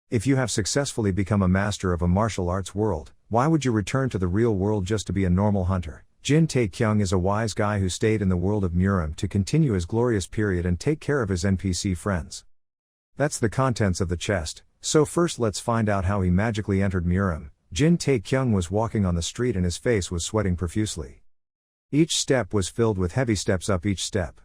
If you have successfully become a master of a martial arts world, why would you return to the real world just to be a normal hunter? Jin Taekyung is a wise guy who stayed in the world of Murim to continue his glorious period and take care of his NPC friends. That's the contents of the chest, so first let's find out how he magically entered Murim. Jin Taekyung was walking on the street and his face was sweating profusely. Each step was filled with heavy steps up each step.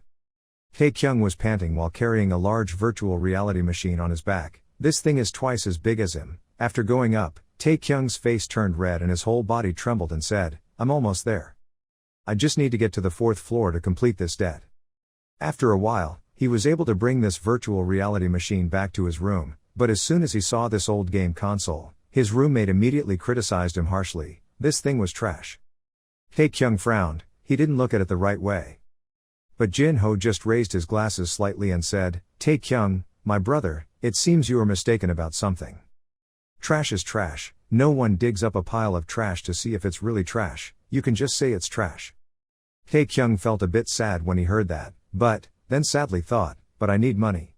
Taekyung was panting while carrying a large virtual reality machine on his back. This thing is twice as big as him. After going up, Taekyung's face turned red and his whole body trembled and said, "I'm almost there. I just need to get to the 4th floor to complete this debt." After a while, he was able to bring this virtual reality machine back to his room, but as soon as he saw this old game console, his roommate immediately criticized him harshly. This thing was trash. Taekyung frowned, he didn't look at it the right way. But Jin Ho just raised his glasses slightly and said, "Taekyung, my brother, it seems you are mistaken about something. Trash is trash, no one digs up a pile of trash to see if it's really trash, you can just say it's trash." Taekyung felt a bit sad when he heard that, but, then sadly thought, "But I need money."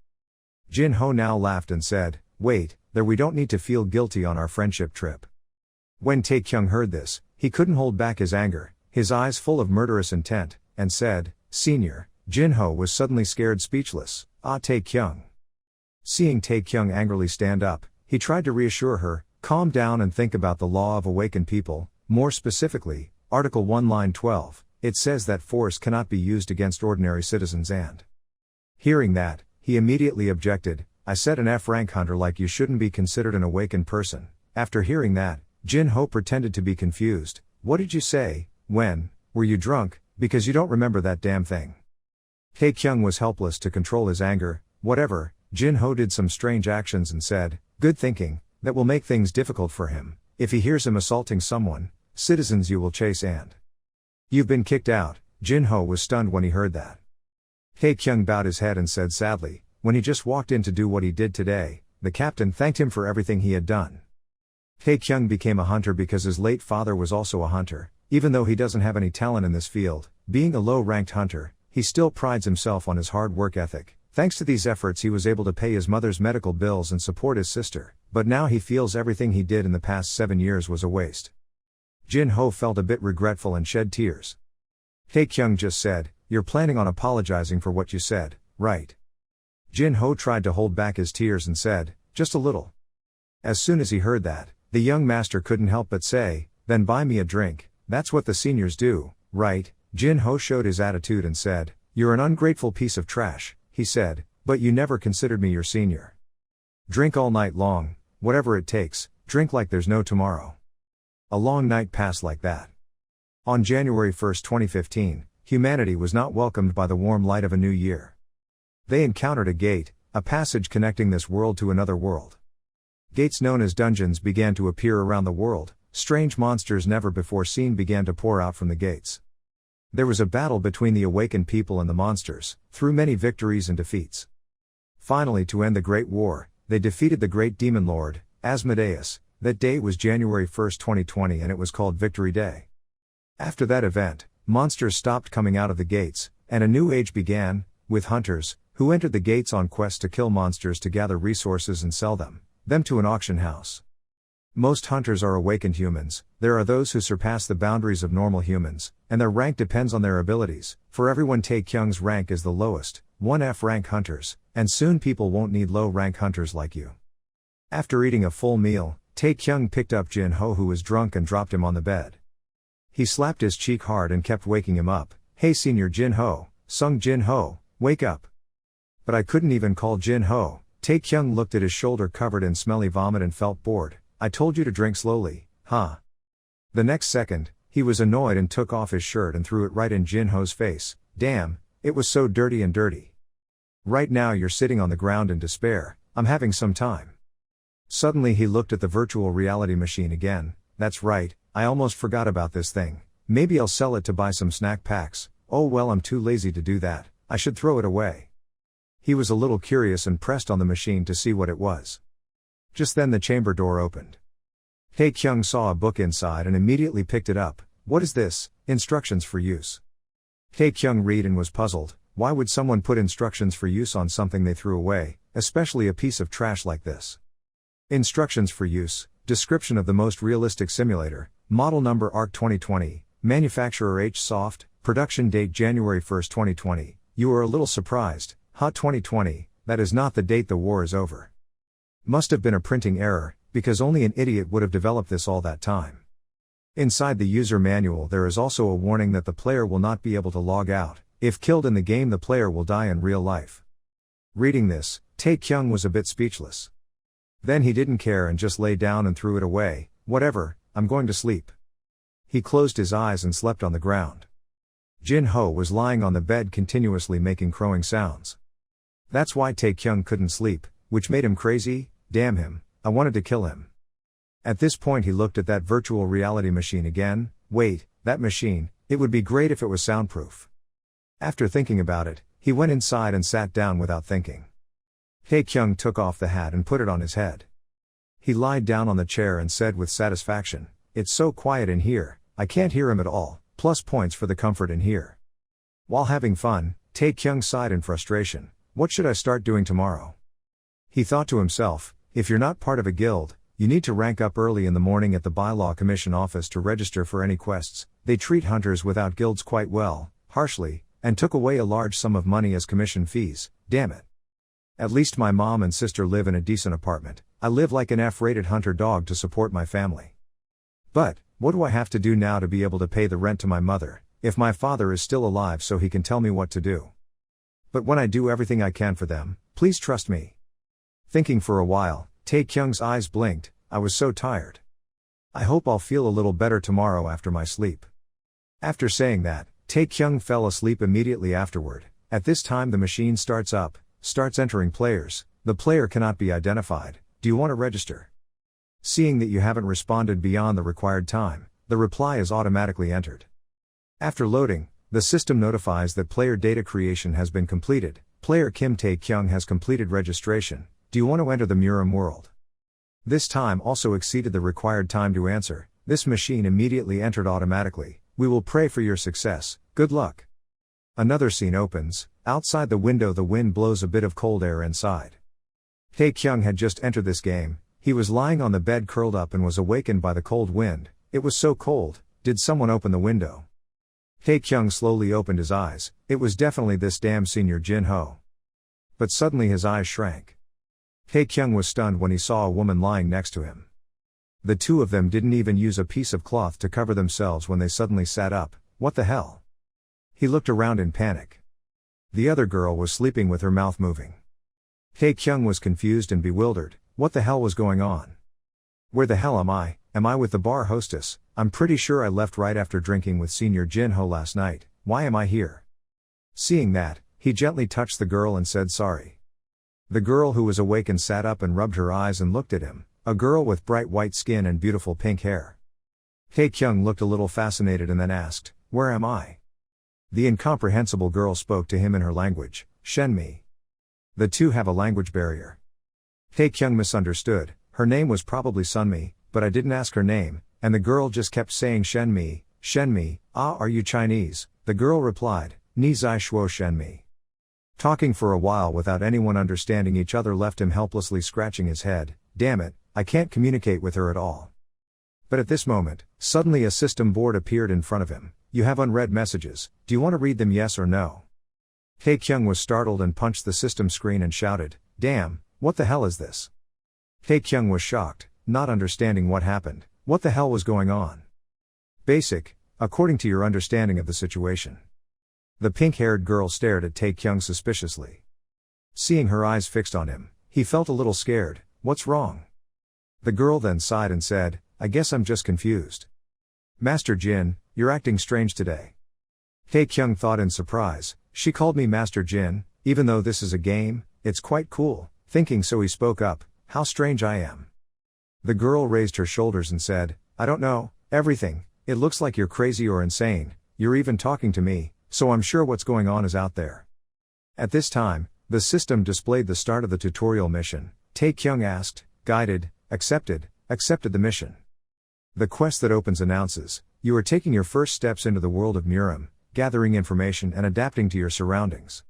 Jin Ho now laughed and said, "Wait, there, we don't need to feel guilty on our friendship trip." When Taekyung heard this, he couldn't hold back his anger, his eyes full of murderous intent, and said, "Senior." Jin Ho was suddenly scared speechless. "Ah, Taekyung." Seeing Taekyung angrily stand up, he tried to reassure her, "Calm down and think about the law of awakened people, more specifically, Article 1 Line 12, it says that force cannot be used against ordinary citizens and..." Hearing that, he immediately objected, "I said an F-rank hunter like you shouldn't be considered an awakened person." After hearing that, Jin Ho pretended to be confused. "What did you say? When? Were you drunk? Because you don't remember that damn thing." Taekyung was helpless to control his anger. "Whatever." Jin Ho did some strange actions and said, "Good thinking, that will make things difficult for him. If he hears him assaulting someone, citizens you will chase and..." "You've been kicked out." Jin Ho was stunned when he heard that. Taekyung bowed his head and said sadly, "When he just walked in to do what he did today, the captain thanked him for everything he had done." Taekyung became a hunter because his late father was also a hunter. Even though he doesn't have any talent in this field, being a low-ranked hunter, he still prides himself on his hard work ethic. Thanks to these efforts he was able to pay his mother's medical bills and support his sister, but now he feels everything he did in the past 7 years was a waste. Jin Ho felt a bit regretful and shed tears. Taekyung just said, "You're planning on apologizing for what you said, right?" Jin Ho tried to hold back his tears and said, "Just a little." As soon as he heard that, the young master couldn't help but say, "Then buy me a drink, that's what the seniors do, right?" Jin Ho showed his attitude and said, "You're an ungrateful piece of trash," he said, "but you never considered me your senior. Drink all night long, whatever it takes, drink like there's no tomorrow." A long night passed like that. On January 1, 2015, humanity was not welcomed by the warm light of a new year. They encountered a gate, a passage connecting this world to another world. Gates known as dungeons began to appear around the world. Strange monsters never before seen began to pour out from the gates. There was a battle between the awakened people and the monsters, through many victories and defeats. Finally, to end the Great War, they defeated the great demon lord, Asmodeus. That day was January 1, 2020, and it was called Victory Day. After that event, monsters stopped coming out of the gates, and a new age began, with hunters, who entered the gates on quests to kill monsters to gather resources and sell them to an auction house. Most hunters are awakened humans. There are those who surpass the boundaries of normal humans, and their rank depends on their abilities. For everyone, Taekyung's rank is the lowest, 1 F-rank hunters, and soon people won't need low-rank hunters like you. After eating a full meal, Taekyung picked up Jin Ho, who was drunk, and dropped him on the bed. He slapped his cheek hard and kept waking him up. "Hey Senior Jin Ho, Sung Jin Ho, wake up." But I couldn't even call Jin Ho. Taekyung looked at his shoulder covered in smelly vomit and felt bored. "I told you to drink slowly, huh?" The next second, he was annoyed and took off his shirt and threw it right in Jin Ho's face. "Damn, it was so dirty and dirty. Right now you're sitting on the ground in despair, I'm having some time." Suddenly he looked at the virtual reality machine again. "That's right, I almost forgot about this thing. Maybe I'll sell it to buy some snack packs. Oh well, I'm too lazy to do that, I should throw it away." He was a little curious and pressed on the machine to see what it was. Just then the chamber door opened. Taekyung saw a book inside and immediately picked it up. "What is this? Instructions for use." Taekyung read and was puzzled. Why would someone put instructions for use on something they threw away? especially a piece of trash like this. Instructions for use, description of the most realistic simulator, model number ARC 2020, manufacturer H-Soft, production date January 1, 2020. You are a little surprised, huh? 2020, that is not the date the war is over. Must have been a printing error, because only an idiot would have developed this all that time. Inside the user manual there is also a warning that the player will not be able to log out. If killed in the game, the player will die in real life. Reading this, Tae-kyung was a bit speechless. Then he didn't care and just lay down and threw it away. Whatever, I'm going to sleep. He closed his eyes and slept on the ground. Jin-ho was lying on the bed continuously making crowing sounds. That's why Tae-kyung couldn't sleep, which made him crazy. Damn him, I wanted to kill him. At this point he looked at that virtual reality machine again. Wait, that machine, it would be great if it was soundproof. After thinking about it, he went inside and sat down without thinking. Tae-kyung took off the hat and put it on his head. He lied down on the chair and said with satisfaction, "It's so quiet in here, I can't hear him at all, plus points for the comfort in here." While having fun, Tae-kyung sighed in frustration. What should I start doing tomorrow? He thought to himself, if you're not part of a guild, you need to rank up early in the morning at the Bylaw Commission office to register for any quests. They treat hunters without guilds quite well, harshly, and took away a large sum of money as commission fees. Damn it. At least my mom and sister live in a decent apartment. I live like an F-rated hunter dog to support my family. But, what do I have to do now to be able to pay the rent to my mother, if my father is still alive so he can tell me what to do? But when I do everything I can for them, please trust me. Thinking for a while, Tae-kyung's eyes blinked. I was so tired. I hope I'll feel a little better tomorrow after my sleep. After saying that, Tae-kyung fell asleep immediately afterward. At this time the machine starts entering players. The player cannot be identified. Do you want to register? Seeing that you haven't responded beyond the required time, the reply is automatically entered. After loading, the system notifies that player data creation has been completed. Player Kim Tae-kyung has completed registration. Do you want to enter the Murim world? This time also exceeded the required time to answer. This machine immediately entered automatically. We will pray for your success. Good luck. Another scene opens. Outside the window the wind blows a bit of cold air inside. Tae-kyung had just entered this game. He was lying on the bed curled up and was awakened by the cold wind. It was so cold. Did someone open the window? Tae-kyung slowly opened his eyes. It was definitely this damn senior Jin-ho. But suddenly his eyes shrank. Tae-kyung was stunned when he saw a woman lying next to him. The two of them didn't even use a piece of cloth to cover themselves when they suddenly sat up. What the hell? He looked around in panic. The other girl was sleeping with her mouth moving. Tae-kyung was confused and bewildered. What the hell was going on? Where the hell am I? Am I with the bar hostess? I'm pretty sure I left right after drinking with Senior Jin-ho last night. Why am I here? Seeing that, he gently touched the girl and said sorry. The girl who was awakened sat up and rubbed her eyes and looked at him, a girl with bright white skin and beautiful pink hair. Tae-kyung looked a little fascinated and then asked, "Where am I?" The incomprehensible girl spoke to him in her language, Shenmi. The two have a language barrier. Tae-kyung misunderstood. Her name was probably Sunmi, but I didn't ask her name, and the girl just kept saying Shenmi, Shenmi. Ah, are you Chinese? The girl replied, Ni zai shuo Shenmi. Talking for a while without anyone understanding each other left him helplessly scratching his head. Damn it, I can't communicate with her at all. But at this moment, suddenly a system board appeared in front of him. You have unread messages. Do you want to read them, yes or no? Tae-kyung was startled and punched the system screen and shouted, "Damn, what the hell is this?" Tae-kyung was shocked, not understanding what happened. What the hell was going on? Basic, according to your understanding of the situation. The pink-haired girl stared at Tae-kyung suspiciously. Seeing her eyes fixed on him, he felt a little scared. What's wrong? The girl then sighed and said, I guess I'm just confused. Master Jin, you're acting strange today. Tae-kyung thought in surprise. She called me Master Jin, even though this is a game, it's quite cool. Thinking so he spoke up, how strange I am. The girl raised her shoulders and said, I don't know, everything, it looks like you're crazy or insane, you're even talking to me, so I'm sure what's going on is out there. At this time, the system displayed the start of the tutorial mission. Tae-kyung asked, guided, accepted the mission. The quest that opens announces, you are taking your first steps into the world of Murim, gathering information and adapting to your surroundings.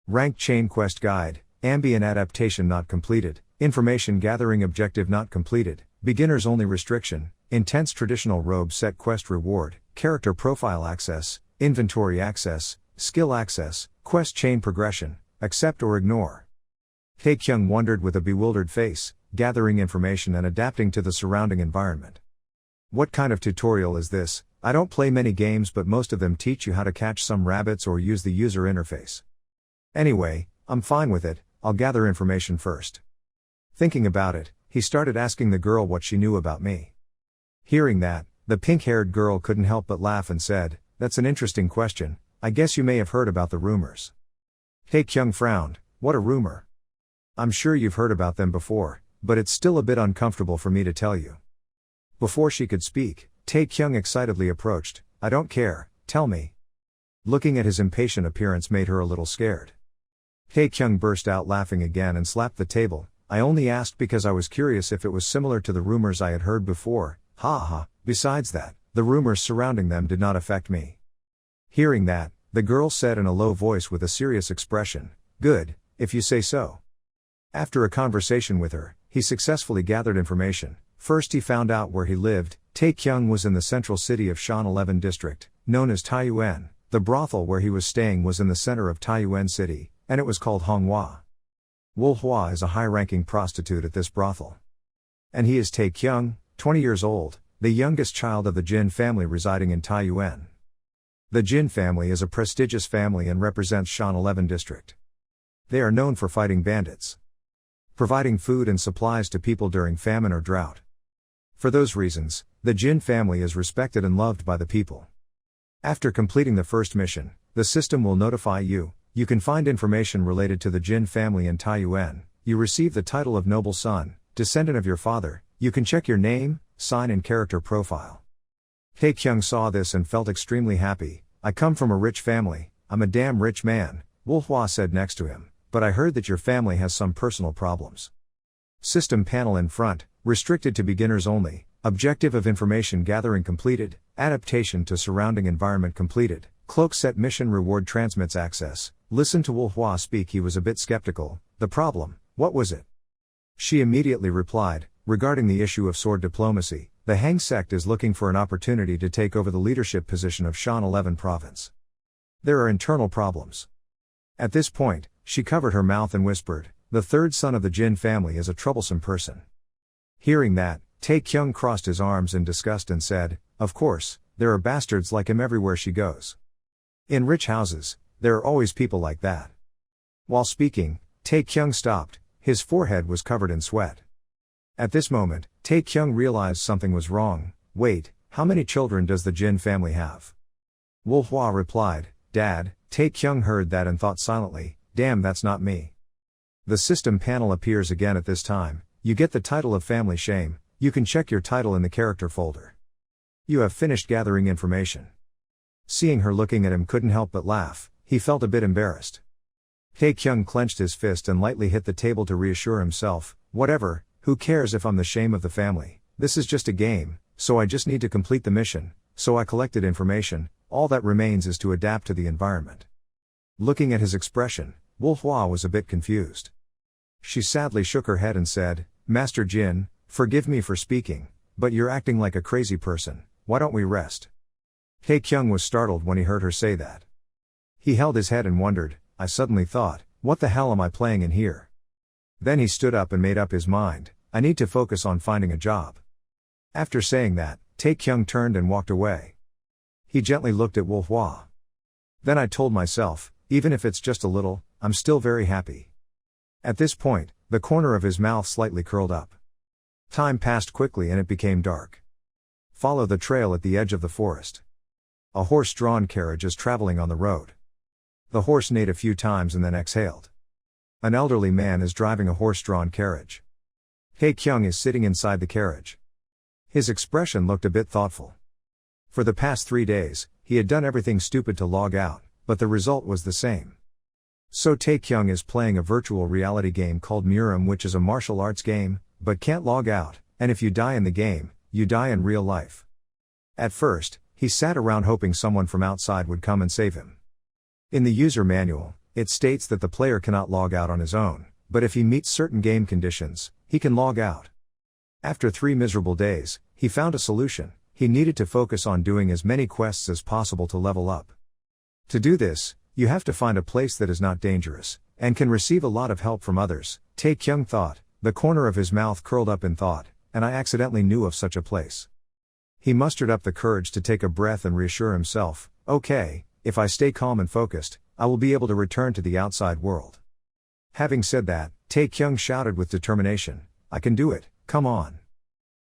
Ranked Chain Quest Guide, ambient adaptation not completed, information gathering objective not completed, beginners only restriction, intense traditional robe set quest reward, character profile access, inventory access, skill access, quest chain progression, accept or ignore. Taekyung wondered with a bewildered face, gathering information and adapting to the surrounding environment. What kind of tutorial is this? I don't play many games, but most of them teach you how to catch some rabbits or use the user interface. Anyway, I'm fine with it, I'll gather information first. Thinking about it, he started asking the girl what she knew about me. Hearing that, the pink-haired girl couldn't help but laugh and said, "That's an interesting question, I guess you may have heard about the rumors." Taekyung frowned. What a rumor? I'm sure you've heard about them before, but it's still a bit uncomfortable for me to tell you. Before she could speak, Taekyung excitedly approached. I don't care, tell me. Looking at his impatient appearance made her a little scared. Taekyung burst out laughing again and slapped the table. I only asked because I was curious if it was similar to the rumors I had heard before, ha ha. Besides that, the rumors surrounding them did not affect me. Hearing that, the girl said in a low voice with a serious expression, "Good, if you say so." After a conversation with her, he successfully gathered information. First he found out where he lived. Taekyung was in the central city of Shan 11 district, known as Taiyuan. The brothel where he was staying was in the center of Taiyuan city, and it was called Honghua. Wolhua is a high-ranking prostitute at this brothel. And he is Taekyung, 20 years old, the youngest child of the Jin family residing in Taiyuan. The Jin family is a prestigious family and represents Shan 11 district. They are known for fighting bandits, providing food and supplies to people during famine or drought. For those reasons, the Jin family is respected and loved by the people. After completing the first mission, the system will notify you. You can find information related to the Jin family in Taiyuan. You receive the title of noble son, descendant of your father. You can check your name, sign and character profile. Taekyung saw this and felt extremely happy. I come from a rich family, I'm a damn rich man, Wolhua said next to him, but I heard that your family has some personal problems. System panel in front, restricted to beginners only, objective of information gathering completed, adaptation to surrounding environment completed, cloak set mission reward transmits access. Listen to Wolhua speak. He was a bit skeptical. The problem, what was it? She immediately replied, regarding the issue of sword diplomacy, the Hang sect is looking for an opportunity to take over the leadership position of Shan 11 province. There are internal problems. At this point, she covered her mouth and whispered, the third son of the Jin family is a troublesome person. Hearing that, Taekyung crossed his arms in disgust and said, of course, there are bastards like him everywhere she goes. In rich houses, there are always people like that. While speaking, Taekyung stopped, his forehead was covered in sweat. At this moment, Taekyung realized something was wrong. Wait, how many children does the Jin family have? Wolhua replied, Dad. Taekyung heard that and thought silently, damn, that's not me. The system panel appears again at this time. You get the title of family shame. You can check your title in the character folder. You have finished gathering information. Seeing her looking at him couldn't help but laugh. He felt a bit embarrassed. Taekyung clenched his fist and lightly hit the table to reassure himself, whatever, who cares if I'm the shame of the family, this is just a game, so I just need to complete the mission, so I collected information, all that remains is to adapt to the environment. Looking at his expression, Wolhua was a bit confused. She sadly shook her head and said, Master Jin, forgive me for speaking, but you're acting like a crazy person, why don't we rest? Taekyung was startled when he heard her say that. He held his head and wondered, I suddenly thought, what the hell am I playing in here? Then he stood up and made up his mind, I need to focus on finding a job. After saying that, Taekyung turned and walked away. He gently looked at Wolhua. Then I told myself, even if it's just a little, I'm still very happy. At this point, the corner of his mouth slightly curled up. Time passed quickly and it became dark. Follow the trail at the edge of the forest. A horse-drawn carriage is traveling on the road. The horse neighed a few times and then exhaled. An elderly man is driving a horse-drawn carriage. Taekyung is sitting inside the carriage. His expression looked a bit thoughtful. For the past 3 days, he had done everything stupid to log out, but the result was the same. So Taekyung is playing a virtual reality game called Murim, which is a martial arts game, but can't log out, and if you die in the game, you die in real life. At first, he sat around hoping someone from outside would come and save him. In the user manual, it states that the player cannot log out on his own, but if he meets certain game conditions, he can log out. After 3 miserable days, he found a solution. He needed to focus on doing as many quests as possible to level up. To do this, you have to find a place that is not dangerous, and can receive a lot of help from others, Tae-kyung thought, the corner of his mouth curled up in thought, and I accidentally knew of such a place. He mustered up the courage to take a breath and reassure himself, okay, if I stay calm and focused, I will be able to return to the outside world. Having said that, Tae-kyung shouted with determination, I can do it, come on.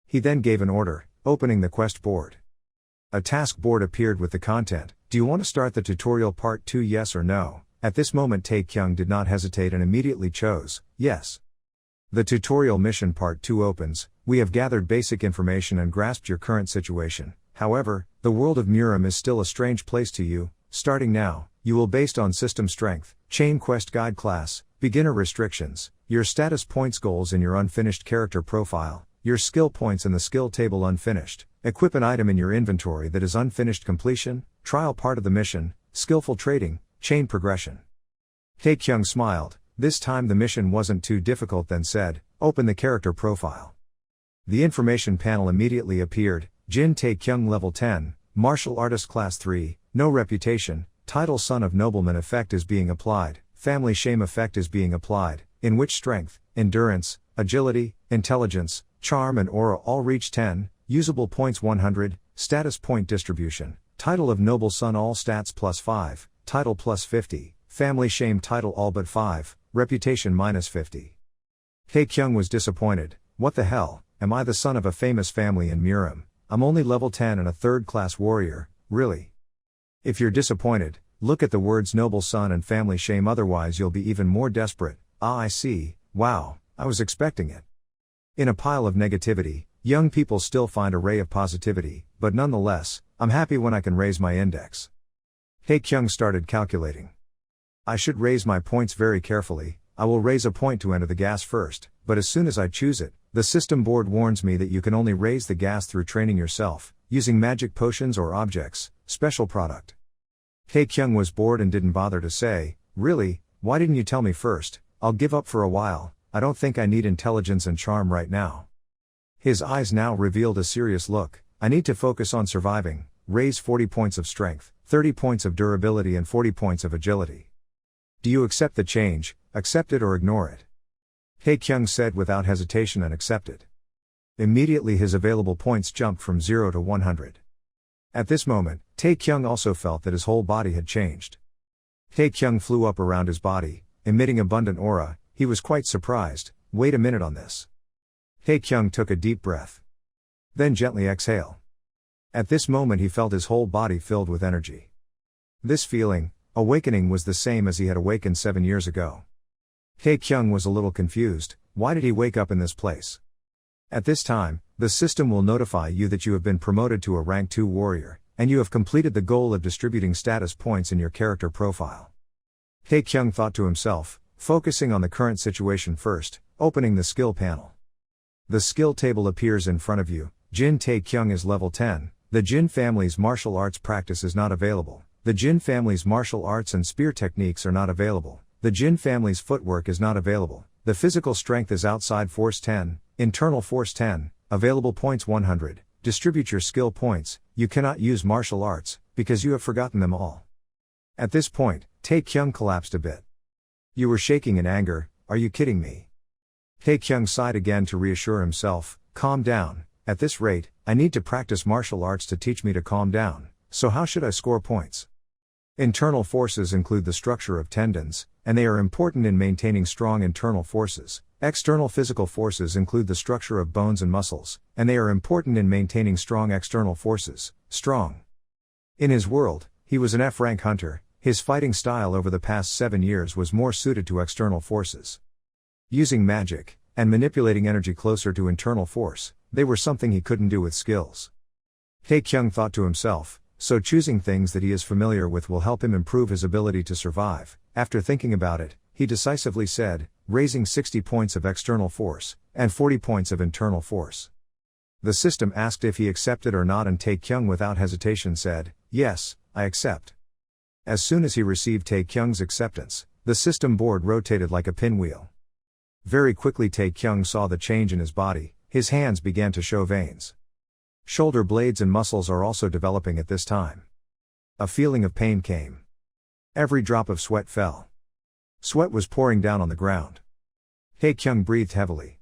He then gave an order, opening the quest board. A task board appeared with the content, do you want to start the tutorial part 2, yes or no? At this moment Tae-kyung did not hesitate and immediately chose, yes. The tutorial mission part 2 opens, we have gathered basic information and grasped your current situation, however, the world of Murim is still a strange place to you, starting now, you will based on system strength, chain quest guide class, beginner restrictions, your status points goals in your unfinished character profile, your skill points in the skill table unfinished, equip an item in your inventory that is unfinished completion, trial part of the mission, skillful trading, chain progression. Tae-kyung smiled, this time the mission wasn't too difficult then said, open the character profile. The information panel immediately appeared, Jin Tae-kyung level 10, martial artist class 3, no reputation, title son of nobleman effect is being applied, family shame effect is being applied, in which strength, endurance, agility, intelligence, charm and aura all reach 10, usable points 100, status point distribution, title of noble son all stats plus 5, title plus 50, family shame title all but 5, reputation minus 50. Tae-kyung was disappointed, what the hell, am I the son of a famous family in Murim? I'm only level 10 and a third-class warrior, really? If you're disappointed, look at the words noble son and family shame otherwise you'll be even more desperate, I see, wow, I was expecting it. In a pile of negativity, young people still find a ray of positivity, but nonetheless, I'm happy when I can raise my index. Tae-kyung started calculating. I should raise my points very carefully, I will raise a point to enter the gas first, but as soon as I choose it, the system board warns me that you can only raise the gas through training yourself, using magic potions or objects, special product. Tae-kyung was bored and didn't bother to say, really, why didn't you tell me first, I'll give up for a while, I don't think I need intelligence and charm right now. His eyes now revealed a serious look, I need to focus on surviving, raise 40 points of strength, 30 points of durability and 40 points of agility. Do you accept the change, accept it or ignore it? Tae-kyung said without hesitation and accepted. Immediately his available points jumped from 0 to 100. At this moment, Tae-kyung also felt that his whole body had changed. Tae-kyung flew up around his body, emitting abundant aura, he was quite surprised, wait a minute on this. Tae-kyung took a deep breath. Then gently exhale. At this moment he felt his whole body filled with energy. This feeling, awakening was the same as he had awakened 7 years ago. Tae-kyung was a little confused, why did he wake up in this place? At this time, the system will notify you that you have been promoted to a rank 2 warrior, and you have completed the goal of distributing status points in your character profile. Tae-kyung thought to himself, focusing on the current situation first, opening the skill panel. The skill table appears in front of you, Jin Tae-kyung is level 10, the Jin family's martial arts practice is not available, the Jin family's martial arts and spear techniques are not available. The Jin family's footwork is not available, the physical strength is outside force 10, internal force 10, available points 100, distribute your skill points, you cannot use martial arts, because you have forgotten them all. At this point, Tae-kyung collapsed a bit. You were shaking in anger, are you kidding me? Tae-kyung sighed again to reassure himself, calm down, at this rate, I need to practice martial arts to teach me to calm down, so how should I score points? Internal forces include the structure of tendons, and they are important in maintaining strong internal forces. External physical forces include the structure of bones and muscles, and they are important in maintaining strong external forces. Strong. In his world, he was an F-rank hunter, his fighting style over the past 7 years was more suited to external forces. Using magic, and manipulating energy closer to internal force, they were something he couldn't do with skills. Tae-kyung thought to himself, so choosing things that he is familiar with will help him improve his ability to survive. After thinking about it, he decisively said, raising 60 points of external force, and 40 points of internal force. The system asked if he accepted or not and Tae-kyung without hesitation said, yes, I accept. As soon as he received Tae-kyung's acceptance, the system board rotated like a pinwheel. Very quickly Tae-kyung saw the change in his body, his hands began to show veins. Shoulder blades and muscles are also developing at this time. A feeling of pain came. Every drop of sweat fell. Sweat was pouring down on the ground. Tae-kyung breathed heavily.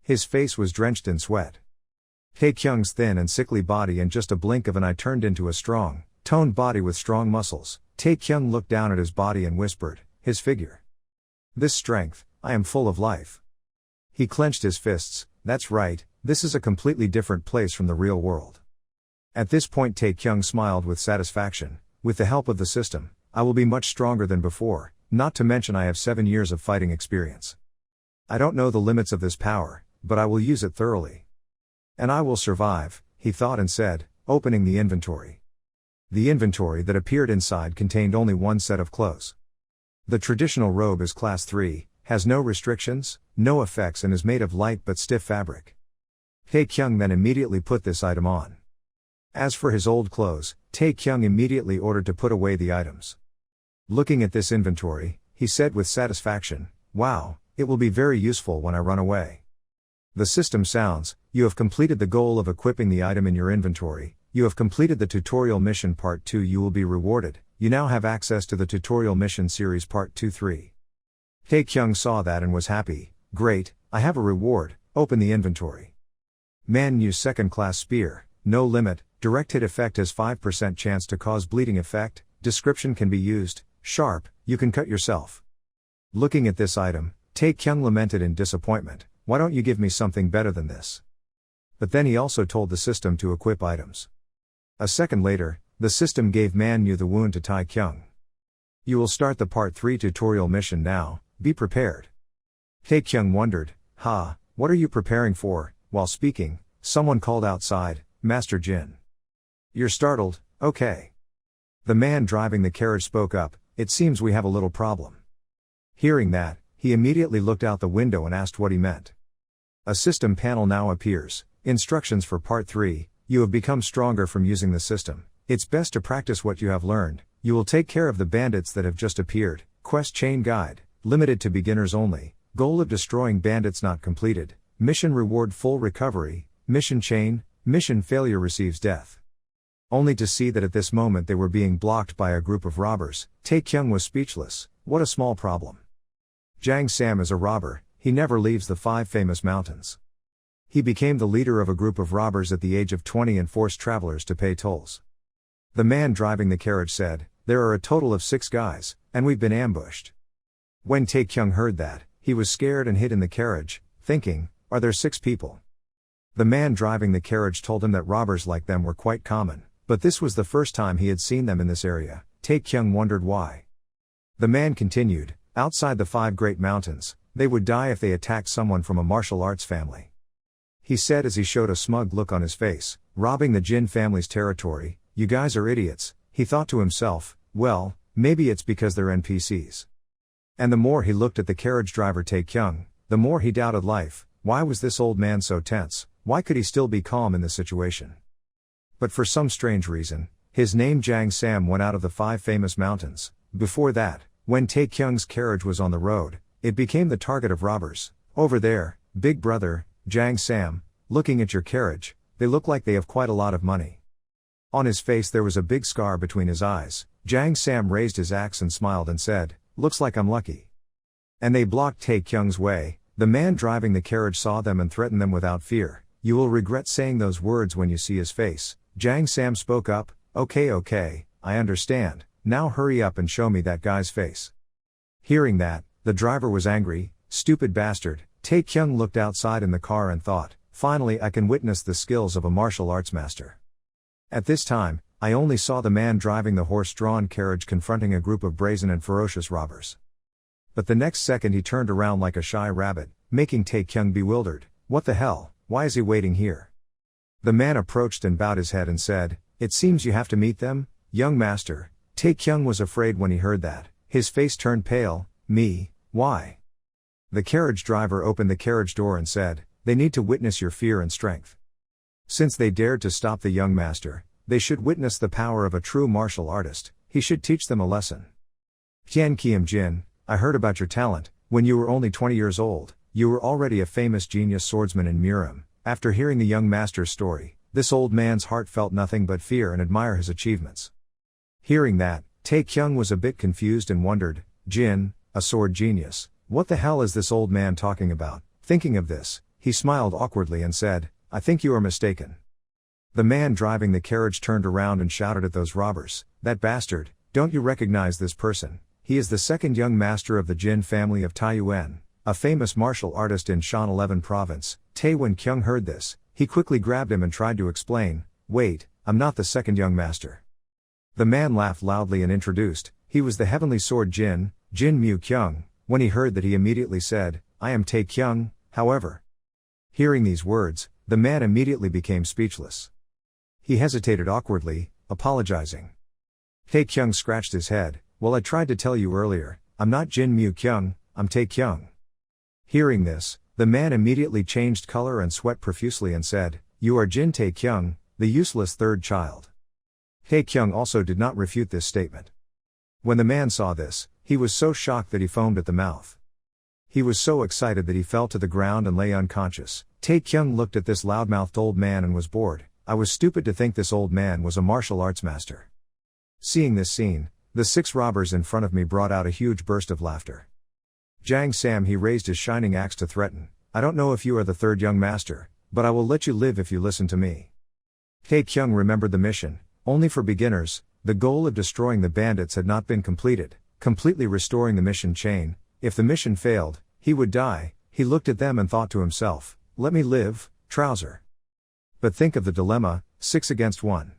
His face was drenched in sweat. Tae-kyung's thin and sickly body in just a blink of an eye turned into a strong, toned body with strong muscles. Tae-kyung looked down at his body and whispered, his figure. This strength, I am full of life. He clenched his fists, that's right, this is a completely different place from the real world. At this point Tae-kyung smiled with satisfaction. With the help of the system, I will be much stronger than before, not to mention I have 7 years of fighting experience. I don't know the limits of this power, but I will use it thoroughly. And I will survive, he thought and said, opening the inventory. The inventory that appeared inside contained only one set of clothes. The traditional robe is class 3, has no restrictions, no effects and is made of light but stiff fabric. Tae-kyung then immediately put this item on. As for his old clothes, Tae-kyung immediately ordered to put away the items. Looking at this inventory, he said with satisfaction, wow, it will be very useful when I run away. The system sounds, you have completed the goal of equipping the item in your inventory, you have completed the tutorial mission part 2, you will be rewarded, you now have access to the tutorial mission series part 2-3. Tae-kyung saw that and was happy, great, I have a reward, open the inventory. Manhwa's second class spear, no limit, direct hit effect has 5% chance to cause bleeding effect, description can be used, sharp, you can cut yourself. Looking at this item, Tae-kyung lamented in disappointment, why don't you give me something better than this? But then he also told the system to equip items. A second later, the system gave Manhwa the wound to Tae-kyung. You will start the part 3 tutorial mission now, be prepared. Tae-kyung wondered, what are you preparing for? While speaking, someone called outside, Master Jin. You're startled, okay. The man driving the carriage spoke up, it seems we have a little problem. Hearing that, he immediately looked out the window and asked what he meant. A system panel now appears, instructions for part 3, you have become stronger from using the system. It's best to practice what you have learned, you will take care of the bandits that have just appeared, quest chain guide, limited to beginners only, goal of destroying bandits not completed, mission reward full recovery, mission chain, mission failure receives death. Only to see that at this moment they were being blocked by a group of robbers, Tae-kyung was speechless, what a small problem. Jang Sam is a robber, he never leaves the 5 famous mountains. He became the leader of a group of robbers at the age of 20 and forced travelers to pay tolls. The man driving the carriage said, there are a total of 6 guys, and we've been ambushed. When Tae-kyung heard that, he was scared and hid in the carriage, thinking, are there 6 people? The man driving the carriage told him that robbers like them were quite common, but this was the first time he had seen them in this area. Tae-kyung wondered why. The man continued, outside the 5 great mountains, they would die if they attacked someone from a martial arts family. He said as he showed a smug look on his face, robbing the Jin family's territory, you guys are idiots, he thought to himself, well, maybe it's because they're NPCs. And the more he looked at the carriage driver Tae-kyung, the more he doubted life, why was this old man so tense, why could he still be calm in this situation? But for some strange reason, his name Jang Sam went out of the 5 famous mountains. Before that, when Tae-kyung's carriage was on the road, it became the target of robbers. Over there, big brother, Jang Sam, looking at your carriage, they look like they have quite a lot of money. On his face there was a big scar between his eyes. Jang Sam raised his axe and smiled and said, looks like I'm lucky. And they blocked Tae-kyung's way. The man driving the carriage saw them and threatened them without fear. You will regret saying those words when you see his face. Jang Sam spoke up, okay, I understand, now hurry up and show me that guy's face. Hearing that, the driver was angry, stupid bastard. Tae-kyung looked outside in the car and thought, finally I can witness the skills of a martial arts master. At this time, I only saw the man driving the horse-drawn carriage confronting a group of brazen and ferocious robbers. But the next second he turned around like a shy rabbit, making Tae-kyung bewildered, what the hell, why is he waiting here? The man approached and bowed his head and said, it seems you have to meet them, young master. Tae-kyung was afraid when he heard that, his face turned pale, me, why? The carriage driver opened the carriage door and said, they need to witness your fear and strength. Since they dared to stop the young master, they should witness the power of a true martial artist, he should teach them a lesson. Tian Kiem Jin, I heard about your talent, when you were only 20 years old, you were already a famous genius swordsman in Murim. After hearing the young master's story, this old man's heart felt nothing but fear and admire his achievements. Hearing that, Taekyung was a bit confused and wondered, Jin, a sword genius, what the hell is this old man talking about? Thinking of this, he smiled awkwardly and said, I think you are mistaken. The man driving the carriage turned around and shouted at those robbers, that bastard, don't you recognize this person? He is the second young master of the Jin family of Taiyuan, a famous martial artist in Shan 11 province. When Kyung heard this, he quickly grabbed him and tried to explain, wait, I'm not the second young master. The man laughed loudly and introduced, he was the heavenly sword Jin Mu Kyung. When he heard that, he immediately said, I am Taekyung, however. Hearing these words, the man immediately became speechless. He hesitated awkwardly, apologizing. Taekyung scratched his head, well, I tried to tell you earlier, I'm not Jin Mu Kyung, I'm Taekyung. Hearing this, the man immediately changed color and sweat profusely and said, you are Jin Taekyung, the useless third child. Taekyung also did not refute this statement. When the man saw this, he was so shocked that he foamed at the mouth. He was so excited that he fell to the ground and lay unconscious. Taekyung looked at this loudmouthed old man and was bored. I was stupid to think this old man was a martial arts master. Seeing this scene, the 6 robbers in front of me brought out a huge burst of laughter. Jang Sam, he raised his shining axe to threaten, I don't know if you are the third young master, but I will let you live if you listen to me. Taekyung remembered the mission, only for beginners. The goal of destroying the bandits had not been completed, completely restoring the mission chain. If the mission failed, he would die. He looked at them and thought to himself, let me live, trouser. But think of the dilemma, 6 against 1.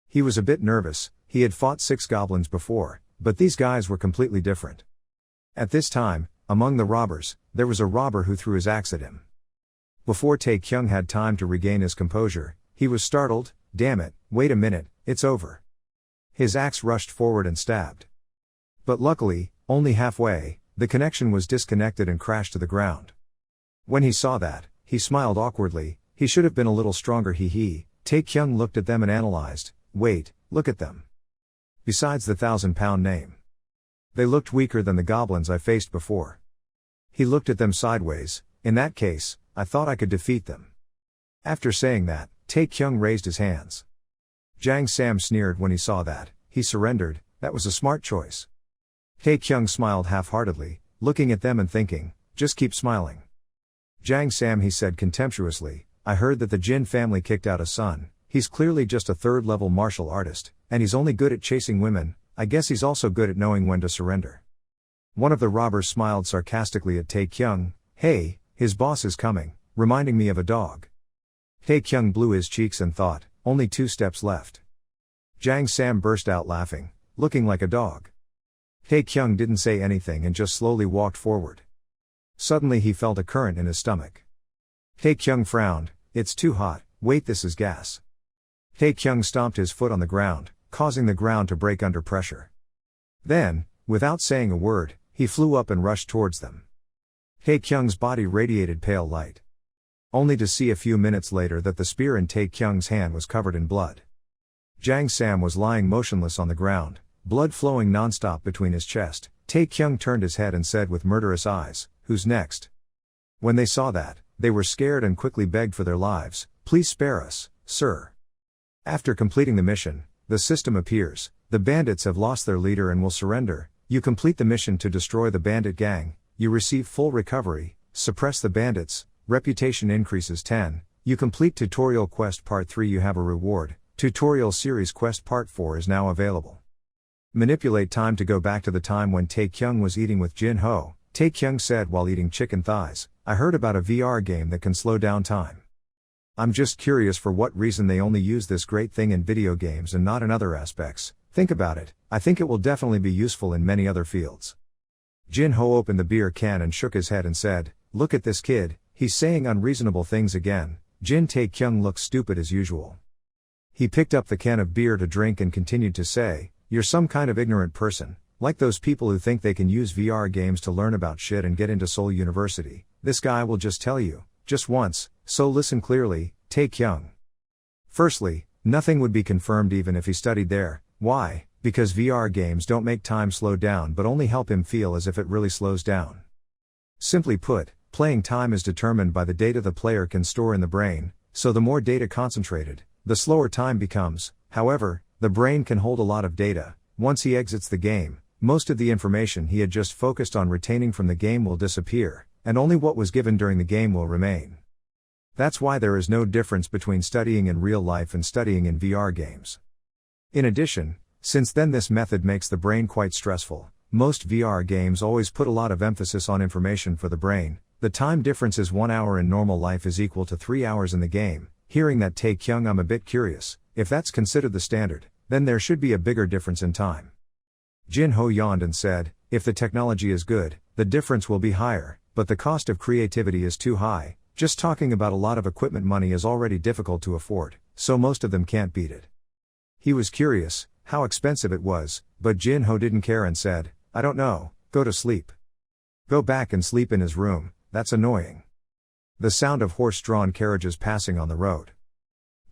He was a bit nervous. He had fought 6 goblins before, but these guys were completely different. At this time, among the robbers, there was a robber who threw his axe at him. Before Taekyung had time to regain his composure, he was startled, damn it, wait a minute, it's over. His axe rushed forward and stabbed. But luckily, only halfway, the connection was disconnected and crashed to the ground. When he saw that, he smiled awkwardly, he should have been a little stronger Taekyung looked at them and analyzed, wait, look at them. Besides the 1,000-pound name. They looked weaker than the goblins I faced before. He looked at them sideways, in that case, I thought I could defeat them. After saying that, Taekyung raised his hands. Jang Sam sneered when he saw that, he surrendered, that was a smart choice. Taekyung smiled half-heartedly, looking at them and thinking, just keep smiling. Jang Sam, he said contemptuously, I heard that the Jin family kicked out a son, he's clearly just a third-level martial artist, and he's only good at chasing women, I guess he's also good at knowing when to surrender. One of the robbers smiled sarcastically at Taekyung, hey, his boss is coming, reminding me of a dog. Taekyung blew his cheeks and thought, only 2 steps left. Jang Sam burst out laughing, looking like a dog. Taekyung didn't say anything and just slowly walked forward. Suddenly he felt a current in his stomach. Taekyung frowned, it's too hot, wait, this is gas. Taekyung stomped his foot on the ground, causing the ground to break under pressure. Then, without saying a word, he flew up and rushed towards them. Taekyung's body radiated pale light. Only to see a few minutes later that the spear in Taekyung's hand was covered in blood. Jang Sam was lying motionless on the ground, blood flowing non-stop between his chest. Taekyung turned his head and said with murderous eyes, who's next? When they saw that, they were scared and quickly begged for their lives, please spare us, sir. After completing the mission, the system appears, the bandits have lost their leader and will surrender. You complete the mission to destroy the bandit gang, you receive full recovery, suppress the bandits, reputation increases 10, you complete tutorial quest part 3, you have a reward, tutorial series quest part 4 is now available. Manipulate time to go back to the time when Taekyung was eating with Jin Ho. Taekyung said while eating chicken thighs, I heard about a VR game that can slow down time. I'm just curious for what reason they only use this great thing in video games and not in other aspects. Think about it, I think it will definitely be useful in many other fields. Jin Ho opened the beer can and shook his head and said, look at this kid, he's saying unreasonable things again. Jin Taekyung looked stupid as usual. He picked up the can of beer to drink and continued to say, you're some kind of ignorant person, like those people who think they can use VR games to learn about shit and get into Seoul University. This guy will just tell you, just once, so listen clearly, Taekyung. Firstly, nothing would be confirmed even if he studied there. Why? Because VR games don't make time slow down but only help him feel as if it really slows down. Simply put, Playing time is determined by the data the player can store in the brain, so the more data concentrated, the slower time becomes. However, the brain can hold a lot of data. Once he exits the game, most of the information he had just focused on retaining from the game will disappear, and only what was given during the game will remain. That's why there is no difference between studying in real life and studying in VR games. In addition, since then this method makes the brain quite stressful. Most VR games always put a lot of emphasis on information for the brain. The time difference is 1 hour in normal life is equal to 3 hours in the game. Hearing that, Tae-kyung, I'm a bit curious. If that's considered the standard, then there should be a bigger difference in time. Jin-ho yawned and said, if the technology is good, the difference will be higher, but the cost of creativity is too high. Just talking about a lot of equipment money is already difficult to afford, so most of them can't beat it. He was curious how expensive it was, but Jin-ho didn't care and said, I don't know, go to sleep. Go back and sleep in his room, that's annoying. The sound of horse-drawn carriages passing on the road.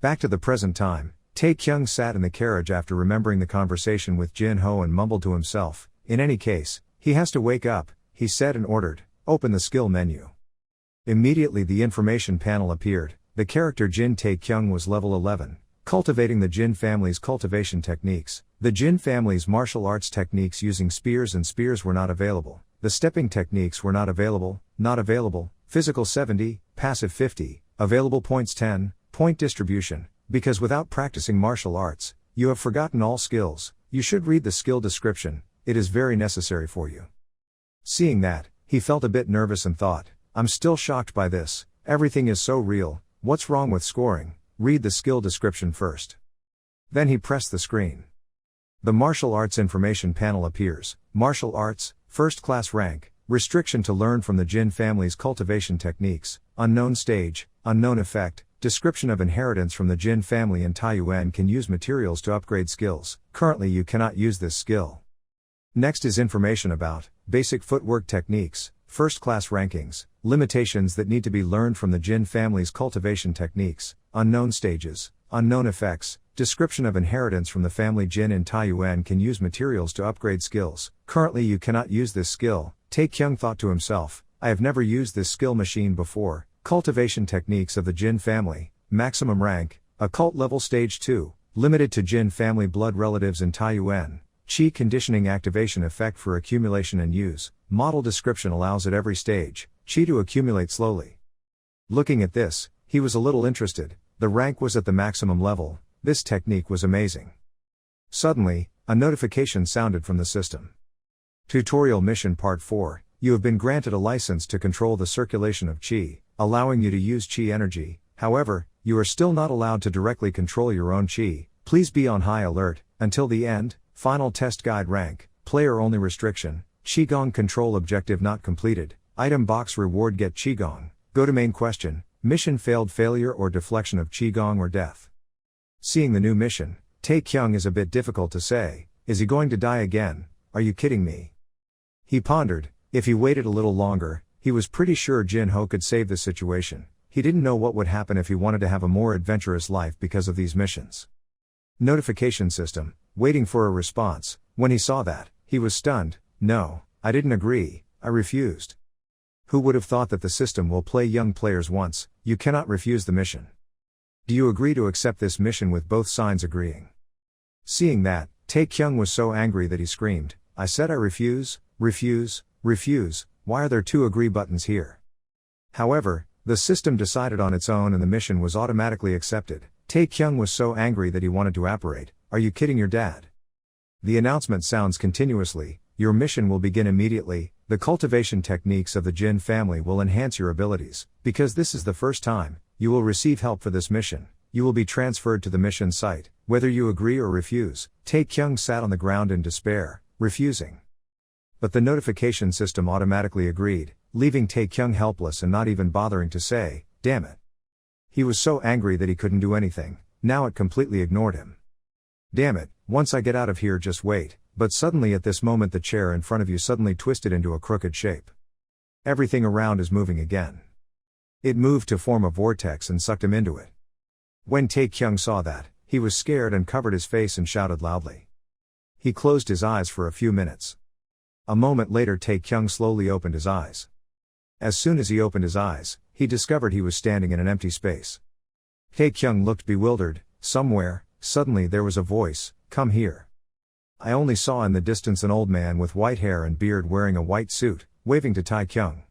Back to the present time, Tae-kyung sat in the carriage after remembering the conversation with Jin-ho and mumbled to himself, in any case, he has to wake up, he said and ordered, open the skill menu. Immediately the information panel appeared. The character Jin Tae-kyung was level 11, cultivating the Jin family's cultivation techniques. The Jin family's martial arts techniques using spears and spears were not available. The stepping techniques were not available. Physical 70, passive 50, available points 10, point distribution. Because without practicing martial arts, you have forgotten all skills. You should read the skill description, it is very necessary for you. Seeing that, he felt a bit nervous and thought, I'm still shocked by this, everything is so real, what's wrong with scoring? Read the skill description first. Then he pressed the screen. The martial arts information panel appears. Martial arts, first class rank, restriction to learn from the Jin family's cultivation techniques, unknown stage, unknown effect, description of inheritance from the Jin family and Taiyuan can use materials to upgrade skills. Currently you cannot use this skill. Next is information about basic footwork techniques, first class rankings, limitations that need to be learned from the Jin family's cultivation techniques, unknown stages, unknown effects, description of inheritance from the family Jin and Taiyuan can use materials to upgrade skills. Currently you cannot use this skill. Tae-kyung thought to himself, I have never used this skill machine before. Cultivation techniques of the Jin family, maximum rank, occult level stage 2, limited to Jin family blood relatives in Taiyuan. Qi conditioning activation effect for accumulation and use. Model description allows at every stage, Qi to accumulate slowly. Looking at this, he was a little interested. The rank was at the maximum level. This technique was amazing. Suddenly, a notification sounded from the system. Tutorial Mission Part 4, you have been granted a license to control the circulation of Qi, allowing you to use Qi energy. However, you are still not allowed to directly control your own Qi. Please be on high alert. Until the end. Final test guide rank, player only restriction, Qigong control objective not completed, item box reward get Qigong, go to main question, mission failed failure or deflection of Qigong or death. Seeing the new mission, Tae-kyung is a bit difficult to say, is he going to die again, are you kidding me? He pondered, if he waited a little longer, he was pretty sure Jin-ho could save the situation. He didn't know what would happen if he wanted to have a more adventurous life because of these missions. Notification system, waiting for a response. When he saw that, he was stunned. No, I didn't agree, I refused. Who would have thought that the system will play young players once? You cannot refuse the mission. Do you agree to accept this mission with both signs agreeing? Seeing that, Tae-kyung was so angry that he screamed, I said I refuse, refuse, refuse, why are there 2 agree buttons here? However, the system decided on its own and the mission was automatically accepted. Tae-kyung was so angry that he wanted to apparate. Are you kidding your dad? The announcement sounds continuously, your mission will begin immediately, the cultivation techniques of the Jin family will enhance your abilities, because this is the first time, you will receive help for this mission, you will be transferred to the mission site, whether you agree or refuse. Tae-kyung sat on the ground in despair, refusing. But the notification system automatically agreed, leaving Tae-kyung helpless and not even bothering to say, damn it. He was so angry that he couldn't do anything, now it completely ignored him. Damn it, once I get out of here just wait, but suddenly at this moment the chair in front of you suddenly twisted into a crooked shape. Everything around is moving again. It moved to form a vortex and sucked him into it. When Tae-kyung saw that, he was scared and covered his face and shouted loudly. He closed his eyes for a few minutes. A moment later Tae-kyung slowly opened his eyes. As soon as he opened his eyes, he discovered he was standing in an empty space. Taekyung looked bewildered. Suddenly there was a voice, "Come here." I only saw in the distance an old man with white hair and beard wearing a white suit, waving to Taekyung.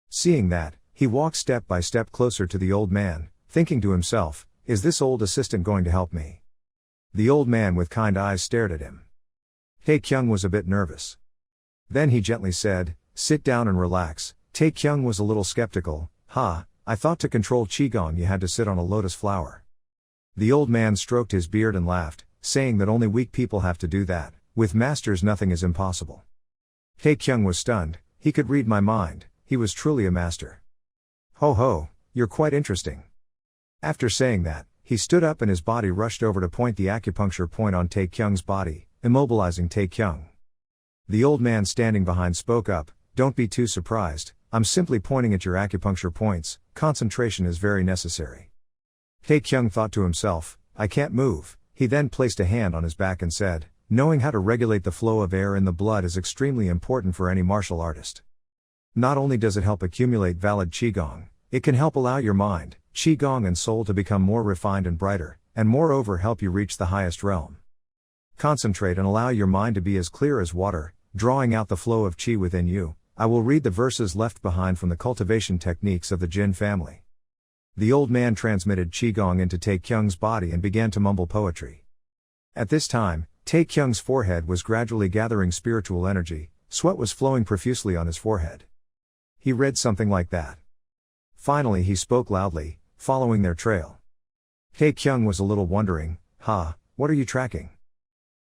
Seeing that, he walked step by step closer to the old man, thinking to himself, "Is this old assistant going to help me?" The old man with kind eyes stared at him. Taekyung was a bit nervous. Then he gently said, "Sit down and relax." Taekyung was a little skeptical. I thought to control Qigong you had to sit on a lotus flower." The old man stroked his beard and laughed, saying that only weak people have to do that. With masters nothing is impossible. Taekyung was stunned. He could read my mind. He was truly a master. "Ho ho, you're quite interesting." After saying that, he stood up and his body rushed over to point the acupuncture point on Taekyung's body, immobilizing Taekyung. The old man standing behind spoke up, "Don't be too surprised, I'm simply pointing at your acupuncture points, concentration is very necessary." Taekyung thought to himself, "I can't move." He then placed a hand on his back and said, "Knowing how to regulate the flow of air in the blood is extremely important for any martial artist. Not only does it help accumulate valid Qigong, it can help allow your mind, Qigong and soul to become more refined and brighter, and moreover help you reach the highest realm. Concentrate and allow your mind to be as clear as water, drawing out the flow of Qi within you." I will read the verses left behind from the cultivation techniques of the Jin family. The old man transmitted Qigong into Taekyung's body and began to mumble poetry. At this time, Taekyung's forehead was gradually gathering spiritual energy, sweat was flowing profusely on his forehead. He read something like that. Finally he spoke loudly, following their trail. Taekyung was a little wondering, what are you tracking?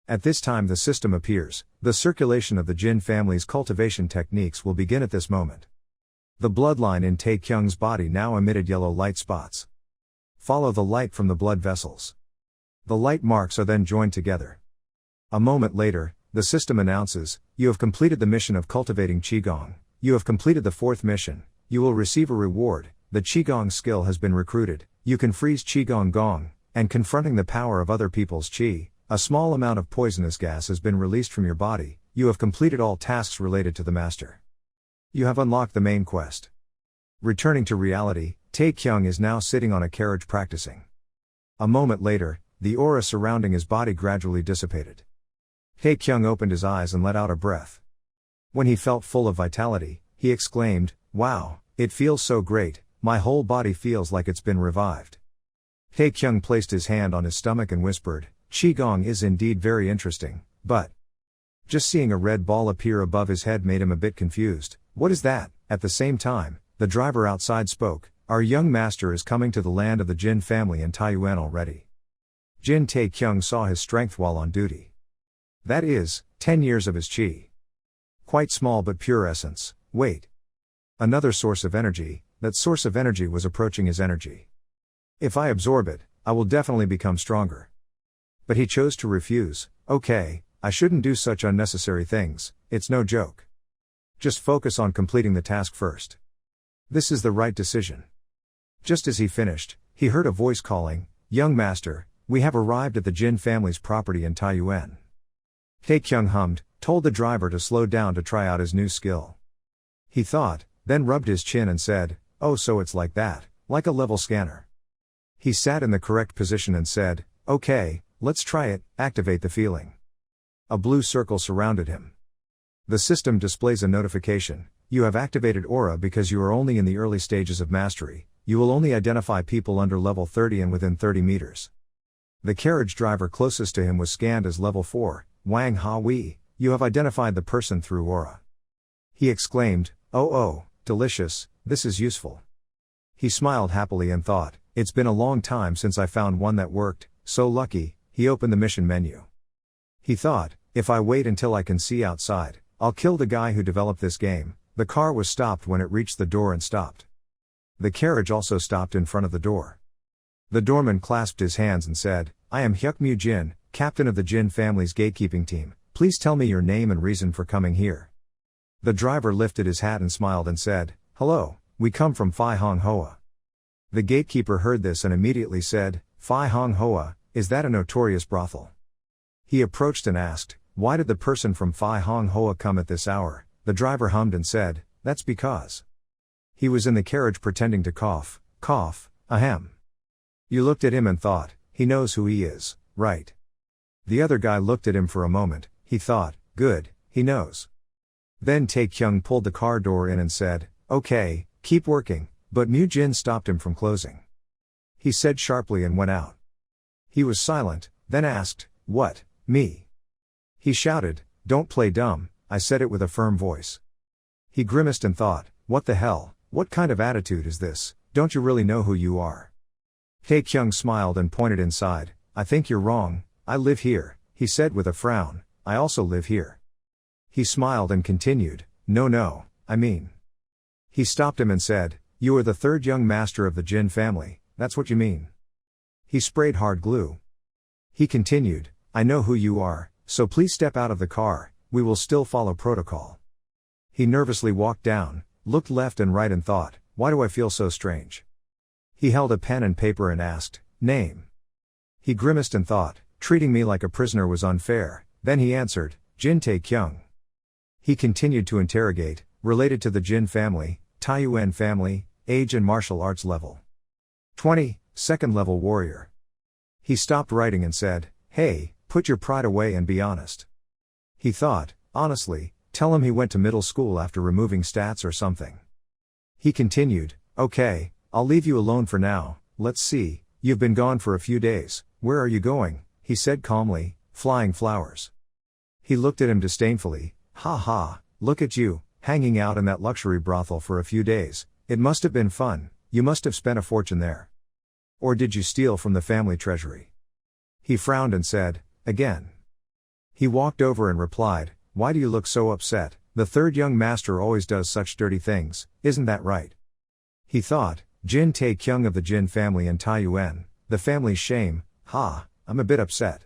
At this time the system appears, the circulation of the Jin family's cultivation techniques will begin at this moment. The bloodline in Taekyung's body now emitted yellow light spots. Follow the light from the blood vessels. The light marks are then joined together. A moment later, the system announces, "You have completed the mission of cultivating Qigong. You have completed the fourth mission. You will receive a reward. The Qigong skill has been recruited. You can freeze Qigong Gong, and confronting the power of other people's Qi. A small amount of poisonous gas has been released from your body. You have completed all tasks related to the master. You have unlocked the main quest." Returning to reality, Taekyung is now sitting on a carriage practicing. A moment later, the aura surrounding his body gradually dissipated. Taekyung opened his eyes and let out a breath. When he felt full of vitality, he exclaimed, "Wow, it feels so great, my whole body feels like it's been revived." Taekyung placed his hand on his stomach and whispered, "Qigong is indeed very interesting, but..." Just seeing a red ball appear above his head made him a bit confused. "What is that?" At the same time, the driver outside spoke, "Our young master is coming to the land of the Jin family in Taiyuan already." Jin Taekyung saw his strength while on duty. That is, 10 years of his Qi. Quite small but pure essence. Wait. Another source of energy, that source of energy was approaching his energy. If I absorb it, I will definitely become stronger. But he chose to refuse. Okay, I shouldn't do such unnecessary things, it's no joke. Just focus on completing the task first. This is the right decision. Just as he finished, he heard a voice calling, "Young master, we have arrived at the Jin family's property in Taiyuan." Taekyung hummed, told the driver to slow down to try out his new skill. He thought, then rubbed his chin and said, "Oh, so it's like that, like a level scanner." He sat in the correct position and said, "Okay, let's try it, activate the feeling." A blue circle surrounded him. The system displays a notification, "You have activated aura because you are only in the early stages of mastery, you will only identify people under level 30 and within 30 meters. The carriage driver closest to him was scanned as level 4, Wang Ha Wei, you have identified the person through aura." He exclaimed, oh, delicious, this is useful." He smiled happily and thought, "It's been a long time since I found one that worked, so lucky." He opened the mission menu. He thought, if I wait until I can see outside, I'll kill the guy who developed this game. The car was stopped when it reached the door and stopped. The carriage also stopped in front of the door. The doorman clasped his hands and said, "I am Hyukmu Jin, captain of the Jin family's gatekeeping team. Please tell me your name and reason for coming here." The driver lifted his hat and smiled and said, "Hello, we come from Phi Hong Hoa." The gatekeeper heard this and immediately said, "Phi Hong Hoa, is that a notorious brothel?" He approached and asked, "Why did the person from Phi Hong Hoa come at this hour?" The driver hummed and said, "That's because He was in the carriage pretending to cough, ahem. You looked at him and thought, he knows who he is, right? The other guy looked at him for a moment, he thought, good, he knows. Then Tae-kyung pulled the car door in and said, okay, keep working, but Mu-jin stopped him from closing. He said sharply and went out. He was silent, then asked, what, me? He shouted, don't play dumb, I said it with a firm voice. He grimaced and thought, what the hell, what kind of attitude is this, don't you really know who you are? Tae-kyung smiled and pointed inside, I think you're wrong, I live here, he said with a frown, I also live here. He smiled and continued, no, I mean. He stopped him and said, you are the third young master of the Jin family, that's what you mean. He sprayed hard glue. He continued, I know who you are, so please step out of the car, we will still follow protocol. He nervously walked down, looked left and right and thought, why do I feel so strange? He held a pen and paper and asked, name. He grimaced and thought, treating me like a prisoner was unfair, then he answered, Jin Tae-kyung. He continued to interrogate, related to the Jin family, Taiyuan family, age and martial arts level. 20, second level warrior. He stopped writing and said, hey, put your pride away and be honest. He thought, honestly, tell him he went to middle school after removing stats or something. He continued, okay, I'll leave you alone for now, let's see, you've been gone for a few days, where are you going? He said calmly, flying flowers. He looked at him disdainfully, ha, look at you, hanging out in that luxury brothel for a few days, it must have been fun, you must have spent a fortune there. Or did you steal from the family treasury? He frowned and said, again. He walked over and replied, why do you look so upset, the third young master always does such dirty things, isn't that right? He thought, Jin Tae-kyung of the Jin family and Taiyuan, the family's shame, I'm a bit upset.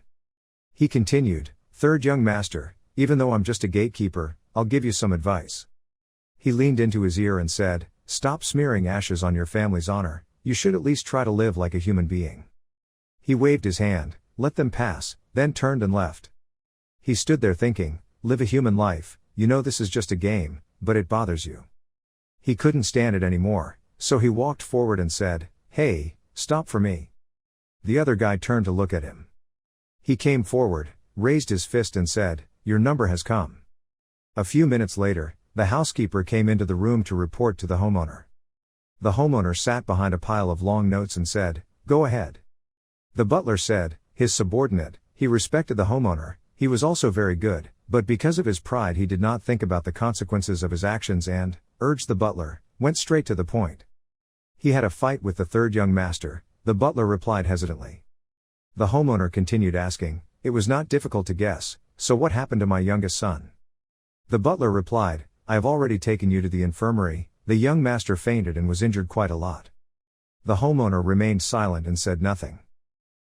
He continued, third young master, even though I'm just a gatekeeper, I'll give you some advice. He leaned into his ear and said, stop smearing ashes on your family's honor, you should at least try to live like a human being. He waved his hand, let them pass, then turned and left. He stood there thinking, live a human life, you know this is just a game, but it bothers you. He couldn't stand it anymore, so he walked forward and said, hey, stop for me. The other guy turned to look at him. He came forward, raised his fist and said, your number has come. A few minutes later, the housekeeper came into the room to report to the homeowner. The homeowner sat behind a pile of long notes and said, go ahead. The butler said, his subordinate, he respected the homeowner, he was also very good, but because of his pride he did not think about the consequences of his actions and, urged the butler, went straight to the point. He had a fight with the third young master, the butler replied hesitantly. The homeowner continued asking, it was not difficult to guess, so what happened to my youngest son? The butler replied, I have already taken you to the infirmary, the young master fainted and was injured quite a lot. The homeowner remained silent and said nothing.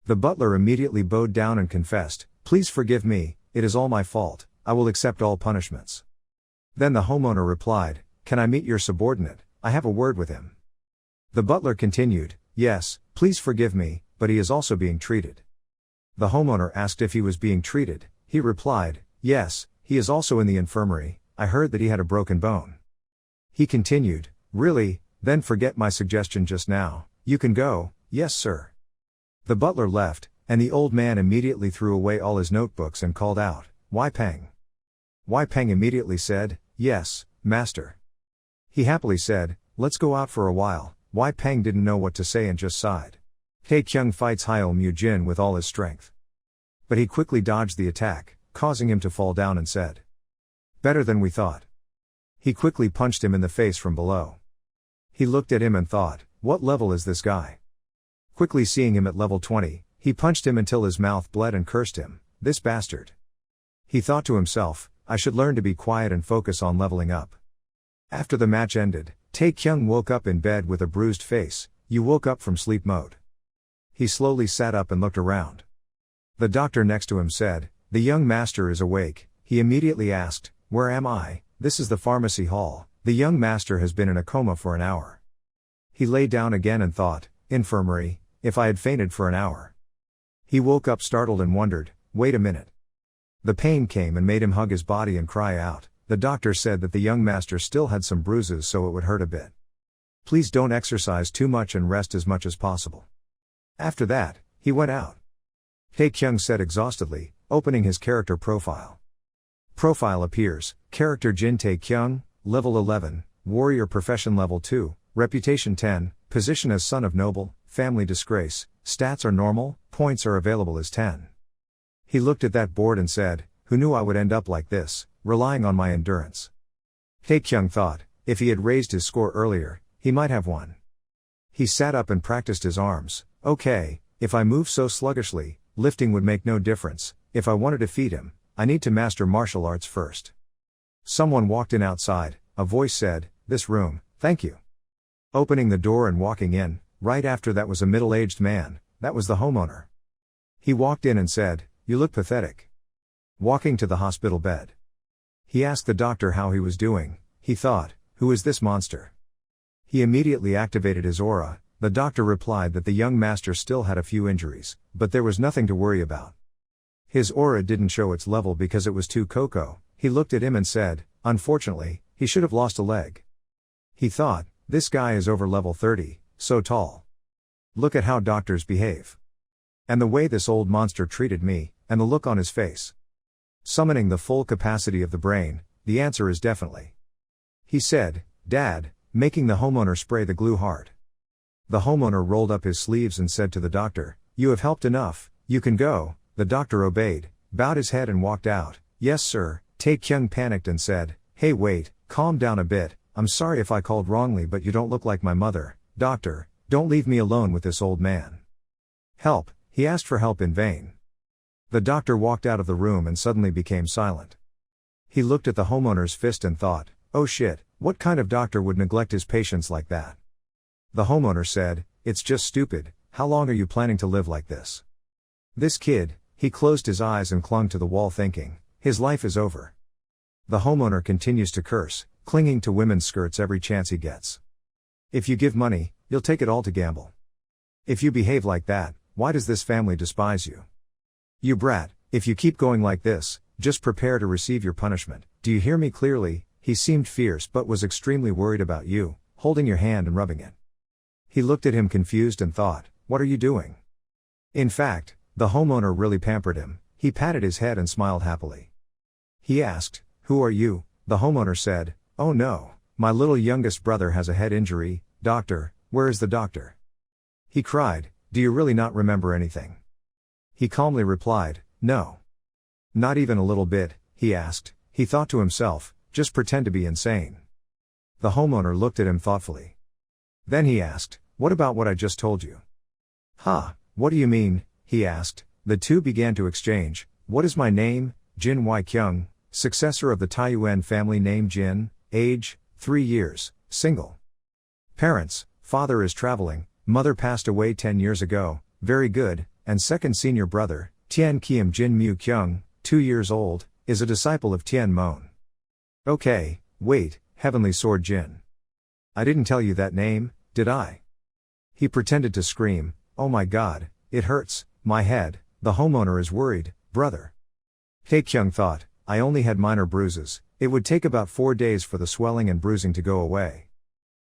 The butler immediately bowed down and confessed, please forgive me, it is all my fault, I will accept all punishments. Then the homeowner replied, can I meet your subordinate, I have a word with him. The butler continued, yes, please forgive me, but he is also being treated. The homeowner asked if he was being treated, he replied, yes, he is also in the infirmary, I heard that he had a broken bone. He continued, really, then forget my suggestion just now, you can go, yes sir. The butler left, and the old man immediately threw away all his notebooks and called out, Wai Peng. Wai Peng immediately said, yes, master. He happily said, let's go out for a while. Wai Peng didn't know what to say and just sighed. Tae-kyung fights Hyo Mu-jin with all his strength. But he quickly dodged the attack, causing him to fall down and said, better than we thought. He quickly punched him in the face from below. He looked at him and thought, what level is this guy? Quickly seeing him at level 20, he punched him until his mouth bled and cursed him, this bastard. He thought to himself, I should learn to be quiet and focus on leveling up. After the match ended, Tae-kyung woke up in bed with a bruised face, you woke up from sleep mode. He slowly sat up and looked around. The doctor next to him said, the young master is awake. He immediately asked, where am I? This is the pharmacy hall, the young master has been in a coma for an hour. He lay down again and thought, infirmary, if I had fainted for an hour. He woke up startled and wondered, wait a minute. The pain came and made him hug his body and cry out. The doctor said that the young master still had some bruises so it would hurt a bit. Please don't exercise too much and rest as much as possible. After that, he went out. Taekyung said exhaustedly, opening his character profile. Profile appears, character Jin Taekyung, level 11, warrior profession level 2, reputation 10, position as son of noble, family disgrace, stats are normal, points are available as 10. He looked at that board and said, who knew I would end up like this, relying on my endurance. Taekyung thought, if he had raised his score earlier, he might have won. He sat up and practiced his arms. Okay, if I move so sluggishly, lifting would make no difference. If I want to defeat him, I need to master martial arts first. Someone walked in outside. A voice said, this room, thank you. Opening the door and walking in, right after that was a middle-aged man. That was the homeowner. He walked in and said, you look pathetic. Walking to the hospital bed. He asked the doctor how he was doing. He thought, who is this monster? He immediately activated his aura. The doctor replied that the young master still had a few injuries, but there was nothing to worry about. His aura didn't show its level because it was too cocoa. He looked at him and said, unfortunately, he should have lost a leg. He thought, this guy is over level 30, so tall. Look at how doctors behave. And the way this old monster treated me, and the look on his face. Summoning the full capacity of the brain, the answer is definitely. He said, Dad, making the homeowner spray the glue hard. The homeowner rolled up his sleeves and said to the doctor, you have helped enough, you can go. The doctor obeyed, bowed his head and walked out. Yes sir. Taekyung panicked and said, hey wait, calm down a bit, I'm sorry if I called wrongly but you don't look like my mother. Doctor, don't leave me alone with this old man. Help, he asked for help in vain. The doctor walked out of the room and suddenly became silent. He looked at the homeowner's fist and thought, oh shit, what kind of doctor would neglect his patients like that? The homeowner said, it's just stupid, how long are you planning to live like this? This kid, he closed his eyes and clung to the wall thinking, his life is over. The homeowner continues to curse, clinging to women's skirts every chance he gets. If you give money, you'll take it all to gamble. If you behave like that, why does this family despise you? You brat, if you keep going like this, just prepare to receive your punishment. Do you hear me clearly? He seemed fierce but was extremely worried about you, holding your hand and rubbing it. He looked at him confused and thought, what are you doing? In fact, the homeowner really pampered him. He patted his head and smiled happily. He asked, who are you? The homeowner said, oh no, my little youngest brother has a head injury. Doctor, where is the doctor? He cried, do you really not remember anything? He calmly replied, no. Not even a little bit, he asked. He thought to himself, just pretend to be insane. The homeowner looked at him thoughtfully. Then he asked, what about what I just told you? Ha, what do you mean? He asked. The two began to exchange. What is my name? Jin Y Kyung, successor of the Taiyuan family name Jin, age, 3 years, single. Parents, father is traveling, mother passed away 10 years ago, very good, and second senior brother, Tian Kiem Jin Mu Kyung, 2 years old, is a disciple of Tian Mon. Okay, wait, Heavenly Sword Jin. I didn't tell you that name, did I? He pretended to scream, oh my god, it hurts, my head. The homeowner is worried, brother. Taekyung thought, I only had minor bruises, it would take about 4 days for the swelling and bruising to go away.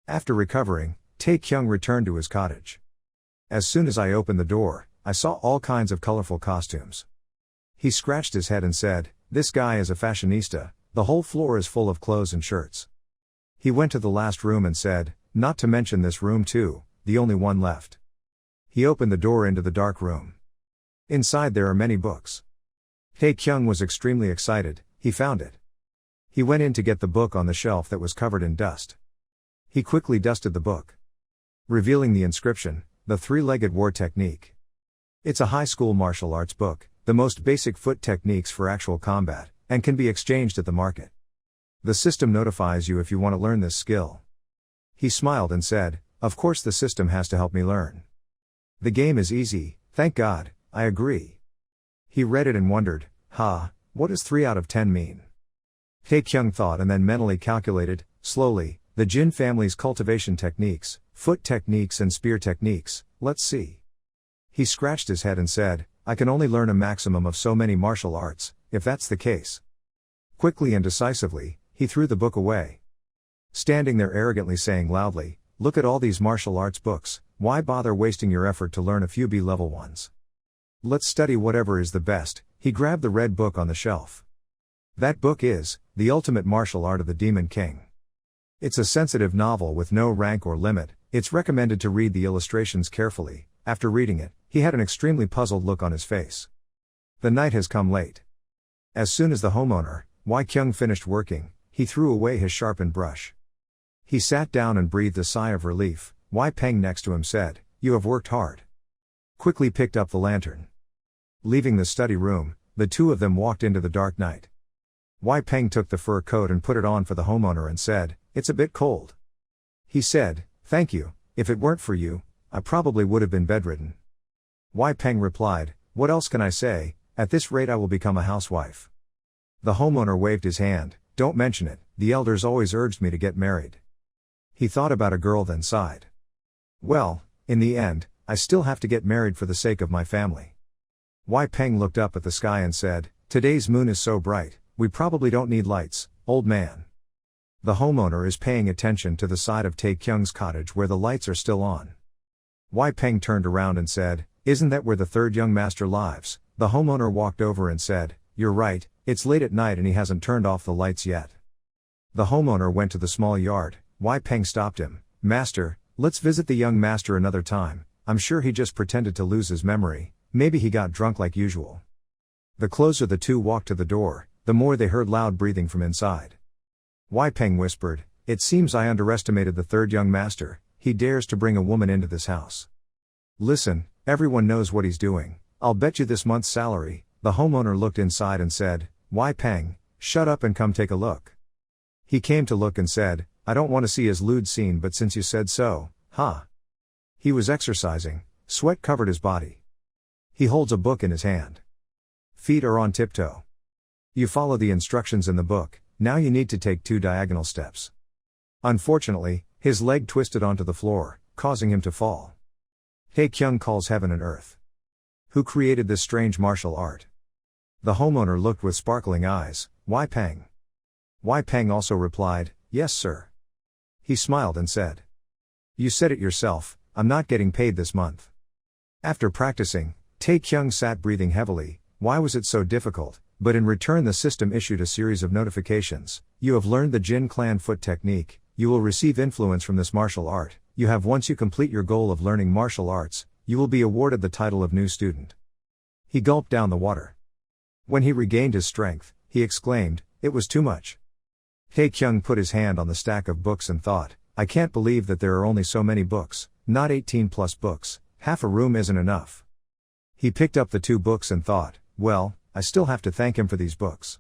After recovering, Taekyung returned to his cottage. As soon as I opened the door, I saw all kinds of colorful costumes. He scratched his head and said, this guy is a fashionista, the whole floor is full of clothes and shirts. He went to the last room and said, not to mention this room too, the only one left. He opened the door into the dark room. Inside there are many books. Taekyung was extremely excited, he found it. He went in to get the book on the shelf that was covered in dust. He quickly dusted the book, revealing the inscription, the three-legged war technique. It's a high school martial arts book, the most basic foot techniques for actual combat, and can be exchanged at the market. The system notifies you if you want to learn this skill. He smiled and said, of course the system has to help me learn. The game is easy, thank God, I agree. He read it and wondered, what does 3 out of 10 mean? Taekyung thought and then mentally calculated, slowly, the Jin family's cultivation techniques, foot techniques and spear techniques, let's see. He scratched his head and said, I can only learn a maximum of so many martial arts, if that's the case. Quickly and decisively, he threw the book away. Standing there arrogantly saying loudly, look at all these martial arts books, why bother wasting your effort to learn a few B-level ones? Let's study whatever is the best. He grabbed the red book on the shelf. That book is The Ultimate Martial Art of the Demon King. It's a sensitive novel with no rank or limit. It's recommended to read the illustrations carefully. After reading it, he had an extremely puzzled look on his face. The night has come late. As soon as the homeowner, Wai Kyung, finished working, he threw away his sharpened brush. He sat down and breathed a sigh of relief. Wai Peng next to him said, "You have worked hard." Quickly picked up the lantern. Leaving the study room, the two of them walked into the dark night. Wai Peng took the fur coat and put it on for the homeowner and said, "It's a bit cold." He said, "Thank you, if it weren't for you, I probably would have been bedridden." Wai Peng replied, "What else can I say? At this rate I will become a housewife." The homeowner waved his hand, "Don't mention it, the elders always urged me to get married." He thought about a girl then sighed. "Well, in the end, I still have to get married for the sake of my family." Wai Peng looked up at the sky and said, "Today's moon is so bright, we probably don't need lights, old man." The homeowner is paying attention to the side of Tae Kyung's cottage where the lights are still on. Wai Peng turned around and said, "Isn't that where the third young master lives?" The homeowner walked over and said, "You're right, it's late at night and he hasn't turned off the lights yet." The homeowner went to the small yard. Wai Peng stopped him. "Master, let's visit the young master another time. I'm sure he just pretended to lose his memory, maybe he got drunk like usual." The closer the two walked to the door, the more they heard loud breathing from inside. Wai Peng whispered, "It seems I underestimated the third young master, he dares to bring a woman into this house. Listen, everyone knows what he's doing, I'll bet you this month's salary." The homeowner looked inside and said, "Wai Peng, shut up and come take a look." He came to look and said, "I don't want to see his lewd scene, but since you said so, huh?" He was exercising, sweat covered his body. He holds a book in his hand. Feet are on tiptoe. You follow the instructions in the book, now you need to take 2 diagonal steps. Unfortunately, his leg twisted onto the floor, causing him to fall. Tae Kyung calls heaven and earth. Who created this strange martial art? The homeowner looked with sparkling eyes. Wai Peng. Wai Peng also replied, "Yes sir." He smiled and said, "You said it yourself, I'm not getting paid this month." After practicing, Tae Kyung sat breathing heavily. Why was it so difficult? But in return the system issued a series of notifications. "You have learned the Jin Clan foot technique, you will receive influence from this martial art, once you complete your goal of learning martial arts, you will be awarded the title of new student." He gulped down the water. When he regained his strength, he exclaimed, "It was too much." Tae Kyung put his hand on the stack of books and thought, "I can't believe that there are only so many books, not 18 plus books, half a room isn't enough." He picked up the 2 books and thought, "Well, I still have to thank him for these books."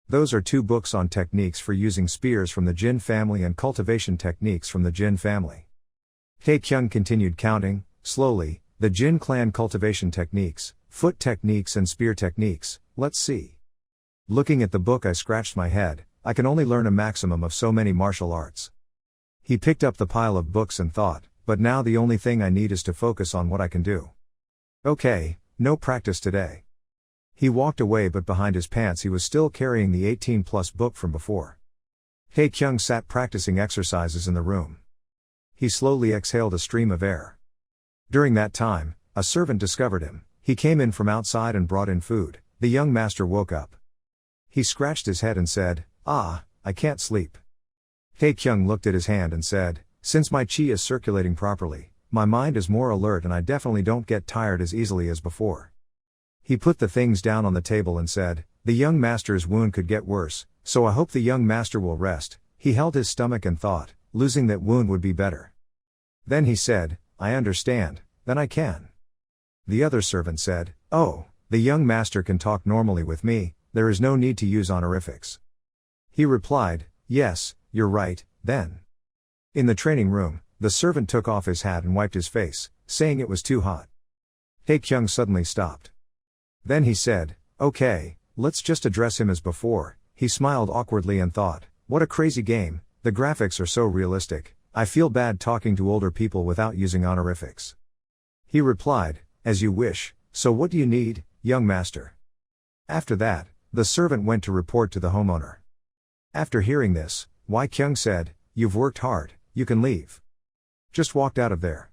Those are 2 books on techniques for using spears from the Jin family and cultivation techniques from the Jin family. Tae Kyung continued counting, slowly, the Jin clan cultivation techniques, foot techniques and spear techniques, let's see. Looking at the book I scratched my head, I can only learn a maximum of so many martial arts. He picked up the pile of books and thought, but now the only thing I need is to focus on what I can do. Okay, no practice today. He walked away, but behind his pants he was still carrying the 18 plus book from before. Tae Kyung sat practicing exercises in the room. He slowly exhaled a stream of air. During that time, a servant discovered him. He came in from outside and brought in food. The young master woke up. He scratched his head and said, "Ah, I can't sleep." Tae Kyung looked at his hand and said, "Since my chi is circulating properly, my mind is more alert and I definitely don't get tired as easily as before." He put the things down on the table and said, "The young master's wound could get worse, so I hope the young master will rest." He held his stomach and thought, losing that wound would be better. Then he said, "I understand, then I can." The other servant said, "Oh, the young master can talk normally with me, there is no need to use honorifics." He replied, "Yes, you're right, then." In the training room, the servant took off his hat and wiped his face, saying it was too hot. Tae Kyung suddenly stopped. Then he said, "Okay, let's just address him as before." He smiled awkwardly and thought, "What a crazy game, the graphics are so realistic, I feel bad talking to older people without using honorifics." He replied, "As you wish, so what do you need, young master?" After that, the servant went to report to the homeowner. After hearing this, Wai Kyung said, "You've worked hard, you can leave." Just walked out of there.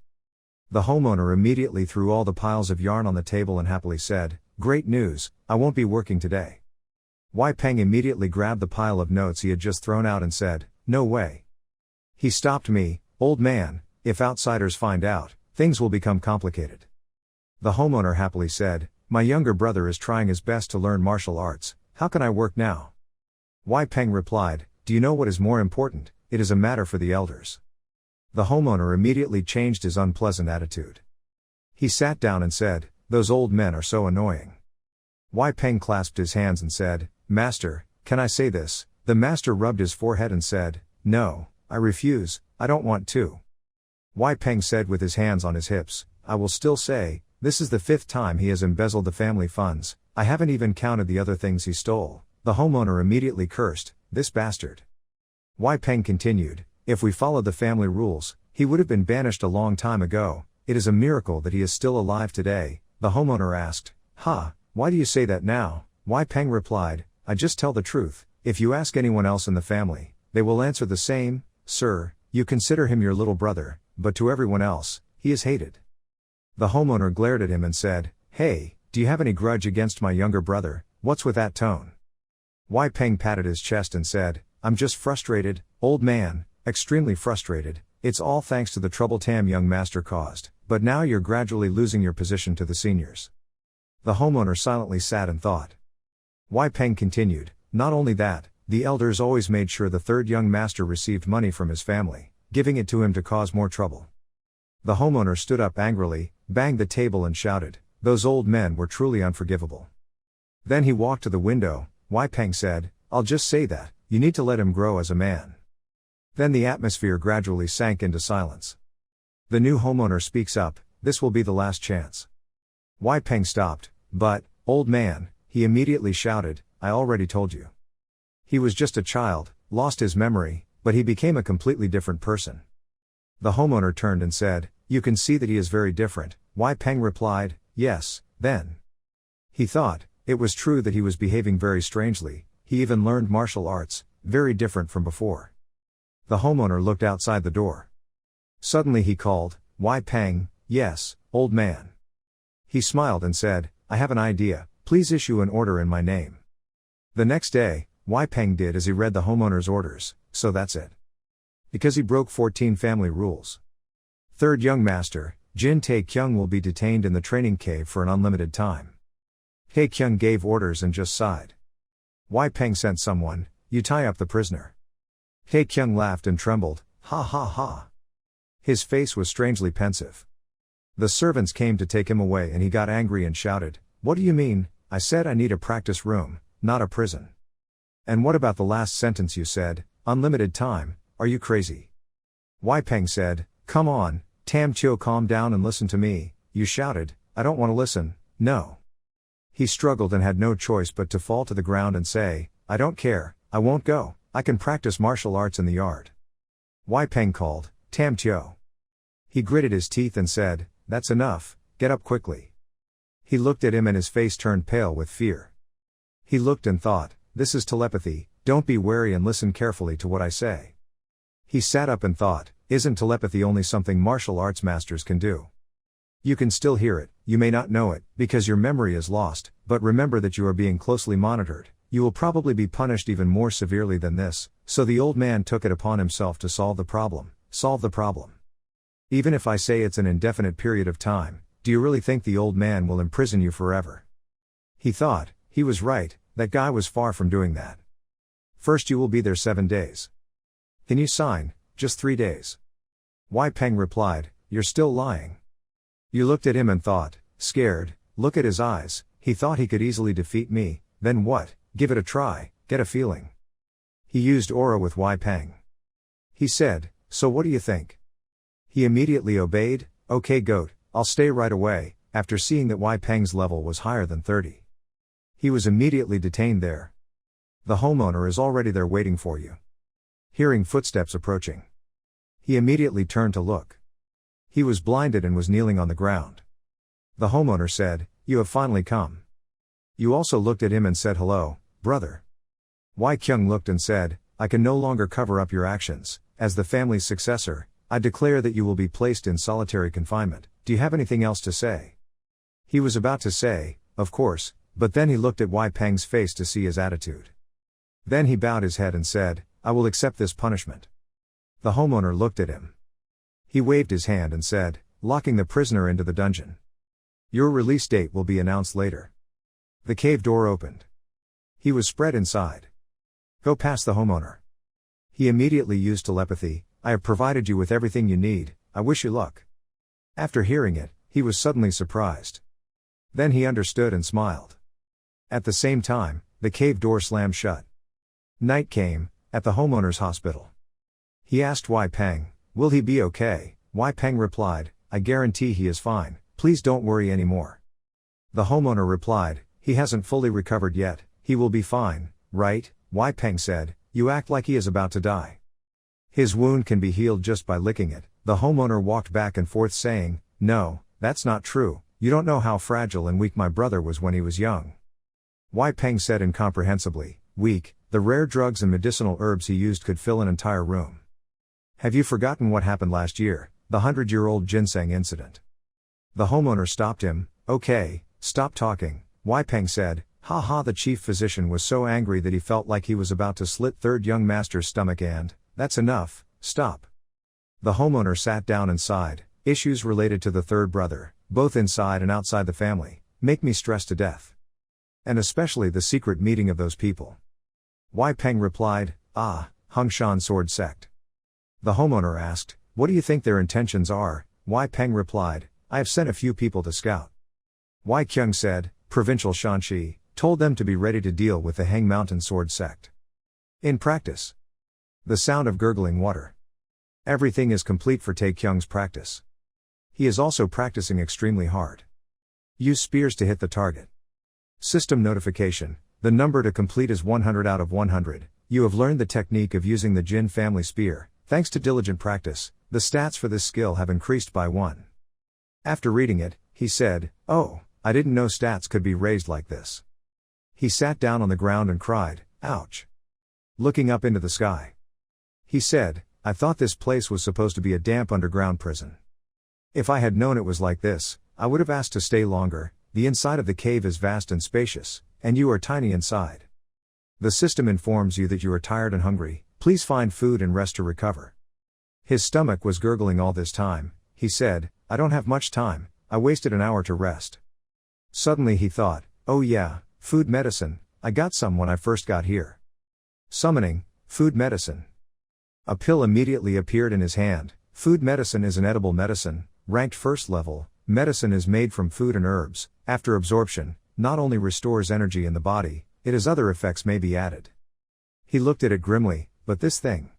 The homeowner immediately threw all the piles of yarn on the table and happily said, "Great news, I won't be working today." Wai Peng immediately grabbed the pile of notes he had just thrown out and said, "No way. He stopped me, old man, if outsiders find out, things will become complicated." The homeowner happily said, "My younger brother is trying his best to learn martial arts, how can I work now?" Wai Peng replied, "Do you know what is more important? It is a matter for the elders." The homeowner immediately changed his unpleasant attitude. He sat down and said, "Those old men are so annoying." Wai Peng clasped his hands and said, "Master, can I say this?" The master rubbed his forehead and said, "No, I refuse, I don't want to." Wai Peng said with his hands on his hips, "I will still say, this is the 5th time he has embezzled the family funds, I haven't even counted the other things he stole." The homeowner immediately cursed, "This bastard." Wai Peng continued, "If we followed the family rules, he would have been banished a long time ago, it is a miracle that he is still alive today." The homeowner asked, "Ha, why do you say that now?" Wai Peng replied, "I just tell the truth, if you ask anyone else in the family, they will answer the same, sir, you consider him your little brother, but to everyone else, he is hated." The homeowner glared at him and said, "Hey, do you have any grudge against my younger brother? What's with that tone?" Wai Peng patted his chest and said, "I'm just frustrated, old man, extremely frustrated, it's all thanks to the trouble Tam young master caused, but now you're gradually losing your position to the seniors." The homeowner silently sat and thought. Wai Peng continued, "Not only that, the elders always made sure the 3rd young master received money from his family, giving it to him to cause more trouble." The homeowner stood up angrily, banged the table and shouted, "Those old men were truly unforgivable." Then he walked to the window. Wai Peng said, "I'll just say that, you need to let him grow as a man." Then the atmosphere gradually sank into silence. The new homeowner speaks up, "This will be the last chance." Wai Peng stopped, "But, old man," he immediately shouted, "I already told you. He was just a child, lost his memory, but he became a completely different person." The homeowner turned and said, "You can see that he is very different." Wai Peng replied, "Yes, then." He thought, it was true that he was behaving very strangely, he even learned martial arts, very different from before. The homeowner looked outside the door. Suddenly he called, "Wai Peng, yes, old man." He smiled and said, "I have an idea, please issue an order in my name." The next day, Wai Peng did as he read the homeowner's orders, so that's it. Because he broke 14 family rules. 3rd young master, Jin Tae-kyung will be detained in the training cave for an unlimited time. Tae-kyung gave orders and just sighed. Wai Peng sent someone, "You tie up the prisoner." Tae-kyung laughed and trembled, "Ha ha ha." His face was strangely pensive. The servants came to take him away and he got angry and shouted, "What do you mean? I said I need a practice room, not a prison." "And what about the last sentence you said, unlimited time, are you crazy?" Wai Peng said, "Come on, Tam Chio, calm down and listen to me." "You shouted, I don't want to listen, no." He struggled and had no choice but to fall to the ground and say, "I don't care, I won't go, I can practice martial arts in the yard." Wai Peng called, "Tam Chio." He gritted his teeth and said, "That's enough, get up quickly." He looked at him and his face turned pale with fear. He looked and thought, this is telepathy, don't be wary and listen carefully to what I say. He sat up and thought, isn't telepathy only something martial arts masters can do? You can still hear it, you may not know it, because your memory is lost, but remember that you are being closely monitored, you will probably be punished even more severely than this. So the old man took it upon himself to solve the problem. Even if I say it's an indefinite period of time, do you really think the old man will imprison you forever? He thought, he was right, that guy was far from doing that. First you will be there 7 days. Can you sign, just 3 days? Wai Peng replied, you're still lying. You looked at him and thought, scared, look at his eyes, he thought he could easily defeat me, then what, give it a try, get a feeling. He used aura with Wai Peng. He said, so what do you think? He immediately obeyed, okay goat, I'll stay right away, after seeing that Wai Peng's level was higher than 30. He was immediately detained there. The homeowner is already there waiting for you. Hearing footsteps approaching. He immediately turned to look. He was blinded and was kneeling on the ground. The homeowner said, you have finally come. You also looked at him and said hello, brother. Wai Kyung looked and said, I can no longer cover up your actions, as the family's successor, I declare that you will be placed in solitary confinement. Do you have anything else to say? He was about to say, of course, but then he looked at Wei Peng's face to see his attitude. Then he bowed his head and said, I will accept this punishment. The homeowner looked at him. He waved his hand and said, locking the prisoner into the dungeon. Your release date will be announced later. The cave door opened. He was spread inside. Go past the homeowner. He immediately used telepathy. I have provided you with everything you need, I wish you luck. After hearing it, he was suddenly surprised. Then he understood and smiled. At the same time, the cave door slammed shut. Night came, at the homeowner's hospital. He asked Wei Peng, will he be okay? Wei Peng replied, I guarantee he is fine, please don't worry anymore. The homeowner replied, he hasn't fully recovered yet, he will be fine, right? Wei Peng said, you act like he is about to die. His wound can be healed just by licking it. The homeowner walked back and forth saying, no, that's not true, you don't know how fragile and weak my brother was when he was young. Wei Peng said incomprehensibly, weak, the rare drugs and medicinal herbs he used could fill an entire room. Have you forgotten what happened last year, the 100-year-old ginseng incident? The homeowner stopped him, okay, stop talking, Wei Peng said, ha, the chief physician was so angry that he felt like he was about to slit third young master's stomach and, that's enough, stop. The homeowner sat down and sighed, issues related to the third brother, both inside and outside the family, make me stressed to death. And especially the secret meeting of those people. Wei Peng replied, Hungshan sword sect. The homeowner asked, what do you think their intentions are? Wei Peng replied, I have sent a few people to scout. Wei Kyung said, provincial Shanxi, told them to be ready to deal with the Hang Mountain sword sect. In practice. The sound of gurgling water. Everything is complete for Tae Kyung's practice. He is also practicing extremely hard. Use spears to hit the target. System notification, the number to complete is 100 out of 100, you have learned the technique of using the Jin family spear, thanks to diligent practice, the stats for this skill have increased by 1. After reading it, he said, oh, I didn't know stats could be raised like this. He sat down on the ground and cried, ouch. Looking up into the sky. He said, I thought this place was supposed to be a damp underground prison. If I had known it was like this, I would have asked to stay longer. The inside of the cave is vast and spacious, and you are tiny inside. The system informs you that you are tired and hungry, please find food and rest to recover. His stomach was gurgling all this time. He said, I don't have much time, I wasted an hour to rest. Suddenly he thought, oh yeah, food medicine, I got some when I first got here. Summoning, food medicine. A pill immediately appeared in his hand. Food medicine is an edible medicine, ranked first level. Medicine is made from food and herbs. After absorption, not only restores energy in the body, it has other effects may be added. He looked at it grimly, but this thing.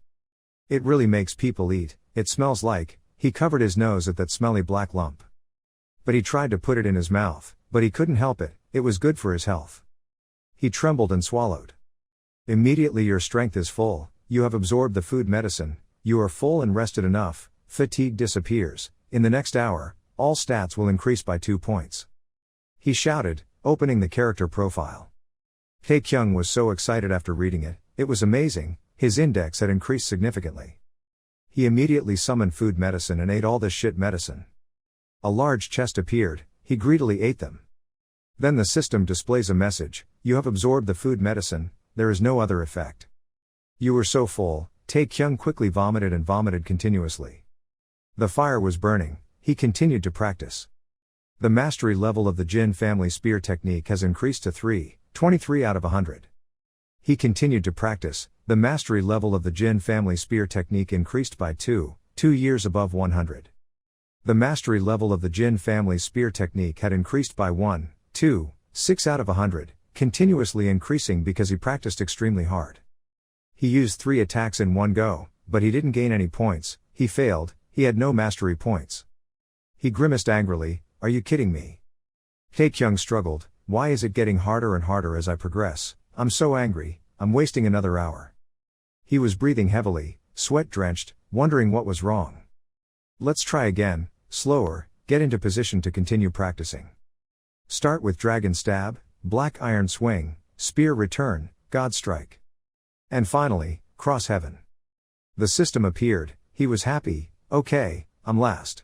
It really makes people eat, it smells like, he covered his nose at that smelly black lump. But he tried to put it in his mouth, but he couldn't help it, it was good for his health. He trembled and swallowed. Immediately your strength is full, you have absorbed the food medicine, you are full and rested enough, fatigue disappears, in the next hour, all stats will increase by 2 points. He shouted, opening the character profile. Tae Kyung was so excited after reading it, it was amazing, his index had increased significantly. He immediately summoned food medicine and ate all this shit medicine. A large chest appeared, he greedily ate them. Then the system displays a message, you have absorbed the food medicine, there is no other effect. You were so full, Tae Kyung quickly vomited and vomited continuously. The fire was burning, he continued to practice. The mastery level of the Jin family spear technique has increased to 23 out of 100. He continued to practice, the mastery level of the Jin family spear technique increased by 2 years above 100. The mastery level of the Jin family spear technique had increased by 6 out of 100, continuously increasing because he practiced extremely hard. He used 3 attacks in one go, but he didn't gain any points, he failed, he had no mastery points. He grimaced angrily, are you kidding me? Tae Kyung struggled, why is it getting harder and harder as I progress? I'm so angry, I'm wasting another hour. He was breathing heavily, sweat-drenched, wondering what was wrong. Let's try again, slower, get into position to continue practicing. Start with dragon stab, black iron swing, spear return, god strike. And finally, cross heaven. The system appeared, he was happy, Okay, I'm last.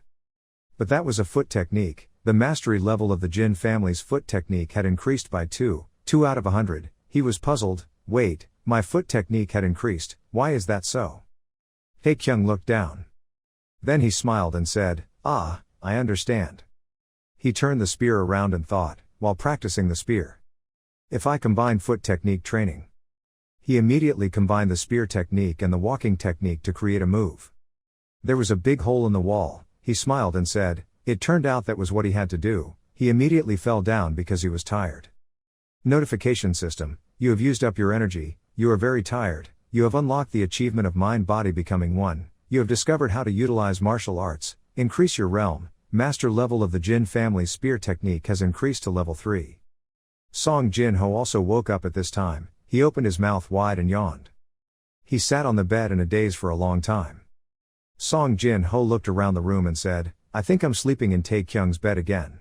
But that was a foot technique. The mastery level of the Jin family's foot technique had increased by 2 out of 100. He was puzzled. Wait, my foot technique had increased, why is that so? Taekyung looked down. Then he smiled and said, I understand. He turned the spear around and thought, while practicing the spear. If I combine foot technique training. He immediately combined the spear technique and the walking technique to create a move. There was a big hole in the wall. He smiled and said, it turned out that was what he had to do. He immediately fell down because he was tired. Notification system, you have used up your energy, you are very tired, you have unlocked the achievement of mind-body becoming one, you have discovered how to utilize martial arts, increase your realm, master level of the Jin family spear technique has increased to level 3. Song Jin-ho also woke up at this time, he opened his mouth wide and yawned. He sat on the bed in a daze for a long time. Song Jin-ho looked around the room and said, I think I'm sleeping in Taekyung's bed again.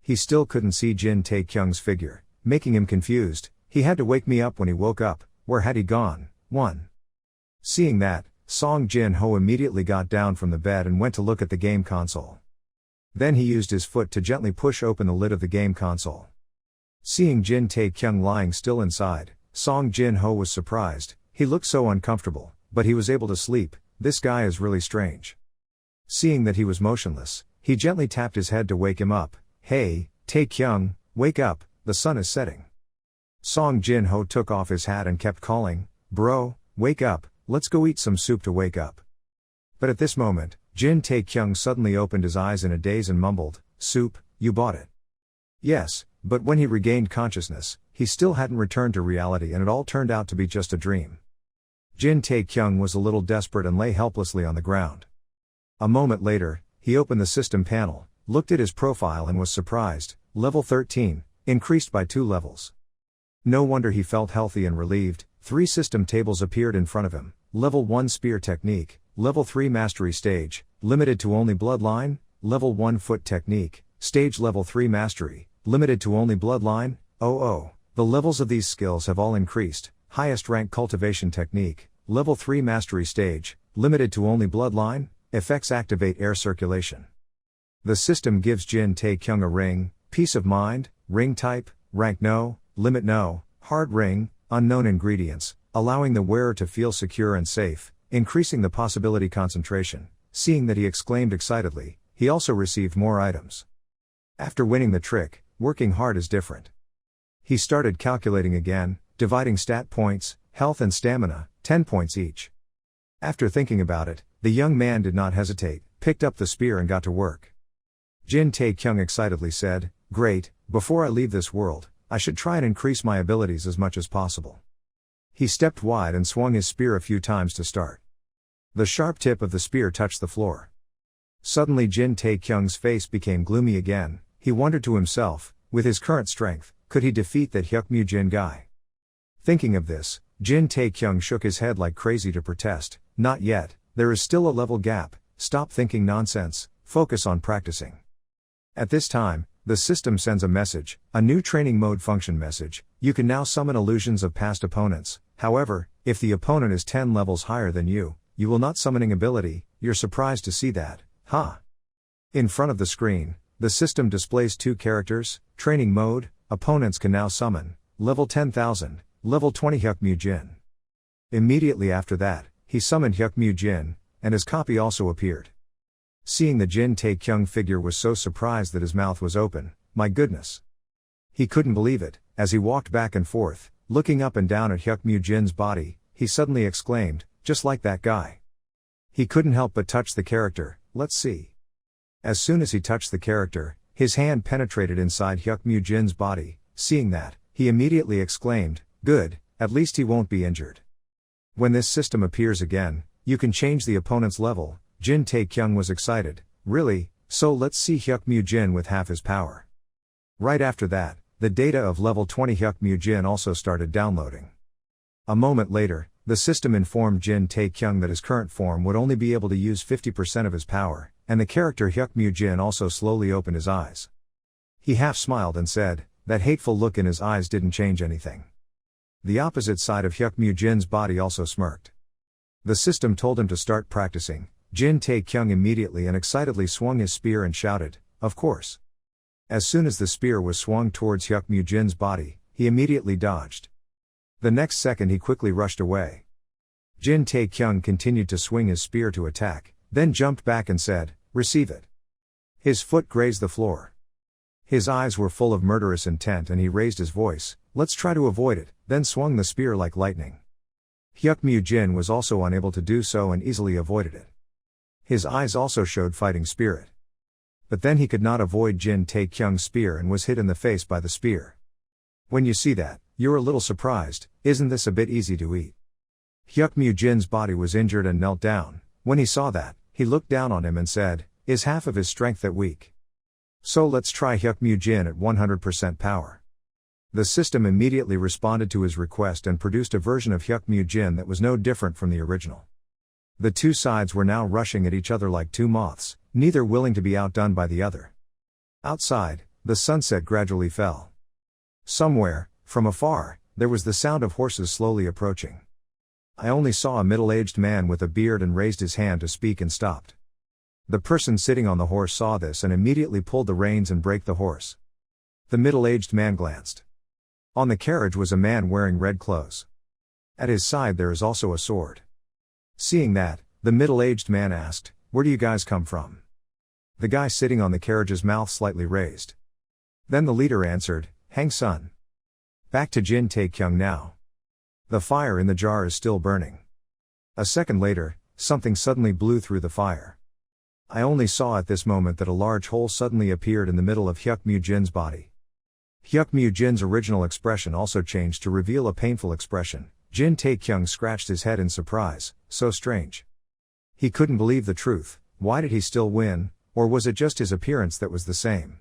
He still couldn't see Jin Taekyung's figure, making him confused. He had to wake me up when he woke up. Where had he gone? 1. Seeing that, Song Jin-ho immediately got down from the bed and went to look at the game console. Then he used his foot to gently push open the lid of the game console. Seeing Jin Taekyung lying still inside, Song Jin-ho was surprised. He looked so uncomfortable, but he was able to sleep. This guy is really strange. Seeing that he was motionless, he gently tapped his head to wake him up. Hey, Taekyung, wake up, the sun is setting. Song Jin-ho took off his hat and kept calling, bro, wake up, let's go eat some soup to wake up. But at this moment, Jin Taekyung suddenly opened his eyes in a daze and mumbled, soup, you bought it. Yes, but when he regained consciousness, he still hadn't returned to reality and it all turned out to be just a dream. Jin Taekyung was a little desperate and lay helplessly on the ground. A moment later, he opened the system panel, looked at his profile and was surprised. Level 13, increased by 2 levels. No wonder he felt healthy and relieved. 3 system tables appeared in front of him. Level 1 spear technique, Level 3 mastery stage, limited to only bloodline, Level 1 foot technique, stage Level 3 mastery, limited to only bloodline. The levels of these skills have all increased. Highest rank cultivation technique, Level 3 mastery stage, limited to only bloodline. Effects activate air circulation. The system gives Jin Taekyung a ring, peace of mind, ring type, rank no, limit no, hard ring, unknown ingredients, allowing the wearer to feel secure and safe, increasing the possibility concentration. Seeing that he exclaimed excitedly, he also received more items. After winning the trick, working hard is different. He started calculating again, dividing stat points, health and stamina, 10 points each. After thinking about it, the young man did not hesitate, picked up the spear and got to work. Jin Taekyung excitedly said, great, before I leave this world, I should try and increase my abilities as much as possible. He stepped wide and swung his spear a few times to start. The sharp tip of the spear touched the floor. Suddenly Jin Taekyung's face became gloomy again. He wondered to himself, with his current strength, could he defeat that Hyukmu Jin guy? Thinking of this, Jin Taekyung shook his head like crazy to protest, not yet, there is still a level gap, stop thinking nonsense, focus on practicing. At this time, the system sends a message, a new training mode function message. You can now summon illusions of past opponents. However, if the opponent is 10 levels higher than you will not summoning ability. You're surprised to see that, huh? In front of the screen, the system displays 2 characters, training mode, opponents can now summon, level 10,000, level 20 Hyukmu Jin. Immediately after that, he summoned Hyukmu Jin, and his copy also appeared. Seeing the Jin Taekyung figure was so surprised that his mouth was open. My goodness. He couldn't believe it. As he walked back and forth, looking up and down at Hyukmu Jin's body, he suddenly exclaimed, just like that guy. He couldn't help but touch the character. Let's see. As soon as he touched the character, his hand penetrated inside Hyukmu Jin's body. Seeing that, he immediately exclaimed, good, at least he won't be injured. When this system appears again, you can change the opponent's level. Jin Taekyung was excited. Really? So let's see Hyukmu Jin with half his power. Right after that, the data of level 20 Hyukmu Jin also started downloading. A moment later, the system informed Jin Taekyung that his current form would only be able to use 50% of his power, and the character Hyukmu Jin also slowly opened his eyes. He half smiled and said, that hateful look in his eyes didn't change anything. The opposite side of Hyukmu Jin's body also smirked. The system told him to start practicing. Jin Tae-kyung immediately and excitedly swung his spear and shouted, "Of course." As soon as the spear was swung towards Hyuk-Mu Jin's body, he immediately dodged. The next second he quickly rushed away. Jin Tae-kyung continued to swing his spear to attack, then jumped back and said, "Receive it." His foot grazed the floor. His eyes were full of murderous intent and he raised his voice, "Let's try to avoid it," then swung the spear like lightning. Hyuk-Mu Jin was also unable to do so and easily avoided it. His eyes also showed fighting spirit. But then he could not avoid Jin Tae-kyung's spear and was hit in the face by the spear. When you see that, you're a little surprised. Isn't this a bit easy to eat? Hyuk-Mu Jin's body was injured and knelt down. When he saw that, he looked down on him and said, "Is half of his strength that weak? So let's try Hyuk-Mu Jin at 100% power." The system immediately responded to his request and produced a version of Hyuk-Mu Jin that was no different from the original. The two sides were now rushing at each other like two moths, neither willing to be outdone by the other. Outside, the sunset gradually fell. Somewhere, from afar, there was the sound of horses slowly approaching. I only saw a middle-aged man with a beard and raised his hand to speak and stopped. The person sitting on the horse saw this and immediately pulled the reins and braked the horse. The middle-aged man glanced. On the carriage was a man wearing red clothes. At his side there is also a sword. Seeing that, the middle-aged man asked, "Where do you guys come from?" The guy sitting on the carriage's mouth slightly raised. Then the leader answered, "Hang Sun." Back to Jin Tae-kyung now. The fire in the jar is still burning. A second later, something suddenly blew through the fire. I only saw at this moment that a large hole suddenly appeared in the middle of Hyuk-Mu Jin's body. Hyuk-Mu Jin's original expression also changed to reveal a painful expression. Jin Tae-kyung scratched his head in surprise. So strange. He couldn't believe the truth. Why did he still win, or was it just his appearance that was the same?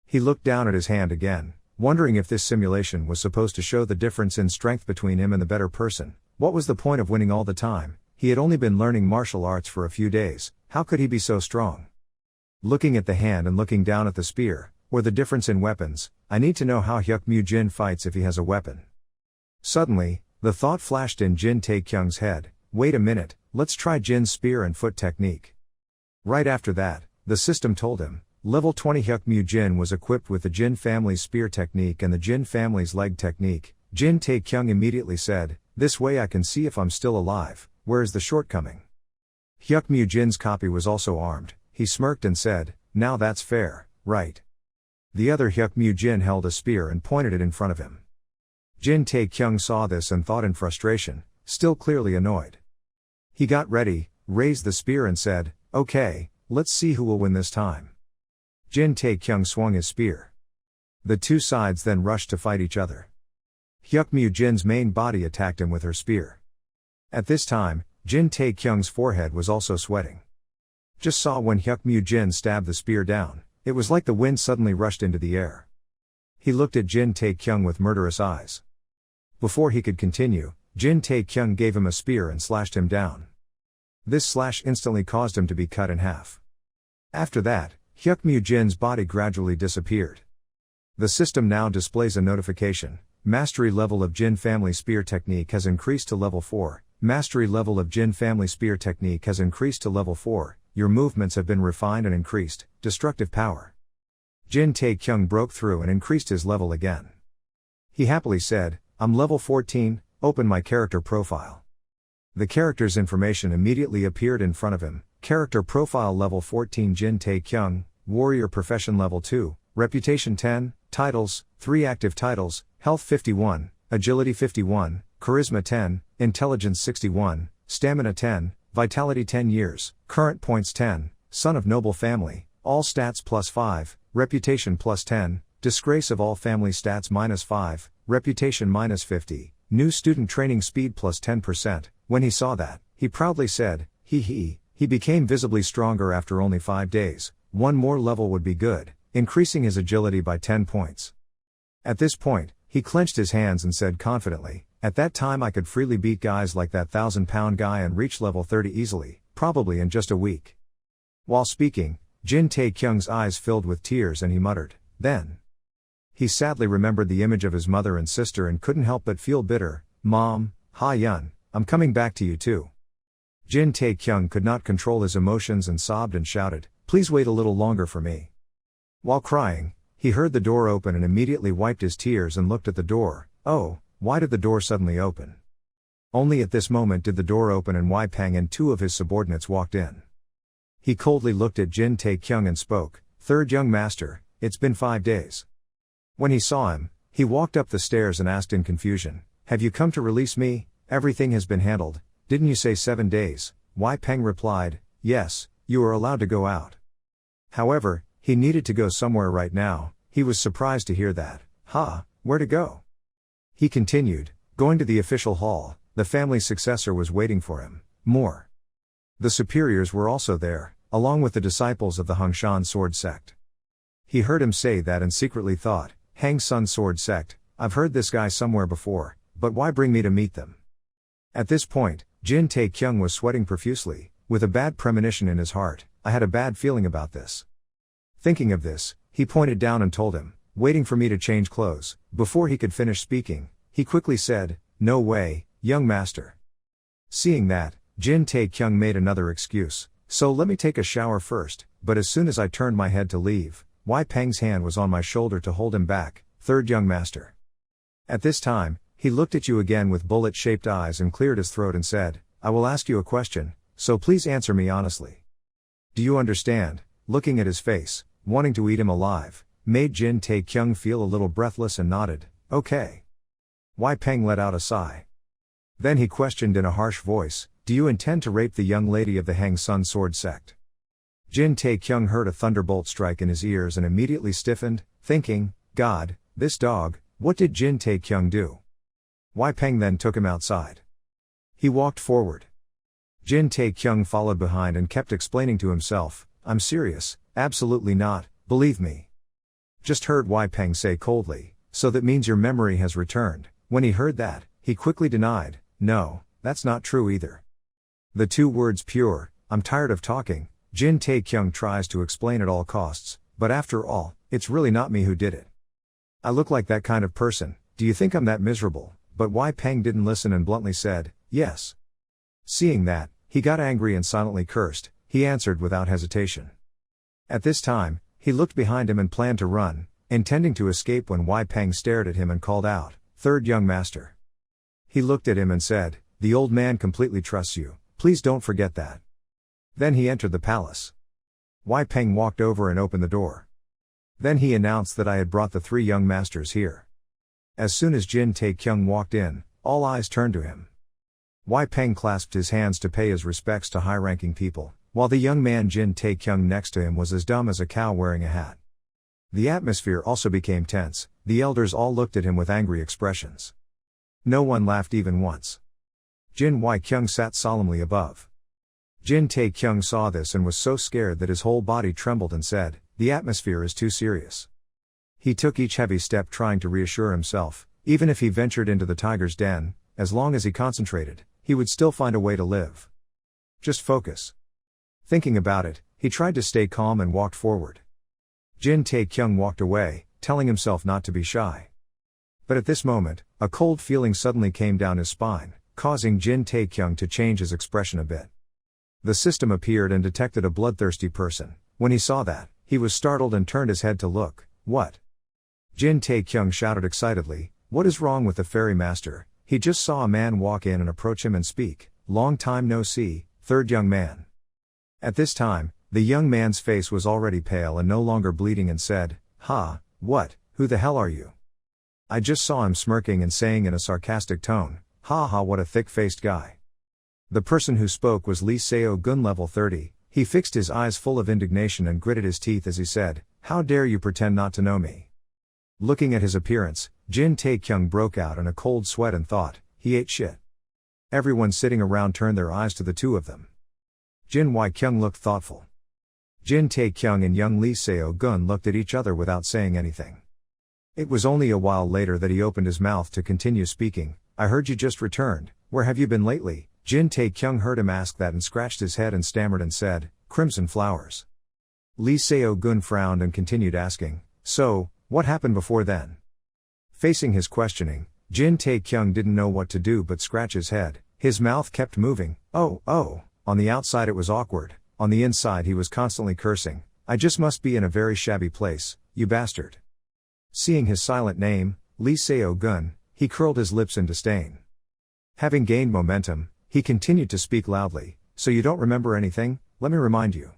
He looked down at his hand again, wondering if this simulation was supposed to show the difference in strength between him and the better person. What was the point of winning all the time? He had only been learning martial arts for a few days. How could he be so strong? Looking at the hand and looking down at the spear, or the difference in weapons, I need to know how Hyuk-Mu Jin fights if he has a weapon. Suddenly, the thought flashed in Jin Tae-kyung's head, wait a minute, let's try Jin's spear and foot technique. Right after that, the system told him, level 20 Hyuk-Mu Jin was equipped with the Jin family's spear technique and the Jin family's leg technique. Jin Tae-kyung immediately said, this way I can see if I'm still alive, where is the shortcoming? Hyuk-Mu Jin's copy was also armed. He smirked and said, now that's fair, right? The other Hyuk-Mu Jin held a spear and pointed it in front of him. Jin Tae-kyung saw this and thought in frustration, still clearly annoyed. He got ready, raised the spear and said, okay, let's see who will win this time. Jin Tae-kyung swung his spear. The two sides then rushed to fight each other. Hyuk-Mu Jin's main body attacked him with her spear. At this time, Jin Tae-kyung's forehead was also sweating. Just saw when Hyuk-Mu Jin stabbed the spear down, it was like the wind suddenly rushed into the air. He looked at Jin Tae-kyung with murderous eyes. Before he could continue, Jin Tae-kyung gave him a spear and slashed him down. This slash instantly caused him to be cut in half. After that, Hyuk-Mu Jin's body gradually disappeared. The system now displays a notification. Mastery level of Jin family spear technique has increased to level 4. Mastery level of Jin family spear technique has increased to level 4. Your movements have been refined and increased. Destructive power. Jin Tae-kyung broke through and increased his level again. He happily said, I'm level 14, open my character profile. The character's information immediately appeared in front of him. Character profile level 14 Jin Tae-kyung, warrior profession level 2, reputation 10, titles, 3 active titles, health 51, agility 51, charisma 10, intelligence 61, stamina 10, vitality 10 years, current points 10, son of noble family, all stats plus 5, reputation plus 10, disgrace of all family stats minus 5, reputation minus 50, new student training speed plus 10%. When he saw that, he proudly said, he became visibly stronger after only 5 days, one more level would be good, increasing his agility by 10 points. At this point, he clenched his hands and said confidently, at that time I could freely beat guys like that 1,000-pound guy and reach level 30 easily, probably in just a week. While speaking, Jin Tae-kyung's eyes filled with tears and he muttered, then. He sadly remembered the image of his mother and sister and couldn't help but feel bitter. Mom, Ha-yun, I'm coming back to you too. Jin Tae-kyung could not control his emotions and sobbed and shouted, "Please wait a little longer for me." While crying, he heard the door open and immediately wiped his tears and looked at the door. Oh, why did the door suddenly open? Only at this moment did the door open and Wei Peng and two of his subordinates walked in. He coldly looked at Jin Tae-kyung and spoke, "Third young master, it's been 5 days." When he saw him, he walked up the stairs and asked in confusion, "Have you come to release me? Everything has been handled. Didn't you say 7 days? Wei Peng replied, "Yes, you are allowed to go out." However, he needed to go somewhere right now. He was surprised to hear that. Where to go? He continued, "Going to the official hall, the family successor was waiting for him." More. The superiors were also there, along with the disciples of the Hongshan sword sect. He heard him say that and secretly thought, Hang Sun sword sect, I've heard this guy somewhere before, but why bring me to meet them? At this point, Jin Tae-kyung was sweating profusely, with a bad premonition in his heart. I had a bad feeling about this. Thinking of this, he pointed down and told him, waiting for me to change clothes. Before he could finish speaking, he quickly said, "No way, young master." Seeing that, Jin Tae-kyung made another excuse, "So let me take a shower first." But as soon as I turned my head to leave, Wei Peng's hand was on my shoulder to hold him back. "Third young master." At this time, he looked at you again with bullet-shaped eyes and cleared his throat and said, "I will ask you a question, so please answer me honestly. Do you understand?" Looking at his face, wanting to eat him alive, made Jin Tae-kyung feel a little breathless and nodded, "Okay." Wei Peng let out a sigh. Then he questioned in a harsh voice, "Do you intend to rape the young lady of the Hang Sun sword sect?" Jin Tae-kyung heard a thunderbolt strike in his ears and immediately stiffened, thinking, God, this dog, what did Jin Tae-kyung do? Wei Peng then took him outside. He walked forward. Jin Tae-kyung followed behind and kept explaining to himself, "I'm serious, absolutely not, believe me." Just heard Wei Peng say coldly, "So that means your memory has returned." When he heard that, he quickly denied, "No, that's not true either." The two words pure, "I'm tired of talking," Jin Tae-kyung tries to explain at all costs, but after all, it's really not me who did it. I look like that kind of person, do you think I'm that miserable? But Wei Peng didn't listen and bluntly said, "Yes." Seeing that, he got angry and silently cursed. He answered without hesitation. At this time, he looked behind him and planned to run, intending to escape when Wei Peng stared at him and called out, "Third young master." He looked at him and said, "The old man completely trusts you, please don't forget that." Then he entered the palace. Wei Peng walked over and opened the door. Then he announced that I had brought the 3 young masters here. As soon as Jin Tae-kyung walked in, all eyes turned to him. Wei Peng clasped his hands to pay his respects to high-ranking people, while the young man Jin Tae-kyung next to him was as dumb as a cow wearing a hat. The atmosphere also became tense. The elders all looked at him with angry expressions. No one laughed even once. Jin Wai-kyung sat solemnly above. Jin Tae-kyung saw this and was so scared that his whole body trembled and said, "The atmosphere is too serious." He took each heavy step trying to reassure himself, even if he ventured into the tiger's den, as long as he concentrated, he would still find a way to live. Just focus. Thinking about it, he tried to stay calm and walked forward. Jin Tae-kyung walked away, telling himself not to be shy. But at this moment, a cold feeling suddenly came down his spine, causing Jin Tae-kyung to change his expression a bit. The system appeared and detected a bloodthirsty person. When he saw that, he was startled and turned his head to look. What? Jin Tae-kyung shouted excitedly, "What is wrong with the fairy master?" He just saw a man walk in and approach him and speak, "Long time no see, third young man." At this time, the young man's face was already pale and no longer bleeding and said, What, who the hell are you?" I just saw him smirking and saying in a sarcastic tone, what a thick-faced guy." The person who spoke was Lee Seo-gun level 30, he fixed his eyes full of indignation and gritted his teeth as he said, "How dare you pretend not to know me?" Looking at his appearance, Jin Tae-kyung broke out in a cold sweat and thought, he ate shit. Everyone sitting around turned their eyes to the two of them. Jin Wai-kyung looked thoughtful. Jin Tae-kyung and young Lee Seo-gun looked at each other without saying anything. It was only a while later that he opened his mouth to continue speaking. "I heard you just returned, where have you been lately?" Jin Tae-kyung heard him ask that and scratched his head and stammered and said, "Crimson flowers." Lee Seo-gun frowned and continued asking, "So, what happened before then?" Facing his questioning, Jin Tae-kyung didn't know what to do but scratch his head. His mouth kept moving. Oh, On the outside it was awkward, on the inside he was constantly cursing, I just must be in a very shabby place, you bastard. Seeing his silent name, Lee Seo-gun, he curled his lips in disdain. Having gained momentum, he continued to speak loudly, so you don't remember anything? Let me remind you.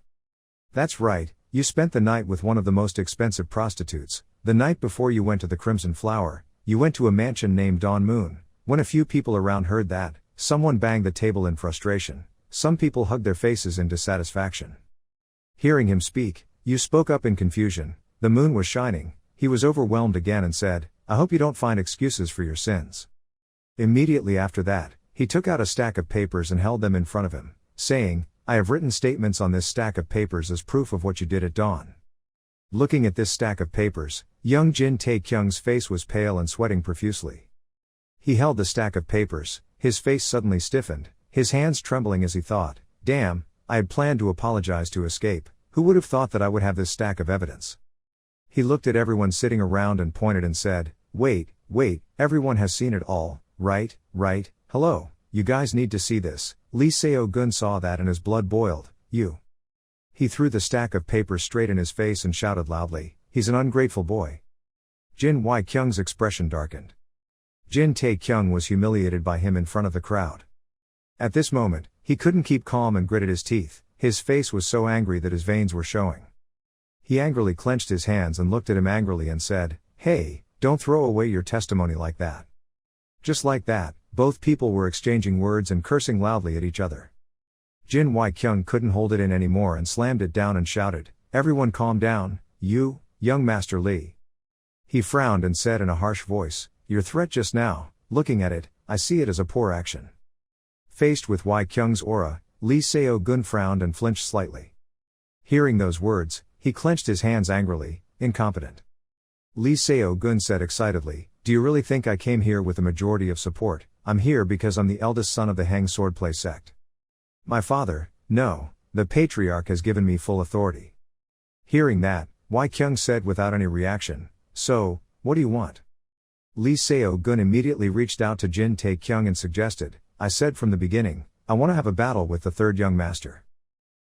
That's right, you spent the night with one of the most expensive prostitutes. The night before you went to the Crimson Flower, you went to a mansion named Dawn Moon. When a few people around heard that, someone banged the table in frustration. Some people hugged their faces in dissatisfaction. Hearing him speak, you spoke up in confusion. The moon was shining. He was overwhelmed again and said, I hope you don't find excuses for your sins. Immediately after that, he took out a stack of papers and held them in front of him, saying, I have written statements on this stack of papers as proof of what you did at dawn. Looking at this stack of papers, young Jin Tae-kyung's face was pale and sweating profusely. He held the stack of papers, his face suddenly stiffened, his hands trembling as he thought, damn, I had planned to apologize to escape, who would have thought that I would have this stack of evidence? He looked at everyone sitting around and pointed and said, wait, everyone has seen it all, right, hello, you guys need to see this. Lee Seo-gun saw that and his blood boiled, you. He threw the stack of papers straight in his face and shouted loudly, he's an ungrateful boy. Jin Wai-kyung's expression darkened. Jin Tae-kyung was humiliated by him in front of the crowd. At this moment, he couldn't keep calm and gritted his teeth, his face was so angry that his veins were showing. He angrily clenched his hands and looked at him angrily and said, hey, don't throw away your testimony like that. Just like that, both people were exchanging words and cursing loudly at each other. Jin Wai-kyung couldn't hold it in anymore and slammed it down and shouted, everyone calm down, you, young Master Lee. He frowned and said in a harsh voice, your threat just now, looking at it, I see it as a poor action. Faced with Wai-kyung's aura, Lee Seo-gun frowned and flinched slightly. Hearing those words, he clenched his hands angrily, incompetent. Lee Seo-gun said excitedly, do you really think I came here with a majority of support? I'm here because I'm the eldest son of the Hang Swordplay sect. My father, no, the patriarch has given me full authority. Hearing that, Wai-kyung said without any reaction, so, what do you want? Lee Seo-gun immediately reached out to Jin Tae-kyung and suggested, I said from the beginning, I want to have a battle with the third young master.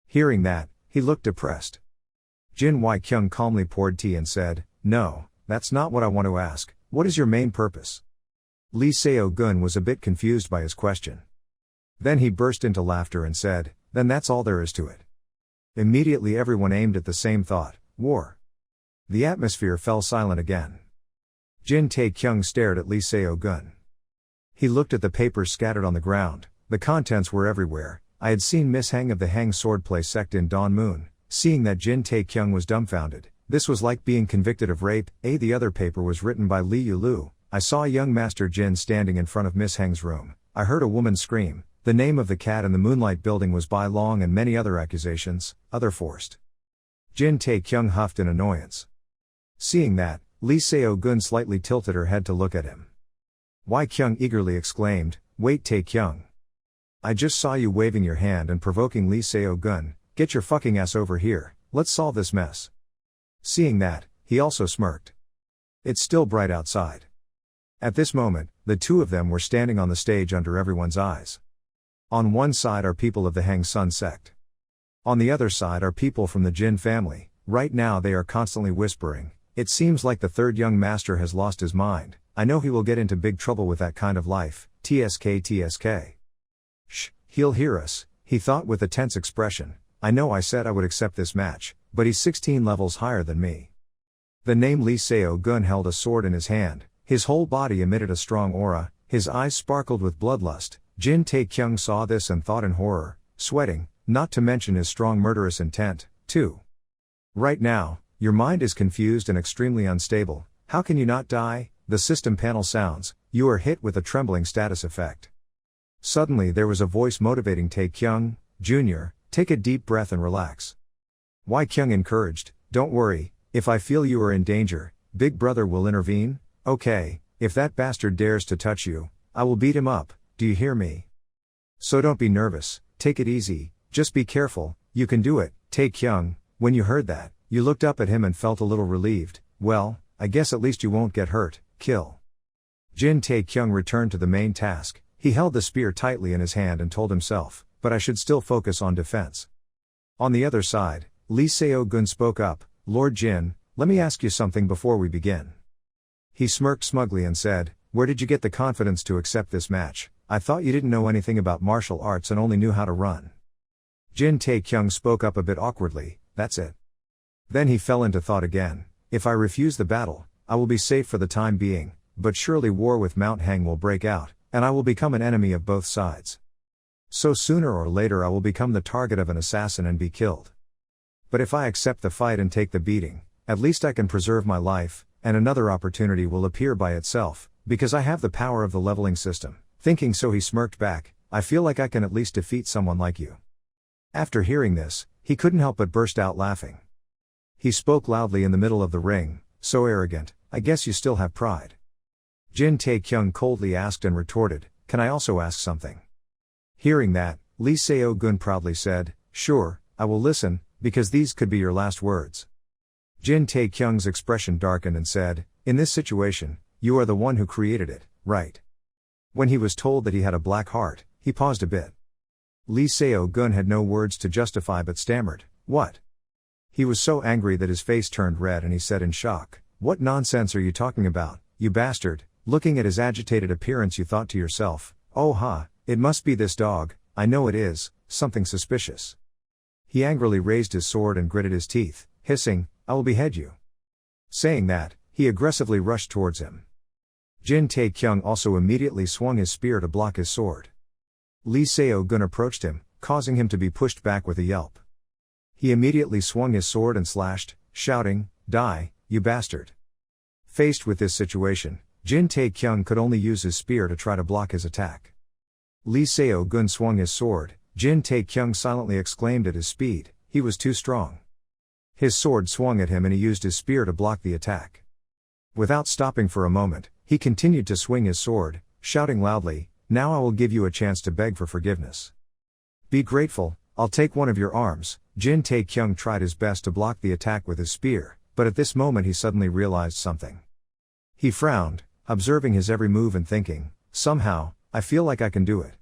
Hearing that, he looked depressed. Jin Wai-kyung calmly poured tea and said, no, that's not what I want to ask, what is your main purpose? Lee Seo-gun was a bit confused by his question. Then he burst into laughter and said, then that's all there is to it. Immediately everyone aimed at the same thought, war. The atmosphere fell silent again. Jin Tae-kyung stared at Lee Seo-gun. He looked at the papers scattered on the ground, the contents were everywhere. I had seen Miss Hang of the Hang Swordplay sect in Dawn Moon. Seeing that Jin Tae-kyung was dumbfounded, this was like being convicted of rape. The other paper was written by Lee Yulu. I saw young Master Jin standing in front of Miss Hang's room. I heard a woman scream. The name of the cat in the Moonlight Building was Bai Long and many other accusations, other forced. Jin Tae-kyung huffed in annoyance. Seeing that, Lee Seo-gun slightly tilted her head to look at him. Wai-kyung eagerly exclaimed, wait Tae-kyung. I just saw you waving your hand and provoking Lee Seo-gun, get your fucking ass over here, let's solve this mess. Seeing that, he also smirked. It's still bright outside. At this moment, the two of them were standing on the stage under everyone's eyes. On one side are people of the Hang Sun sect. On the other side are people from the Jin family. Right now they are constantly whispering, it seems like the third young master has lost his mind, I know he will get into big trouble with that kind of life, TSK. Shh, he'll hear us, he thought with a tense expression, I know I said I would accept this match, but he's 16 levels higher than me. The name Lee Seo-gun held a sword in his hand, his whole body emitted a strong aura, his eyes sparkled with bloodlust. Jin Tae-kyung saw this and thought in horror, sweating, not to mention his strong murderous intent, too. Right now, your mind is confused and extremely unstable, how can you not die? The system panel sounds, you are hit with a trembling status effect. Suddenly there was a voice motivating Tae-kyung, Jr., take a deep breath and relax. Wai-kyung encouraged, don't worry, if I feel you are in danger, Big Brother will intervene, okay, if that bastard dares to touch you, I will beat him up. Do you hear me? So don't be nervous, take it easy, just be careful, you can do it. Tae-kyung, when you heard that, you looked up at him and felt a little relieved, well, I guess at least you won't get hurt, kill. Jin Tae-kyung returned to the main task, he held the spear tightly in his hand and told himself, but I should still focus on defense. On the other side, Lee Seo-gun spoke up, Lord Jin, let me ask you something before we begin. He smirked smugly and said, where did you get the confidence to accept this match? I thought you didn't know anything about martial arts and only knew how to run. Jin Tae-kyung spoke up a bit awkwardly, that's it. Then he fell into thought again. If I refuse the battle, I will be safe for the time being, but surely war with Mount Hang will break out, and I will become an enemy of both sides. So sooner or later I will become the target of an assassin and be killed. But if I accept the fight and take the beating, at least I can preserve my life, and another opportunity will appear by itself, because I have the power of the leveling system. Thinking so, he smirked back, I feel like I can at least defeat someone like you. After hearing this, he couldn't help but burst out laughing. He spoke loudly in the middle of the ring, so arrogant, I guess you still have pride. Jin Tae-kyung coldly asked and retorted, can I also ask something? Hearing that, Lee Seo-gun proudly said, sure, I will listen, because these could be your last words. Jin Tae-kyung's expression darkened and said, in this situation, you are the one who created it, right? When he was told that he had a black heart, he paused a bit. Lee Seo-gun had no words to justify but stammered, what? He was so angry that his face turned red and he said in shock, what nonsense are you talking about, you bastard? Looking at his agitated appearance, you thought to yourself, oh ha, it must be this dog, I know it is, something suspicious. He angrily raised his sword and gritted his teeth, hissing, I will behead you. Saying that, he aggressively rushed towards him. Jin Tae-kyung also immediately swung his spear to block his sword. Lee Seo-gun approached him, causing him to be pushed back with a yelp. He immediately swung his sword and slashed, shouting, die, you bastard. Faced with this situation, Jin Tae-kyung could only use his spear to try to block his attack. Lee Seo-gun swung his sword. Jin Tae-kyung silently exclaimed at his speed, he was too strong. His sword swung at him and he used his spear to block the attack. Without stopping for a moment, he continued to swing his sword, shouting loudly, now I will give you a chance to beg for forgiveness. Be grateful, I'll take one of your arms. Jin Tae-kyung tried his best to block the attack with his spear, but at this moment he suddenly realized something. He frowned, observing his every move and thinking, somehow, I feel like I can do it.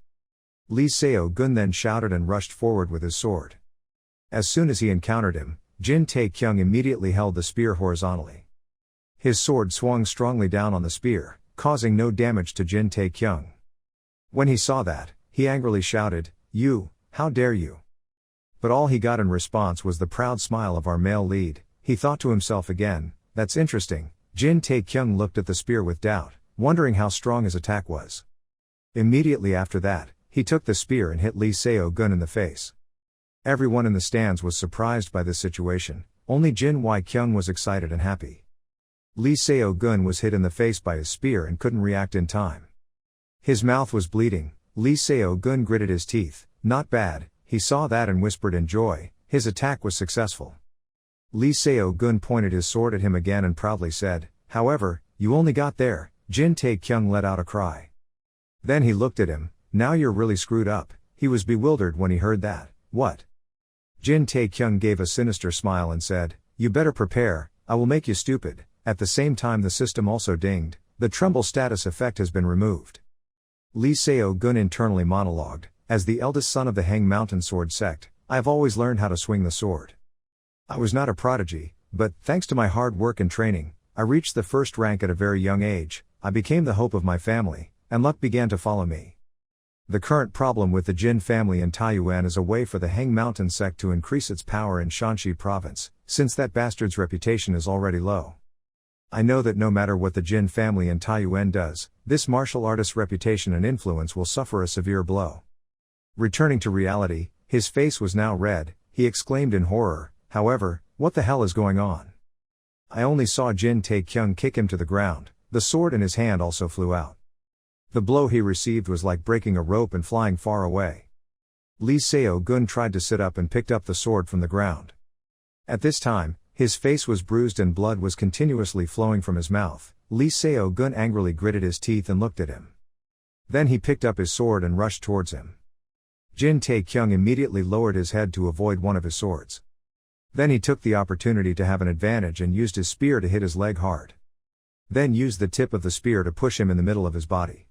Lee Seo-gun then shouted and rushed forward with his sword. As soon as he encountered him, Jin Tae-kyung immediately held the spear horizontally. His sword swung strongly down on the spear, causing no damage to Jin Tae-kyung. When he saw that, he angrily shouted, you, how dare you? But all he got in response was the proud smile of our male lead. He thought to himself again, that's interesting. Jin Tae-kyung looked at the spear with doubt, wondering how strong his attack was. Immediately after that, he took the spear and hit Lee Seo-gun in the face. Everyone in the stands was surprised by this situation, only Jin Wai-kyung was excited and happy. Lee Seo-gun was hit in the face by his spear and couldn't react in time. His mouth was bleeding. Lee Seo-gun gritted his teeth, not bad, he saw that and whispered in joy, his attack was successful. Lee Seo-gun pointed his sword at him again and proudly said, however, you only got there. Jin Tae-kyung let out a cry. Then he looked at him, now you're really screwed up. He was bewildered when he heard that, what? Jin Tae-kyung gave a sinister smile and said, you better prepare, I will make you stupid. At the same time the system also dinged, the tremble status effect has been removed. Lee Seo-gun internally monologued, as the eldest son of the Hang Mountain Sword Sect, I have always learned how to swing the sword. I was not a prodigy, but, thanks to my hard work and training, I reached the first rank at a very young age, I became the hope of my family, and luck began to follow me. The current problem with the Jin family in Taiyuan is a way for the Hang Mountain sect to increase its power in Shanxi province, since that bastard's reputation is already low. I know that no matter what the Jin family in Taiyuan does, this martial artist's reputation and influence will suffer a severe blow. Returning to reality, his face was now red, he exclaimed in horror, however, what the hell is going on? I only saw Jin Tae-kyung kick him to the ground, the sword in his hand also flew out. The blow he received was like breaking a rope and flying far away. Lee Seo-gun tried to sit up and picked up the sword from the ground. At this time, his face was bruised and blood was continuously flowing from his mouth. Lee Seo-gun angrily gritted his teeth and looked at him. Then he picked up his sword and rushed towards him. Jin Tae-kyung immediately lowered his head to avoid one of his swords. Then he took the opportunity to have an advantage and used his spear to hit his leg hard. Then used the tip of the spear to push him in the middle of his body.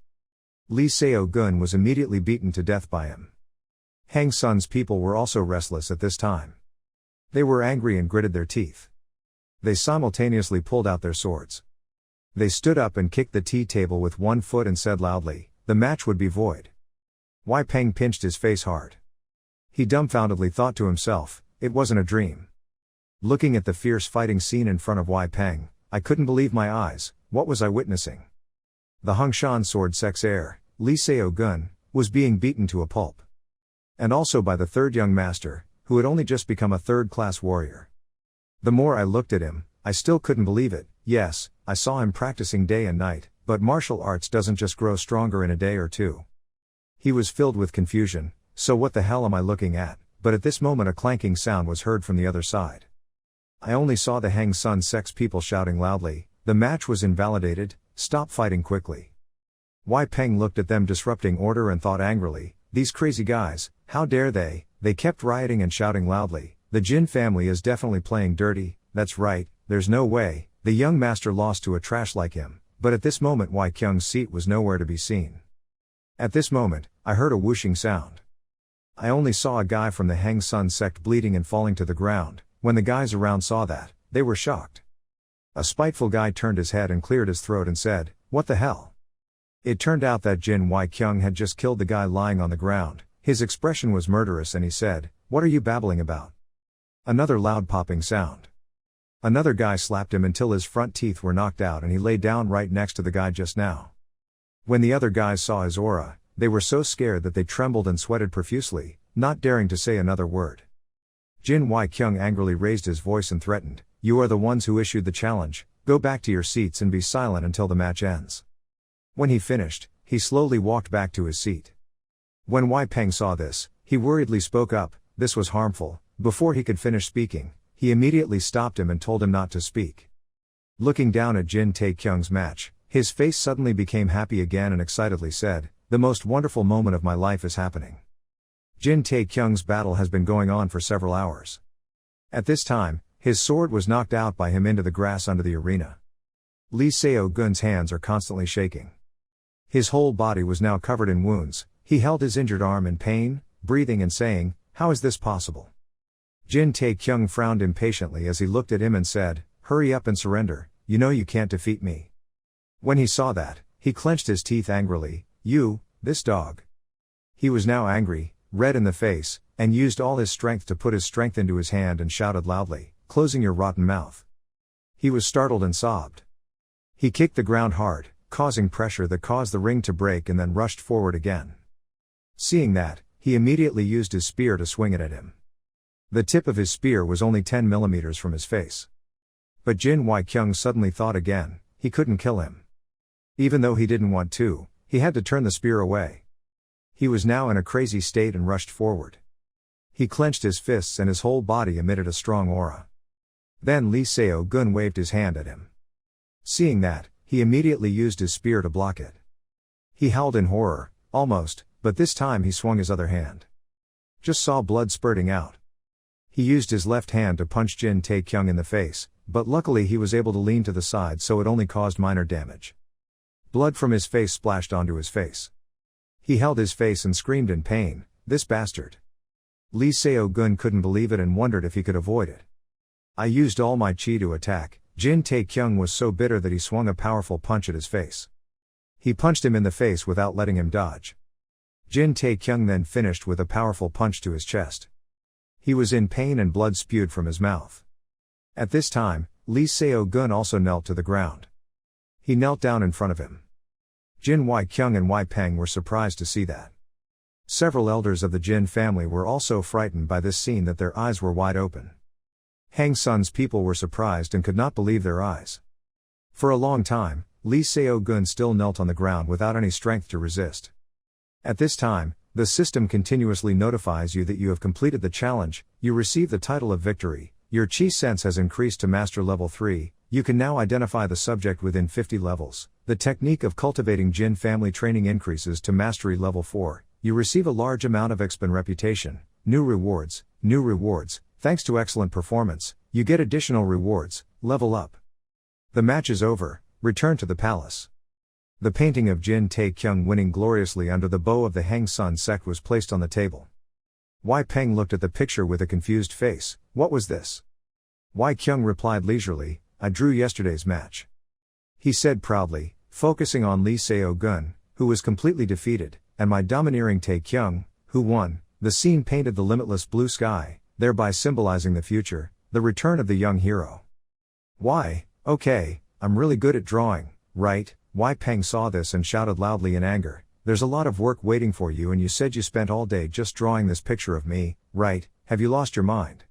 Lee Seo-gun was immediately beaten to death by him. Hang Sun's people were also restless at this time. They were angry and gritted their teeth. They simultaneously pulled out their swords. They stood up and kicked the tea table with one foot and said loudly, "The match would be void." Wei Peng pinched his face hard. He dumbfoundedly thought to himself, it wasn't a dream. Looking at the fierce fighting scene in front of Wei Peng, I couldn't believe my eyes. What was I witnessing? The Hongshan sword sex heir, Li Seo Gun, was being beaten to a pulp. And also by the third young master, who had only just become a third-class warrior. The more I looked at him, I still couldn't believe it. Yes, I saw him practicing day and night, but martial arts doesn't just grow stronger in a day or two. He was filled with confusion. So what the hell am I looking at? But at this moment a clanking sound was heard from the other side. I only saw the Hang Sun sex people shouting loudly, "The match was invalidated, stop fighting quickly." Wei Peng looked at them disrupting order and thought angrily, these crazy guys, how dare they? They kept rioting and shouting loudly, "The Jin family is definitely playing dirty, that's right, there's no way, the young master lost to a trash like him." But at this moment Wei Kyung's seat was nowhere to be seen. At this moment, I heard a whooshing sound. I only saw a guy from the Hang Sun sect bleeding and falling to the ground. When the guys around saw that, they were shocked. A spiteful guy turned his head and cleared his throat and said, "What the hell?" It turned out that Jin Wei Kyung had just killed the guy lying on the ground. His expression was murderous and he said, "What are you babbling about?" Another loud popping sound. Another guy slapped him until his front teeth were knocked out and he lay down right next to the guy just now. When the other guys saw his aura, they were so scared that they trembled and sweated profusely, not daring to say another word. Jin Wei Kyung angrily raised his voice and threatened, "You are the ones who issued the challenge, go back to your seats and be silent until the match ends." When he finished, he slowly walked back to his seat. When Wei Peng saw this, he worriedly spoke up, this was harmful. Before he could finish speaking, he immediately stopped him and told him not to speak. Looking down at Jin Tae-kyung's match, his face suddenly became happy again and excitedly said, "The most wonderful moment of my life is happening." Jin Tae-kyung's battle has been going on for several hours. At this time, his sword was knocked out by him into the grass under the arena. Li Seo Gun's hands are constantly shaking. His whole body was now covered in wounds. He held his injured arm in pain, breathing and saying, "How is this possible?" Jin Tae-kyung frowned impatiently as he looked at him and said, "Hurry up and surrender, you know you can't defeat me." When he saw that, he clenched his teeth angrily, this dog." He was now angry, red in the face, and used all his strength to put his strength into his hand and shouted loudly, "Closing your rotten mouth." He was startled and sobbed. He kicked the ground hard, causing pressure that caused the ring to break and then rushed forward again. Seeing that, he immediately used his spear to swing it at him. The tip of his spear was only 10 millimeters from his face. But Jin Wei Kyung suddenly thought again, he couldn't kill him. Even though he didn't want to, he had to turn the spear away. He was now in a crazy state and rushed forward. He clenched his fists and his whole body emitted a strong aura. Then Li Seo Gun waved his hand at him. Seeing that, he immediately used his spear to block it. He howled in horror, almost, but this time he swung his other hand. Just saw blood spurting out. He used his left hand to punch Jin Tae-kyung in the face, but luckily he was able to lean to the side so it only caused minor damage. Blood from his face splashed onto his face. He held his face and screamed in pain, "This bastard." Li Seo Gun couldn't believe it and wondered if he could avoid it. I used all my chi to attack. Jin Tae-kyung was so bitter that he swung a powerful punch at his face. He punched him in the face without letting him dodge. Jin Tae-kyung then finished with a powerful punch to his chest. He was in pain and blood spewed from his mouth. At this time, Li Seo Gun also knelt to the ground. He knelt down in front of him. Jin Wei Kyung and Wei Peng were surprised to see that. Several elders of the Jin family were also frightened by this scene that their eyes were wide open. Hang Sun's people were surprised and could not believe their eyes. For a long time, Li Seo Gun still knelt on the ground without any strength to resist. At this time, the system continuously notifies you that you have completed the challenge, you receive the title of victory, your chi sense has increased to master level 3, you can now identify the subject within 50 levels, the technique of cultivating Jin family training increases to mastery level 4, you receive a large amount of XP and reputation, new rewards, thanks to excellent performance, you get additional rewards, level up. The match is over, return to the palace. The painting of Jin Tae-kyung winning gloriously under the bow of the Hang Sun sect was placed on the table. Wei Peng looked at the picture with a confused face. What was this? Wei Kyung replied leisurely, I drew yesterday's match. He said proudly, focusing on Lee Seo-gun, who was completely defeated, and my domineering Tae Kyung, who won. The scene painted the limitless blue sky, thereby symbolizing the future, the return of the young hero. Why, okay, I'm really good at drawing, right? Wei Peng saw this and shouted loudly in anger. There's a lot of work waiting for you and you said you spent all day just drawing this picture of me, right? Have you lost your mind?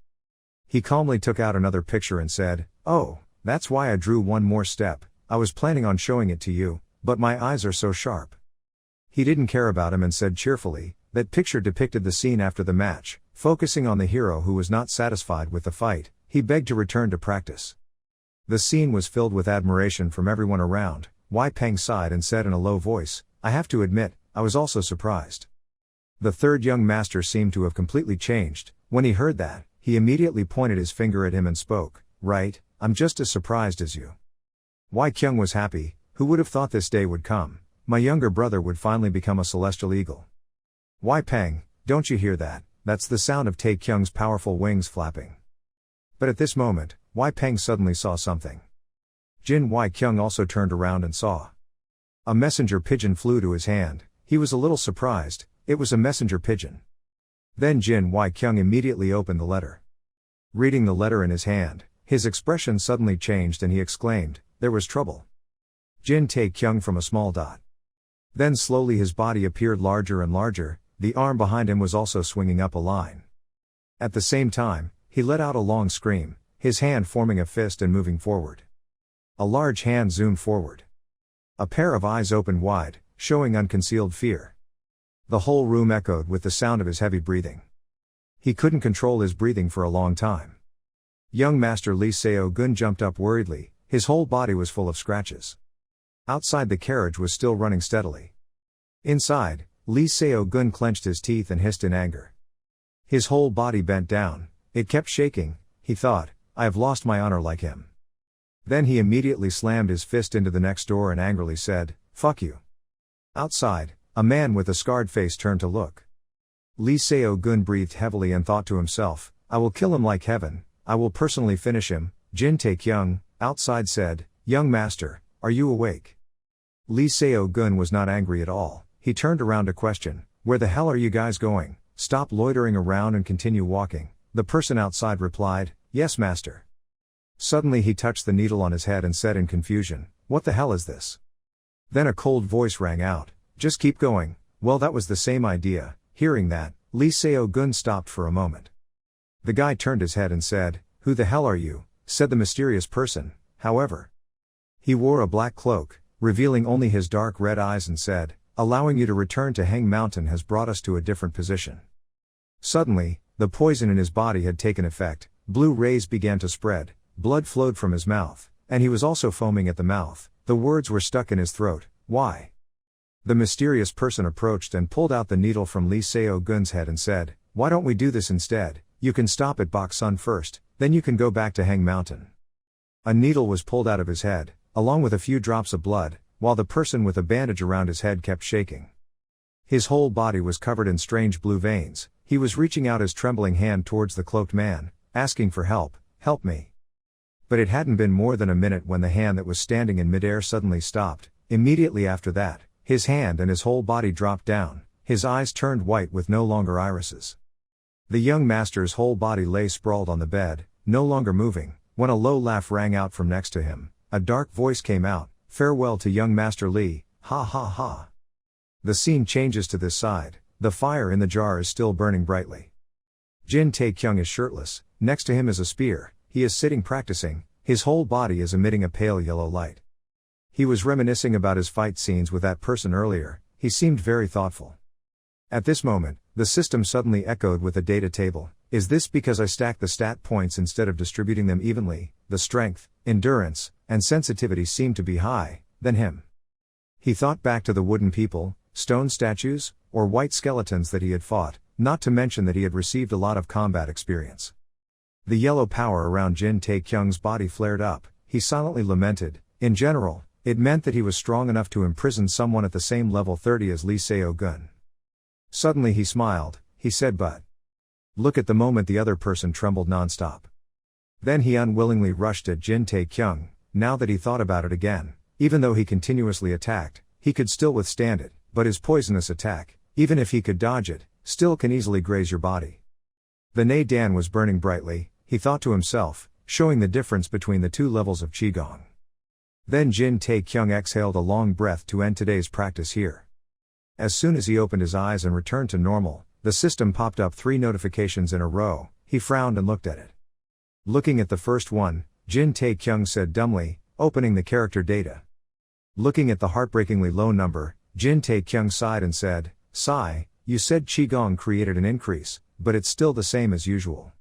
He calmly took out another picture and said, oh, that's why I drew one more step. I was planning on showing it to you, but my eyes are so sharp. He didn't care about him and said cheerfully, that picture depicted the scene after the match, focusing on the hero who was not satisfied with the fight. He begged to return to practice. The scene was filled with admiration from everyone around. Wei Peng sighed and said in a low voice, I have to admit, I was also surprised. The third young master seemed to have completely changed. When he heard that, he immediately pointed his finger at him and spoke, right, I'm just as surprised as you. Wei Kyung was happy. Who would have thought this day would come? My younger brother would finally become a celestial eagle. Wei Peng, don't you hear that? That's the sound of Tae Kyung's powerful wings flapping. But at this moment, Wei Peng suddenly saw something. Jin Wei Kyung also turned around and saw. A messenger pigeon flew to his hand. He was a little surprised. It was a messenger pigeon. Then Jin Wei Kyung immediately opened the letter. Reading the letter in his hand, his expression suddenly changed and he exclaimed, there was trouble. Jin Tae Kyung from a small dot. Then slowly his body appeared larger and larger, the arm behind him was also swinging up a line. At the same time, he let out a long scream, his hand forming a fist and moving forward. A large hand zoomed forward. A pair of eyes opened wide, showing unconcealed fear. The whole room echoed with the sound of his heavy breathing. He couldn't control his breathing for a long time. Young Master Lee Seo-gun jumped up worriedly, his whole body was full of scratches. Outside the carriage was still running steadily. Inside, Lee Seo-gun clenched his teeth and hissed in anger. His whole body bent down, it kept shaking. He thought, I have lost my honor like him. Then he immediately slammed his fist into the next door and angrily said, fuck you. Outside, a man with a scarred face turned to look. Lee Seo-gun breathed heavily and thought to himself, I will kill him like heaven, I will personally finish him. Jin Tae Kyung, outside said, young master, are you awake? Lee Seo-gun was not angry at all. He turned around to question, where the hell are you guys going? Stop loitering around and continue walking. The person outside replied, yes master. Suddenly he touched the needle on his head and said in confusion, what the hell is this? Then a cold voice rang out, just keep going. Well, that was the same idea. Hearing that, Lee Seo-gun stopped for a moment. The guy turned his head and said, who the hell are you? Said the mysterious person. However, he wore a black cloak, revealing only his dark red eyes, and said, allowing you to return to Hang Mountain has brought us to a different position. Suddenly, the poison in his body had taken effect, blue rays began to spread, blood flowed from his mouth, and he was also foaming at the mouth. The words were stuck in his throat. Why? The mysterious person approached and pulled out the needle from Lee Seo-gun's head and said, why don't we do this instead? You can stop at Bok Sun first, then you can go back to Hang Mountain. A needle was pulled out of his head, along with a few drops of blood, while the person with a bandage around his head kept shaking. His whole body was covered in strange blue veins. He was reaching out his trembling hand towards the cloaked man, asking for help, help me. But it hadn't been more than a minute when the hand that was standing in midair suddenly stopped. Immediately after that, his hand and his whole body dropped down, his eyes turned white with no longer irises. The young master's whole body lay sprawled on the bed, no longer moving, when a low laugh rang out from next to him. A dark voice came out, farewell to young Master Lee, ha ha ha. The scene changes to this side, the fire in the jar is still burning brightly. Jin Tae Kyung is shirtless, next to him is a spear, he is sitting practicing, his whole body is emitting a pale yellow light. He was reminiscing about his fight scenes with that person earlier, he seemed very thoughtful. At this moment, the system suddenly echoed with a data table. Is this because I stacked the stat points instead of distributing them evenly? The strength, endurance, and sensitivity seemed to be high, than him. He thought back to the wooden people, stone statues, or white skeletons that he had fought, not to mention that he had received a lot of combat experience. The yellow power around Jin Tae Kyung's body flared up, he silently lamented. In general, it meant that he was strong enough to imprison someone at the same level 30 as Lee Seo-gun. Suddenly he smiled, he said, but Look at the moment the other person trembled nonstop. Then he unwillingly rushed at Jin Tae-kyung. Now that he thought about it again, even though he continuously attacked, he could still withstand it, but his poisonous attack, even if he could dodge it, still can easily graze your body. The Nei Dan was burning brightly, he thought to himself, showing the difference between the two levels of Qigong. Then Jin Tae-kyung exhaled a long breath to end today's practice here. As soon as he opened his eyes and returned to normal, the system popped up 3 notifications in a row. He frowned and looked at it. Looking at the first one, Jin Tae-kyung said dumbly, opening the character data. Looking at the heartbreakingly low number, Jin Tae-kyung sighed and said, "Sigh, you said Qigong created an increase, but it's still the same as usual."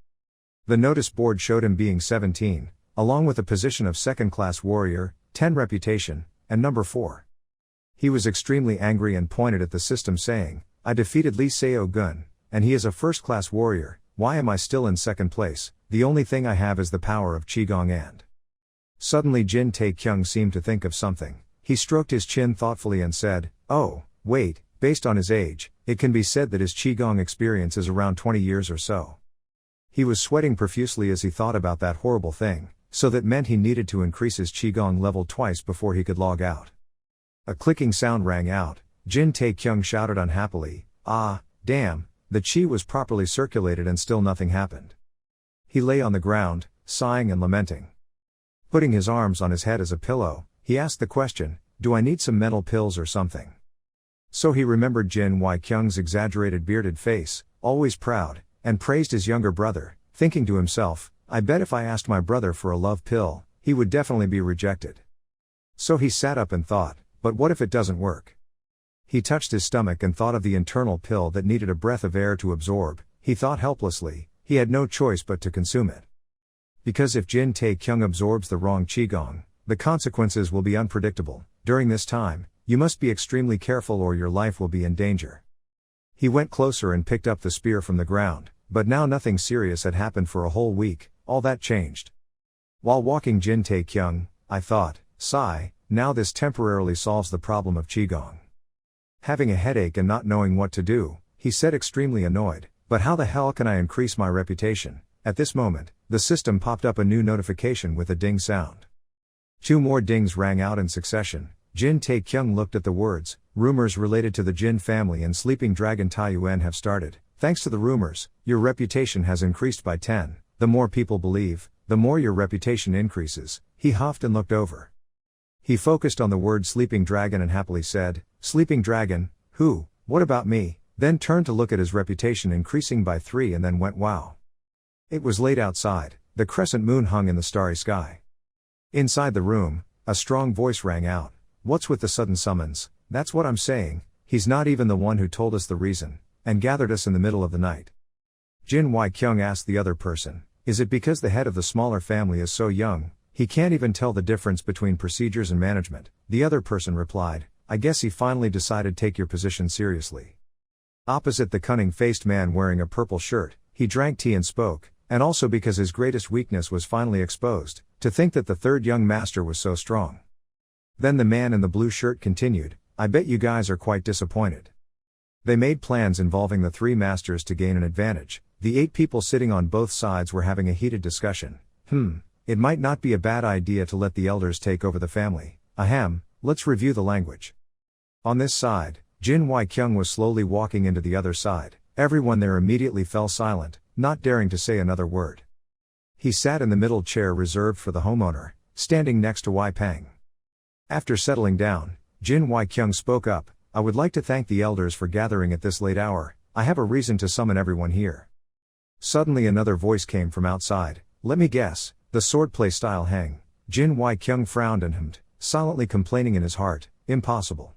The notice board showed him being 17, along with a position of second-class warrior, 10 reputation, and number 4. He was extremely angry and pointed at the system saying, "I defeated Lee Seo-gun, and he is a first-class warrior. Why am I still in second place? The only thing I have is the power of Qigong and..." Suddenly Jin Tae-kyung seemed to think of something. He stroked his chin thoughtfully and said, "Oh, wait, based on his age, it can be said that his Qigong experience is around 20 years or so." He was sweating profusely as he thought about that horrible thing, so that meant he needed to increase his Qigong level twice before he could log out. A clicking sound rang out. Jin Tae-kyung shouted unhappily, "Ah, damn, the Qi was properly circulated and still nothing happened." He lay on the ground, sighing and lamenting. Putting his arms on his head as a pillow, he asked the question, "Do I need some mental pills or something?" So he remembered Jin Wai-kyung's exaggerated bearded face, always proud, and praised his younger brother, thinking to himself, "I bet if I asked my brother for a love pill, he would definitely be rejected." So he sat up and thought, but what if it doesn't work? He touched his stomach and thought of the internal pill that needed a breath of air to absorb. He thought helplessly, he had no choice but to consume it. Because if Jin Tae-kyung absorbs the wrong Qigong, the consequences will be unpredictable. During this time, you must be extremely careful or your life will be in danger. He went closer and picked up the spear from the ground, but now nothing serious had happened for a whole week. All that changed. While walking Jin Tae-kyung, I thought, sigh, now this temporarily solves the problem of Qigong. Having a headache and not knowing what to do, he said extremely annoyed, but how the hell can I increase my reputation? At this moment, the system popped up a new notification with a ding sound. 2 more dings rang out in succession. Jin Tae-kyung looked at the words, "Rumors related to the Jin family and sleeping dragon Taiyuan have started. Thanks to the rumors, your reputation has increased by 10. The more people believe, the more your reputation increases." He huffed and looked over. He focused on the word sleeping dragon and happily said, "Sleeping dragon, who, what about me?" Then turned to look at his reputation increasing by 3 and then went wow. It was late outside, the crescent moon hung in the starry sky. Inside the room, a strong voice rang out, "What's with the sudden summons?" "That's what I'm saying, he's not even the one who told us the reason, and gathered us in the middle of the night." Jin Wai-kyung asked the other person, "Is it because the head of the smaller family is so young, he can't even tell the difference between procedures and management?" The other person replied, "I guess he finally decided to take your position seriously." Opposite the cunning-faced man wearing a purple shirt, he drank tea and spoke, and also because his greatest weakness was finally exposed, to think that the third young master was so strong. Then the man in the blue shirt continued, "I bet you guys are quite disappointed." They made plans involving the 3 masters to gain an advantage. The 8 people sitting on both sides were having a heated discussion. It might not be a bad idea to let the elders take over the family. Ahem, let's review the language. On this side, Jin Wai-kyung was slowly walking into the other side. Everyone there immediately fell silent, not daring to say another word. He sat in the middle chair reserved for the homeowner, standing next to Wai Peng. After settling down, Jin Wai-kyung spoke up, "I would like to thank the elders for gathering at this late hour. I have a reason to summon everyone here." Suddenly another voice came from outside, "Let me guess, the swordplay style hang." Jin Wai-kyung frowned and hummed, silently complaining in his heart, "Impossible."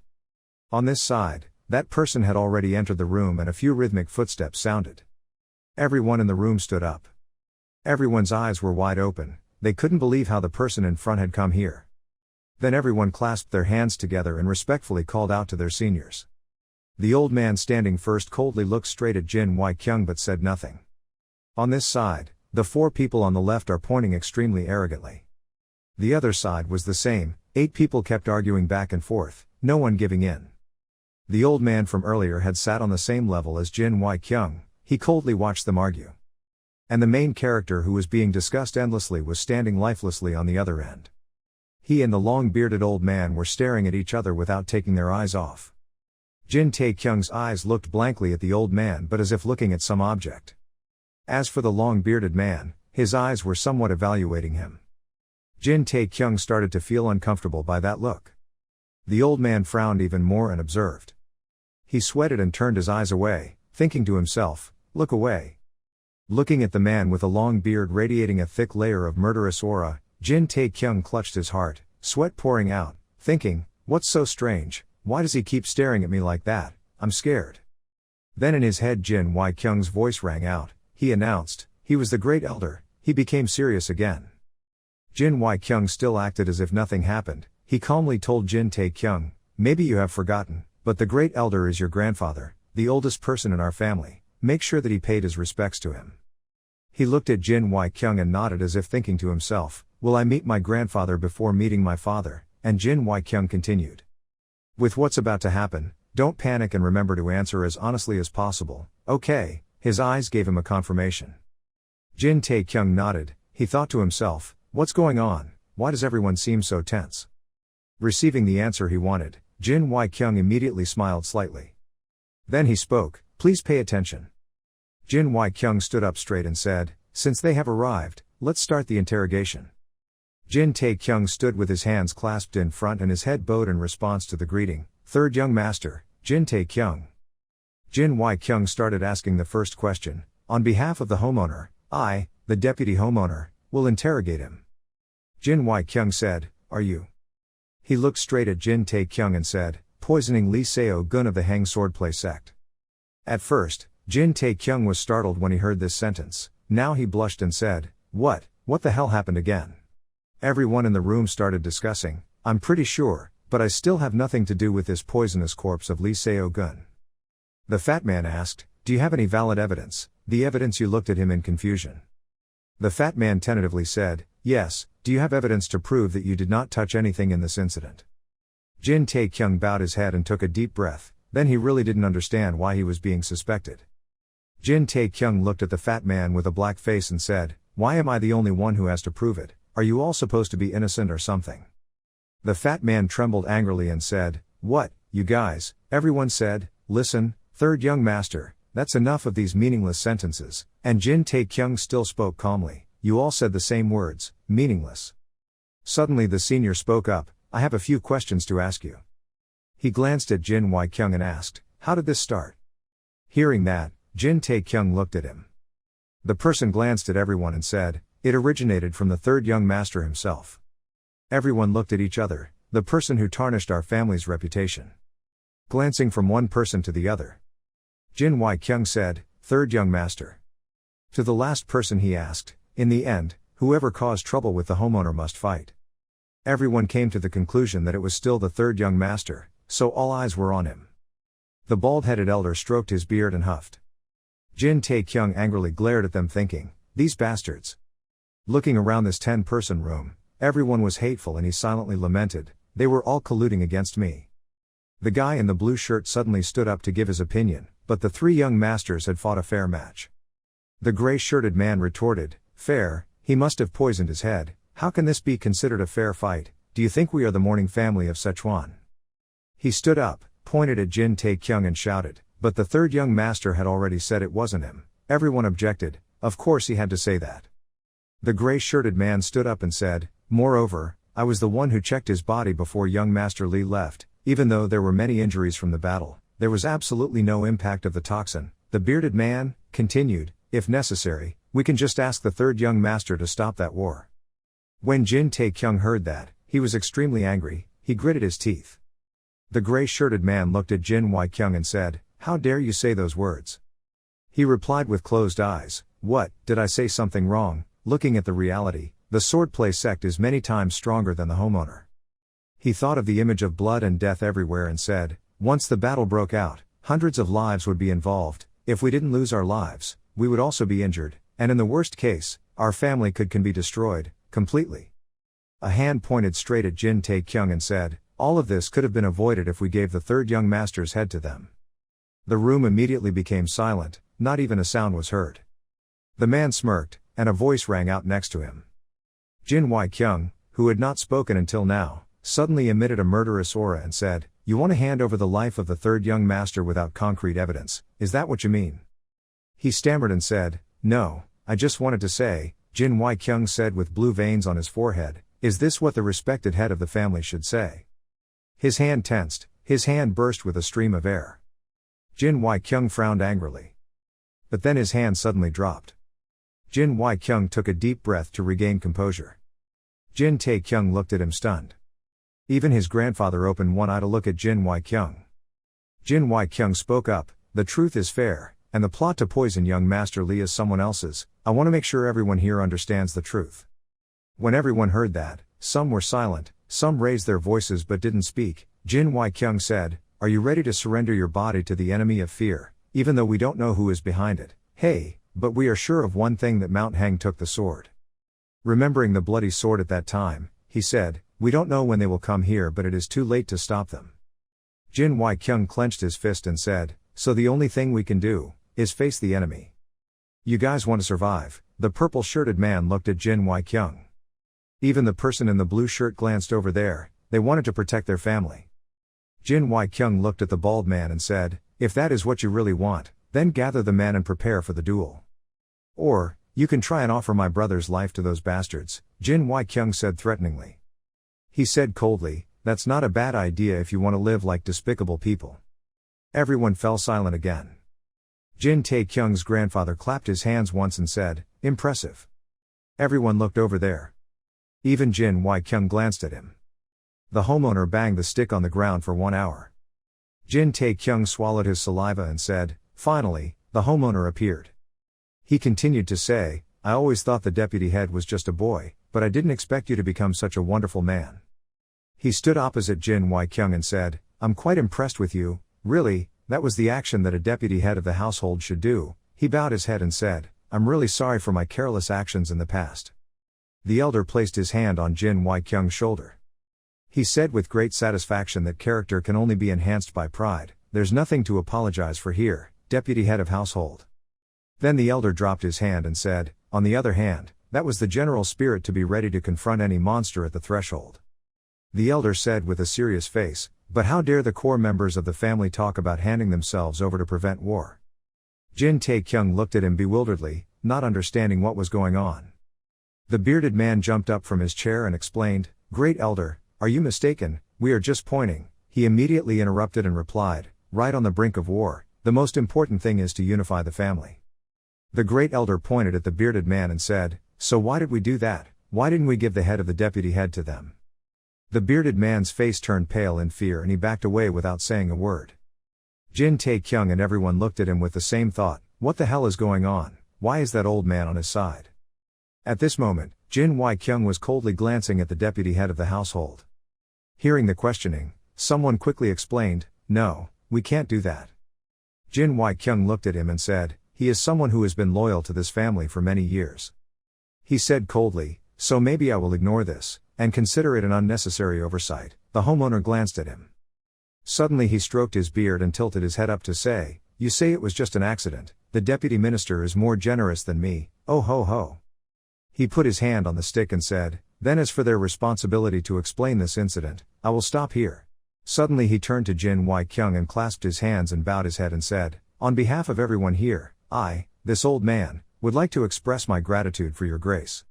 On this side, that person had already entered the room and a few rhythmic footsteps sounded. Everyone in the room stood up. Everyone's eyes were wide open, they couldn't believe how the person in front had come here. Then everyone clasped their hands together and respectfully called out to their seniors. The old man standing first coldly looked straight at Jin Wai-kyung but said nothing. On this side, the 4 people on the left are pointing extremely arrogantly. The other side was the same, 8 people kept arguing back and forth, no one giving in. The old man from earlier had sat on the same level as Jin Wai-kyung, he coldly watched them argue. And the main character who was being discussed endlessly was standing lifelessly on the other end. He and the long-bearded old man were staring at each other without taking their eyes off. Jin Tae-kyung's eyes looked blankly at the old man but as if looking at some object. As for the long-bearded man, his eyes were somewhat evaluating him. Jin Tae-kyung started to feel uncomfortable by that look. The old man frowned even more and observed. He sweated and turned his eyes away, thinking to himself, "Look away." Looking at the man with a long beard radiating a thick layer of murderous aura, Jin Tae-kyung clutched his heart, sweat pouring out, thinking, "What's so strange, why does he keep staring at me like that, I'm scared." Then in his head Jin Y-kyung's voice rang out, he announced, he was the great elder, he became serious again. Jin Y-kyung still acted as if nothing happened, he calmly told Jin Tae-kyung, "Maybe you have forgotten, but the great elder is your grandfather, the oldest person in our family, make sure that he paid his respects to him." He looked at Jin Y-kyung and nodded as if thinking to himself, "Will I meet my grandfather before meeting my father?" And Jin Y-kyung continued. "With what's about to happen, don't panic and remember to answer as honestly as possible, okay?" His eyes gave him a confirmation. Jin Tae-kyung nodded, he thought to himself, "What's going on, why does everyone seem so tense?" Receiving the answer he wanted, Jin Y-kyung immediately smiled slightly. Then he spoke, "Please pay attention." Jin Y-kyung stood up straight and said, "Since they have arrived, let's start the interrogation." Jin Tae-kyung stood with his hands clasped in front and his head bowed in response to the greeting, "Third young master, Jin Tae-kyung." Jin Y-kyung started asking the first question, "On behalf of the homeowner, I, the deputy homeowner, will interrogate him." Jin Y-kyung said, "Are you?" He looked straight at Jin Tae-kyung and said, "Poisoning Lee Seo-gun of the Hang Swordplay sect." At first, Jin Tae-kyung was startled when he heard this sentence, now he blushed and said, What the hell happened again?" Everyone in the room started discussing, "I'm pretty sure, but I still have nothing to do with this poisonous corpse of Lee Seo-gun." The fat man asked, "Do you have any valid evidence, the evidence you?" Looked at him in confusion. The fat man tentatively said, "Yes, do you have evidence to prove that you did not touch anything in this incident?" Jin Tae-kyung bowed his head and took a deep breath, then he really didn't understand why he was being suspected. Jin Tae-kyung looked at the fat man with a black face and said, "Why am I the only one who has to prove it? Are you all supposed to be innocent or something?" The fat man trembled angrily and said, "What, you guys?" Everyone said, "Listen, third young master, that's enough of these meaningless sentences," and Jin Tae-kyung still spoke calmly, "You all said the same words, meaningless." Suddenly the senior spoke up, "I have a few questions to ask you." He glanced at Jin Y-kyung and asked, "How did this start?" Hearing that, Jin Tae-kyung looked at him. The person glanced at everyone and said, "It originated from the third young master himself." Everyone looked at each other, "The person who tarnished our family's reputation." Glancing from one person to the other, Jin Y-kyung said, "Third young master." To the last person he asked, "In the end, whoever caused trouble with the homeowner must fight." Everyone came to the conclusion that it was still the third young master, so all eyes were on him. The bald-headed elder stroked his beard and huffed. Jin Tae-kyung angrily glared at them thinking, "These bastards." Looking around this 10-person room, everyone was hateful and he silently lamented, "They were all colluding against me." The guy in the blue shirt suddenly stood up to give his opinion, but the three young masters had fought a fair match. The gray-shirted man retorted, "Fair, he must have poisoned his head, how can this be considered a fair fight? Do you think we are the mourning family of Sichuan?" He stood up, pointed at Jin Tae-kyung and shouted, but the third young master had already said it wasn't him. Everyone objected, of course he had to say that. The gray-shirted man stood up and said, "Moreover, I was the one who checked his body before young Master Lee left, even though there were many injuries from the battle, there was absolutely no impact of the toxin." The bearded man continued, "If necessary, we can just ask the third young master to stop that war." When Jin Tae-kyung heard that, he was extremely angry, he gritted his teeth. The gray-shirted man looked at Jin Y-kyung and said, "How dare you say those words?" He replied with closed eyes, "What, did I say something wrong?" Looking at the reality, the swordplay sect is many times stronger than the homeowner. He thought of the image of blood and death everywhere and said, "Once the battle broke out, hundreds of lives would be involved. If we didn't lose our lives, we would also be injured, and in the worst case, our family can be destroyed, completely." A hand pointed straight at Jin Tae-kyung and said, "All of this could have been avoided if we gave the third young master's head to them." The room immediately became silent, not even a sound was heard. The man smirked, and a voice rang out next to him. Jin Wai-kyung, who had not spoken until now, suddenly emitted a murderous aura and said, "You want to hand over the life of the third young master without concrete evidence, is that what you mean?" He stammered and said, "No, I just wanted to say," Jin Wai-kyung said with blue veins on his forehead, "is this what the respected head of the family should say?" His hand tensed, his hand burst with a stream of air. Jin Wai-kyung frowned angrily. But then his hand suddenly dropped. Jin Wai-kyung took a deep breath to regain composure. Jin Tae-kyung looked at him stunned. Even his grandfather opened one eye to look at Jin Wai-kyung. Jin Wai-kyung spoke up, "The truth is fair, and the plot to poison young Master Lee is someone else's. I want to make sure everyone here understands the truth." When everyone heard that, some were silent, some raised their voices but didn't speak. Jin Wai-kyung said, "Are you ready to surrender your body to the enemy of fear, even though we don't know who is behind it? Hey, but we are sure of one thing, that Mount Heng took the sword." Remembering the bloody sword at that time, he said, "We don't know when they will come here, but it is too late to stop them." Jin Wai-kyung clenched his fist and said, "So the only thing we can do is face the enemy. You guys want to survive?" The purple-shirted man looked at Jin Wai-kyung. Even the person in the blue shirt glanced over there. They wanted to protect their family. Jin Wai-kyung looked at the bald man and said, "If that is what you really want, then gather the men and prepare for the duel. Or, you can try and offer my brother's life to those bastards," Jin Wai-kyung said threateningly. He said coldly, "That's not a bad idea if you want to live like despicable people." Everyone fell silent again. Jin Tae-kyung's grandfather clapped his hands once and said, "Impressive." Everyone looked over there. Even Jin Wai-kyung glanced at him. The homeowner banged the stick on the ground for 1 hour. Jin Tae-kyung swallowed his saliva and said, "Finally, the homeowner appeared." He continued to say, "I always thought the deputy head was just a boy, but I didn't expect you to become such a wonderful man." He stood opposite Jin Wai-kyung and said, "I'm quite impressed with you, really, that was the action that a deputy head of the household should do." He bowed his head and said, "I'm really sorry for my careless actions in the past." The elder placed his hand on Jin Wai-kyung's shoulder. He said with great satisfaction that character can only be enhanced by pride. "There's nothing to apologize for here, deputy head of household." Then the elder dropped his hand and said, "On the other hand, that was the general spirit, to be ready to confront any monster at the threshold." The elder said with a serious face, "But how dare the core members of the family talk about handing themselves over to prevent war?" Jin Tae-kyung looked at him bewilderedly, not understanding what was going on. The bearded man jumped up from his chair and explained, "Great elder, are you mistaken? We are just pointing." He immediately interrupted and replied, "Right on the brink of war, the most important thing is to unify the family." The great elder pointed at the bearded man and said, "So why did we do that? Why didn't we give the head of the deputy head to them?" The bearded man's face turned pale in fear and he backed away without saying a word. Jin Tae-kyung and everyone looked at him with the same thought, "What the hell is going on? Why is that old man on his side?" At this moment, Jin Wai-kyung was coldly glancing at the deputy head of the household. Hearing the questioning, someone quickly explained, "No, we can't do that." Jin Wai-kyung looked at him and said, "He is someone who has been loyal to this family for many years." He said coldly, "So maybe I will ignore this, and consider it an unnecessary oversight." The homeowner glanced at him. Suddenly he stroked his beard and tilted his head up to say, "You say it was just an accident. The deputy minister is more generous than me, oh ho ho." He put his hand on the stick and said, "Then as for their responsibility to explain this incident, I will stop here." Suddenly he turned to Jin Wai-kyung and clasped his hands and bowed his head and said, "On behalf of everyone here, I, this old man, would like to express my gratitude for your grace."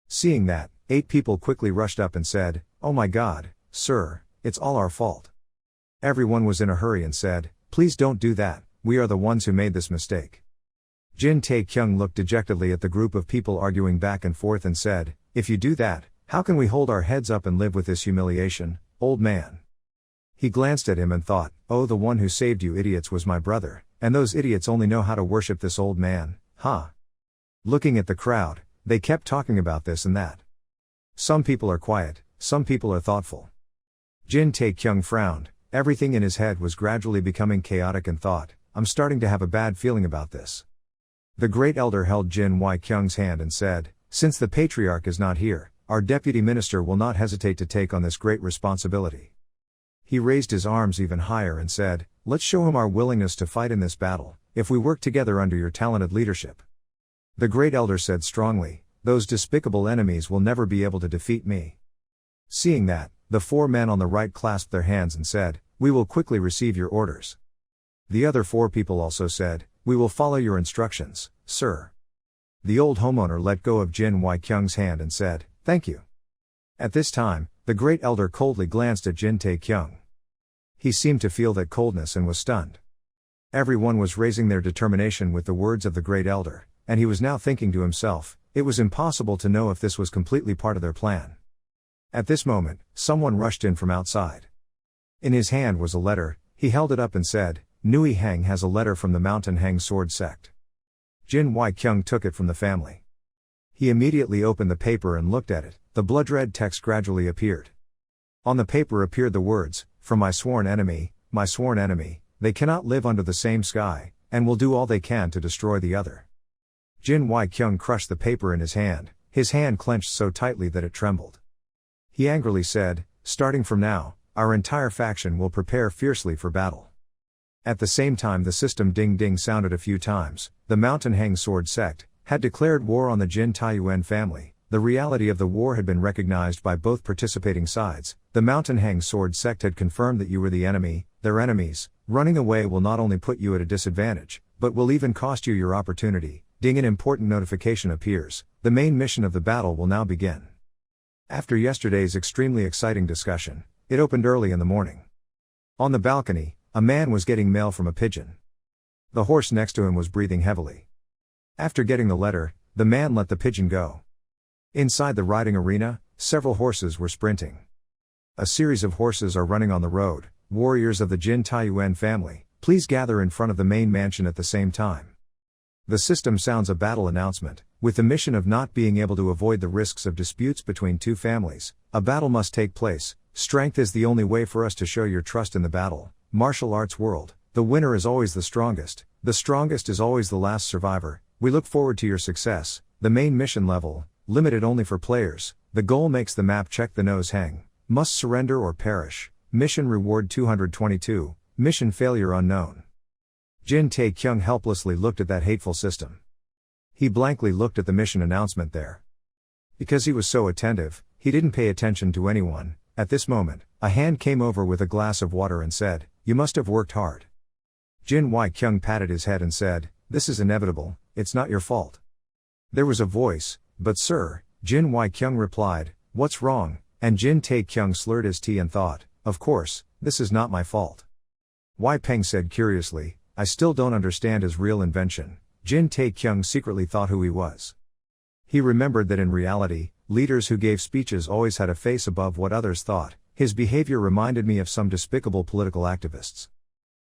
Seeing that, 8 people quickly rushed up and said, "Oh my God, sir, it's all our fault." Everyone was in a hurry and said, "Please don't do that, we are the ones who made this mistake." Jin Tae-kyung looked dejectedly at the group of people arguing back and forth and said, "If you do that, how can we hold our heads up and live with this humiliation, old man?" He glanced at him and thought, "Oh, the one who saved you idiots was my brother, and those idiots only know how to worship this old man, huh?" Looking at the crowd, they kept talking about this and that. Some people are quiet, some people are thoughtful. Jin Tae-kyung frowned. Everything in his head was gradually becoming chaotic and thought, "I'm starting to have a bad feeling about this." The great elder held Jin Wai-kyung's hand and said, "Since the patriarch is not here, our deputy minister will not hesitate to take on this great responsibility." He raised his arms even higher and said, "Let's show him our willingness to fight in this battle. if we work together under your talented leadership. The Great Elder said strongly, those despicable enemies will never be able to defeat me. Seeing that, the 4 men on the right clasped their hands and said, we will quickly receive your orders. The other 4 people also said, we will follow your instructions, sir. The old homeowner let go of Jin Wai-kyung's hand and said, thank you. At this time, the Great Elder coldly glanced at Jin Tae-kyung. He seemed to feel that coldness and was stunned. Everyone was raising their determination with the words of the Great Elder, and he was now thinking to himself, it was impossible to know if this was completely part of their plan. At this moment, someone rushed in from outside. In his hand was a letter. He held it up and said, Nui Hang has a letter from the Mountain Hang Sword Sect. Jin Wai-kyung took it from the family. He immediately opened the paper and looked at it. The blood-red text gradually appeared. On the paper appeared the words, from my sworn enemy, they cannot live under the same sky, and will do all they can to destroy the other. Jin Wai-kyung crushed the paper in his hand clenched so tightly that it trembled. He angrily said, starting from now, our entire faction will prepare fiercely for battle. At the same time the system ding-ding sounded a few times. The Mountain Hang Sword Sect had declared war on the Jin Taiyuan family. The reality of the war had been recognized by both participating sides. The Mountain Hang Sword Sect had confirmed that you were the enemy, their enemies. Running away will not only put you at a disadvantage, but will even cost you your opportunity. Ding, an important notification appears. The main mission of the battle will now begin. After yesterday's extremely exciting discussion, it opened early in the morning. On the balcony, a man was getting mail from a pigeon. The horse next to him was breathing heavily. After getting the letter, the man let the pigeon go. Inside the riding arena, several horses were sprinting. A series of horses are running on the road. Warriors of the Jin Taiyuan family, please gather in front of the main mansion at the same time. The system sounds a battle announcement. With the mission of not being able to avoid the risks of disputes between two families, a battle must take place. Strength is the only way for us to show your trust in the battle. Martial arts world, the winner is always the strongest is always the last survivor. We look forward to your success. The main mission level, limited only for players. The goal makes the map check the nose hang. Must surrender or perish. Mission reward 222, mission failure unknown. Jin Tae-kyung helplessly looked at that hateful system. He blankly looked at the mission announcement there. Because he was so attentive, he didn't pay attention to anyone. At this moment, a hand came over with a glass of water and said, you must have worked hard. Jin Wai-kyung patted his head and said, this is inevitable, it's not your fault. There was a voice, but sir, Jin Wai-kyung replied, what's wrong? And Jin Tae-kyung slurred his tea and thought, of course, this is not my fault. Wai-peng said curiously, I still don't understand his real invention. Jin Tae-kyung secretly thought who he was. He remembered that in reality, leaders who gave speeches always had a face above what others thought. His behavior reminded me of some despicable political activists.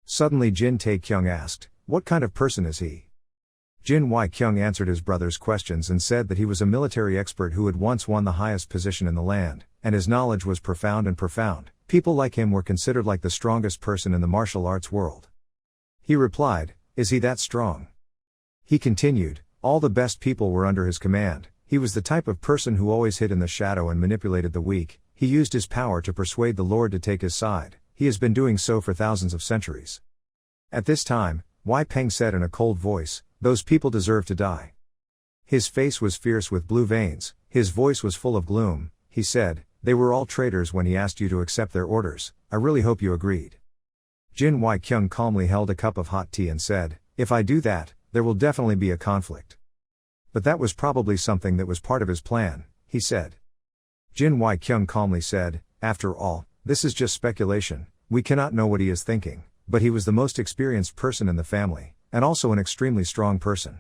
Suddenly Jin Tae-kyung asked, what kind of person is he? Jin Wai-kyung answered his brother's questions and said that he was a military expert who had once won the highest position in the land, and his knowledge was profound. People like him were considered like the strongest person in the martial arts world. He replied, is he that strong? He continued, all the best people were under his command. He was the type of person who always hid in the shadow and manipulated the weak. He used his power to persuade the Lord to take his side. He has been doing so for thousands of centuries. At this time, Wai-peng said in a cold voice, those people deserve to die. His face was fierce with blue veins, his voice was full of gloom. He said, they were all traitors when he asked you to accept their orders. I really hope you agreed. Jin Wai-kyung calmly held a cup of hot tea and said, if I do that, there will definitely be a conflict. But that was probably something that was part of his plan, he said. Jin Wai-kyung calmly said, after all, this is just speculation, we cannot know what he is thinking, but he was the most experienced person in the family, and also an extremely strong person.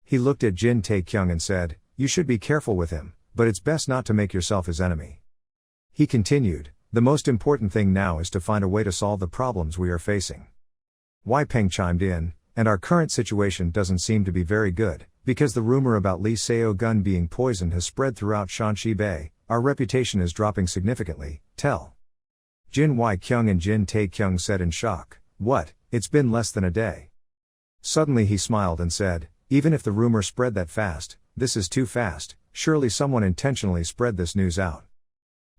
He looked at Jin Tae-kyung and said, you should be careful with him, but it's best not to make yourself his enemy. He continued, the most important thing now is to find a way to solve the problems we are facing. Wai-peng chimed in, and our current situation doesn't seem to be very good, because the rumor about Lee Seo-gun being poisoned has spread throughout Shanxi Bay. Our reputation is dropping significantly. Tell. Jin Wai-kyung and Jin Tae-kyung said in shock, what, it's been less than a day. Suddenly he smiled and said, even if the rumor spread that fast, this is too fast, surely someone intentionally spread this news out.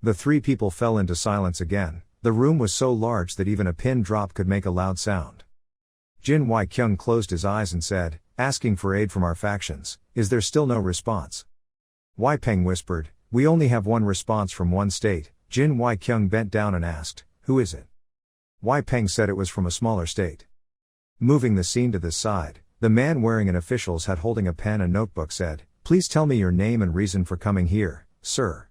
The three people fell into silence again. The room was so large that even a pin drop could make a loud sound. Jin Wai-kyung closed his eyes and said, asking for aid from our factions, is there still no response? Wai Peng whispered, we only have one response from one state. Jin Wai-kyung bent down and asked, who is it? Wai Peng said it was from a smaller state. Moving the scene to this side, the man wearing an official's hat holding a pen and notebook said, please tell me your name and reason for coming here, sir.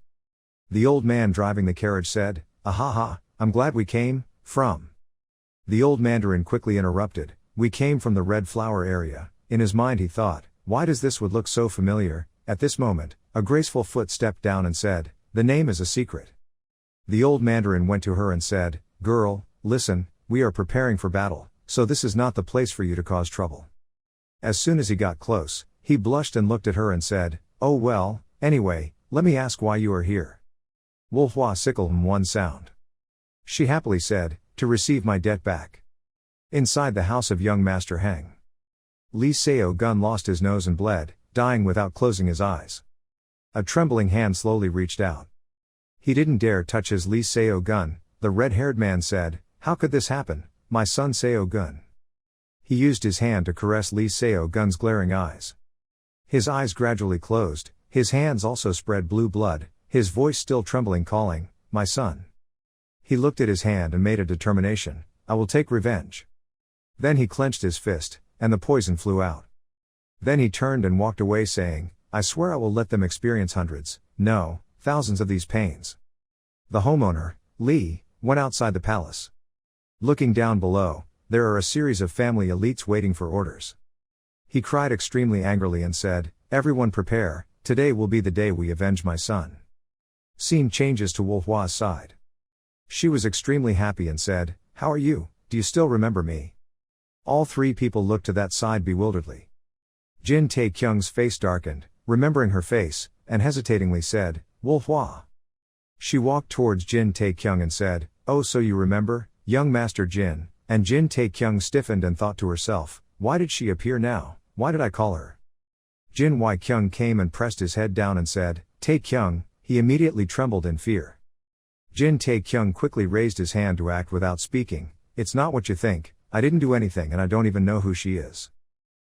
The old man driving the carriage said, ahaha, I'm glad we came, from. The old mandarin quickly interrupted, we came from the Red Flower area. In his mind he thought, why does this would look so familiar? At this moment, a graceful foot stepped down and said, the name is a secret. The old mandarin went to her and said, girl, listen, we are preparing for battle, so this is not the place for you to cause trouble. As soon as he got close, he blushed and looked at her and said, oh well, anyway, let me ask why you are here. Wolhua sickle one sound. She happily said, to receive my debt back. Inside the house of young Master Heng. Lee Seo Gun lost his nose and bled, dying without closing his eyes. A trembling hand slowly reached out. He didn't dare touch his Lee Seo Gun. The red-haired man said, how could this happen, my son Seo Gun? He used his hand to caress Lee Seo Gun's glaring eyes. His eyes gradually closed, his hands also spread blue blood, his voice still trembling calling, my son. He looked at his hand and made a determination, I will take revenge. Then he clenched his fist, and the poison flew out. Then he turned and walked away saying, I swear I will let them experience hundreds, no, thousands of these pains. The homeowner, Lee, went outside the palace. Looking down below, there are a series of family elites waiting for orders. He cried extremely angrily and said, everyone prepare, today will be the day we avenge my son. Scene changes to Wolhua's side. She was extremely happy and said, how are you, do you still remember me? All three people looked to that side bewilderedly. Jin Tae-kyung's face darkened, remembering her face, and hesitatingly said, Wolhua. She walked towards Jin Tae-kyung and said, oh so you remember, young Master Jin, and Jin Tae-kyung stiffened and thought to herself, why did she appear now, why did I call her? Jin Wai-kyung came and pressed his head down and said, Tae-kyung, he immediately trembled in fear. Jin Tae-kyung quickly raised his hand to act without speaking, it's not what you think, I didn't do anything and I don't even know who she is.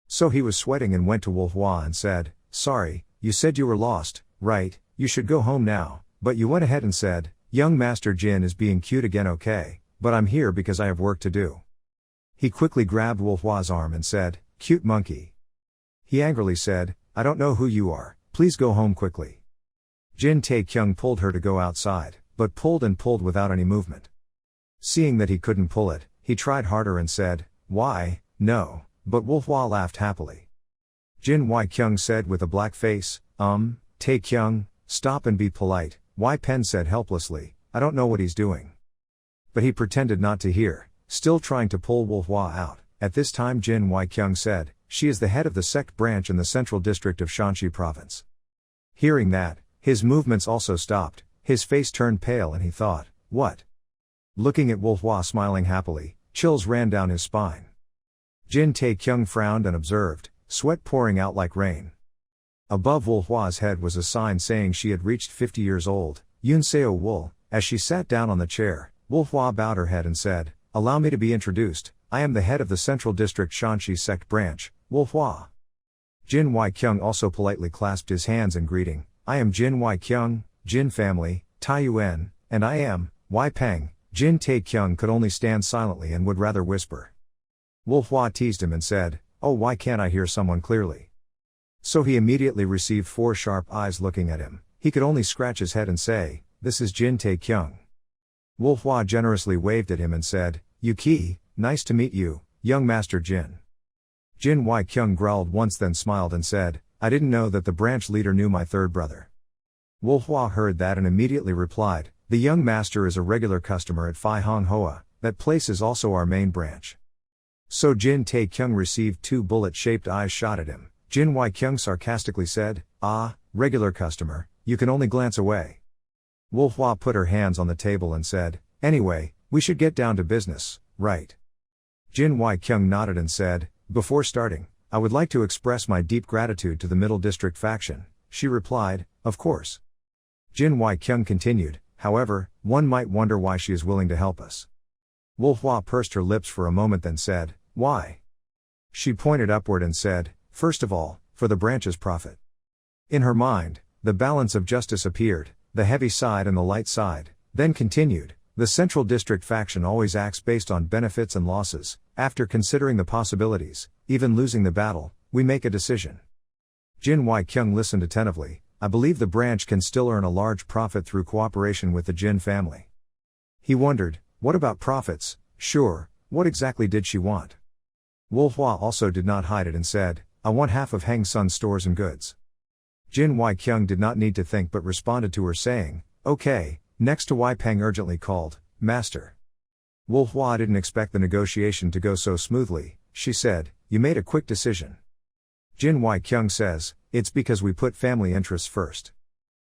So he was sweating and went to Wolhua and said, sorry, you said you were lost, right, you should go home now, but you went ahead and said, young Master Jin is being cute again okay, but I'm here because I have work to do. He quickly grabbed Wolhua's arm and said, cute monkey. He angrily said, I don't know who you are, please go home quickly. Jin Tae-kyung pulled her to go outside, but pulled and pulled without any movement. Seeing that he couldn't pull it, he tried harder and said, why, no, but Wolhua laughed happily. Jin Wai-kyung said with a black face, Tae-kyung, stop and be polite, Wai Pen said helplessly, I don't know what he's doing. But he pretended not to hear, still trying to pull Wolhua out. At this time Jin Wai-kyung said, she is the head of the sect branch in the central district of Shanxi province. Hearing that, his movements also stopped, his face turned pale and he thought, what? Looking at Wolhua smiling happily, chills ran down his spine. Jin Tae-kyung frowned and observed, sweat pouring out like rain. Above Wolhua's head was a sign saying she had reached 50 years old, Yun Seo Wool. As she sat down on the chair, Wolhua bowed her head and said, allow me to be introduced, I am the head of the Central District Shanxi sect branch, Wolhua. Jin Wai-kyung also politely clasped his hands in greeting, I am Jin Wai-kyung, Jin family, Taiyuan, and I am, Wai Peng. Jin Tae-kyung could only stand silently and would rather whisper. Wolhua teased him and said, oh why can't I hear someone clearly? So he immediately received 4 sharp eyes looking at him, he could only scratch his head and say, this is Jin Tae-kyung. Wolhua generously waved at him and said, Yuki, nice to meet you, young Master Jin. Jin Wai-kyung growled once then smiled and said, I didn't know that the branch leader knew my third brother. Wolhua heard that and immediately replied, the young master is a regular customer at Phi Hong Hoa, that place is also our main branch. So Jin Tae-kyung received 2 bullet-shaped eyes shot at him. Jin Wai-kyung sarcastically said, ah, regular customer, you can only glance away. Wolhua put her hands on the table and said, anyway, we should get down to business, right? Jin Wai-kyung nodded and said, before starting, I would like to express my deep gratitude to the Middle District faction. She replied, of course. Jin Wai-kyung continued, however, one might wonder why she is willing to help us. Wolhua pursed her lips for a moment then said, why? She pointed upward and said, "First of all, for the branch's profit." In her mind, the balance of justice appeared, the heavy side and the light side, then continued, "The Central District faction always acts based on benefits and losses. After considering the possibilities, even losing the battle, we make a decision." Jin Wai-kyung listened attentively. "I believe the branch can still earn a large profit through cooperation with the Jin family." He wondered, what about profits? Sure, what exactly did she want? Wolhua also did not hide it and said, "I want half of Heng Sun's stores and goods." Jin Wai-kyung did not need to think but responded to her saying, "Okay." Next to Wai Peng urgently called, "Master." Wolhua didn't expect the negotiation to go so smoothly. She said, "You made a quick decision." Jin Wai-kyung says, "It's because we put family interests first."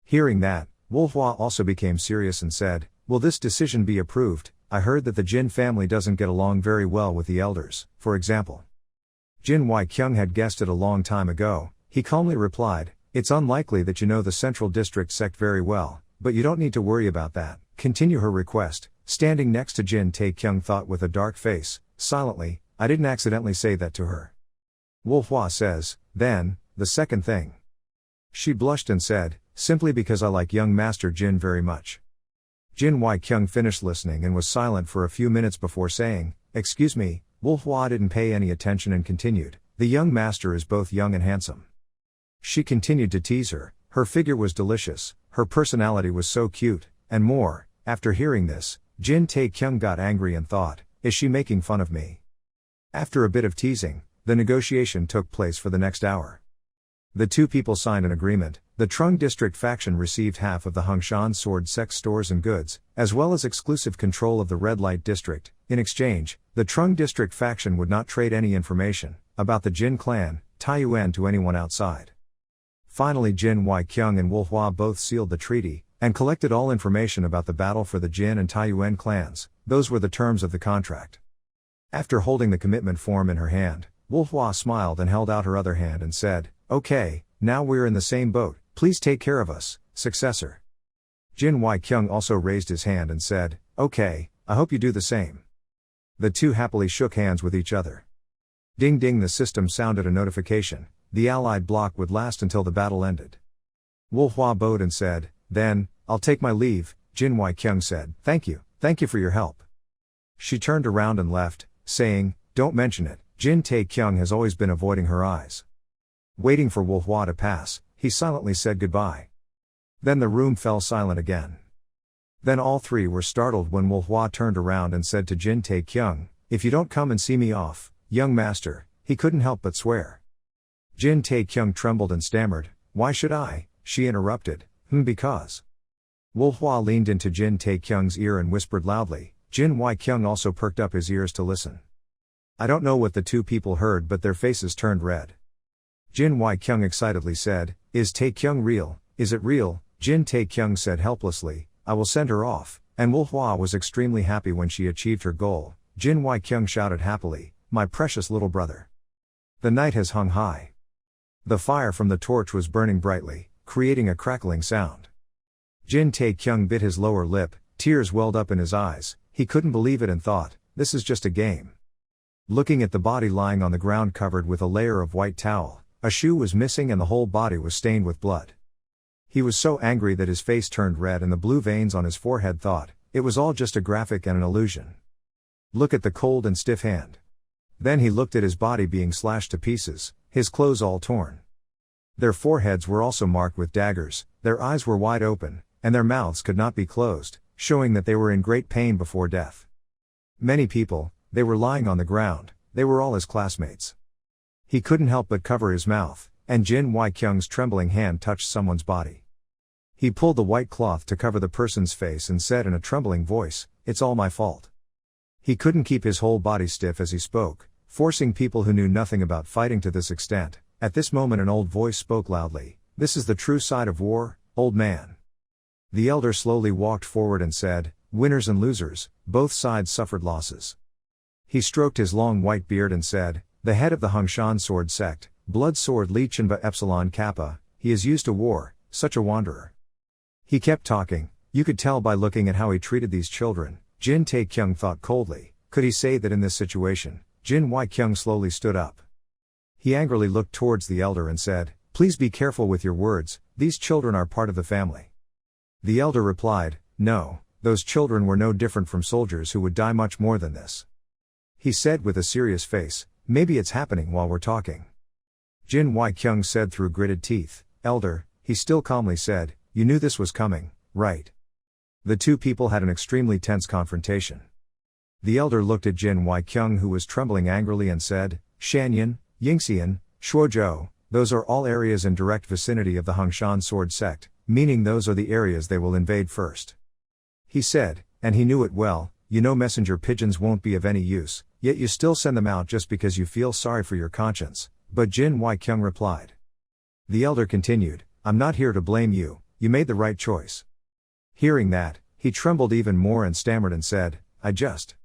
Hearing that, Wolhua also became serious and said, "Will this decision be approved? I heard that the Jin family doesn't get along very well with the elders, for example." Jin Wai-kyung had guessed it a long time ago. He calmly replied, "It's unlikely that you know the Central District sect very well, but you don't need to worry about that." Continue her request. Standing next to Jin Tae-kyung thought with a dark face, silently, "I didn't accidentally say that to her." Wolhua says, "Then, the second thing." She blushed and said, "Simply because I like young Master Jin very much." Jin Wai-kyung finished listening and was silent for a few minutes before saying, "Excuse me." Wolhua didn't pay any attention and continued, "The young master is both young and handsome." She continued to tease her. Her figure was delicious, her personality was so cute, and more. After hearing this, Jin Tae-kyung got angry and thought, "Is she making fun of me?" After a bit of teasing, the negotiation took place for the next hour. The two people signed an agreement. The Trung District faction received half of the Hongshan Sword Sect stores and goods, as well as exclusive control of the Red Light District. In exchange, the Trung District faction would not trade any information about the Jin clan, Taiyuan to anyone outside. Finally, Jin Wai-kyung and Wolhua both sealed the treaty, and collected all information about the battle for the Jin and Taiyuan clans. Those were the terms of the contract. After holding the commitment form in her hand, Wolhua smiled and held out her other hand and said, "Okay, now we're in the same boat, please take care of us, successor." Jin Wai-kyung also raised his hand and said, "Okay, I hope you do the same." The two happily shook hands with each other. Ding ding, the system sounded a notification. The Allied bloc would last until the battle ended. Wolhua bowed and said, "Then, I'll take my leave." Jin Wai-kyung said, thank you for your help." She turned around and left, saying, "Don't mention it." Jin Tae-kyung has always been avoiding her eyes. Waiting for Wolhua to pass, he silently said goodbye. Then the room fell silent again. Then all three were startled when Wolhua turned around and said to Jin Tae-kyung, "If you don't come and see me off, young master," he couldn't help but swear. Jin Tae-kyung trembled and stammered, "Why should I?" She interrupted, Because." Wolhua leaned into Jin Tae-kyung's ear and whispered loudly. Jin Wai-kyung also perked up his ears to listen. I don't know what the two people heard, but their faces turned red. Jin Wai-kyung excitedly said, "Is Tae-kyung real? Is it real?" Jin Tae-kyung said helplessly, "I will send her off," and Wolhua was extremely happy when she achieved her goal. Jin Wai-kyung shouted happily, "My precious little brother." The night has hung high. The fire from the torch was burning brightly, creating a crackling sound. Jin Tae-kyung bit his lower lip, tears welled up in his eyes. He couldn't believe it and thought, this is just a game. Looking at the body lying on the ground covered with a layer of white towel, a shoe was missing and the whole body was stained with blood. He was so angry that his face turned red and the blue veins on his forehead thought, it was all just a graphic and an illusion. Look at the cold and stiff hand. Then he looked at his body being slashed to pieces, his clothes all torn. Their foreheads were also marked with daggers, their eyes were wide open, and their mouths could not be closed, showing that they were in great pain before death. Many people, they were lying on the ground, they were all his classmates. He couldn't help but cover his mouth, and Jin Wai-kyung's trembling hand touched someone's body. He pulled the white cloth to cover the person's face and said in a trembling voice, "It's all my fault." He couldn't keep his whole body stiff as he spoke, forcing people who knew nothing about fighting to this extent. At this moment an old voice spoke loudly, "This is the true side of war, old man." The elder slowly walked forward and said, "Winners and losers, both sides suffered losses." He stroked his long white beard and said, "The head of the Hongshan Sword Sect, Blood Sword Li Chenba Epsilon Kappa, he is used to war, such a wanderer." He kept talking, you could tell by looking at how he treated these children. Jin Tae-kyung thought coldly, could he say that in this situation? Jin Wai-kyung slowly stood up. He angrily looked towards the elder and said, "Please be careful with your words, these children are part of the family." The elder replied, "No, those children were no different from soldiers who would die much more than this." He said with a serious face, "Maybe it's happening while we're talking." Jin Wai-kyung said through gritted teeth, "Elder," he still calmly said, "you knew this was coming, right?" The two people had an extremely tense confrontation. The elder looked at Jin Wai-kyung, who was trembling angrily, and said, "Shanyan, Yingxian, Shuozhou, those are all areas in direct vicinity of the Hongshan sword sect, meaning those are the areas they will invade first." He said, and he knew it well, "You know messenger pigeons won't be of any use, yet you still send them out just because you feel sorry for your conscience." But Jin Wai-kyung replied. The elder continued, "I'm not here to blame you, you made the right choice." Hearing that, he trembled even more and stammered and said, "I just..."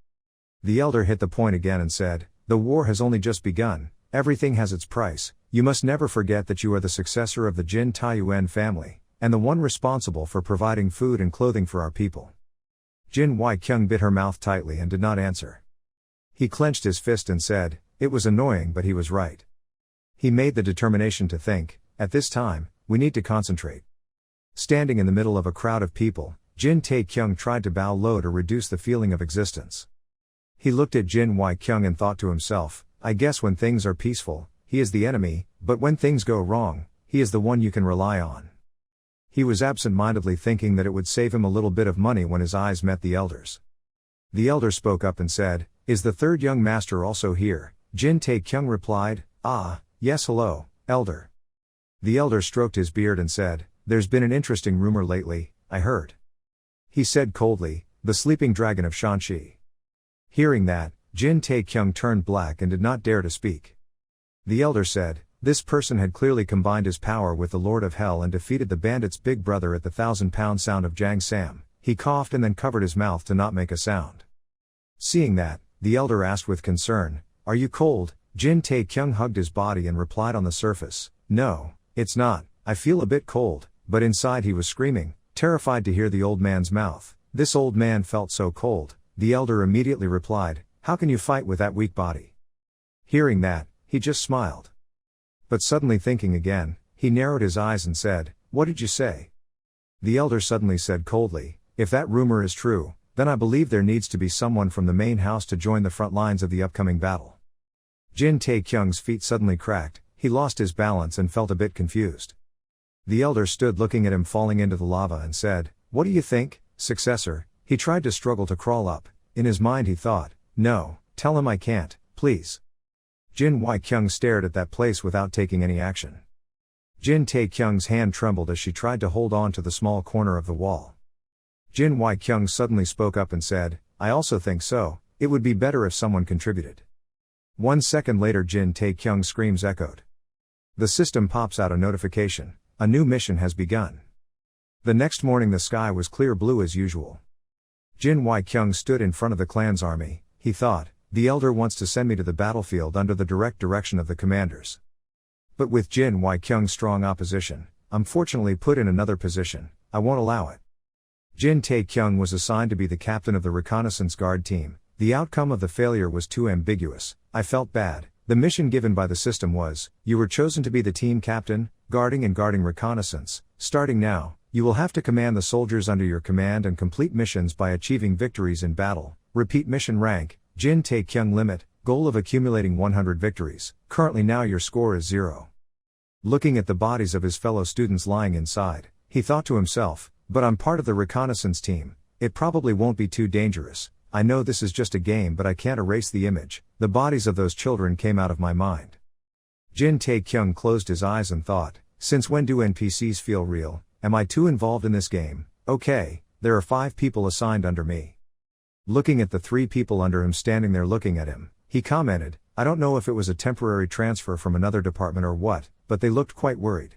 The elder hit the point again and said, "The war has only just begun, everything has its price, you must never forget that you are the successor of the Jin Taiyuan family, and the one responsible for providing food and clothing for our people." Jin Wai-kyung bit her mouth tightly and did not answer. He clenched his fist and said, "It was annoying, but he was right." He made the determination to think, "At this time, we need to concentrate." Standing in the middle of a crowd of people, Jin Tae-kyung tried to bow low to reduce the feeling of existence. He looked at Jin Wai-kyung and thought to himself, "I guess when things are peaceful, he is the enemy, but when things go wrong, he is the one you can rely on." He was absent-mindedly thinking that it would save him a little bit of money when his eyes met the elder's. The elder spoke up and said, "Is the third young master also here?" Jin Tae-kyung replied, "Ah, yes, hello, elder." The elder stroked his beard and said, "There's been an interesting rumor lately, I heard." He said coldly, "The sleeping dragon of Shanxi." Hearing that, Jin Tae-kyung turned black and did not dare to speak. The elder said, "This person had clearly combined his power with the Lord of Hell and defeated the bandit's big brother at the 1,000-pound sound of Jang Sam." He coughed and then covered his mouth to not make a sound. Seeing that, the elder asked with concern, "Are you cold?" Jin Tae-kyung hugged his body and replied on the surface, "No, it's not, I feel a bit cold," but inside he was screaming, terrified to hear the old man's mouth. This old man felt so cold. The elder immediately replied, "How can you fight with that weak body?" Hearing that, he just smiled. But suddenly thinking again, he narrowed his eyes and said, "What did you say?" The elder suddenly said coldly, "If that rumor is true, then I believe there needs to be someone from the main house to join the front lines of the upcoming battle." Jin Tae-kyung's feet suddenly cracked, he lost his balance and felt a bit confused. The elder stood looking at him falling into the lava and said, "What do you think, successor?" He tried to struggle to crawl up. In his mind he thought, "No, tell him I can't, please." Jin Wai-kyung stared at that place without taking any action. Jin Tae-kyung's hand trembled as she tried to hold on to the small corner of the wall. Jin Wai-kyung suddenly spoke up and said, "I also think so, it would be better if someone contributed." 1 second later Jin Tae-kyung's screams echoed. The system pops out a notification, "A new mission has begun." The next morning the sky was clear blue as usual. Jin Wai-kyung stood in front of the clan's army. He thought, "The elder wants to send me to the battlefield under the direct direction of the commanders." But with Jin Wai-kyung's strong opposition, "I'm fortunately put in another position, I won't allow it." Jin Tae-kyung was assigned to be the captain of the reconnaissance guard team. The outcome of the failure was too ambiguous. "I felt bad." The mission given by the system was, "You were chosen to be the team captain, guarding reconnaissance. Starting now, you will have to command the soldiers under your command and complete missions by achieving victories in battle." Repeat mission rank, Jin Tae-kyung limit, goal of accumulating 100 victories. Currently now your score is 0. Looking at the bodies of his fellow students lying inside, he thought to himself, "But I'm part of the reconnaissance team, it probably won't be too dangerous. I know this is just a game, but I can't erase the image. The bodies of those children came out of my mind." Jin Tae-kyung closed his eyes and thought, "Since when do NPCs feel real? Am I too involved in this game? Okay, there are 5 people assigned under me." Looking at the 3 people under him standing there looking at him, he commented, "I don't know if it was a temporary transfer from another department or what, but they looked quite worried."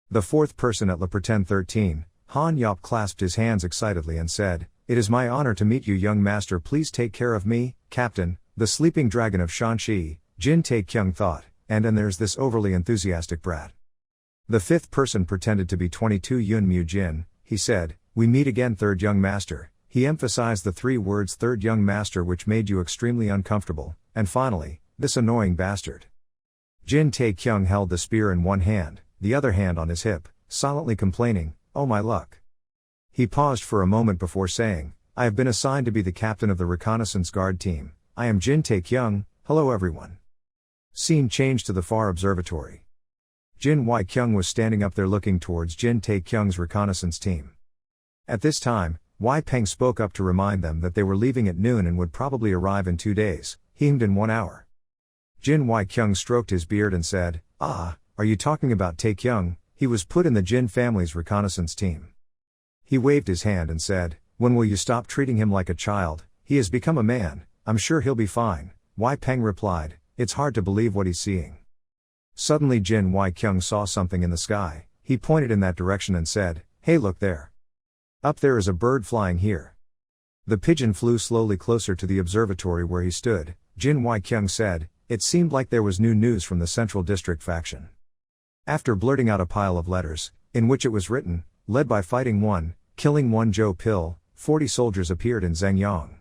The 4th person at Le Pretend 13, Han Yop clasped his hands excitedly and said, "It is my honor to meet you, young master. Please take care of me, Captain, the sleeping dragon of Shanxi." Jin Tae-kyung thought, and there's this overly enthusiastic brat. The 5th person pretended to be 22 Yun Mu Jin. He said, "We meet again, third young master." He emphasized the 3 words third young master, which made you extremely uncomfortable. And finally, "This annoying bastard." Jin Tae-kyung held the spear in one hand, the other hand on his hip, silently complaining, "Oh my luck." He paused for a moment before saying, "I have been assigned to be the captain of the reconnaissance guard team. I am Jin Tae-kyung, hello everyone." Scene changed to the far observatory. Jin Wai-kyung was standing up there looking towards Jin Tae-kyung's reconnaissance team. At this time, Wai Peng spoke up to remind them that they were leaving at noon and would probably arrive in 2 days, hemmed in 1 hour. Jin Wai-kyung stroked his beard and said, "Ah, are you talking about Tae-kyung? He was put in the Jin family's reconnaissance team." He waved his hand and said, "When will you stop treating him like a child? He has become a man, I'm sure he'll be fine." Wai Peng replied, "It's hard to believe what he's seeing." Suddenly Jin Wai-kyung saw something in the sky. He pointed in that direction and said, "Hey, look there. Up there is a bird flying here." The pigeon flew slowly closer to the observatory where he stood. Jin Wai-kyung said, "It seemed like there was new news from the Central District faction." After blurting out a pile of letters, in which it was written, "Led by Fighting 1, Killing 1 Joe Pill, 40 soldiers appeared in Zhengyang."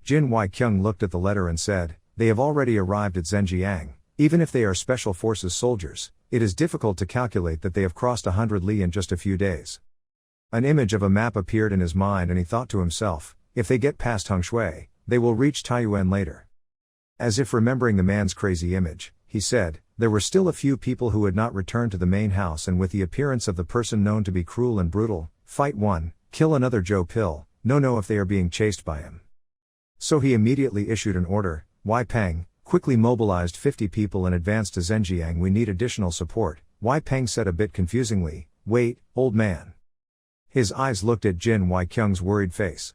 Jin Wai-kyung looked at the letter and said, "They have already arrived at Zhenjiang. Even if they are Special Forces soldiers, it is difficult to calculate that they have crossed 100 li in just a few days." An image of a map appeared in his mind and he thought to himself, if they get past Hongshui, they will reach Taiyuan later. As if remembering the man's crazy image, he said, there were still a few people who had not returned to the main house, and with the appearance of the person known to be cruel and brutal, fight one, kill another Joe Pill, know if they are being chased by him. So he immediately issued an order, Wai Peng, quickly mobilized 50 people and advanced to Zhenjiang. We need additional support, Wai Peng said a bit confusingly, wait, old man. His eyes looked at Jin Wai-kyung's worried face.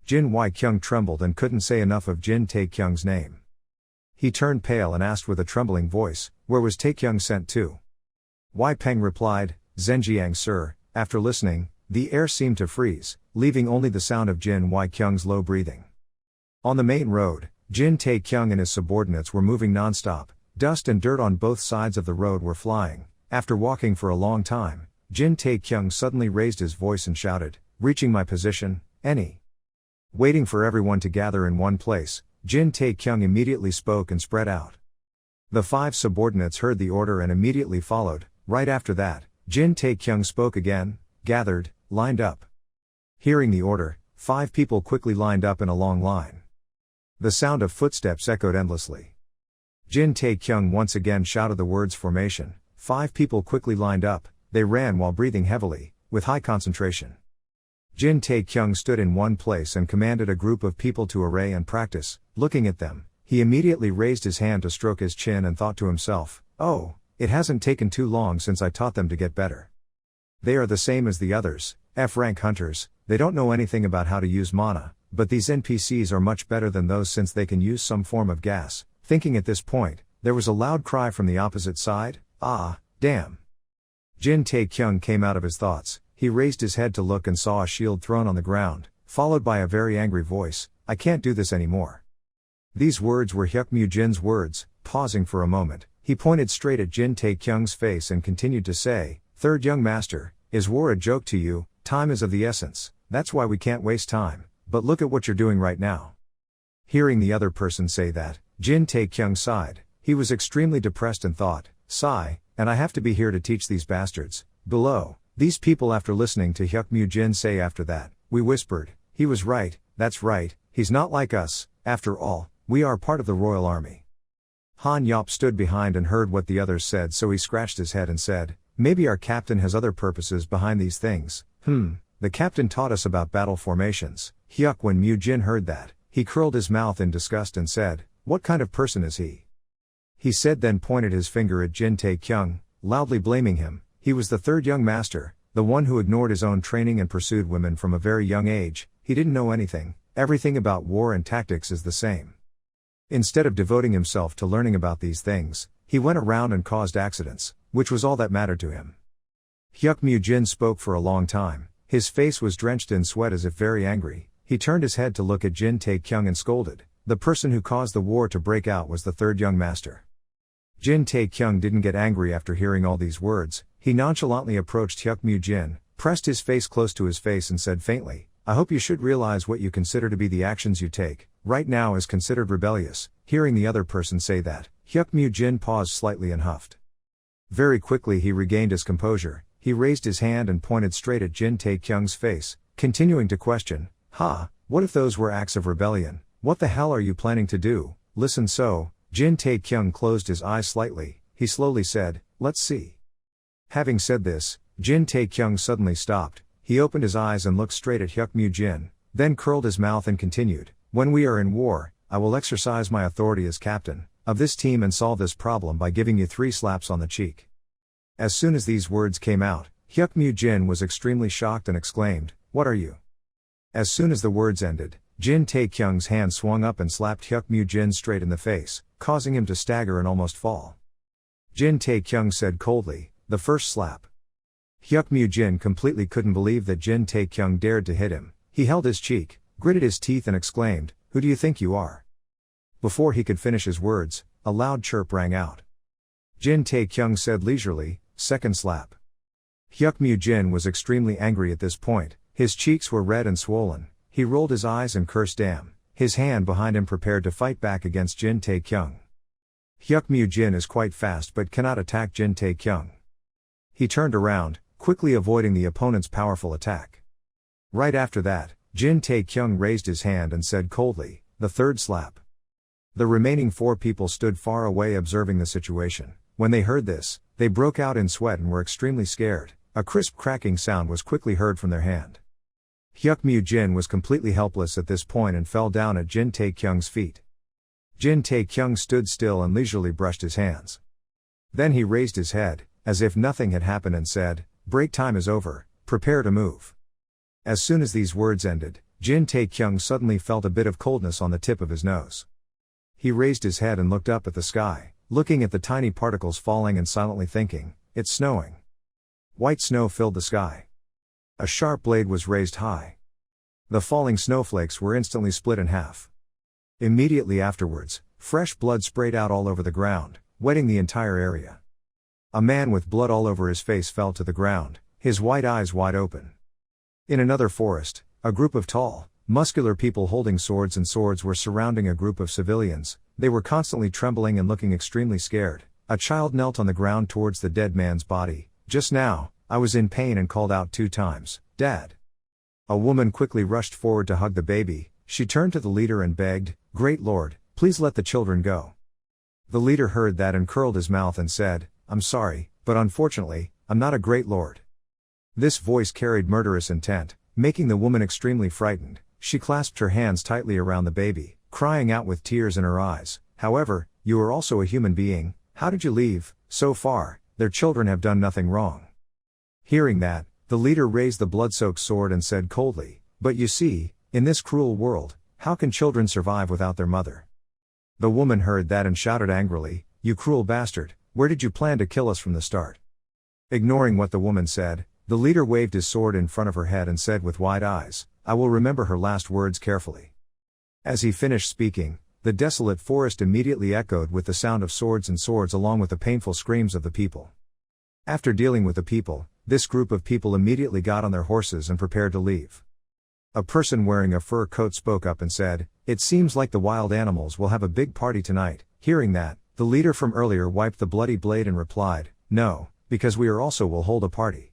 Jin Wai-kyung trembled and couldn't say enough of Jin Tae-kyung's name. He turned pale and asked with a trembling voice, where was Tae-kyung sent to? Wai Peng replied, Zhenjiang sir. After listening, the air seemed to freeze, leaving only the sound of Jin Wai-kyung's low breathing. On the main road, Jin Tae-kyung and his subordinates were moving non-stop. Dust and dirt on both sides of the road were flying. After walking for a long time, Jin Tae-kyung suddenly raised his voice and shouted, reaching my position, any. Waiting for everyone to gather in one place, Jin Tae-kyung immediately spoke and spread out. The 5 subordinates heard the order and immediately followed. Right after that, Jin Tae-kyung spoke again, gathered, lined up. Hearing the order, 5 people quickly lined up in a long line. The sound of footsteps echoed endlessly. Jin Tae-kyung once again shouted the words formation. 5 people quickly lined up. They ran while breathing heavily, with high concentration. Jin Tae-kyung stood in one place and commanded a group of people to array and practice. Looking at them, he immediately raised his hand to stroke his chin and thought to himself, oh, it hasn't taken too long since I taught them to get better. They are the same as the others, F-rank hunters. They don't know anything about how to use mana, but these NPCs are much better than those since they can use some form of gas. Thinking at this point, there was a loud cry from the opposite side, ah, damn. Jin Tae-kyung came out of his thoughts. He raised his head to look and saw a shield thrown on the ground, followed by a very angry voice, I can't do this anymore. These words were Hyuk Mu Jin's words. Pausing for a moment, he pointed straight at Jin Tae-kyung's face and continued to say, Third young master, is war a joke to you? Time is of the essence, that's why we can't waste time, but look at what you're doing right now. Hearing the other person say that, Jin Tae-kyung sighed. He was extremely depressed and thought, sigh, and I have to be here to teach these bastards. Below, these people after listening to Hyuk Mu Jin say after that, we whispered, he was right, that's right, he's not like us, after all, we are part of the royal army. Han Yop stood behind and heard what the others said, so he scratched his head and said, maybe our captain has other purposes behind these things. The captain taught us about battle formations. When Mu Jin heard that, he curled his mouth in disgust and said, what kind of person is he? He said, then pointed his finger at Jin Tae-kyung, loudly blaming him. He was the third young master, the one who ignored his own training and pursued women from a very young age. He didn't know anything. Everything about war and tactics is the same. Instead of devoting himself to learning about these things, he went around and caused accidents, which was all that mattered to him. Hyuk Mu Jin spoke for a long time. His face was drenched in sweat as if very angry. He turned his head to look at Jin Tae-kyung and scolded. The person who caused the war to break out was the third young master. Jin Tae-kyung didn't get angry after hearing all these words. He nonchalantly approached Hyuk Mu Jin, pressed his face close to his face and said faintly, I hope you should realize what you consider to be the actions you take right now is considered rebellious. Hearing the other person say that, Hyuk Jin paused slightly and huffed. Very quickly he regained his composure. He raised his hand and pointed straight at Jin Tae-kyung's face, continuing to question, what if those were acts of rebellion? What the hell are you planning to do? Listen Jin Tae-kyung closed his eyes slightly. He slowly said, let's see. Having said this, Jin Tae-kyung suddenly stopped. He opened his eyes and looked straight at Hyuk Jin, then curled his mouth and continued, when we are in war, I will exercise my authority as captain of this team and solve this problem by giving you 3 slaps on the cheek. As soon as these words came out, Hyuk Jin was extremely shocked and exclaimed, what are you? As soon as the words ended, Jin Tae-kyung's hand swung up and slapped Hyuk Jin straight in the face, causing him to stagger and almost fall. Jin Tae-kyung said coldly, the first slap. Hyuk Jin completely couldn't believe that Jin Tae-kyung dared to hit him. He held his cheek, gritted his teeth and exclaimed, who do you think you are? Before he could finish his words, a loud chirp rang out. Jin Tae-kyung said leisurely, second slap. Hyuk Jin was extremely angry at this point. His cheeks were red and swollen. He rolled his eyes and cursed damn. His hand behind him prepared to fight back against Jin Tae-kyung. Hyuk Jin is quite fast but cannot attack Jin Tae-kyung. He turned around, quickly avoiding the opponent's powerful attack. Right after that, Jin Tae-kyung raised his hand and said coldly, the third slap. The remaining 4 people stood far away observing the situation. When they heard this, they broke out in sweat and were extremely scared. A crisp cracking sound was quickly heard from their hand. Hyuk Jin was completely helpless at this point and fell down at Jin Tae-kyung's feet. Jin Tae-kyung stood still and leisurely brushed his hands. Then he raised his head, as if nothing had happened and said, break time is over, prepare to move. As soon as these words ended, Jin Tae-kyung suddenly felt a bit of coldness on the tip of his nose. He raised his head and looked up at the sky, looking at the tiny particles falling and silently thinking, it's snowing. White snow filled the sky. A sharp blade was raised high. The falling snowflakes were instantly split in half. Immediately afterwards, fresh blood sprayed out all over the ground, wetting the entire area. A man with blood all over his face fell to the ground, his white eyes wide open. In another forest, a group of tall, muscular people holding swords were surrounding a group of civilians. They were constantly trembling and looking extremely scared. A child knelt on the ground towards the dead man's body. Just now, I was in pain and called out 2 times, Dad. A woman quickly rushed forward to hug the baby. She turned to the leader and begged, Great Lord, please let the children go. The leader heard that and curled his mouth and said, I'm sorry, but unfortunately, I'm not a great lord. This voice carried murderous intent, making the woman extremely frightened. She clasped her hands tightly around the baby, crying out with tears in her eyes, however, you are also a human being, how did you leave? So far, their children have done nothing wrong. Hearing that, the leader raised the blood-soaked sword and said coldly, but you see, in this cruel world, how can children survive without their mother? The woman heard that and shouted angrily, you cruel bastard, where did you plan to kill us from the start? Ignoring what the woman said, the leader waved his sword in front of her head and said with wide eyes, I will remember her last words carefully. As he finished speaking, the desolate forest immediately echoed with the sound of swords along with the painful screams of the people. After dealing with the people, this group of people immediately got on their horses and prepared to leave. A person wearing a fur coat spoke up and said, it seems like the wild animals will have a big party tonight. Hearing that, the leader from earlier wiped the bloody blade and replied, no, because we also will hold a party.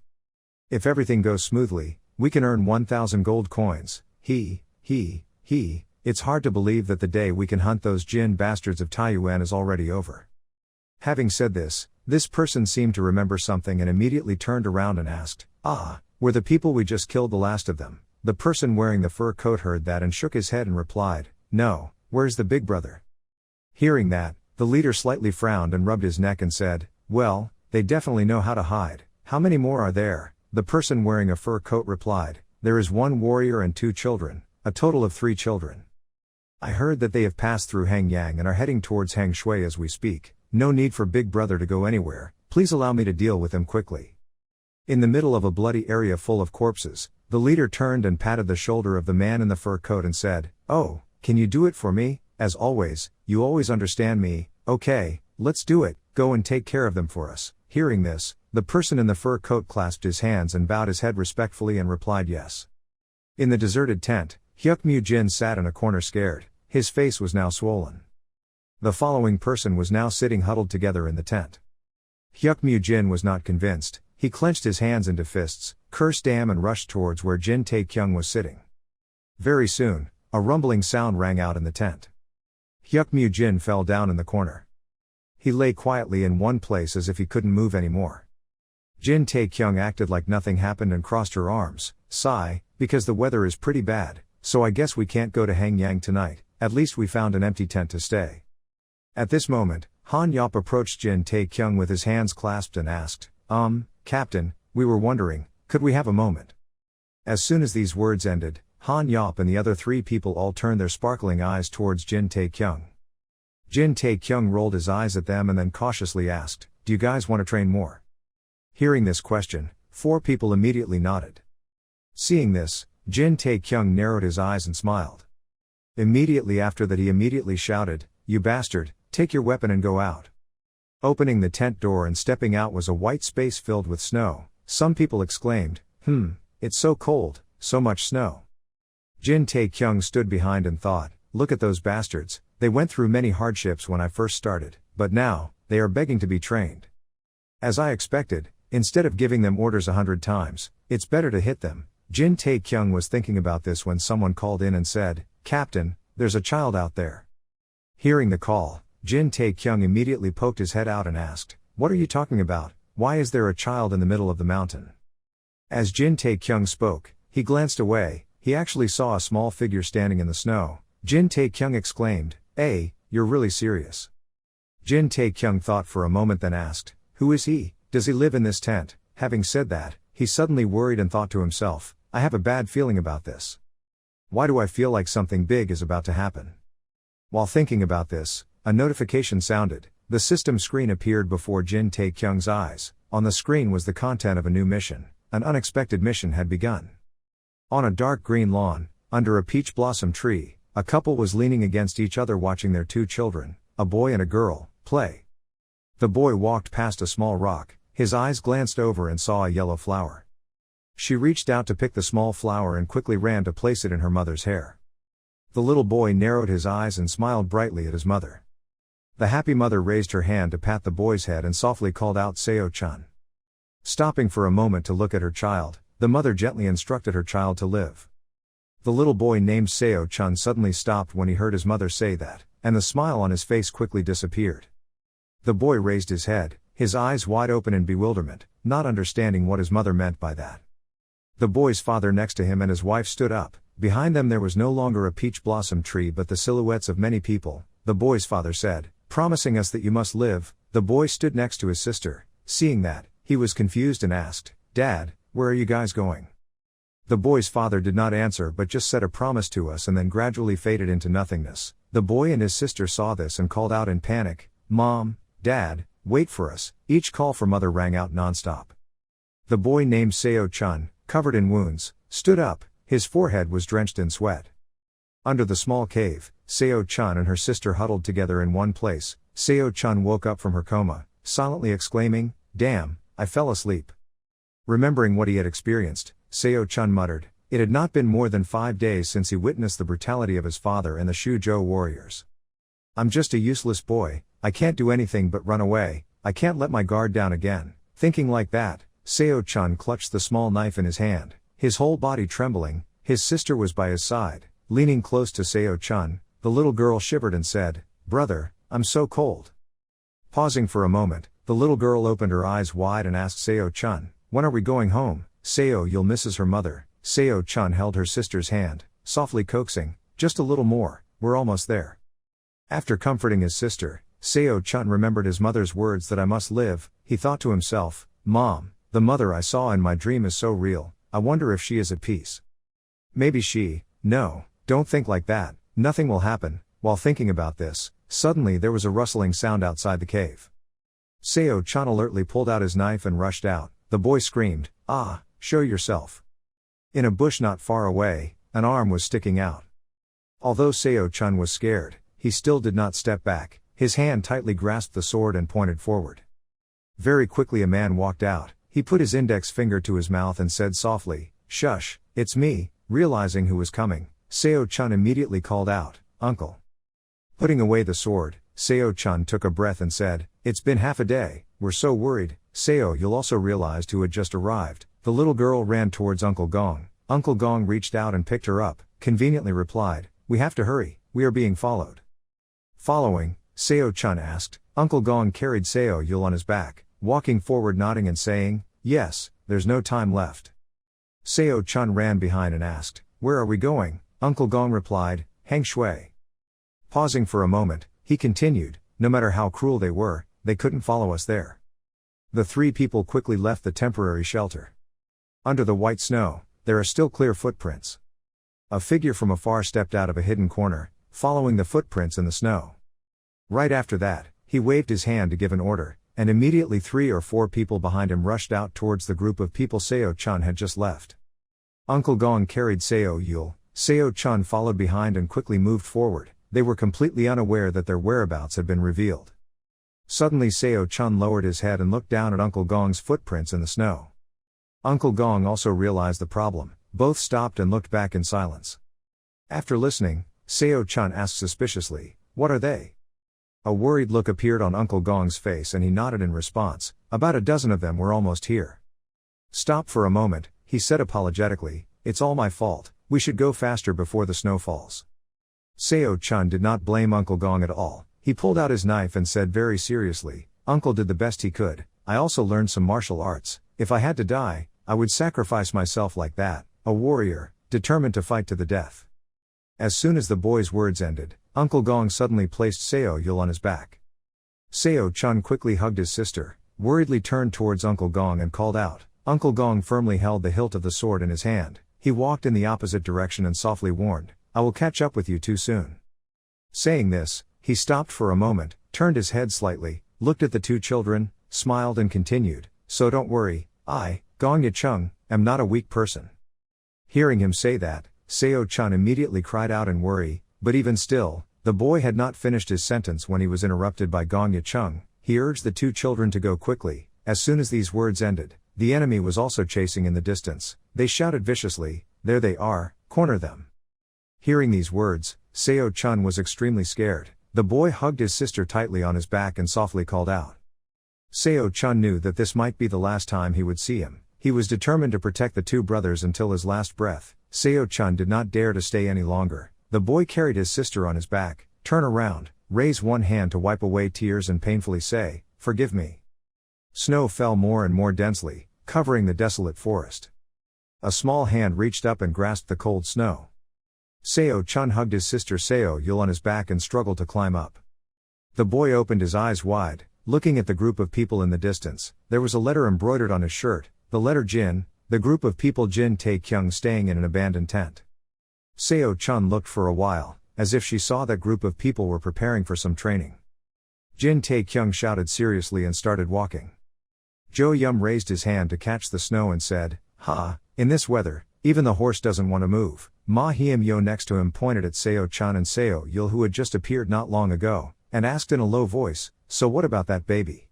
If everything goes smoothly, we can earn 1,000 gold coins. It's hard to believe that the day we can hunt those Jin bastards of Taiyuan is already over. Having said this person seemed to remember something and immediately turned around and asked, were the people we just killed the last of them? The person wearing the fur coat heard that and shook his head and replied, no, where's the big brother? Hearing that, the leader slightly frowned and rubbed his neck and said, well, they definitely know how to hide. How many more are there? The person wearing a fur coat replied, there is 1 warrior and 2 children, a total of 3 children. I heard that they have passed through Hangyang and are heading towards Hangshui as we speak. No need for Big Brother to go anywhere, please allow me to deal with them quickly. In the middle of a bloody area full of corpses, the leader turned and patted the shoulder of the man in the fur coat and said, oh, can you do it for me? As always, you always understand me. Okay, let's do it, go and take care of them for us. Hearing this, the person in the fur coat clasped his hands and bowed his head respectfully and replied yes. In the deserted tent, Hyuk Jin sat in a corner scared. His face was now swollen. The following person was now sitting huddled together in the tent. Hyuk Mu Jin was not convinced. He clenched his hands into fists, cursed damn, and rushed towards where Jin Tae-kyung was sitting. Very soon, a rumbling sound rang out in the tent. Hyuk Mu Jin fell down in the corner. He lay quietly in one place as if he couldn't move anymore. Jin Tae-kyung acted like nothing happened and crossed her arms. Sigh, because the weather is pretty bad, so I guess we can't go to Hangyang tonight, at least we found an empty tent to stay. At this moment, Han Yop approached Jin Tae-kyung with his hands clasped and asked, Captain, we were wondering, could we have a moment? As soon as these words ended, Han Yop and the other three people all turned their sparkling eyes towards Jin Tae-kyung. Jin Tae-kyung rolled his eyes at them and then cautiously asked, do you guys want to train more? Hearing this question, 4 people immediately nodded. Seeing this, Jin Tae-kyung narrowed his eyes and smiled. Immediately after that he immediately shouted, you bastard, take your weapon and go out. Opening the tent door and stepping out was a white space filled with snow. Some people exclaimed, it's so cold, so much snow. Jin Tae-kyung stood behind and thought, look at those bastards, they went through many hardships when I first started, but now, they are begging to be trained. As I expected, instead of giving them orders 100 times, it's better to hit them. Jin Tae-kyung was thinking about this when someone called in and said, Captain, there's a child out there. Hearing the call, Jin Tae-kyung immediately poked his head out and asked, what are you talking about? Why is there a child in the middle of the mountain? As Jin Tae-kyung spoke, he glanced away. He actually saw a small figure standing in the snow. Jin Tae-kyung exclaimed, hey, you're really serious? Jin Tae-kyung thought for a moment then asked, who is he? Does he live in this tent? Having said that, he suddenly worried and thought to himself, I have a bad feeling about this. Why do I feel like something big is about to happen? While thinking about this, a notification sounded. The system screen appeared before Jin Tae-kyung's eyes. On the screen was the content of a new mission. An unexpected mission had begun. On a dark green lawn, under a peach blossom tree, a couple was leaning against each other watching their 2 children, a boy and a girl, play. The boy walked past a small rock. His eyes glanced over and saw a yellow flower. She reached out to pick the small flower and quickly ran to place it in her mother's hair. The little boy narrowed his eyes and smiled brightly at his mother. The happy mother raised her hand to pat the boy's head and softly called out Seo-chan. Stopping for a moment to look at her child, the mother gently instructed her child to live. The little boy named Seo-chan suddenly stopped when he heard his mother say that, and the smile on his face quickly disappeared. The boy raised his head, his eyes wide open in bewilderment, not understanding what his mother meant by that. The boy's father next to him and his wife stood up. Behind them there was no longer a peach blossom tree but the silhouettes of many people. The boy's father said, promising us that you must live. The boy stood next to his sister. Seeing that, he was confused and asked, Dad, where are you guys going? The boy's father did not answer but just said a promise to us and then gradually faded into nothingness. The boy and his sister saw this and called out in panic, Mom, Dad, wait for us. Each call for mother rang out nonstop. The boy named Seo-chan, covered in wounds, stood up. His forehead was drenched in sweat. Under the small cave, Seo-chan and her sister huddled together in one place. Seo-chan woke up from her coma, silently exclaiming, Damn, I fell asleep. Remembering what he had experienced, Seo-chan muttered, it had not been more than 5 days since he witnessed the brutality of his father and the Shuzhou warriors. I'm just a useless boy, I can't do anything but run away, I can't let my guard down again. Thinking like that, Seo-chan clutched the small knife in his hand, his whole body trembling. His sister was by his side. Leaning close to Seo-chan, the little girl shivered and said, Brother, I'm so cold. Pausing for a moment, the little girl opened her eyes wide and asked Seo-chan, when are we going home? Seo you'll misses her mother. Seo-chan held her sister's hand, softly coaxing, just a little more, we're almost there. After comforting his sister, Seo-chan remembered his mother's words that I must live. He thought to himself, Mom, the mother I saw in my dream is so real, I wonder if she is at peace. Maybe she, no, don't think like that, nothing will happen. While thinking about this, suddenly there was a rustling sound outside the cave. Seo-chan alertly pulled out his knife and rushed out. The boy screamed, Ah, show yourself. In a bush not far away, an arm was sticking out. Although Seo-chan was scared, he still did not step back. His hand tightly grasped the sword and pointed forward. Very quickly a man walked out. He put his index finger to his mouth and said softly, Shush, it's me. Realizing who was coming, Seo-chan immediately called out, Uncle. Putting away the sword, Seo-chan took a breath and said, "It's been half a day, we're so worried." Seo-yul also realized who had just arrived. The little girl ran towards Uncle Gong. Uncle Gong reached out and picked her up, conveniently replied, "We have to hurry, we are being followed." Following, Seo-chan asked. Uncle Gong carried Seo-yul on his back, walking forward nodding and saying, "Yes, there's no time left." Seo-chan ran behind and asked, "Where are we going?" Uncle Gong replied, "Hang Shui." Pausing for a moment, he continued, "No matter how cruel they were, they couldn't follow us there." The three people quickly left the temporary shelter. Under the white snow, there are still clear footprints. A figure from afar stepped out of a hidden corner, following the footprints in the snow. Right after that, he waved his hand to give an order, and immediately 3 or 4 people behind him rushed out towards the group of people Seo-chan had just left. Uncle Gong carried Seo-yul, Seo-chan followed behind and quickly moved forward. They were completely unaware that their whereabouts had been revealed. Suddenly Seo-chan lowered his head and looked down at Uncle Gong's footprints in the snow. Uncle Gong also realized the problem. Both stopped and looked back in silence. After listening, Seo-chan asked suspiciously, "What are they?" A worried look appeared on Uncle Gong's face and he nodded in response. "About a dozen of them were almost here." "Stop for a moment," he said apologetically, "it's all my fault, we should go faster before the snow falls." Seo-chan did not blame Uncle Gong at all. He pulled out his knife and said very seriously, "Uncle did the best he could. I also learned some martial arts. If I had to die, I would sacrifice myself like that, a warrior, determined to fight to the death." As soon as the boy's words ended, Uncle Gong suddenly placed Seo-yul on his back. Seo-chan quickly hugged his sister, worriedly turned towards Uncle Gong and called out. Uncle Gong firmly held the hilt of the sword in his hand. He walked in the opposite direction and softly warned, "I will catch up with you too soon." Saying this, he stopped for a moment, turned his head slightly, looked at the 2 children, smiled and continued, "So don't worry, I, Gong Yicheng, am not a weak person." Hearing him say that, Seo-chan immediately cried out in worry, but even still, the boy had not finished his sentence when he was interrupted by Gong Yicheng. He urged the 2 children to go quickly. As soon as these words ended, the enemy was also chasing in the distance. They shouted viciously, "There they are, corner them." Hearing these words, Seo-chan was extremely scared. The boy hugged his sister tightly on his back and softly called out. Seo-chan knew that this might be the last time he would see him. He was determined to protect the 2 brothers until his last breath. Seo-chan did not dare to stay any longer. The boy carried his sister on his back, turn around, raise one hand to wipe away tears and painfully say, "Forgive me." Snow fell more and more densely, covering the desolate forest. A small hand reached up and grasped the cold snow. Seo-chan hugged his sister Seo-yul on his back and struggled to climb up. The boy opened his eyes wide, looking at the group of people in the distance. There was a letter embroidered on his shirt, the letter Jin. The group of people Jin Tae-kyung staying in an abandoned tent. Seo-chan looked for a while, as if she saw that group of people were preparing for some training. Jin Tae-kyung shouted seriously and started walking. Jo Yum raised his hand to catch the snow and said, "Ha, in this weather, even the horse doesn't want to move." Ma Hiem-yo next to him pointed at Seo-chan and Seo-yul who had just appeared not long ago, and asked in a low voice, "So what about that baby?"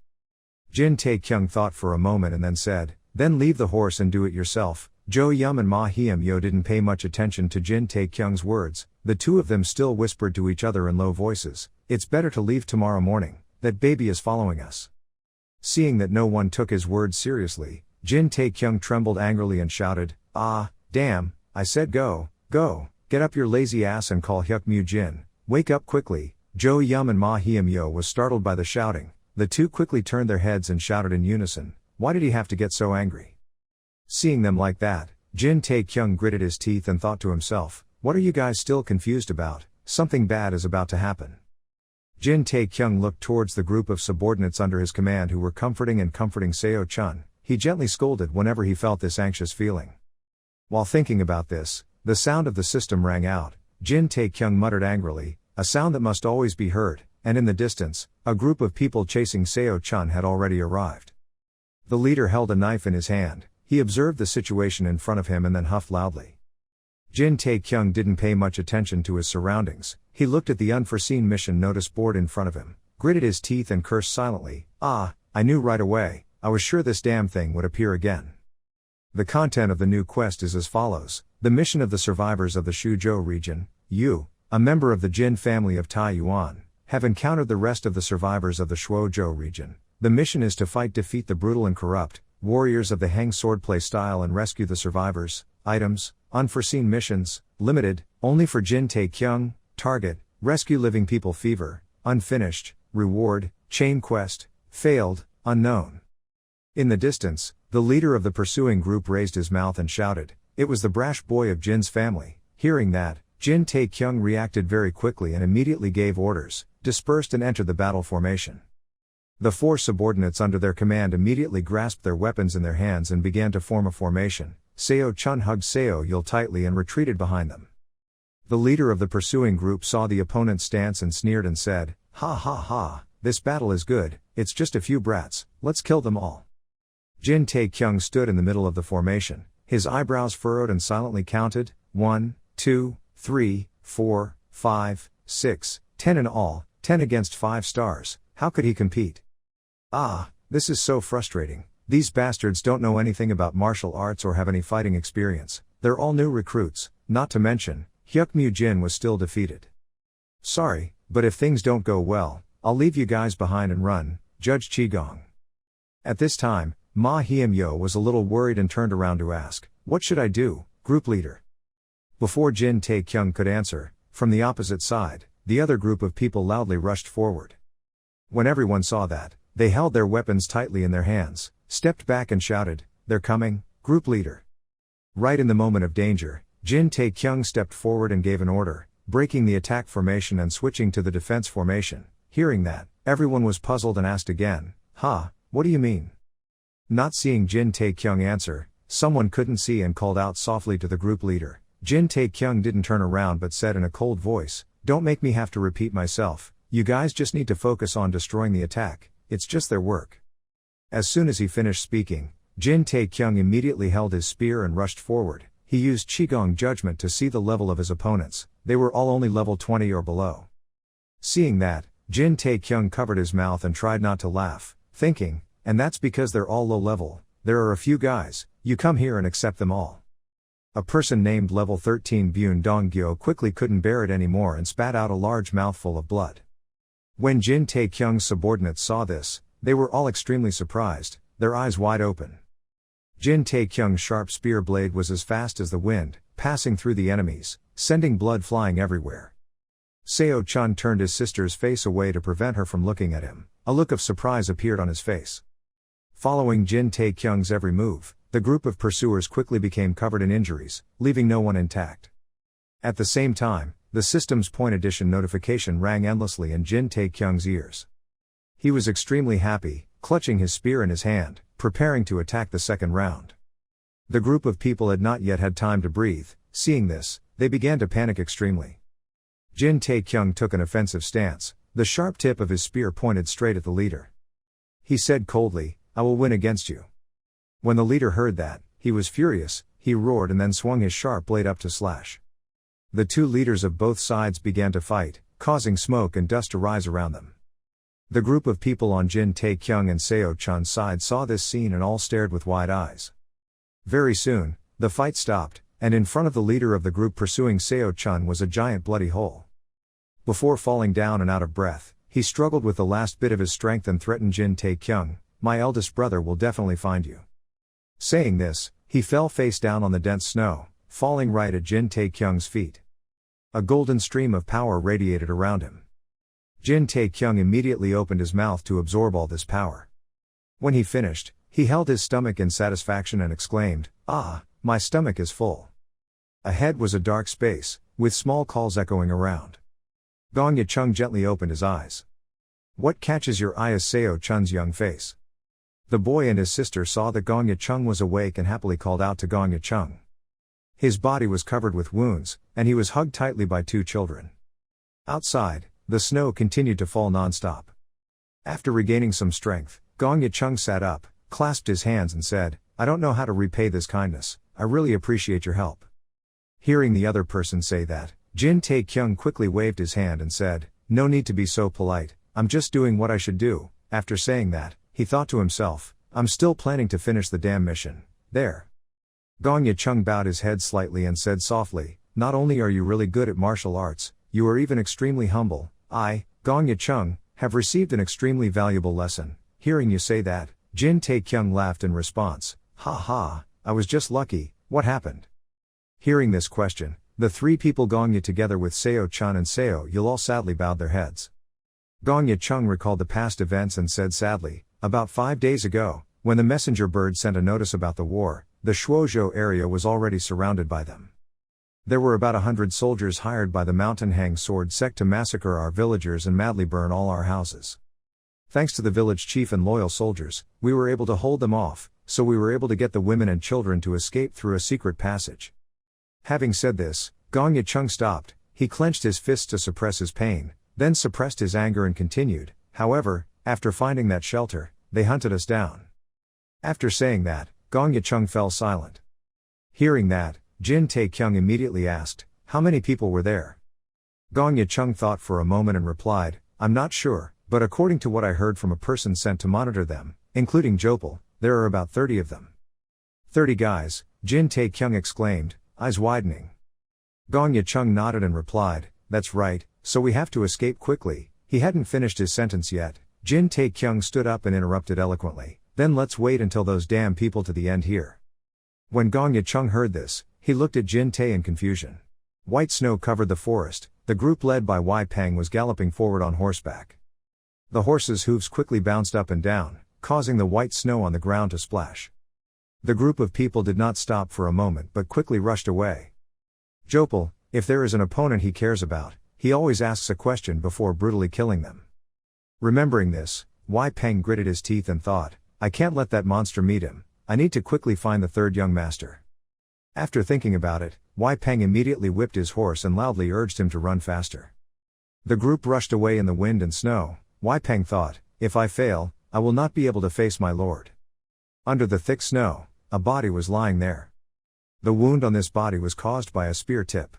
Jin Tae-kyung thought for a moment and then said, "Then leave the horse and do it yourself." Jo Yum and Ma Hiem-yo didn't pay much attention to Jin Tae-kyung's words. The 2 of them still whispered to each other in low voices, "It's better to leave tomorrow morning, that baby is following us." Seeing that no one took his words seriously, Jin Tae-kyung trembled angrily and shouted, "Ah, damn, I said go, get up your lazy ass and call Hyuk Mu Jin, wake up quickly." Jo Yum and Ma Hiem-yo was startled by the shouting. The 2 quickly turned their heads and shouted in unison, "Why did he have to get so angry?" Seeing them like that, Jin Tae-kyung gritted his teeth and thought to himself, "What are you guys still confused about? Something bad is about to happen." Jin Tae-kyung looked towards the group of subordinates under his command who were comforting Seo-chan. He gently scolded whenever he felt this anxious feeling. While thinking about this, the sound of the system rang out. Jin Tae-kyung muttered angrily, a sound that must always be heard, and in the distance, a group of people chasing Seo-chan had already arrived. The leader held a knife in his hand. He observed the situation in front of him and then huffed loudly. Jin Tae-kyung didn't pay much attention to his surroundings. He looked at the unforeseen mission notice board in front of him, gritted his teeth and cursed silently. "Ah, I knew right away, I was sure this damn thing would appear again." The content of the new quest is as follows. The mission of the survivors of the Shuzhou region. You, a member of the Jin family of Taiyuan, have encountered the rest of the survivors of the Shuozhou region. The mission is to defeat the brutal and corrupt warriors of the Hang swordplay style and rescue the survivors. Items, unforeseen missions, limited, only for Jin Taekyung. Target, rescue living people. Fever, unfinished. Reward, chain quest, failed, unknown. In the distance, the leader of the pursuing group raised his mouth and shouted. It was the brash boy of Jin's family. Hearing that, Jin Taekyung reacted very quickly and immediately gave orders, dispersed and entered the battle formation. The 4 subordinates under their command immediately grasped their weapons in their hands and began to form a formation. Seo Chun hugged Seo Yul tightly and retreated behind them. The leader of the pursuing group saw the opponent's stance and sneered and said, "Ha ha ha, this battle is good, it's just a few brats, let's kill them all." Jin Taekyung stood in the middle of the formation, his eyebrows furrowed and silently counted, 1, 2, 3, 4, 5, 6, 10 in all, 10 against 5 stars, how could he compete? Ah, this is so frustrating, these bastards don't know anything about martial arts or have any fighting experience, they're all new recruits, not to mention, Hyukmu Jin was still defeated. Sorry, but if things don't go well, I'll leave you guys behind and run, Judge Qigong. At this time, Ma Hyemyo was a little worried and turned around to ask, "What should I do, group leader?" Before Jin Taekyung could answer, from the opposite side, the other group of people loudly rushed forward. When everyone saw that, they held their weapons tightly in their hands, stepped back and shouted, "They're coming, group leader." Right in the moment of danger, Jin Taekyung stepped forward and gave an order, breaking the attack formation and switching to the defense formation. Hearing that, everyone was puzzled and asked again, what do you mean?" Not seeing Jin Taekyung answer, someone couldn't see and called out softly to the group leader. Jin Taekyung didn't turn around but said in a cold voice, "Don't make me have to repeat myself, you guys just need to focus on destroying the attack, it's just their work." As soon as he finished speaking, Jin Taekyung immediately held his spear and rushed forward. He used Qigong judgment to see the level of his opponents, they were all only level 20 or below. Seeing that, Jin Taekyung covered his mouth and tried not to laugh, thinking, and that's because they're all low level, there are a few guys, you come here and accept them all. A person named level 13 Byun Donggyo quickly couldn't bear it anymore and spat out a large mouthful of blood. When Jin Taekyung's subordinates saw this, they were all extremely surprised, their eyes wide open. Jin Taekyung's sharp spear blade was as fast as the wind, passing through the enemies, sending blood flying everywhere. Seo Chun turned his sister's face away to prevent her from looking at him. A look of surprise appeared on his face. Following Jin Taekyung's every move, the group of pursuers quickly became covered in injuries, leaving no one intact. At the same time, the system's point addition notification rang endlessly in Jin Taekyung's ears. He was extremely happy, clutching his spear in his hand, preparing to attack the second round. The group of people had not yet had time to breathe. Seeing this, they began to panic extremely. Jin Taekyung took an offensive stance, the sharp tip of his spear pointed straight at the leader. He said coldly, "I will win against you." When the leader heard that, he was furious, he roared and then swung his sharp blade up to slash. The two leaders of both sides began to fight, causing smoke and dust to rise around them. The group of people on Jin Taekyung and Seo Chun's side saw this scene and all stared with wide eyes. Very soon, the fight stopped, and in front of the leader of the group pursuing Seo Chun was a giant bloody hole. Before falling down and out of breath, he struggled with the last bit of his strength and threatened Jin Taekyung, "My eldest brother will definitely find you." Saying this, he fell face down on the dense snow, falling right at Jin Taekyung's feet. A golden stream of power radiated around him. Jin Taekyung immediately opened his mouth to absorb all this power. When he finished, he held his stomach in satisfaction and exclaimed, "Ah, my stomach is full." Ahead was a dark space, with small calls echoing around. Gong Yicheng gently opened his eyes. "What catches your eye?" is Seo Chun's young face. The boy and his sister saw that Gong Yicheng was awake and happily called out to Gong Yicheng. His body was covered with wounds, and he was hugged tightly by two children. Outside, the snow continued to fall non-stop. After regaining some strength, Gong Yicheng sat up, clasped his hands and said, "I don't know how to repay this kindness, I really appreciate your help." Hearing the other person say that, Jin Taekyung quickly waved his hand and said, "No need to be so polite, I'm just doing what I should do." After saying that, he thought to himself, "I'm still planning to finish the damn mission, there." Gong Yicheng bowed his head slightly and said softly, "Not only are you really good at martial arts, you are even extremely humble." Gong Yicheng, have received an extremely valuable lesson. Hearing you say that, Jin Taekyung laughed in response. Ha ha, I was just lucky, what happened? Hearing this question, the three people Gong Yi together with Seo Chun and Seo Yul all sadly bowed their heads. Gong Yicheng recalled the past events and said sadly, about 5 days ago, when the messenger bird sent a notice about the war, the Shuozhou area was already surrounded by them. There were about 100 soldiers hired by the Mountain Hang Sword sect to massacre our villagers and madly burn all our houses. Thanks to the village chief and loyal soldiers, we were able to hold them off, so we were able to get the women and children to escape through a secret passage. Having said this, Gong Yicheng stopped, he clenched his fists to suppress his pain, then suppressed his anger and continued, however, after finding that shelter, they hunted us down. After saying that, Gong Yicheng fell silent. Hearing that, Jin Taekyung immediately asked, how many people were there? Gong Yicheng thought for a moment and replied, I'm not sure, but according to what I heard from a person sent to monitor them, including Jopal, there are about 30 of them. 30 guys, Jin Taekyung exclaimed, eyes widening. Gong Yicheng nodded and replied, that's right, so we have to escape quickly. He hadn't finished his sentence yet. Jin Taekyung stood up and interrupted eloquently, then let's wait until those damn people to the end here. When Gong Yicheng heard this, he looked at Jin Tae in confusion. White snow covered the forest, the group led by Wei Peng was galloping forward on horseback. The horses' hooves quickly bounced up and down, causing the white snow on the ground to splash. The group of people did not stop for a moment but quickly rushed away. Jopal, if there is an opponent he cares about, he always asks a question before brutally killing them. Remembering this, Wei Peng gritted his teeth and thought, I can't let that monster meet him, I need to quickly find the third young master. After thinking about it, Wei Peng immediately whipped his horse and loudly urged him to run faster. The group rushed away in the wind and snow. Wei Peng thought, if I fail, I will not be able to face my lord. Under the thick snow, a body was lying there. The wound on this body was caused by a spear tip.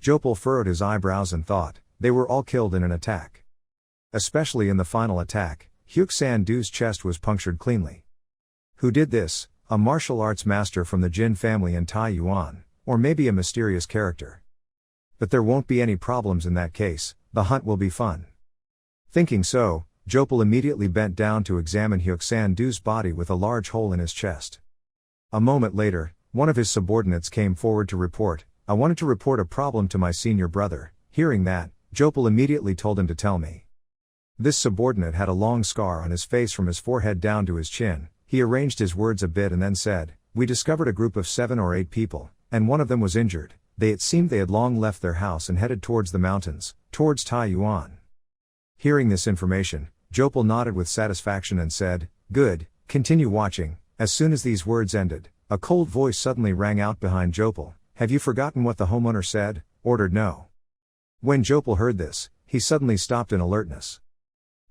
Jopal furrowed his eyebrows and thought, they were all killed in an attack. Especially in the final attack, Hyuk-san Du's chest was punctured cleanly. Who did this? A martial arts master from the Jin family in Taiyuan, or maybe a mysterious character. But there won't be any problems in that case, the hunt will be fun. Thinking so, Jopal immediately bent down to examine Hyuk-san Du's body with a large hole in his chest. A moment later, one of his subordinates came forward to report, I wanted to report a problem to my senior brother. Hearing that, Jopal immediately told him to tell me. This subordinate had a long scar on his face from his forehead down to his chin. He arranged his words a bit and then said, we discovered a group of 7 or 8 people, and one of them was injured. It seemed they had long left their house and headed towards the mountains, towards Taiyuan. Hearing this information, Jopal nodded with satisfaction and said, good, continue watching. As soon as these words ended, a cold voice suddenly rang out behind Jopal, have you forgotten what the homeowner said? Ordered no. When Jopal heard this, he suddenly stopped in alertness.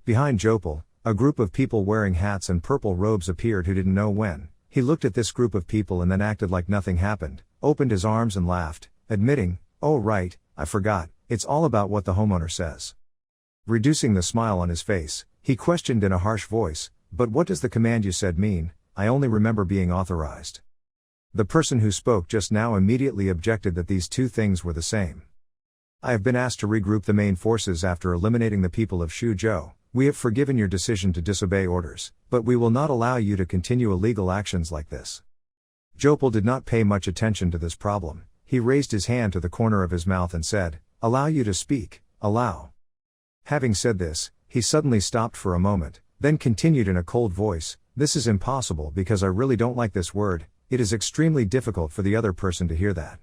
Behind Jopal, a group of people wearing hats and purple robes appeared who didn't know when. He looked at this group of people and then acted like nothing happened, opened his arms and laughed, admitting, oh right, I forgot, it's all about what the homeowner says. Reducing the smile on his face, he questioned in a harsh voice, but what does the command you said mean? I only remember being authorized. The person who spoke just now immediately objected that these two things were the same. I have been asked to regroup the main forces after eliminating the people of Shuzhou. We have forgiven your decision to disobey orders, but we will not allow you to continue illegal actions like this. Jopal did not pay much attention to this problem. He raised his hand to the corner of his mouth and said, allow you to speak, allow. Having said this, he suddenly stopped for a moment, then continued in a cold voice, this is impossible because I really don't like this word, it is extremely difficult for the other person to hear that.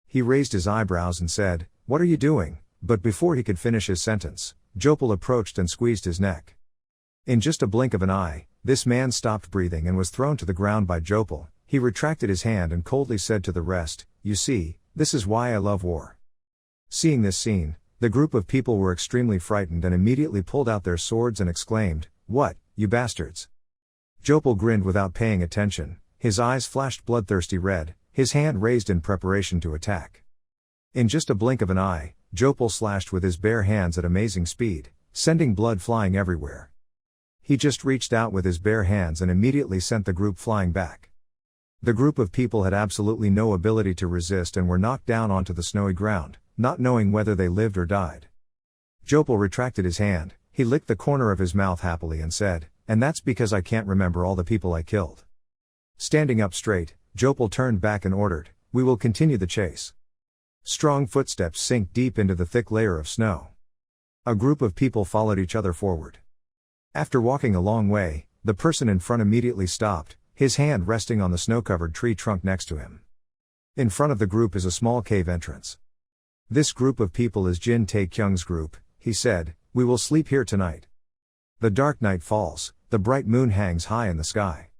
He raised his eyebrows and said, what are you doing? But before he could finish his sentence, Jopal approached and squeezed his neck. In just a blink of an eye, this man stopped breathing and was thrown to the ground by Jopal. He retracted his hand and coldly said to the rest, you see, this is why I love war. Seeing this scene, the group of people were extremely frightened and immediately pulled out their swords and exclaimed, what, you bastards? Jopal grinned without paying attention, his eyes flashed bloodthirsty red, his hand raised in preparation to attack. In just a blink of an eye, Jopal slashed with his bare hands at amazing speed, sending blood flying everywhere. He just reached out with his bare hands and immediately sent the group flying back. The group of people had absolutely no ability to resist and were knocked down onto the snowy ground, not knowing whether they lived or died. Jopal retracted his hand, he licked the corner of his mouth happily and said, "And that's because I can't remember all the people I killed." Standing up straight, Jopal turned back and ordered, "We will continue the chase." Strong footsteps sink deep into the thick layer of snow. A group of people followed each other forward. After walking a long way, the person in front immediately stopped, his hand resting on the snow-covered tree trunk next to him. In front of the group is a small cave entrance. "This group of people is Jin Tae-kyung's group," he said, "we will sleep here tonight." The dark night falls, the bright moon hangs high in the sky.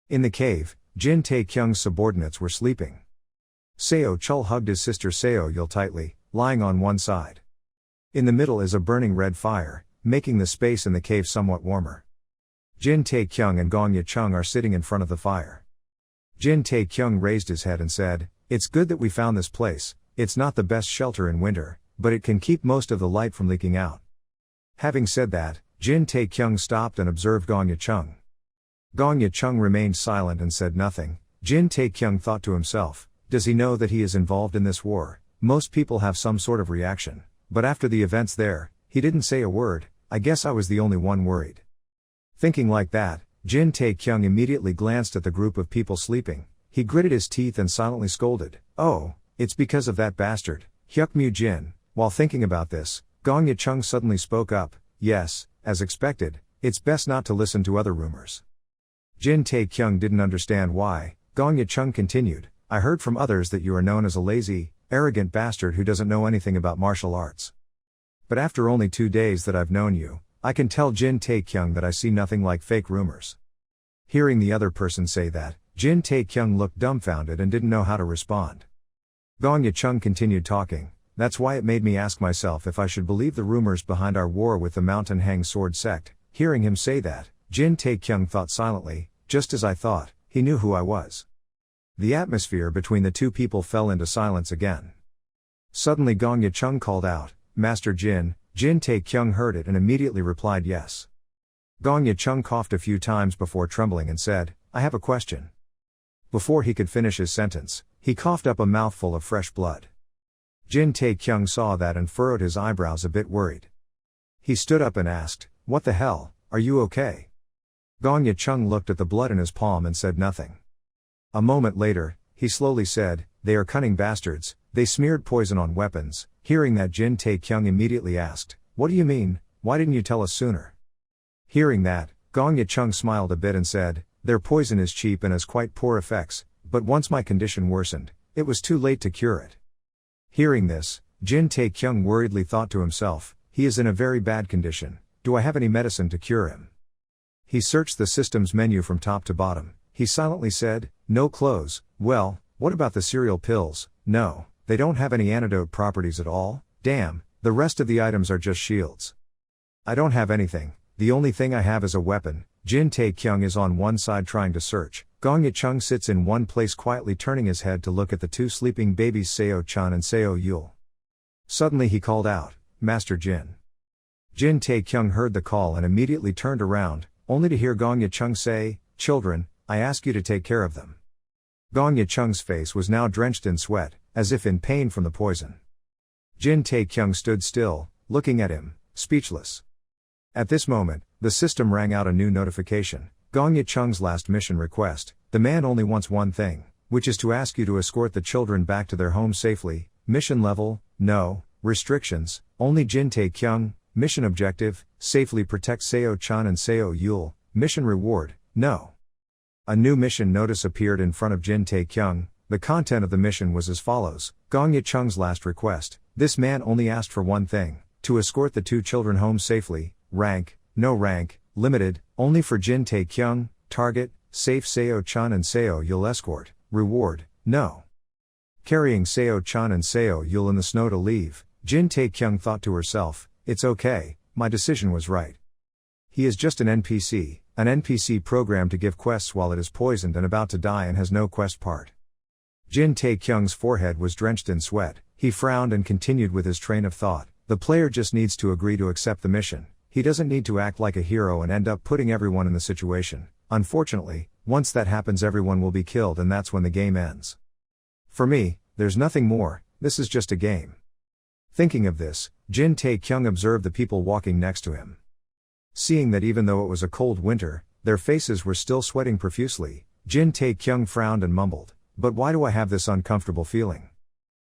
In the cave, Jin Tae-kyung's subordinates were sleeping. Seo Chul hugged his sister Seo Yul tightly, lying on one side. In the middle is a burning red fire, making the space in the cave somewhat warmer. Jin Tae-kyung and Gong Ye-chung are sitting in front of the fire. Jin Tae-kyung raised his head and said, "It's good that we found this place. It's not the best shelter in winter, but it can keep most of the light from leaking out." Having said that, Jin Tae-kyung stopped and observed Gong Ye-chung. Gong Ye-chung remained silent and said nothing. Jin Tae-kyung thought to himself, does he know that he is involved in this war? Most people have some sort of reaction. But after the events there, he didn't say a word. I guess I was the only one worried. Thinking like that, Jin Tae-kyung immediately glanced at the group of people sleeping. He gritted his teeth and silently scolded, "Oh, it's because of that bastard, Hyuk Mu Jin." While thinking about this, Gong Ye-chung suddenly spoke up, "Yes, as expected, it's best not to listen to other rumors." Jin Tae-kyung didn't understand why. Gong Ye-chung continued, "I heard from others that you are known as a lazy, arrogant bastard who doesn't know anything about martial arts. But after only 2 days that I've known you, I can tell Jin Tae-kyung that I see nothing like fake rumors." Hearing the other person say that, Jin Tae-kyung looked dumbfounded and didn't know how to respond. Gong Ye-chung continued talking, "That's why it made me ask myself if I should believe the rumors behind our war with the Mountain Hang Sword sect." Hearing him say that, Jin Tae-kyung thought silently, "Just as I thought, he knew who I was." The atmosphere between the two people fell into silence again. Suddenly Gong Ye-chung called out, "Master Jin." Jin Tae-kyung heard it and immediately replied yes. Gong Ye-chung coughed a few times before trembling and said, "I have a question." Before he could finish his sentence, he coughed up a mouthful of fresh blood. Jin Tae-kyung saw that and furrowed his eyebrows a bit worried. He stood up and asked, "What the hell, are you okay?" Gong Ye-chung looked at the blood in his palm and said nothing. A moment later, he slowly said, "They are cunning bastards, they smeared poison on weapons." Hearing that, Jin Tae-kyung immediately asked, "What do you mean, why didn't you tell us sooner?" Hearing that, Gong Ye-chung smiled a bit and said, "Their poison is cheap and has quite poor effects, but once my condition worsened, it was too late to cure it." Hearing this, Jin Tae-kyung worriedly thought to himself, "He is in a very bad condition, do I have any medicine to cure him?" He searched the system's menu from top to bottom. He silently said, "No clothes, well, what about the cereal pills? No, they don't have any antidote properties at all, damn, the rest of the items are just shields. I don't have anything, the only thing I have is a weapon." Jin Tae-kyung is on one side trying to search. Gong Ye-chung sits in one place quietly turning his head to look at the two sleeping babies Seo-chan and Seo-yul. Suddenly he called out, "Master Jin." Jin Tae-kyung heard the call and immediately turned around, only to hear Gong Ye-chung say, "Children, I ask you to take care of them." Gong Ye-chung's face was now drenched in sweat, as if in pain from the poison. Jin Tae-kyung stood still, looking at him, speechless. At this moment, the system rang out a new notification. Gong Ye-chung's last mission request. The man only wants one thing, which is to ask you to escort the children back to their home safely. Mission level, no. Restrictions, only Jin Tae-kyung. Mission objective, safely protect Seo-chan and Seo-yul. Mission reward, no. A new mission notice appeared in front of Jin Tae-kyung. The content of the mission was as follows. Gong Ye-chung's last request. This man only asked for one thing, to escort the two children home safely. Rank, no rank, limited, only for Jin Tae-kyung. Target, safe Seo-chan and Seo-yul escort. Reward, no. Carrying Seo-chan and Seo-yul in the snow to leave, Jin Tae-kyung thought to herself, "It's okay, my decision was right. He is just an NPC programmed to give quests while it is poisoned and about to die and has no quest part." Jin Tae-kyung's forehead was drenched in sweat. He frowned and continued with his train of thought. The player just needs to agree to accept the mission. He doesn't need to act like a hero and end up putting everyone in the situation. Unfortunately, once that happens everyone will be killed and that's when the game ends. For me, there's nothing more, this is just a game. Thinking of this, Jin Tae-kyung observed the people walking next to him. Seeing that even though it was a cold winter, their faces were still sweating profusely, Jin Tae-kyung frowned and mumbled, "But why do I have this uncomfortable feeling?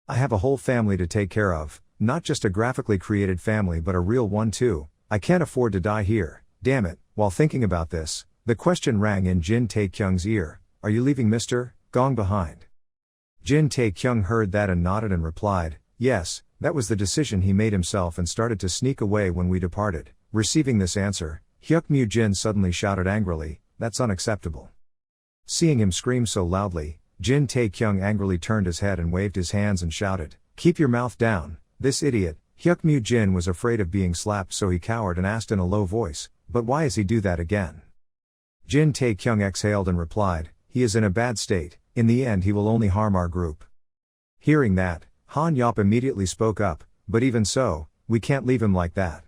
I have a whole family to take care of, not just a graphically created family but a real one too. I can't afford to die here, damn it." While thinking about this, the question rang in Jin Tae-kyung's ear, "Are you leaving Mr. Gong behind?" Jin Tae-kyung heard that and nodded and replied, "Yes, that was the decision he made himself and started to sneak away when we departed." Receiving this answer, Hyuk Jin suddenly shouted angrily, "That's unacceptable." Seeing him scream so loudly, Jin Tae-kyung angrily turned his head and waved his hands and shouted, "Keep your mouth down, this idiot." Hyuk Jin was afraid of being slapped, so he cowered and asked in a low voice, "But why is he do that again?" Jin Tae-kyung exhaled and replied, "He is in a bad state, in the end he will only harm our group." Hearing that, Han Yop immediately spoke up, "But even so, we can't leave him like that."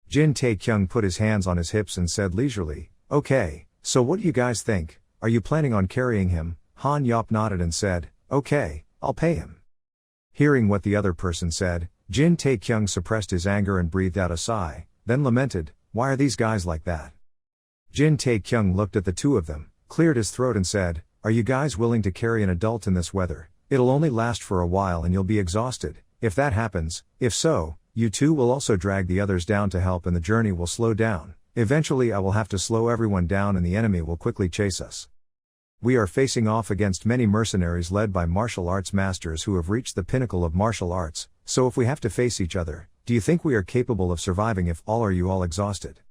Jin Tae-kyung put his hands on his hips and said leisurely, "Okay, so what do you guys think? Are you planning on carrying him?" Han Yop nodded and said, "Okay, I'll pay him." Hearing what the other person said, Jin Tae-kyung suppressed his anger and breathed out a sigh, then lamented, "Why are these guys like that?" Jin Tae-kyung looked at the two of them, cleared his throat and said, "Are you guys willing to carry an adult in this weather? It'll only last for a while and you'll be exhausted. If that happens, if so, you two will also drag the others down to help and the journey will slow down. Eventually I will have to slow everyone down and the enemy will quickly chase us. We are facing off against many mercenaries led by martial arts masters who have reached the pinnacle of martial arts, so if we have to face each other, do you think we are capable of surviving if all are you all exhausted?"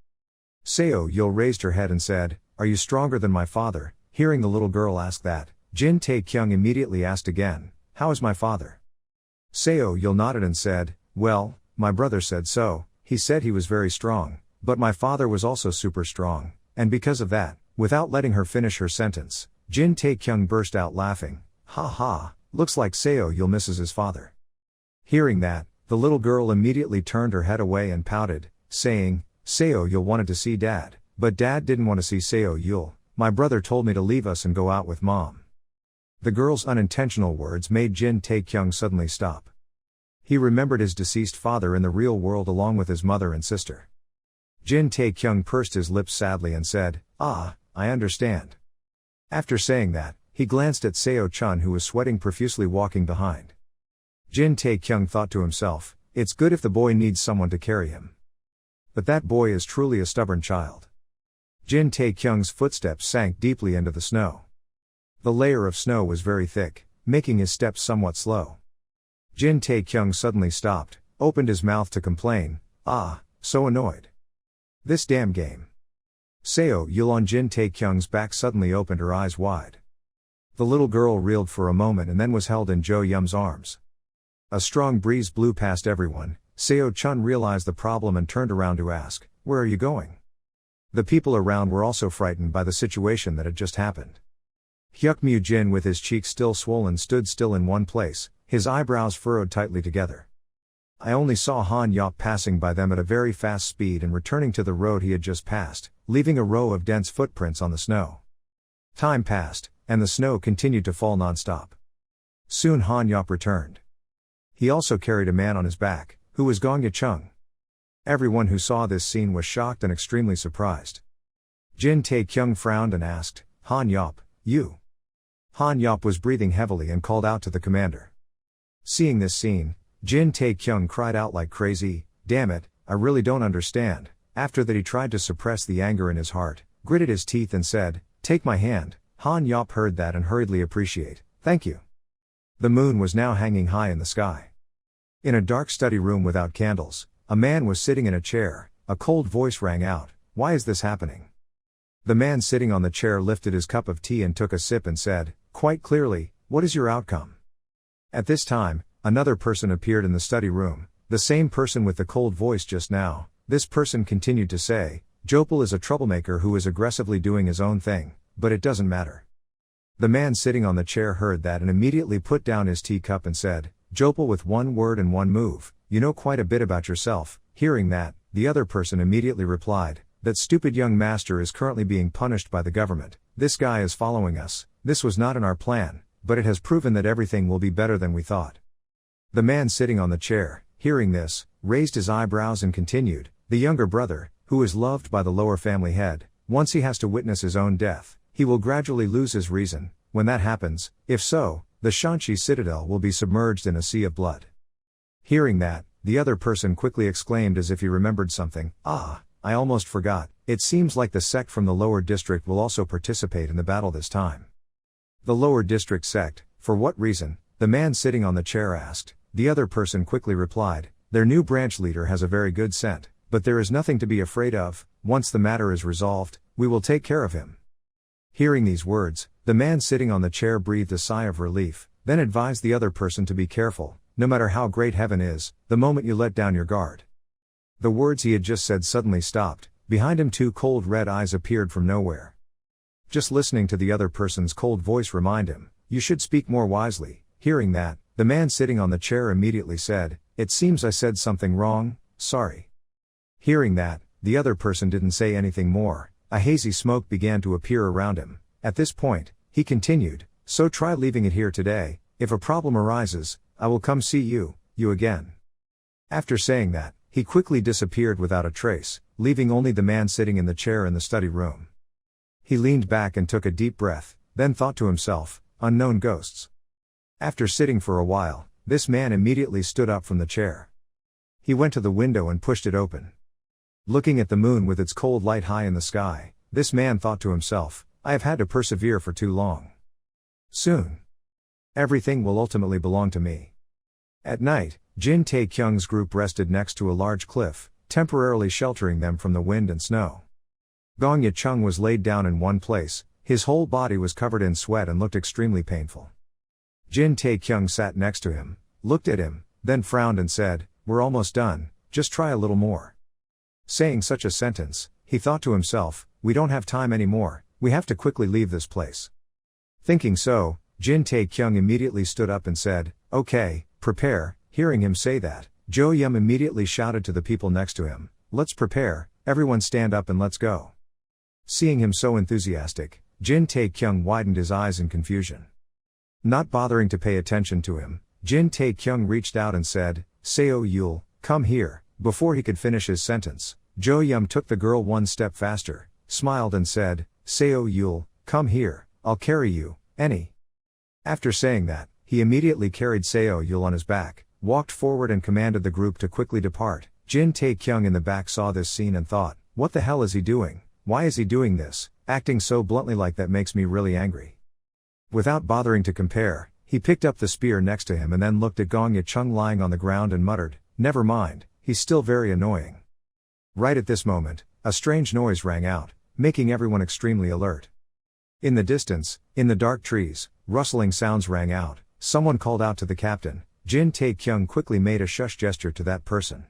Seo Yul raised her head and said, "Are you stronger than my father?" Hearing the little girl ask that, Jin Tae-kyung immediately asked again, "How is my father?" Seo Yul nodded and said, "Well, my brother said so. He said he was very strong, but my father was also super strong, and because of that," without letting her finish her sentence, Jin Tae-kyung burst out laughing, "Ha ha, looks like Seo Yul misses his father." Hearing that, the little girl immediately turned her head away and pouted, saying, "Seo Yul wanted to see Dad, but Dad didn't want to see Seo Yul. My brother told me to leave us and go out with Mom." The girl's unintentional words made Jin Tae-kyung suddenly stop. He remembered his deceased father in the real world along with his mother and sister. Jin Tae-kyung pursed his lips sadly and said, "Ah, I understand." After saying that, he glanced at Seo Chun who was sweating profusely walking behind. Jin Tae-kyung thought to himself, "It's good if the boy needs someone to carry him. But that boy is truly a stubborn child." Jin Tae-kyung's footsteps sank deeply into the snow. The layer of snow was very thick, making his steps somewhat slow. Jin Tae-kyung suddenly stopped, opened his mouth to complain, "Ah, so annoyed. This damn game." Seo Yul on Jin Tae-kyung's back suddenly opened her eyes wide. The little girl reeled for a moment and then was held in Jo Yum's arms. A strong breeze blew past everyone. Seo Chun realized the problem and turned around to ask, "Where are you going?" The people around were also frightened by the situation that had just happened. Hyuk Jin with his cheeks still swollen stood still in one place, his eyebrows furrowed tightly together. I only saw Han Yop passing by them at a very fast speed and returning to the road he had just passed, leaving a row of dense footprints on the snow. Time passed, and the snow continued to fall non-stop. Soon Han Yop returned. He also carried a man on his back, who was Gong Yachung. Everyone who saw this scene was shocked and extremely surprised. Jin Tae-kyung frowned and asked, "Han Yop, you?" Han Yop was breathing heavily and called out to the commander. Seeing this scene, Jin Tae-kyung cried out like crazy, "Damn it, I really don't understand." After that he tried to suppress the anger in his heart, gritted his teeth and said, "Take my hand." Han Yop heard that and hurriedly appreciate, "Thank you." The moon was now hanging high in the sky. In a dark study room without candles, a man was sitting in a chair. A cold voice rang out, "Why is this happening?" The man sitting on the chair lifted his cup of tea and took a sip and said, quite clearly, "What is your outcome?" At this time, another person appeared in the study room, the same person with the cold voice just now. This person continued to say, "Jopal is a troublemaker who is aggressively doing his own thing, but it doesn't matter." The man sitting on the chair heard that and immediately put down his teacup and said, "Jopal with one word and one move, you know quite a bit about yourself." Hearing that, the other person immediately replied, "That stupid young master is currently being punished by the government. This guy is following us. This was not in our plan, but it has proven that everything will be better than we thought." The man sitting on the chair, hearing this, raised his eyebrows and continued, "The younger brother, who is loved by the lower family head, once he has to witness his own death, he will gradually lose his reason. When that happens, if so, the Shanxi citadel will be submerged in a sea of blood." Hearing that, the other person quickly exclaimed as if he remembered something, "Ah, I almost forgot, it seems like the sect from the lower district will also participate in the battle this time." "The lower district sect, for what reason?" the man sitting on the chair asked. The other person quickly replied, "Their new branch leader has a very good scent, but there is nothing to be afraid of. Once the matter is resolved, we will take care of him." Hearing these words, the man sitting on the chair breathed a sigh of relief, then advised the other person to be careful. "No matter how great heaven is, the moment you let down your guard." The words he had just said suddenly stopped. Behind him 2 cold red eyes appeared from nowhere. Just listening to the other person's cold voice remind him, "You should speak more wisely." Hearing that, the man sitting on the chair immediately said, "It seems I said something wrong, sorry." Hearing that, the other person didn't say anything more. A hazy smoke began to appear around him. At this point, he continued, "So try leaving it here today. If a problem arises, I will come see you again." After saying that, he quickly disappeared without a trace, leaving only the man sitting in the chair in the study room. He leaned back and took a deep breath, then thought to himself, "Unknown ghosts." After sitting for a while, this man immediately stood up from the chair. He went to the window and pushed it open. Looking at the moon with its cold light high in the sky, this man thought to himself, "I have had to persevere for too long. Soon, everything will ultimately belong to me." At night, Jin Tae-kyung's group rested next to a large cliff, temporarily sheltering them from the wind and snow. Gong Yicheng was laid down in one place, his whole body was covered in sweat and looked extremely painful. Jin Tae-kyung sat next to him, looked at him, then frowned and said, "We're almost done, just try a little more." Saying such a sentence, he thought to himself, "We don't have time anymore, we have to quickly leave this place." Thinking so, Jin Tae-kyung immediately stood up and said, "Okay, prepare." Hearing him say that, Jo Yum immediately shouted to the people next to him, "Let's prepare, everyone stand up and let's go." Seeing him so enthusiastic, Jin Tae-kyung widened his eyes in confusion. Not bothering to pay attention to him, Jin Tae-kyung reached out and said, "Seo Yul, come here." Before he could finish his sentence, Jo Yum took the girl one step faster, smiled and said, "Seo Yul, come here, I'll carry you, any." After saying that, he immediately carried Seo Yul on his back, walked forward and commanded the group to quickly depart. Jin Tae-kyung in the back saw this scene and thought, "What the hell is he doing? Why is he doing this, acting so bluntly like that makes me really angry." Without bothering to compare, he picked up the spear next to him and then looked at Gong Yicheng lying on the ground and muttered, "Never mind, he's still very annoying." Right at this moment, a strange noise rang out, making everyone extremely alert. In the distance, in the dark trees, rustling sounds rang out. Someone called out to the captain. Jin Tae-kyung quickly made a shush gesture to that person.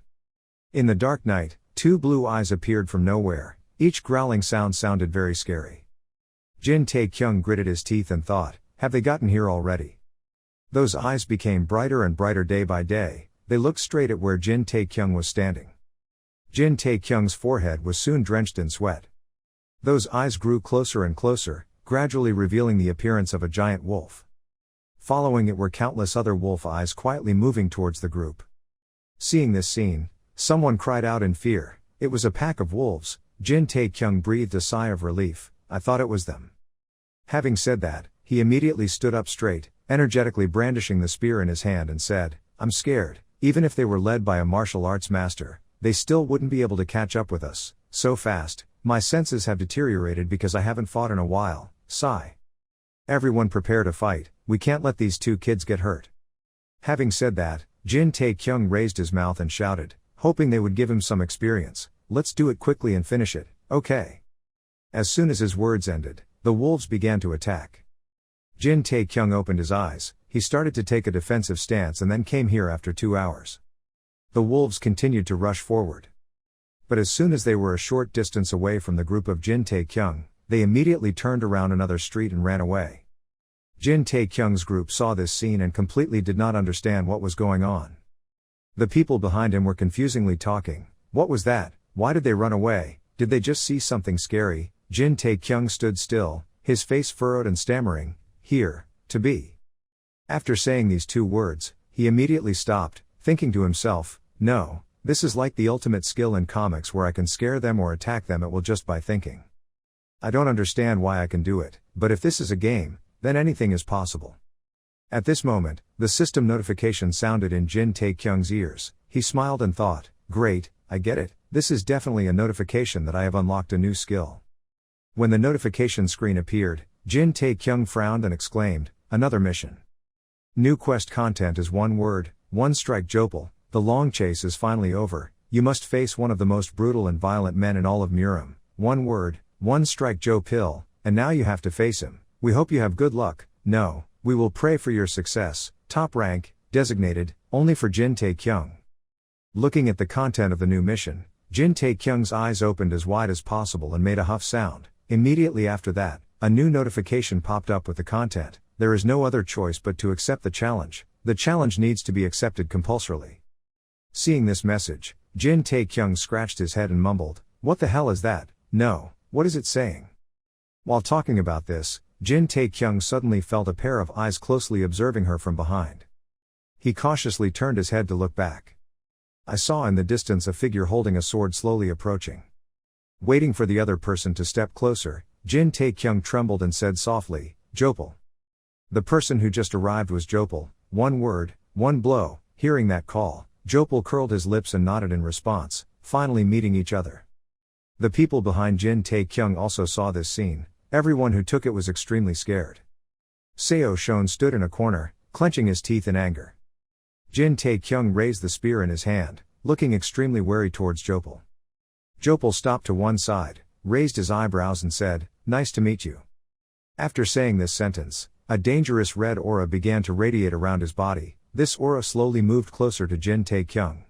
In the dark night, 2 blue eyes appeared from nowhere. Each growling sound sounded very scary. Jin Tae-kyung gritted his teeth and thought, "Have they gotten here already?" Those eyes became brighter and brighter day by day. They looked straight at where Jin Tae-kyung was standing. Jin Tae-kyung's forehead was soon drenched in sweat. Those eyes grew closer and closer, gradually revealing the appearance of a giant wolf. Following it were countless other wolf eyes quietly moving towards the group. Seeing this scene, someone cried out in fear. It was a pack of wolves. Jin Tae-kyung breathed a sigh of relief. "I thought it was them." Having said that, he immediately stood up straight, energetically brandishing the spear in his hand and said, "I'm scared. Even if they were led by a martial arts master, they still wouldn't be able to catch up with us, so fast. My senses have deteriorated because I haven't fought in a while." Sigh. "Everyone prepare to fight, we can't let these 2 kids get hurt." Having said that, Jin Tae-kyung raised his mouth and shouted, hoping they would give him some experience, "Let's do it quickly and finish it, okay?" As soon as his words ended, the wolves began to attack. Jin Tae-kyung opened his eyes. He started to take a defensive stance and then came here after 2 hours. The wolves continued to rush forward. But as soon as they were a short distance away from the group of Jin Tae-kyung, they immediately turned around another street and ran away. Jin Tae-kyung's group saw this scene and completely did not understand what was going on. The people behind him were confusingly talking. What was that? Why did they run away? Did they just see something scary? Jin Tae-kyung stood still, his face furrowed and stammering, "Here, to be." After saying these 2 words, he immediately stopped, thinking to himself, "No, This is like the ultimate skill in comics where I can scare them or attack them at will just by thinking. I don't understand why I can do it, but if this is a game, then anything is possible. At this moment, the system notification sounded in Jin Taekyung's ears. He smiled and thought, great, I get it, this is definitely a notification that I have unlocked a new skill. When the notification screen appeared, Jin Taekyung frowned and exclaimed, another mission. New quest content is one word, one strike Jopal, the long chase is finally over, you must face one of the most brutal and violent men in all of Murim, one word, one strike Jopal, and now you have to face him, we hope you have good luck, no, we will pray for your success, top rank, designated, only for Jin Taekyung. Looking at the content of the new mission, Jin Taekyung's eyes opened as wide as possible and made a huff sound. Immediately after that, a new notification popped up with the content. There is no other choice but to accept the challenge. The challenge needs to be accepted compulsorily. Seeing this message, Jin Taekyung scratched his head and mumbled, what the hell is that? No, what is it saying? While talking about this, Jin Taekyung suddenly felt a pair of eyes closely observing her from behind. He cautiously turned his head to look back. I saw in the distance a figure holding a sword slowly approaching. Waiting for the other person to step closer, Jin Taekyung trembled and said softly, Jopal. The person who just arrived was Jopal, one word, one blow. Hearing that call, Jopal curled his lips and nodded in response, finally meeting each other. The people behind Jin Taekyung also saw this scene. Everyone who took it was extremely scared. Seo Shon stood in a corner, clenching his teeth in anger. Jin Taekyung raised the spear in his hand, looking extremely wary towards Jopal. Jopal stopped to one side, raised his eyebrows and said, nice to meet you. After saying this sentence, a dangerous red aura began to radiate around his body. This aura slowly moved closer to Jin Taekyung.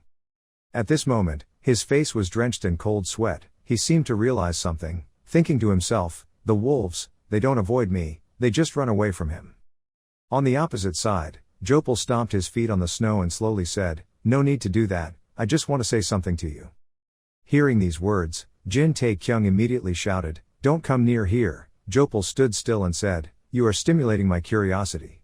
At this moment, his face was drenched in cold sweat. He seemed to realize something, thinking to himself, the wolves, they don't avoid me, they just run away from him. On the opposite side, Jopal stomped his feet on the snow and slowly said, no need to do that, I just want to say something to you. Hearing these words, Jin Taekyung immediately shouted, don't come near here. Jopal stood still and said, you are stimulating my curiosity.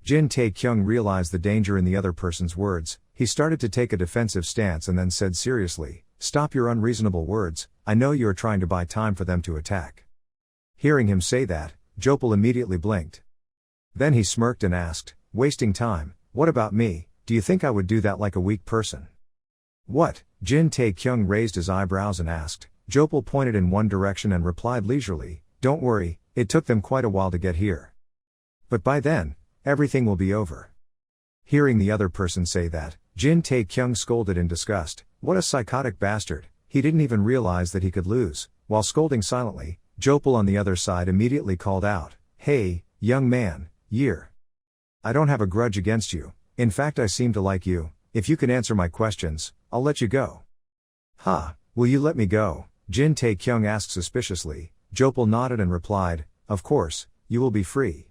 Jin Taekyung realized the danger in the other person's words. He started to take a defensive stance and then said seriously, stop your unreasonable words, I know you are trying to buy time for them to attack. Hearing him say that, Jopal immediately blinked. Then he smirked and asked, wasting time, what about me, do you think I would do that like a weak person? What? Jin Taekyung raised his eyebrows and asked. Jopal pointed in one direction and replied leisurely, don't worry, it took them quite a while to get here. But by then, everything will be over. Hearing the other person say that, Jin Taekyung scolded in disgust, what a psychotic bastard, he didn't even realize that he could lose. While scolding silently, Jopal on the other side immediately called out, hey, young man, I don't have a grudge against you, in fact I seem to like you, if you can answer my questions, I'll let you go. Ha, will you let me go? Jin Taekyung asked suspiciously. Jopal nodded and replied, of course, you will be free.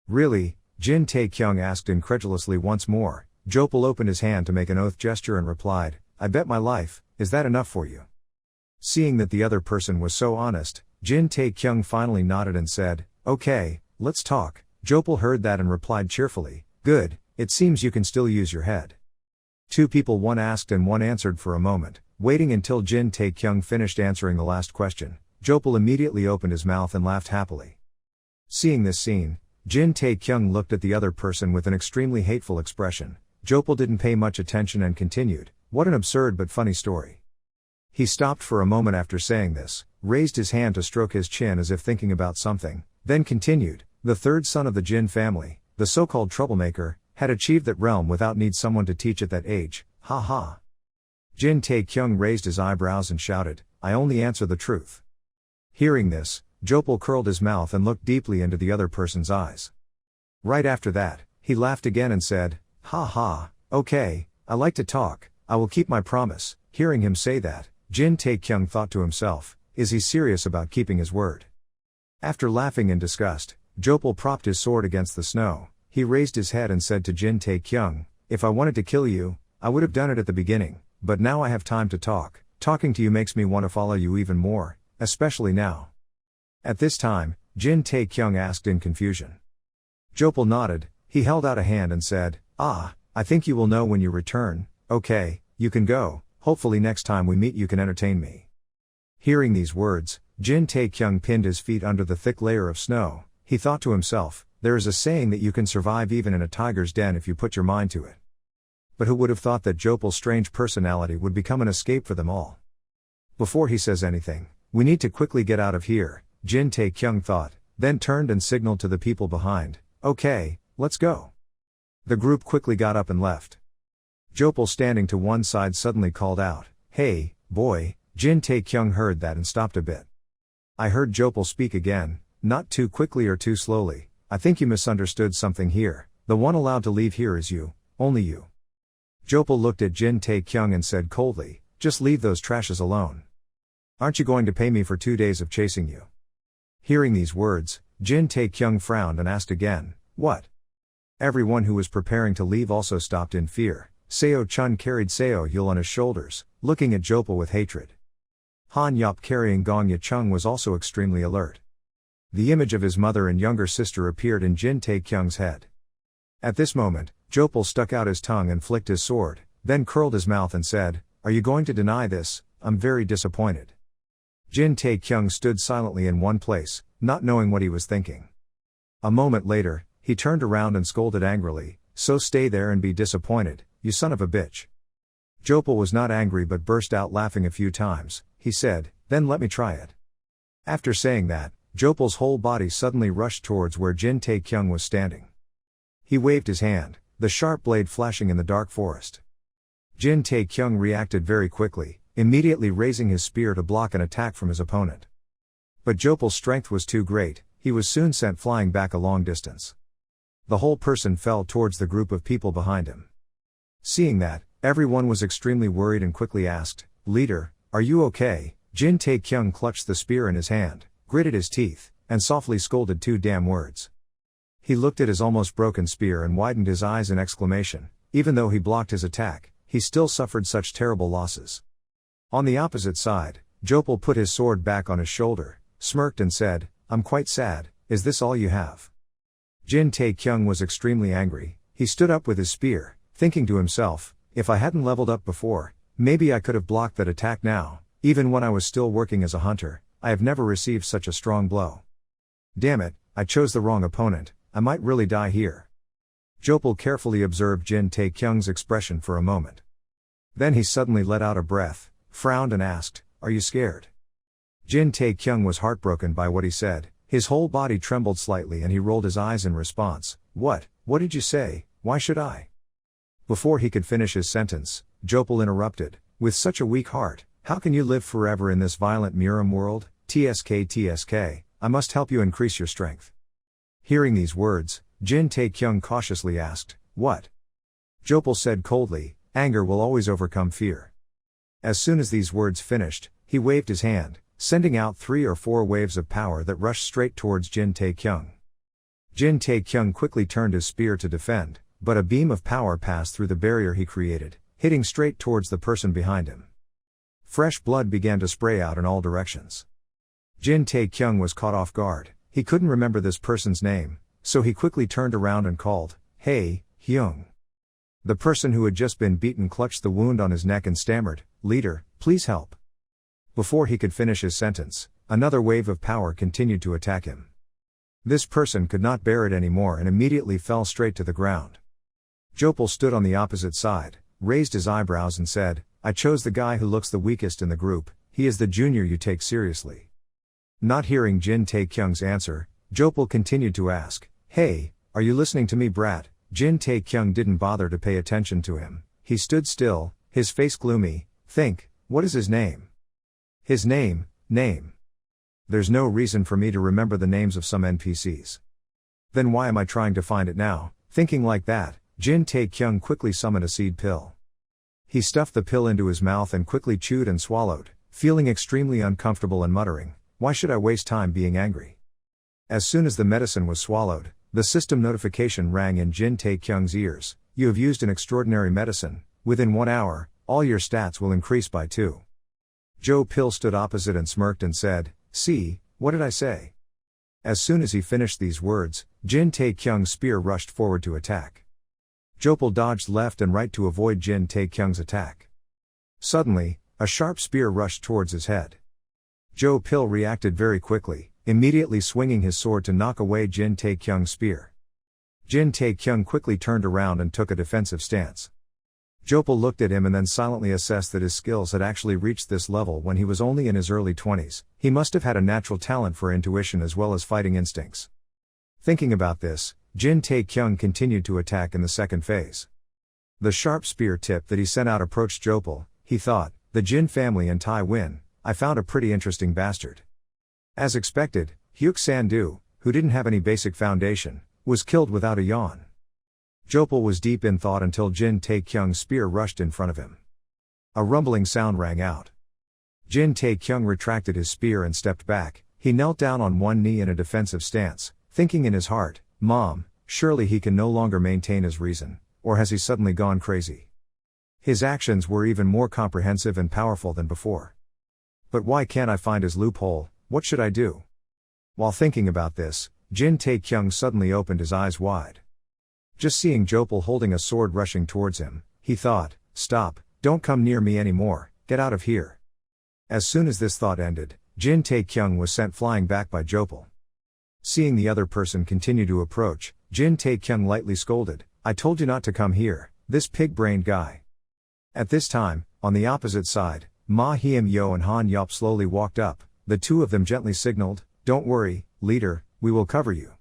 Really? Jin Taekyung asked incredulously once more. Jopal opened his hand to make an oath gesture and replied, I bet my life, is that enough for you? Seeing that the other person was so honest, Jin Taekyung finally nodded and said, okay, let's talk. Jopal heard that and replied cheerfully, good, it seems you can still use your head. Two people, one asked and one answered for a moment, waiting until Jin Taekyung finished answering the last question. Jopal immediately opened his mouth and laughed happily. Seeing this scene, Jin Taekyung looked at the other person with an extremely hateful expression. Jopal didn't pay much attention and continued, what an absurd but funny story. He stopped for a moment after saying this, raised his hand to stroke his chin as if thinking about something, then continued, the third son of the Jin family, the so-called troublemaker, had achieved that realm without need someone to teach at that age, ha ha. Jin Taekyung raised his eyebrows and shouted, I only answer the truth. Hearing this, Jopal curled his mouth and looked deeply into the other person's eyes. Right after that, he laughed again and said, ha ha, okay, I like to talk, I will keep my promise. Hearing him say that, Jin Taekyung thought to himself, is he serious about keeping his word? After laughing in disgust, Jopal propped his sword against the snow. He raised his head and said to Jin Taekyung, if I wanted to kill you, I would have done it at the beginning, but now I have time to talk. Talking to you makes me want to follow you even more, especially now. At this time, Jin Taekyung asked in confusion. Jopal nodded, he held out a hand and said, I think you will know when you return, okay, you can go, hopefully next time we meet you can entertain me. Hearing these words, Jin Tae-kyung pinned his feet under the thick layer of snow. He thought to himself, there is a saying that you can survive even in a tiger's den if you put your mind to it. But who would have thought that Jopal's strange personality would become an escape for them all? Before he says anything, we need to quickly get out of here, Jin Tae-kyung thought, then turned and signaled to the people behind, okay, let's go. The group quickly got up and left. Jopal, standing to one side, suddenly called out, hey, boy. Jin Tae-kyung heard that and stopped a bit. I heard Jopal speak again, not too quickly or too slowly. I think you misunderstood something here. The one allowed to leave here is you, only you. Jopal looked at Jin Tae-kyung and said coldly, just leave those trashes alone. Aren't you going to pay me for 2 days of chasing you? Hearing these words, Jin Tae-kyung frowned and asked again, what? Everyone who was preparing to leave also stopped in fear. Seo Chun carried Seo Yul on his shoulders, looking at Jopal with hatred. Han Yop carrying Gong Ya-chung was also extremely alert. The image of his mother and younger sister appeared in Jin Tae-kyung's head. At this moment, Jopal stuck out his tongue and flicked his sword, then curled his mouth and said, are you going to deny this? I'm very disappointed. Jin Tae-kyung stood silently in one place, not knowing what he was thinking. A moment later, he turned around and scolded angrily, so stay there and be disappointed, you son of a bitch. Jopal was not angry but burst out laughing a few times. He said, then let me try it. After saying that, Jopal's whole body suddenly rushed towards where Jin Tae-kyung was standing. He waved his hand, the sharp blade flashing in the dark forest. Jin Tae-kyung reacted very quickly, immediately raising his spear to block an attack from his opponent. But Jopal's strength was too great, he was soon sent flying back a long distance. The whole person fell towards the group of people behind him. Seeing that, everyone was extremely worried and quickly asked, leader, are you okay? Jin Tae-kyung clutched the spear in his hand, gritted his teeth, and softly scolded 2 damn words. He looked at his almost broken spear and widened his eyes in exclamation. Even though he blocked his attack, he still suffered such terrible losses. On the opposite side, Jopal put his sword back on his shoulder, smirked and said, I'm quite sad, is this all you have? Jin Tae-kyung was extremely angry. He stood up with his spear, thinking to himself, if I hadn't leveled up before, maybe I could have blocked that attack now. Even when I was still working as a hunter, I have never received such a strong blow. Damn it, I chose the wrong opponent, I might really die here. Jopal carefully observed Jin Tae-kyung's expression for a moment. Then he suddenly let out a breath, frowned and asked, are you scared? Jin Tae-kyung was heartbroken by what he said, his whole body trembled slightly and he rolled his eyes in response. What did you say? Why should I? Before he could finish his sentence, Jopal interrupted, with such a weak heart, how can you live forever in this violent Murim world? TSK, I must help you increase your strength. Hearing these words, Jin Tae-kyung cautiously asked, what? Jopal said coldly, anger will always overcome fear. As soon as these words finished, he waved his hand, sending out 3 or 4 waves of power that rushed straight towards Jin Tae-kyung. Jin Tae-kyung quickly turned his spear to defend, but a beam of power passed through the barrier he created, hitting straight towards the person behind him. Fresh blood began to spray out in all directions. Jin Tae-kyung was caught off guard. He couldn't remember this person's name, so he quickly turned around and called, hey, Hyung. The person who had just been beaten clutched the wound on his neck and stammered, leader, please help. Before he could finish his sentence, another wave of power continued to attack him. This person could not bear it anymore and immediately fell straight to the ground. Jopal stood on the opposite side, raised his eyebrows and said, I chose the guy who looks the weakest in the group, he is the junior you take seriously. Not hearing Jin Tae-kyung's answer, Jopal continued to ask, hey, are you listening to me, brat? Jin Tae-kyung didn't bother to pay attention to him, he stood still, his face gloomy. Think, what is his name? His name. There's no reason for me to remember the names of some NPCs. Then why am I trying to find it now? Thinking like that, Jin Tae-kyung quickly summoned a seed pill. He stuffed the pill into his mouth and quickly chewed and swallowed, feeling extremely uncomfortable and muttering, why should I waste time being angry? As soon as the medicine was swallowed, the system notification rang in Jin Tae-kyung's ears, you have used an extraordinary medicine, within 1 hour, all your stats will increase by 2. Joe Pill stood opposite and smirked and said, see, what did I say? As soon as he finished these words, Jin Tae-kyung's spear rushed forward to attack. Jopal dodged left and right to avoid Jin Tae-kyung's attack. Suddenly, a sharp spear rushed towards his head. Joe Pil reacted very quickly, immediately swinging his sword to knock away Jin Taekyung's spear. Jin Taekyung quickly turned around and took a defensive stance. Jopal looked at him and then silently assessed that his skills had actually reached this level when he was only in his early 20s. He must have had a natural talent for intuition as well as fighting instincts. Thinking about this, Jin Taekyung continued to attack in the second phase. The sharp spear tip that he sent out approached Jopal. He thought, the Jin family and Tai Win, I found a pretty interesting bastard. As expected, Hyuk Sandu, who didn't have any basic foundation, was killed without a yawn. Jopal was deep in thought until Jin Taekyung's spear rushed in front of him. A rumbling sound rang out. Jin Taekyung retracted his spear and stepped back. He knelt down on one knee in a defensive stance, thinking in his heart, "Mom, surely he can no longer maintain his reason, or has he suddenly gone crazy?" His actions were even more comprehensive and powerful than before. But why can't I find his loophole? What should I do? While thinking about this, Jin Taekyung suddenly opened his eyes wide. Just seeing Jopal holding a sword rushing towards him, he thought, "Stop, don't come near me anymore, get out of here." As soon as this thought ended, Jin Taekyung was sent flying back by Jopal. Seeing the other person continue to approach, Jin Taekyung lightly scolded, "I told you not to come here, this pig-brained guy." At this time, on the opposite side, Ma Hiem Yo and Han Yop slowly walked up. The two of them gently signaled, "Don't worry, leader, we will cover you."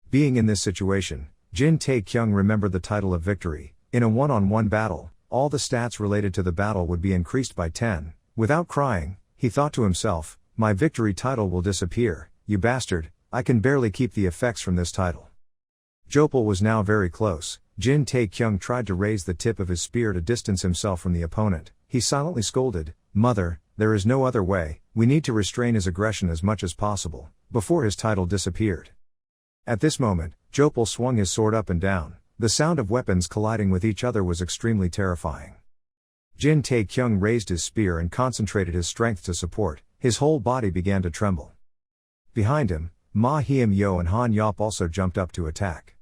Being in this situation, Jin Taekyung remembered the title of victory. In a one-on-one battle, all the stats related to the battle would be increased by 10. Without crying, he thought to himself, "My victory title will disappear, you bastard, I can barely keep the effects from this title." Jopal was now very close. Jin Taekyung tried to raise the tip of his spear to distance himself from the opponent. He silently scolded, "Mother, there is no other way, we need to restrain his aggression as much as possible," before his title disappeared. At this moment, Jopal swung his sword up and down. The sound of weapons colliding with each other was extremely terrifying. Jin Taekyung raised his spear and concentrated his strength to support. His whole body began to tremble. Behind him, Ma Hiem Yo and Han Yop also jumped up to attack.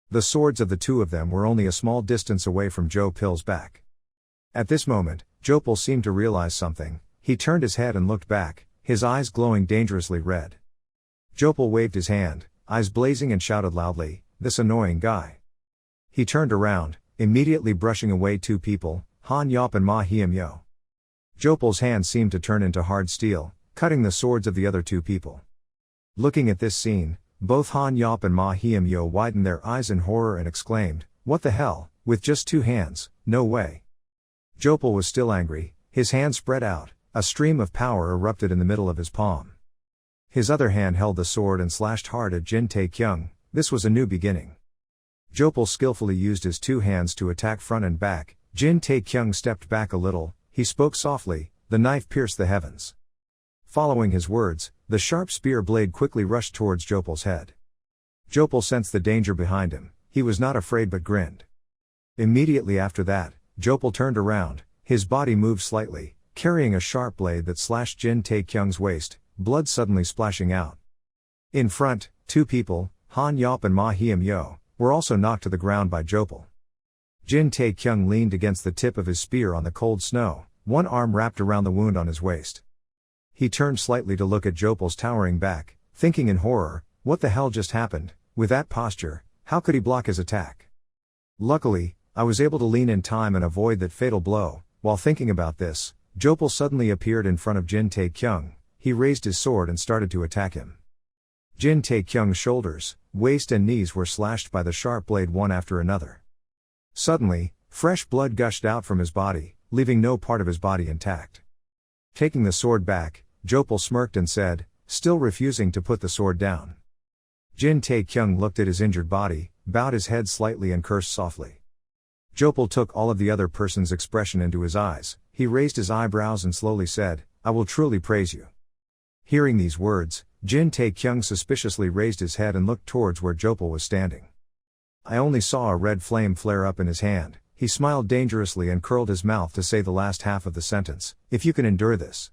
The swords of the two of them were only a small distance away from Joe Pil's back. At this moment, Jopal seemed to realize something. He turned his head and looked back, his eyes glowing dangerously red. Jopal waved his hand, eyes blazing, and shouted loudly, "This annoying guy." He turned around, immediately brushing away two people, Han Yop and Ma Hiem Yo. Jopal's hand seemed to turn into hard steel, cutting the swords of the other two people. Looking at this scene, both Han Yop and Ma Hiem Yo widened their eyes in horror and exclaimed, "What the hell, with just two hands, no way." Jopal was still angry, his hand spread out, a stream of power erupted in the middle of his palm. His other hand held the sword and slashed hard at Jin Taekyung. This was a new beginning. Jopal skillfully used his two hands to attack front and back. Jin Taekyung stepped back a little, he spoke softly, "The knife pierced the heavens." Following his words, the sharp spear blade quickly rushed towards Jopal's head. Jopal sensed the danger behind him, he was not afraid but grinned. Immediately after that, Jopal turned around, his body moved slightly, carrying a sharp blade that slashed Jin Taekyung's waist, blood suddenly splashing out. In front, two people, Han Yop and Ma Hiem Yo, were also knocked to the ground by Jopal. Jin Taekyung leaned against the tip of his spear on the cold snow, one arm wrapped around the wound on his waist. He turned slightly to look at Jopal's towering back, thinking in horror, what the hell just happened? With that posture, how could he block his attack? Luckily, I was able to lean in time and avoid that fatal blow. While thinking about this, Jopal suddenly appeared in front of Jin Taekyung. He raised his sword and started to attack him. Jin Taekyung's shoulders, waist and knees were slashed by the sharp blade one after another. Suddenly, fresh blood gushed out from his body, leaving no part of his body intact. Taking the sword back, Jopal smirked and said, still refusing to put the sword down. Jin Taekyung looked at his injured body, bowed his head slightly and cursed softly. Jopal took all of the other person's expression into his eyes. He raised his eyebrows and slowly said, "I will truly praise you." Hearing these words, Jin Taekyung suspiciously raised his head and looked towards where Jopal was standing. I only saw a red flame flare up in his hand. He smiled dangerously and curled his mouth to say the last half of the sentence, "If you can endure this."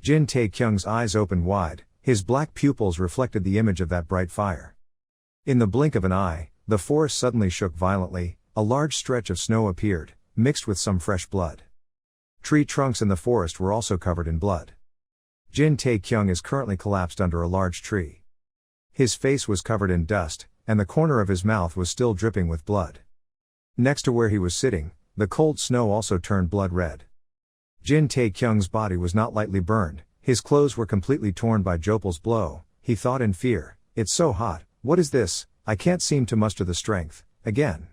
Jin Taekyung's eyes opened wide, his black pupils reflected the image of that bright fire. In the blink of an eye, the forest suddenly shook violently, a large stretch of snow appeared, mixed with some fresh blood. Tree trunks in the forest were also covered in blood. Jin Tae-kyung is currently collapsed under a large tree. His face was covered in dust, and the corner of his mouth was still dripping with blood. Next to where he was sitting, the cold snow also turned blood red. Jin Tae-kyung's body was not lightly burned, his clothes were completely torn by Jopal's blow. He thought in fear, "It's so hot, what is this? I can't seem to muster the strength, again."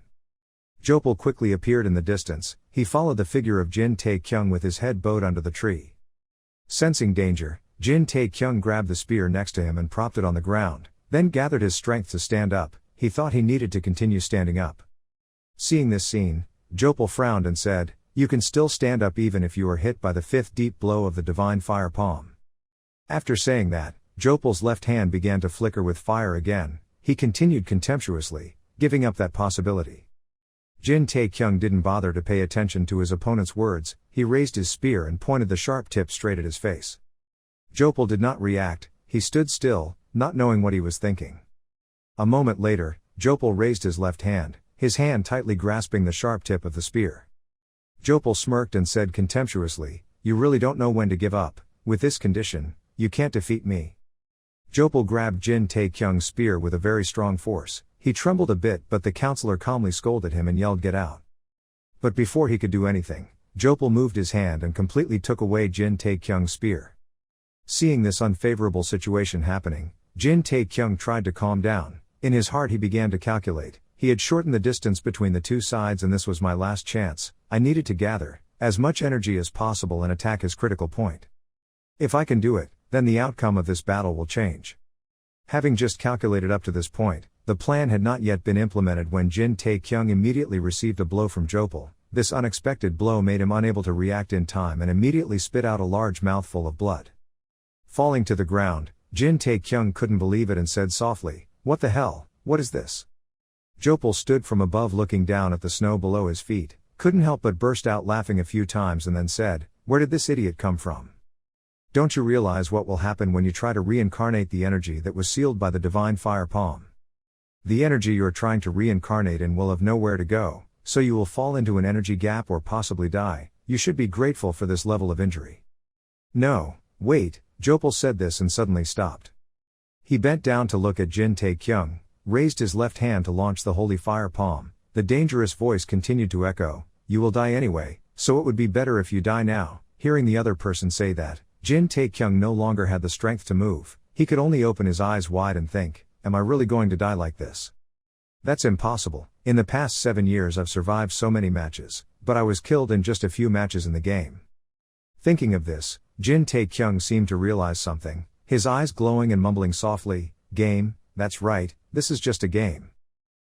Jopal quickly appeared in the distance. He followed the figure of Jin Tae-kyung with his head bowed under the tree. Sensing danger, Jin Tae-kyung grabbed the spear next to him and propped it on the ground, then gathered his strength to stand up. He thought he needed to continue standing up. Seeing this scene, Jopal frowned and said, "You can still stand up even if you are hit by the fifth deep blow of the divine fire palm." After saying that, Jopal's left hand began to flicker with fire again. He continued contemptuously, giving up that possibility. Jin Tae-kyung didn't bother to pay attention to his opponent's words. He raised his spear and pointed the sharp tip straight at his face. Jopal did not react. He stood still, not knowing what he was thinking. A moment later, Jopal raised his left hand, his hand tightly grasping the sharp tip of the spear. Jopal smirked and said contemptuously, "You really don't know when to give up. With this condition, you can't defeat me." Jopal grabbed Jin Tae-kyung's spear with a very strong force. He trembled a bit, but the counselor calmly scolded him and yelled, "Get out." But before he could do anything, Jopal moved his hand and completely took away Jin Tae-kyung's spear. Seeing this unfavorable situation happening, Jin Tae-kyung tried to calm down. In his heart he began to calculate. He had shortened the distance between the two sides, and this was my last chance. I needed to gather as much energy as possible and attack his critical point. If I can do it, then the outcome of this battle will change. Having just calculated up to this point, the plan had not yet been implemented when Jin Tae-kyung immediately received a blow from Jopal. This unexpected blow made him unable to react in time and immediately spit out a large mouthful of blood. Falling to the ground, Jin Tae-kyung couldn't believe it and said softly, "What the hell, what is this?" Jopal stood from above looking down at the snow below his feet, couldn't help but burst out laughing a few times and then said, "Where did this idiot come from? Don't you realize what will happen when you try to reincarnate the energy that was sealed by the divine fire palm? The energy you are trying to reincarnate in will have nowhere to go, so you will fall into an energy gap or possibly die. You should be grateful for this level of injury." "No, wait," Jopal said this and suddenly stopped. He bent down to look at Jin Tae-kyung, raised his left hand to launch the holy fire palm. The dangerous voice continued to echo, "You will die anyway, so it would be better if you die now." Hearing the other person say that, Jin Tae-kyung no longer had the strength to move. He could only open his eyes wide and think, "Am I really going to die like this? That's impossible. In the past 7 years I've survived so many matches, but I was killed in just a few matches in the game." Thinking of this, Jin Tae-kyung seemed to realize something, his eyes glowing and mumbling softly, "Game, that's right, this is just a game."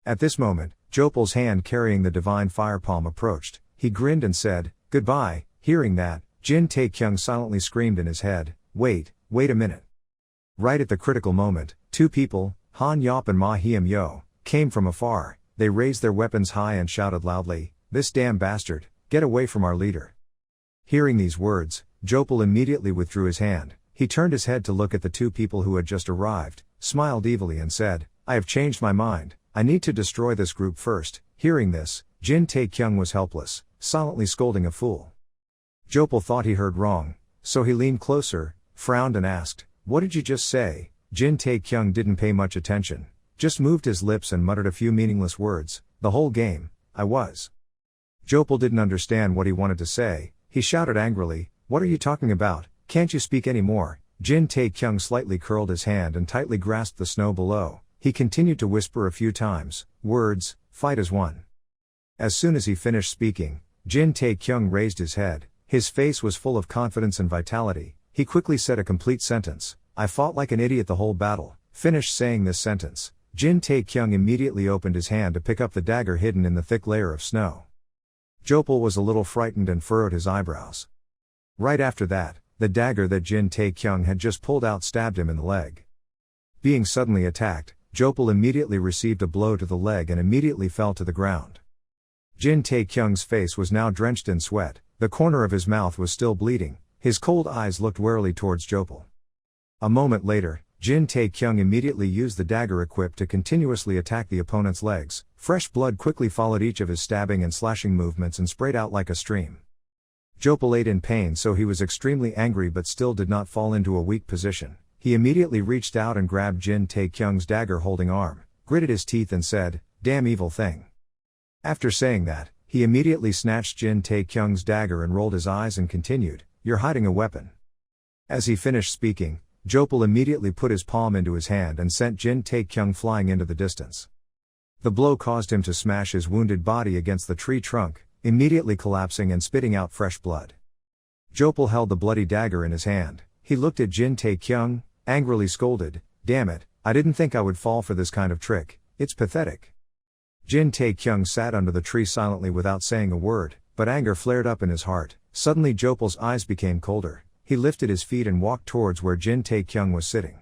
At this moment, Jopal's hand carrying the divine fire palm approached. He grinned and said, "Goodbye." Hearing that, Jin Tae-kyung silently screamed in his head, wait a minute." Right at the critical moment, two people, Han Yop and Ma Hiem Yo, came from afar. They raised their weapons high and shouted loudly, "This damn bastard, get away from our leader." Hearing these words, Jopal immediately withdrew his hand. He turned his head to look at the two people who had just arrived, smiled evilly and said, "I have changed my mind. I need to destroy this group first." Hearing this, Jin Tae-kyung was helpless, silently scolding a fool. Jopal thought he heard wrong, so he leaned closer, frowned and asked, "What did you just say?" Jin Tae-kyung didn't pay much attention, just moved his lips and muttered a few meaningless words. "The whole game, I was." Jopal didn't understand what he wanted to say. He shouted angrily, "What are you talking about? Can't you speak any more?" Jin Tae-kyung slightly curled his hand and tightly grasped the snow below. He continued to whisper a few times, words, "Fight as one." As soon as he finished speaking, Jin Tae-kyung raised his head. His face was full of confidence and vitality. He quickly said a complete sentence, "I fought like an idiot the whole battle." Finished saying this sentence, Jin Tae-kyung immediately opened his hand to pick up the dagger hidden in the thick layer of snow. Jopal was a little frightened and furrowed his eyebrows. Right after that, the dagger that Jin Tae-kyung had just pulled out stabbed him in the leg. Being suddenly attacked, Jopal immediately received a blow to the leg and immediately fell to the ground. Jin Tae-kyung's face was now drenched in sweat, the corner of his mouth was still bleeding, his cold eyes looked warily towards Jopal. A moment later, Jin Tae-kyung immediately used the dagger equipped to continuously attack the opponent's legs. Fresh blood quickly followed each of his stabbing and slashing movements and sprayed out like a stream. Jopal ate in pain, so he was extremely angry but still did not fall into a weak position. He immediately reached out and grabbed Jin Taekyung's dagger holding arm, gritted his teeth and said, "Damn evil thing." After saying that, he immediately snatched Jin Taekyung's dagger and rolled his eyes and continued, "You're hiding a weapon." As he finished speaking, Jopal immediately put his palm into his hand and sent Jin Taekyung flying into the distance. The blow caused him to smash his wounded body against the tree trunk, immediately collapsing and spitting out fresh blood. Jopal held the bloody dagger in his hand. He looked at Jin Taekyung, angrily scolded, "Damn it, I didn't think I would fall for this kind of trick, it's pathetic." Jin Taekyung sat under the tree silently without saying a word, but anger flared up in his heart. Suddenly Jopal's eyes became colder. He lifted his feet and walked towards where Jin Taekyung was sitting.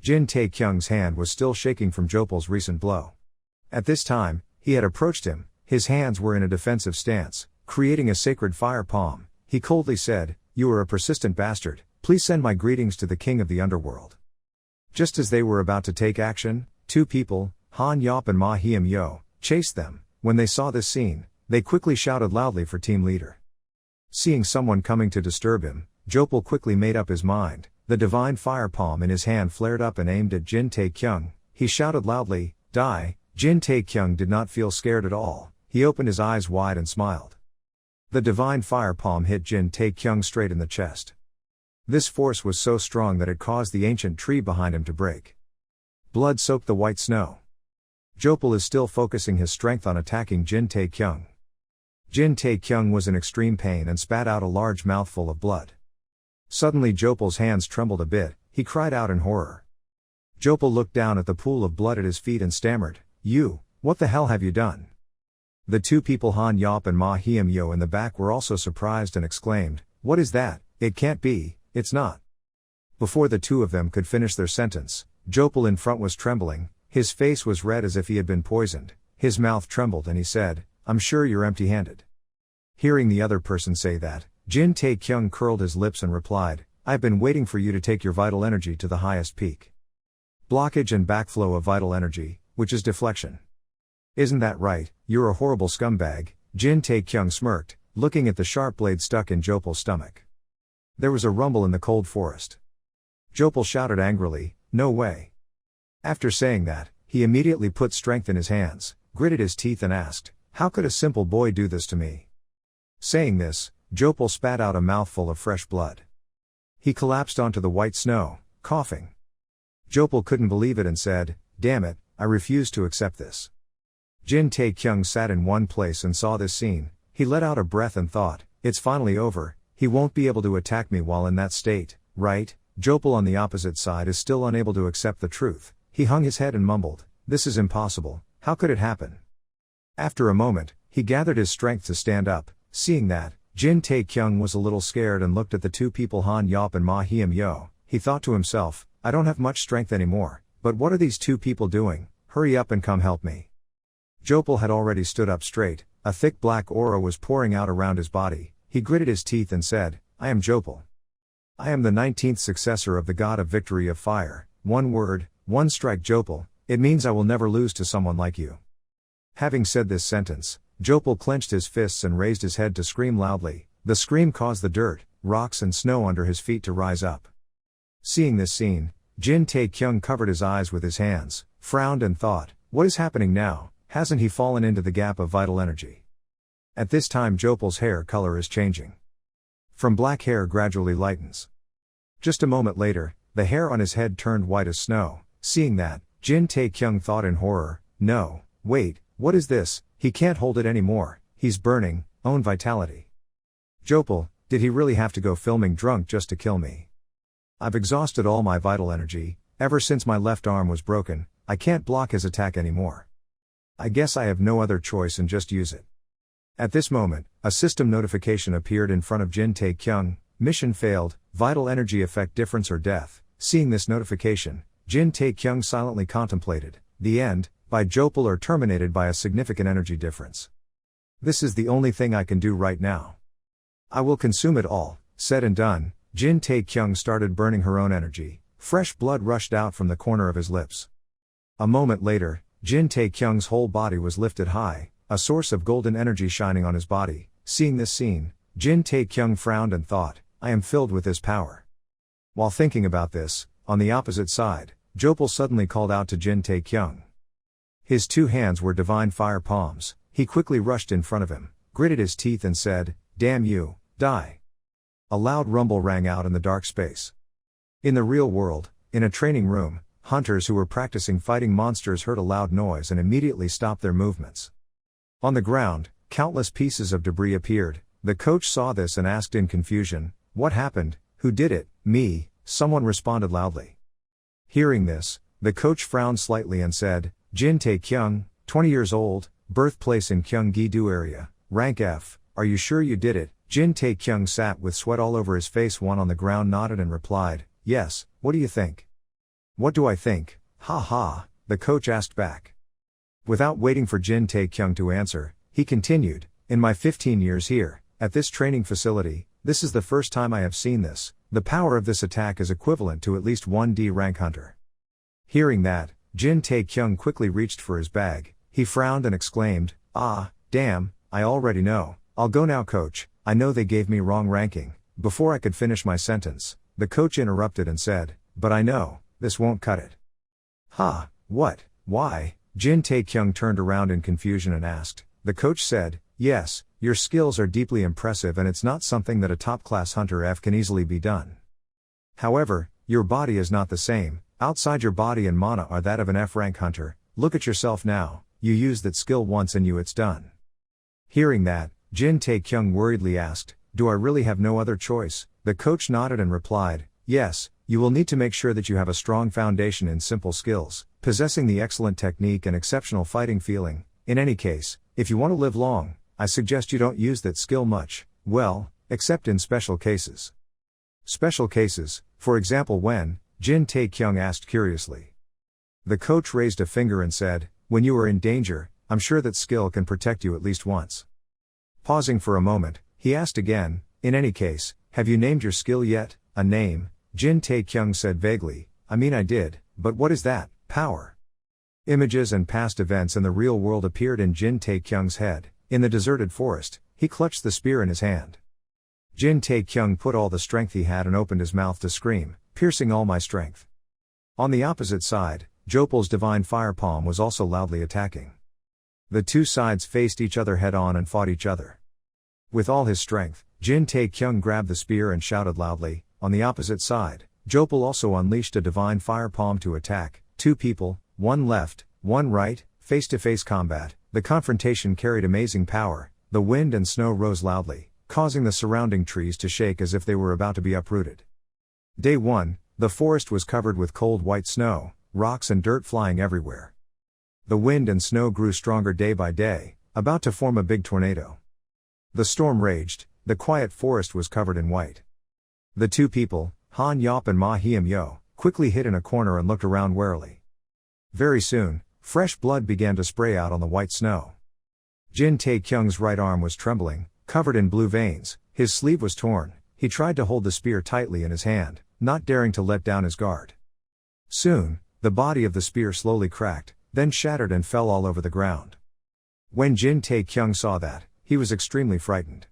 Jin Taekyung's hand was still shaking from Jopal's recent blow. At this time, he had approached him. His hands were in a defensive stance, creating a sacred fire palm. He coldly said, "You are a persistent bastard, please send my greetings to the king of the underworld." Just as they were about to take action, two people, Han Yop and Ma Hiem Yo, chased them. When they saw this scene, they quickly shouted loudly for team leader. Seeing someone coming to disturb him, Jopal quickly made up his mind. The divine fire palm in his hand flared up and aimed at Jin Taekyung. He shouted loudly, "Die!" Jin Taekyung did not feel scared at all. He opened his eyes wide and smiled. The divine fire palm hit Jin Taekyung straight in the chest. This force was so strong that it caused the ancient tree behind him to break. Blood soaked the white snow. Jopal is still focusing his strength on attacking Jin Taekyung. Jin Taekyung was in extreme pain and spat out a large mouthful of blood. Suddenly Jopal's hands trembled a bit. He cried out in horror. Jopal looked down at the pool of blood at his feet and stammered, "You, what the hell have you done?" The two people Han Yop and Ma Hiem Yo in the back were also surprised and exclaimed, "What is that? It can't be, it's not." Before the two of them could finish their sentence, Jopal in front was trembling. His face was red as if he had been poisoned. His mouth trembled and he said, "I'm sure you're empty-handed." Hearing the other person say that, Jin Taekyung curled his lips and replied, "I've been waiting for you to take your vital energy to the highest peak. Blockage and backflow of vital energy, which is deflection. Isn't that right? You're a horrible scumbag." Jin Taekyung smirked, looking at the sharp blade stuck in Jopal's stomach. There was a rumble in the cold forest. Jopal shouted angrily, "No way." After saying that, he immediately put strength in his hands, gritted his teeth and asked, "How could a simple boy do this to me?" Saying this, Jopal spat out a mouthful of fresh blood. He collapsed onto the white snow, coughing. Jopal couldn't believe it and said, "Damn it, I refuse to accept this." Jin Taekyung sat in one place and saw this scene. He let out a breath and thought, "It's finally over. He won't be able to attack me while in that state, right?" Jopal on the opposite side is still unable to accept the truth. He hung his head and mumbled, "This is impossible. How could it happen?" After a moment, he gathered his strength to stand up. Seeing that, Jin Taekyung was a little scared and looked at the two people Han Yop and Ma Hiem Yo. He thought to himself, "I don't have much strength anymore, but what are these two people doing? Hurry up and come help me." Jopal had already stood up straight. A thick black aura was pouring out around his body. He gritted his teeth and said, "I am Jopal. I am the 19th successor of the god of victory of fire. One word, one strike Jopal, it means I will never lose to someone like you." Having said this sentence, Jopal clenched his fists and raised his head to scream loudly. The scream caused the dirt, rocks and snow under his feet to rise up. Seeing this scene, Jin Taekyung covered his eyes with his hands, frowned and thought, "What is happening now? Hasn't he fallen into the gap of vital energy?" At this time Jopal's hair color is changing. From black hair gradually lightens. Just a moment later, the hair on his head turned white as snow. Seeing that, Jin Taekyung thought in horror, "No, wait, what is this? He can't hold it anymore, he's burning, own vitality. Jopal, did he really have to go filming drunk just to kill me? I've exhausted all my vital energy, ever since my left arm was broken, I can't block his attack anymore. I guess I have no other choice and just use it." At this moment, a system notification appeared in front of Jin Taekyung, "Mission failed, vital energy effect difference or death." Seeing this notification, Jin Taekyung silently contemplated, "The end, by Jopal or terminated by a significant energy difference. This is the only thing I can do right now. I will consume it all." Said and done, Jin Taekyung started burning her own energy. Fresh blood rushed out from the corner of his lips. A moment later, Jin Taekyung's whole body was lifted high, a source of golden energy shining on his body. Seeing this scene, Jin Tae-kyung frowned and thought, I am filled with this power. While thinking about this, on the opposite side, Jopal suddenly called out to Jin Tae-kyung. His 2 hands were divine fire palms. He quickly rushed in front of him, gritted his teeth and said, Damn you, die. A loud rumble rang out in the dark space. In the real world, in a training room, hunters who were practicing fighting monsters heard a loud noise and immediately stopped their movements. On the ground, countless pieces of debris appeared. The coach saw this and asked in confusion, What happened? Who did it? Me, someone responded loudly. Hearing this, the coach frowned slightly and said, Jin Tae-kyung, 20 years old, birthplace in Gyeonggi-do area, rank F, are you sure you did it? Jin Tae-kyung sat with sweat all over his face. One on the ground nodded and replied, Yes, what do you think? What do I think? Ha ha, the coach asked back. Without waiting for Jin Tae-kyung to answer, he continued, In my 15 years here, at this training facility, this is the first time I have seen this. The power of this attack is equivalent to at least 1 D rank hunter. Hearing that, Jin Tae-kyung quickly reached for his bag. He frowned and exclaimed, Ah, damn, I already know. I'll go now, coach. I know they gave me wrong ranking. Before I could finish my sentence, the coach interrupted and said, But I know, this won't cut it. Ha, what, why? Jin Tae-kyung turned around in confusion and asked. The coach said, Yes, your skills are deeply impressive and it's not something that a top-class hunter F can easily be done. However, your body is not the same. Outside your body and mana are that of an F-rank hunter. Look at yourself now, you use that skill once and it's done. Hearing that, Jin Tae-kyung worriedly asked, Do I really have no other choice? The coach nodded and replied, Yes, you will need to make sure that you have a strong foundation in simple skills, possessing the excellent technique and exceptional fighting feeling. In any case, if you want to live long, I suggest you don't use that skill much, well, except in special cases. Special cases, for example when? Jin Tae-kyung asked curiously. The coach raised a finger and said, When you are in danger, I'm sure that skill can protect you at least once. Pausing for a moment, he asked again, In any case, have you named your skill yet? A name? Jin Tae-kyung said vaguely, I mean I did, but what is that? Power. Images and past events in the real world appeared in Jin Tae-kyung's head. In the deserted forest, he clutched the spear in his hand. Jin Tae-kyung put all the strength he had and opened his mouth to scream, piercing all my strength. On the opposite side, Jopal's divine fire palm was also loudly attacking. The 2 sides faced each other head-on and fought each other. With all his strength, Jin Tae-kyung grabbed the spear and shouted loudly. On the opposite side, Jopal also unleashed a divine fire palm to attack. 2 people, 1 left, 1 right, face-to-face combat. The confrontation carried amazing power. The wind and snow rose loudly, causing the surrounding trees to shake as if they were about to be uprooted. Day 1, the forest was covered with cold white snow, rocks and dirt flying everywhere. The wind and snow grew stronger day by day, about to form a big tornado. The storm raged. The quiet forest was covered in white. The 2 people, Han Yop and Ma Hiem Yo, quickly hid in a corner and looked around warily. Very soon, fresh blood began to spray out on the white snow. Jin Tae-kyung's right arm was trembling, covered in blue veins, his sleeve was torn. He tried to hold the spear tightly in his hand, not daring to let down his guard. Soon, the body of the spear slowly cracked, then shattered and fell all over the ground. When Jin Tae-kyung saw that, he was extremely frightened.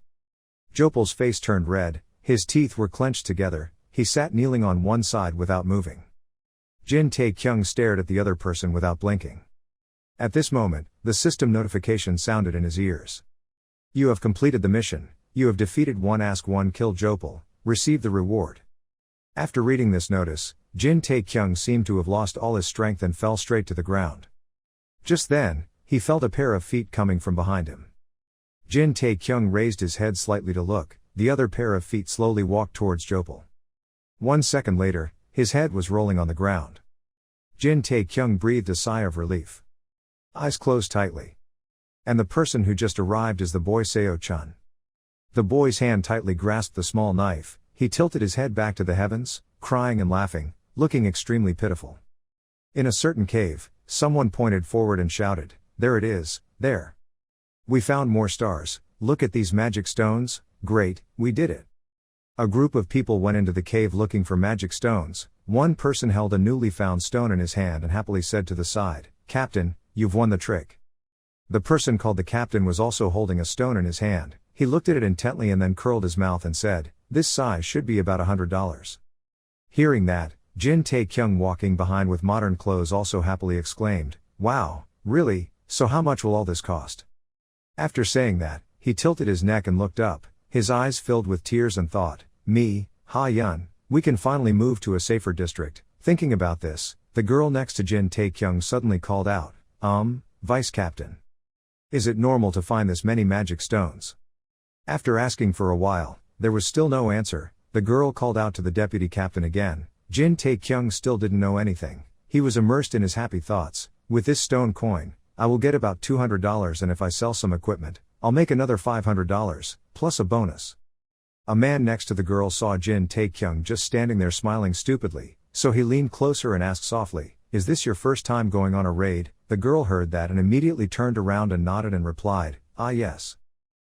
Jopal's face turned red, his teeth were clenched together, he sat kneeling on one side without moving. Jin Tae-kyung stared at the other person without blinking. At this moment, the system notification sounded in his ears. You have completed the mission, you have defeated 1 Ask 1 Kill Jopal, receive the reward. After reading this notice, Jin Tae-kyung seemed to have lost all his strength and fell straight to the ground. Just then, he felt a pair of feet coming from behind him. Jin Tae-kyung raised his head slightly to look. The other pair of feet slowly walked towards Jopal. 1 second later, his head was rolling on the ground. Jin Tae-kyung breathed a sigh of relief. Eyes closed tightly. And the person who just arrived is the boy Seo-chun. The boy's hand tightly grasped the small knife. He tilted his head back to the heavens, crying and laughing, looking extremely pitiful. In a certain cave, someone pointed forward and shouted, There it is, there. We found more stars. Look at these magic stones. Great, we did it. A group of people went into the cave looking for magic stones. One person held a newly found stone in his hand and happily said to the side, Captain, you've won the trick. The person called the captain was also holding a stone in his hand. He looked at it intently and then curled his mouth and said, "This size should be about $100. Hearing that, Jin Tae-kyung walking behind with modern clothes also happily exclaimed, "Wow, really, so how much will all this cost?" After saying that, he tilted his neck and looked up, his eyes filled with tears and thought, Ha-yun, we can finally move to a safer district. Thinking about this, the girl next to Jin Tae-kyung suddenly called out, Vice Captain. Is it normal to find this many magic stones?" After asking for a while, there was still no answer. The girl called out to the deputy captain again. Jin Tae-kyung still didn't know anything. He was immersed in his happy thoughts. With this stone coin, I will get about $200, and if I sell some equipment, I'll make another $500, plus a bonus. A man next to the girl saw Jin Tae-kyung just standing there smiling stupidly, so he leaned closer and asked softly, "Is this your first time going on a raid?" The girl heard that and immediately turned around and nodded and replied, "Ah, yes."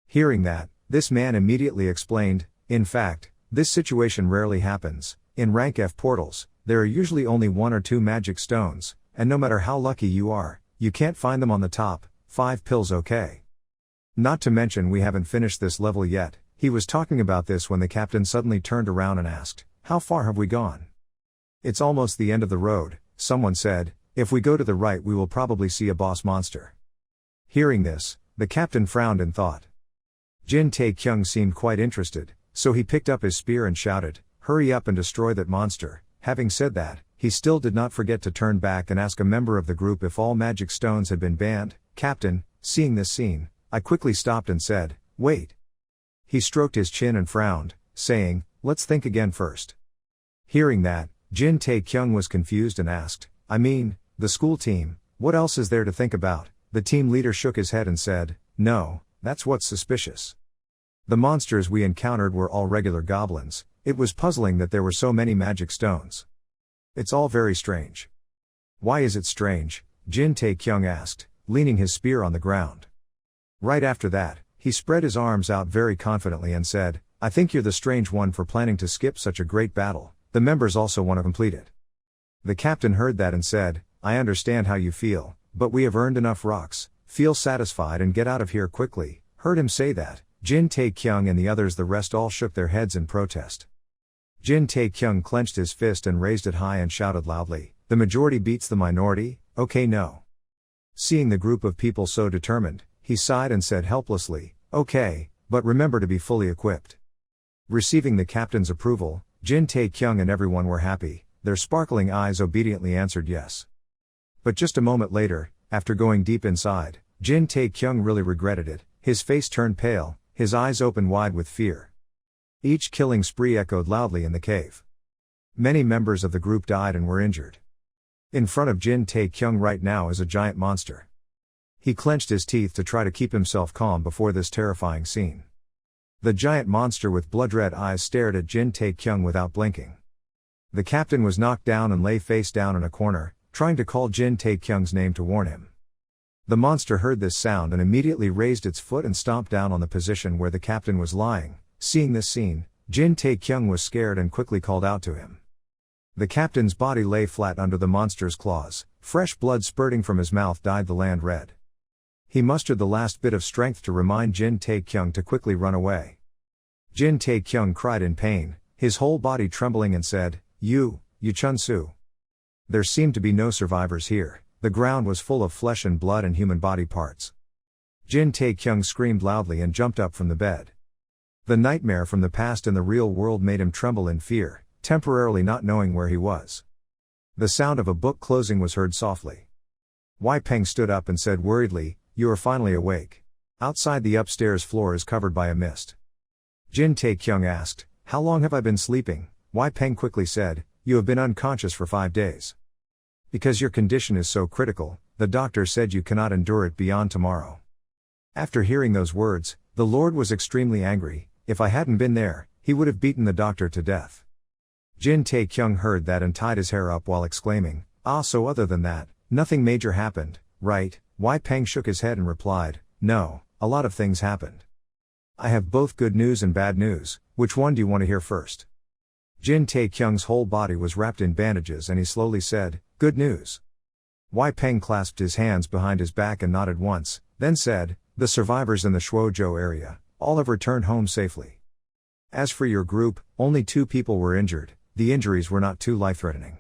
Hearing that, this man immediately explained, "In fact, this situation rarely happens. In rank F portals, there are usually only 1 or 2 magic stones, and no matter how lucky you are, you can't find them on the top 5 pills, okay? Not to mention we haven't finished this level yet." He was talking about this when the captain suddenly turned around and asked, "How far have we gone?" "It's almost the end of the road," someone said. "If we go to the right we will probably see a boss monster." Hearing this, the captain frowned and thought. Jin Tae-kyung seemed quite interested, so he picked up his spear and shouted, "Hurry up and destroy that monster." Having said that, he still did not forget to turn back and ask a member of the group if all magic stones had been banned. "Captain," seeing this scene, I quickly stopped and said, "Wait." He stroked his chin and frowned, saying, "Let's think again first." Hearing that, Jin Tae-kyung was confused and asked, "I mean, the school team, what else is there to think about?" The team leader shook his head and said, "No, that's what's suspicious. The monsters we encountered were all regular goblins. It was puzzling that there were so many magic stones. It's all very strange." "Why is it strange?" Jin Tae-kyung asked, leaning his spear on the ground. Right after that, he spread his arms out very confidently and said, "I think you're the strange one for planning to skip such a great battle. The members also want to complete it." The captain heard that and said, "I understand how you feel, but we have earned enough rocks. Feel satisfied and get out of here quickly." Heard him say that, Jin Tae-kyung and the rest all shook their heads in protest. Jin Tae-kyung clenched his fist and raised it high and shouted loudly, "The majority beats the minority, okay no." Seeing the group of people so determined, he sighed and said helplessly, "Okay, but remember to be fully equipped." Receiving the captain's approval, Jin Tae-kyung and everyone were happy. Their sparkling eyes obediently answered yes. But just a moment later, after going deep inside, Jin Tae-kyung really regretted it. His face turned pale, his eyes opened wide with fear. Each killing spree echoed loudly in the cave. Many members of the group died and were injured. In front of Jin Tae-kyung right now is a giant monster. He clenched his teeth to try to keep himself calm before this terrifying scene. The giant monster with blood-red eyes stared at Jin Tae-kyung without blinking. The captain was knocked down and lay face down in a corner, trying to call Jin Tae-kyung's name to warn him. The monster heard this sound and immediately raised its foot and stomped down on the position where the captain was lying. Seeing this scene, Jin Tae-kyung was scared and quickly called out to him. The captain's body lay flat under the monster's claws, fresh blood spurting from his mouth dyed the land red. He mustered the last bit of strength to remind Jin Tae-kyung to quickly run away. Jin Tae-kyung cried in pain, his whole body trembling and said, You Chun-soo. There seemed to be no survivors here. The ground was full of flesh and blood and human body parts. Jin Tae-kyung screamed loudly and jumped up from the bed. The nightmare from the past in the real world made him tremble in fear, temporarily not knowing where he was. The sound of a book closing was heard softly. Wei Peng stood up and said worriedly, You are finally awake. Outside the upstairs floor is covered by a mist. Jin Tae-kyung asked, How long have I been sleeping? Wei Peng quickly said, You have been unconscious for 5 days. Because your condition is so critical, the doctor said you cannot endure it beyond tomorrow. After hearing those words, the Lord was extremely angry. If I hadn't been there, he would have beaten the doctor to death. Jin Tae-kyung heard that and tied his hair up while exclaiming, So other than that, nothing major happened, right? Wei Peng shook his head and replied, No, a lot of things happened. I have both good news and bad news. Which one do you want to hear first? Jin Tae-kyung's whole body was wrapped in bandages and he slowly said, Good news. Wei Peng clasped his hands behind his back and nodded once, then said, The survivors in the Shuozhou area, all have returned home safely. As for your group, only 2 people were injured, the injuries were not too life-threatening.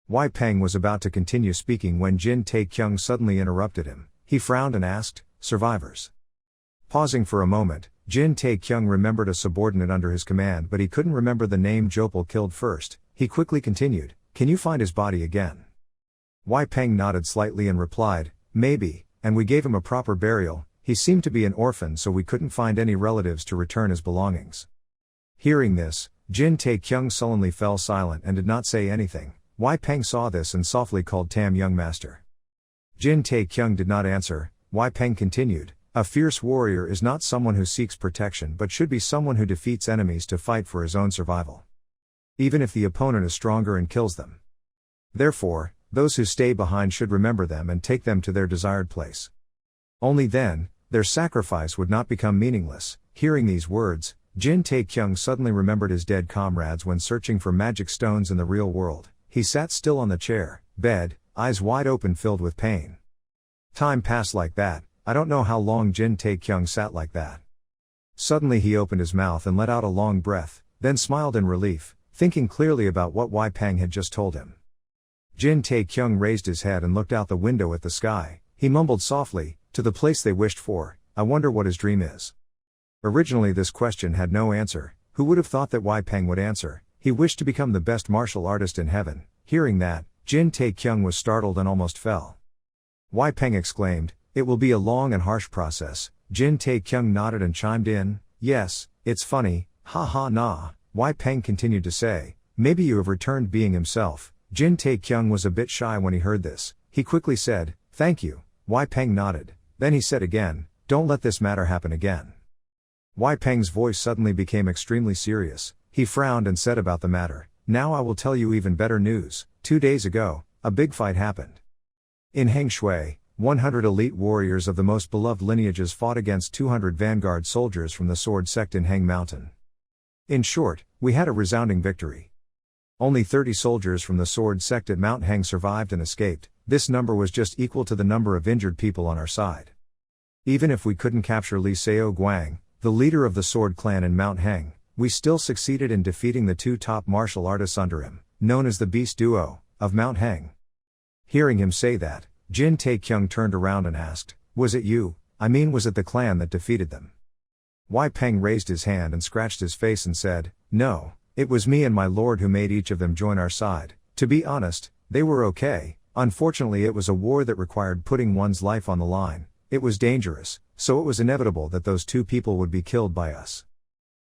Wei Peng was about to continue speaking when Jin Taekyung suddenly interrupted him. He frowned and asked, survivors. Pausing for a moment, Jin Taekyung remembered a subordinate under his command, but he couldn't remember the name Jopal killed first. He quickly continued, can you find his body again? Wei Peng nodded slightly and replied, maybe, and we gave him a proper burial. He seemed to be an orphan, so we couldn't find any relatives to return his belongings. Hearing this, Jin Taekyung sullenly fell silent and did not say anything. Wei Peng saw this and softly called Tam young master. Jin Taekyung did not answer. Wei Peng continued, a fierce warrior is not someone who seeks protection but should be someone who defeats enemies to fight for his own survival. Even if the opponent is stronger and kills them. Therefore, those who stay behind should remember them and take them to their desired place. Only then, their sacrifice would not become meaningless. Hearing these words, Jin Taekyung suddenly remembered his dead comrades when searching for magic stones in the real world. He sat still on the bed, eyes wide open filled with pain. Time passed like that. I don't know how long Jin Taekyung sat like that. Suddenly he opened his mouth and let out a long breath, then smiled in relief, thinking clearly about what Wei Peng had just told him. Jin Taekyung raised his head and looked out the window at the sky. He mumbled softly, to the place they wished for, I wonder what his dream is. Originally this question had no answer. Who would have thought that Wei Peng would answer? He wished to become the best martial artist in heaven. Hearing that, Jin Taekyung was startled and almost fell. Wei Peng exclaimed, it will be a long and harsh process. Jin Taekyung nodded and chimed in, yes, it's funny, ha ha nah. Wei Peng continued to say, maybe you have returned being himself. Jin Taekyung was a bit shy when he heard this. He quickly said, thank you. Wei Peng nodded. Then he said again, don't let this matter happen again. Wei Peng's voice suddenly became extremely serious. He frowned and said about the matter, now I will tell you even better news. 2 days ago, a big fight happened. In Hengshui, 100 elite warriors of the most beloved lineages fought against 200 vanguard soldiers from the sword sect in Heng Mountain. In short, we had a resounding victory. Only 30 soldiers from the sword sect at Mount Heng survived and escaped. This number was just equal to the number of injured people on our side. Even if we couldn't capture Li Seo Guang, the leader of the sword clan in Mount Heng, we still succeeded in defeating the 2 top martial artists under him, known as the Beast Duo, of Mount Heng. Hearing him say that, Jin Taekyung turned around and asked, was it you? I mean, was it the clan that defeated them? Wei Peng raised his hand and scratched his face and said, no, it was me and my lord who made each of them join our side. To be honest, they were okay. Unfortunately, it was a war that required putting one's life on the line. It was dangerous, so it was inevitable that those 2 people would be killed by us.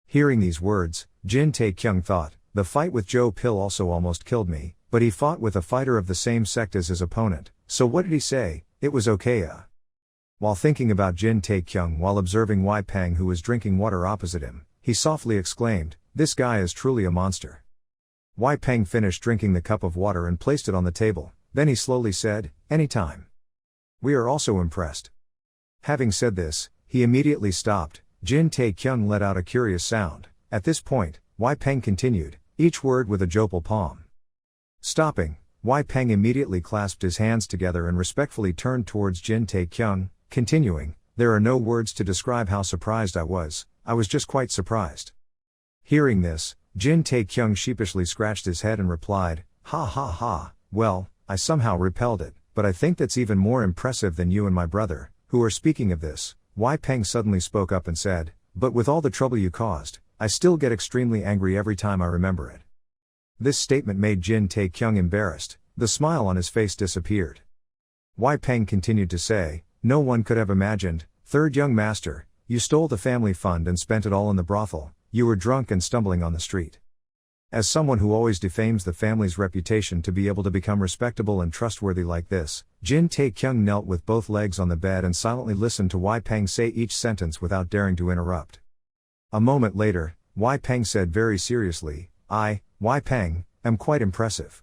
Hearing these words, Jin Taekyung thought, the fight with Joe Pill also almost killed me, but he fought with a fighter of the same sect as his opponent, so what did he say? It was okay. While thinking about Jin Taekyung while observing Wei Peng who was drinking water opposite him, he softly exclaimed, this guy is truly a monster. Wei Peng finished drinking the cup of water and placed it on the table, then he slowly said, anytime. We are also impressed. Having said this, he immediately stopped. Jin Taekyung let out a curious sound. At this point, Wei Peng continued, each word with a jopal palm. Stopping, Wei Peng immediately clasped his hands together and respectfully turned towards Jin Taekyung, continuing, there are no words to describe how surprised I was just quite surprised. Hearing this, Jin Taekyung sheepishly scratched his head and replied, ha ha ha, well, I somehow repelled it, but I think that's even more impressive than you and my brother, who are speaking of this. Wei Peng suddenly spoke up and said, but with all the trouble you caused, I still get extremely angry every time I remember it. This statement made Jin Taekyung embarrassed. The smile on his face disappeared. Wei Peng continued to say, no one could have imagined, third young master, you stole the family fund and spent it all in the brothel, you were drunk and stumbling on the street. As someone who always defames the family's reputation to be able to become respectable and trustworthy like this, Jin Taekyung knelt with both legs on the bed and silently listened to Wei Peng say each sentence without daring to interrupt. A moment later, Wei Peng said very seriously, I, Wei Peng, am quite impressive.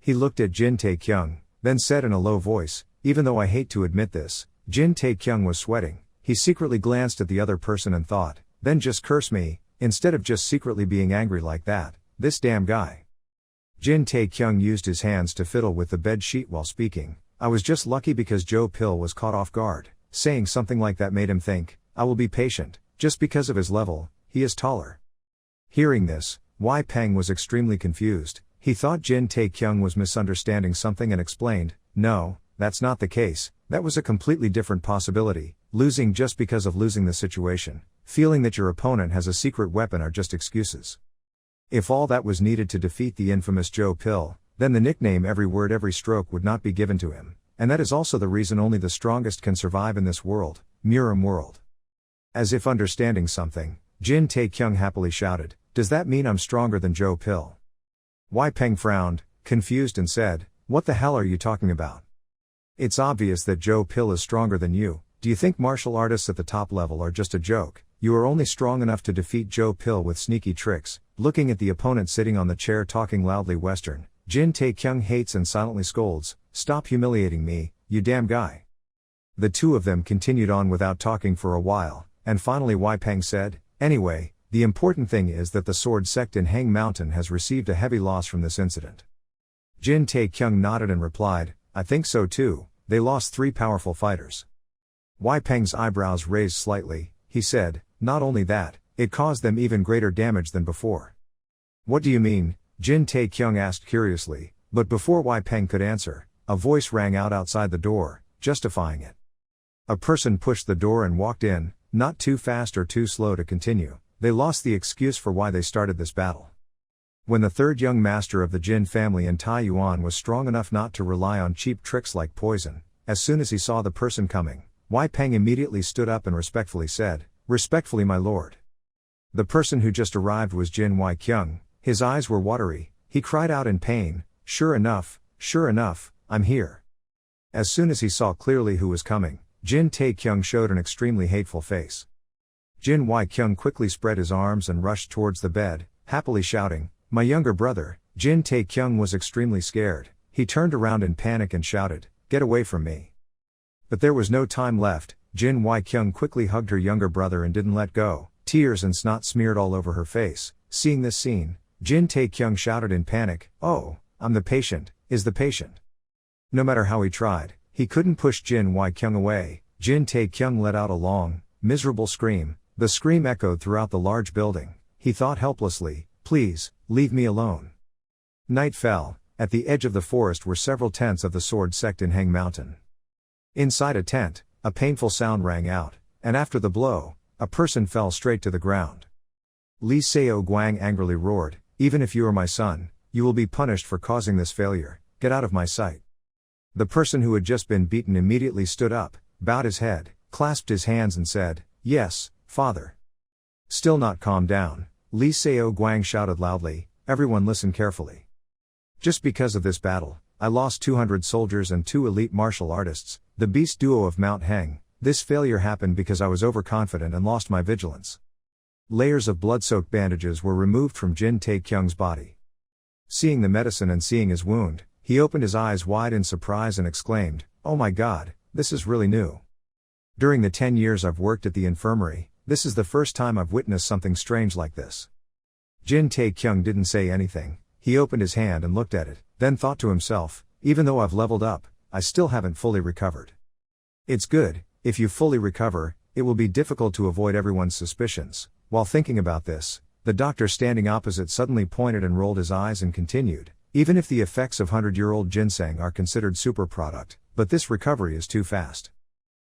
He looked at Jin Taekyung, then said in a low voice, even though I hate to admit this, Jin Taekyung was sweating. He secretly glanced at the other person and thought, then just curse me, instead of just secretly being angry like that. This damn guy. Jin Taekyung used his hands to fiddle with the bed sheet while speaking. I was just lucky because Joe Pill was caught off guard. Saying something like that made him think, I will be patient. just because of his level, he is taller. Hearing this, Wei Peng was extremely confused. He thought Jin Taekyung was misunderstanding something and explained, "No, that's not the case, that was a completely different possibility. Losing just because of losing the situation, feeling that your opponent has a secret weapon are just excuses. If all that was needed to defeat the infamous Joe Pill, then the nickname Every Word Every Stroke would not be given to him, and that is also the reason only the strongest can survive in this world, Murim world." As if understanding something, Jin Taekyung happily shouted, "Does that mean I'm stronger than Joe Pill?" Wei Peng frowned, confused and said, "What the hell are you talking about? It's obvious that Joe Pill is stronger than you. Do you think martial artists at the top level are just a joke? You are only strong enough to defeat Joe Pill with sneaky tricks." Looking at the opponent sitting on the chair talking loudly Western, Jin Taekyung hates and silently scolds, "Stop humiliating me, you damn guy." The two of them continued on without talking for a while, and finally Wei Peng said, "Anyway, the important thing is that the sword sect in Hang Mountain has received a heavy loss from this incident." Jin Taekyung nodded and replied, "I think so too, they lost 3 powerful fighters." Wei Peng's eyebrows raised slightly. He said, "Not only that, it caused them even greater damage than before." "What do you mean?" Jin Taekyung asked curiously, but before Wei Peng could answer, a voice rang out outside the door, justifying it. A person pushed the door and walked in, not too fast or too slow to continue. They lost the excuse for why they started this battle. When the third young master of the Jin family in Taiyuan was strong enough not to rely on cheap tricks like poison, as soon as he saw the person coming, Wei Peng immediately stood up and respectfully said, "Respectfully, my lord." The person who just arrived was Jin Wei Kyung. His eyes were watery. He cried out in pain, sure enough, I'm here." As soon as he saw clearly who was coming, Jin Taekyung showed an extremely hateful face. Jin Wei Kyung quickly spread his arms and rushed towards the bed, happily shouting, "My younger brother." Jin Taekyung was extremely scared. He turned around in panic and shouted, "Get away from me." But there was no time left. Jin Wei Kyung quickly hugged her younger brother and didn't let go. Tears and snot smeared all over her face. Seeing this scene, Jin Taekyung shouted in panic, "Oh, I'm the patient, is the patient." No matter how he tried, he couldn't push Jin Wei Kyung away. Jin Taekyung let out a long, miserable scream. The scream echoed throughout the large building. He thought helplessly, "Please, leave me alone." Night fell. At the edge of the forest were several tents of the sword sect in Hang Mountain. Inside a tent, a painful sound rang out, and after the blow, a person fell straight to the ground. Li Seo Guang angrily roared, "Even if you are my son, you will be punished for causing this failure. Get out of my sight." The person who had just been beaten immediately stood up, bowed his head, clasped his hands and said, "Yes, father." Still not calmed down, Li Seo Guang shouted loudly, "Everyone listen carefully. Just because of this battle, I lost 200 soldiers and 2 elite martial artists, the beast duo of Mount Heng. This failure happened because I was overconfident and lost my vigilance." Layers of blood-soaked bandages were removed from Jin Taekyung's body. Seeing the medicine and seeing his wound, he opened his eyes wide in surprise and exclaimed, "Oh my God, this is really new. During the 10 years I've worked at the infirmary, this is the first time I've witnessed something strange like this." Jin Taekyung didn't say anything. He opened his hand and looked at it, then thought to himself, "Even though I've leveled up, I still haven't fully recovered." It's good, if you fully recover, it will be difficult to avoid everyone's suspicions. While thinking about this, the doctor standing opposite suddenly pointed and rolled his eyes and continued, "Even if the effects of 100-year-old ginseng are considered super product, but this recovery is too fast."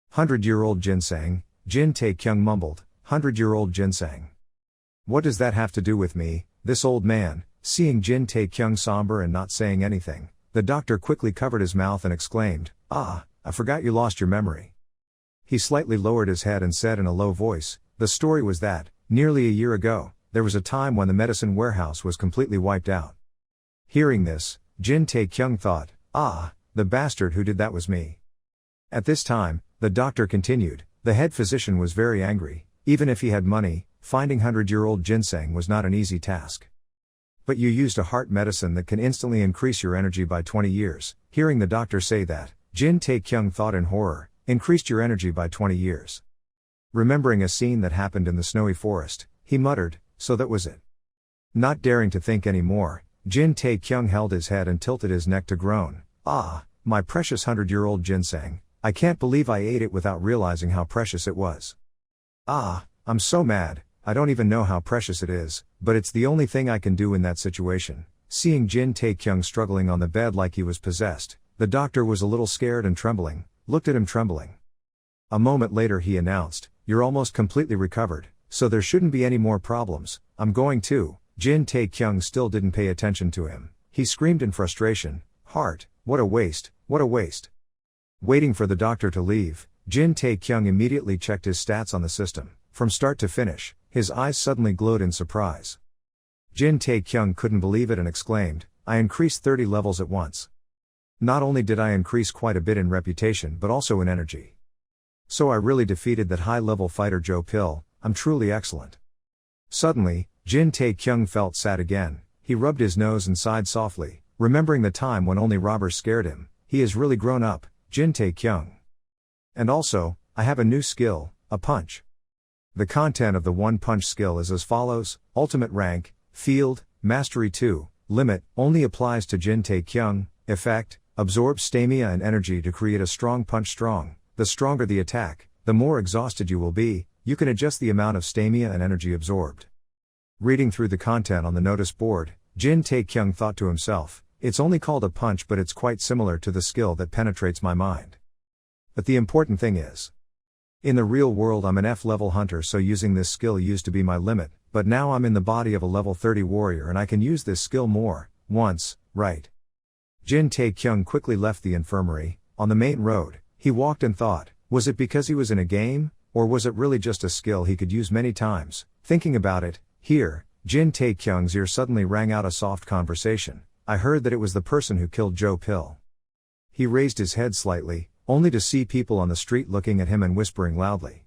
100-year-old ginseng, Jin Taekyung mumbled, 100-year-old ginseng. What does that have to do with me, this old man? Seeing Jin Taekyung somber and not saying anything, the doctor quickly covered his mouth and exclaimed, "Ah, I forgot you lost your memory." He slightly lowered his head and said in a low voice, "The story was that, nearly a year ago, there was a time when the medicine warehouse was completely wiped out." Hearing this, Jin Taekyung thought, "Ah, the bastard who did that was me." At this time, the doctor continued, "The head physician was very angry. Even if he had money, finding 100-year-old ginseng was not an easy task. But you used a heart medicine that can instantly increase your energy by 20 years. Hearing the doctor say that, Jin Taekyung thought in horror, "Increased your energy by 20 years. Remembering a scene that happened in the snowy forest, he muttered, "So that was it." Not daring to think any more, Jin Taekyung held his head and tilted his neck to groan, "Ah, my precious 100-year-old ginseng, I can't believe I ate it without realizing how precious it was. Ah, I'm so mad, I don't even know how precious it is, but it's the only thing I can do in that situation. Seeing Jin Tae-kyung struggling on the bed like he was possessed, the doctor was a little scared and trembling, looked at him trembling. A moment later he announced, "You're almost completely recovered, so there shouldn't be any more problems, I'm going to." Jin Tae-kyung still didn't pay attention to him. He screamed in frustration, "Heart, what a waste, what a waste." Waiting for the doctor to leave, Jin Tae-kyung immediately checked his stats on the system. From start to finish, his eyes suddenly glowed in surprise. Jin Tae-kyung couldn't believe it and exclaimed, "I increased 30 levels at once. Not only did I increase quite a bit in reputation but also in energy. So I really defeated that high-level fighter Joe Pill, I'm truly excellent." Suddenly, Jin Tae-kyung felt sad again. He rubbed his nose and sighed softly, remembering the time when only robbers scared him. He has really grown up, Jin Tae-kyung. "And also, I have a new skill, a punch." The content of the one punch skill is as follows: Ultimate rank, Field, Mastery 2, Limit, only applies to Jin Tae-kyung. Effect, absorbs stamina and energy to create a strong punch. Strong, the stronger the attack, the more exhausted you will be. You can adjust the amount of stamina and energy absorbed. Reading through the content on the notice board, Jin Tae-kyung thought to himself, "It's only called a punch but it's quite similar to the skill that penetrates my mind. But the important thing is, in the real world I'm an F-level hunter, so using this skill used to be my limit, but now I'm in the body of a level 30 warrior and I can use this skill more, once, right?" Jin Tae-kyung quickly left the infirmary. On the main road, he walked and thought, was it because he was in a game, or was it really just a skill he could use many times? Thinking about it, here, Jin Tae-kyung's ear suddenly rang out a soft conversation. "I heard that it was the person who killed Joe Pill." He raised his head slightly, only to see people on the street looking at him and whispering loudly.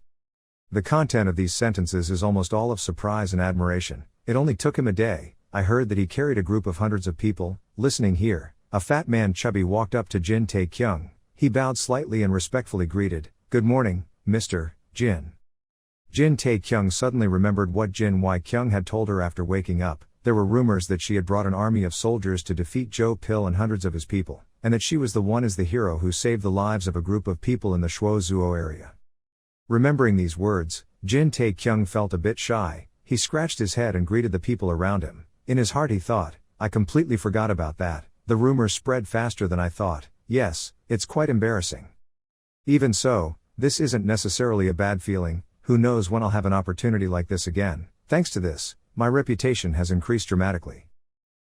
The content of these sentences is almost all of surprise and admiration. It only took him a day. "I heard that he carried a group of hundreds of people, listening here." A fat man chubby walked up to Jin Tae-kyung. He bowed slightly and respectfully greeted, "Good morning, Mr. Jin." Jin Tae-kyung suddenly remembered what Jin Y-kyung had told her after waking up. There were rumors that she had brought an army of soldiers to defeat Joe Pill and hundreds of his people, and that she was the one as the hero who saved the lives of a group of people in the Shuozuo area. Remembering these words, Jin Tae-kyung felt a bit shy. He scratched his head and greeted the people around him. In his heart he thought, "I completely forgot about that. The rumors spread faster than I thought. Yes, it's quite embarrassing. Even so, this isn't necessarily a bad feeling. Who knows when I'll have an opportunity like this again. Thanks to this, my reputation has increased dramatically."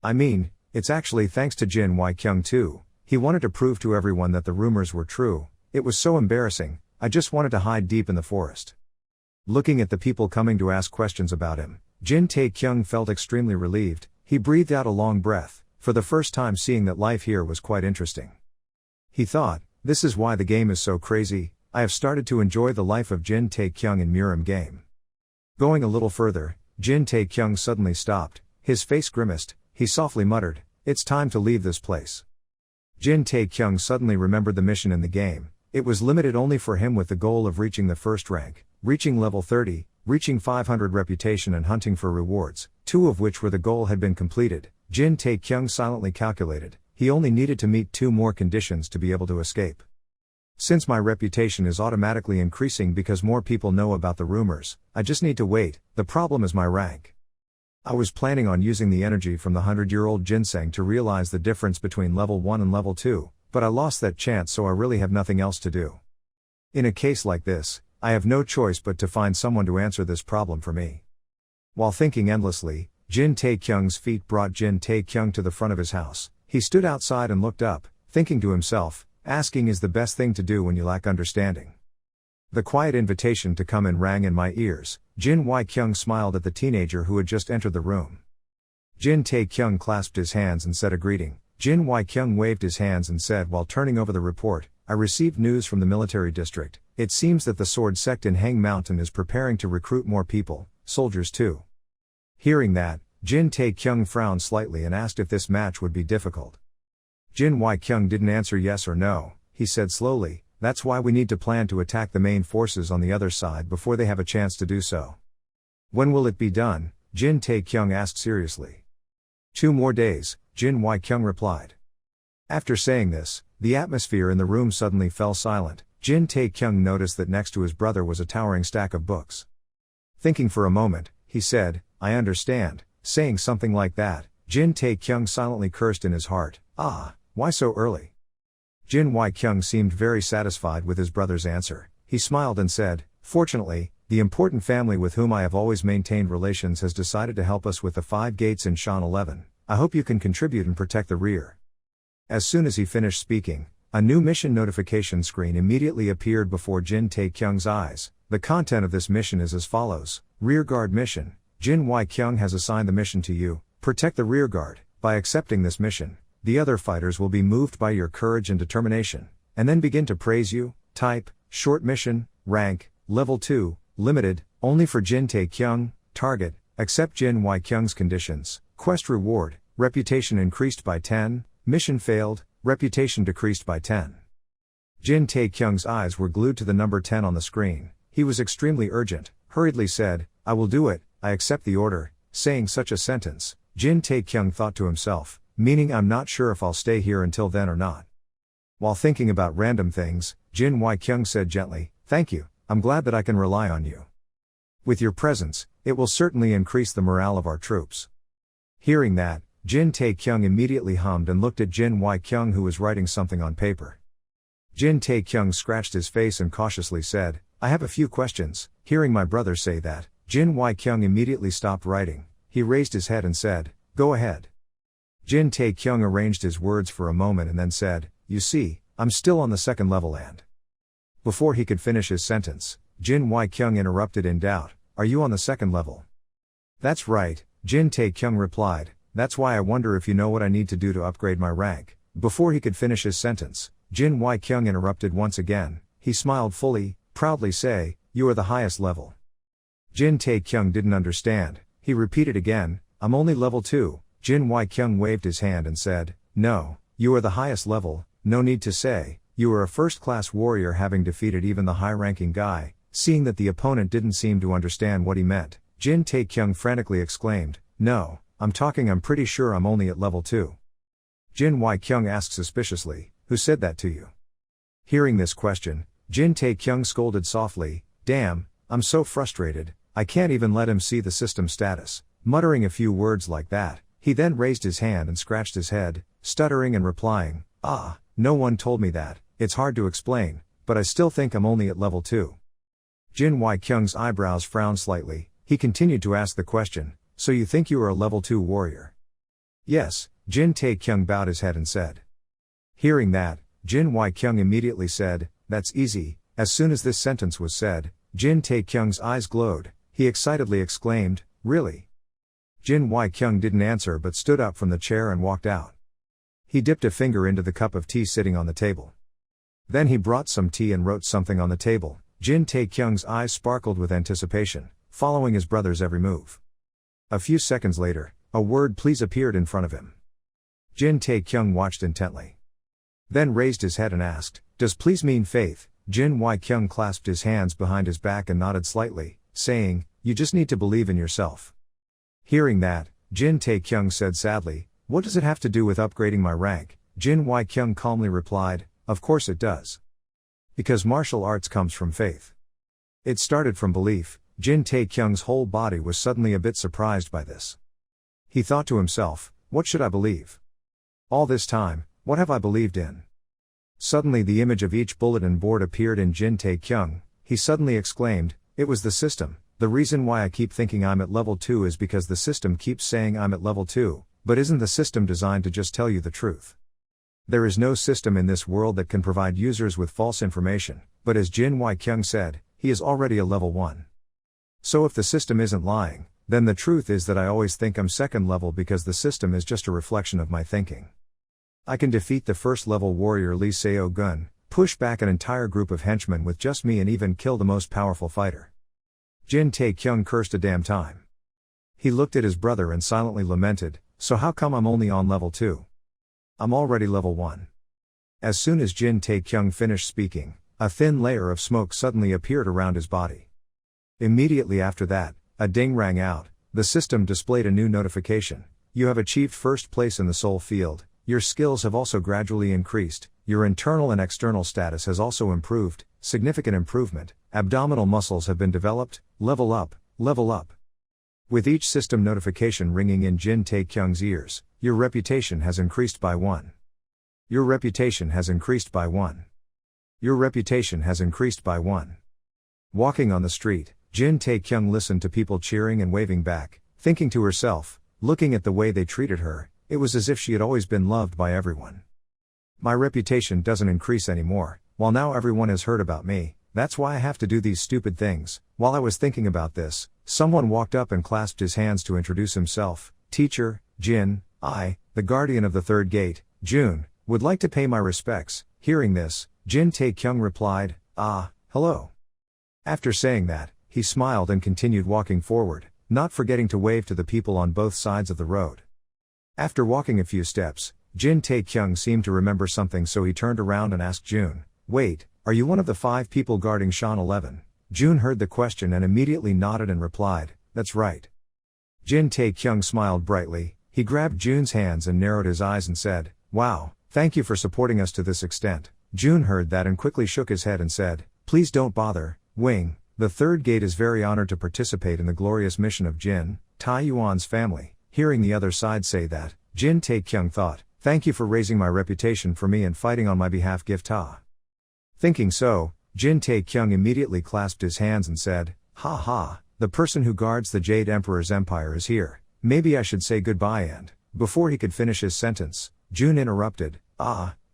I mean, it's actually thanks to Jin Y-kyung too. He wanted to prove to everyone that the rumors were true. It was so embarrassing, I just wanted to hide deep in the forest. Looking at the people coming to ask questions about him, Jin Tae-kyung felt extremely relieved. He breathed out a long breath, for the first time seeing that life here was quite interesting. He thought, this is why the game is so crazy. I have started to enjoy the life of Jin Tae-kyung in Murim game. Going a little further, Jin Tae-kyung suddenly stopped. His face grimaced. He softly muttered, "It's time to leave this place." Jin Tae-kyung suddenly remembered the mission in the game. It was limited only for him with the goal of reaching the first rank, reaching level 30, reaching 500 reputation and hunting for rewards, 2 of which were the goal had been completed. Jin Tae-kyung silently calculated, he only needed to meet 2 more conditions to be able to escape. Since my reputation is automatically increasing because more people know about the rumors, I just need to wait. The problem is my rank. I was planning on using the energy from the 100-year-old ginseng to realize the difference between level 1 and level 2, but I lost that chance, so I really have nothing else to do. In a case like this, I have no choice but to find someone to answer this problem for me. While thinking endlessly, Jin Tae-kyung's feet brought Jin Tae-kyung to the front of his house. He stood outside and looked up, thinking to himself, asking is the best thing to do when you lack understanding. The quiet invitation to come in rang in my ears. Jin Y-kyung smiled at the teenager who had just entered the room. Jin Tae-kyung clasped his hands and said a greeting. Jin Y-kyung waved his hands and said while turning over the report, "I received news from the military district. It seems that the sword sect in Hang Mountain is preparing to recruit more people, soldiers too." Hearing that, Jin Tae-kyung frowned slightly and asked if this match would be difficult. Jin Y-kyung didn't answer yes or no. He said slowly, "That's why we need to plan to attack the main forces on the other side before they have a chance to do so." "When will it be done?" Jin Tae-kyung asked seriously. 2 more days, Jin Y-kyung replied. After saying this, the atmosphere in the room suddenly fell silent. Jin Tae-kyung noticed that next to his brother was a towering stack of books. Thinking for a moment, he said, I understand. Saying something like that, Jin Tae-kyung silently cursed in his heart. Ah, why so early? Jin Wai-kyung seemed very satisfied with his brother's answer. He smiled and said, fortunately, the important family with whom I have always maintained relations has decided to help us with the 5 gates in Shan 11. I hope you can contribute and protect the rear. As soon as he finished speaking, a new mission notification screen immediately appeared before Jin Tae-kyung's eyes. The content of this mission is as follows. Rearguard mission. Jin Wai-kyung has assigned the mission to you. Protect the rearguard. By accepting this mission, the other fighters will be moved by your courage and determination, and then begin to praise you. Type, short mission, rank, level 2, limited, only for Jin Tae-kyung. Target, accept Jin Wai-kyung's conditions. Quest reward, reputation increased by 10, mission failed, reputation decreased by 10. Jin Tae-kyung's eyes were glued to the number 10 on the screen. He was extremely urgent, hurriedly said, I will do it, I accept the order. Saying such a sentence, Jin Tae-kyung thought to himself, meaning I'm not sure if I'll stay here until then or not. While thinking about random things, Jin Wai-kyung said gently, thank you, I'm glad that I can rely on you. With your presence, it will certainly increase the morale of our troops. Hearing that, Jin Tae-kyung immediately hummed and looked at Jin Wai-kyung, who was writing something on paper. Jin Tae-kyung scratched his face and cautiously said, I have a few questions. Hearing my brother say that, Jin Wai-kyung immediately stopped writing. He raised his head and said, go ahead. Jin Tae-kyung arranged his words for a moment and then said, you see, I'm still on the 2nd level and... Before he could finish his sentence, Jin Wai-kyung interrupted in doubt, are you on the 2nd level? That's right, Jin Tae-kyung replied, that's why I wonder if you know what I need to do to upgrade my rank. Before he could finish his sentence, Jin Wai-kyung interrupted once again. He smiled fully, proudly say, you are the highest level. Jin Tae-kyung didn't understand. He repeated again, I'm only level 2. Jin Wai-kyung waved his hand and said, no, you are the highest level, no need to say, you are a first-class warrior, having defeated even the high-ranking guy. Seeing that the opponent didn't seem to understand what he meant, Jin Tae-kyung frantically exclaimed, no, I'm pretty sure I'm only at level 2. Jin Wai-kyung asked suspiciously, who said that to you? Hearing this question, Jin Tae-kyung scolded softly, damn, I'm so frustrated, I can't even let him see the system status. Muttering a few words like that, he then raised his hand and scratched his head, stuttering and replying, no one told me that, it's hard to explain, but I still think I'm only at level 2. Jin Wai-kyung's eyebrows frowned slightly. He continued to ask the question, so you think you are a level 2 warrior? Yes, Jin Tae-kyung bowed his head and said. Hearing that, Jin Wai-kyung immediately said, that's easy. As soon as this sentence was said, Jin Tae-kyung's eyes glowed. He excitedly exclaimed, really? Jin Wai-kyung didn't answer but stood up from the chair and walked out. He dipped a finger into the cup of tea sitting on the table. Then he brought some tea and wrote something on the table. Jin Tae-kyung's eyes sparkled with anticipation, following his brother's every move. A few seconds later, a word please appeared in front of him. Jin Tae-kyung watched intently. Then raised his head and asked, does please mean faith? Jin Wai-kyung clasped his hands behind his back and nodded slightly, saying, you just need to believe in yourself. Hearing that, Jin Tae-kyung said sadly, what does it have to do with upgrading my rank? Jin Wai-kyung calmly replied, of course it does. Because martial arts comes from faith. It started from belief. Jin Tae-kyung's whole body was suddenly a bit surprised by this. He thought to himself, what should I believe? All this time, what have I believed in? Suddenly the image of each bulletin board appeared in Jin Tae-kyung. He suddenly exclaimed, it was the system. The reason why I keep thinking I'm at level 2 is because the system keeps saying I'm at level 2, but isn't the system designed to just tell you the truth? There is no system in this world that can provide users with false information, but as Jin Wai-kyung said, he is already a level 1. So if the system isn't lying, then the truth is that I always think I'm 2nd level because the system is just a reflection of my thinking. I can defeat the 1st level warrior Lee Seo-gun, push back an entire group of henchmen with just me and even kill the most powerful fighter. Jin Tae-kyung cursed a damn time. He looked at his brother and silently lamented, so how come I'm only on level 2? I'm already level 1. As soon as Jin Tae-kyung finished speaking, a thin layer of smoke suddenly appeared around his body. Immediately after that, a ding rang out. The system displayed a new notification. You have achieved 1st place in the soul field. Your skills have also gradually increased. Your internal and external status has also improved. Significant improvement. Abdominal muscles have been developed. Level up. Level up. With each system notification ringing in Jin Tae-kyung's ears, your reputation has increased by 1. Your reputation has increased by 1. Your reputation has increased by 1. Walking on the street, Jin Tae-kyung listened to people cheering and waving back, thinking to herself, looking at the way they treated her, it was as if she had always been loved by everyone. My reputation doesn't increase anymore, while now everyone has heard about me, that's why I have to do these stupid things. While I was thinking about this, someone walked up and clasped his hands to introduce himself. Teacher, Jin, I, the guardian of the third gate, June, would like to pay my respects. Hearing this, Jin Tae-kyung replied, hello. After saying that, he smiled and continued walking forward, not forgetting to wave to the people on both sides of the road. After walking a few steps, Jin Tae-kyung seemed to remember something, so he turned around and asked June, wait, are you one of the 5 people guarding Shan 11? June heard the question and immediately nodded and replied, that's right. Jin Tae-kyung smiled brightly, he grabbed June's hands and narrowed his eyes and said, wow, thank you for supporting us to this extent. June heard that and quickly shook his head and said, please don't bother, Wing, the third gate is very honored to participate in the glorious mission of Jin Tae-yuan's family. Hearing the other side say that, Jin Tae-kyung thought, thank you for raising my reputation for me and fighting on my behalf, Gift Ta. Thinking so, Jin Tae-kyung immediately clasped his hands and said, ha ha, the person who guards the Jade Emperor's empire is here, maybe I should say goodbye. And, before he could finish his sentence, June interrupted,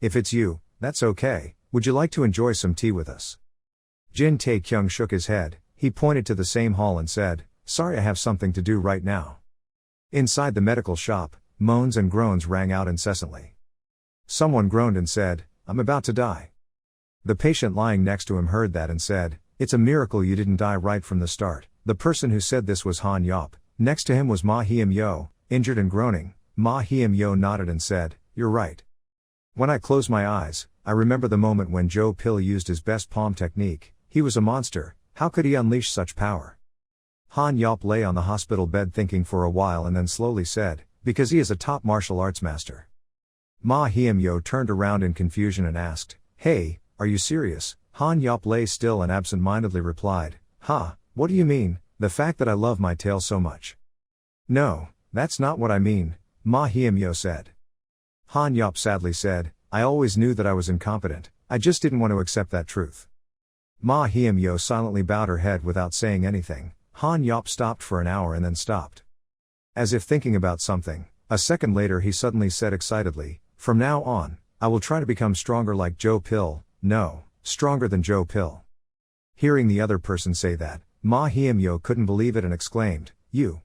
if it's you, that's okay, would you like to enjoy some tea with us? Jin Tae-kyung shook his head, he pointed to the same hall and said, sorry, I have something to do right now. Inside the medical shop, moans and groans rang out incessantly. Someone groaned and said, I'm about to die. The patient lying next to him heard that and said, it's a miracle you didn't die right from the start. The person who said this was Han Yop. Next to him was Ma Hiem-yo, injured and groaning. Ma Hiem-yo nodded and said, you're right. When I close my eyes, I remember the moment when Joe Pill used his best palm technique. He was a monster, how could he unleash such power? Han Yop lay on the hospital bed thinking for a while and then slowly said, because he is a top martial arts master. Ma Hiem-yo turned around in confusion and asked, hey, are you serious? Han Yop lay still and absent-mindedly replied, what do you mean, the fact that I love my tail so much? No, that's not what I mean, Ma Hiem-yo said. Han Yop sadly said, I always knew that I was incompetent, I just didn't want to accept that truth. Ma Hiem-yo silently bowed her head without saying anything. Han Yop stopped for an hour and then stopped. As if thinking about something, a second later he suddenly said excitedly, from now on, I will try to become stronger like Joe Pill, no, stronger than Joe Pill. Hearing the other person say that, Ma Hiem-yo couldn't believe it and exclaimed, you.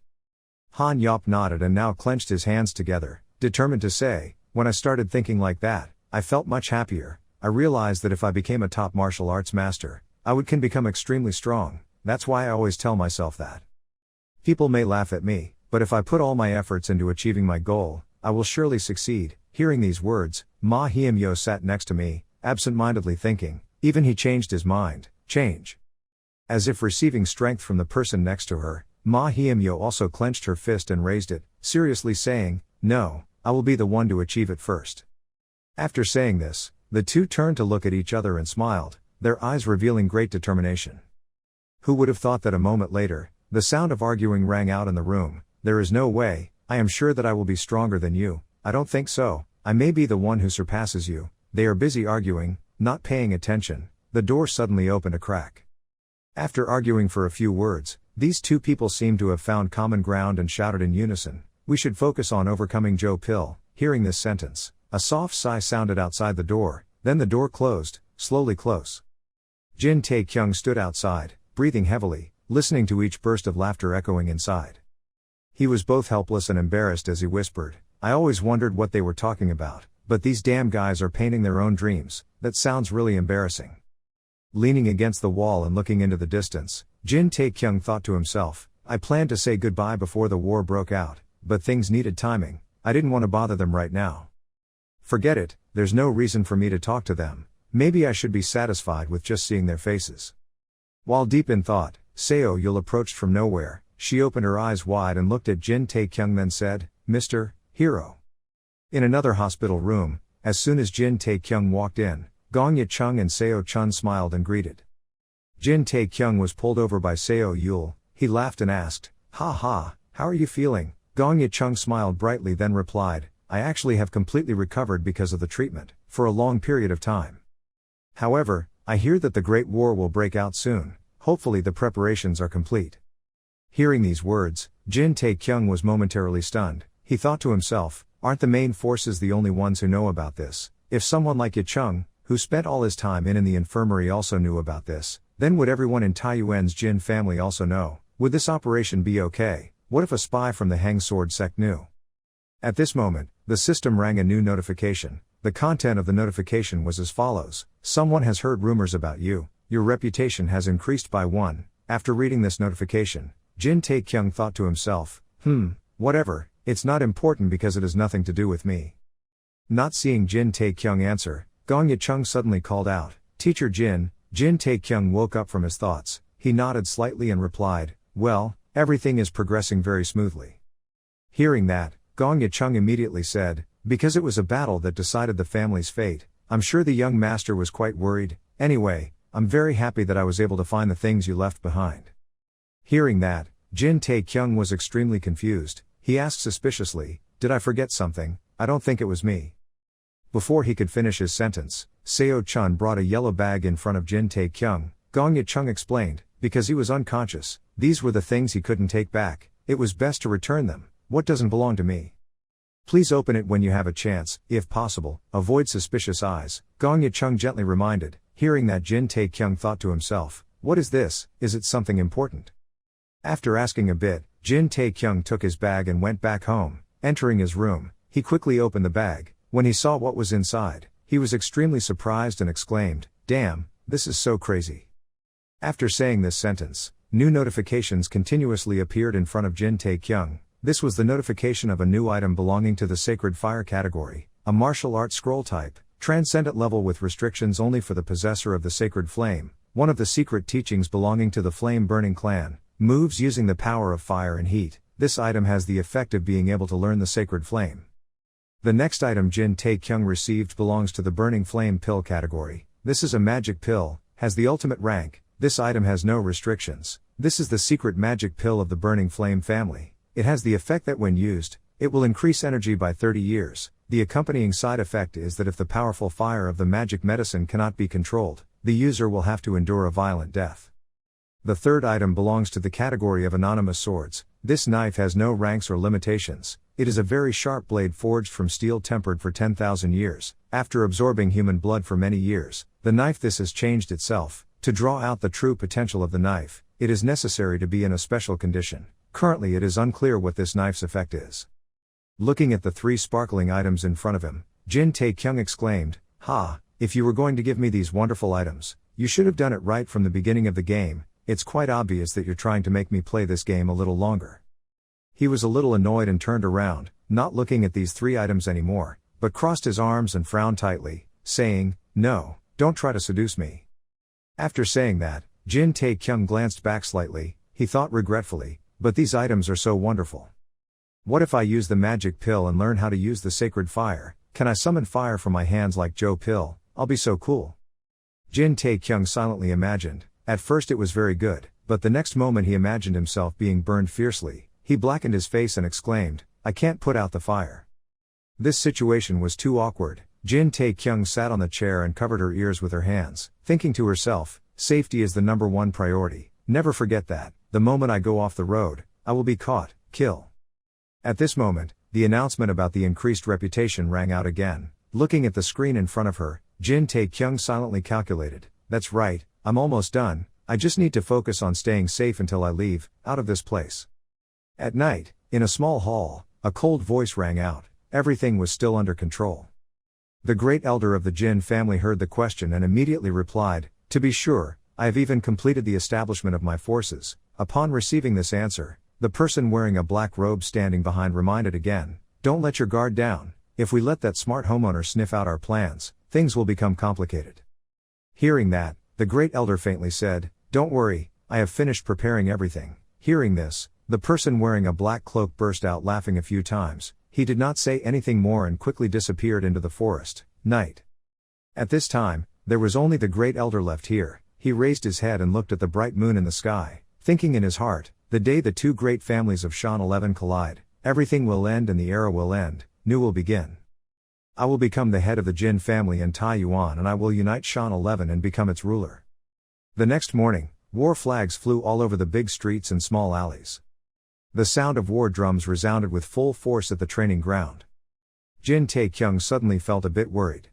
Han Yop nodded and now clenched his hands together, determined to say, when I started thinking like that, I felt much happier. I realized that if I became a top martial arts master, I can become extremely strong, that's why I always tell myself that. People may laugh at me, but if I put all my efforts into achieving my goal, I will surely succeed. Hearing these words, Ma Hiem-yo sat next to me, absent-mindedly thinking, even he changed his mind, change. As if receiving strength from the person next to her, Ma Hiem-yo also clenched her fist and raised it, seriously saying, no, I will be the one to achieve it first. After saying this, the two turned to look at each other and smiled, their eyes revealing great determination. Who would have thought that a moment later, the sound of arguing rang out in the room, there is no way, I am sure that I will be stronger than you, I don't think so, I may be the one who surpasses you. They are busy arguing, not paying attention, the door suddenly opened a crack. After arguing for a few words, these two people seemed to have found common ground and shouted in unison, we should focus on overcoming Joe Pill. Hearing this sentence, a soft sigh sounded outside the door, then the door closed, slowly close. Jin Tae-kyung stood outside, breathing heavily, listening to each burst of laughter echoing inside. He was both helpless and embarrassed as he whispered, I always wondered what they were talking about, but these damn guys are painting their own dreams, that sounds really embarrassing. Leaning against the wall and looking into the distance, Jin Tae-kyung thought to himself, I planned to say goodbye before the war broke out, but things needed timing, I didn't want to bother them right now. Forget it, there's no reason for me to talk to them, maybe I should be satisfied with just seeing their faces. While deep in thought, Seo Yul approached from nowhere, she opened her eyes wide and looked at Jin Tae-kyung then said, Mr. Hero. In another hospital room, as soon as Jin Tae-kyung walked in, Gong Ye-chung and Seo Chun smiled and greeted. Jin Tae-kyung was pulled over by Seo Yul, He laughed and asked, "Ha ha, how are you feeling?" Gong Yicheng smiled brightly then replied, "I actually have completely recovered because of the treatment, for a long period of time. However, I hear that the Great War will break out soon, hopefully the preparations are complete." Hearing these words, Jin Taekyung was momentarily stunned. He thought to himself, aren't the main forces the only ones who know about this? If someone like Yicheng, who spent all his time in the infirmary also knew about this, then would everyone in Taiyuan's Jin family also know? Would this operation be okay? What if a spy from the Hang Sword sect knew? At this moment, the system rang a new notification. The content of the notification was as follows: someone has heard rumors about you, your reputation has increased by 1. After reading this notification, Jin Taekyung thought to himself, whatever, it's not important because it has nothing to do with me. Not seeing Jin Taekyung answer, Gong Yicheng suddenly called out, "Teacher Jin." Jin Taekyung woke up from his thoughts. He nodded slightly and replied, "Well, everything is progressing very smoothly." Hearing that, Gong Yicheng immediately said, "Because it was a battle that decided the family's fate, I'm sure the young master was quite worried. Anyway, I'm very happy that I was able to find the things you left behind." Hearing that, Jin Taekyung was extremely confused. He asked suspiciously, "Did I forget something? I don't think it was me." Before he could finish his sentence, Seo Chun brought a yellow bag in front of Jin Taekyung. Gong Yicheng explained, "Because he was unconscious, these were the things he couldn't take back. It was best to return them. What doesn't belong to me? Please open it when you have a chance, if possible, avoid suspicious eyes," Gong Yicheng gently reminded. Hearing that, Jin Taekyung thought to himself, "What is this? Is it something important?" After asking a bit, Jin Taekyung took his bag and went back home. Entering his room, he quickly opened the bag. When he saw what was inside, he was extremely surprised and exclaimed, "Damn, this is so crazy." After saying this sentence, new notifications continuously appeared in front of Jin Taekyung. This was the notification of a new item belonging to the Sacred Fire category, a martial arts scroll type, transcendent level with restrictions only for the possessor of the Sacred Flame, one of the secret teachings belonging to the Flame Burning Clan, moves using the power of fire and heat. This item has the effect of being able to learn the Sacred Flame. The next item Jin Taekyung received belongs to the Burning Flame Pill category. This is a magic pill, has the ultimate rank. This item has no restrictions. This is the secret magic pill of the Burning Flame family. It has the effect that when used, it will increase energy by 30 years. The accompanying side effect is that if the powerful fire of the magic medicine cannot be controlled, the user will have to endure a violent death. The third item belongs to the category of anonymous swords. This knife has no ranks or limitations. It is a very sharp blade forged from steel tempered for 10,000 years. After absorbing human blood for many years, the knife this has changed itself. To draw out the true potential of the knife, it is necessary to be in a special condition. Currently it is unclear what this knife's effect is. Looking at the 3 sparkling items in front of him, Jin Taekyung exclaimed, "Ha, if you were going to give me these wonderful items, you should have done it right from the beginning of the game. It's quite obvious that you're trying to make me play this game a little longer." He was a little annoyed and turned around, not looking at these 3 items anymore, but crossed his arms and frowned tightly, saying, "No, don't try to seduce me." After saying that, Jin Taekyung glanced back slightly. He thought regretfully, "But these items are so wonderful. What if I use the magic pill and learn how to use the sacred fire? Can I summon fire from my hands like Joe Pill? I'll be so cool." Jin Taekyung silently imagined. At first it was very good, but the next moment he imagined himself being burned fiercely. He blackened his face and exclaimed, "I can't put out the fire." This situation was too awkward. Jin Taekyung sat on the chair and covered her ears with her hands, thinking to herself, "Safety is the number 1 priority. Never forget that. The moment I go off the road, I will be caught, kill." At this moment, the announcement about the increased reputation rang out again. Looking at the screen in front of her, Jin Taekyung silently calculated, "That's right, I'm almost done. I just need to focus on staying safe until I leave, out of this place." At night, in a small hall, a cold voice rang out. Everything was still under control. The great elder of the Jin family heard the question and immediately replied, "To be sure, I have even completed the establishment of my forces." Upon receiving this answer, the person wearing a black robe standing behind reminded again, "Don't let your guard down. If we let that smart homeowner sniff out our plans, things will become complicated." Hearing that, the great elder faintly said, "Don't worry, I have finished preparing everything." Hearing this, the person wearing a black cloak burst out laughing a few times. He did not say anything more and quickly disappeared into the forest. Night. At this time, there was only the great elder left here. He raised his head and looked at the bright moon in the sky, thinking in his heart, The day the two great families of Shan 11 collide, everything will end and the era will end, new will begin. I will become the head of the Jin family in Taiyuan and I will unite Shan 11 and become its ruler. The next morning, war flags flew all over the big streets and small alleys. The sound of war drums resounded with full force at the training ground. Jin Tae-kyung suddenly felt a bit worried.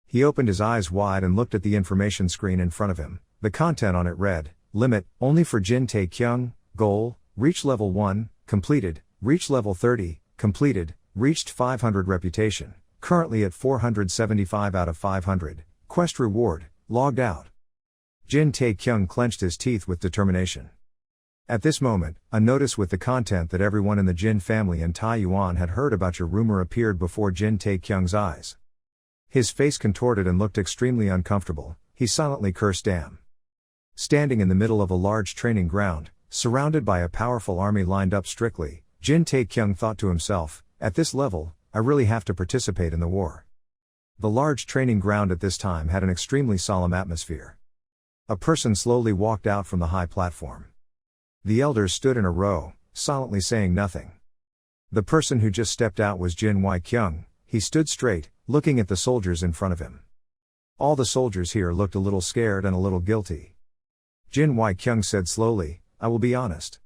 He opened his eyes wide and looked at the information screen in front of him. The content on it read, Limit, only for Jin Tae-kyung, Goal, Reach Level 1, Completed, Reach Level 30, Completed, Reached 500 Reputation, currently at 475 out of 500, Quest Reward, Logged Out. Jin Tae-kyung clenched his teeth with determination. At this moment, a notice with the content that everyone in the Jin family in Taiyuan had heard about your rumor appeared before Jin Tae-kyung's eyes. His face contorted and looked extremely uncomfortable. He silently cursed damn. Standing in the middle of a large training ground, surrounded by a powerful army lined up strictly, Jin Tae-kyung thought to himself, at this level, I really have to participate in the war. The large training ground at this time had an extremely solemn atmosphere. A person slowly walked out from the high platform. The elders stood in a row, silently saying nothing. The person who just stepped out was Jin Wai-kyung. He stood straight, looking at the soldiers in front of him. All the soldiers here looked a little scared and a little guilty. Jin Wai-kyung said slowly, I will be honest.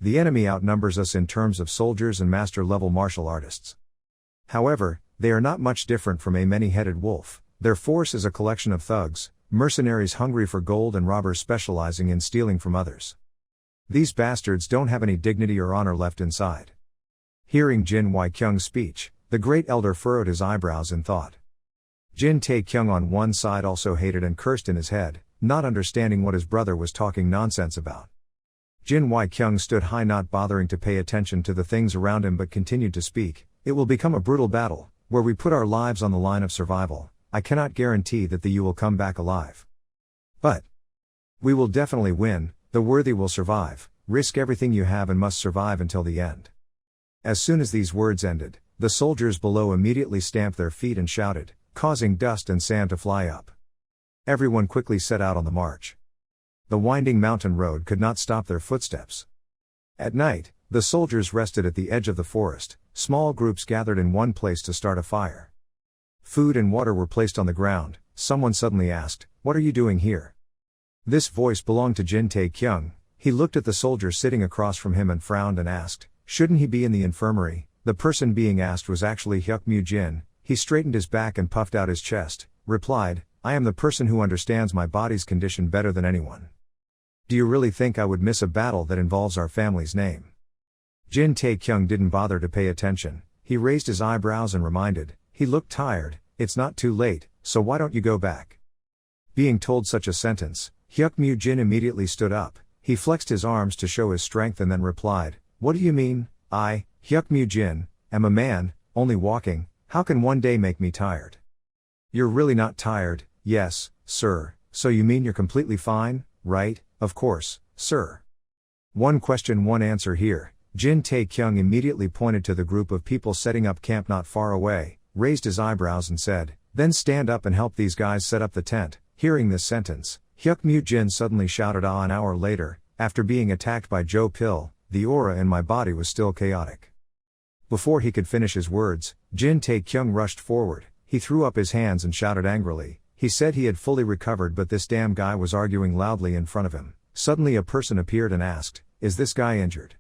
The enemy outnumbers us in terms of soldiers and master-level martial artists. However, they are not much different from a many-headed wolf. Their force is a collection of thugs, mercenaries hungry for gold and robbers specializing in stealing from others. These bastards don't have any dignity or honor left inside. Hearing Jin Wai-kyung's speech, the great elder furrowed his eyebrows in thought. Jin Tae-kyung on one side also hated and cursed in his head, not understanding what his brother was talking nonsense about. Jin Wai-kyung stood high, not bothering to pay attention to the things around him, but continued to speak. It will become a brutal battle, where we put our lives on the line of survival. I cannot guarantee that you will come back alive. But we will definitely win. The worthy will survive. Risk everything you have and must survive until the end. As soon as these words ended, the soldiers below immediately stamped their feet and shouted, causing dust and sand to fly up. Everyone quickly set out on the march. The winding mountain road could not stop their footsteps. At night, the soldiers rested at the edge of the forest. Small groups gathered in one place to start a fire. Food and water were placed on the ground. Someone suddenly asked, "What are you doing here?" This voice belonged to Jin Tae-kyung. He looked at the soldier sitting across from him and frowned and asked, "Shouldn't he be in the infirmary?" The person being asked was actually Hyuk-mu Jin. He straightened his back and puffed out his chest, replied, "I am the person who understands my body's condition better than anyone. Do you really think I would miss a battle that involves our family's name?" Jin Tae-kyung didn't bother to pay attention. He raised his eyebrows and reminded, he looked tired, "It's not too late, so why don't you go back?" Being told such a sentence, Hyuk-mu Jin immediately stood up. He flexed his arms to show his strength and then replied, "What do you mean? I, Hyuk-mu Jin, am a man, only walking. How can one day make me tired?" "You're really not tired?" "Yes, sir." "So you mean you're completely fine, right?" "Of course, sir." One question, one answer here. Jin Tae-kyung immediately pointed to the group of people setting up camp not far away, raised his eyebrows and said, "Then stand up and help these guys set up the tent." Hearing this sentence, Hyuk-mu Jin suddenly shouted, "Ah!" An hour later, after being attacked by Joe Pill, the aura in my body was still chaotic. Before he could finish his words, Jin Tae-kyung rushed forward. He threw up his hands and shouted angrily. He said he had fully recovered, but this damn guy was arguing loudly in front of him. Suddenly a person appeared and asked, "Is this guy injured?"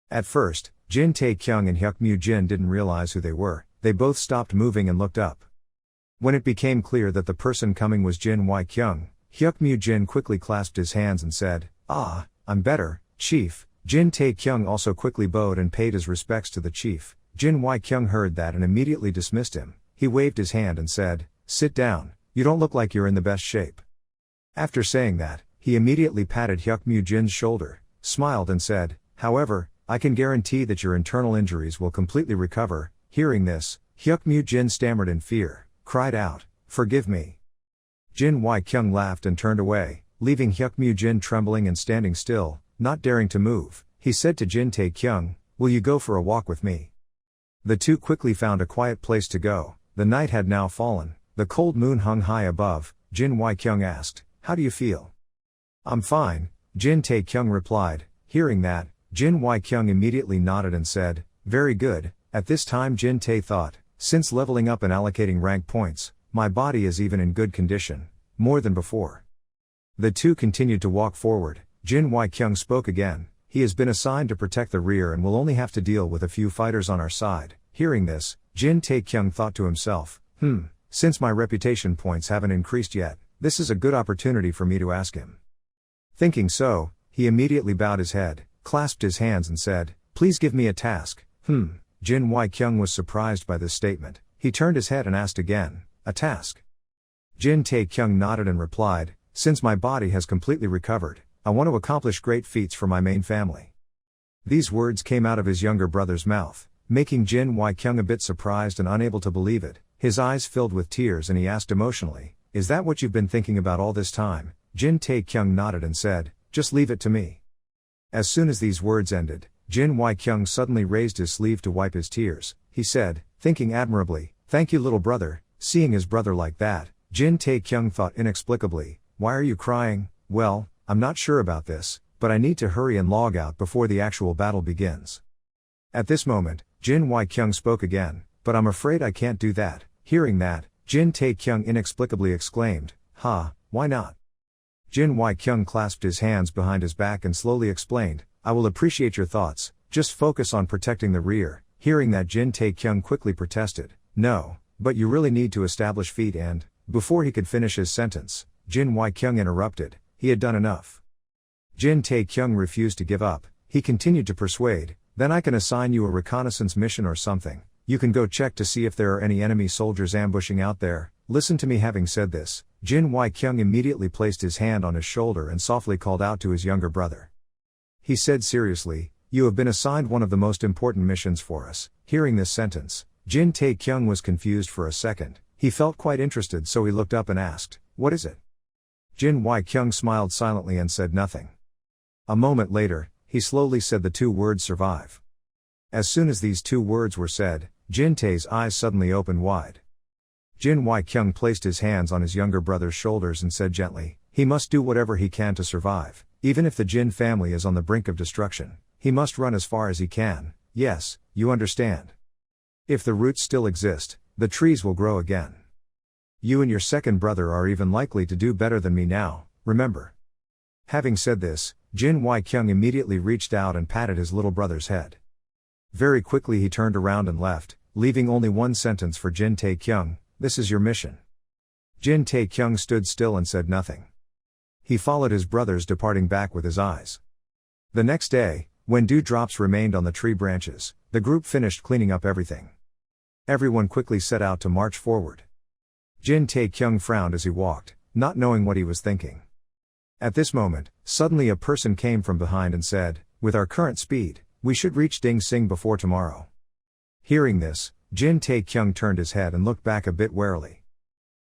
At first, Jin Tae-kyung and Hyuk-mu Jin didn't realize who they were. They both stopped moving and looked up. When it became clear that the person coming was Jin Wai-kyung, Hyuk-mu Jin quickly clasped his hands and said, "Ah, I'm better, Chief." Jin Tae-kyung also quickly bowed and paid his respects to the chief. Jin Wai-kyung heard that and immediately dismissed him. He waved his hand and said, "Sit down, you don't look like you're in the best shape." After saying that, he immediately patted Hyuk-mu Jin's shoulder, smiled and said, "However, I can guarantee that your internal injuries will completely recover." Hearing this, Hyuk-mu Jin stammered in fear, cried out, "Forgive me." Jin Wai-kyung laughed and turned away, leaving Hyuk-mu Jin trembling and standing still, not daring to move. He said to Jin Tae-kyung, "Will you go for a walk with me?" The two quickly found a quiet place to go. The night had now fallen. The cold moon hung high above. Jin Wai-kyung asked, "How do you feel?" "I'm fine," Jin Tae-kyung replied. Hearing that, Jin Wai-kyung immediately nodded and said, "Very good." At this time Jin Tae thought, since leveling up and allocating rank points, my body is even in good condition, more than before. The two continued to walk forward. Jin Wai-kyung spoke again. He has been assigned to protect the rear and will only have to deal with a few fighters on our side. Hearing this, Jin Tae-kyung thought to himself, since my reputation points haven't increased yet, this is a good opportunity for me to ask him. Thinking so, he immediately bowed his head, clasped his hands and said, "Please give me a task." Jin Wai-kyung was surprised by this statement. He turned his head and asked again, "A task?" Jin Tae-kyung nodded and replied, "Since my body has completely recovered, I want to accomplish great feats for my main family." These words came out of his younger brother's mouth, making Jin Wai-kyung a bit surprised and unable to believe it. His eyes filled with tears and he asked emotionally, "Is that what you've been thinking about all this time?" Jin Tae-kyung nodded and said, "Just leave it to me." As soon as these words ended, Jin Wai-kyung suddenly raised his sleeve to wipe his tears. He said, thinking admirably, "Thank you, little brother." Seeing his brother like that, Jin Tae-kyung thought inexplicably, "Why are you crying?" "Well, I'm not sure about this, but I need to hurry and log out before the actual battle begins." At this moment, Jin Wai-kyung spoke again, "But I'm afraid I can't do that." Hearing that, Jin Tae-kyung inexplicably exclaimed, "Why not?" Jin Wai-kyung clasped his hands behind his back and slowly explained, "I will appreciate your thoughts, just focus on protecting the rear." Hearing that, Jin Tae-kyung quickly protested, "No, but you really need to establish feet and..." Before he could finish his sentence, Jin Wai-kyung interrupted, he had done enough. Jin Tae-kyung refused to give up. He continued to persuade, "Then I can assign you a reconnaissance mission or something. You can go check to see if there are any enemy soldiers ambushing out there." "Listen to me." Having said this, Jin Wai-kyung immediately placed his hand on his shoulder and softly called out to his younger brother. He said seriously, "You have been assigned one of the most important missions for us." Hearing this sentence, Jin Tae-kyung was confused for a second. He felt quite interested, so he looked up and asked, "What is it?" Jin Wai-kyung smiled silently and said nothing. A moment later, he slowly said the two words "survive." As soon as these two words were said, Jin Tae's eyes suddenly opened wide. Jin Wai-kyung placed his hands on his younger brother's shoulders and said gently, "He must do whatever he can to survive. Even if the Jin family is on the brink of destruction, he must run as far as he can. Yes, you understand. If the roots still exist, the trees will grow again. You and your second brother are even likely to do better than me now, remember." Having said this, Jin Wai-kyung immediately reached out and patted his little brother's head. Very quickly he turned around and left, leaving only one sentence for Jin Tae-kyung, "This is your mission." Jin Tae-kyung stood still and said nothing. He followed his brothers departing back with his eyes. The next day, when dewdrops remained on the tree branches, the group finished cleaning up everything. Everyone quickly set out to march forward. Jin Tae-kyung frowned as he walked, not knowing what he was thinking. At this moment, suddenly a person came from behind and said, "With our current speed, we should reach Ding Sing before tomorrow." Hearing this, Jin Tae-kyung turned his head and looked back a bit warily.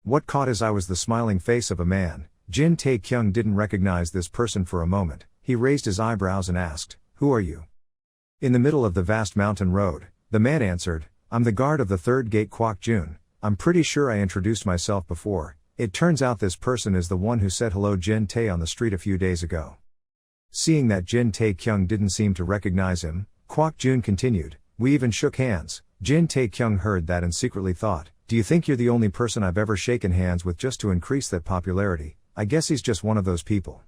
What caught his eye was the smiling face of a man. Jin Tae-kyung didn't recognize this person for a moment. He raised his eyebrows and asked, "Who are you?" In the middle of the vast mountain road, the man answered, "I'm the guard of the third gate, Kwak Jun. I'm pretty sure I introduced myself before. It turns out this person is the one who said hello Jin Tae on the street a few days ago." Seeing that Jin Tae-kyung didn't seem to recognize him, Kwak Jun continued, "We even shook hands." Jin Tae-kyung heard that and secretly thought, "Do you think you're the only person I've ever shaken hands with just to increase that popularity? I guess he's just one of those people."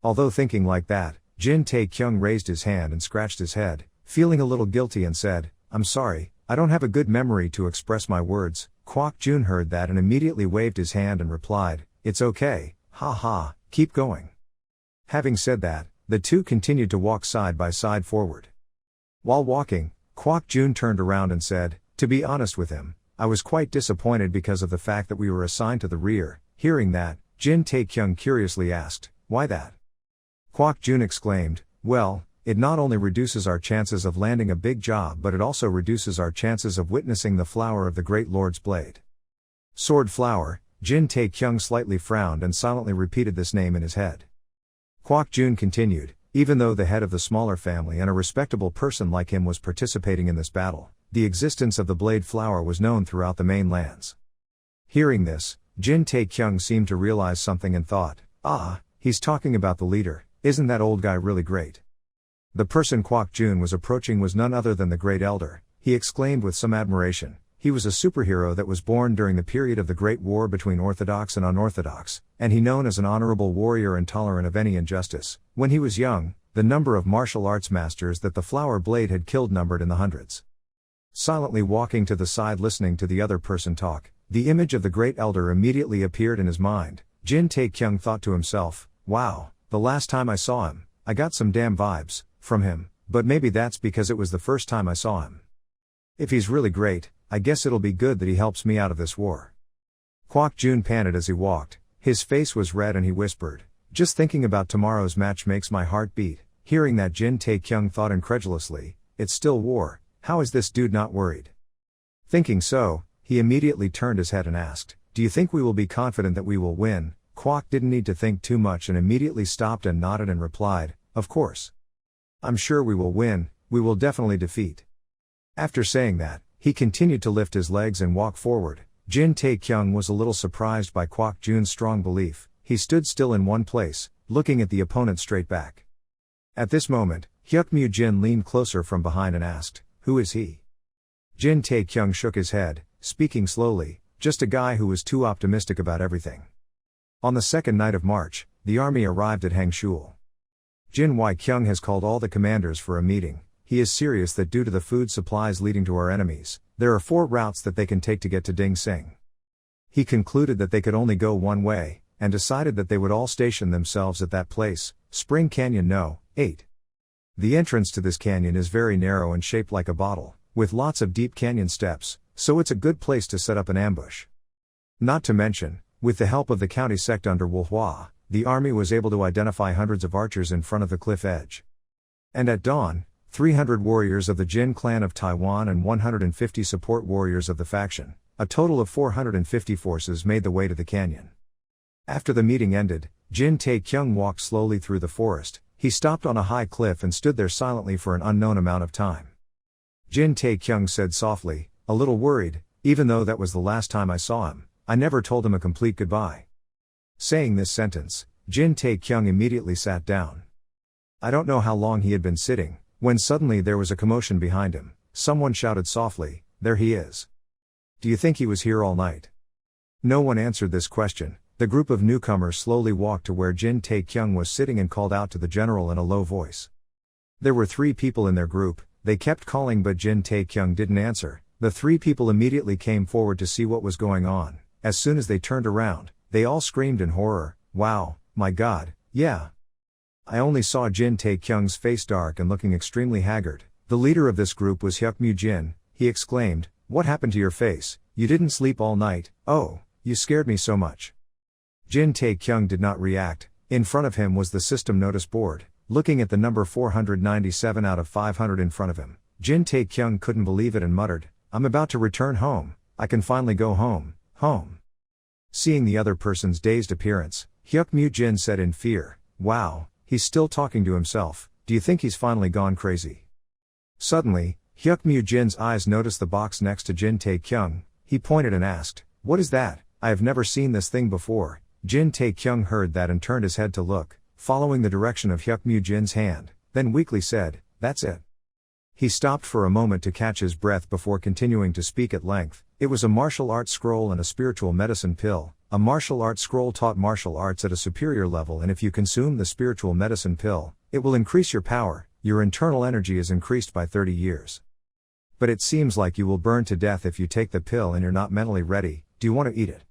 Although thinking like that, Jin Tae-kyung raised his hand and scratched his head, feeling a little guilty and said, "I'm sorry, I don't have a good memory to express my words." Kwak Jun heard that and immediately waved his hand and replied, "It's okay, keep going." Having said that, the two continued to walk side by side forward. While walking, Kwak Jun turned around and said, "To be honest with him, I was quite disappointed because of the fact that we were assigned to the rear." Hearing that, Jin Tae-kyung curiously asked, "Why that?" Kwak Jun exclaimed, "Well, it not only reduces our chances of landing a big job but it also reduces our chances of witnessing the flower of the Great Lord's blade." Sword flower. Jin Tae-kyung slightly frowned and silently repeated this name in his head. Kwak Jun continued, "Even though the head of the smaller family and a respectable person like him was participating in this battle, the existence of the blade flower was known throughout the main lands." Hearing this, Jin Tae-kyung seemed to realize something and thought, "He's talking about the leader. Isn't that old guy really great?" The person Kwok Jun was approaching was none other than the Great Elder, he exclaimed with some admiration. He was a superhero that was born during the period of the Great War between Orthodox and Unorthodox, and he known as an honorable warrior and tolerant of any injustice. When he was young, the number of martial arts masters that the flower blade had killed numbered in the hundreds. Silently walking to the side listening to the other person talk, the image of the Great Elder immediately appeared in his mind. Jin Tae-kyung thought to himself, wow, the last time I saw him, I got some damn vibes from him, but maybe that's because it was the first time I saw him. If he's really great, I guess it'll be good that he helps me out of this war. Kwok Jun panted as he walked, his face was red and he whispered, just thinking about tomorrow's match makes my heart beat. Hearing that, Jin Tae-kyung thought incredulously, it's still war, how is this dude not worried? Thinking so, he immediately turned his head and asked, do you think we will be confident that we will win? Kwok didn't need to think too much and immediately stopped and nodded and replied, of course. I'm sure we will win, we will definitely defeat. After saying that, he continued to lift his legs and walk forward. Jin Tae-kyung was a little surprised by Kwok Jun's strong belief. He stood still in one place, looking at the opponent straight back. At this moment, Hyuk Mu Jin leaned closer from behind and asked, who is he? Jin Tae-kyung shook his head, speaking slowly, just a guy who was too optimistic about everything. On the second night of March, the army arrived at Hangshul. Jin Wai-kyung has called all the commanders for a meeting. He is serious that due to the food supplies leading to our enemies, there are 4 routes that they can take to get to Ding Sing. He concluded that they could only go one way, and decided that they would all station themselves at that place, Spring Canyon No. 8. The entrance to this canyon is very narrow and shaped like a bottle, with lots of deep canyon steps, so it's a good place to set up an ambush. Not to mention, with the help of the county sect under Wulhua, the army was able to identify hundreds of archers in front of the cliff edge. And at dawn, 300 warriors of the Jin clan of Taiwan and 150 support warriors of the faction, a total of 450 forces made the way to the canyon. After the meeting ended, Jin Tae-kyung walked slowly through the forest. He stopped on a high cliff and stood there silently for an unknown amount of time. Jin Tae-kyung said softly, a little worried, even though that was the last time I saw him, I never told him a complete goodbye. Saying this sentence, Jin Tae-kyung immediately sat down. I don't know how long he had been sitting, when suddenly there was a commotion behind him. Someone shouted softly, there he is. Do you think he was here all night? No one answered this question. The group of newcomers slowly walked to where Jin Tae-kyung was sitting and called out to the general in a low voice. There were 3 people in their group. They kept calling but Jin Tae-kyung didn't answer. The 3 people immediately came forward to see what was going on. As soon as they turned around, they all screamed in horror, wow, my god, yeah. I only saw Jin Tae-kyung's face dark and looking extremely haggard. The leader of this group was Hyuk Mu Jin. He exclaimed, what happened to your face? You didn't sleep all night? Oh, you scared me so much. Jin Tae-kyung did not react. In front of him was the system notice board. Looking at the number 497 out of 500 in front of him, Jin Tae-kyung couldn't believe it and muttered, I'm about to return home. I can finally go home. Seeing the other person's dazed appearance, Hyuk Mu Jin said in fear, wow, he's still talking to himself. Do you think he's finally gone crazy? Suddenly, Hyuk Mu Jin's eyes noticed the box next to Jin Tae-kyung. He pointed and asked, what is that? I have never seen this thing before. Jin Tae-kyung heard that and turned his head to look, following the direction of Hyuk Mu Jin's hand, then weakly said, that's it. He stopped for a moment to catch his breath before continuing to speak at length. It was a martial arts scroll and a spiritual medicine pill. A martial arts scroll taught martial arts at a superior level, and if you consume the spiritual medicine pill, it will increase your power. Your internal energy is increased by 30 years. But it seems like you will burn to death if you take the pill and you're not mentally ready. Do you want to eat it?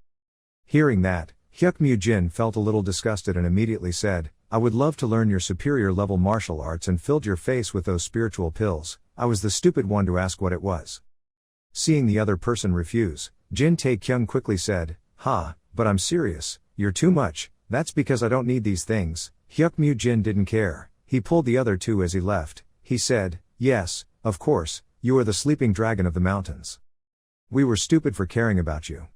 Hearing that, Hyuk Mu Jin felt a little disgusted and immediately said, I would love to learn your superior level martial arts, and filled your face with those spiritual pills. I was the stupid one to ask what it was. Seeing the other person refuse, Jin Tae-kyung quickly said, but I'm serious, you're too much, that's because I don't need these things. Hyuk Mu Jin didn't care. He pulled the other 2 as he left. He said, yes, of course, you are the sleeping dragon of the mountains. We were stupid for caring about you.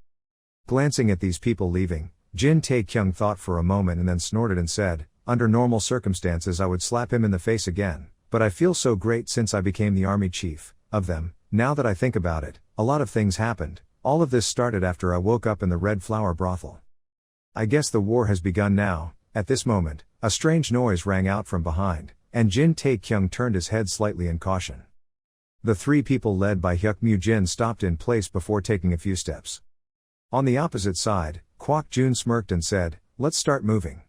Glancing at these people leaving, Jin Tae-kyung thought for a moment and then snorted and said, under normal circumstances I would slap him in the face again, but I feel so great since I became the army chief of them. Now that I think about it, a lot of things happened. All of this started after I woke up in the Red Flower brothel. I guess the war has begun now. At this moment, a strange noise rang out from behind. and Jin Tae-kyung turned his head slightly in caution. The three people led by Hyuk Mu-jin stopped in place before taking a few steps. On the opposite side, Kwak Jun smirked and said, "Let's start moving."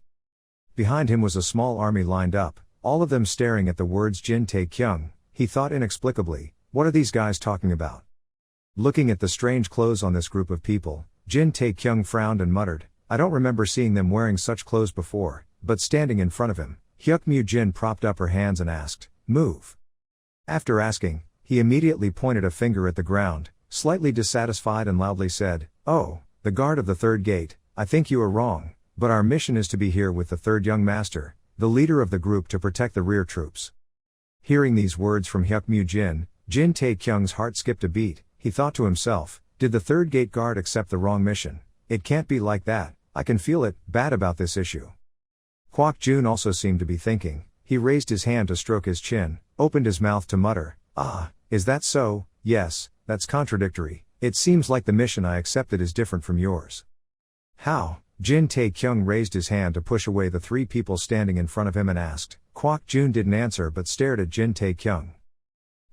Behind him was a small army lined up, all of them staring at the words Jin Tae-kyung. He thought inexplicably, what are these guys talking about? Looking at the strange clothes on this group of people, Jin Tae-kyung frowned and muttered, "I don't remember seeing them wearing such clothes before," but standing in front of him, Hyuk Mu-jin propped up her hands and asked, "Move." After asking, he immediately pointed a finger at the ground, slightly dissatisfied and loudly said, "Oh, the guard of the third gate, I think you are wrong, but our mission is to be here with the third young master, the leader of the group, to protect the rear troops." Hearing these words from Hyuk Mu-jin, Jin Tae-kyung's heart skipped a beat. He thought to himself, did the third gate guard accept the wrong mission? It can't be like that, I can feel it, bad about this issue. Kwak Jun also seemed to be thinking. He raised his hand to stroke his chin, opened his mouth to mutter, "Is that so? Yes, that's contradictory. It seems like the mission I accepted is different from yours." "How?" Jin Tae-kyung raised his hand to push away the three people standing in front of him and asked. Kwak Jun didn't answer but stared at Jin Tae-kyung.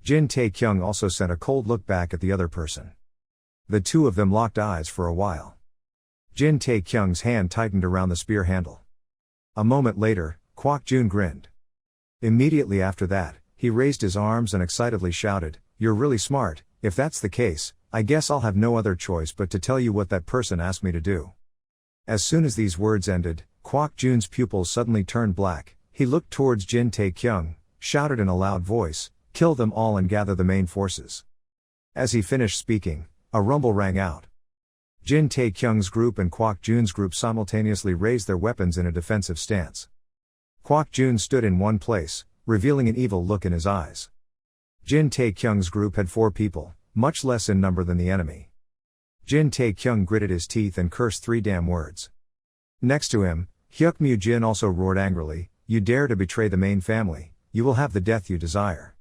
Jin Tae-kyung also sent a cold look back at the other person. The two of them locked eyes for a while. Jin Tae-kyung's hand tightened around the spear handle. A moment later, Kwak Jun grinned. Immediately after that, he raised his arms and excitedly shouted, "You're really smart. If that's the case, I guess I'll have no other choice but to tell you what that person asked me to do." As soon as these words ended, Kwak Jun's pupils suddenly turned black. He looked towards Jin Tae-kyung, shouted in a loud voice, "Kill them all and gather the main forces." As he finished speaking, a rumble rang out. Jin Tae-kyung's group and Kwak Jun's group simultaneously raised their weapons in a defensive stance. Kwak Jun stood in one place, revealing an evil look in his eyes. Jin Tae-kyung's group had 4 people, much less in number than the enemy. Jin Tae-kyung gritted his teeth and cursed 3 damn words. Next to him, Hyuk Mu-jin also roared angrily, "You dare to betray the main family, you will have the death you desire."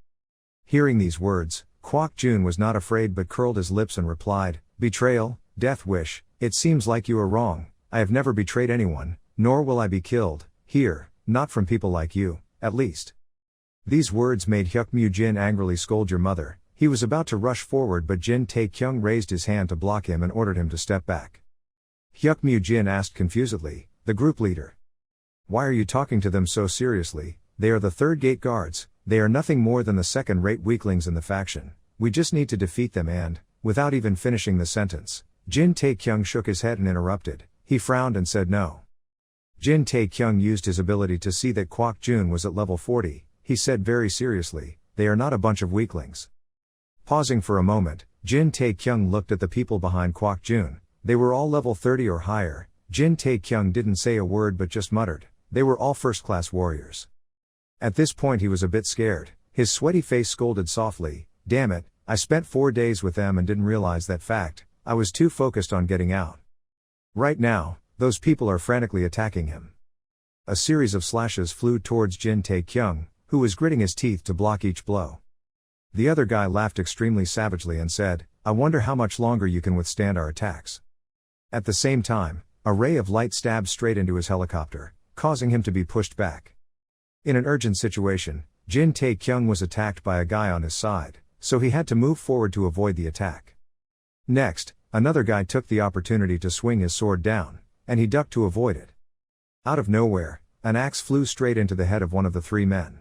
Hearing these words, Kwak Jun was not afraid but curled his lips and replied, "Betrayal, death wish, it seems like you are wrong. I have never betrayed anyone, nor will I be killed, here, not from people like you, at least." These words made Hyuk Mu-jin angrily scold your mother. He was about to rush forward but Jin Tae-kyung raised his hand to block him and ordered him to step back. Hyuk Mu-jin asked confusedly, "The group leader. Why are you talking to them so seriously? They are the third gate guards, they are nothing more than the second-rate weaklings in the faction. We just need to defeat them and," without even finishing the sentence, Jin Tae-kyung shook his head and interrupted. He frowned and said no. Jin Tae-kyung used his ability to see that Kwak Jun was at level 40, he said very seriously, "They are not a bunch of weaklings." Pausing for a moment, Jin Tae-kyung looked at the people behind Kwak Jun. They were all level 30 or higher. Jin Tae-kyung didn't say a word but just muttered, "They were all first-class warriors." At this point he was a bit scared. His sweaty face scolded softly, "Damn it, I spent 4 days with them and didn't realize that fact. I was too focused on getting out. Right now, those people are frantically attacking him." A series of slashes flew towards Jin Tae-kyung, who was gritting his teeth to block each blow. The other guy laughed extremely savagely and said, "I wonder how much longer you can withstand our attacks." At the same time, a ray of light stabbed straight into his helicopter, causing him to be pushed back. In an urgent situation, Jin Tae-kyung was attacked by a guy on his side, so he had to move forward to avoid the attack. Next, another guy took the opportunity to swing his sword down, and he ducked to avoid it. Out of nowhere, an axe flew straight into the head of one of the 3 men.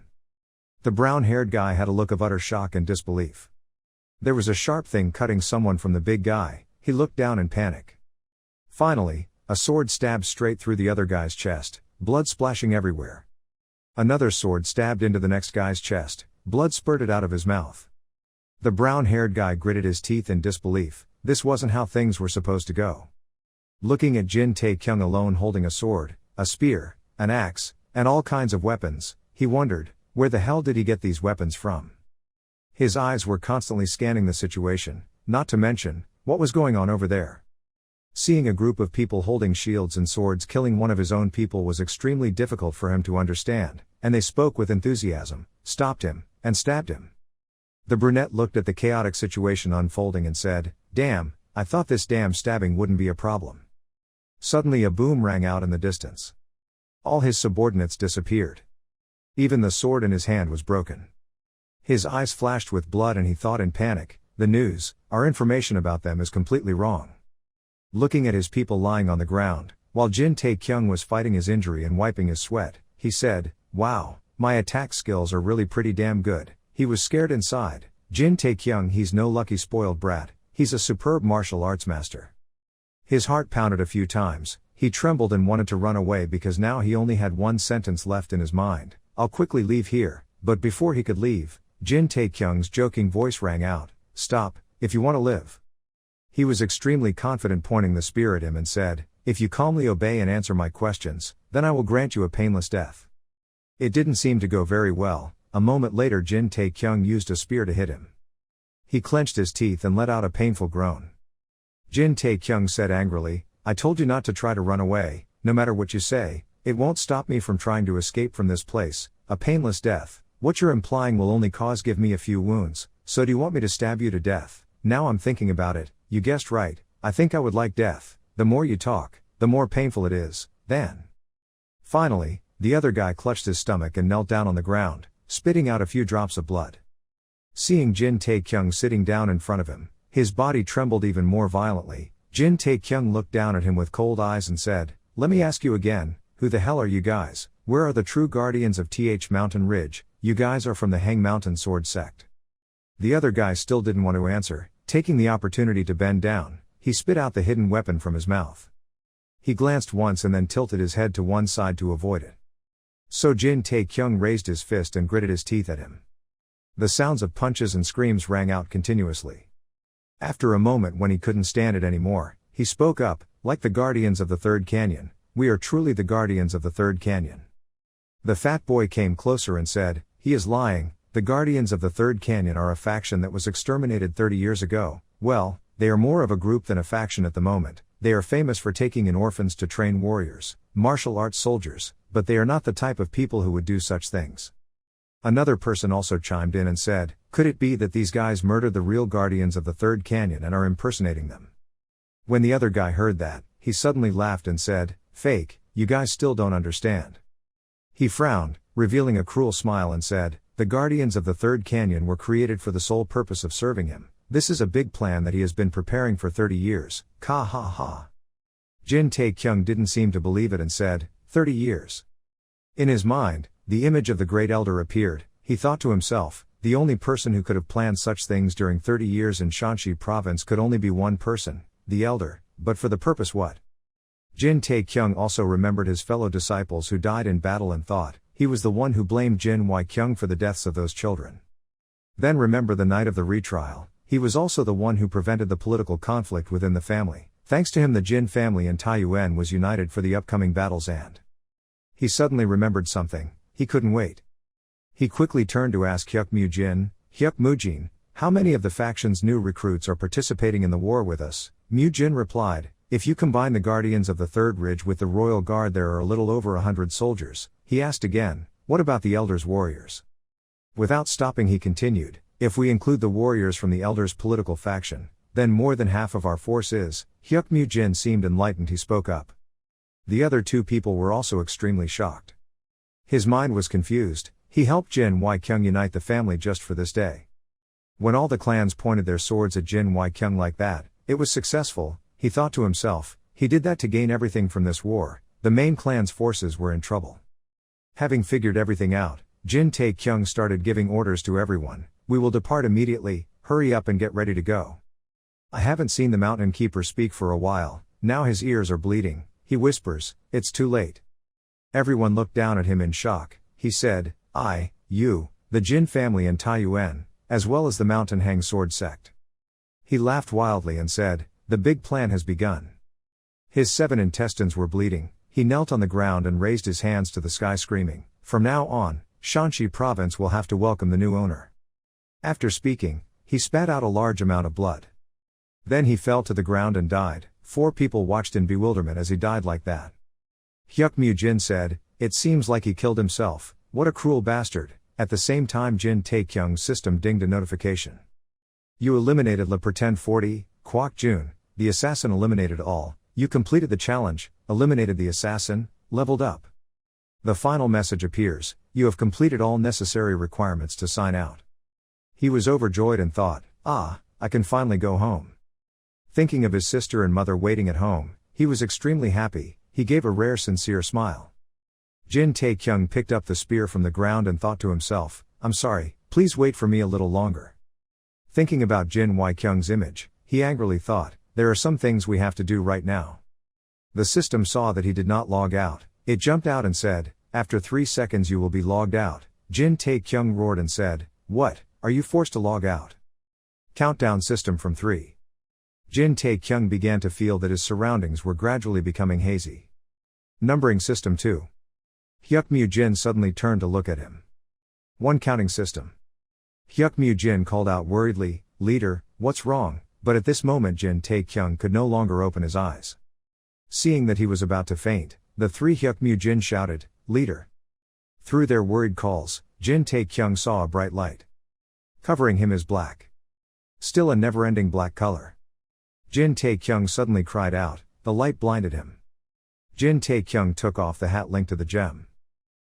The brown-haired guy had a look of utter shock and disbelief. There was a sharp thing cutting someone from the big guy. He looked down in panic. Finally, a sword stabbed straight through the other guy's chest, blood splashing everywhere. Another sword stabbed into the next guy's chest, blood spurted out of his mouth. The brown-haired guy gritted his teeth in disbelief. This wasn't how things were supposed to go. Looking at Jin Tae-kyung alone holding a sword, a spear, an axe, and all kinds of weapons, he wondered, where the hell did he get these weapons from? His eyes were constantly scanning the situation, not to mention, what was going on over there. Seeing a group of people holding shields and swords killing one of his own people was extremely difficult for him to understand, and they spoke with enthusiasm, stopped him, and stabbed him. The brunette looked at the chaotic situation unfolding and said, "Damn, I thought this damn stabbing wouldn't be a problem." Suddenly a boom rang out in the distance. All his subordinates disappeared. Even the sword in his hand was broken. His eyes flashed with blood and he thought in panic, the news, our information about them is completely wrong. Looking at his people lying on the ground, while Jin Tae-kyung was fighting his injury and wiping his sweat, he said, "Wow, my attack skills are really pretty damn good." He was scared inside. Jin Tae-kyung, he's no lucky spoiled brat, he's a superb martial arts master. His heart pounded a few times, he trembled and wanted to run away because now he only had one sentence left in his mind, "I'll quickly leave here," but before he could leave, Jin Tae-kyung's joking voice rang out, "Stop, if you want to live." He was extremely confident, pointing the spear at him and said, "If you calmly obey and answer my questions, then I will grant you a painless death." It didn't seem to go very well. A moment later Jin Tae-kyung used a spear to hit him. He clenched his teeth and let out a painful groan. Jin Tae-kyung said angrily, "I told you not to try to run away, no matter what you say, it won't stop me from trying to escape from this place. A painless death, what you're implying will only give me a few wounds, so do you want me to stab you to death? Now I'm thinking about it, you guessed right, I think I would like death. The more you talk, the more painful it is, then." Finally, the other guy clutched his stomach and knelt down on the ground, spitting out a few drops of blood. Seeing Jin Tae-kyung sitting down in front of him, his body trembled even more violently. Jin Tae-kyung looked down at him with cold eyes and said, "Let me ask you again, who the hell are you guys? Where are the true guardians of Mountain Ridge? You guys are from the Hang Mountain Sword Sect." The other guy still didn't want to answer. Taking the opportunity to bend down, he spit out the hidden weapon from his mouth. He glanced once and then tilted his head to one side to avoid it. So Jin Tae-kyung raised his fist and gritted his teeth at him. The sounds of punches and screams rang out continuously. After a moment, when he couldn't stand it anymore, he spoke up, "Like the Guardians of the Third Canyon, we are truly the Guardians of the Third Canyon." The fat boy came closer and said, "He is lying. The Guardians of the Third Canyon are a faction that was exterminated 30 years ago. Well, they are more of a group than a faction at the moment. They are famous for taking in orphans to train warriors, martial arts soldiers, but they are not the type of people who would do such things." Another person also chimed in and said, "Could it be that these guys murdered the real Guardians of the Third Canyon and are impersonating them?" When the other guy heard that, he suddenly laughed and said, "Fake, you guys still don't understand." He frowned, revealing a cruel smile and said, "The Guardians of the Third Canyon were created for the sole purpose of serving him. This is a big plan that he has been preparing for 30 years, ka ha ha." Jin Tae-kyung didn't seem to believe it and said, 30 years. In his mind, the image of the Great Elder appeared. He thought to himself, the only person who could have planned such things during 30 years in Shanxi province could only be one person, the Elder, but for the purpose what? Jin Tae-kyung also remembered his fellow disciples who died in battle and thought, he was the one who blamed Jin Wai-kyung for the deaths of those children. Then remember the night of the retrial, he was also the one who prevented the political conflict within the family. Thanks to him the Jin family in Taiyuan was united for the upcoming battles and... He suddenly remembered something, he couldn't wait. He quickly turned to ask Hyuk Mu-jin, "Hyuk Mu-jin, how many of the faction's new recruits are participating in the war with us?" Mu-jin replied, "If you combine the Guardians of the Third Ridge with the Royal Guard there are a little over 100 soldiers." He asked again, "What about the Elder's warriors?" Without stopping he continued, "If we include the warriors from the Elder's political faction, then more than half of our force is..." Hyuk Mu-jin seemed enlightened. He spoke up. The other two people were also extremely shocked. His mind was confused. He helped Jin Wai-kyung unite the family just for this day. When all the clans pointed their swords at Jin Wai-kyung like that, it was successful, he thought to himself. He did that to gain everything from this war. The main clan's forces were in trouble. Having figured everything out, Jin Tae-kyung started giving orders to everyone. "We will depart immediately, hurry up and get ready to go." I haven't seen the mountain keeper speak for a while, now his ears are bleeding. He whispers, "It's too late." Everyone looked down at him in shock. He said, You, the Jin family in Taiyuan, as well as the Mountain Hang Sword Sect." He laughed wildly and said, "The big plan has begun." His 7 intestines were bleeding. He knelt on the ground and raised his hands to the sky screaming, "From now on, Shanxi province will have to welcome the new owner." After speaking, he spat out a large amount of blood. Then he fell to the ground and died. 4 people watched in bewilderment as he died like that. Hyuk Mu-jin said, "It seems like he killed himself. What a cruel bastard." At the same time Jin Tae-kyung's system dinged a notification. "You eliminated Le Pretend 40, Kwok Jun, the assassin eliminated all. You completed the challenge, eliminated the assassin, leveled up." The final message appears. You have completed all necessary requirements to sign out. He was overjoyed and thought, I can finally go home. Thinking of his sister and mother waiting at home, he was extremely happy. He gave a rare sincere smile. Jin Tae-kyung picked up the spear from the ground and thought to himself, I'm sorry, please wait for me a little longer. Thinking about Jin Wai-kyung's image, he angrily thought, there are some things we have to do right now. The system saw that he did not log out. It jumped out and said, after 3 seconds you will be logged out. Jin Tae-kyung roared and said, what, are you forced to log out? Countdown system from 3. Jin Tae-kyung began to feel that his surroundings were gradually becoming hazy. Numbering system 2. Hyuk Mu Jin suddenly turned to look at him. 1 counting system. Hyuk Mu Jin called out worriedly, leader, what's wrong? But at this moment Jin Tae-kyung could no longer open his eyes. Seeing that he was about to faint, the 3 Hyuk Mu Jin shouted, leader. Through their worried calls, Jin Tae-kyung saw a bright light. Covering him is black. Still a never-ending black color. Jin Tae-kyung suddenly cried out, the light blinded him. Jin Tae-kyung took off the hat linked to the gem.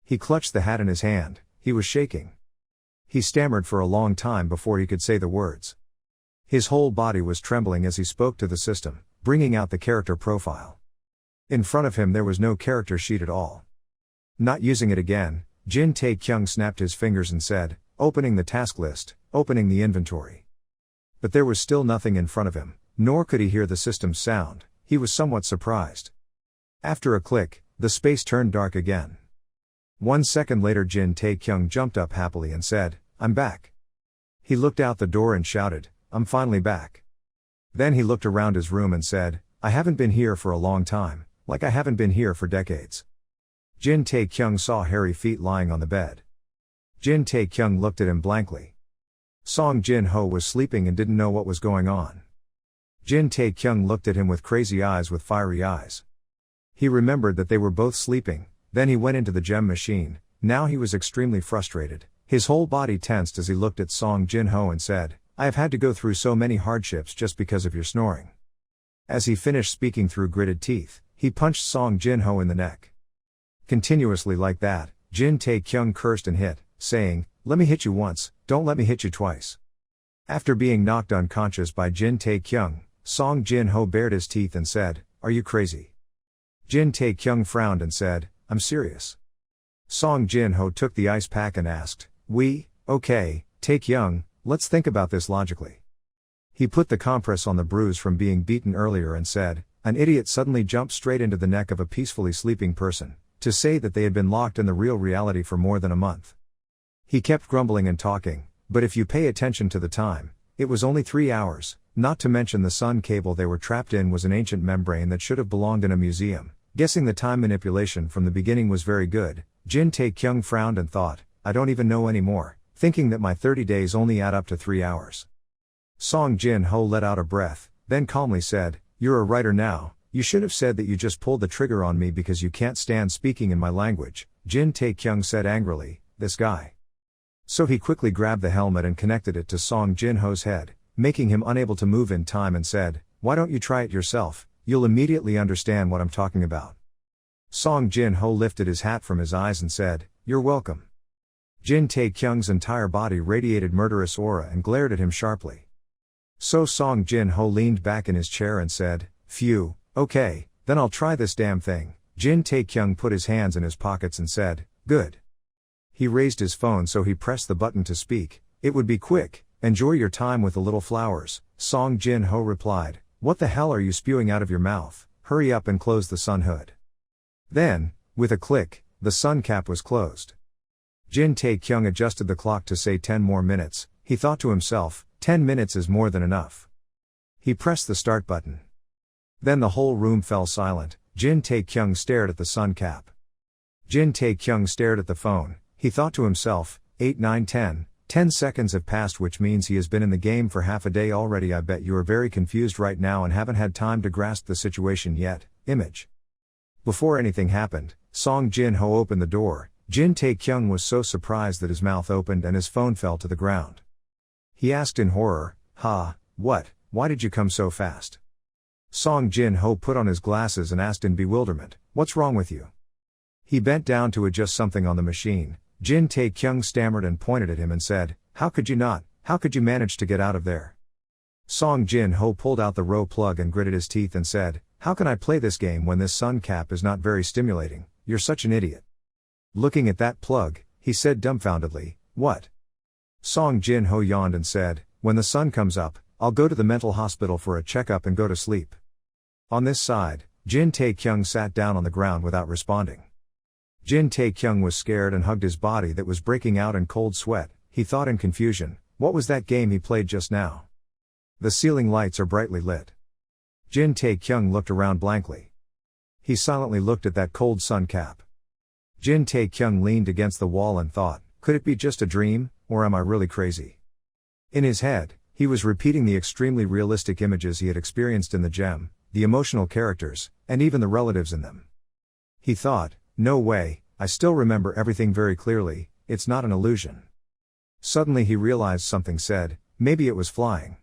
He clutched the hat in his hand, he was shaking. He stammered for a long time before he could say the words. His whole body was trembling as he spoke to the system, bringing out the character profile. In front of him there was no character sheet at all. Not using it again, Jin Tae-kyung snapped his fingers and said, opening the task list, opening the inventory. But there was still nothing in front of him, nor could he hear the system's sound. He was somewhat surprised. After a click, the space turned dark again. 1 second later Jin Tae-kyung jumped up happily and said, I'm back. He looked out the door and shouted, I'm finally back. Then he looked around his room and said, I haven't been here for a long time, like I haven't been here for decades. Jin Tae-kyung saw hairy feet lying on the bed. Jin Tae-kyung looked at him blankly. Song Jin-ho was sleeping and didn't know what was going on. Jin Tae-kyung looked at him with crazy eyes with fiery eyes. He remembered that they were both sleeping, then he went into the gem machine. Now he was extremely frustrated. His whole body tensed as he looked at Song Jin-ho and said, I have had to go through so many hardships just because of your snoring. As he finished speaking through gritted teeth, he punched Song Jin-ho in the neck. Continuously like that, Jin Tae-kyung cursed and hit, saying, let me hit you once, don't let me hit you twice. After being knocked unconscious by Jin Tae-kyung, Song Jin-ho bared his teeth and said, are you crazy? Jin Tae-kyung frowned and said, I'm serious. Song Jin-ho took the ice pack and asked, okay, Tae-kyung, let's think about this logically. He put the compress on the bruise from being beaten earlier and said, an idiot suddenly jumped straight into the neck of a peacefully sleeping person, to say that they had been locked in the real reality for more than a month. He kept grumbling and talking, but if you pay attention to the time, it was only 3 hours, not to mention the sun cable they were trapped in was an ancient membrane that should have belonged in a museum. Guessing the time manipulation from the beginning was very good, Jin Tae-kyung frowned and thought, I don't even know anymore, thinking that my 30 days only add up to 3 hours. Song Jin-ho let out a breath, then calmly said, you're a writer now, you should have said that you just pulled the trigger on me because you can't stand speaking in my language, Jin Tae-kyung said angrily, this guy. So he quickly grabbed the helmet and connected it to Song Jin-ho's head, making him unable to move in time and said, why don't you try it yourself, you'll immediately understand what I'm talking about. Song Jin-ho lifted his hat from his eyes and said, you're welcome. Jin Tae-kyung's entire body radiated murderous aura and glared at him sharply. So Song Jin-ho leaned back in his chair and said, phew, okay, then I'll try this damn thing. Jin Tae-kyung put his hands in his pockets and said, good. He raised his phone so he pressed the button to speak, it would be quick, enjoy your time with the little flowers. Song Jin-ho replied, what the hell are you spewing out of your mouth, hurry up and close the sun hood. Then, with a click, the sun cap was closed. Jin Tae-kyung adjusted the clock to say 10 more minutes, he thought to himself, 10 minutes is more than enough. He pressed the start button. Then the whole room fell silent. Jin Tae-kyung stared at the sun cap. Jin Tae-kyung stared at the phone, he thought to himself, 8, 9, 10 seconds have passed, which means he has been in the game for half a day already. I bet you are very confused right now and haven't had time to grasp the situation yet. Image. Before anything happened, Song Jin-ho opened the door. Jin Tae-kyung was so surprised that his mouth opened and his phone fell to the ground. He asked in horror, what, why did you come so fast? Song Jin-ho put on his glasses and asked in bewilderment, what's wrong with you? He bent down to adjust something on the machine, Jin Tae-kyung stammered and pointed at him and said, "How could you not? How could you manage to get out of there?" Song Jin-ho pulled out the row plug and gritted his teeth and said, "How can I play this game when this sun cap is not very stimulating? You're such an idiot." Looking at that plug, he said dumbfoundedly, "What?" Song Jin-ho yawned and said, "When the sun comes up, I'll go to the mental hospital for a checkup and go to sleep." On this side, Jin Tae-kyung sat down on the ground without responding. Jin Tae-kyung was scared and hugged his body that was breaking out in cold sweat. He thought in confusion, what was that game he played just now? The ceiling lights are brightly lit. Jin Tae-kyung looked around blankly. He silently looked at that cold sun cap. Jin Tae-kyung leaned against the wall and thought, could it be just a dream, or am I really crazy? In his head, he was repeating the extremely realistic images he had experienced in the gem, the emotional characters, and even the relatives in them. He thought, no way, I still remember everything very clearly, it's not an illusion. Suddenly he realized something said, maybe it was flying.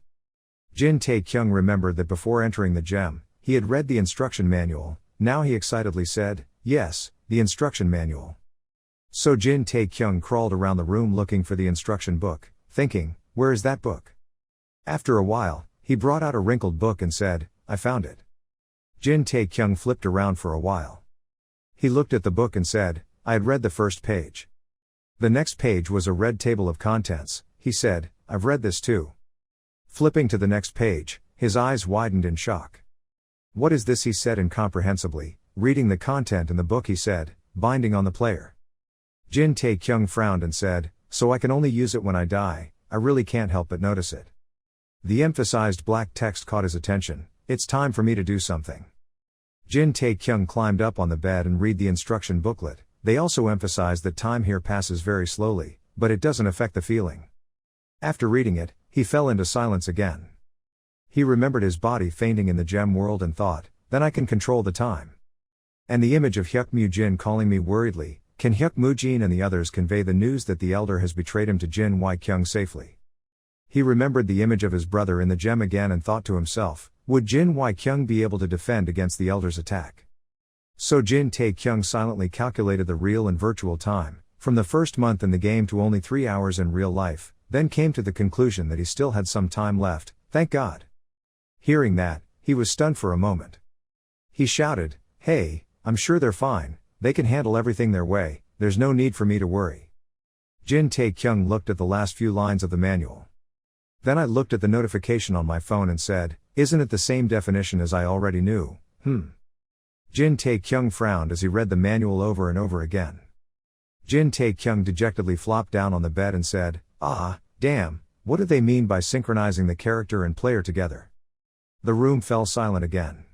Jin Tae-kyung remembered that before entering the gem, he had read the instruction manual. Now he excitedly said, yes, the instruction manual. So Jin Tae-kyung crawled around the room looking for the instruction book, thinking, where is that book? After a while, he brought out a wrinkled book and said, I found it. Jin Tae-kyung flipped around for a while. He looked at the book and said, I had read the first page. The next page was a red table of contents. He said, I've read this too. Flipping to the next page, his eyes widened in shock. What is this? He said incomprehensibly. Reading the content in the book, he said, binding on the player. Jin Tae-kyung frowned and said, so I can only use it when I die. I really can't help but notice it. The emphasized black text caught his attention. It's time for me to do something. Jin Tae-kyung climbed up on the bed and read the instruction booklet. They also emphasize that time here passes very slowly, but it doesn't affect the feeling. After reading it, he fell into silence again. He remembered his body fainting in the gem world and thought, then I can control the time. And the image of Hyuk Mu-jin calling me worriedly, can Hyuk Mu-jin and the others convey the news that the elder has betrayed him to Jin Wai-kyung safely? He remembered the image of his brother in the gem again and thought to himself, would Jin Wai-kyung be able to defend against the elder's attack? So Jin Tae-kyung silently calculated the real and virtual time, from the first month in the game to only 3 hours in real life, then came to the conclusion that he still had some time left, thank God. Hearing that, he was stunned for a moment. He shouted, hey, I'm sure they're fine, they can handle everything their way, there's no need for me to worry. Jin Tae-kyung looked at the last few lines of the manual. Then I looked at the notification on my phone and said, isn't it the same definition as I already knew? Jin Tae-kyung frowned as he read the manual over and over again. Jin Tae-kyung dejectedly flopped down on the bed and said, damn, what do they mean by synchronizing the character and player together? The room fell silent again.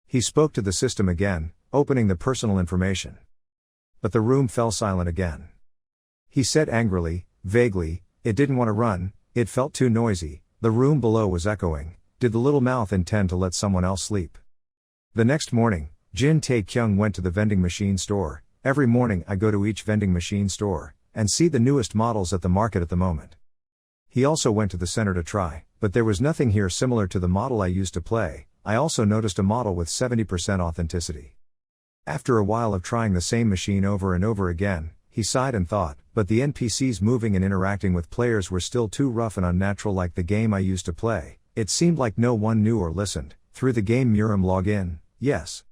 He spoke to the system again, opening the personal information. But the room fell silent again. He said angrily, vaguely, it didn't want to run, it felt too noisy, the room below was echoing, did the little mouth intend to let someone else sleep? The next morning, Jin Tae-kyung went to the vending machine store. Every morning I go to each vending machine store, and see the newest models at the market at the moment. He also went to the center to try, but there was nothing here similar to the model I used to play. I also noticed a model with 70% authenticity. After a while of trying the same machine over and over again, he sighed and thought, but the NPCs moving and interacting with players were still too rough and unnatural like the game I used to play. It seemed like no one knew or listened. Through the game Murim login, yes.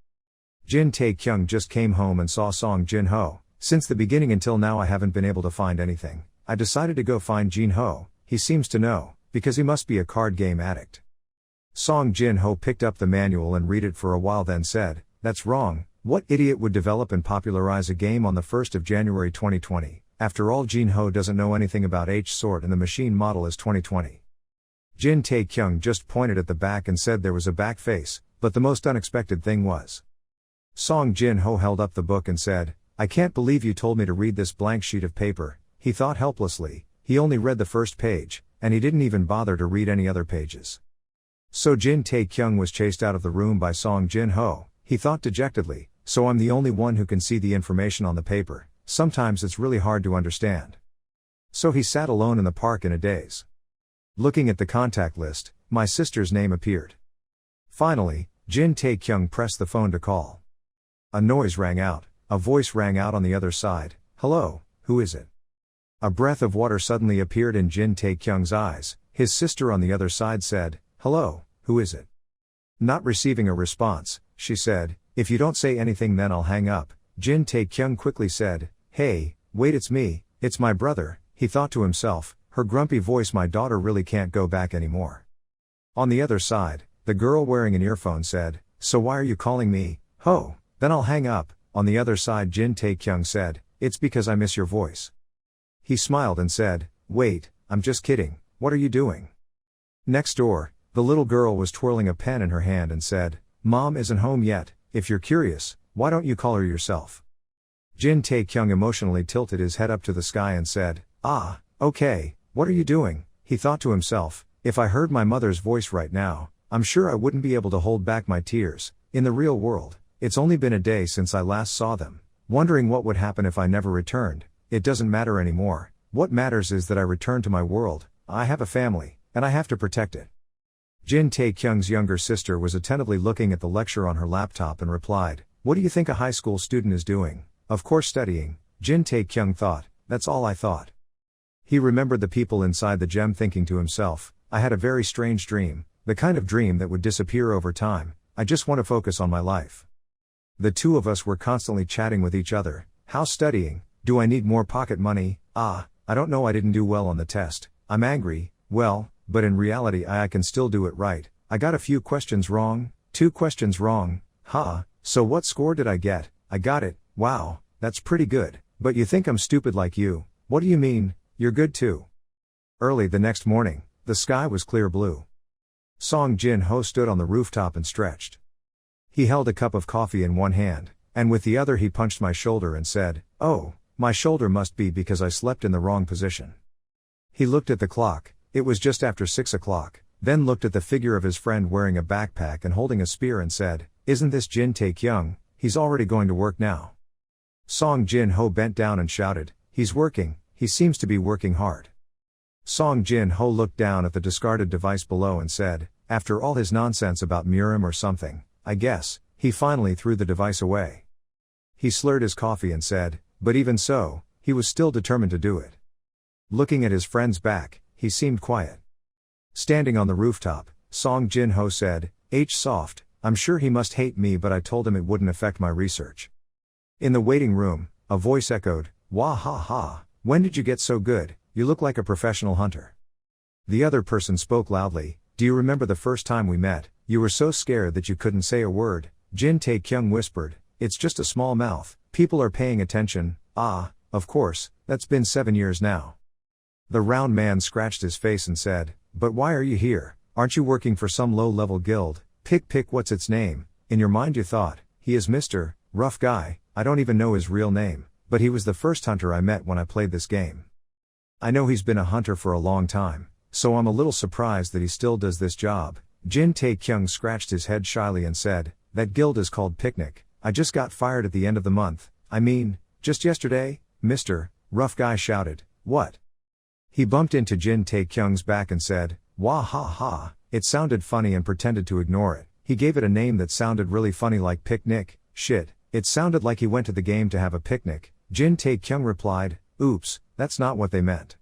Jin Tae-kyung just came home and saw Song Jin-ho. Since the beginning until now I haven't been able to find anything. I decided to go find Jin-ho, he seems to know, because he must be a card game addict. Song Jin-ho picked up the manual and read it for a while then said, that's wrong, what idiot would develop and popularize a game on the 1st of January 2020, after all Jin-ho doesn't know anything about H-sort and the machine model is 2020. Jin Tae-kyung just pointed at the back and said there was a back face, but the most unexpected thing was. Song Jin-ho held up the book and said, I can't believe you told me to read this blank sheet of paper. He thought helplessly, he only read the first page, and he didn't even bother to read any other pages. So Jin Tae-kyung was chased out of the room by Song Jin-ho. He thought dejectedly, so I'm the only one who can see the information on the paper, sometimes it's really hard to understand. So he sat alone in the park in a daze. Looking at the contact list, my sister's name appeared. Finally, Jin Tae-kyung pressed the phone to call. A noise rang out, a voice rang out on the other side, hello, who is it? A breath of water suddenly appeared in Jin Tae-kyung's eyes. His sister on the other side said, "Hello, who is it?" Not receiving a response, she said, "If you don't say anything then I'll hang up." Jin Tae-kyung quickly said, "Hey, wait, it's me, it's my brother." He thought to himself, her grumpy voice, my daughter really can't go back anymore. On the other side, the girl wearing an earphone said, "So why are you calling me? Ho, then I'll hang up." On the other side Jin Tae-kyung said, "It's because I miss your voice." He smiled and said, "Wait, I'm just kidding, what are you doing?" Next door, the little girl was twirling a pen in her hand and said, "Mom isn't home yet, if you're curious, why don't you call her yourself?" Jin Tae-kyung emotionally tilted his head up to the sky and said, "Ah, okay, what are you doing?" He thought to himself, if I heard my mother's voice right now, I'm sure I wouldn't be able to hold back my tears. In the real world, it's only been a day since I last saw them. Wondering what would happen if I never returned. It doesn't matter anymore. What matters is that I return to my world. I have a family, and I have to protect it. Jin Tae-kyung's younger sister was attentively looking at the lecture on her laptop and replied, "What do you think a high school student is doing?" "Of course studying," Jin Tae-kyung thought. "That's all I thought." He remembered the people inside the gem, thinking to himself, I had a very strange dream, the kind of dream that would disappear over time. I just want to focus on my life. The two of us were constantly chatting with each other. How's studying? Do I need more pocket money? I don't know, I didn't do well on the test. I'm angry. Well, but in reality I can still do it right. I got a few questions wrong, 2 questions wrong. So what score did I get? I got it. Wow, that's pretty good. But you think I'm stupid like you. What do you mean? You're good too. Early the next morning, the sky was clear blue. Song Jin-ho stood on the rooftop and stretched. He held a cup of coffee in one hand, and with the other he punched my shoulder and said, "Oh, my shoulder must be because I slept in the wrong position." He looked at the clock, it was just after 6 o'clock, then looked at the figure of his friend wearing a backpack and holding a spear and said, "Isn't this Jin Tae-kyung? He's already going to work now." Song Jin-ho bent down and shouted, "He's working, he seems to be working hard." Song Jin-ho looked down at the discarded device below and said, after all his nonsense about Murim or something, I guess, he finally threw the device away. He slurred his coffee and said, but even so, he was still determined to do it. Looking at his friend's back, he seemed quiet. Standing on the rooftop, Song Jin-ho said, Soft, I'm sure he must hate me, but I told him it wouldn't affect my research. In the waiting room, a voice echoed, Wah ha ha, when did you get so good? You look like a professional hunter. The other person spoke loudly, do you remember the first time we met? You were so scared that you couldn't say a word. Jin Tae-kyung whispered, it's just a small mouth, people are paying attention. Of course, that's been 7 years now. The round man scratched his face and said, but why are you here? Aren't you working for some low-level guild? Pick what's its name? In your mind you thought, he is Mr. Rough Guy. I don't even know his real name, but he was the first hunter I met when I played this game. I know he's been a hunter for a long time, so I'm a little surprised that he still does this job. Jin Tae-kyung scratched his head shyly and said, that guild is called Picnic. I just got fired at the end of the month. I mean, just yesterday, Mr. Rough Guy shouted. What? He bumped into Jin Tae-kyung's back and said, Wah ha ha, it sounded funny and pretended to ignore it. He gave it a name that sounded really funny like Picnic. Shit, it sounded like he went to the game to have a picnic. Jin Tae-kyung replied, oops, that's not what they meant.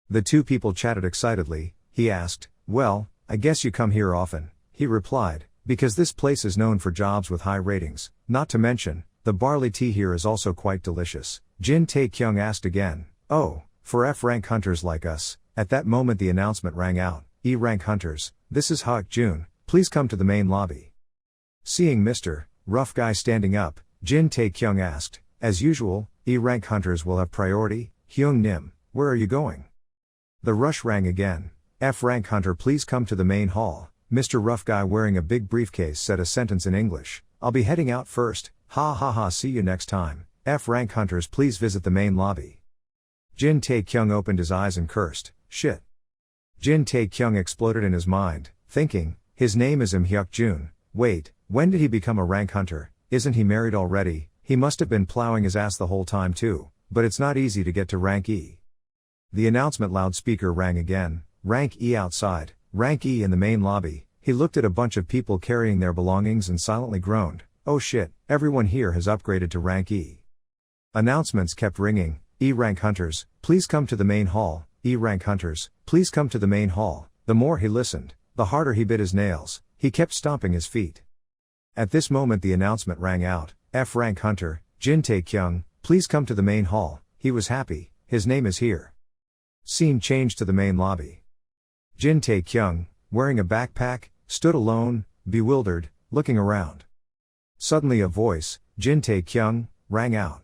The two people chatted excitedly. He asked, well, I guess you come here often. He replied, because this place is known for jobs with high ratings, not to mention, the barley tea here is also quite delicious. Jin Tae-kyung asked again, oh, for F-rank hunters like us. At that moment the announcement rang out, E-rank hunters, this is Hak Jun, please come to the main lobby. Seeing Mr. Rough Guy standing up, Jin Tae-kyung asked, as usual, E-rank hunters will have priority. Hyung Nim, where are you going? The rush rang again. F-rank hunter, please come to the main hall. Mr. Rough Guy wearing a big briefcase said a sentence in English. I'll be heading out first. Ha ha ha, see you next time. F-rank hunters, please visit the main lobby. Jin Tae-kyung opened his eyes and cursed, shit. Jin Tae-kyung exploded in his mind, thinking, his name is Hyuk Jun. Wait, when did he become a rank hunter? Isn't he married already? He must have been plowing his ass the whole time too, but it's not easy to get to rank E. The announcement loudspeaker rang again, rank E outside, rank E in the main lobby. He looked at a bunch of people carrying their belongings and silently groaned, oh shit, everyone here has upgraded to rank E. Announcements kept ringing, E-rank hunters, please come to the main hall, E-rank hunters, please come to the main hall. The more he listened, the harder he bit his nails, he kept stomping his feet. At this moment the announcement rang out, F-rank hunter, Jin Tae-kyung, please come to the main hall. He was happy, his name is here. Scene changed to the main lobby. Jin Tae-kyung, wearing a backpack, stood alone, bewildered, looking around. Suddenly a voice, Jin Tae-kyung, rang out.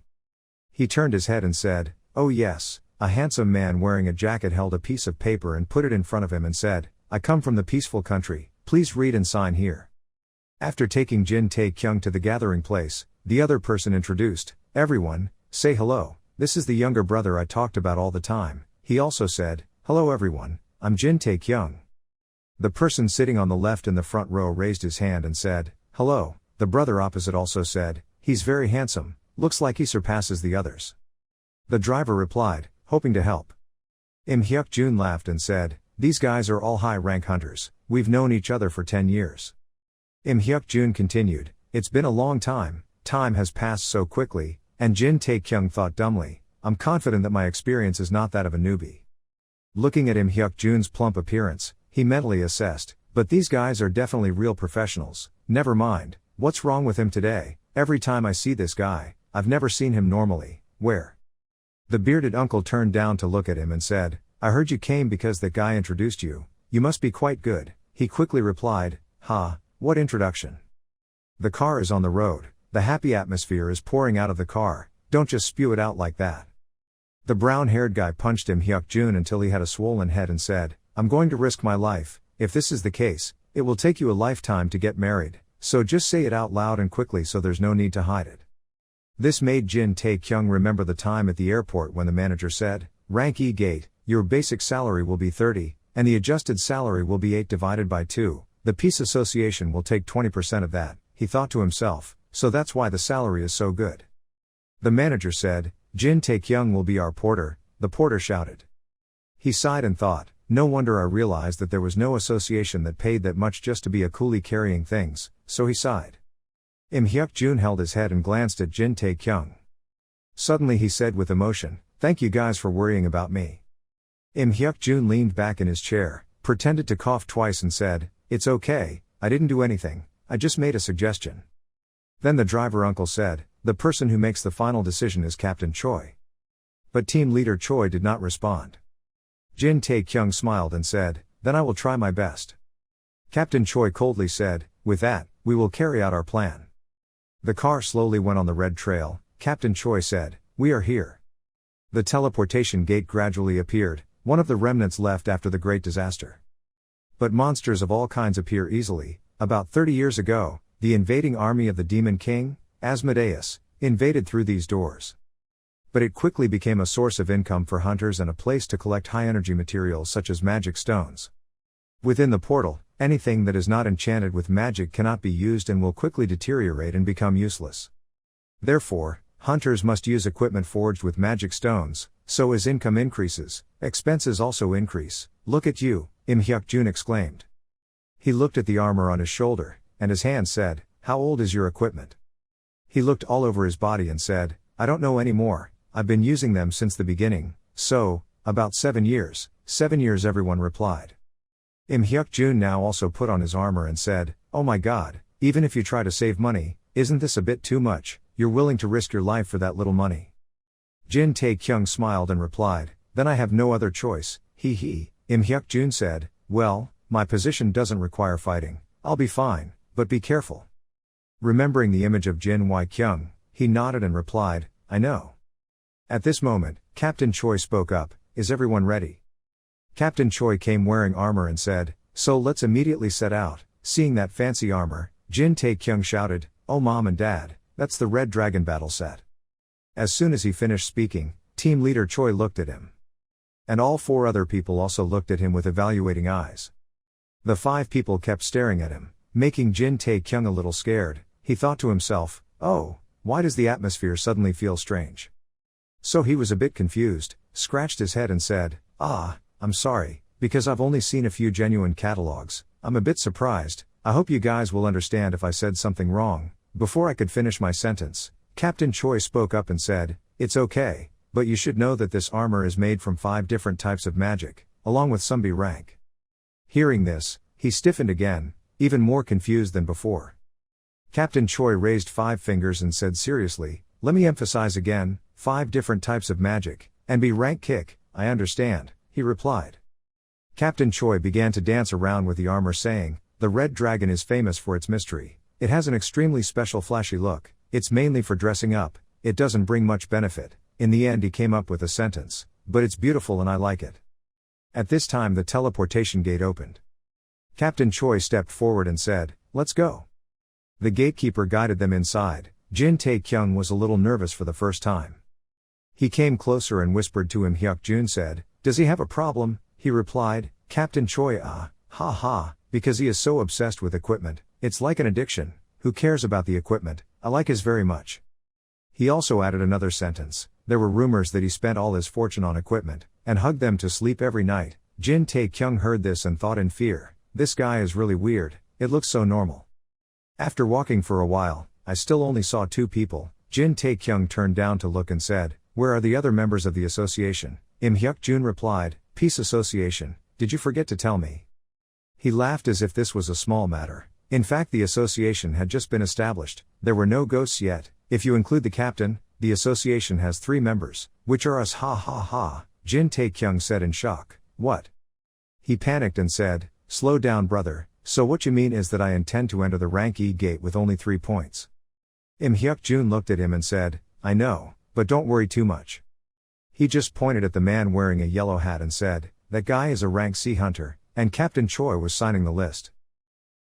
He turned his head and said, "Oh yes." A handsome man wearing a jacket held a piece of paper and put it in front of him and said, "I come from the peaceful country, please read and sign here." After taking Jin Tae-kyung to the gathering place, the other person introduced, "Everyone, say hello, this is the younger brother I talked about all the time." He also said, "Hello everyone, I'm Jin Tae-kyung." The person sitting on the left in the front row raised his hand and said, "Hello." The brother opposite also said, "He's very handsome, looks like he surpasses the others." The driver replied, hoping to help. Im Hyuk-jun laughed and said, "These guys are all high-rank hunters, we've known each other for 10 years. Im Hyuk-jun continued, "It's been a long time has passed so quickly," and Jin Tae-kyung thought dumbly, "I'm confident that my experience is not that of a newbie." Looking at Im Hyuk-jun's plump appearance, he mentally assessed, "But these guys are definitely real professionals, never mind, what's wrong with him today? Every time I see this guy, I've never seen him normally, where?" The bearded uncle turned down to look at him and said, "I heard you came because that guy introduced you, you must be quite good." He quickly replied, "Ha, what introduction? The car is on the road, the happy atmosphere is pouring out of the car, don't just spew it out like that." The brown-haired guy punched Im Hyuk-jun until he had a swollen head and said, "I'm going to risk my life, if this is the case, it will take you a lifetime to get married, so just say it out loud and quickly so there's no need to hide it." This made Jin Tae-kyung remember the time at the airport when the manager said, "Rank E gate, your basic salary will be 30, and the adjusted salary will be 8 divided by 2, the Peace Association will take 20% of that." He thought to himself, so that's why the salary is so good. The manager said, "Jin Tae-kyung will be our porter," the porter shouted. He sighed and thought, no wonder I realized that there was no association that paid that much just to be a coolie carrying things, so he sighed. Im Hyuk-jun held his head and glanced at Jin Tae-kyung. Suddenly he said with emotion, "Thank you guys for worrying about me." Im Hyuk-jun leaned back in his chair, pretended to cough twice and said, "It's okay, I didn't do anything, I just made a suggestion." Then the driver uncle said, "The person who makes the final decision is Captain Choi." But team leader Choi did not respond. Jin Tae-kyung smiled and said, "Then I will try my best." Captain Choi coldly said, "With that, we will carry out our plan." The car slowly went on the red trail. Captain Choi said, "We are here." The teleportation gate gradually appeared, one of the remnants left after the great disaster. But monsters of all kinds appear easily. About 30 years ago, the invading army of the Demon King, Asmodeus, invaded through these doors. But it quickly became a source of income for hunters and a place to collect high-energy materials such as magic stones. Within the portal, anything that is not enchanted with magic cannot be used and will quickly deteriorate and become useless. Therefore, hunters must use equipment forged with magic stones, so as income increases, expenses also increase. "Look at you," Im Hyuk-jun exclaimed. He looked at the armor on his shoulder, and his hand said, "How old is your equipment?" He looked all over his body and said, "I don't know anymore, I've been using them since the beginning, so, about 7 years. 7 years," everyone replied. Im Hyuk-jun now also put on his armor and said, "Oh my god, even if you try to save money, isn't this a bit too much? You're willing to risk your life for that little money?" Jin Tae-kyung smiled and replied, "Then I have no other choice, hee hee." Im Hyuk-jun said, "Well, my position doesn't require fighting, I'll be fine, but be careful." Remembering the image of Jin Y-kyung, he nodded and replied, "I know." At this moment, Captain Choi spoke up, "Is everyone ready?" Captain Choi came wearing armor and said, "So let's immediately set out." Seeing that fancy armor, Jin Tae-kyung shouted, "Oh mom and dad, that's the Red Dragon battle set." As soon as he finished speaking, team leader Choi looked at him. And all 4 other people also looked at him with evaluating eyes. The 5 people kept staring at him, making Jin Tae-kyung a little scared. He thought to himself, "Oh, why does the atmosphere suddenly feel strange?" So he was a bit confused, scratched his head and said, I'm sorry, because I've only seen a few genuine catalogs, I'm a bit surprised, I hope you guys will understand if I said something wrong." Before I could finish my sentence, Captain Choi spoke up and said, "It's okay, but you should know that this armor is made from 5 different types of magic, along with some B rank. Hearing this, he stiffened again, even more confused than before. Captain Choi raised 5 fingers and said seriously, "Let me emphasize again, 5 different types of magic, and B rank kick, I understand," he replied. Captain Choi began to dance around with the armor saying, "The red dragon is famous for its mystery. It has an extremely special flashy look, it's mainly for dressing up, it doesn't bring much benefit." In the end he came up with a sentence, "But it's beautiful and I like it." At this time the teleportation gate opened. Captain Choi stepped forward and said, "Let's go." The gatekeeper guided them inside. Jin Tae-kyung was a little nervous for the first time. He came closer and whispered to him. Hyuk-jun said, "Does he have a problem?" He replied, "Captain Choi, ha, because he is so obsessed with equipment, it's like an addiction. Who cares about the equipment, I like his very much." He also added another sentence, "There were rumors that he spent all his fortune on equipment, and hugged them to sleep every night." Jin Tae-kyung heard this and thought in fear, "This guy is really weird, it looks so normal." After walking for a while, I still only saw 2 people. Jin Tae-kyung turned down to look and said, "Where are the other members of the association?" Im Hyuk-jun replied, "Peace Association, did you forget to tell me?" He laughed as if this was a small matter. In fact, the association had just been established, there were no ghosts yet. If you include the captain, the association has 3 members, which are us. Ha. Jin Tae-kyung said in shock, "What?" He panicked and said, "Slow down brother, so what you mean is that I intend to enter the rank E gate with only 3 points. Im Hyuk-jun looked at him and said, "I know, but don't worry too much." He just pointed at the man wearing a yellow hat and said, "That guy is a rank C hunter," and Captain Choi was signing the list.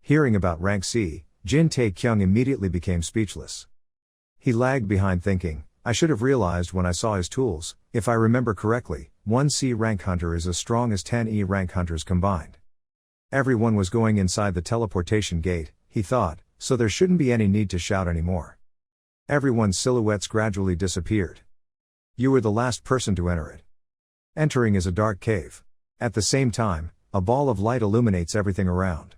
Hearing about rank C, Jin Tae-kyung immediately became speechless. He lagged behind thinking, "I should have realized when I saw his tools. If I remember correctly, 1 C rank hunter is as strong as 10 E rank hunters combined." Everyone was going inside the teleportation gate, he thought, so there shouldn't be any need to shout anymore. Everyone's silhouettes gradually disappeared. You were the last person to enter it. Entering is a dark cave. At the same time, a ball of light illuminates everything around.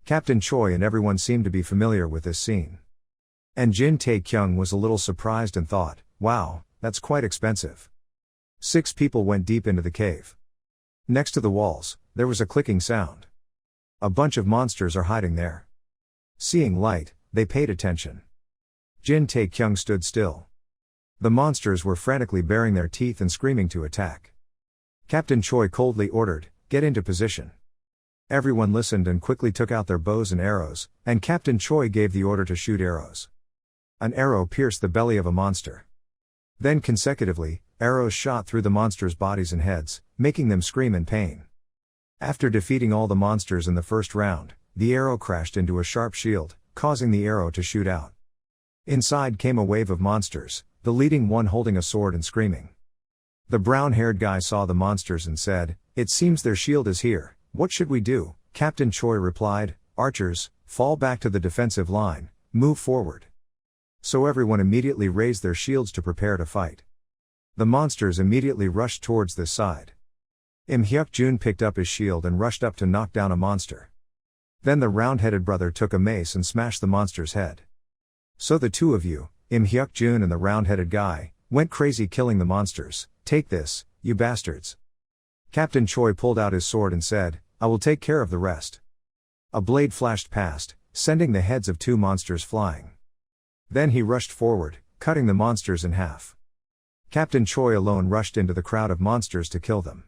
Captain Choi and everyone seemed to be familiar with this scene. And Jin Tae-kyung was a little surprised and thought, "Wow, that's quite expensive." 6 people went deep into the cave. Next to the walls, there was a clicking sound. A bunch of monsters are hiding there. Seeing light, they paid attention. Jin Tae-kyung stood still. The monsters were frantically baring their teeth and screaming to attack. Captain Choi coldly ordered, "Get into position." Everyone listened and quickly took out their bows and arrows, and Captain Choi gave the order to shoot arrows. An arrow pierced the belly of a monster. Then consecutively, arrows shot through the monsters' bodies and heads, making them scream in pain. After defeating all the monsters in the first round, the arrow crashed into a sharp shield, causing the arrow to shoot out. Inside came a wave of monsters, the leading one holding a sword and screaming. The brown-haired guy saw the monsters and said, "It seems their shield is here, what should we do?" Captain Choi replied, "Archers, fall back to the defensive line, move forward." So everyone immediately raised their shields to prepare to fight. The monsters immediately rushed towards this side. Im Hyuk-jun picked up his shield and rushed up to knock down a monster. Then the round-headed brother took a mace and smashed the monster's head. So the 2 of you, Im Hyuk-jun and the round-headed guy, went crazy killing the monsters. "Take this, you bastards." Captain Choi pulled out his sword and said, "I will take care of the rest." A blade flashed past, sending the heads of 2 monsters flying. Then he rushed forward, cutting the monsters in half. Captain Choi alone rushed into the crowd of monsters to kill them.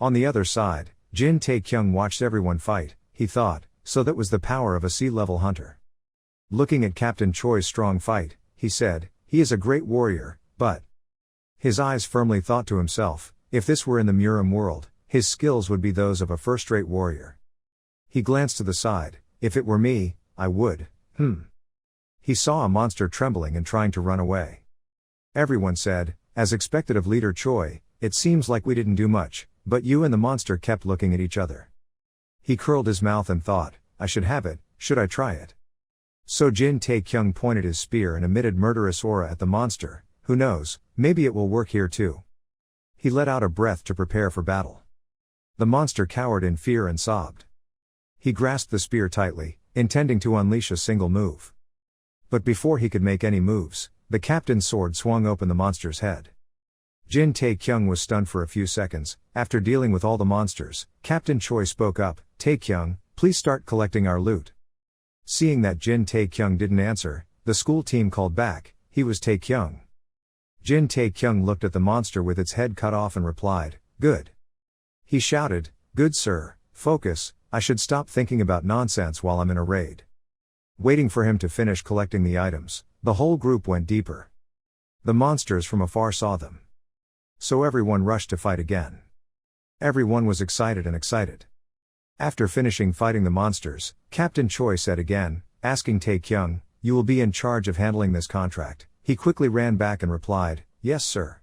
On the other side, Jin Tae-kyung watched everyone fight. He thought, so that was the power of a C-level hunter. Looking at Captain Choi's strong fight, he said, "He is a great warrior, but..." His eyes firmly thought to himself, if this were in the Murim world, his skills would be those of a first-rate warrior. He glanced to the side, "If it were me, I would, He saw a monster trembling and trying to run away. Everyone said, as expected of Leader Choi, "It seems like we didn't do much, but you and the monster kept looking at each other." He curled his mouth and thought, "I should have it, should I try it?" So Jin Tae-kyung pointed his spear and emitted murderous aura at the monster. Who knows, maybe it will work here too. He let out a breath to prepare for battle. The monster cowered in fear and sobbed. He grasped the spear tightly, intending to unleash a single move. But before he could make any moves, the captain's sword swung open the monster's head. Jin Tae-kyung was stunned for a few seconds. After dealing with all the monsters, Captain Choi spoke up, Tae-kyung, please start collecting our loot. Seeing that Jin Tae-kyung didn't answer, the school team called back, he was Tae-kyung. Jin Tae-kyung looked at the monster with its head cut off and replied, good. He shouted, good sir, focus, I should stop thinking about nonsense while I'm in a raid. Waiting for him to finish collecting the items, the whole group went deeper. The monsters from afar saw them. So everyone rushed to fight again. Everyone was excited. After finishing fighting the monsters, Captain Choi said again, asking Tae-kyung, you will be in charge of handling this contract. He quickly ran back and replied, yes sir.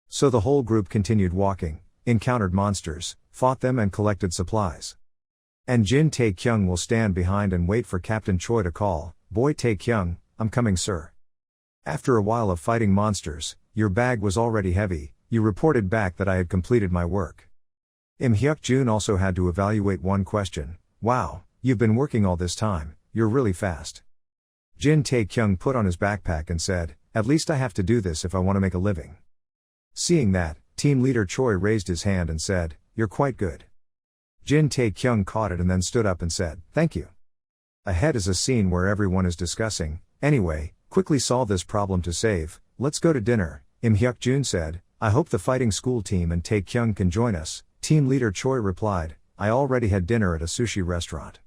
So the whole group continued walking, encountered monsters, fought them and collected supplies. And Jin Tae-kyung will stand behind and wait for Captain Choi to call, boy Tae-kyung, I'm coming sir. After a while of fighting monsters, your bag was already heavy, you reported back that I had completed my work. Im Hyuk-jun also had to evaluate one question, wow, you've been working all this time, you're really fast. Jin Tae-kyung put on his backpack and said, at least I have to do this if I want to make a living. Seeing that, team leader Choi raised his hand and said, you're quite good. Jin Tae-kyung caught it and then stood up and said, thank you. Ahead is a scene where everyone is discussing, anyway, quickly solve this problem to save, let's go to dinner, Im Hyuk-jun said, I hope the fighting school team and Tae-kyung can join us. Team leader Choi replied, I already had dinner at a sushi restaurant.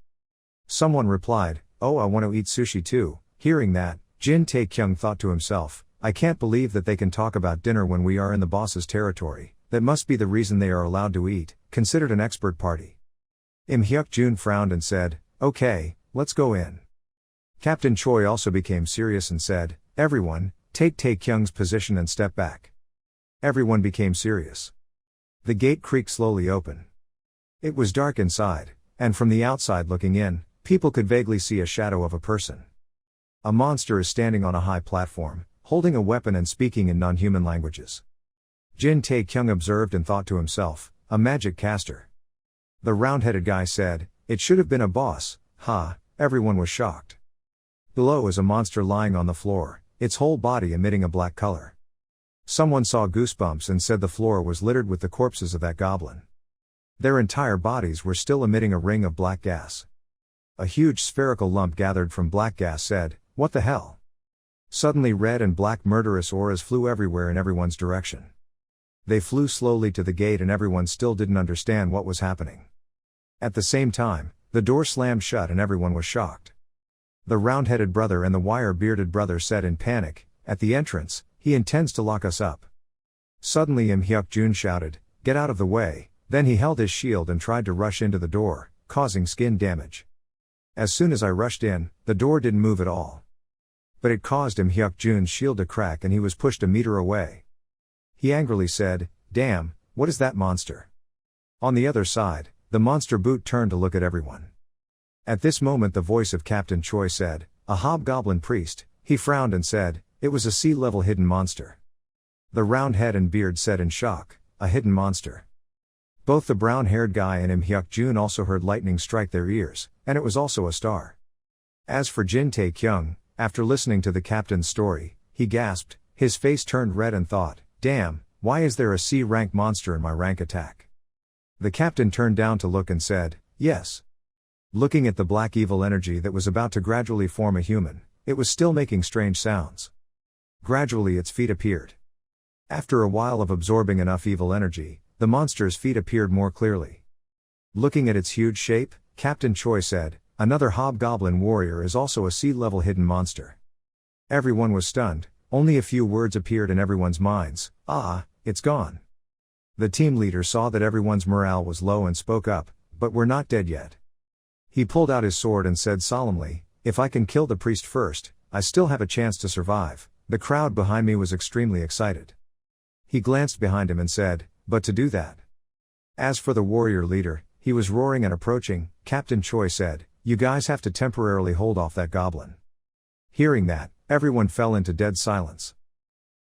Someone replied, oh I want to eat sushi too. Hearing that, Jin Tae-kyung thought to himself, I can't believe that they can talk about dinner when we are in the boss's territory, that must be the reason they are allowed to eat, considered an expert party. Im Hyuk-jun frowned and said, okay, let's go in. Captain Choi also became serious and said, everyone, take Tae-kyung's position and step back. Everyone became serious. The gate creaked slowly open. It was dark inside, and from the outside looking in, people could vaguely see a shadow of a person. A monster is standing on a high platform, holding a weapon and speaking in non-human languages. Jin Tae-kyung observed and thought to himself, a magic caster. The round-headed guy said, it should have been a boss, everyone was shocked. Below is a monster lying on the floor, its whole body emitting a black color. Someone saw goosebumps and said the floor was littered with the corpses of that goblin. Their entire bodies were still emitting a ring of black gas. A huge spherical lump gathered from black gas said, what the hell? Suddenly red and black murderous auras flew everywhere in everyone's direction. They flew slowly to the gate and everyone still didn't understand what was happening. At the same time, the door slammed shut and everyone was shocked. The round-headed brother and the wire-bearded brother said in panic, at the entrance, he intends to lock us up. Suddenly Im Hyuk-jun shouted, get out of the way, then he held his shield and tried to rush into the door, causing skin damage. As soon as I rushed in, the door didn't move at all. But it caused Im Hyuk-jun's shield to crack and he was pushed a meter away. He angrily said, damn, what is that monster? On the other side, the monster boot turned to look at everyone. At this moment the voice of Captain Choi said, a hobgoblin priest. He frowned and said, it was a sea-level hidden monster. The round head and beard said in shock, a hidden monster. Both the brown-haired guy and Im Hyuk-jun also heard lightning strike their ears, and it was also a star. As for Jin Tae-kyung, after listening to the captain's story, he gasped, his face turned red and thought, damn, why is there a C-rank monster in my rank attack? The captain turned down to look and said, yes. Looking at the black evil energy that was about to gradually form a human, it was still making strange sounds. Gradually its feet appeared. After a while of absorbing enough evil energy, the monster's feet appeared more clearly. Looking at its huge shape, Captain Choi said, another hobgoblin warrior is also a sea-level hidden monster. Everyone was stunned, only a few words appeared in everyone's minds, it's gone. The team leader saw that everyone's morale was low and spoke up, but we're not dead yet. He pulled out his sword and said solemnly, if I can kill the priest first, I still have a chance to survive. The crowd behind me was extremely excited. He glanced behind him and said, but to do that. As for the warrior leader, he was roaring and approaching. Captain Choi said, you guys have to temporarily hold off that goblin. Hearing that, everyone fell into dead silence.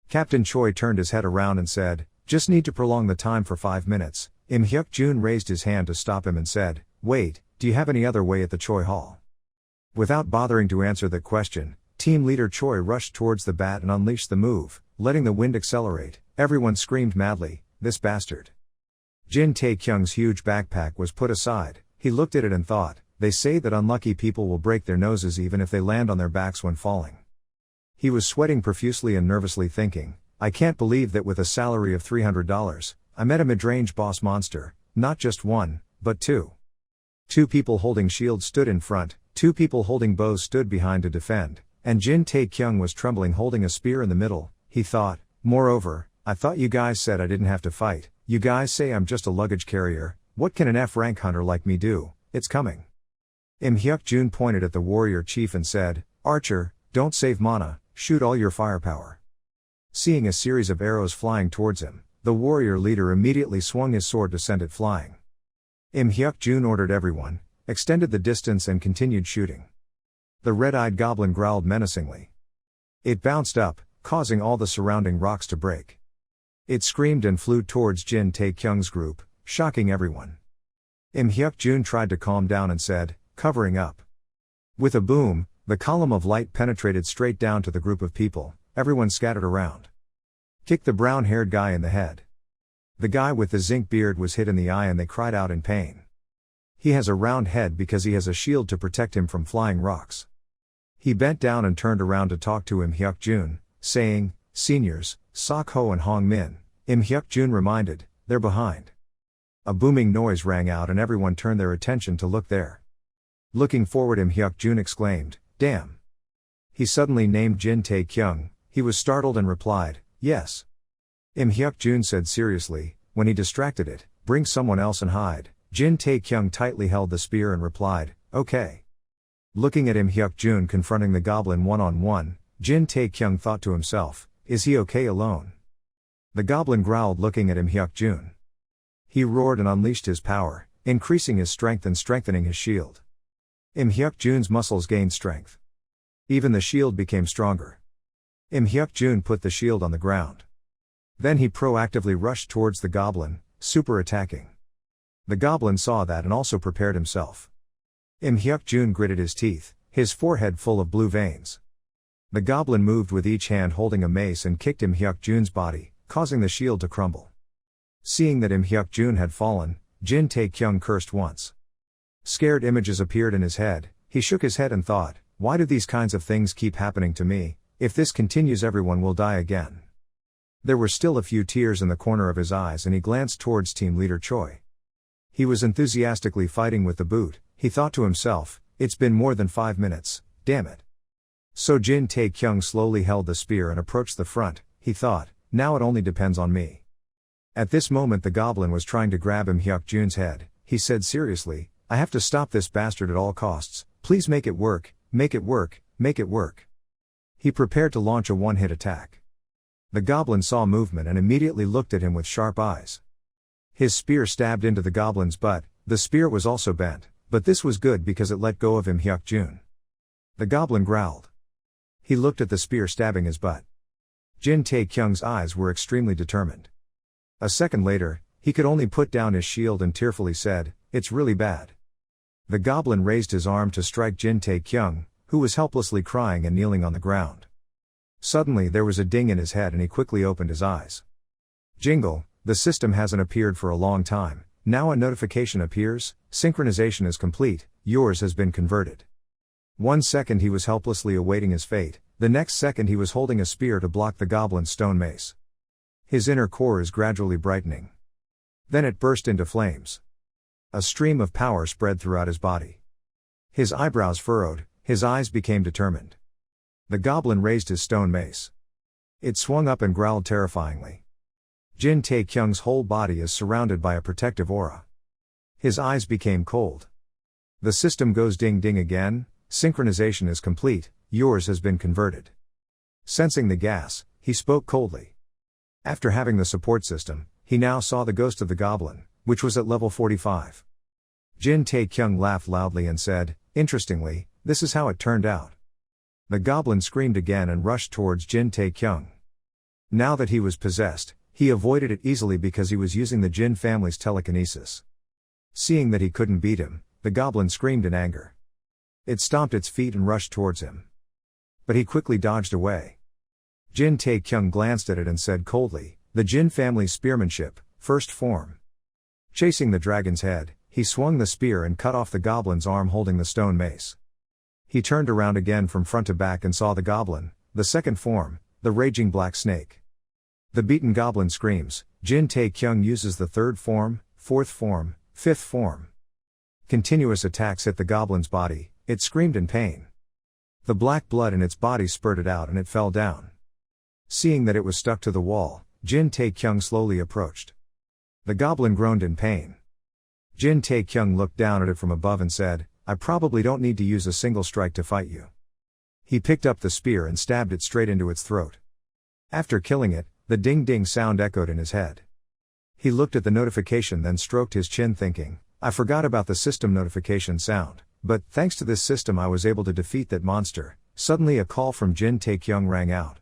Captain Choi turned his head around and said, just need to prolong the time for 5 minutes. Im Hyuk-jun raised his hand to stop him and said, wait, do you have any other way at the Choi Hall? Without bothering to answer the question, team leader Choi rushed towards the bat and unleashed the move, letting the wind accelerate. Everyone screamed madly, "This bastard!" Jin Tae-kyung's huge backpack was put aside. He looked at it and thought, "They say that unlucky people will break their noses even if they land on their backs when falling." He was sweating profusely and nervously thinking, "I can't believe that with a salary of $300, I met a mid-range boss monster, not just one, but two." Two people holding shields stood in front, two people holding bows stood behind to defend, and Jin Tae-kyung was trembling holding a spear in the middle. He thought, "Moreover, I thought you guys said I didn't have to fight. You guys say I'm just a luggage carrier. What can an F-rank hunter like me do? It's coming." Im Hyuk-jun pointed at the warrior chief and said, "Archer, don't save mana, shoot all your firepower." Seeing a series of arrows flying towards him, the warrior leader immediately swung his sword to send it flying. Im Hyuk-jun ordered everyone, extended the distance and continued shooting. The red-eyed goblin growled menacingly. It bounced up, causing all the surrounding rocks to break. It screamed and flew towards Jin Tae-kyung's group, shocking everyone. Im Hyuk-jun tried to calm down and said, "Covering up." With a boom, the column of light penetrated straight down to the group of people. Everyone scattered around. "Kick the brown-haired guy in the head." The guy with the zinc beard was hit in the eye and they cried out in pain. He has a round head because he has a shield to protect him from flying rocks. He bent down and turned around to talk to Im Hyuk-jun, saying, "Seniors, Sok-ho and Hong-min." Im Hyuk-jun reminded, "They're behind." A booming noise rang out and everyone turned their attention to look there. Looking forward, Im Hyuk-jun exclaimed, "Damn." He suddenly named Jin Tae-kyung. He was startled and replied, "Yes." Im Hyuk-jun said seriously, when he distracted it, "Bring someone else and hide." Jin Tae-kyung tightly held the spear and replied, "Okay." Looking at Im Hyuk-jun confronting the goblin one-on-one, Jin Tae-kyung thought to himself, "Is he okay alone?" The goblin growled looking at Im Hyuk-jun. He roared and unleashed his power, increasing his strength and strengthening his shield. Im Hyuk-jun's muscles gained strength. Even the shield became stronger. Im Hyuk-jun put the shield on the ground. Then he proactively rushed towards the goblin, super attacking. The goblin saw that and also prepared himself. Im Hyuk-jun gritted his teeth, his forehead full of blue veins. The goblin moved with each hand holding a mace and kicked Im Hyuk-jun's body, causing the shield to crumble. Seeing that Im Hyuk-jun had fallen, Jin Tae-kyung cursed once. Scared images appeared in his head. He shook his head and thought, "Why do these kinds of things keep happening to me? If this continues, everyone will die again." There were still a few tears in the corner of his eyes and he glanced towards team leader Choi. He was enthusiastically fighting with the boot. He thought to himself, "It's been more than 5 minutes, damn it." So Jin Tae-kyung slowly held the spear and approached the front. He thought, "Now it only depends on me." At this moment the goblin was trying to grab Im Hyuk-jun's head. He said seriously, "I have to stop this bastard at all costs. Please make it work, make it work, make it work." He prepared to launch a one-hit attack. The goblin saw movement and immediately looked at him with sharp eyes. His spear stabbed into the goblin's butt. The spear was also bent, but this was good because it let go of Im Hyuk-jun. The goblin growled. He looked at the spear stabbing his butt. Jin Tae-kyung's eyes were extremely determined. A second later, he could only put down his shield and tearfully said, "It's really bad." The goblin raised his arm to strike Jin Tae-kyung, who was helplessly crying and kneeling on the ground. Suddenly there was a ding in his head and he quickly opened his eyes. Jingle, the system hasn't appeared for a long time. Now a notification appears, synchronization is complete, yours has been converted. 1 second he was helplessly awaiting his fate, the next second he was holding a spear to block the goblin's stone mace. His inner core is gradually brightening. Then it burst into flames. A stream of power spread throughout his body. His eyebrows furrowed, his eyes became determined. The goblin raised his stone mace. It swung up and growled terrifyingly. Jin Tae-kyung's whole body is surrounded by a protective aura. His eyes became cold. The system goes ding ding again, synchronization is complete, yours has been converted. Sensing the gas, he spoke coldly. After having the support system, he now saw the ghost of the goblin, which was at level 45. Jin Tae-kyung laughed loudly and said, "Interestingly, this is how it turned out." The goblin screamed again and rushed towards Jin Tae-kyung. Now that he was possessed, he avoided it easily because he was using the Jin family's telekinesis. Seeing that he couldn't beat him, the goblin screamed in anger. It stomped its feet and rushed towards him. But he quickly dodged away. Jin Tae-kyung glanced at it and said coldly, "The Jin family's spearmanship, first form." Chasing the dragon's head, he swung the spear and cut off the goblin's arm holding the stone mace. He turned around again from front to back and saw the goblin, the second form, the raging black snake. The beaten goblin screams. Jin Tae-kyung uses the third form, fourth form, fifth form. Continuous attacks hit the goblin's body, it screamed in pain. The black blood in its body spurted out and it fell down. Seeing that it was stuck to the wall, Jin Tae-kyung slowly approached. The goblin groaned in pain. Jin Tae-kyung looked down at it from above and said, "I probably don't need to use a single strike to fight you." He picked up the spear and stabbed it straight into its throat. After killing it, the ding-ding sound echoed in his head. He looked at the notification then stroked his chin thinking, "I forgot about the system notification sound, but thanks to this system I was able to defeat that monster." Suddenly a call from Jin Tae-kyung rang out.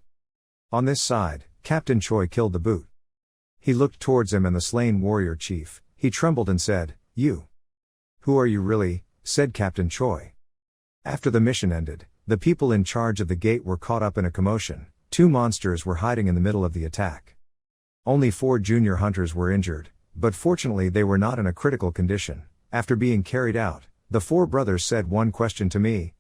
On this side, Captain Choi killed the boot. He looked towards him and the slain warrior chief. He trembled and said, "You? Who are you really?" said Captain Choi. After the mission ended, the people in charge of the gate were caught up in a commotion. 2 monsters were hiding in the middle of the attack. Only 4 junior hunters were injured, but fortunately they were not in a critical condition. After being carried out, the 4 brothers said one question to me,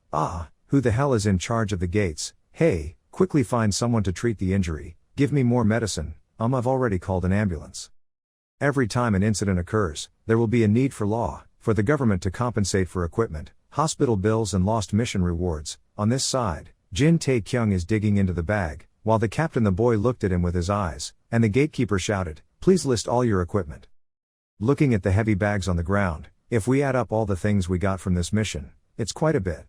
"Who the hell is in charge of the gates? Hey, quickly find someone to treat the injury, give me more medicine, I've already called an ambulance." Every time an incident occurs, there will be a need for law, for the government to compensate for equipment, hospital bills and lost mission rewards. On this side, Jin Tae-kyung is digging into the bag, while the boy looked at him with his eyes, and the gatekeeper shouted, "Please list all your equipment." Looking at the heavy bags on the ground, if we add up all the things we got from this mission, it's quite a bit.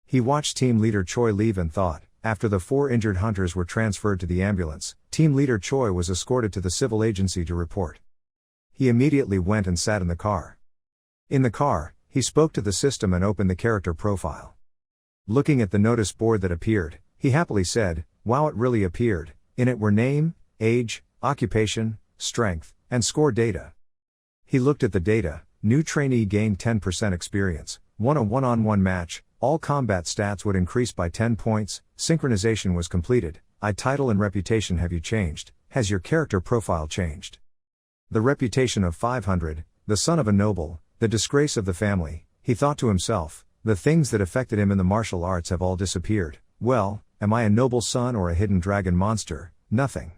He watched Team Leader Choi leave and thought, after the 4 injured hunters were transferred to the ambulance, Team Leader Choi was escorted to the civil agency to report. He immediately went and sat in the car. In the car, he spoke to the system and opened the character profile. Looking at the notice board that appeared, he happily said, "Wow, it really appeared." In it were name, age, occupation, strength, and score data. He looked at the data. New trainee gained 10% experience, won a one-on-one match, all combat stats would increase by 10 points, synchronization was completed. Title and reputation. Have you changed? Has your character profile changed? The reputation of 500, the son of a noble, the disgrace of the family. He thought to himself, the things that affected him in the martial arts have all disappeared. Well, am I a noble son or a hidden dragon monster? Nothing.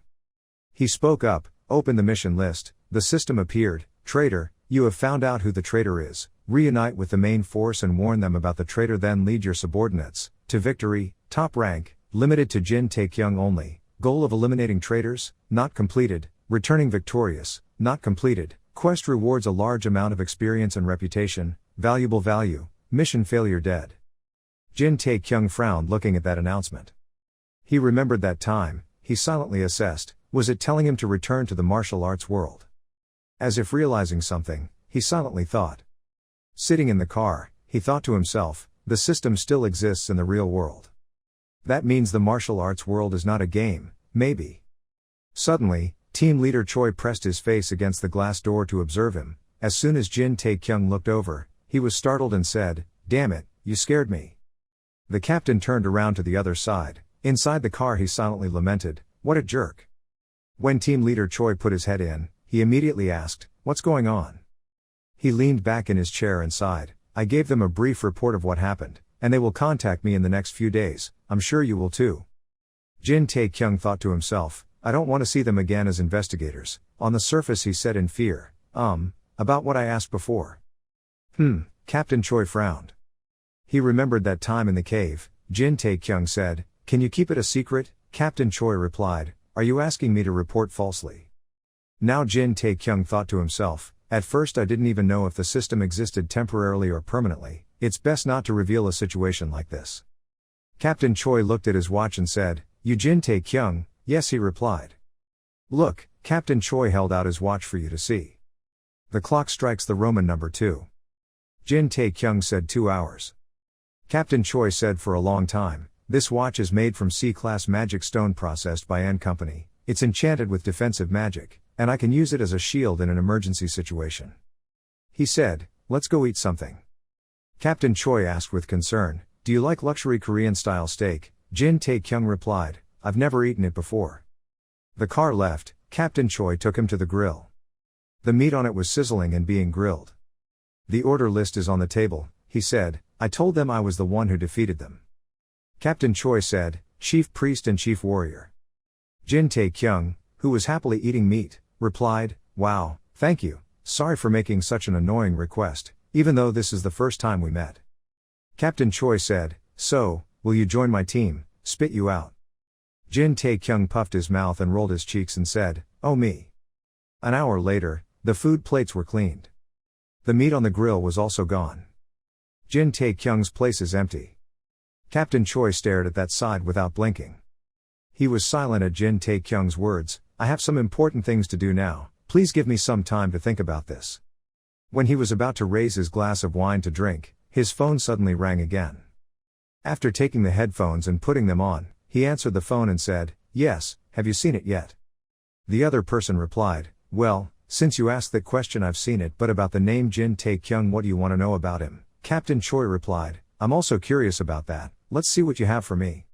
He spoke up, opened the mission list, the system appeared, "Traitor, you have found out who the traitor is. Reunite with the main force and warn them about the traitor, then lead your subordinates to victory." Top rank, limited to Jin Tae-kyung only. Goal of eliminating traitors, not completed. Returning victorious, not completed. Quest rewards a large amount of experience and reputation. Valuable value. Mission failure, dead. Jin Tae-kyung frowned looking at that announcement. He remembered that time. He silently assessed, was it telling him to return to the martial arts world? As if realizing something, he silently thought. Sitting in the car, he thought to himself, the system still exists in the real world. That means the martial arts world is not a game, maybe. Suddenly, Team Leader Choi pressed his face against the glass door to observe him. As soon as Jin Tae-kyung looked over, he was startled and said, "Damn it, you scared me." The captain turned around to the other side. Inside the car he silently lamented, "What a jerk." When Team Leader Choi put his head in, he immediately asked, "What's going on?" He leaned back in his chair and sighed, "I gave them a brief report of what happened, and they will contact me in the next few days. I'm sure you will too." Jin Tae-kyung thought to himself, "I don't want to see them again as investigators." On the surface he said in fear, about what I asked before." Captain Choi frowned. He remembered that time in the cave. Jin Tae-kyung said, "Can you keep it a secret?" Captain Choi replied, "Are you asking me to report falsely?" Now Jin Tae-kyung thought to himself, "At first I didn't even know if the system existed temporarily or permanently. It's best not to reveal a situation like this." Captain Choi looked at his watch and said, "You Jin Tae-kyung?" "Yes," he replied. "Look," Captain Choi held out his watch for you to see. "The clock strikes the Roman number 2. Jin Tae-kyung said 2 hours. Captain Choi said, "For a long time. This watch is made from C-class magic stone processed by N Company. It's enchanted with defensive magic, and I can use it as a shield in an emergency situation." He said, "Let's go eat something." Captain Choi asked with concern, "Do you like luxury Korean-style steak?" Jin Tae-kyung replied, I've never eaten it before. The car left, Captain Choi took him to the grill. The meat on it was sizzling and being grilled. The order list is on the table, he said. I told them I was the one who defeated them. Captain Choi said, Chief Priest and Chief Warrior. Jin Tae-kyung, who was happily eating meat, replied, wow, thank you, sorry for making such an annoying request, even though this is the first time we met. Captain Choi said, so, will you join my team, spit you out? Jin Tae-kyung puffed his mouth and rolled his cheeks and said, oh me. An hour later, the food plates were cleaned. The meat on the grill was also gone. Jin Tae-kyung's place is empty. Captain Choi stared at that side without blinking. He was silent at Jin Tae-kyung's words, I have some important things to do now, please give me some time to think about this. When he was about to raise his glass of wine to drink, his phone suddenly rang again. After taking the headphones and putting them on, he answered the phone and said, yes, have you seen it yet? The other person replied, well, since you asked that question I've seen it, but about the name Jin Tae-kyung, what do you want to know about him? Captain Choi replied, I'm also curious about that, let's see what you have for me.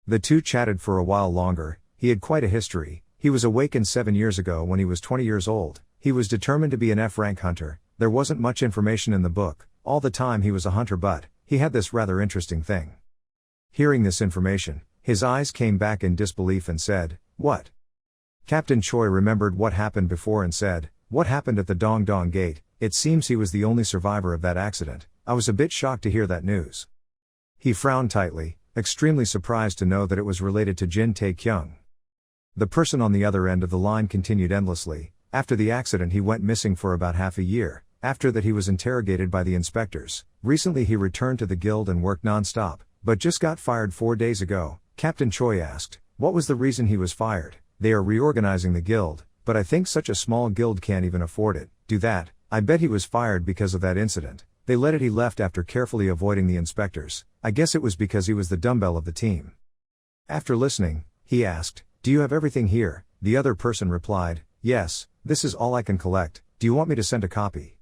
The two chatted for a while longer. He had quite a history. He was awakened 7 years ago when he was 20 years old. He was determined to be an F-rank hunter. There wasn't much information in the book, all the time he was a hunter, but he had this rather interesting thing. Hearing this information, his eyes came back in disbelief and said, what? Captain Choi remembered what happened before and said, what happened at the Dong Dong Gate? It seems he was the only survivor of that accident. I was a bit shocked to hear that news. He frowned tightly, extremely surprised to know that it was related to Jin Tae-kyung. The person on the other end of the line continued endlessly. After the accident he went missing for about half a year. After that he was interrogated by the inspectors. Recently he returned to the guild and worked non-stop, but just got fired 4 days ago. Captain Choi asked, what was the reason he was fired? They are reorganizing the guild, but I think such a small guild can't even afford it. Do that. I bet he was fired because of that incident. They let it he left after carefully avoiding the inspectors. I guess it was because he was the dumbbell of the team. After listening, he asked, do you have everything here? The other person replied, yes, this is all I can collect. Do you want me to send a copy?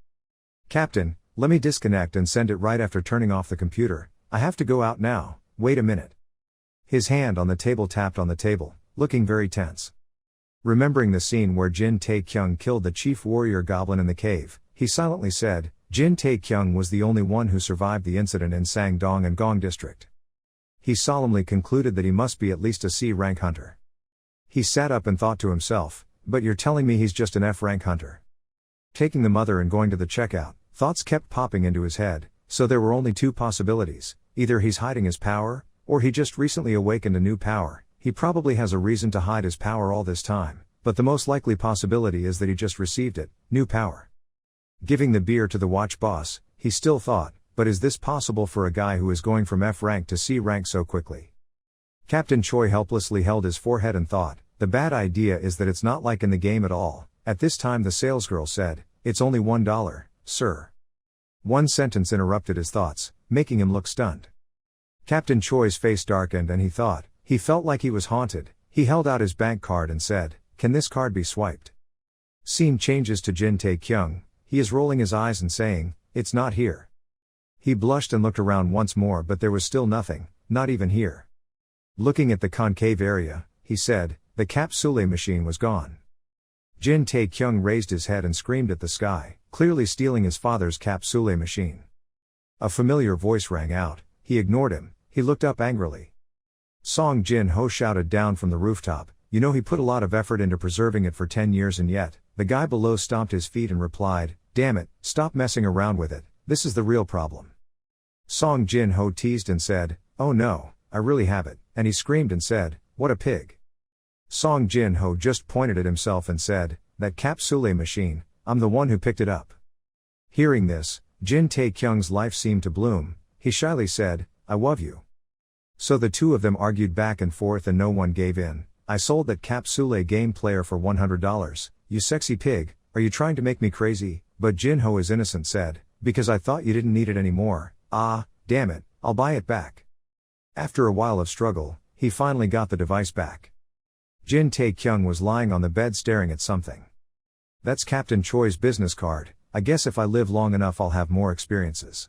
Captain, let me disconnect and send it right after turning off the computer. I have to go out now, wait a minute. His hand on the table tapped on the table, looking very tense. Remembering the scene where Jin Tae-kyung killed the chief warrior goblin in the cave, he silently said, Jin Tae-kyung was the only one who survived the incident in Sangdong and Gong district. He solemnly concluded that he must be at least a C-rank hunter. He sat up and thought to himself, but you're telling me he's just an F-rank hunter? Taking the mother and going to the checkout, thoughts kept popping into his head, so there were only two possibilities. Either he's hiding his power, or he just recently awakened a new power. He probably has a reason to hide his power all this time, but the most likely possibility is that he just received it, new power. Giving the beer to the watch boss, he still thought, but is this possible for a guy who is going from F rank to C rank so quickly? Captain Choi helplessly held his forehead and thought, the bad idea is that it's not like in the game at all. At this time the salesgirl said, it's only $1, sir. One sentence interrupted his thoughts, making him look stunned. Captain Choi's face darkened and he felt like he was haunted. He held out his bank card and said, can this card be swiped? Scene changes to Jin Tae-kyung. He is rolling his eyes and saying, it's not here. He blushed and looked around once more, but there was still nothing, not even here. Looking at the concave area, he said, the capsule machine was gone. Jin Tae-kyung raised his head and screamed at the sky, clearly stealing his father's capsule machine. A familiar voice rang out. He ignored him. He looked up angrily. Song Jin-ho shouted down from the rooftop, you know he put a lot of effort into preserving it for 10 years and yet. The guy below stomped his feet and replied, damn it, stop messing around with it, this is the real problem. Song Jin-ho teased and said, oh no, I really have it, and he screamed and said, what a pig. Song Jin-ho just pointed at himself and said, that capsule machine, I'm the one who picked it up. Hearing this, Jin Tae-kyung's life seemed to bloom. He shyly said, I love you. So the two of them argued back and forth and no one gave in. I sold that capsule game player for $100, you sexy pig, are you trying to make me crazy? But Jin-ho is innocent said, because I thought you didn't need it anymore. Ah, damn it, I'll buy it back. After a while of struggle, he finally got the device back. Jin Tae-kyung was lying on the bed staring at something. That's Captain Choi's business card. I guess if I live long enough I'll have more experiences.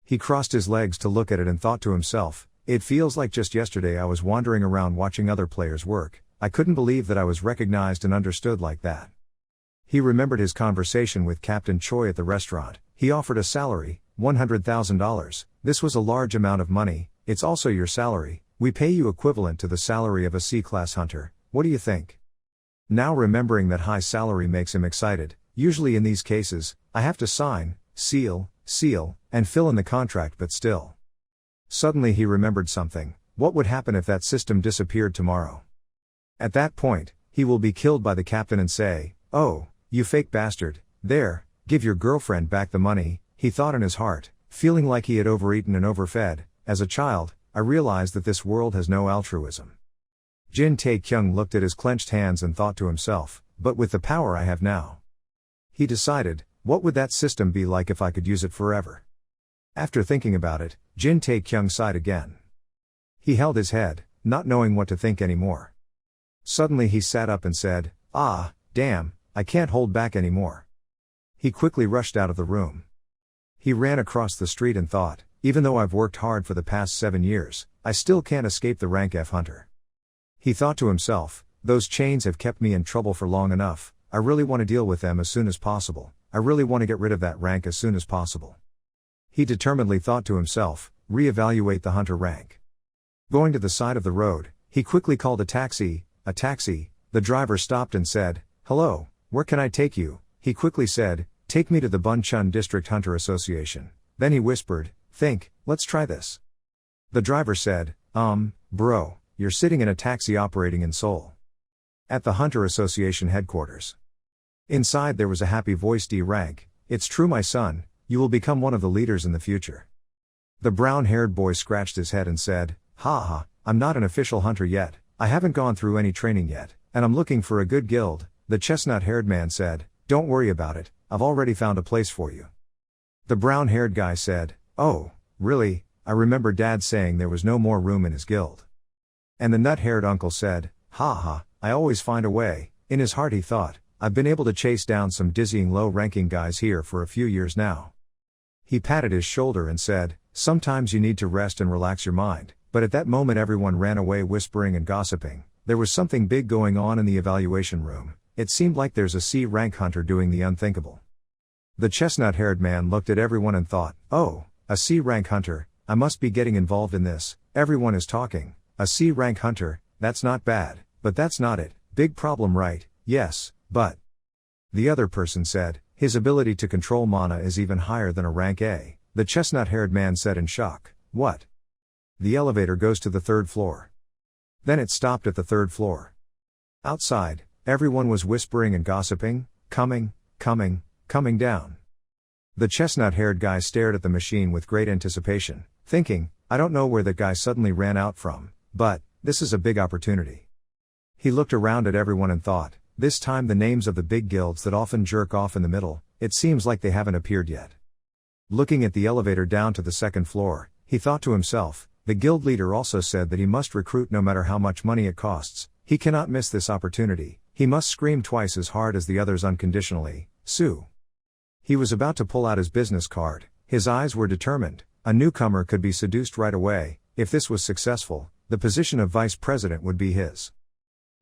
He crossed his legs to look at it and thought to himself, It feels like just yesterday I was wandering around watching other players work. I couldn't believe that I was recognized and understood like that. He remembered his conversation with Captain Choi at the restaurant. He offered a salary, $100,000. This was a large amount of money. It's also your salary. We pay you equivalent to the salary of a C-class hunter. What do you think? Now remembering that high salary makes him excited. Usually in these cases, I have to sign, seal, and fill in the contract, but still. Suddenly he remembered something. What would happen if that system disappeared tomorrow? At that point, he will be killed by the captain and say, "Oh, you fake bastard, there, give your girlfriend back the money," he thought in his heart, feeling like he had overeaten and overfed. As a child, I realized that this world has no altruism. Jin Tae-kyung looked at his clenched hands and thought to himself, but with the power I have now. He decided, what would that system be like if I could use it forever? After thinking about it, Jin Tae-kyung sighed again. He held his head, not knowing what to think anymore. Suddenly he sat up and said, "Ah, damn, I can't hold back anymore." He quickly rushed out of the room. He ran across the street and thought, even though I've worked hard for the past 7 years, I still can't escape the rank F hunter. He thought to himself, those chains have kept me in trouble for long enough. I really want to deal with them as soon as possible. I really want to get rid of that rank as soon as possible. He determinedly thought to himself, reevaluate the hunter rank. Going to the side of the road, he quickly called a taxi. The driver stopped and said, "Hello, where can I take you?" He quickly said, "Take me to the Bunchun District Hunter Association." Then he whispered, "Think, let's try this." The driver said, Bro, you're sitting in a taxi operating in Seoul. At the Hunter Association headquarters. Inside there was a happy voice. D rank, it's true my son, you will become one of the leaders in the future. The brown-haired boy scratched his head and said, "Ha, I'm not an official hunter yet, I haven't gone through any training yet, and I'm looking for a good guild." The chestnut-haired man said, "Don't worry about it, I've already found a place for you." The brown-haired guy said, "Oh, really? I remember Dad saying there was no more room in his guild." And the nut-haired uncle said, "Ha, I always find a way." In his heart he thought, I've been able to chase down some dizzying low-ranking guys here for a few years now. He patted his shoulder and said, "Sometimes you need to rest and relax your mind." But at that moment everyone ran away whispering and gossiping. There was something big going on in the evaluation room. It seemed like there's a C-rank hunter doing the unthinkable. The chestnut-haired man looked at everyone and thought, "Oh, a C-rank hunter, I must be getting involved in this. Everyone is talking. A C-rank hunter, that's not bad, but that's not it. Big problem, right? Yes, but..." The other person said, "His ability to control mana is even higher than a rank A." The chestnut-haired man said in shock, "What?" The elevator goes to the 3rd floor. Then it stopped at the 3rd floor. Outside, everyone was whispering and gossiping, coming down. The chestnut-haired guy stared at the machine with great anticipation, thinking, I don't know where that guy suddenly ran out from, but, this is a big opportunity. He looked around at everyone and thought, this time the names of the big guilds that often jerk off in the middle, it seems like they haven't appeared yet. Looking at the elevator down to the 2nd floor, he thought to himself, the guild leader also said that he must recruit no matter how much money it costs. He cannot miss this opportunity. He must scream twice as hard as the others unconditionally, Sue. He was about to pull out his business card. His eyes were determined. A newcomer could be seduced right away. If this was successful, the position of vice president would be his.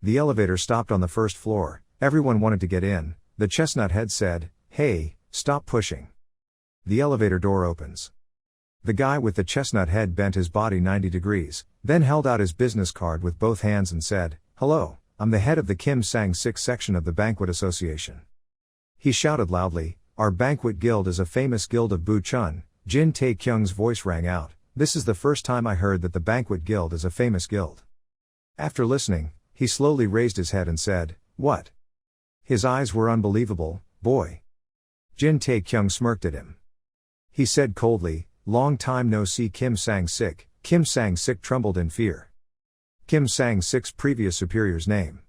The elevator stopped on the 1st floor. Everyone wanted to get in. The chestnut head said, "Hey, stop pushing." The elevator door opens. The guy with the chestnut head bent his body 90 degrees, then held out his business card with both hands and said, "Hello, I'm the head of the Kim Sang-sik section of the Banquet Association." He shouted loudly, "Our banquet guild is a famous guild of Buchun." Jin Tae-kyung's voice rang out, "This is the first time I heard that the banquet guild is a famous guild." After listening, he slowly raised his head and said, "What?" His eyes were unbelievable. "Boy." Jin Tae-kyung smirked at him. He said coldly, "Long time no see Kim Sang-sik." Kim Sang-sik trembled in fear. Kim Sang-sik's previous superior's name.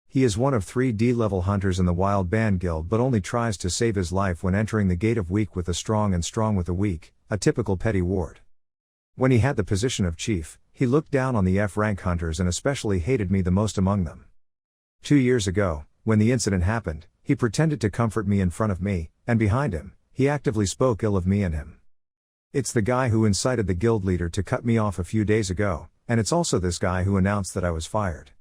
He is one of 3 D-level hunters in the Wild Band Guild but only tries to save his life when entering the gate of weak with the strong and strong with the weak, a typical petty ward. When he had the position of chief, he looked down on the F-rank hunters and especially hated me the most among them. 2 years ago, when the incident happened, he pretended to comfort me in front of me, and behind him, he actively spoke ill of me and him. It's the guy who incited the guild leader to cut me off a few days ago, and it's also this guy who announced that I was fired.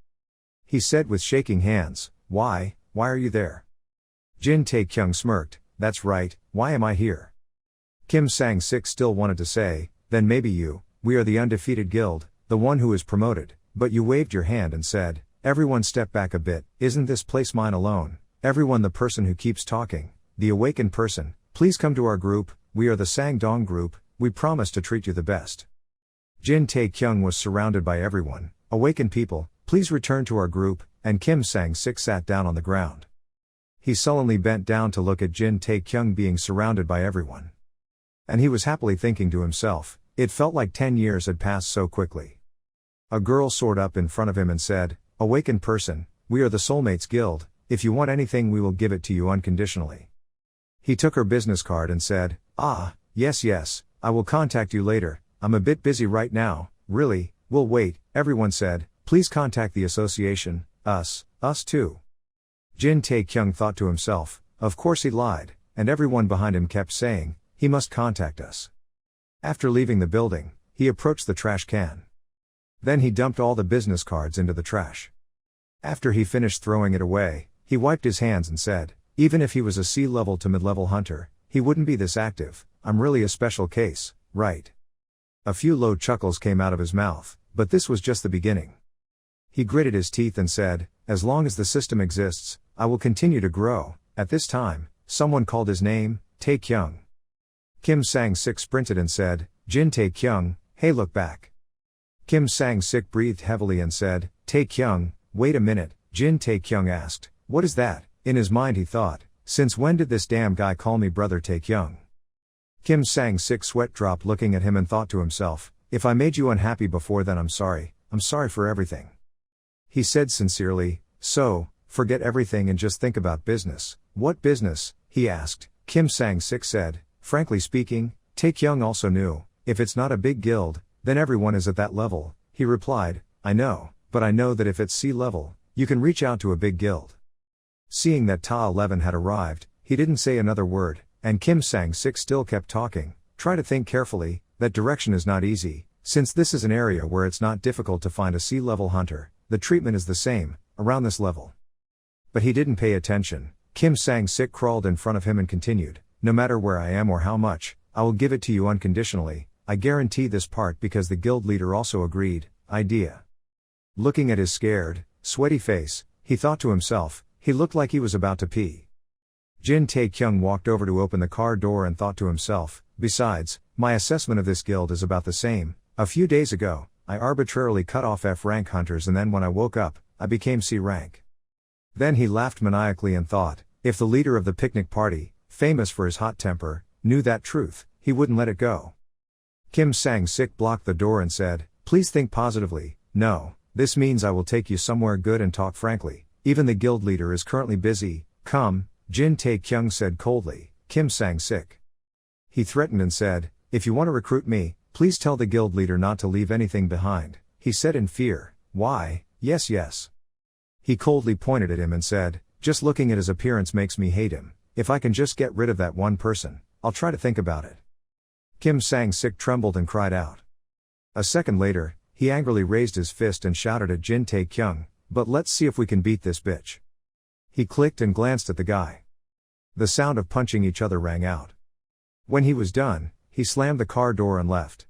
He said with shaking hands, why are you there? Jin Tae-kyung smirked, that's right, why am I here? Kim Sang-sik still wanted to say, then maybe we are the undefeated guild, the one who is promoted, but you waved your hand and said, everyone step back a bit, isn't this place mine alone? Everyone, the person who keeps talking, the awakened person, please come to our group, we are the Sang-dong group, we promise to treat you the best. Jin Tae-kyung was surrounded by everyone, awakened people, please return to our group, and Kim Sang-sik sat down on the ground. He sullenly bent down to look at Jin Tae-kyung being surrounded by everyone. And he was happily thinking to himself, it felt like 10 years had passed so quickly. A girl soared up in front of him and said, awakened person, we are the Soulmates Guild, if you want anything we will give it to you unconditionally. He took her business card and said, yes, I will contact you later, I'm a bit busy right now, really, we'll wait, everyone said, please contact the association, us too. Jin Tae-kyung thought to himself, of course he lied, and everyone behind him kept saying, he must contact us. After leaving the building, he approached the trash can. Then he dumped all the business cards into the trash. After he finished throwing it away, he wiped his hands and said, even if he was a C-level to mid-level hunter, he wouldn't be this active, I'm really a special case, right? A few low chuckles came out of his mouth, but this was just the beginning. He gritted his teeth and said, as long as the system exists, I will continue to grow. At this time, someone called his name, Tae-kyung. Kim Sang-sik sprinted and said, Jin Tae-kyung, hey look back. Kim Sang-sik breathed heavily and said, Tae-kyung, wait a minute, Jin Tae-kyung asked, what is that? In his mind he thought, since when did this damn guy call me brother Tae-kyung? Kim Sang-sik sweat dropped looking at him and thought to himself, if I made you unhappy before then I'm sorry for everything. He said sincerely, so, forget everything and just think about business. What business? He asked. Kim Sang-sik said, frankly speaking, Tae-kyung also knew, if it's not a big guild, then everyone is at that level. He replied, I know, but I know that if it's C-level, you can reach out to a big guild. Seeing that Ta-11 had arrived, he didn't say another word, and Kim Sang-sik still kept talking, try to think carefully, that direction is not easy, since this is an area where it's not difficult to find a C-level hunter, the treatment is the same, around this level. But he didn't pay attention. Kim Sang-sik crawled in front of him and continued, no matter where I am or how much, I will give it to you unconditionally, I guarantee this part because the guild leader also agreed, idea. Looking at his scared, sweaty face, he thought to himself, he looked like he was about to pee. Jin Tae-kyung walked over to open the car door and thought to himself, besides, my assessment of this guild is about the same. A few days ago, I arbitrarily cut off F-rank hunters and then when I woke up, I became C-rank. Then he laughed maniacally and thought, if the leader of the picnic party, famous for his hot temper, knew that truth, he wouldn't let it go. Kim Sang-sik blocked the door and said, please think positively, no, this means I will take you somewhere good and talk frankly, even the guild leader is currently busy, come, Jin Tae-kyung said coldly, Kim Sang-sik. He threatened and said, if you want to recruit me, please tell the guild leader not to leave anything behind, he said in fear, why, yes. He coldly pointed at him and said, just looking at his appearance makes me hate him, if I can just get rid of that one person, I'll try to think about it. Kim Sang-sik trembled and cried out. A second later, he angrily raised his fist and shouted at Jin Tae-kyung, but let's see if we can beat this bitch. He clicked and glanced at the guy. The sound of punching each other rang out. When he was done, he slammed the car door and left.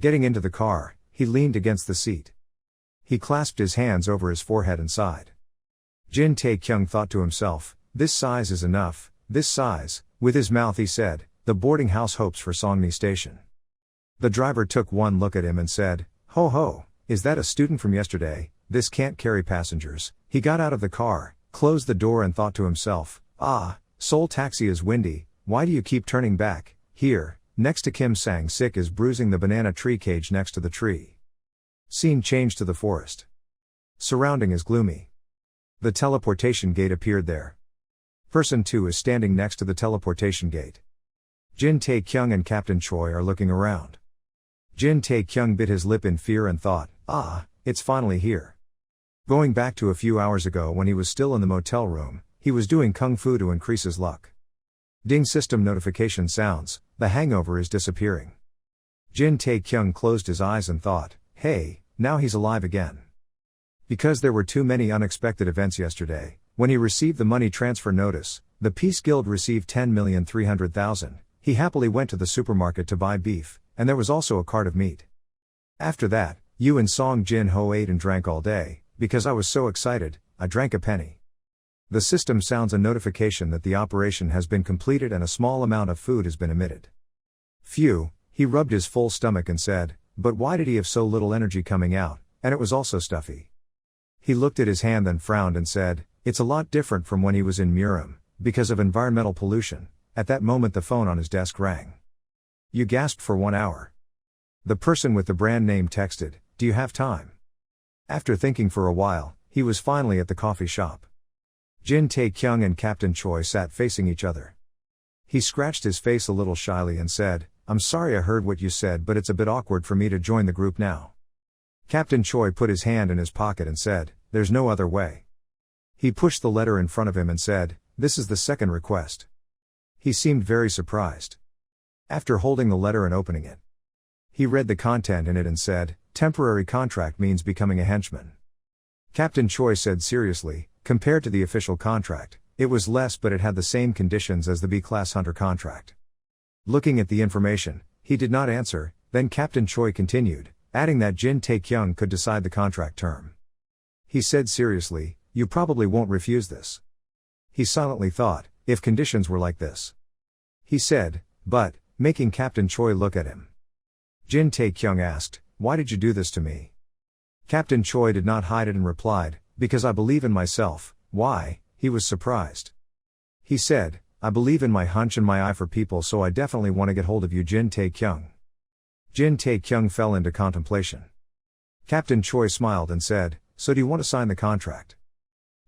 Getting into the car, he leaned against the seat. He clasped his hands over his forehead and sighed. Jin Tae-kyung thought to himself, this size is enough, this size. With his mouth he said, the boarding house hopes for Songni Station. The driver took one look at him and said, ho, is that a student from yesterday? This can't carry passengers. He got out of the car, closed the door and thought to himself, Seoul taxi is windy, why do you keep turning back? Here, next to Kim Sang-sik is bruising the banana tree cage next to the tree. Scene changed to the forest. Surrounding is gloomy. The teleportation gate appeared there. Person 2 is standing next to the teleportation gate. Jin Tae-kyung and Captain Choi are looking around. Jin Tae-kyung bit his lip in fear and thought, it's finally here. Going back to a few hours ago when he was still in the motel room, he was doing kung fu to increase his luck. Ding system notification sounds, the hangover is disappearing. Jin Tae-kyung closed his eyes and thought, hey, now he's alive again. Because there were too many unexpected events yesterday, when he received the money transfer notice, the Peace Guild received 10,300,000, he happily went to the supermarket to buy beef, and there was also a cart of meat. After that, Yu and Song Jin Ho ate and drank all day. Because I was so excited, I drank a penny. The system sounds a notification that the operation has been completed and a small amount of food has been emitted. Phew, he rubbed his full stomach and said, but why did he have so little energy coming out, and it was also stuffy? He looked at his hand then frowned and said, it's a lot different from when he was in Murim, because of environmental pollution. At that moment the phone on his desk rang. You gasped for 1 hour. The person with the brand name texted, do you have time? After thinking for a while, he was finally at the coffee shop. Jin Tae-kyung and Captain Choi sat facing each other. He scratched his face a little shyly and said, I'm sorry I heard what you said, but it's a bit awkward for me to join the group now. Captain Choi put his hand in his pocket and said, there's no other way. He pushed the letter in front of him and said, this is the second request. He seemed very surprised. After holding the letter and opening it, he read the content in it and said, temporary contract means becoming a henchman. Captain Choi said seriously, compared to the official contract, it was less but it had the same conditions as the B-class hunter contract. Looking at the information, he did not answer, then Captain Choi continued, adding that Jin Tae-kyung could decide the contract term. He said seriously, you probably won't refuse this. He silently thought, if conditions were like this. He said, but, making Captain Choi look at him. Jin Tae-kyung asked, why did you do this to me? Captain Choi did not hide it and replied, because I believe in myself. Why? He was surprised. He said, I believe in my hunch and my eye for people, so I definitely want to get hold of you, Jin Tae-kyung. Jin Tae-kyung fell into contemplation. Captain Choi smiled and said, so do you want to sign the contract?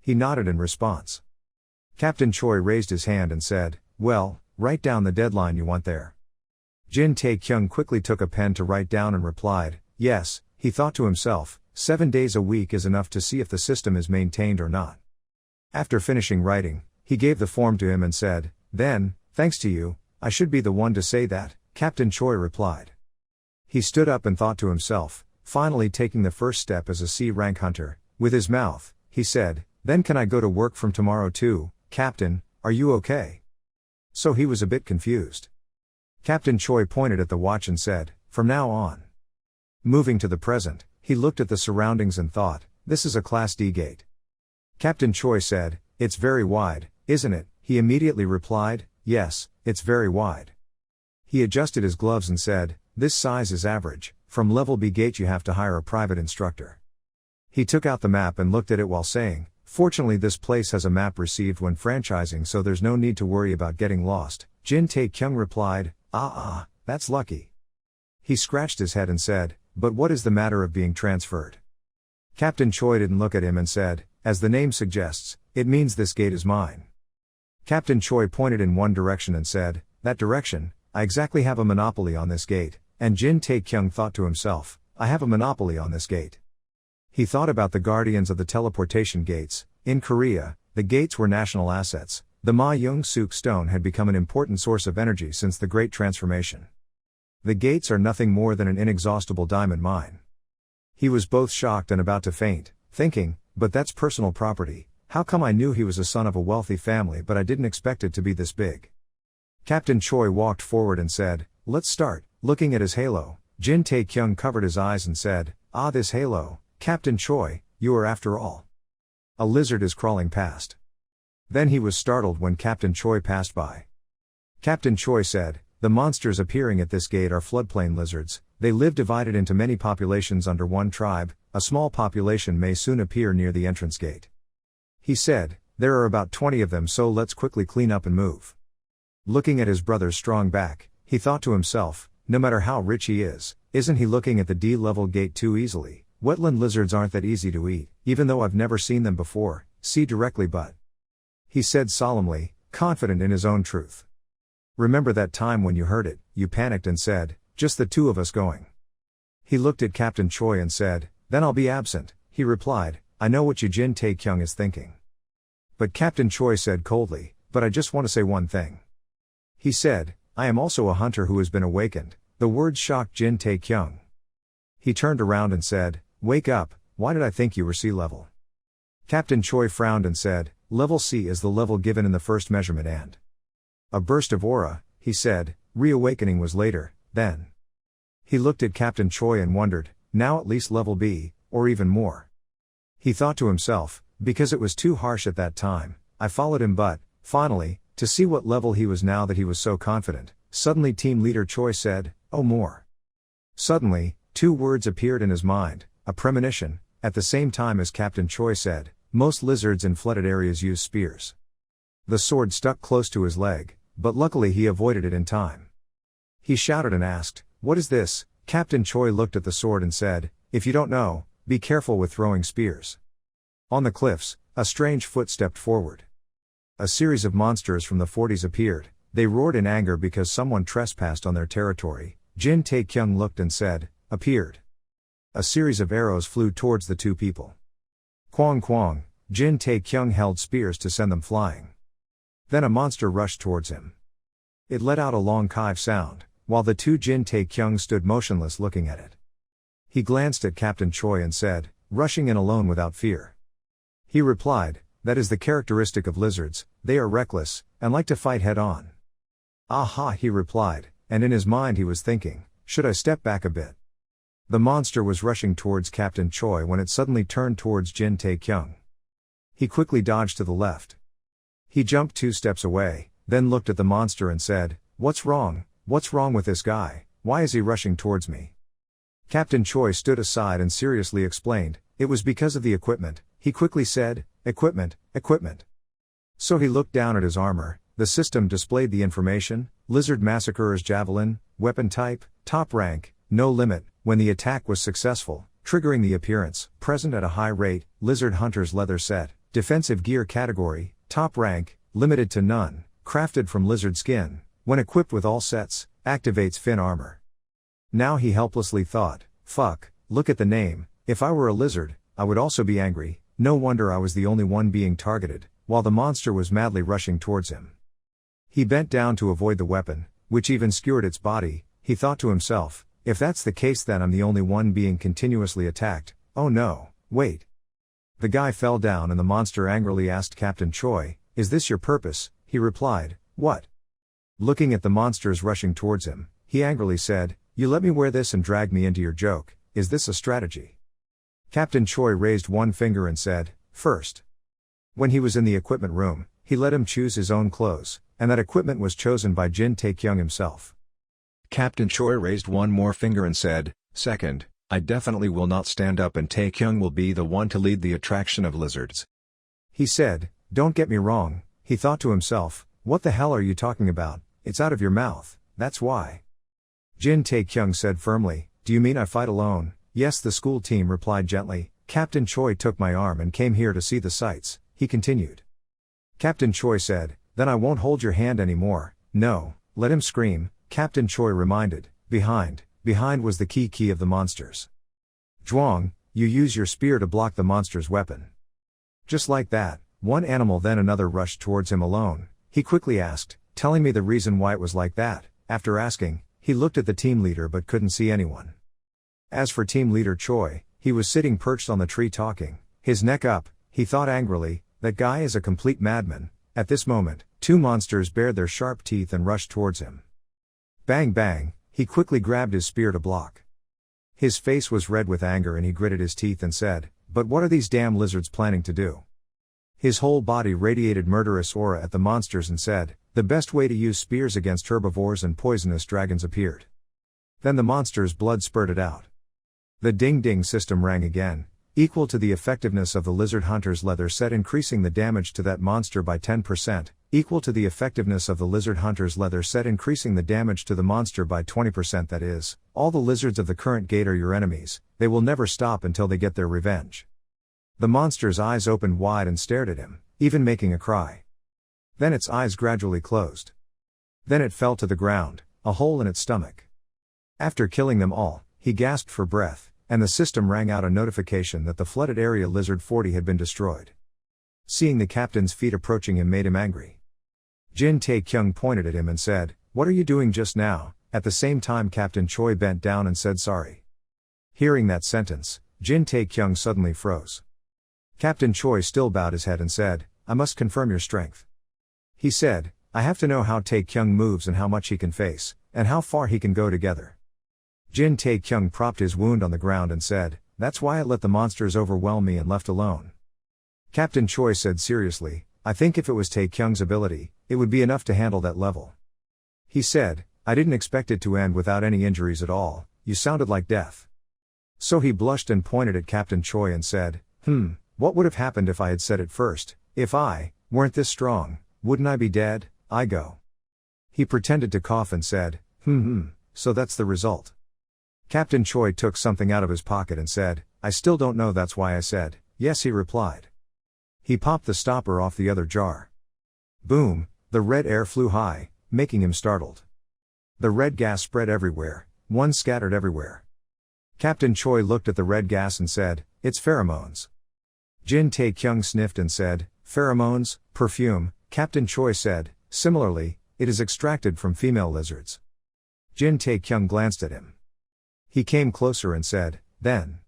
He nodded in response. Captain Choi raised his hand and said, well, write down the deadline you want there. Jin Tae-kyung quickly took a pen to write down and replied, yes. He thought to himself, 7 days a week is enough to see if the system is maintained or not. After finishing writing, he gave the form to him and said, then, thanks to you, I should be the one to say that, Captain Choi replied. He stood up and thought to himself, finally taking the first step as a C-rank hunter. With his mouth, he said, then can I go to work from tomorrow too, Captain, are you okay? So he was a bit confused. Captain Choi pointed at the watch and said, from now on. Moving to the present, he looked at the surroundings and thought, this is a Class D gate. Captain Choi said, it's very wide, isn't it? He immediately replied, yes, it's very wide. He adjusted his gloves and said, this size is average, from level B gate you have to hire a private instructor. He took out the map and looked at it while saying, fortunately this place has a map received when franchising, so there's no need to worry about getting lost. Jin Tae-kyung replied, that's lucky. He scratched his head and said, but what is the matter of being transferred? Captain Choi didn't look at him and said, as the name suggests, it means this gate is mine. Captain Choi pointed in one direction and said, that direction, I exactly have a monopoly on this gate, and Jin Tae-kyung thought to himself, I have a monopoly on this gate. He thought about the guardians of the teleportation gates. In Korea, the gates were national assets. The Ma Young-suk stone had become an important source of energy since the Great Transformation. The gates are nothing more than an inexhaustible diamond mine. He was both shocked and about to faint, thinking, but that's personal property. How come I knew he was a son of a wealthy family but I didn't expect it to be this big? Captain Choi walked forward and said, let's start. Looking at his halo, Jin Tae-kyung covered his eyes and said, this halo, Captain Choi, you are after all. A lizard is crawling past. Then he was startled when Captain Choi passed by. Captain Choi said, the monsters appearing at this gate are floodplain lizards. They live divided into many populations under one tribe. A small population may soon appear near the entrance gate. He said, there are about 20 of them, so let's quickly clean up and move. Looking at his brother's strong back, he thought to himself, no matter how rich he is, isn't he looking at the D-level gate too easily? Wetland lizards aren't that easy to eat, even though I've never seen them before, see directly but. He said solemnly, confident in his own truth. Remember that time when you heard it, you panicked and said, just the two of us going. He looked at Captain Choi and said, then I'll be absent. He replied, I know what Jin Tae-kyung is thinking. But Captain Choi said coldly, but I just want to say one thing. He said, I am also a hunter who has been awakened. The words shocked Jin Tae-kyung. He turned around and said, "Wake up, why did I think you were sea level?" Captain Choi frowned and said, "Level C is the level given in the first measurement and..." "A burst of aura," he said, "reawakening was later, then." He looked at Captain Choi and wondered, now at least level B, or even more. He thought to himself, because it was too harsh at that time, I followed him, but, finally, to see what level he was now that he was so confident, suddenly Team Leader Choi said, "Oh, more." Suddenly, two words appeared in his mind, a premonition, at the same time as Captain Choi said, "Most lizards in flooded areas use spears." The sword stuck close to his leg, but luckily he avoided it in time. He shouted and asked, "What is this?" Captain Choi looked at the sword and said, "If you don't know, be careful with throwing spears." On the cliffs, a strange foot stepped forward. A series of monsters from the 40s appeared. They roared in anger because someone trespassed on their territory. Jin Tae-kyung looked and said, "Appeared." A series of arrows flew towards the two people. Kwang kwang, Jin Tae-kyung held spears to send them flying. Then a monster rushed towards him. It let out a long kive sound, while the two Jin Tae-kyung stood motionless looking at it. He glanced at Captain Choi and said, "Rushing in alone without fear." He replied, "That is the characteristic of lizards, they are reckless, and like to fight head-on." "Aha," he replied, and in his mind he was thinking, "Should I step back a bit?" The monster was rushing towards Captain Choi when it suddenly turned towards Jin Tae-kyung. He quickly dodged to the left. He jumped 2 steps away, then looked at the monster and said, "What's wrong? What's wrong with this guy? Why is he rushing towards me?" Captain Choi stood aside and seriously explained, "It was because of the equipment." He quickly said, "Equipment, equipment." So he looked down at his armor. The system displayed the information: Lizard Massacrer's Javelin, weapon type, top rank, no limit, when the attack was successful, triggering the appearance, present at a high rate, Lizard Hunter's leather set, defensive gear category, top rank, limited to none, crafted from lizard skin, when equipped with all sets, activates fin armor. Now he helplessly thought, fuck, look at the name, if I were a lizard, I would also be angry, no wonder I was the only one being targeted, while the monster was madly rushing towards him. He bent down to avoid the weapon, which even skewered its body. He thought to himself, if that's the case then I'm the only one being continuously attacked. Oh no, wait. The guy fell down and the monster angrily asked Captain Choi, "Is this your purpose?" He replied, "What?" Looking at the monsters rushing towards him, he angrily said, "You let me wear this and drag me into your joke, is this a strategy?" Captain Choi raised one finger and said, "First." When he was in the equipment room, he let him choose his own clothes, and that equipment was chosen by Jin Tae-kyung himself. Captain Choi raised one more finger and said, "Second, I definitely will not stand up and Tae-kyung will be the one to lead the attraction of lizards." He said, "Don't get me wrong," he thought to himself, "what the hell are you talking about? It's out of your mouth, that's why." Jin Tae-kyung said firmly, "Do you mean I fight alone?" "Yes," the school team replied gently. "Captain Choi took my arm and came here to see the sights," he continued. Captain Choi said, "Then I won't hold your hand anymore." "No, let him scream," Captain Choi reminded. Behind was the key of the monsters. "Zhuang, you use your spear to block the monster's weapon." Just like that, one animal then another rushed towards him alone. He quickly asked, telling me the reason why it was like that. After asking, he looked at the team leader but couldn't see anyone. As for team leader Choi, he was sitting perched on the tree talking, his neck up. He thought angrily, that guy is a complete madman. At this moment, two monsters bared their sharp teeth and rushed towards him. Bang bang, he quickly grabbed his spear to block. His face was red with anger and he gritted his teeth and said, "But what are these damn lizards planning to do?" His whole body radiated murderous aura at the monsters and said, "The best way to use spears against herbivores and poisonous dragons appeared." Then the monster's blood spurted out. The ding-ding system rang again, equal to the effectiveness of the lizard hunter's leather set, increasing the damage to that monster by 10%, equal to the effectiveness of the lizard hunter's leather set, increasing the damage to the monster by 20%. That is, all the lizards of the current gate are your enemies, they will never stop until they get their revenge. The monster's eyes opened wide and stared at him, even making a cry. Then its eyes gradually closed. Then it fell to the ground, a hole in its stomach. After killing them all, he gasped for breath, and the system rang out a notification that the flooded area Lizard 40 had been destroyed. Seeing the captain's feet approaching him made him angry. Jin Tae-kyung pointed at him and said, "What are you doing just now?" At the same time Captain Choi bent down and said sorry. Hearing that sentence, Jin Tae-kyung suddenly froze. Captain Choi still bowed his head and said, I must confirm your strength. He said, I have to know how Tae-kyung moves and how much he can face, and how far he can go together. Jin Tae-kyung propped his wound on the ground and said, that's why I let the monsters overwhelm me and left alone. Captain Choi said seriously, I think if it was Tae-kyung's ability, it would be enough to handle that level. He said, I didn't expect it to end without any injuries at all, you sounded like death. So he blushed and pointed at Captain Choi and said, what would have happened if I had said it first? If I weren't this strong, wouldn't I be dead? I go. He pretended to cough and said, so that's the result. Captain Choi took something out of his pocket and said, I still don't know, that's why I said, yes, he replied. He popped the stopper off the other jar. Boom, the red air flew high, making him startled. The red gas spread everywhere, one scattered everywhere. Captain Choi looked at the red gas and said, it's pheromones. Jin Tae-kyung sniffed and said, pheromones, perfume. Captain Choi said, similarly, it is extracted from female lizards. Jin Tae-kyung glanced at him. He came closer and said, then.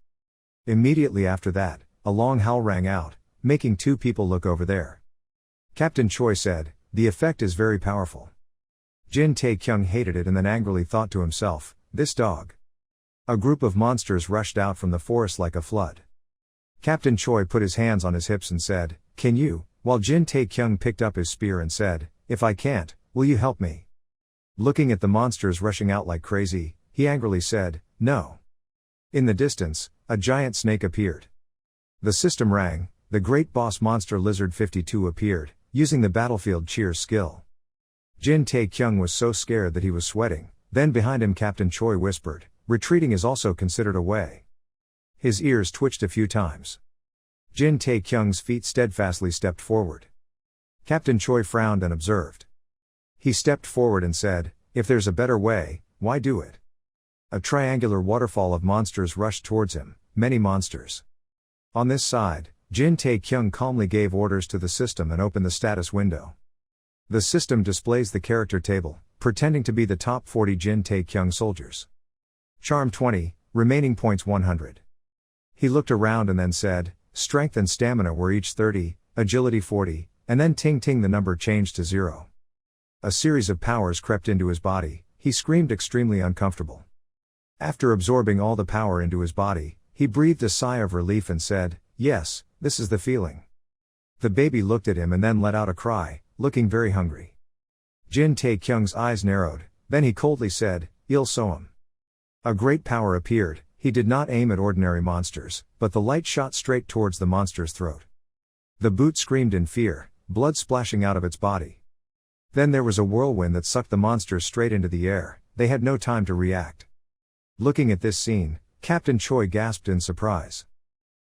Immediately after that, a long howl rang out, making two people look over there. Captain Choi said, the effect is very powerful. Jin Tae-kyung hated it and then angrily thought to himself, this dog. A group of monsters rushed out from the forest like a flood. Captain Choi put his hands on his hips and said, can you? While Jin Tae-kyung picked up his spear and said, if I can't, will you help me? Looking at the monsters rushing out like crazy, he angrily said, no. In the distance, a giant snake appeared. The system rang, the great boss monster Lizard 52 appeared, using the battlefield cheer skill. Jin Tae-kyung was so scared that he was sweating, then behind him Captain Choi whispered, retreating is also considered a way. His ears twitched a few times. Jin Tae-kyung's feet steadfastly stepped forward. Captain Choi frowned and observed. He stepped forward and said, if there's a better way, why do it? A triangular waterfall of monsters rushed towards him, many monsters. On this side, Jin Tae-kyung calmly gave orders to the system and opened the status window. The system displays the character table, pretending to be the top 40 Jin Tae-kyung soldiers. Charm 20, remaining points 100. He looked around and then said, strength and stamina were each 30, agility 40, and then ting-ting the number changed to 0. A series of powers crept into his body, he screamed extremely uncomfortable. After absorbing all the power into his body, he breathed a sigh of relief and said, yes, this is the feeling. The baby looked at him and then let out a cry, looking very hungry. Jin Tae-kyung's eyes narrowed, then he coldly said, Il Soam. A great power appeared, he did not aim at ordinary monsters, but the light shot straight towards the monster's throat. The boot screamed in fear, blood splashing out of its body. Then there was a whirlwind that sucked the monsters straight into the air, they had no time to react. Looking at this scene, Captain Choi gasped in surprise.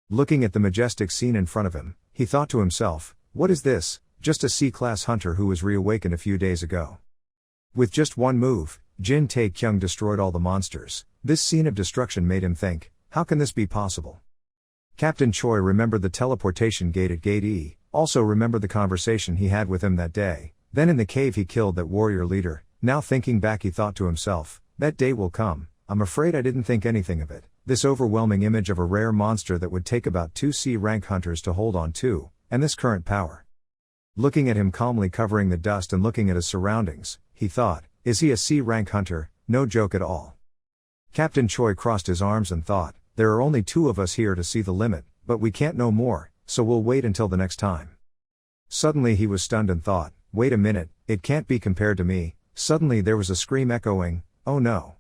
Looking at the majestic scene in front of him, he thought to himself, what is this, just a C-class hunter who was reawakened a few days ago. With just one move, Jin Tae-kyung destroyed all the monsters. This scene of destruction made him think, how can this be possible? Captain Choi remembered the teleportation gate at Gate E, also remembered the conversation he had with him that day, then in the cave he killed that warrior leader. Now thinking back he thought to himself, that day will come. I'm afraid I didn't think anything of it, this overwhelming image of a rare monster that would take about 2 C-rank hunters to hold on to, and this current power. Looking at him calmly covering the dust and looking at his surroundings, he thought, is he a C-rank hunter? No joke at all. Captain Choi crossed his arms and thought, there are only 2 of us here to see the limit, but we can't know more, so we'll wait until the next time. Suddenly he was stunned and thought, wait a minute, it can't be compared to me. Suddenly there was a scream echoing, oh no.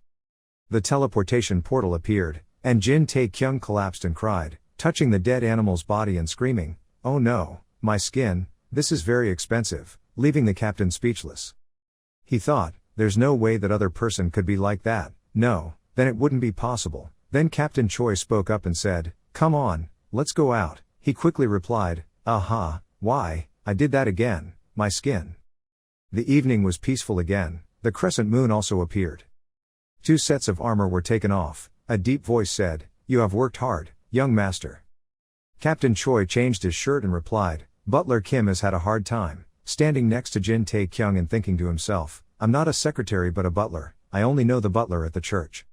The teleportation portal appeared, and Jin Tae-kyung collapsed and cried, touching the dead animal's body and screaming, oh no, my skin, this is very expensive, leaving the captain speechless. He thought, there's no way that other person could be like that, no, then it wouldn't be possible. Then Captain Choi spoke up and said, come on, let's go out. He quickly replied, aha, why, I did that again, my skin. The evening was peaceful again, the crescent moon also appeared. 2 sets of armor were taken off, a deep voice said, you have worked hard, young master. Captain Choi changed his shirt and replied, Butler Kim has had a hard time, standing next to Jin Tae-kyung and thinking to himself, I'm not a secretary but a butler, I only know the butler at the church.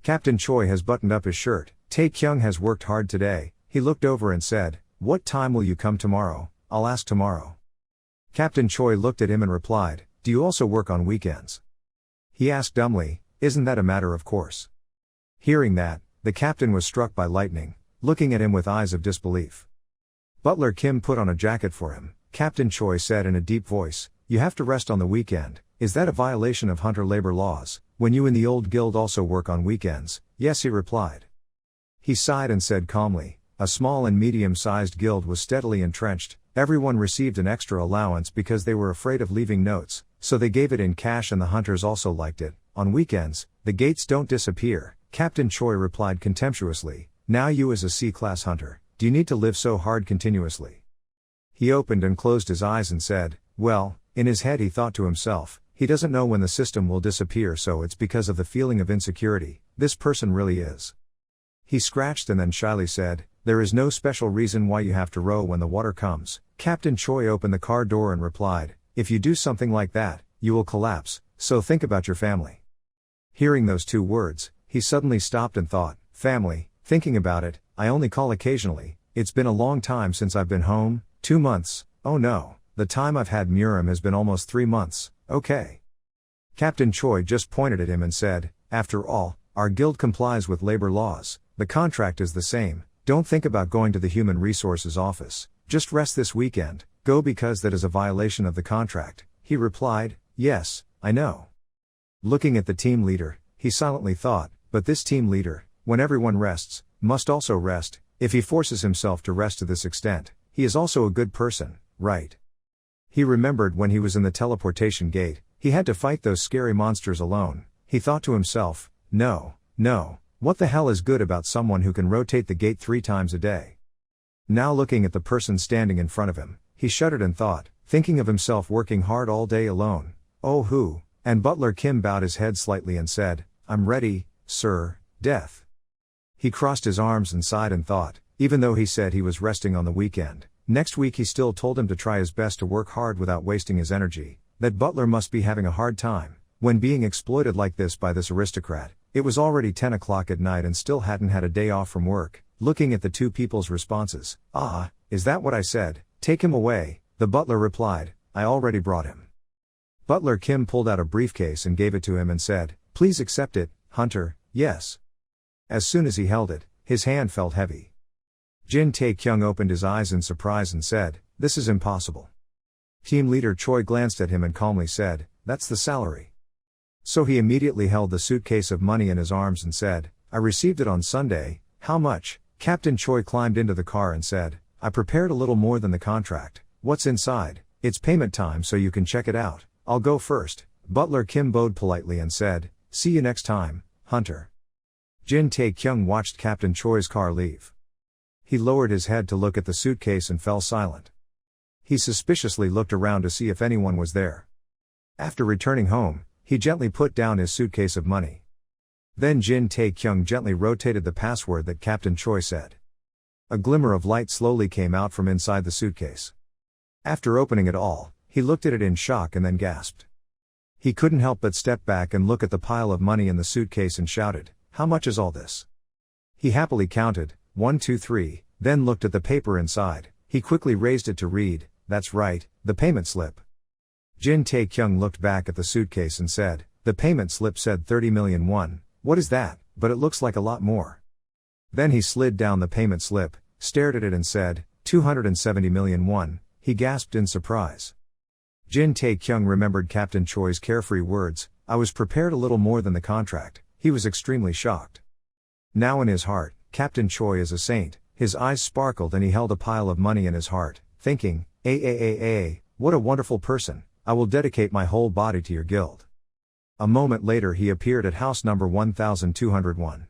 Captain Choi has buttoned up his shirt. Tae-kyung has worked hard today. He looked over and said, "What time will you come tomorrow?" "I'll ask tomorrow." Captain Choi looked at him and replied, "Do you also work on weekends?" He asked dumbly, "Isn't that a matter of course?" Hearing that, the captain was struck by lightning, looking at him with eyes of disbelief. Butler Kim put on a jacket for him. Captain Choi said in a deep voice, "You have to rest on the weekend. Is that a violation of hunter labor laws, when you in the old guild also work on weekends?" "Yes," he replied. He sighed and said calmly, a small and medium-sized guild was steadily entrenched. Everyone received an extra allowance because they were afraid of leaving notes, so they gave it in cash and the hunters also liked it. "On weekends, the gates don't disappear," Captain Choi replied contemptuously. "Now you as a C-class hunter, do you need to live so hard continuously?" He opened and closed his eyes and said, "Well," in his head he thought to himself, "he doesn't know when the system will disappear, so it's because of the feeling of insecurity. This person really is." He scratched and then shyly said, "There is no special reason why you have to row when the water comes." Captain Choi opened the car door and replied, "If you do something like that, you will collapse, so think about your family." Hearing those two words, he suddenly stopped and thought, "Family, thinking about it, I only call occasionally. It's been a long time since I've been home, 2 months, oh no, the time I've had Murim has been almost 3 months, okay." Captain Choi just pointed at him and said, "After all, our guild complies with labor laws, the contract is the same, don't think about going to the Human Resources office, just rest this weekend, go because that is a violation of the contract." He replied, "Yes, I know." Looking at the team leader, he silently thought, but this team leader, when everyone rests, must also rest. If he forces himself to rest to this extent, he is also a good person, right? He remembered when he was in the teleportation gate, he had to fight those scary monsters alone. He thought to himself, no, what the hell is good about someone who can rotate the gate 3 times a day? Now looking at the person standing in front of him, he shuddered and thought, thinking of himself working hard all day alone, oh who? And Butler Kim bowed his head slightly and said, "I'm ready, sir, death." He crossed his arms and sighed and thought, even though he said he was resting on the weekend, next week he still told him to try his best to work hard without wasting his energy, that Butler must be having a hard time, when being exploited like this by this aristocrat. It was already 10 o'clock at night and still hadn't had a day off from work. Looking at the two people's responses, "Ah, is that what I said? Take him away," the butler replied, "I already brought him." Butler Kim pulled out a briefcase and gave it to him and said, "Please accept it, Hunter." "Yes." As soon as he held it, his hand felt heavy. Jin Tae-kyung opened his eyes in surprise and said, "This is impossible." Team leader Choi glanced at him and calmly said, "That's the salary." So he immediately held the suitcase of money in his arms and said, "I received it on Sunday." "How much?" Captain Choi climbed into the car and said, "I prepared a little more than the contract. What's inside? It's payment time so you can check it out. I'll go first." Butler Kim bowed politely and said, "See you next time, Hunter." Jin Tae-kyung watched Captain Choi's car leave. He lowered his head to look at the suitcase and fell silent. He suspiciously looked around to see if anyone was there. After returning home, he gently put down his suitcase of money. Then Jin Tae-kyung gently rotated the password that Captain Choi said. A glimmer of light slowly came out from inside the suitcase. After opening it all, he looked at it in shock and then gasped. He couldn't help but step back and look at the pile of money in the suitcase and shouted, "How much is all this?" He happily counted, 1, 2, 3, then looked at the paper inside. He quickly raised it to read, "That's right, the payment slip." Jin Tae-kyung looked back at the suitcase and said, "The payment slip said 30 million won. What is that? But it looks like a lot more." Then he slid down the payment slip, stared at it and said, 270 million won. He gasped in surprise. Jin Tae-kyung remembered Captain Choi's carefree words, "I was prepared a little more than the contract." He was extremely shocked. Now in his heart, Captain Choi is a saint. His eyes sparkled and he held a pile of money in his heart, thinking, what a wonderful person. I will dedicate my whole body to your guild." A moment later he appeared at house number 1201.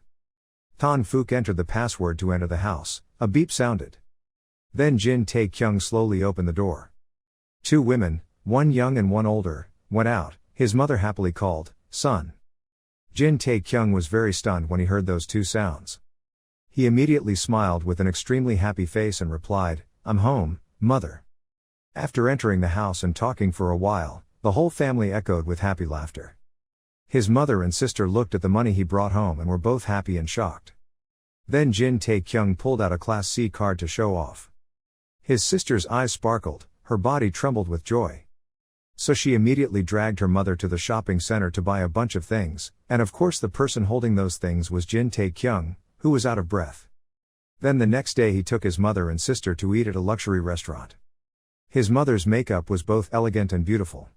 Tan Fook entered the password to enter the house. A beep sounded. Then Jin Tae-kyung slowly opened the door. 2 women, one young and one older, went out. His mother happily called, "Son." Jin Tae-kyung was very stunned when he heard those 2 sounds. He immediately smiled with an extremely happy face and replied, "I'm home, mother." After entering the house and talking for a while, the whole family echoed with happy laughter. His mother and sister looked at the money he brought home and were both happy and shocked. Then Jin Tae-kyung pulled out a Class C card to show off. His sister's eyes sparkled, her body trembled with joy. So she immediately dragged her mother to the shopping center to buy a bunch of things, and of course the person holding those things was Jin Tae-kyung, who was out of breath. Then the next day he took his mother and sister to eat at a luxury restaurant. His mother's makeup was both elegant and beautiful.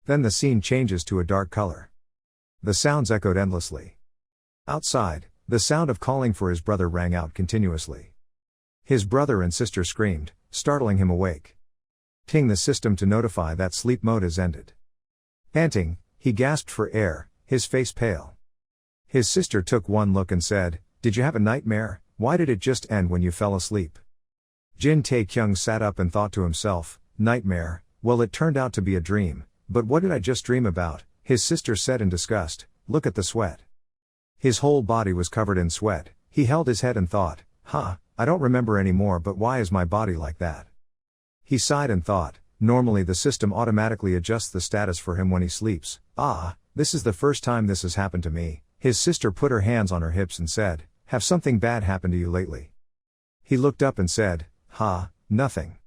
Then the scene changes to a dark color. The sounds echoed endlessly. Outside, the sound of calling for his brother rang out continuously. His brother and sister screamed, startling him awake. Ting the system to notify that sleep mode has ended. Panting, he gasped for air, his face pale. His sister took one look and said, "Did you have a nightmare? Why did it just end when you fell asleep?" Jin Tae-kyung sat up and thought to himself, "Nightmare, well it turned out to be a dream, but what did I just dream about?" His sister said in disgust, "Look at the sweat." His whole body was covered in sweat. He held his head and thought, I don't remember anymore, but why is my body like that? He sighed and thought, normally the system automatically adjusts the status for him when he sleeps. This is the first time this has happened to me. His sister put her hands on her hips and said, "Have something bad happened to you lately?" He looked up and said, Nothing.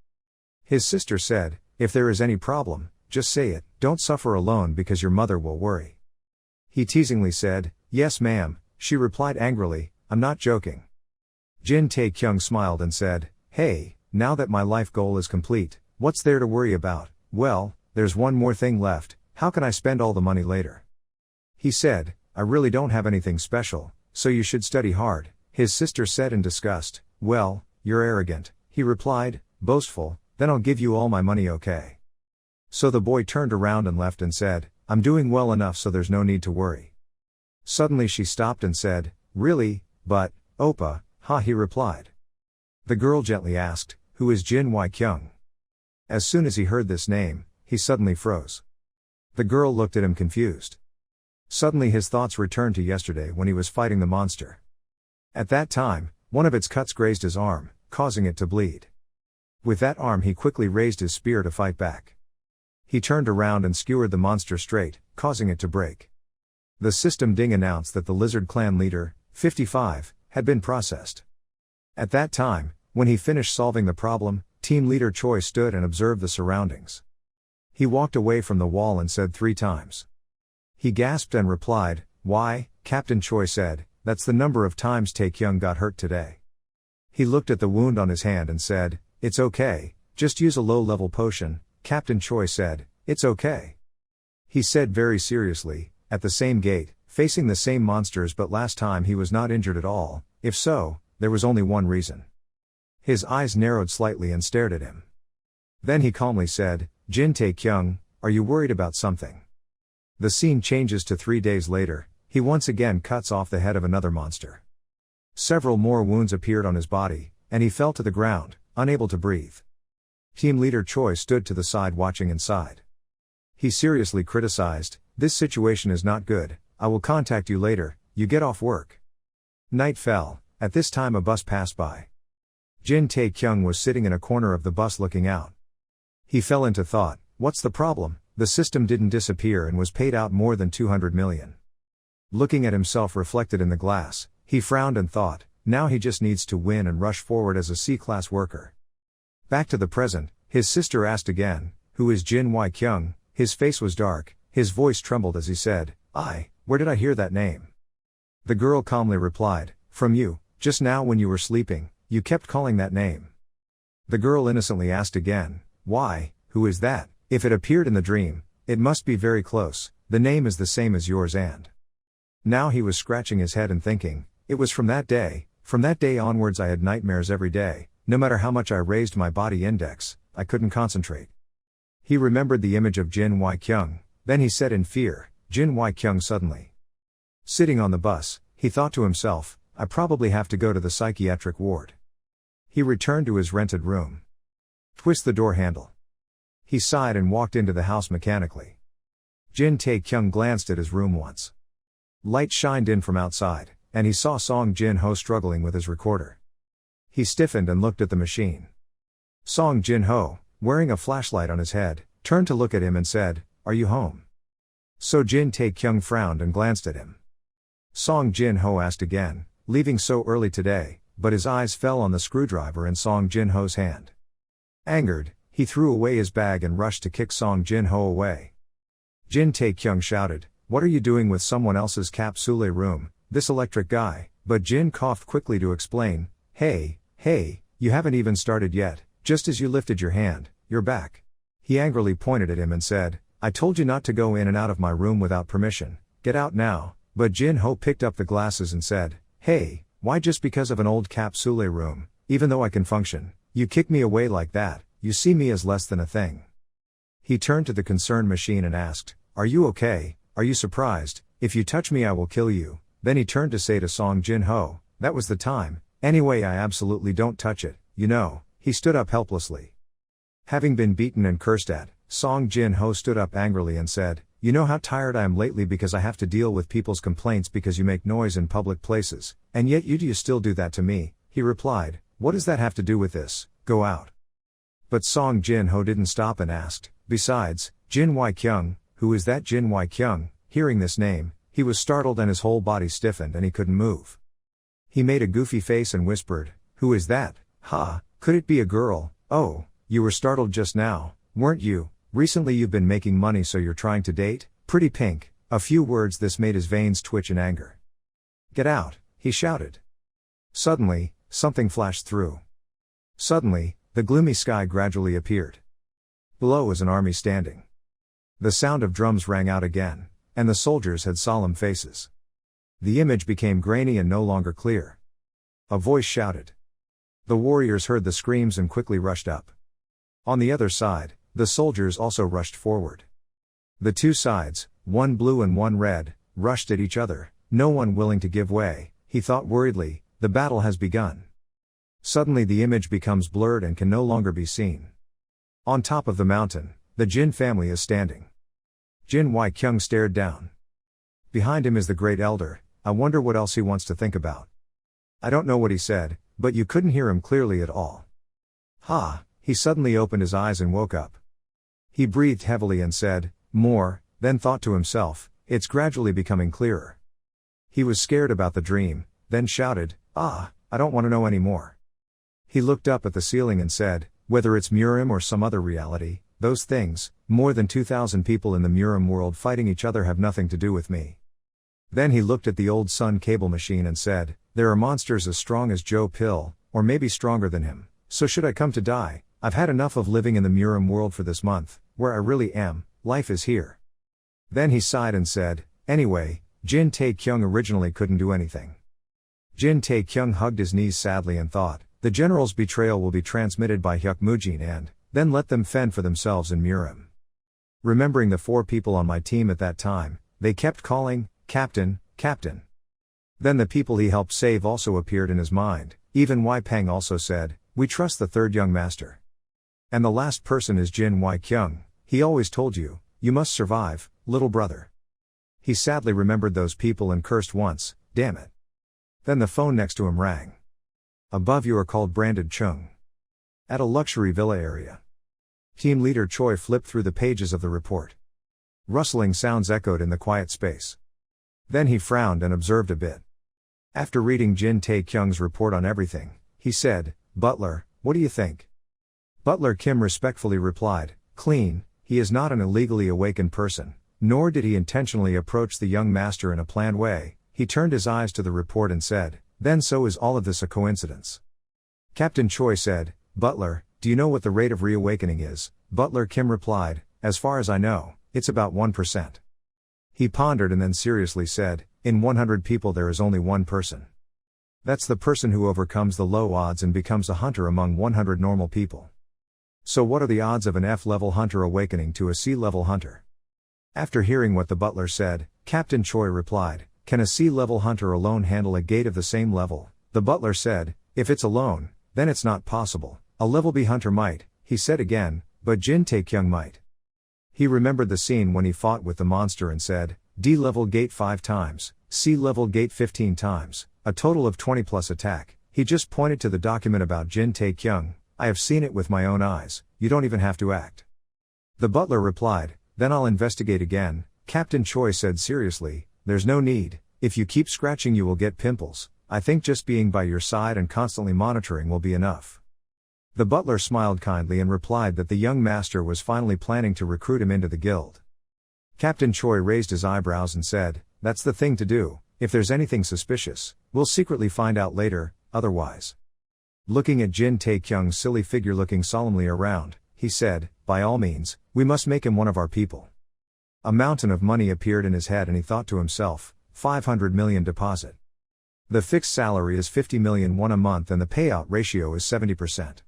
His sister said, "If there is any problem, just say it, don't suffer alone because your mother will worry." He teasingly said, "Yes ma'am," she replied angrily, "I'm not joking." Jin Tae-kyung smiled and said, "Hey, now that my life goal is complete, what's there to worry about? Well, there's one more thing left, how can I spend all the money later?" He said, "I really don't have anything special, so you should study hard." His sister said in disgust, "Well, you're arrogant," he replied, boastful, "then I'll give you all my money, okay?" So the boy turned around and left and said, "I'm doing well enough so there's no need to worry." Suddenly she stopped and said, "Really, but, Oppa, he replied. The girl gently asked, "Who is Jin Tae-kyung?" As soon as he heard this name, he suddenly froze. The girl looked at him confused. Suddenly his thoughts returned to yesterday when he was fighting the monster. At that time, one of its cuts grazed his arm, causing it to bleed. With that arm he quickly raised his spear to fight back. He turned around and skewered the monster straight, causing it to break. The system ding announced that the lizard clan leader, 55, had been processed. At that time, when he finished solving the problem, team leader Choi stood and observed the surroundings. He walked away from the wall and said 3 times. He gasped and replied, "Why?" Captain Choi said, "That's the number of times Tae-kyung got hurt today." He looked at the wound on his hand and said, "It's okay, just use a low-level potion." Captain Choi said, "It's okay." He said very seriously, "At the same gate, facing the same monsters, but last time he was not injured at all. If so, there was only one reason." His eyes narrowed slightly and stared at him. Then he calmly said, "Jin Tae-kyung, are you worried about something?" The scene changes to 3 days later, he once again cuts off the head of another monster. Several more wounds appeared on his body, and he fell to the ground, unable to breathe. Team leader Choi stood to the side watching inside. He seriously criticized, "This situation is not good, I will contact you later, you get off work." Night fell. At this time a bus passed by. Jin Tae-kyung was sitting in a corner of the bus looking out. He fell into thought, what's the problem? The system didn't disappear and was paid out more than 200 million. Looking at himself reflected in the glass, he frowned and thought, now he just needs to win and rush forward as a C-class worker. Back to the present, his sister asked again, "Who is Jin Tae-kyung?" His face was dark, his voice trembled as he said, Where did I hear that name?" The girl calmly replied, "From you, just now when you were sleeping, you kept calling that name." The girl innocently asked again, "Why, who is that? If it appeared in the dream, it must be very close, the name is the same as yours and..." Now he was scratching his head and thinking, it was from that day onwards I had nightmares every day, no matter how much I raised my body index, I couldn't concentrate. He remembered the image of Jin Tae-kyung, then he said in fear, Jin Tae-kyung suddenly. Sitting on the bus, he thought to himself, I probably have to go to the psychiatric ward. He returned to his rented room. Twist the door handle. He sighed and walked into the house mechanically. Jin Tae-kyung glanced at his room once. Light shined in from outside, and he saw Song Jin-ho struggling with his recorder. He stiffened and looked at the machine. Song Jin-ho, wearing a flashlight on his head, turned to look at him and said, "Are you home?" So Jin Tae-kyung frowned and glanced at him. Song Jin-ho asked again, leaving so early today, but his eyes fell on the screwdriver in Song Jin-ho's hand. Angered, he threw away his bag and rushed to kick Song Jin-ho away. Jin Tae-kyung shouted, "What are you doing with someone else's capsule room, this electric guy?" But Jin coughed quickly to explain, Hey, you haven't even started yet, just as you lifted your hand, you're back." He angrily pointed at him and said, "I told you not to go in and out of my room without permission, get out now." But Jin-ho picked up the glasses and said, "Hey, why just because of an old capsule room, even though I can function, you kick me away like that, you see me as less than a thing." He turned to the concerned machine and asked, "Are you okay, are you surprised? If you touch me I will kill you." Then he turned to say to Song Jin-ho, "That was the time, anyway I absolutely don't touch it, you know." He stood up helplessly. Having been beaten and cursed at, Song Jin-ho stood up angrily and said, "You know how tired I am lately because I have to deal with people's complaints because you make noise in public places, and yet you still do that to me." He replied, "What does that have to do with this? Go out." But Song Jin-ho didn't stop and asked, "Besides, Jin Wai-kyung, who is that Jin Wai-kyung?" Hearing this name, he was startled and his whole body stiffened and he couldn't move. He made a goofy face and whispered, "Who is that? Ha, could it be a girl? Oh, you were startled just now, weren't you? Recently you've been making money so you're trying to date? Pretty pink." A few words this made his veins twitch in anger. "Get out," he shouted. Suddenly, something flashed through. Suddenly, the gloomy sky gradually appeared. Below was an army standing. The sound of drums rang out again, and the soldiers had solemn faces. The image became grainy and no longer clear. A voice shouted. The warriors heard the screams and quickly rushed up. On the other side, the soldiers also rushed forward. The two sides, one blue and one red, rushed at each other, no one willing to give way. He thought worriedly, the battle has begun. Suddenly the image becomes blurred and can no longer be seen. On top of the mountain, the Jin family is standing. Jin Wai-kyung stared down. Behind him is the great elder. I wonder what else he wants to think about. I don't know what he said, but you couldn't hear him clearly at all. Ha, he suddenly opened his eyes and woke up. He breathed heavily and said, "More," then thought to himself, "It's gradually becoming clearer." He was scared about the dream, then shouted, "Ah, I don't want to know any more." He looked up at the ceiling and said, "Whether it's Murim or some other reality, those things, more than 2,000 people in the Murim world fighting each other have nothing to do with me." Then he looked at the old sun cable machine and said, "There are monsters as strong as Joe Pill, or maybe stronger than him, so should I come to die, I've had enough of living in the Murim world for this month, where I really am, life is here." Then he sighed and said, "Anyway, Jin Tae-kyung originally couldn't do anything." Jin Tae-kyung hugged his knees sadly and thought, the general's betrayal will be transmitted by Hyuk Mujin and, then let them fend for themselves in Murim. Remembering the 4 people on my team at that time, they kept calling, "Captain, Captain." Then the people he helped save also appeared in his mind, even Wai Peng also said, "We trust the third young master." And the last person is Jin Wai-kyung, he always told you, you must survive, little brother. He sadly remembered those people and cursed once, damn it. Then the phone next to him rang. Above you are called Branded Chung. At a luxury villa area. Team leader Choi flipped through the pages of the report. Rustling sounds echoed in the quiet space. Then he frowned and observed a bit. After reading Jin Tae-kyung's report on everything, he said, "Butler, what do you think?" Butler Kim respectfully replied, "Clean, he is not an illegally awakened person, nor did he intentionally approach the young master in a planned way." He turned his eyes to the report and said, "Then so is all of this a coincidence?" Captain Choi said, "Butler, do you know what the rate of reawakening is?" Butler Kim replied, "As far as I know, it's about 1%. He pondered and then seriously said, "In 100 people there is only one person. That's the person who overcomes the low odds and becomes a hunter among 100 normal people. So what are the odds of an F-level hunter awakening to a C-level hunter?" After hearing what the butler said, Captain Choi replied, "Can a C-level hunter alone handle a gate of the same level?" The butler said, "If it's alone, then it's not possible. A level B hunter might," he said again, "but Jin Tae-kyung might." He remembered the scene when he fought with the monster and said, D-level gate 5 times, C-level gate 15 times, a total of 20 plus attack. He just pointed to the document about Jin Tae-kyung, "I have seen it with my own eyes, you don't even have to act." The butler replied, "Then I'll investigate again, Captain Choi said seriously, "There's no need. If you keep scratching you will get pimples. I think just being by your side and constantly monitoring will be enough." The butler smiled kindly and replied that the young master was finally planning to recruit him into the guild. Captain Choi raised his eyebrows and said, "That's the thing to do. If there's anything suspicious, we'll secretly find out later, otherwise." Looking at Jin Tae-kyung's silly figure looking solemnly around, he said, "By all means, we must make him one of our people." A mountain of money appeared in his head and he thought to himself, 500 million deposit. The fixed salary is 50 million won a month and the payout ratio is 70%.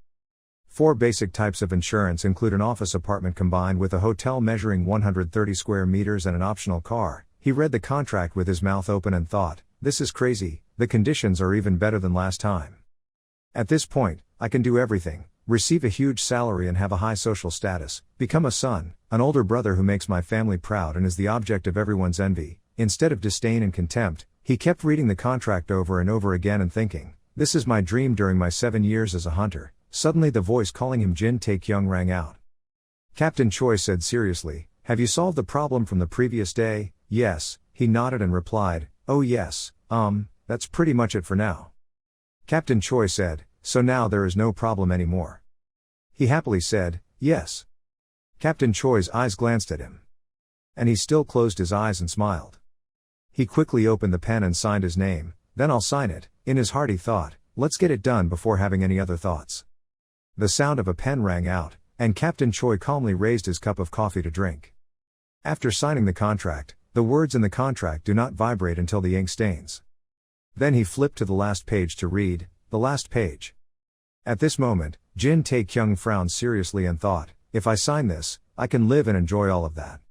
4 basic types of insurance include an office apartment combined with a hotel measuring 130 square meters and an optional car. He read the contract with his mouth open and thought, "This is crazy, the conditions are even better than last time. At this point, I can do everything, receive a huge salary and have a high social status, become a son, an older brother who makes my family proud and is the object of everyone's envy." Instead of disdain and contempt, he kept reading the contract over and over again and thinking, "This is my dream." During my 7 years as a hunter, suddenly the voice calling him Jin Tae-kyung rang out. Captain Choi said seriously, "Have you solved the problem from the previous day?" "Yes," he nodded and replied, "Oh yes, that's pretty much it for now." Captain Choi said, "So now there is no problem anymore?" He happily said, "Yes." Captain Choi's eyes glanced at him. And he still closed his eyes and smiled. He quickly opened the pen and signed his name, "Then I'll sign it." In his heart he thought, "Let's get it done before having any other thoughts." The sound of a pen rang out, and Captain Choi calmly raised his cup of coffee to drink. After signing the contract, the words in the contract do not vibrate until the ink stains. Then he flipped to the last page to read, the last page. At this moment, Jin Tae-kyung frowned seriously and thought, "If I sign this, I can live and enjoy all of that."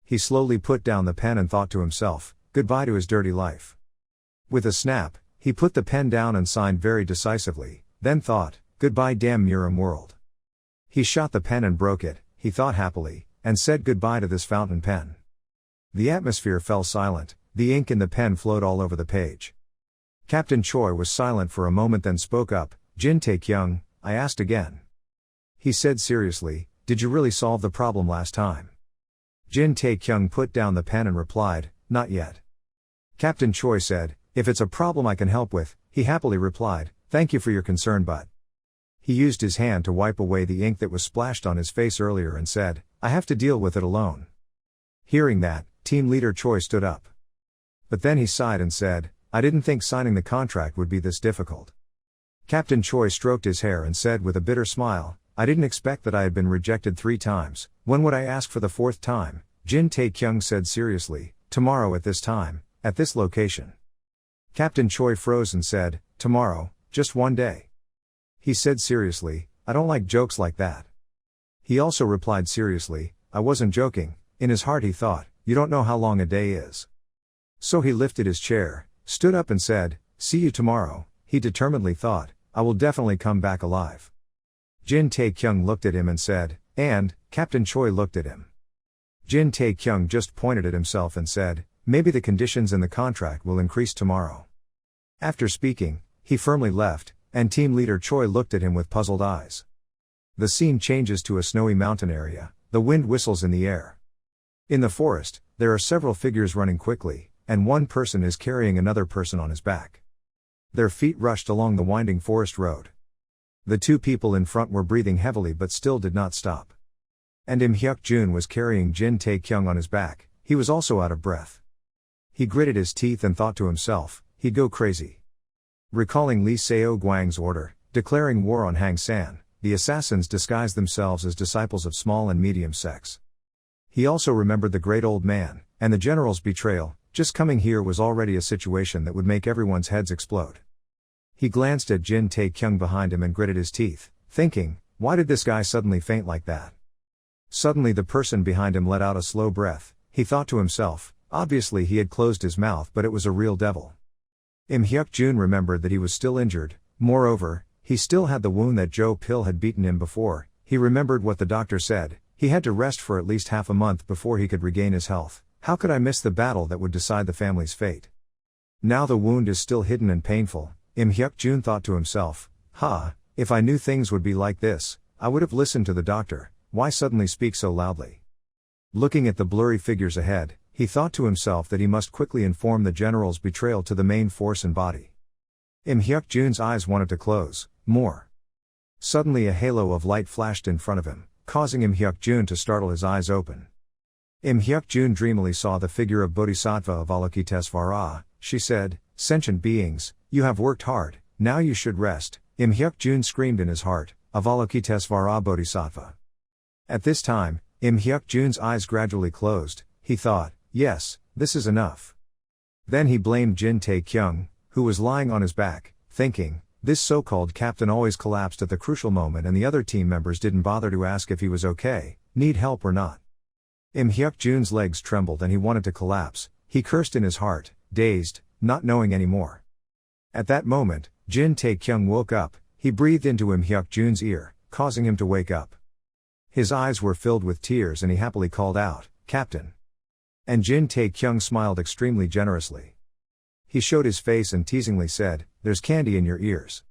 He slowly put down the pen and thought to himself, goodbye to his dirty life. With a snap, he put the pen down and signed very decisively, then thought, goodbye damn Murim world. He shot the pen and broke it, he thought happily, and said goodbye to this fountain pen. The atmosphere fell silent, the ink in the pen flowed all over the page. Captain Choi was silent for a moment then spoke up, Jin Tae-kyung, I asked again. He said seriously, did you really solve the problem last time? Jin Tae-kyung put down the pen and replied, not yet. Captain Choi said, if it's a problem I can help with, he happily replied, thank you for your concern but. He used his hand to wipe away the ink that was splashed on his face earlier and said, I have to deal with it alone. Hearing that, team leader Choi stood up. But then he sighed and said, I didn't think signing the contract would be this difficult. Captain Choi stroked his hair and said with a bitter smile, I didn't expect that I had been rejected 3 times, when would I ask for the 4th time? Jin Tae-kyung said seriously, tomorrow at this time, at this location. Captain Choi froze and said, tomorrow, just one day. He said seriously, I don't like jokes like that. He also replied seriously, I wasn't joking. In his heart he thought, you don't know how long a day is. So he lifted his chair, stood up and said, see you tomorrow. He determinedly thought, I will definitely come back alive. Jin Tae-kyung looked at him and said, and, Captain Choi looked at him. Jin Tae-kyung just pointed at himself and said, maybe the conditions in the contract will increase tomorrow. After speaking, he firmly left, and team leader Choi looked at him with puzzled eyes. The scene changes to a snowy mountain area, the wind whistles in the air. In the forest, there are several figures running quickly, and one person is carrying another person on his back. Their feet rushed along the winding forest road. The 2 people in front were breathing heavily but still did not stop. And Im Hyuk-jun was carrying Jin Tae-kyung on his back, he was also out of breath. He gritted his teeth and thought to himself, he'd go crazy. Recalling Lee Seo-gwang's order, declaring war on Hang San, the assassins disguised themselves as disciples of small and medium sects. He also remembered the great old man, and the general's betrayal. Just coming here was already a situation that would make everyone's heads explode. He glanced at Jin Tae-kyung behind him and gritted his teeth, thinking, why did this guy suddenly faint like that? Suddenly the person behind him let out a slow breath, he thought to himself, obviously he had closed his mouth but it was a real devil. Im Hyuk-jun remembered that he was still injured, moreover, he still had the wound that Jo Pil had beaten him before, he remembered what the doctor said, he had to rest for at least half a month before he could regain his health. How could I miss the battle that would decide the family's fate? Now the wound is still hidden and painful, Im Hyuk-jun thought to himself, if I knew things would be like this, I would have listened to the doctor, why suddenly speak so loudly? Looking at the blurry figures ahead, He thought to himself that he must quickly inform the general's betrayal to the main force and body. Im Hyuk-jun's eyes wanted to close, more. Suddenly a halo of light flashed in front of him, causing Im Hyuk-jun to startle his eyes open. Im Hyuk-jun dreamily saw the figure of Bodhisattva Avalokitesvara. She said, "Sentient beings, you have worked hard, now you should rest." Im Hyuk-jun screamed in his heart, "Avalokitesvara Bodhisattva." At this time, Im Hyuk-jun's eyes gradually closed. He thought, yes, this is enough. Then he blamed Jin Tae-kyung, who was lying on his back, thinking, this so-called captain always collapsed at the crucial moment and the other team members didn't bother to ask if he was okay, need help or not. Im Hyuk-jun's legs trembled and he wanted to collapse. He cursed in his heart, dazed, not knowing anymore. At that moment, Jin Tae-kyung woke up. He breathed into Im Hyuk-jun's ear, causing him to wake up. His eyes were filled with tears and he happily called out, "Captain." And Jin Tae-kyung smiled extremely generously. He showed his face and teasingly said, "There's candy in your ears."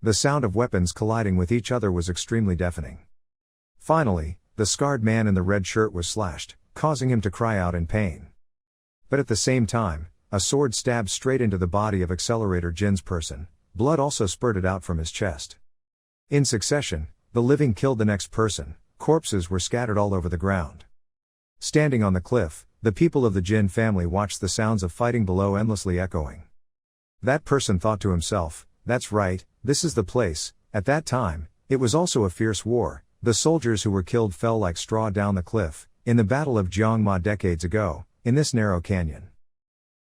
The sound of weapons colliding with each other was extremely deafening. Finally, the scarred man in the red shirt was slashed, causing him to cry out in pain. But at the same time, a sword stabbed straight into the body of Accelerator Jin's person. Blood also spurted out from his chest. In succession, the living killed the next person. Corpses were scattered all over the ground. Standing on the cliff, the people of the Jin family watched the sounds of fighting below endlessly echoing. That person thought to himself, "That's right, this is the place." At that time, it was also a fierce war. The soldiers who were killed fell like straw down the cliff, in the Battle of Gyeongma decades ago, in this narrow canyon.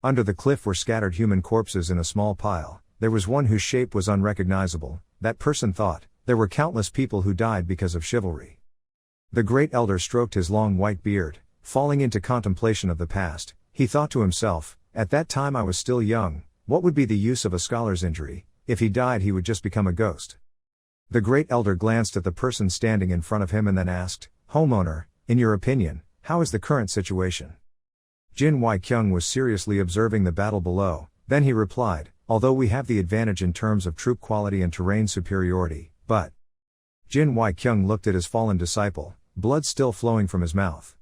Under the cliff were scattered human corpses in a small pile. There was one whose shape was unrecognizable. That person thought, there were countless people who died because of chivalry. The great elder stroked his long white beard, falling into contemplation of the past. He thought to himself, at that time I was still young, what would be the use of a scholar's injury? If he died he would just become a ghost. The great elder glanced at the person standing in front of him and then asked, "Homeowner, in your opinion, how is the current situation?" Jin Wai-kyung was seriously observing the battle below. Then he replied, "Although we have the advantage in terms of troop quality and terrain superiority, but..." Jin Wai-kyung looked at his fallen disciple, blood still flowing from his mouth.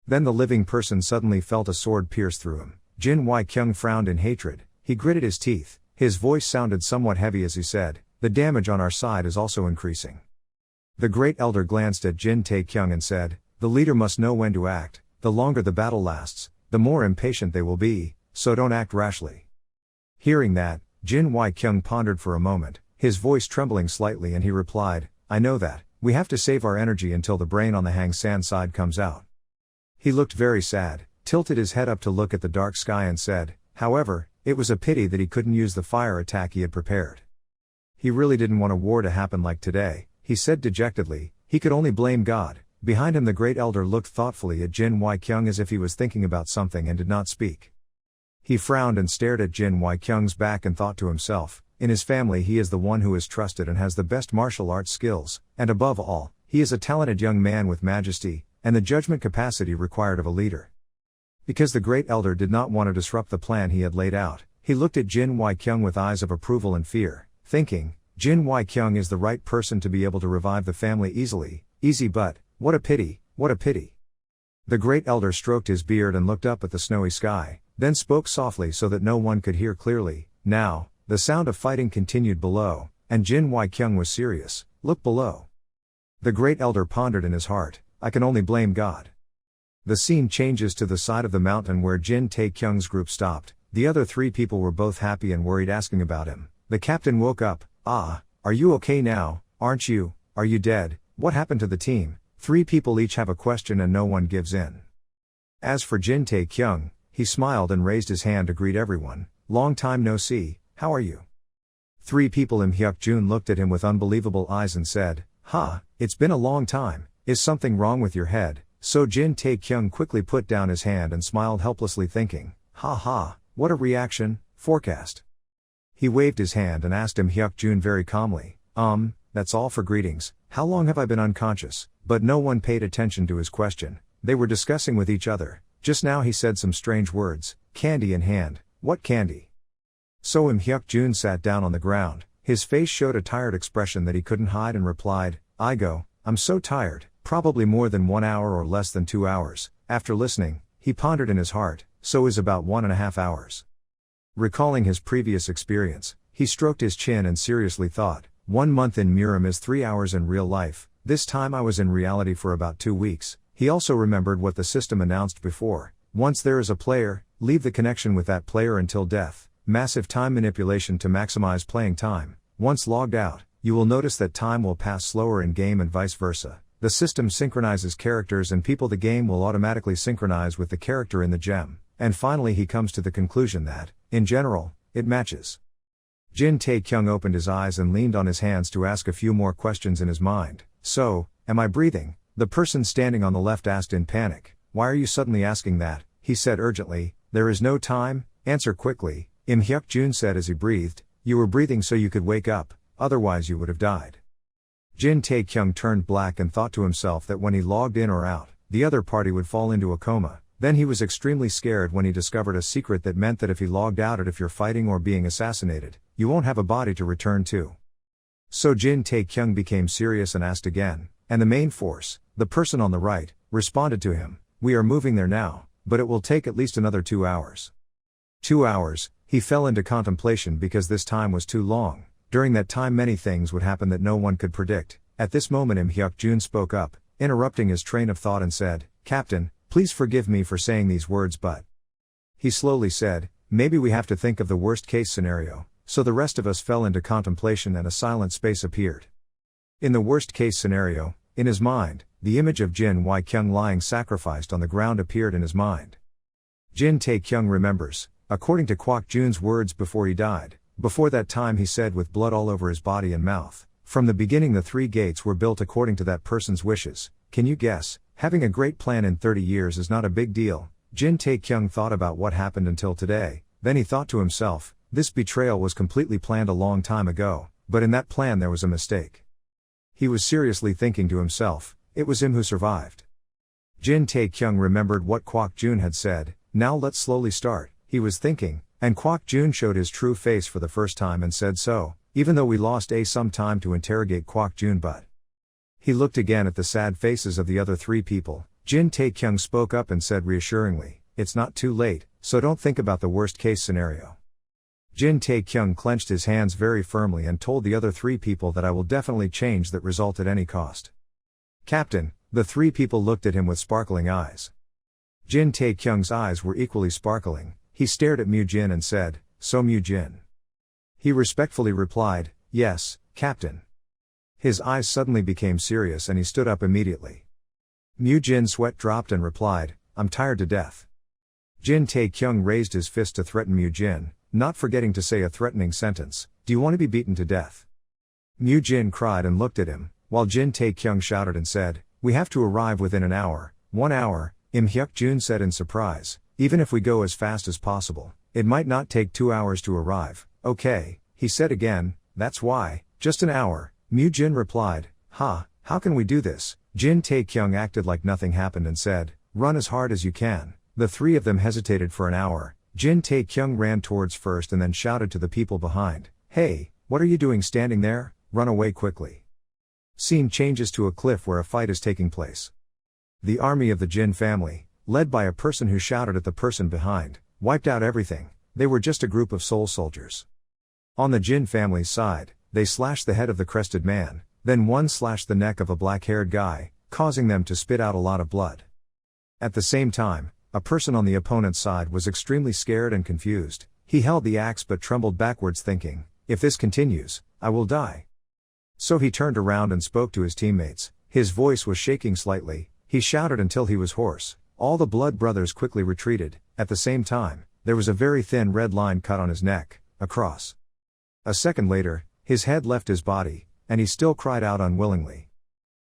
Then the living person suddenly felt a sword pierce through him. Jin Wai-kyung frowned in hatred. He gritted his teeth. His voice sounded somewhat heavy as he said, "The damage on our side is also increasing." The great elder glanced at Jin Tae-kyung and said, "The leader must know when to act. The longer the battle lasts, the more impatient they will be, so don't act rashly." Hearing that, Jin Wai-kyung pondered for a moment, his voice trembling slightly, and he replied, "I know that, we have to save our energy until the brain on the Hang San side comes out." He looked very sad, tilted his head up to look at the dark sky and said, however, it was a pity that he couldn't use the fire attack he had prepared. He really didn't want a war to happen like today, he said dejectedly. He could only blame God. Behind him the great elder looked thoughtfully at Jin Wai-kyung as if he was thinking about something and did not speak. He frowned and stared at Jin Wai-kyung's back and thought to himself, in his family he is the one who is trusted and has the best martial arts skills, and above all, he is a talented young man with majesty, and the judgment capacity required of a leader. Because the great elder did not want to disrupt the plan he had laid out, he looked at Jin Wai-kyung with eyes of approval and fear, thinking, Jin Wai-kyung is the right person to be able to revive the family easily, but, what a pity, what a pity. The great elder stroked his beard and looked up at the snowy sky, then spoke softly so that no one could hear clearly. Now, the sound of fighting continued below, and Jin Wai-kyung was serious. "Look below." The great elder pondered in his heart, "I can only blame God." The scene changes to the side of the mountain where Jin Tae-kyung's group stopped. The other three people were both happy and worried, asking about him. The captain woke up. "Ah, are you okay now? Aren't you? Are you dead? What happened to the team?" Three people each have a question and no one gives in. As for Jin Tae-kyung, he smiled and raised his hand to greet everyone. "Long time no see, how are you?" Three people. Im Hyuk-jun looked at him with unbelievable eyes and said, "Ha, it's been a long time, is something wrong with your head?" So Jin Tae-kyung quickly put down his hand and smiled helplessly, thinking, "Ha ha, what a reaction, forecast." He waved his hand and asked Im Hyuk-jun very calmly, "That's all for greetings, how long have I been unconscious?" But no one paid attention to his question. They were discussing with each other. Just now he said some strange words, "Candy in hand, what candy?" So Im Hyuk-jun sat down on the ground. His face showed a tired expression that he couldn't hide and replied, "I'm so tired, probably more than 1 hour or less than 2 hours." After listening, he pondered in his heart, so is about 1.5 hours. Recalling his previous experience, he stroked his chin and seriously thought, 1 month in Murim is 3 hours in real life, this time I was in reality for about 2 weeks. He also remembered what the system announced before, once there is a player, leave the connection with that player until death, massive time manipulation to maximize playing time. Once logged out, you will notice that time will pass slower in game and vice versa. The system synchronizes characters and people, the game will automatically synchronize with the character in the gem. And finally he comes to the conclusion that, in general, it matches. Jin Tae-kyung opened his eyes and leaned on his hands to ask a few more questions in his mind. So, am I breathing? The person standing on the left asked in panic. Why are you suddenly asking that? He said urgently. There is no time, answer quickly, Im Hyuk-jun said as he breathed. You were breathing so you could wake up, otherwise you would have died. Jin Tae-kyung turned black and thought to himself that when he logged in or out, the other party would fall into a coma. Then he was extremely scared when he discovered a secret that meant that if he logged out, if you're fighting or being assassinated, you won't have a body to return to. So Jin Tae-kyung became serious and asked again, and the main force, the person on the right, responded to him, we are moving there now, but it will take at least another 2 hours. 2 hours, he fell into contemplation because this time was too long. During that time many things would happen that no one could predict. At this moment Im Hyuk-jun spoke up, interrupting his train of thought and said, Captain, please forgive me for saying these words but. He slowly said, maybe we have to think of the worst case scenario. So the rest of us fell into contemplation and a silent space appeared. In the worst case scenario, in his mind, the image of Jin Tae-kyung lying sacrificed on the ground appeared in his mind. Jin Tae-kyung remembers, according to Kwak Jun's words before he died, before that time he said with blood all over his body and mouth, from the beginning the 3 gates were built according to that person's wishes. Can you guess? Having a great plan in 30 years is not a big deal. Jin Tae-kyung thought about what happened until today, then he thought to himself, this betrayal was completely planned a long time ago, but in that plan there was a mistake. He was seriously thinking to himself, it was him who survived. Jin Tae-kyung remembered what Kwak Jun had said, now let's slowly start, he was thinking, and Kwak Jun showed his true face for the first time and said so, even though we lost some time to interrogate Kwak Jun but. He looked again at the sad faces of the other 3 people. Jin Tae-kyung spoke up and said reassuringly, it's not too late, so don't think about the worst case scenario. Jin Tae-kyung clenched his hands very firmly and told the other 3 people that I will definitely change that result at any cost. Captain, the 3 people looked at him with sparkling eyes. Jin Tae-kyung's eyes were equally sparkling. He stared at Mu-jin and said, so Mu-jin. He respectfully replied, yes, Captain. His eyes suddenly became serious and he stood up immediately. Mu-jin's sweat dropped and replied, I'm tired to death. Jin Tae-kyung raised his fist to threaten Mu-jin, not forgetting to say a threatening sentence, do you want to be beaten to death? Mu-jin cried and looked at him, while Jin Tae-kyung shouted and said, we have to arrive within an hour. 1 hour, Im Hyuk-jun said in surprise, even if we go as fast as possible, it might not take 2 hours to arrive. Okay, he said again, that's why, just an hour, Mu-jin replied, how can we do this? Jin Tae-kyung acted like nothing happened and said, run as hard as you can. The 3 of them hesitated for an hour. Jin Tae-kyung ran towards first and then shouted to the people behind, hey, what are you doing standing there? Run away quickly. Scene changes to a cliff where a fight is taking place. The army of the Jin family, led by a person who shouted at the person behind, wiped out everything. They were just a group of soul soldiers. On the Jin family's side, they slashed the head of the crested man, then one slashed the neck of a black-haired guy, causing them to spit out a lot of blood. At the same time, a person on the opponent's side was extremely scared and confused. He held the axe but trembled backwards thinking, if this continues, I will die. So he turned around and spoke to his teammates. His voice was shaking slightly. He shouted until he was hoarse. All the blood brothers quickly retreated. At the same time, there was a very thin red line cut on his neck, a cross. A second later, his head left his body, and he still cried out unwillingly.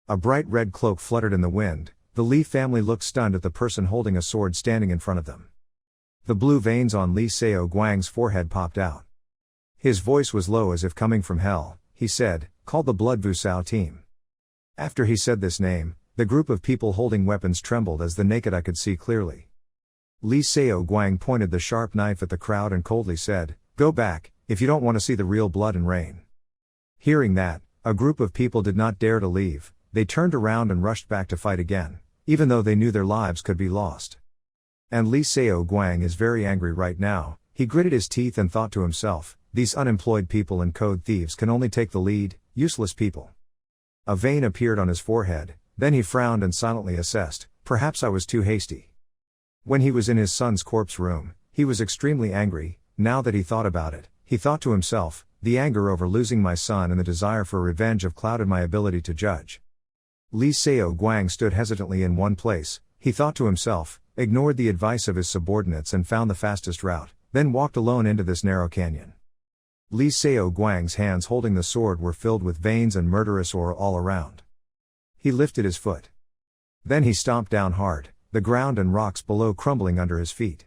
A bright red cloak fluttered in the wind. The Lee family looked stunned at the person holding a sword standing in front of them. The blue veins on Lee Seo Guang's forehead popped out. His voice was low as if coming from hell. He said, call the Blood Vusao team. After he said this name, the group of people holding weapons trembled as the naked eye could see clearly. Lee Seo Guang pointed the sharp knife at the crowd and coldly said, go back, if you don't want to see the real blood and rain. Hearing that, a group of people did not dare to leave. They turned around and rushed back to fight again, even though they knew their lives could be lost. And Li Seo Guang is very angry right now. He gritted his teeth and thought to himself, these unemployed people and code thieves can only take the lead, useless people. A vein appeared on his forehead, then he frowned and silently assessed, perhaps I was too hasty. When he was in his son's corpse room, he was extremely angry. Now that he thought about it, he thought to himself, the anger over losing my son and the desire for revenge have clouded my ability to judge. Li Seo Guang stood hesitantly in one place. He thought to himself, ignored the advice of his subordinates and found the fastest route, then walked alone into this narrow canyon. Li Seo Guang's hands holding the sword were filled with veins and murderous aura all around. He lifted his foot. Then he stomped down hard, the ground and rocks below crumbling under his feet.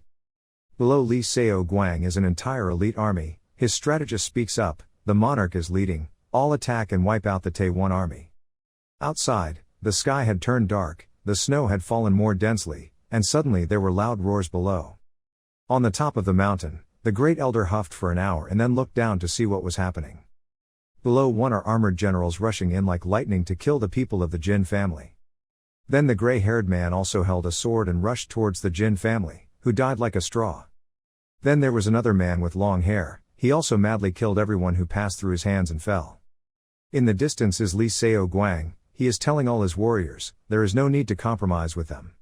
Below Li Seo Guang is an entire elite army. His strategist speaks up, the monarch is leading, all attack and wipe out the Tae-1 army. Outside, the sky had turned dark, the snow had fallen more densely, and suddenly there were loud roars below. On the top of the mountain, the great elder huffed for an hour and then looked down to see what was happening. Below one are armored generals rushing in like lightning to kill the people of the Jin family. Then the gray-haired man also held a sword and rushed towards the Jin family, who died like a straw. Then there was another man with long hair, he also madly killed everyone who passed through his hands and fell. In the distance is Li Seo Guang, he is telling all his warriors, there is no need to compromise with them.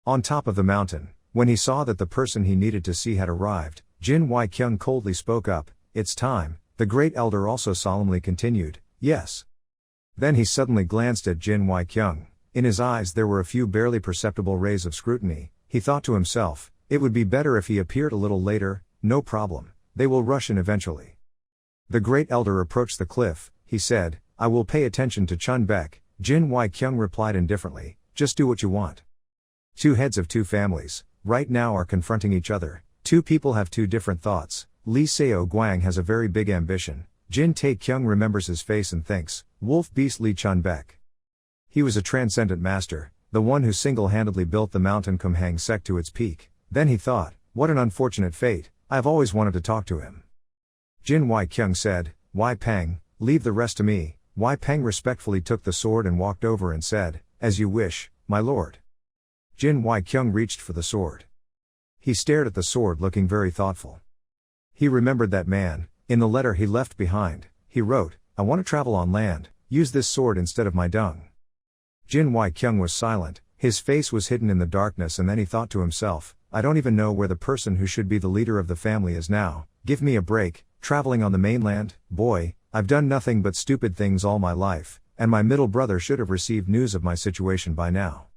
On top of the mountain, when he saw that the person he needed to see had arrived, Jin Wai-kyung coldly spoke up, it's time. The great elder also solemnly continued, yes. Then he suddenly glanced at Jin Wai-kyung. In his eyes there were a few barely perceptible rays of scrutiny. He thought to himself, it would be better if he appeared a little later, no problem, they will rush in eventually. The great elder approached the cliff, he said, I will pay attention to Chun Baek. Jin Wai-kyung replied indifferently, just do what you want. Two heads of two families, right now are confronting each other, two people have two different thoughts. Li Seo Guang has a very big ambition. Jin Tae-kyung remembers his face and thinks, wolf beast Li Chun Baek. He was a transcendent master, the one who single-handedly built the mountain Kumhang sect to its peak. Then he thought, what an unfortunate fate, I have always wanted to talk to him. Jin Wai-kyung said, Wai Peng, leave the rest to me. Wai Peng respectfully took the sword and walked over and said, as you wish, my lord. Jin Wai-kyung reached for the sword. He stared at the sword looking very thoughtful. He remembered that man, in the letter he left behind, he wrote, I want to travel on land, use this sword instead of my dung. Jin Wai-kyung was silent, his face was hidden in the darkness, and then he thought to himself, I don't even know where the person who should be the leader of the family is now, give me a break, traveling on the mainland, boy, I've done nothing but stupid things all my life, and my middle brother should have received news of my situation by now.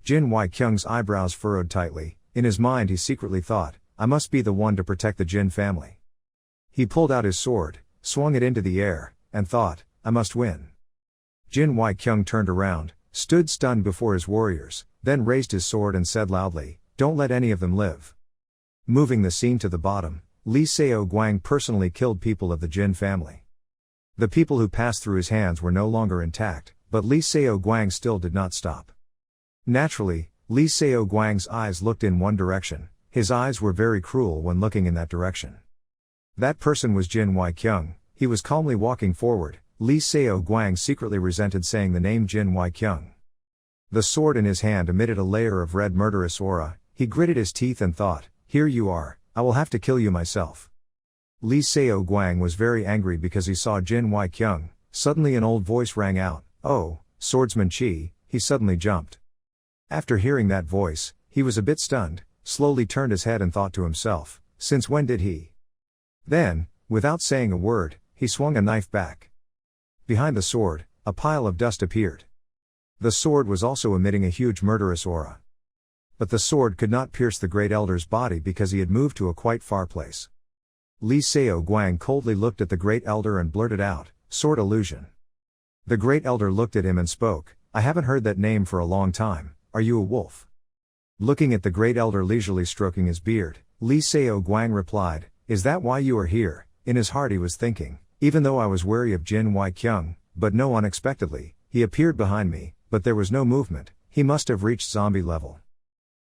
Jin Wai-kyung's eyebrows furrowed tightly, in his mind he secretly thought, I must be the one to protect the Jin family. He pulled out his sword, swung it into the air, and thought, I must win. Jin Wai-kyung turned around, stood stunned before his warriors, then raised his sword and said loudly, don't let any of them live. Moving the scene to the bottom, Li Seo Guang personally killed people of the Jin family. The people who passed through his hands were no longer intact, but Li Seo Guang still did not stop. Naturally, Li Seo Guang's eyes looked in one direction. His eyes were very cruel when looking in that direction. That person was Jin Wai-kyung. He was calmly walking forward. Li Seo Guang secretly resented saying the name Jin Wai-kyung. The sword in his hand emitted a layer of red murderous aura. He gritted his teeth and thought, here you are, I will have to kill you myself. Li Seo Guang was very angry because he saw Jin Wai-kyung. Suddenly an old voice rang out, oh, swordsman Chi. He suddenly jumped. After hearing that voice, he was a bit stunned, slowly turned his head and thought to himself, since when did he? Then, without saying a word, he swung a knife back. Behind the sword, a pile of dust appeared. The sword was also emitting a huge murderous aura. But the sword could not pierce the great elder's body because he had moved to a quite far place. Li Seo Guang coldly looked at the great elder and blurted out, sword illusion. The great elder looked at him and spoke, I haven't heard that name for a long time, are you a wolf? Looking at the great elder leisurely stroking his beard, Li Seo Guang replied, is that why you are here? In his heart he was thinking, even though I was wary of Jin Wai-kyung, but no, unexpectedly, he appeared behind me, but there was no movement, he must have reached zombie level.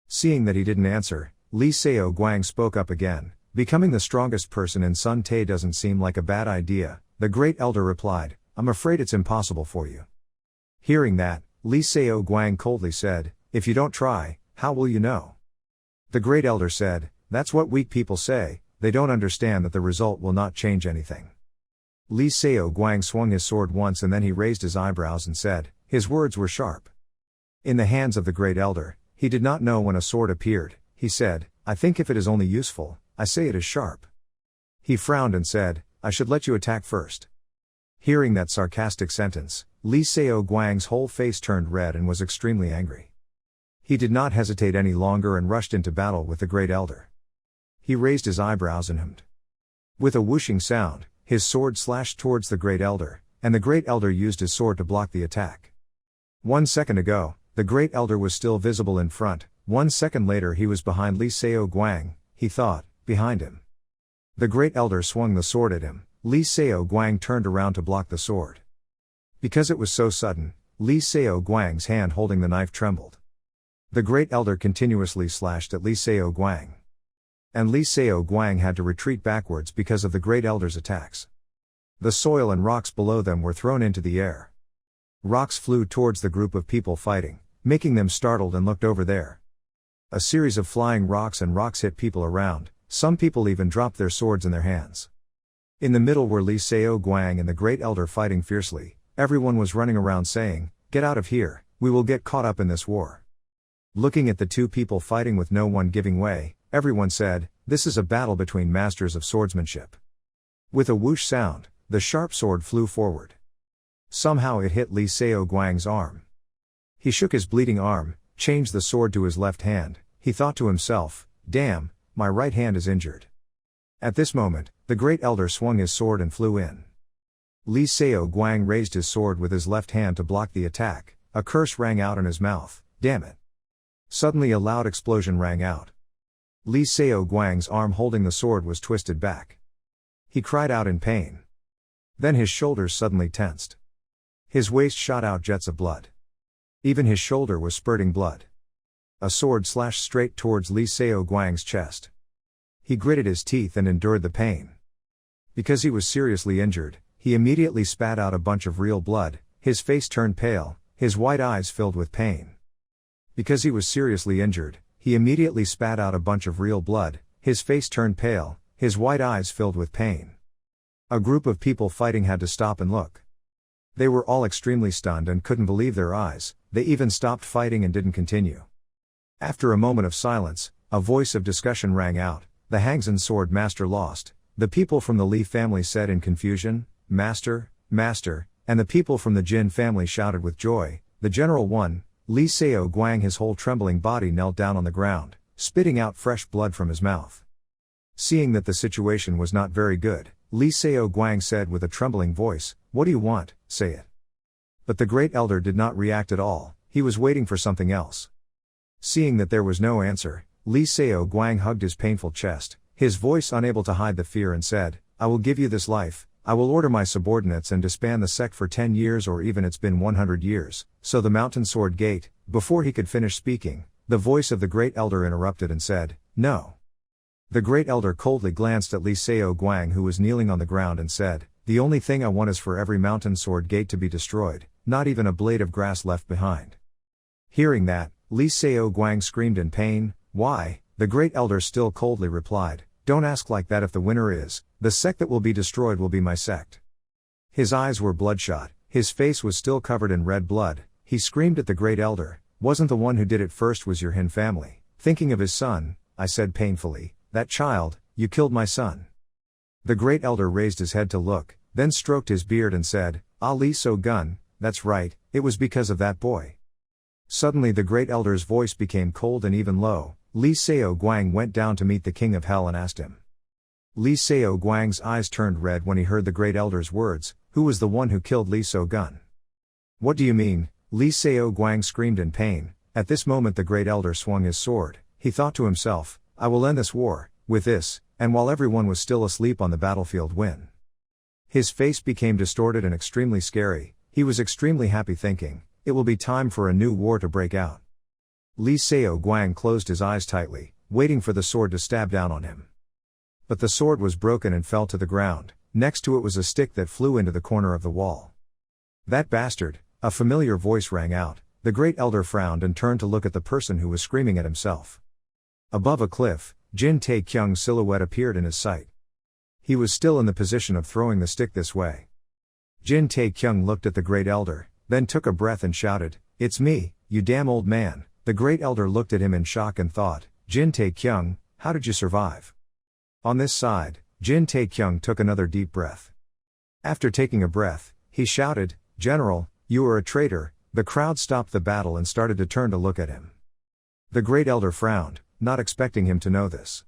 Seeing that he didn't answer, Li Seo Guang spoke up again, becoming the strongest person in Sun Tae doesn't seem like a bad idea. The great elder replied, I'm afraid it's impossible for you. Hearing that, Li Seo Guang coldly said, if you don't try, how will you know? The great elder said, "That's what weak people say, they don't understand that the result will not change anything." Li Seo Guang swung his sword once and then he raised his eyebrows and said, his words were sharp. In the hands of the great elder, he did not know when a sword appeared, he said, "I think if it is only useful, I say it is sharp." He frowned and said, "I should let you attack first." Hearing that sarcastic sentence, Li Seo Guang's whole face turned red and was extremely angry. He did not hesitate any longer and rushed into battle with the great elder. He raised his eyebrows and hummed. With a whooshing sound, his sword slashed towards the great elder, and the great elder used his sword to block the attack. 1 second ago, the great elder was still visible in front. 1 second later he was behind Li Seo Guang, he thought, behind him. The great elder swung the sword at him. Li Seo Guang turned around to block the sword. Because it was so sudden, Li Seo Guang's hand holding the knife trembled. The great elder continuously slashed at Li Seo Guang. And Li Seo Guang had to retreat backwards because of the great elder's attacks. The soil and rocks below them were thrown into the air. Rocks flew towards the group of people fighting, making them startled and looked over there. A series of flying rocks and rocks hit people around, some people even dropped their swords in their hands. In the middle were Li Seo Guang and the great elder fighting fiercely. Everyone was running around saying, "Get out of here, we will get caught up in this war." Looking at the two people fighting with no one giving way, everyone said, "This is a battle between masters of swordsmanship." With a whoosh sound, the sharp sword flew forward. Somehow it hit Li Seo Guang's arm. He shook his bleeding arm, changed the sword to his left hand. He thought to himself, "Damn, my right hand is injured." At this moment, the great elder swung his sword and flew in. Li Seo Guang raised his sword with his left hand to block the attack. A curse rang out in his mouth, "Damn it." Suddenly a loud explosion rang out. Li Seo Guang's arm holding the sword was twisted back. He cried out in pain. Then his shoulders suddenly tensed. His waist shot out jets of blood. Even his shoulder was spurting blood. A sword slashed straight towards Li Seo Guang's chest. He gritted his teeth and endured the pain. Because he was seriously injured, he immediately spat out a bunch of real blood. His face turned pale, his white eyes filled with pain. Because he was seriously injured, he immediately spat out a bunch of real blood. His face turned pale, his white eyes filled with pain. A group of people fighting had to stop and look. They were all extremely stunned and couldn't believe their eyes. They even stopped fighting and didn't continue. After a moment of silence, a voice of discussion rang out. The Hangzhen sword master lost. The people from the Li family said in confusion, "Master, Master," and the people from the Jin family shouted with joy, "The general won." Li Seo Guang, his whole trembling body, knelt down on the ground, spitting out fresh blood from his mouth. Seeing that the situation was not very good, Li Seo Guang said with a trembling voice, "What do you want? Say it." But the great elder did not react at all. He was waiting for something else. Seeing that there was no answer, Li Seo Guang hugged his painful chest, his voice unable to hide the fear, and said, "I will give you this life. I will order my subordinates and disband the sect for 10 years, or even it's been 100 years, so the mountain sword gate." Before he could finish speaking, the voice of the great elder interrupted and said, "No." The great elder coldly glanced at Li Seo Guang, who was kneeling on the ground, and said, "The only thing I want is for every mountain sword gate to be destroyed, not even a blade of grass left behind." Hearing that, Li Seo Guang screamed in pain. "Why?" The great elder still coldly replied, "Don't ask like that. If the winner is, the sect that will be destroyed will be my sect." His eyes were bloodshot, his face was still covered in red blood. He screamed at the great elder, "Wasn't the one who did it first was your Hin family?" Thinking of his son, I said painfully, "That child, you killed my son." The great elder raised his head to look, then stroked his beard and said, "Ah, Li So Gun, that's right, it was because of that boy." Suddenly the great elder's voice became cold and even low. Li Seo Guang went down to meet the king of hell and asked him. Li Seo Guang's eyes turned red when he heard the great elder's words. Who was the one who killed Li So Gun? "What do you mean?" Li Seo Guang screamed in pain. At this moment the great elder swung his sword. He thought to himself, "I will end this war, with this, and while everyone was still asleep on the battlefield win." His face became distorted and extremely scary. He was extremely happy, thinking, "It will be time for a new war to break out." Li Seo Guang closed his eyes tightly, waiting for the sword to stab down on him. But the sword was broken and fell to the ground. Next to it was a stick that flew into the corner of the wall. "That bastard!" A familiar voice rang out. The great elder frowned and turned to look at the person who was screaming at himself. Above a cliff, Jin Tae-kyung's silhouette appeared in his sight. He was still in the position of throwing the stick this way. Jin Tae-kyung looked at the Great Elder, then took a breath and shouted, "It's me, you damn old man." The Great Elder looked at him in shock and thought, "Jin Tae-kyung, how did you survive?" On this side, Jin Tae-kyung took another deep breath. After taking a breath, he shouted, "General, you are a traitor." The crowd stopped the battle and started to turn to look at him. The Great Elder frowned, not expecting him to know this.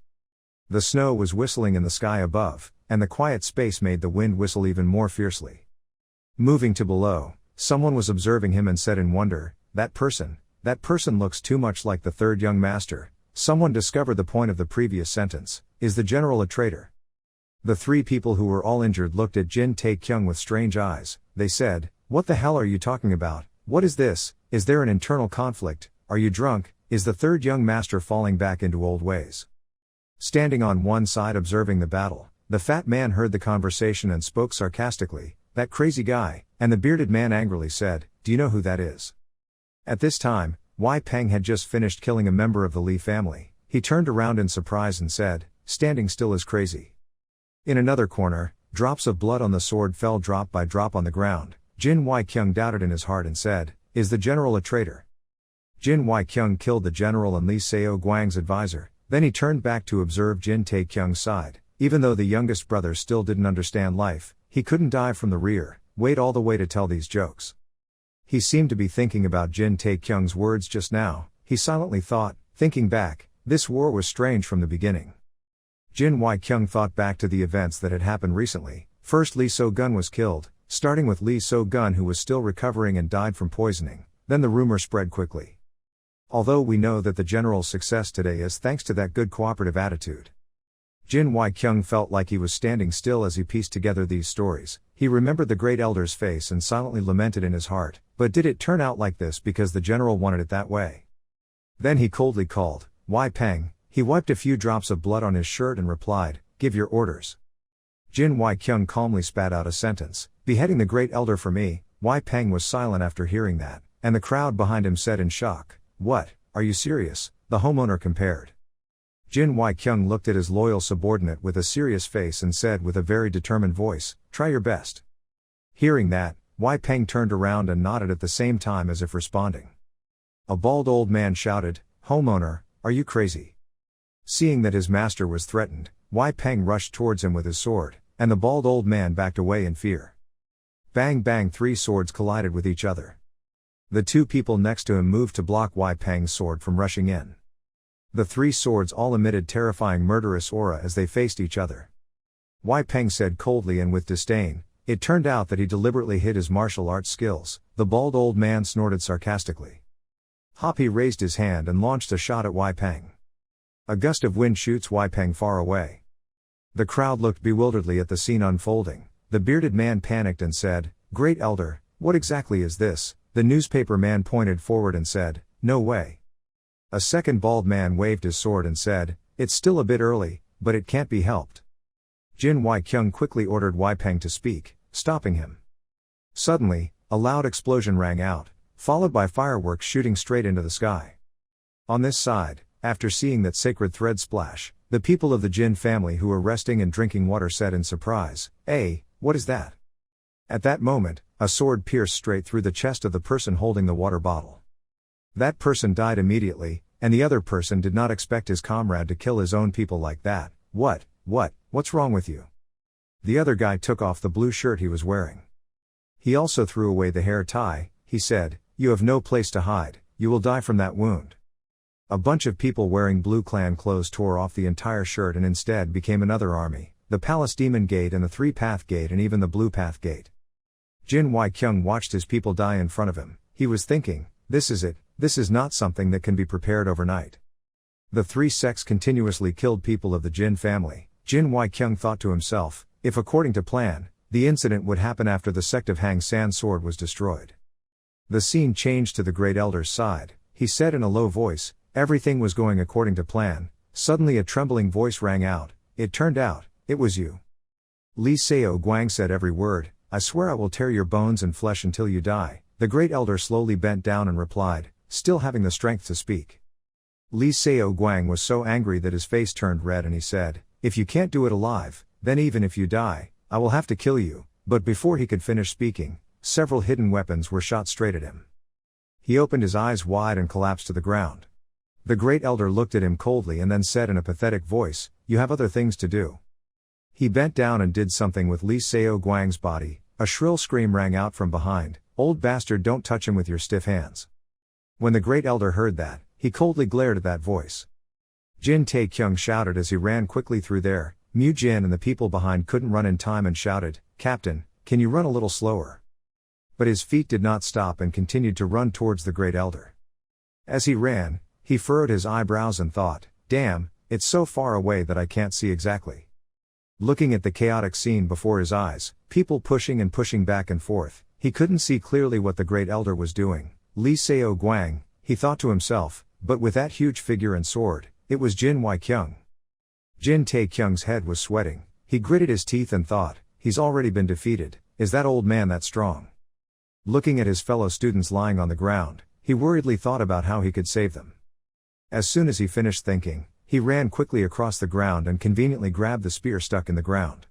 The snow was whistling in the sky above, and the quiet space made the wind whistle even more fiercely. Moving to below, someone was observing him and said in wonder, that person looks too much like the third young master." Someone discovered the point of the previous sentence, "Is the general a traitor?" The three people who were all injured looked at Jin Tae-kyung with strange eyes. They said, "What the hell are you talking about? What is this? Is there an internal conflict? Are you drunk? Is the third young master falling back into old ways?" Standing on one side observing the battle, the fat man heard the conversation and spoke sarcastically, "That crazy guy," and the bearded man angrily said, "Do you know who that is?" At this time, Wei Peng had just finished killing a member of the Li family. He turned around in surprise and said, "Standing still is crazy." In another corner, drops of blood on the sword fell drop by drop on the ground. Jin Wai-kyung doubted in his heart and said, "Is the general a traitor?" Jin Wai-kyung killed the general and Li Seo Guang's advisor, then he turned back to observe Jin Tae-kyung's side. Even though the youngest brother still didn't understand life, he couldn't dive from the rear, wait all the way to tell these jokes. He seemed to be thinking about Jin Tae-kyung's words just now. He silently thought, thinking back, this war was strange from the beginning. Jin Wai-kyung thought back to the events that had happened recently. First Lee So-gun was killed, starting with Lee So-gun who was still recovering and died from poisoning. Then the rumor spread quickly. Although we know that the general's success today is thanks to that good cooperative attitude. Jin Wai-kyung felt like he was standing still as he pieced together these stories. He remembered the Great Elder's face and silently lamented in his heart, but did it turn out like this because the general wanted it that way? Then he coldly called, "Wei Peng." He wiped a few drops of blood on his shirt and replied, "Give your orders." Jin Wai-kyung calmly spat out a sentence, "Beheading the Great Elder for me." Wei Peng was silent after hearing that, and the crowd behind him said in shock, "What, are you serious?" The homeowner compared. Jin Wai-kyung looked at his loyal subordinate with a serious face and said with a very determined voice, "Try your best." Hearing that, Wei Peng turned around and nodded at the same time as if responding. A bald old man shouted, "Homeowner, are you crazy?" Seeing that his master was threatened, Wei Peng rushed towards him with his sword, and the bald old man backed away in fear. Bang bang, three swords collided with each other. The two people next to him moved to block Wei Peng's sword from rushing in. The three swords all emitted terrifying murderous aura as they faced each other. Wei Peng said coldly and with disdain, "It turned out that he deliberately hid his martial arts skills." The bald old man snorted sarcastically. Hoppy raised his hand and launched a shot at Wei Peng. A gust of wind shoots Wei Peng far away. The crowd looked bewilderedly at the scene unfolding. The bearded man panicked and said, "Great Elder, what exactly is this?" The newspaper man pointed forward and said, "No way." A second bald man waved his sword and said, "It's still a bit early, but it can't be helped." Jin Wai-kyung quickly ordered Wei Peng to speak, stopping him. Suddenly, a loud explosion rang out, followed by fireworks shooting straight into the sky. On this side, after seeing that sacred thread splash, the people of the Jin family who were resting and drinking water said in surprise, "Hey, what is that?" At that moment, a sword pierced straight through the chest of the person holding the water bottle. That person died immediately, and the other person did not expect his comrade to kill his own people like that. What's wrong with you?" The other guy took off the blue shirt he was wearing. He also threw away the hair tie. He said, "You have no place to hide, you will die from that wound." A bunch of people wearing blue clan clothes tore off the entire shirt and instead became another army, the Palace Demon Gate and the Three-Path Gate and even the Blue Path Gate. Jin Wai-kyung watched his people die in front of him. He was thinking, this is it, this is not something that can be prepared overnight. The three sects continuously killed people of the Jin family. Jin Wai-kyung thought to himself, if according to plan, the incident would happen after the sect of Hang San's sword was destroyed. The scene changed to the Great Elder's side. He said in a low voice, everything was going according to plan. Suddenly a trembling voice rang out, "It turned out, it was you." Li Seo Guang said every word, "I swear I will tear your bones and flesh until you die." The Great Elder slowly bent down and replied, still having the strength to speak. Li Seo Guang was so angry that his face turned red and he said, "If you can't do it alive, then even if you die, I will have to kill you." But before he could finish speaking, several hidden weapons were shot straight at him. He opened his eyes wide and collapsed to the ground. The great elder looked at him coldly and then said in a pathetic voice, "You have other things to do." He bent down and did something with Li Seo Guang's body. A shrill scream rang out from behind, "Old bastard, don't touch him with your stiff hands." When the great elder heard that, he coldly glared at that voice. Jin Tae-kyung shouted as he ran quickly through there. Mu Jin and the people behind couldn't run in time and shouted, "Captain, can you run a little slower?" But his feet did not stop and continued to run towards the great elder. As he ran, he furrowed his eyebrows and thought, "Damn, it's so far away that I can't see exactly." Looking at the chaotic scene before his eyes, people pushing and pushing back and forth, he couldn't see clearly what the great elder was doing. Li Seo Guang, he thought to himself, but with that huge figure and sword, it was Jin Wai-kyung. Jin Tae-kyung's head was sweating. He gritted his teeth and thought, he's already been defeated. Is that old man that strong? Looking at his fellow students lying on the ground, he worriedly thought about how he could save them. As soon as he finished thinking, he ran quickly across the ground and conveniently grabbed the spear stuck in the ground.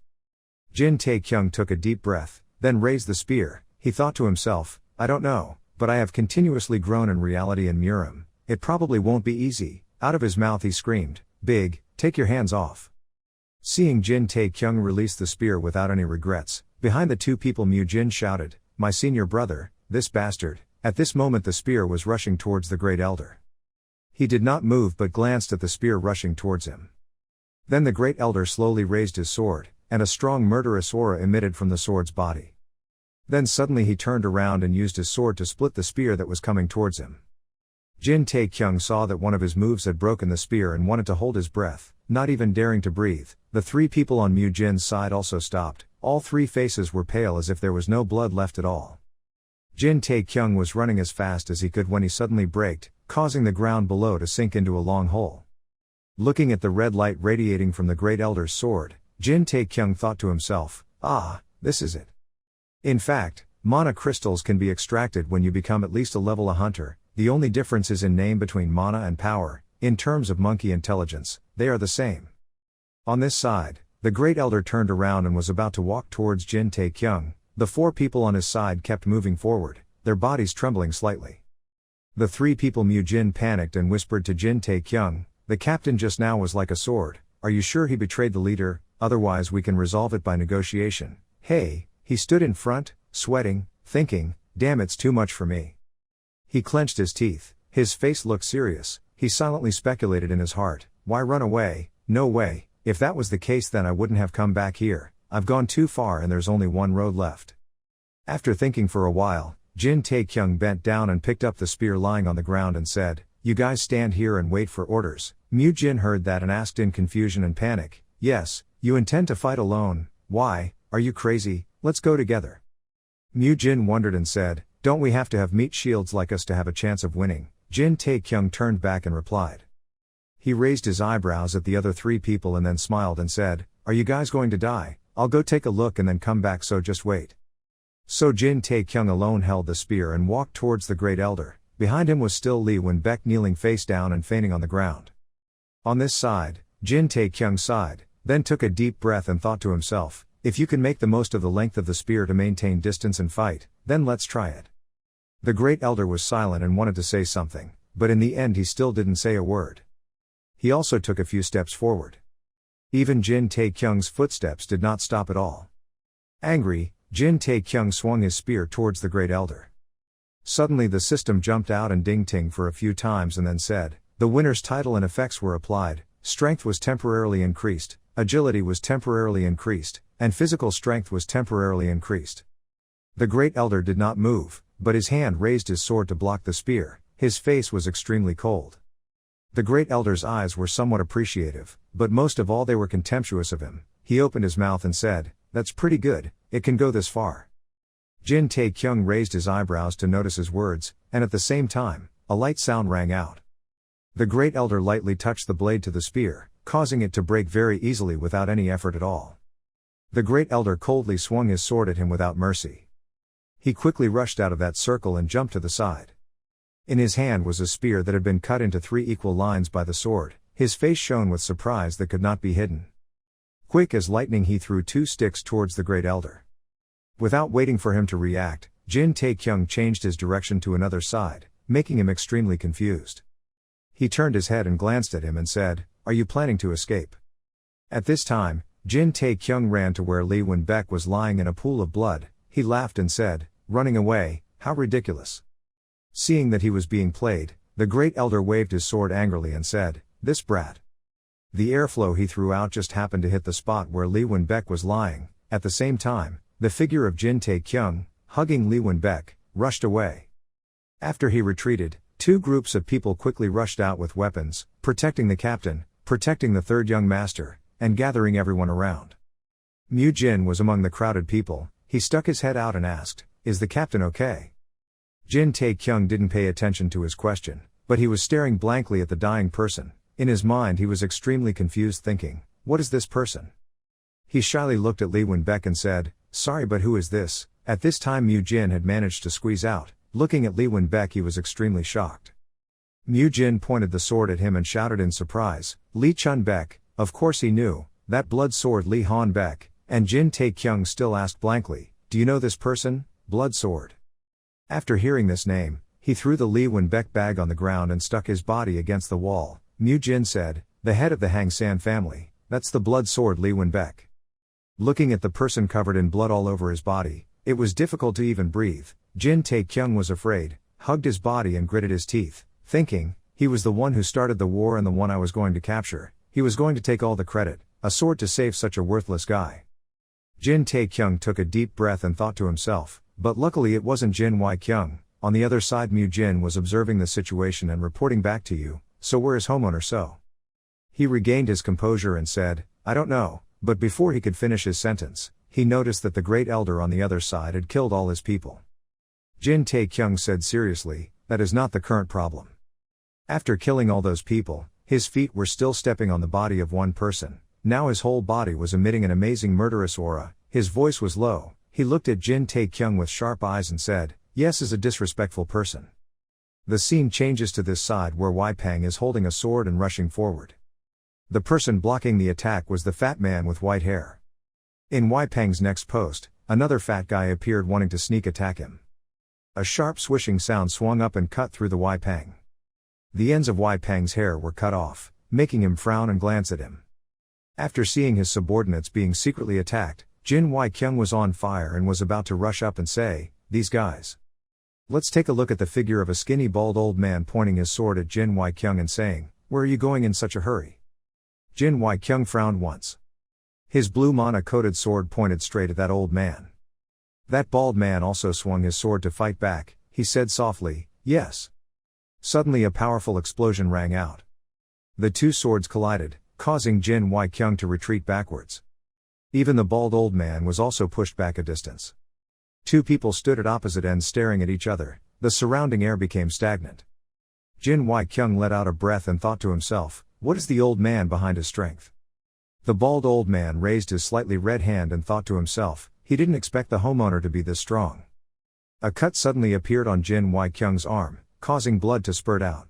Jin Tae-kyung took a deep breath, then raised the spear. He thought to himself, I don't know, but I have continuously grown in reality in Murim. It probably won't be easy. Out of his mouth he screamed, "Big, take your hands off." Seeing Jin Tae-kyung release the spear without any regrets, behind the two people Mu Jin shouted, "My senior brother, this bastard." At this moment the spear was rushing towards the great elder. He did not move but glanced at the spear rushing towards him. Then the great elder slowly raised his sword, and a strong murderous aura emitted from the sword's body. Then suddenly he turned around and used his sword to split the spear that was coming towards him. Jin Tae-kyung saw that one of his moves had broken the spear and wanted to hold his breath, not even daring to breathe. The three people on Mu Jin's side also stopped. All three faces were pale as if there was no blood left at all. Jin Tae-kyung was running as fast as he could when he suddenly braked, causing the ground below to sink into a long hole. Looking at the red light radiating from the great elder's sword, Jin Tae-kyung thought to himself, this is it. In fact, mana crystals can be extracted when you become at least a level a hunter. The only difference is in name between mana and power. In terms of monkey intelligence, they are the same. On this side, the great elder turned around and was about to walk towards Jin Tae-kyung. The four people on his side kept moving forward, their bodies trembling slightly. The three people Mu Jin panicked and whispered to Jin Tae-kyung, "The captain just now was like a sword. Are you sure he betrayed the leader? Otherwise we can resolve it by negotiation." Hey, he stood in front, sweating, thinking, damn, it's too much for me. He clenched his teeth, his face looked serious. He silently speculated in his heart, why run away? No way, if that was the case then I wouldn't have come back here. I've gone too far and there's only one road left. After thinking for a while, Jin Tae-kyung bent down and picked up the spear lying on the ground and said, "You guys stand here and wait for orders." Mu Jin heard that and asked in confusion and panic, "Yes, you intend to fight alone? Why, are you crazy? Let's go together." Mu Jin wondered and said, "Don't we have to have meat shields like us to have a chance of winning?" Jin Tae-kyung turned back and replied. He raised his eyebrows at the other three people and then smiled and said, "Are you guys going to die? I'll go take a look and then come back, so just wait." So Jin Tae-kyung alone held the spear and walked towards the great elder. Behind him was still Lee Wen-baek kneeling face down and fainting on the ground. On this side, Jin Tae-kyung sighed, then took a deep breath and thought to himself, if you can make the most of the length of the spear to maintain distance and fight, then let's try it. The great elder was silent and wanted to say something, but in the end he still didn't say a word. He also took a few steps forward. Even Jin Tae-kyung's footsteps did not stop at all. Angry, Jin Tae-kyung swung his spear towards the great elder. Suddenly the system jumped out and ding-ting for a few times and then said, the winner's title and effects were applied. Strength was temporarily increased, agility was temporarily increased, and physical strength was temporarily increased. The great elder did not move, but his hand raised his sword to block the spear. His face was extremely cold. The great elder's eyes were somewhat appreciative, but most of all they were contemptuous of him. He opened his mouth and said, "That's pretty good, it can go this far." Jin Tae-kyung raised his eyebrows to notice his words, and at the same time, a light sound rang out. The great elder lightly touched the blade to the spear, causing it to break very easily without any effort at all. The great elder coldly swung his sword at him without mercy. He quickly rushed out of that circle and jumped to the side. In his hand was a spear that had been cut into 3 equal lines by the sword. His face shone with surprise that could not be hidden. Quick as lightning he threw 2 sticks towards the great elder. Without waiting for him to react, Jin Taekyung changed his direction to another side, making him extremely confused. He turned his head and glanced at him and said, "Are you planning to escape?" At this time, Jin Taekyung ran to where Lee Won-baek was lying in a pool of blood. He laughed and said, "Running away, how ridiculous." Seeing that he was being played, the great elder waved his sword angrily and said, "This brat." The airflow he threw out just happened to hit the spot where Lee Won-baek was lying. At the same time, the figure of Jin Taekyung, hugging Lee Won-baek, rushed away. After he retreated, 2 groups of people quickly rushed out with weapons, protecting the captain, protecting the third young master, and gathering everyone around. Mu Jin was among the crowded people. He stuck his head out and asked, "Is the captain okay?" Jin Taekyung didn't pay attention to his question, but he was staring blankly at the dying person. In his mind he was extremely confused, thinking, "What is this person?" He shyly looked at Lee Won-baek and said, "Sorry, but who is this?" At this time Mu Jin had managed to squeeze out. Looking at Lee Won-baek he was extremely shocked. Mu Jin pointed the sword at him and shouted in surprise, "Lee Chun-baek." Of course he knew, that blood sword Lee Han-baek, and Jin Taekyung still asked blankly, "Do you know this person, blood sword?" After hearing this name, he threw the Lee Won-baek bag on the ground and stuck his body against the wall. Mu Jin said, "The head of the Hang San family, that's the blood sword Lee Won-baek." Looking at the person covered in blood all over his body, it was difficult to even breathe. Jin Taekyung was afraid, hugged his body and gritted his teeth, thinking, he was the one who started the war and the one I was going to capture. He was going to take all the credit, a sword to save such a worthless guy. Jin Taekyung took a deep breath and thought to himself, but luckily it wasn't Jin Wai-kyung. On the other side Mu Jin was observing the situation and reporting back to you, "So where is homeowner So?" He regained his composure and said, "I don't know," but before he could finish his sentence, he noticed that the great elder on the other side had killed all his people. Jin Taekyung said seriously, "That is not the current problem." After killing all those people, his feet were still stepping on the body of one person. Now his whole body was emitting an amazing murderous aura. His voice was low. He looked at Jin Taekyung with sharp eyes and said, "Yes, is a disrespectful person." The scene changes to this side where Wai Pang is holding a sword and rushing forward. The person blocking the attack was the fat man with white hair. In Wai Pang's next post, another fat guy appeared wanting to sneak attack him. A sharp swishing sound swung up and cut through the Wai Pang. The ends of Wai Pang's hair were cut off, making him frown and glance at him. After seeing his subordinates being secretly attacked, Jin Wai-kyung was on fire and was about to rush up and say, "These guys." Let's take a look at the figure of a skinny bald old man pointing his sword at Jin Wai-kyung and saying, "Where are you going in such a hurry?" Jin Wai-kyung frowned once. His blue mana-coated sword pointed straight at that old man. That bald man also swung his sword to fight back. He said softly, "Yes." Suddenly a powerful explosion rang out. The 2 swords collided, causing Jin Wai-kyung to retreat backwards. Even the bald old man was also pushed back a distance. 2 people stood at opposite ends staring at each other. The surrounding air became stagnant. Jin Wai-kyung let out a breath and thought to himself, what is the old man behind his strength? The bald old man raised his slightly red hand and thought to himself, he didn't expect the homeowner to be this strong. A cut suddenly appeared on Jin Wai-kyung's arm, causing blood to spurt out.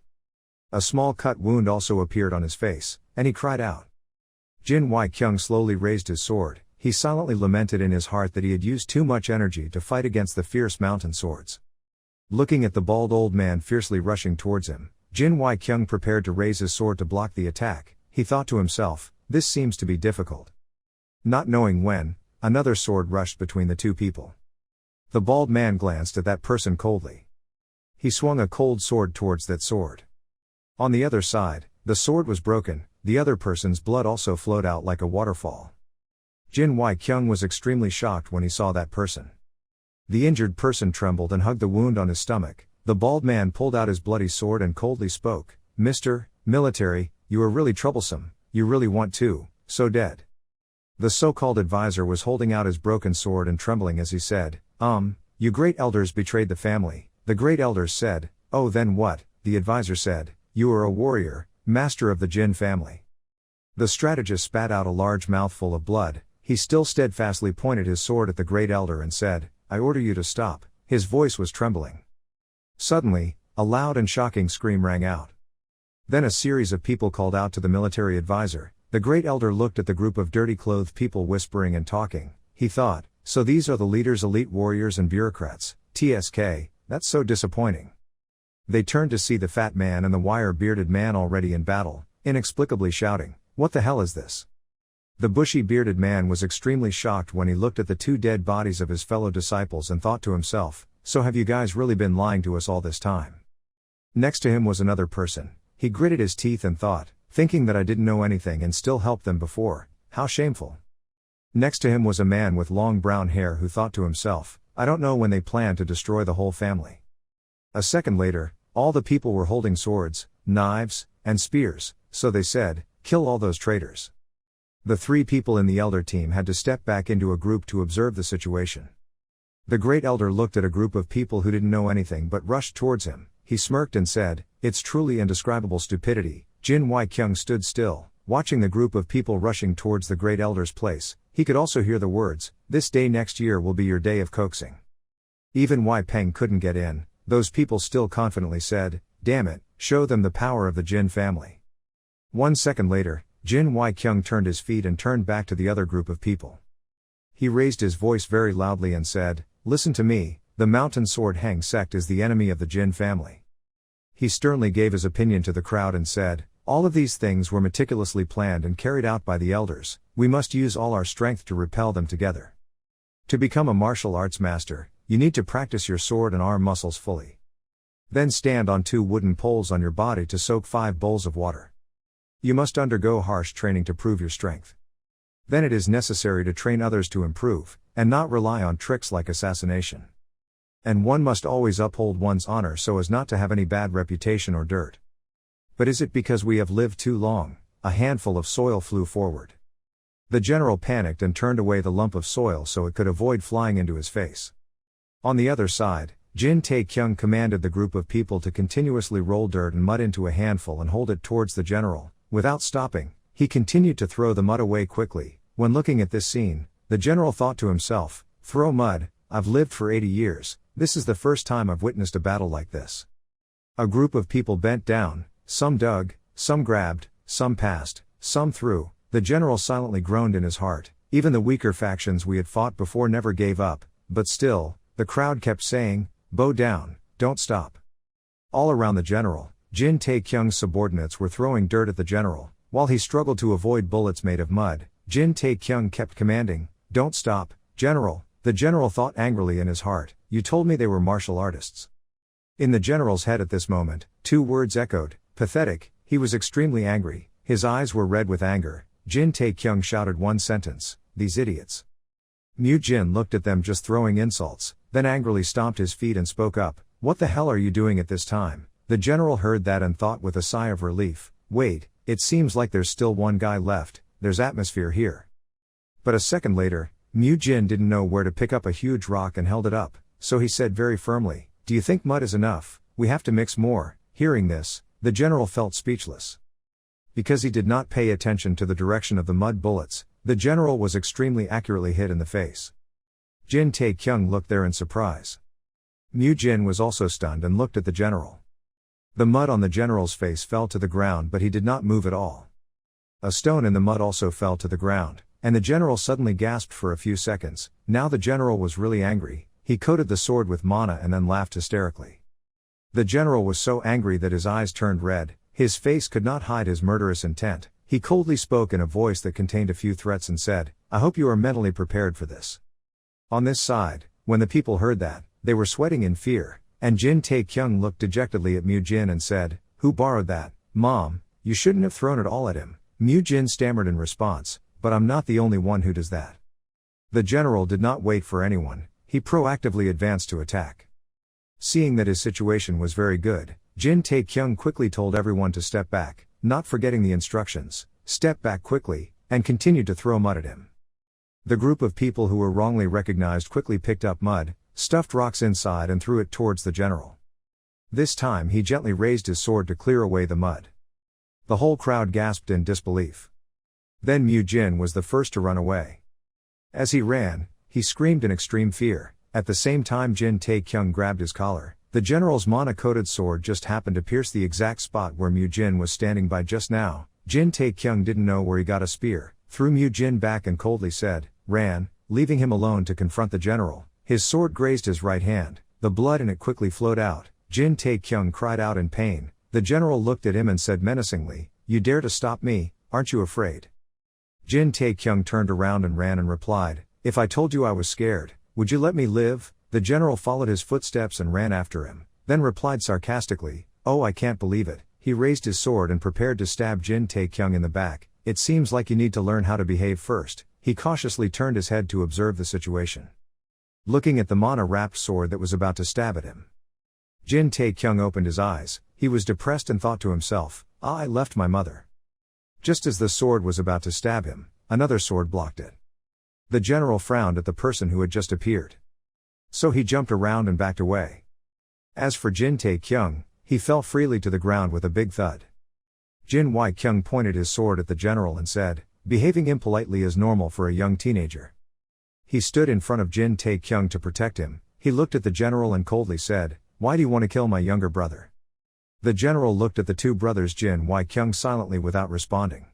A small cut wound also appeared on his face, and he cried out. Jin Wai-kyung slowly raised his sword. He silently lamented in his heart that he had used too much energy to fight against the fierce mountain swords. Looking at the bald old man fiercely rushing towards him, Jin Wai-kyung prepared to raise his sword to block the attack. He thought to himself, this seems to be difficult. Not knowing when, another sword rushed between the 2 people. The bald man glanced at that person coldly. He swung a cold sword towards that sword. On the other side, the sword was broken. The other person's blood also flowed out like a waterfall. Jin Wai-kyung was extremely shocked when he saw that person. The injured person trembled and hugged the wound on his stomach. The bald man pulled out his bloody sword and coldly spoke, "Mr. Military, you are really troublesome, you really want to, so dead." The so-called advisor was holding out his broken sword and trembling as he said, "You great elders betrayed the family." The great elders said, "Oh then what?" The advisor said, "You are a warrior, master of the Jin family." The strategist spat out a large mouthful of blood. He still steadfastly pointed his sword at the great elder and said, "I order you to stop." His voice was trembling. Suddenly, a loud and shocking scream rang out. Then a series of people called out to the military advisor. The great elder looked at the group of dirty-clothed people whispering and talking. He thought, so these are the leaders, elite warriors and bureaucrats. TSK, that's so disappointing. They turned to see the fat man and the wire-bearded man already in battle, inexplicably shouting, "What the hell is this?" The bushy-bearded man was extremely shocked when he looked at the two dead bodies of his fellow disciples and thought to himself, so have you guys really been lying to us all this time? Next to him was another person. He gritted his teeth and thought, thinking that I didn't know anything and still helped them before, how shameful. Next to him was a man with long brown hair who thought to himself, I don't know when they plan to destroy the whole family. A second later, all the people were holding swords, knives, and spears, so they said, kill all those traitors. The three people in the elder team had to step back into a group to observe the situation. The great elder looked at a group of people who didn't know anything but rushed towards him. He smirked and said, it's truly indescribable stupidity. Jin Wai-kyung stood still, watching the group of people rushing towards the great elder's place. He could also hear the words, this day next year will be your day of coaxing. Even Wai Peng couldn't get in. Those people still confidently said, damn it, show them the power of the Jin family. 1 second later, Jin Wai-kyung turned his feet and turned back to the other group of people. He raised his voice very loudly and said, listen to me, the Mountain Sword Hang sect is the enemy of the Jin family. He sternly gave his opinion to the crowd and said, all of these things were meticulously planned and carried out by the elders. We must use all our strength to repel them together. To become a martial arts master, you need to practice your sword and arm muscles fully. Then stand on 2 wooden poles on your body to soak 5 bowls of water. You must undergo harsh training to prove your strength. Then it is necessary to train others to improve, and not rely on tricks like assassination. And one must always uphold one's honor so as not to have any bad reputation or dirt. But is it because we have lived too long? A handful of soil flew forward. The general panicked and turned away the lump of soil so it could avoid flying into his face. On the other side, Jin Tae-kyung commanded the group of people to continuously roll dirt and mud into a handful and hold it towards the general. Without stopping, he continued to throw the mud away quickly. When looking at this scene, the general thought to himself, throw mud, I've lived for 80 years, this is the first time I've witnessed a battle like this. A group of people bent down, some dug, some grabbed, some passed, some threw. The general silently groaned in his heart. Even the weaker factions we had fought before never gave up, but still, the crowd kept saying, bow down, don't stop. All around the general, Jin Tae-kyung's subordinates were throwing dirt at the general. While he struggled to avoid bullets made of mud, Jin Tae-kyung kept commanding, don't stop, general. The general thought angrily in his heart, you told me they were martial artists. In the general's head at this moment, 2 words echoed, pathetic. He was extremely angry, his eyes were red with anger. Jin Tae-kyung shouted one sentence, these idiots. Mu Jin looked at them just throwing insults, then angrily stomped his feet and spoke up, what the hell are you doing at this time? The general heard that and thought with a sigh of relief, wait, it seems like there's still one guy left, there's atmosphere here. But a second later, Mu Jin didn't know where to pick up a huge rock and held it up, so he said very firmly, do you think mud is enough? We have to mix more. Hearing this, the general felt speechless. Because he did not pay attention to the direction of the mud bullets, the general was extremely accurately hit in the face. Jin Tae-kyung looked there in surprise. Mu Jin was also stunned and looked at the general. The mud on the general's face fell to the ground but he did not move at all. A stone in the mud also fell to the ground, and the general suddenly gasped for a few seconds. Now the general was really angry. He coated the sword with mana and then laughed hysterically. The general was so angry that his eyes turned red. His face could not hide his murderous intent. He coldly spoke in a voice that contained a few threats and said, I hope you are mentally prepared for this. On this side, when the people heard that, they were sweating in fear, and Jin Tae-kyung looked dejectedly at Mu Jin and said, who borrowed that? Mom, you shouldn't have thrown it all at him. Mu Jin stammered in response, but I'm not the only one who does that. The general did not wait for anyone, he proactively advanced to attack. Seeing that his situation was very good, Jin Tae-kyung quickly told everyone to step back, not forgetting the instructions, step back quickly, and continued to throw mud at him. The group of people who were wrongly recognized quickly picked up mud, stuffed rocks inside and threw it towards the general. This time he gently raised his sword to clear away the mud. The whole crowd gasped in disbelief. Then Mu Jin was the first to run away. As he ran, he screamed in extreme fear. At the same time Jin Tae-kyung grabbed his collar. The general's mana-coated sword just happened to pierce the exact spot where Mu Jin was standing by just now. Jin Taekyung didn't know where he got a spear, threw Mu Jin back and coldly said, ran, leaving him alone to confront the general. His sword grazed his right hand, the blood in it quickly flowed out. Jin Taekyung cried out in pain. The general looked at him and said menacingly, "You dare to stop me, aren't you afraid?" Jin Taekyung turned around and ran and replied, "If I told you I was scared, would you let me live?" The general followed his footsteps and ran after him, then replied sarcastically, "Oh, I can't believe it." He raised his sword and prepared to stab Jin Taekyung in the back. "It seems like you need to learn how to behave first." He cautiously turned his head to observe the situation, looking at the mana-wrapped sword that was about to stab at him. Jin Taekyung opened his eyes. He was depressed and thought to himself, "I left my mother." Just as the sword was about to stab him, another sword blocked it. The general frowned at the person who had just appeared, so he jumped around and backed away. As for Jin Taekyung, he fell freely to the ground with a big thud. Jin Kyung pointed his sword at the general and said, "Behaving impolitely is normal for a young teenager." He stood in front of Jin Taekyung to protect him. He looked at the general and coldly said, "Why do you want to kill my younger brother?" The general looked at the two brothers Jin Kyung silently without responding.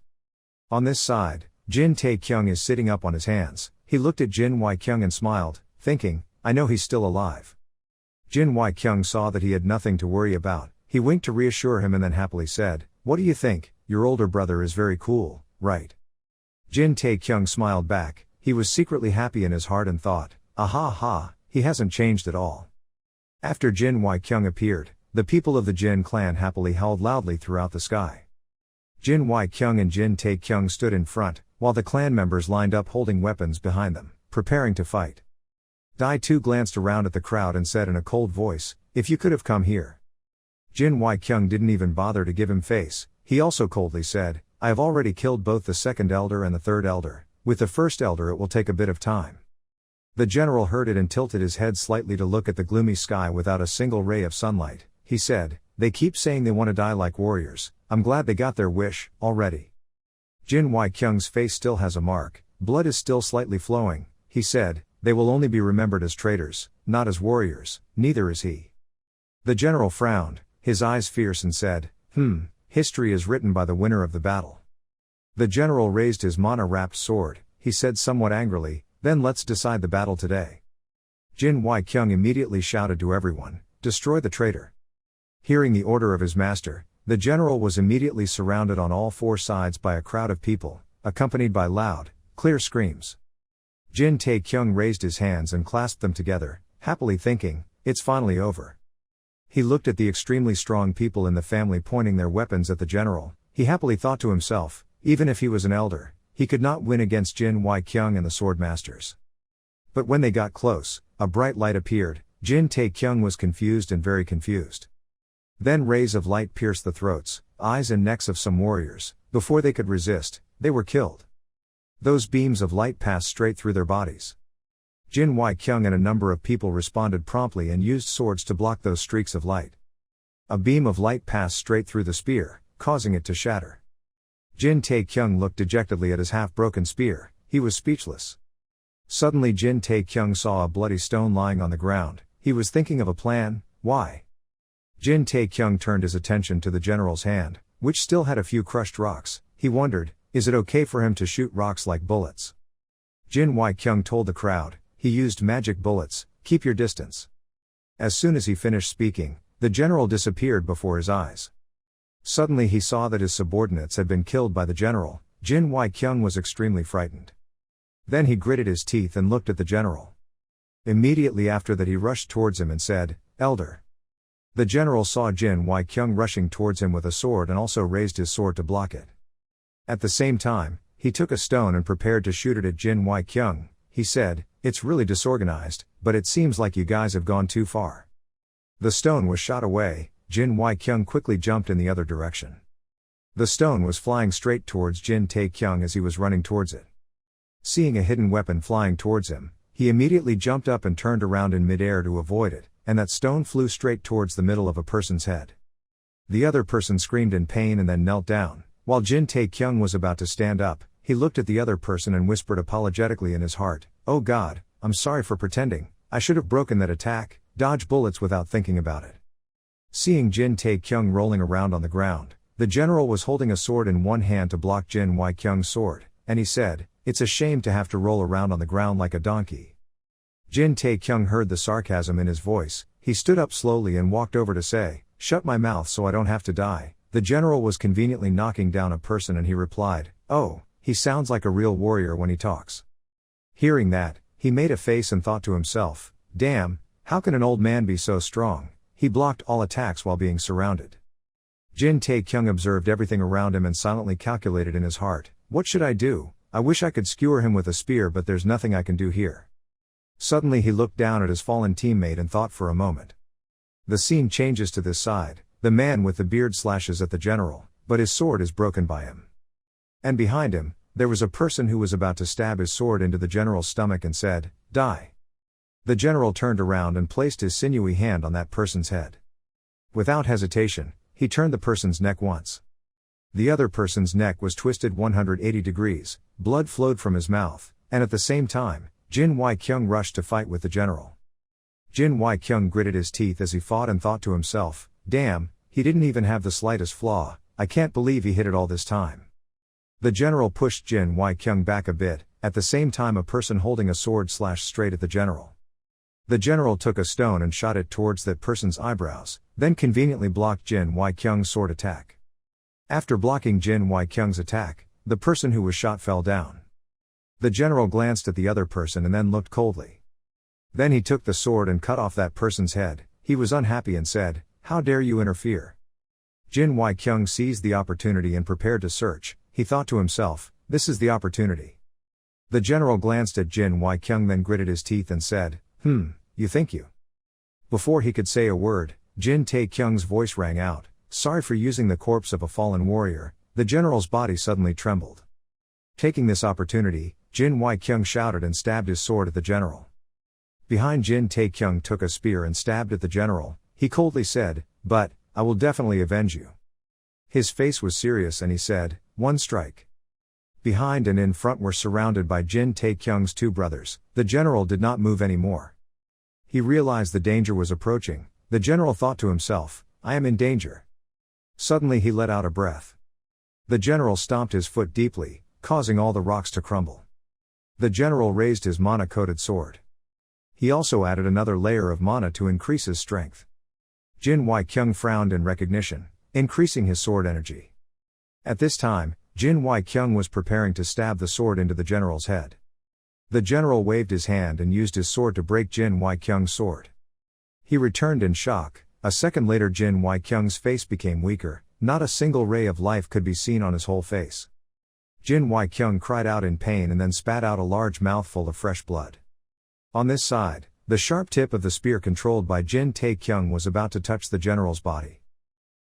On this side, Jin Taekyung is sitting up on his hands. He looked at Jin Kyung and smiled, thinking, "I know he's still alive." Jin Kyung saw that he had nothing to worry about. He winked to reassure him and then happily said, "What do you think? Your older brother is very cool, right?" Jin Taekyung smiled back. He was secretly happy in his heart and thought, "Aha ha, he hasn't changed at all." After Jin Kyung appeared, the people of the Jin clan happily howled loudly throughout the sky. Jin Kyung and Jin Taekyung stood in front, while the clan members lined up holding weapons behind them, preparing to fight. Dai Tu glanced around at the crowd and said in a cold voice, "If you could have come here." Jin Kyung didn't even bother to give him face. He also coldly said, "I have already killed both the second elder and the third elder. With the first elder it will take a bit of time." The general heard it and tilted his head slightly to look at the gloomy sky without a single ray of sunlight. He said, "They keep saying they want to die like warriors. I'm glad they got their wish, already." Jin Kyung's face still has a mark, blood is still slightly flowing. He said, "They will only be remembered as traitors, not as warriors." Neither is he. The general frowned, his eyes fierce and said, History is written by the winner of the battle." The general raised his mana-wrapped sword. He said somewhat angrily, "Then let's decide the battle today." Jin Kyung immediately shouted to everyone, "Destroy the traitor." Hearing the order of his master, the general was immediately surrounded on all four sides by a crowd of people, accompanied by loud, clear screams. Jin Taekyung raised his hands and clasped them together, happily thinking, "It's finally over." He looked at the extremely strong people in the family pointing their weapons at the general. He happily thought to himself, even if he was an elder, he could not win against Jin Kyung and the sword masters. But when they got close, a bright light appeared. Jin Taekyung was confused and very confused. Then rays of light pierced the throats, eyes and necks of some warriors. Before they could resist, they were killed. Those beams of light passed straight through their bodies. Jin Kyung and a number of people responded promptly and used swords to block those streaks of light. A beam of light passed straight through the spear, causing it to shatter. Jin Taekyung looked dejectedly at his half-broken spear. He was speechless. Suddenly Jin Taekyung saw a bloody stone lying on the ground. He was thinking of a plan. Why? Jin Taekyung turned his attention to the general's hand, which still had a few crushed rocks. He wondered, is it okay for him to shoot rocks like bullets? Jin Kyung told the crowd, "He used magic bullets, keep your distance." As soon as he finished speaking, the general disappeared before his eyes. Suddenly he saw that his subordinates had been killed by the general. Jin Kyung was extremely frightened. Then he gritted his teeth and looked at the general. Immediately after that he rushed towards him and said, "Elder." The general saw Jin Kyung rushing towards him with a sword and also raised his sword to block it. At the same time, he took a stone and prepared to shoot it at Jin Kyung. He said, "It's really disorganized, but it seems like you guys have gone too far." The stone was shot away. Jin Kyung quickly jumped in the other direction. The stone was flying straight towards Jin Taekyung as he was running towards it. Seeing a hidden weapon flying towards him, he immediately jumped up and turned around in midair to avoid it, and that stone flew straight towards the middle of a person's head. The other person screamed in pain and then knelt down. While Jin Taekyung was about to stand up, he looked at the other person and whispered apologetically in his heart, "Oh God, I'm sorry for pretending. I should have broken that attack." Dodge bullets without thinking about it. Seeing Jin Tae-kyung rolling around on the ground, the general was holding a sword in one hand to block Jin Wai-kyung's sword, and he said, "It's a shame to have to roll around on the ground like a donkey." Jin Tae-kyung heard the sarcasm in his voice. He stood up slowly and walked over to say, "Shut my mouth so I don't have to die." The general was conveniently knocking down a person and he replied, "Oh, he sounds like a real warrior when he talks." Hearing that, he made a face and thought to himself, "Damn, how can an old man be so strong?" He blocked all attacks while being surrounded. Jin Tae-kyung observed everything around him and silently calculated in his heart, "What should I do? I wish I could skewer him with a spear, but there's nothing I can do here." Suddenly he looked down at his fallen teammate and thought for a moment. The scene changes to this side. The man with the beard slashes at the general, but his sword is broken by him. And behind him, there was a person who was about to stab his sword into the general's stomach and said, "Die." The general turned around and placed his sinewy hand on that person's head. Without hesitation, he turned the person's neck once. The other person's neck was twisted 180 degrees, blood flowed from his mouth, and at the same time, Jin Wai-kyung rushed to fight with the general. Jin Wai-kyung gritted his teeth as he fought and thought to himself, "Damn, he didn't even have the slightest flaw, I can't believe he hit it all this time." The general pushed Jin Wai-kyung back a bit, at the same time a person holding a sword slashed straight at the general. The general took a stone and shot it towards that person's eyebrows, then conveniently blocked Jin Wai-kyung's sword attack. After blocking Jin Wai-kyung's attack, the person who was shot fell down. The general glanced at the other person and then looked coldly. Then he took the sword and cut off that person's head. He was unhappy and said, "How dare you interfere?" Jin Wai-kyung seized the opportunity and prepared to search. He thought to himself, "This is the opportunity." The general glanced at Jin Wai-kyung, then gritted his teeth and said, You think you?" Before he could say a word, Jin Tae-kyung's voice rang out, "Sorry for using the corpse of a fallen warrior." The general's body suddenly trembled. Taking this opportunity, Jin Wai-kyung shouted and stabbed his sword at the general. Behind Jin Tae-kyung took a spear and stabbed at the general. He coldly said, "But, I will definitely avenge you." His face was serious and he said, "One strike." Behind and in front were surrounded by Jin Tae-kyung's two brothers. The general did not move anymore. He realized the danger was approaching. The general thought to himself, "I am in danger." Suddenly he let out a breath. The general stomped his foot deeply, causing all the rocks to crumble. The general raised his mana-coated sword. He also added another layer of mana to increase his strength. Jin Wai-kyung frowned in recognition, increasing his sword energy. At this time, Jin Wai-kyung was preparing to stab the sword into the general's head. The general waved his hand and used his sword to break Jin Wai-kyung's sword. He returned in shock. A second later Jin Wai-kyung's face became weaker, not a single ray of life could be seen on his whole face. Jin Wai-kyung cried out in pain and then spat out a large mouthful of fresh blood. On this side, the sharp tip of the spear controlled by Jin Tae-kyung was about to touch the general's body.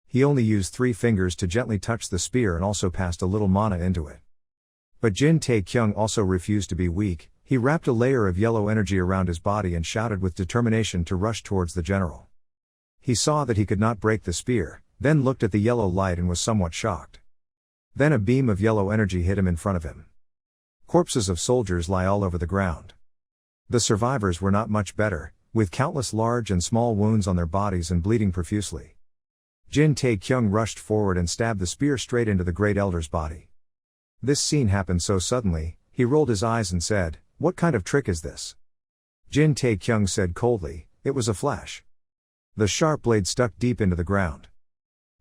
He only used 3 fingers to gently touch the spear and also passed a little mana into it. But Jin Tae-kyung also refused to be weak. He wrapped a layer of yellow energy around his body and shouted with determination to rush towards the general. He saw that he could not break the spear, then looked at the yellow light and was somewhat shocked. Then a beam of yellow energy hit him in front of him. Corpses of soldiers lie all over the ground. The survivors were not much better, with countless large and small wounds on their bodies and bleeding profusely. Jin Tae-kyung rushed forward and stabbed the spear straight into the great elder's body. This scene happened so suddenly, he rolled his eyes and said, "What kind of trick is this?" Jin Tae-kyung said coldly, "It was a flash." The sharp blade stuck deep into the ground.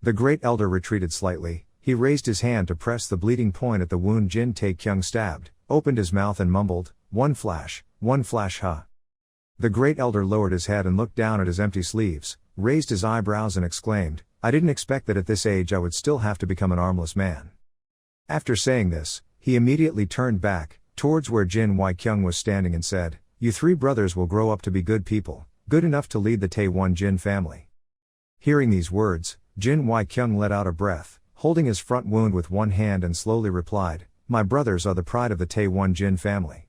The great elder retreated slightly. He raised his hand to press the bleeding point at the wound Jin Tae-kyung stabbed, opened his mouth and mumbled, one flash, huh?" The great elder lowered his head and looked down at his empty sleeves, raised his eyebrows and exclaimed, "I didn't expect that at this age I would still have to become an armless man." After saying this, he immediately turned back, towards where Jin Wai-kyung was standing and said, "You 3 brothers will grow up to be good people, good enough to lead the Tae-won Jin family." Hearing these words, Jin Wai-kyung let out a breath, holding his front wound with one hand and slowly replied, "My brothers are the pride of the Tae-won Jin family."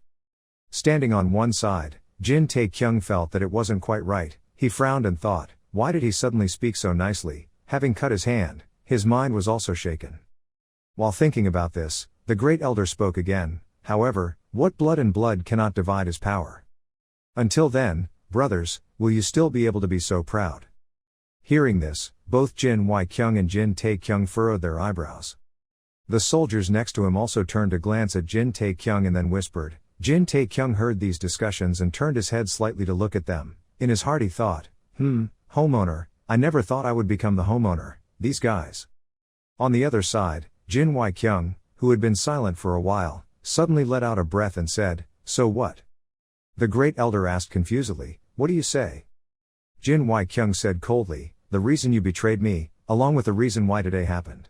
Standing on one side, Jin Tae-kyung felt that it wasn't quite right. He frowned and thought, why did he suddenly speak so nicely? Having cut his hand, his mind was also shaken. While thinking about this, the great elder spoke again, "However, what blood and blood cannot divide is power." Until then, Brothers, will you still be able to be so proud? Hearing this, both Jin Wai-kyung and Jin Tae-kyung furrowed their eyebrows. The soldiers next to him also turned to glance at Jin Tae-kyung and then whispered. Jin Tae-kyung heard these discussions and turned his head slightly to look at them. In his heart he thought, homeowner, I never thought I would become the homeowner, these guys. On the other side, Jin Wai-kyung, who had been silent for a while, suddenly let out a breath and said, so what? The great elder asked confusedly, what do you say? Jin Wai-kyung said coldly, the reason you betrayed me, along with the reason why today happened.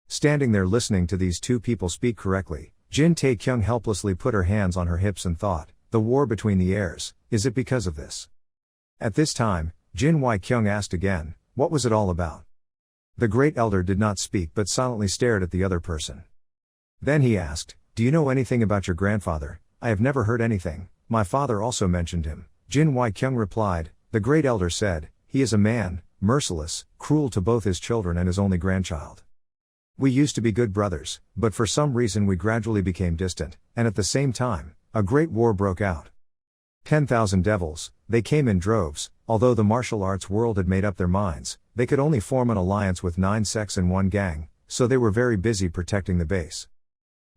Standing there listening to these two people speak correctly, Jin Tae-kyung helplessly put her hands on her hips and thought, the war between the heirs, is it because of this? At this time, Jin Wai-kyung asked again, what was it all about? The great elder did not speak but silently stared at the other person. Then he asked, do you know anything about your grandfather? I have never heard anything, my father also mentioned him. Jin Wai-kyung replied, the great elder said, he is a man, merciless, cruel to both his children and his only grandchild. We used to be good brothers, but for some reason we gradually became distant, and at the same time, a great war broke out. 10,000 devils, they came in droves, although the martial arts world had made up their minds, they could only form an alliance with 9 sects and 1 gang, so they were very busy protecting the base.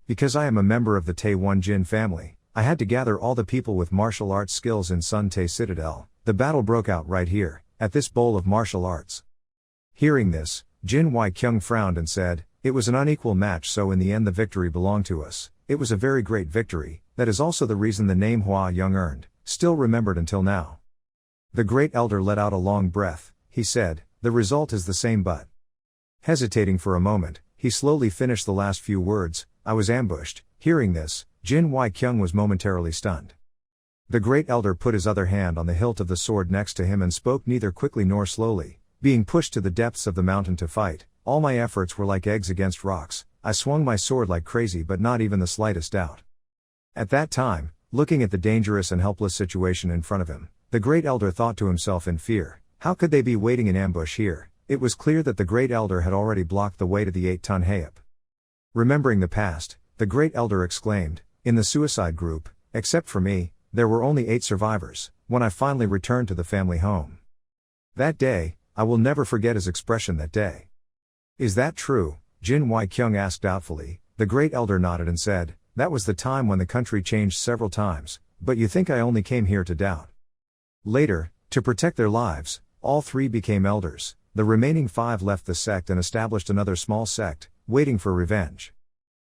Because I am a member of the Tae-1 Jin family, I had to gather all the people with martial arts skills in Sun Tae Citadel. The battle broke out right here, at this bowl of martial arts. Hearing this, Jin Wai-kyung frowned and said, it was an unequal match, so in the end the victory belonged to us. It was a very great victory, that is also the reason the name Hua Young earned, still remembered until now. The great elder let out a long breath, he said, the result is the same but. Hesitating for a moment, he slowly finished the last few words, I was ambushed. Hearing this, Jin Wai-kyung was momentarily stunned. The great elder put his other hand on the hilt of the sword next to him and spoke neither quickly nor slowly, being pushed to the depths of the mountain to fight. All my efforts were like eggs against rocks, I swung my sword like crazy but not even the slightest doubt. At that time, looking at the dangerous and helpless situation in front of him, the great elder thought to himself in fear, how could they be waiting in ambush here? It was clear that the great elder had already blocked the way to the 8-ton Hayop. Remembering the past, the great elder exclaimed, in the suicide group, except for me, there were only 8 survivors, when I finally returned to the family home. That day, I will never forget his expression that day. Is that true? Jin Wai-kyung asked doubtfully. The great elder nodded and said, that was the time when the country changed several times, but you think I only came here to doubt. Later, to protect their lives, all 3 became elders, the remaining 5 left the sect and established another small sect, waiting for revenge.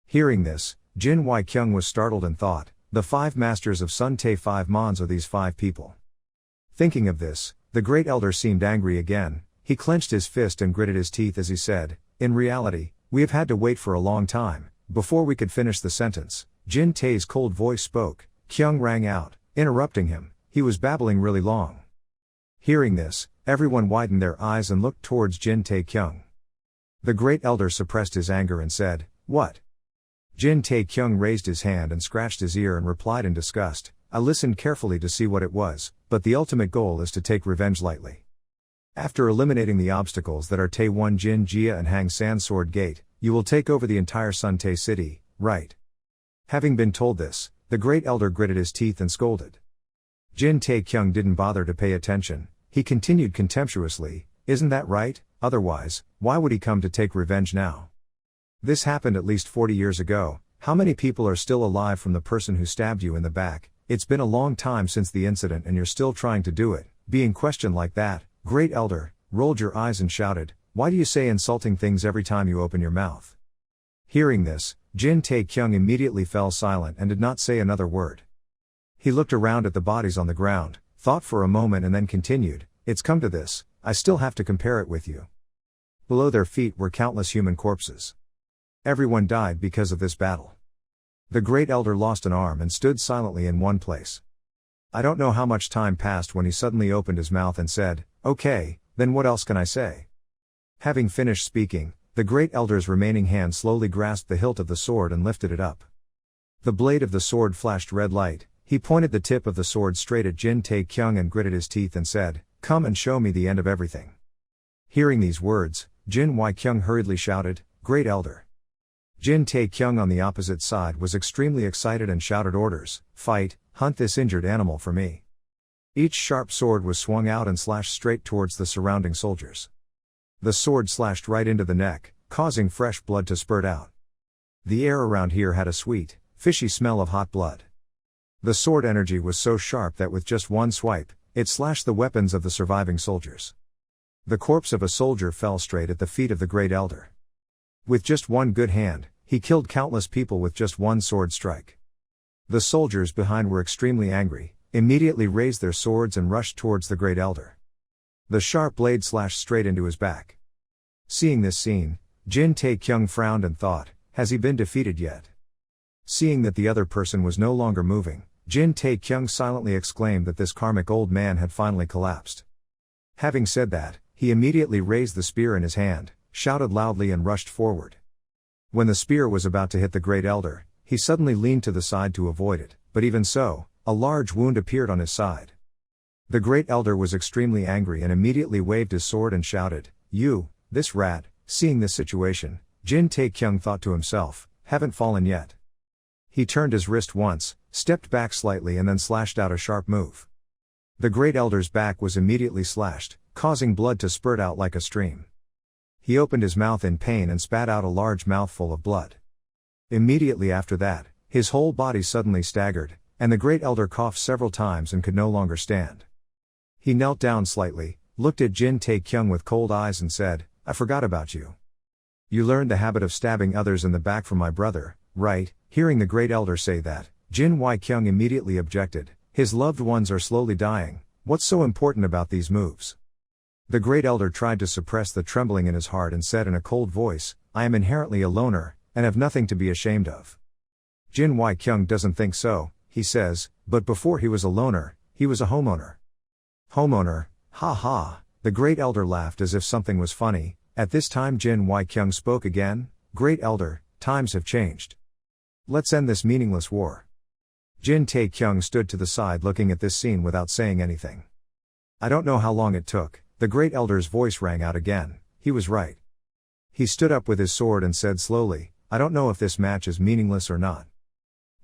Hearing this, Jin Wai-kyung was startled and thought, the 5 masters of Sun Tae 5 Mons are these 5 people. Thinking of this, the great elder seemed angry again. He clenched his fist and gritted his teeth as he said, in reality, we have had to wait for a long time, before we could finish the sentence. Jin Tae's cold voice spoke. Kyung rang out, interrupting him, he was babbling really long. Hearing this, everyone widened their eyes and looked towards Jin Tae-kyung. The great elder suppressed his anger and said, what? Jin Tae-kyung raised his hand and scratched his ear and replied in disgust, I listened carefully to see what it was, but the ultimate goal is to take revenge lightly. After eliminating the obstacles that are Tae-1 Jin Jia and Hang San Sword Gate, you will take over the entire Sun Tae city, right? Having been told this, the great elder gritted his teeth and scolded. Jin Tae-kyung didn't bother to pay attention. He continued contemptuously, isn't that right? Otherwise, why would he come to take revenge now? This happened at least 40 years ago. How many people are still alive from the person who stabbed you in the back? It's been a long time since the incident and you're still trying to do it. Being questioned like that, great elder rolled your eyes and shouted, why do you say insulting things every time you open your mouth? Hearing this, Jin Tae-kyung immediately fell silent and did not say another word. He looked around at the bodies on the ground, thought for a moment and then continued, it's come to this, I still have to compare it with you. Below their feet were countless human corpses. Everyone died because of this battle. The great elder lost an arm and stood silently in one place. I don't know how much time passed when he suddenly opened his mouth and said, okay, then what else can I say? Having finished speaking, the great elder's remaining hand slowly grasped the hilt of the sword and lifted it up. The blade of the sword flashed red light. He pointed the tip of the sword straight at Jin Tae-kyung and gritted his teeth and said, come and show me the end of everything. Hearing these words, Jin Wai-kyung hurriedly shouted, great elder. Jin Tae-kyung on the opposite side was extremely excited and shouted orders, fight, hunt this injured animal for me. Each sharp sword was swung out and slashed straight towards the surrounding soldiers. The sword slashed right into the neck, causing fresh blood to spurt out. The air around here had a sweet, fishy smell of hot blood. The sword energy was so sharp that with just one swipe, it slashed the weapons of the surviving soldiers. The corpse of a soldier fell straight at the feet of the Great Elder. With just one good hand, he killed countless people with just one sword strike. The soldiers behind were extremely angry, immediately raised their swords and rushed towards the Great Elder. The sharp blade slashed straight into his back. Seeing this scene, Jin Tae-kyung frowned and thought, has he been defeated yet? Seeing that the other person was no longer moving, Jin Tae-kyung silently exclaimed that this karmic old man had finally collapsed. Having said that, he immediately raised the spear in his hand, shouted loudly and rushed forward. When the spear was about to hit the Great Elder, he suddenly leaned to the side to avoid it, but even so, a large wound appeared on his side. The Great Elder was extremely angry and immediately waved his sword and shouted, "You, this rat." Seeing this situation, Jin Tae-kyung thought to himself, haven't fallen yet. He turned his wrist once, stepped back slightly and then slashed out a sharp move. The Great Elder's back was immediately slashed, causing blood to spurt out like a stream. He opened his mouth in pain and spat out a large mouthful of blood. Immediately after that, his whole body suddenly staggered, and the Great Elder coughed several times and could no longer stand. He knelt down slightly, looked at Jin Tae-kyung with cold eyes and said, "I forgot about you. You learned the habit of stabbing others in the back from my brother, right?" Hearing the Great Elder say that, Jin Tae-kyung immediately objected, "His loved ones are slowly dying, what's so important about these moves?" The Great Elder tried to suppress the trembling in his heart and said in a cold voice, "I am inherently a loner, and have nothing to be ashamed of." Jin Tae-kyung doesn't think so, he says, but before he was a loner, he was a homeowner. Homeowner, ha ha. The Great Elder laughed as if something was funny. At this time Jin Tae-kyung spoke again, "Great Elder, times have changed. Let's end this meaningless war." Jin Tae-kyung stood to the side looking at this scene without saying anything. I don't know how long it took, the Great Elder's voice rang out again, he was right. He stood up with his sword and said slowly, "I don't know if this match is meaningless or not.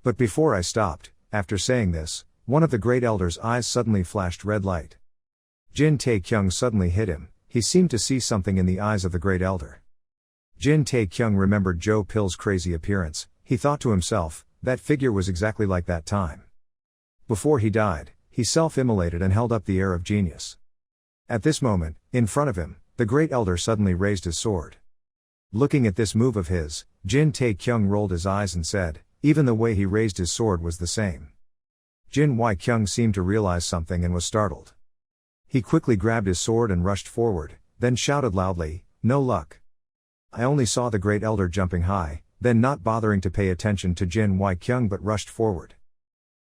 But before I stopped, after saying this, one of the Great Elder's eyes suddenly flashed red light. Jin Tae-kyung suddenly hit him, he seemed to see something in the eyes of the Great Elder. Jin Tae-kyung remembered Joe Pill's crazy appearance, he thought to himself, that figure was exactly like that time. Before he died, he self-immolated and held up the air of genius. At this moment, in front of him, the Great Elder suddenly raised his sword. Looking at this move of his, Jin Tae-kyung rolled his eyes and said, even the way he raised his sword was the same. Jin Tae-kyung seemed to realize something and was startled. He quickly grabbed his sword and rushed forward, then shouted loudly, "No luck." I only saw the Great Elder jumping high, then not bothering to pay attention to Jin Tae-kyung but rushed forward.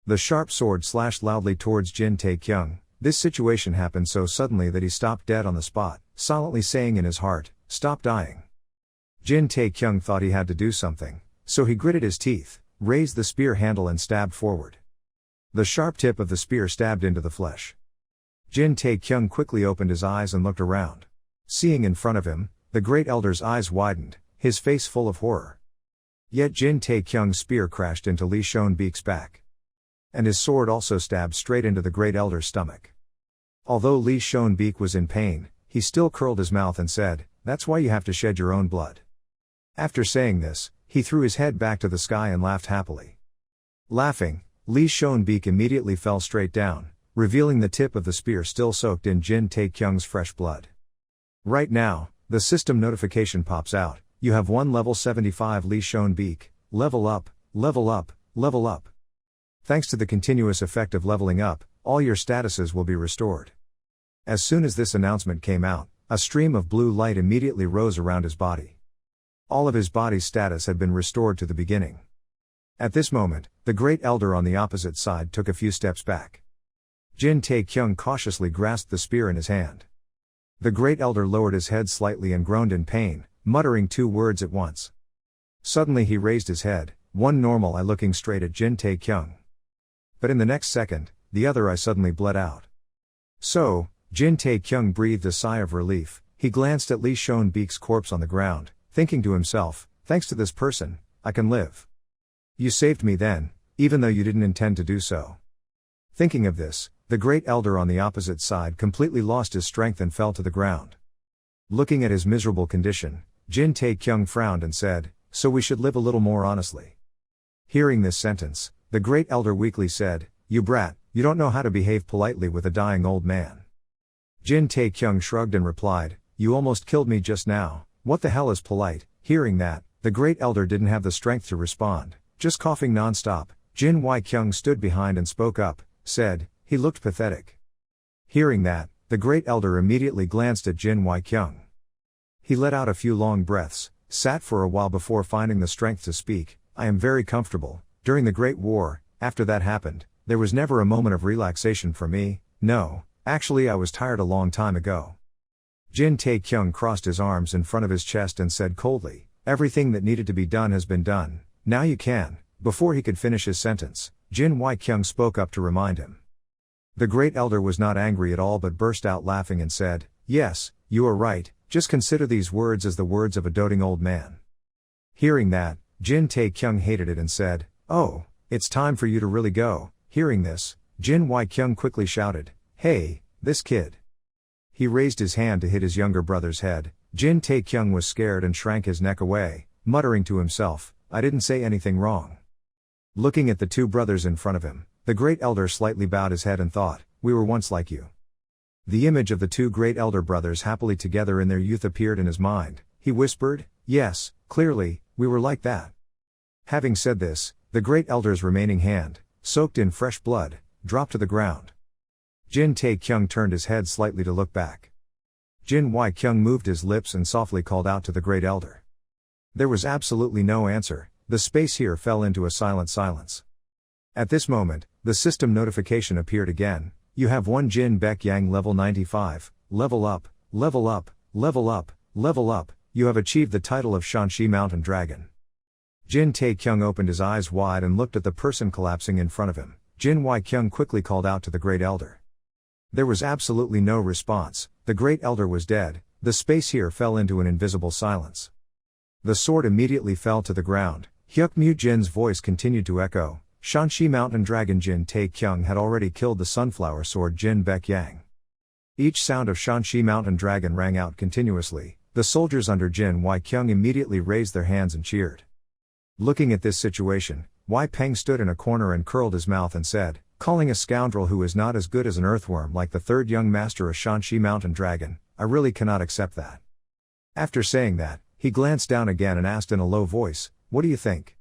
The sharp sword slashed loudly towards Jin Tae-kyung. This situation happened so suddenly that he stopped dead on the spot, silently saying in his heart, "Stop dying." Jin Tae-kyung thought he had to do something, so he gritted his teeth, raised the spear handle and stabbed forward. The sharp tip of the spear stabbed into the flesh. Jin Tae-kyung quickly opened his eyes and looked around. Seeing in front of him, the Great Elder's eyes widened, his face full of horror. Yet Jin Tae-kyung's spear crashed into Lee Shon-beek's back. And his sword also stabbed straight into the Great Elder's stomach. Although Lee Shon-beek was in pain, he still curled his mouth and said, "That's why you have to shed your own blood." After saying this, he threw his head back to the sky and laughed happily. Laughing, Lee Shon-beek immediately fell straight down, revealing the tip of the spear still soaked in Jin Tae-kyung's fresh blood. Right now, the system notification pops out, "You have won level 75 Lee Shon-beek, level up, level up, level up." Thanks to the continuous effect of leveling up, all your statuses will be restored. As soon as this announcement came out, a stream of blue light immediately rose around his body. All of his body's status had been restored to the beginning. At this moment, the Great Elder on the opposite side took a few steps back. Jin Tae-kyung cautiously grasped the spear in his hand. The Great Elder lowered his head slightly and groaned in pain, muttering two words at once. Suddenly he raised his head, one normal eye looking straight at Jin Tae-kyung. But in the next second, the other eye suddenly bled out. So, Jin Tae-kyung breathed a sigh of relief, he glanced at Lee Shon-beek's corpse on the ground, thinking to himself, "Thanks to this person, I can live. You saved me then, even though you didn't intend to do so." Thinking of this, the great elder on the opposite side completely lost his strength and fell to the ground. Looking at his miserable condition, Jin Tae-kyung frowned and said, "So we should live a little more honestly." Hearing this sentence, the great elder weakly said, "You brat, you don't know how to behave politely with a dying old man." Jin Tae-kyung shrugged and replied, "You almost killed me just now, what the hell is polite?" Hearing that, the great elder didn't have the strength to respond, just coughing non-stop. Jin Wai-kyung stood behind and spoke up, said, he looked pathetic. Hearing that, the great elder immediately glanced at Jin Wai-kyung. He let out a few long breaths, sat for a while before finding the strength to speak. "I am very comfortable. During the Great War, after that happened, there was never a moment of relaxation for me. No, actually I was tired a long time ago." Jin Tae-kyung crossed his arms in front of his chest and said coldly, "Everything that needed to be done has been done, now you can." Before he could finish his sentence, Jin Wai-kyung spoke up to remind him. The great elder was not angry at all but burst out laughing and said, "Yes, you are right, just consider these words as the words of a doting old man." Hearing that, Jin Tae-kyung hated it and said, "Oh, it's time for you to really go." Hearing this, Jin Wai-kyung quickly shouted, "Hey, this kid." He raised his hand to hit his younger brother's head. Jin Tae-kyung was scared and shrank his neck away, muttering to himself, "I didn't say anything wrong." Looking at the two brothers in front of him, the great elder slightly bowed his head and thought, "We were once like you." The image of the two great elder brothers happily together in their youth appeared in his mind. He whispered, "Yes, clearly, we were like that." Having said this, the great elder's remaining hand, soaked in fresh blood, dropped to the ground. Jin Tae-kyung turned his head slightly to look back. Jin Wai-kyung moved his lips and softly called out to the great elder. There was absolutely no answer. The space here fell into a silent silence. At this moment, the system notification appeared again. "You have one Jin Baek Yang level 95, level up, level up, level up, level up. You have achieved the title of Shanxi Mountain Dragon." Jin Tae-kyung opened his eyes wide and looked at the person collapsing in front of him. Jin Wai-kyung quickly called out to the great elder. There was absolutely no response. The great elder was dead. The space here fell into an invisible silence. The sword immediately fell to the ground. Hyuk Mu Jin's voice continued to echo. Shanxi Mountain Dragon Jin Tae-kyung had already killed the sunflower sword Jin Baek Yang. Each sound of Shanxi Mountain Dragon rang out continuously. The soldiers under Jin Wai-kyung immediately raised their hands and cheered. Looking at this situation, Wai Peng stood in a corner and curled his mouth and said, "Calling a scoundrel who is not as good as an earthworm like the third young master of Shanxi Mountain Dragon, I really cannot accept that." After saying that, he glanced down again and asked in a low voice, "What do you think?"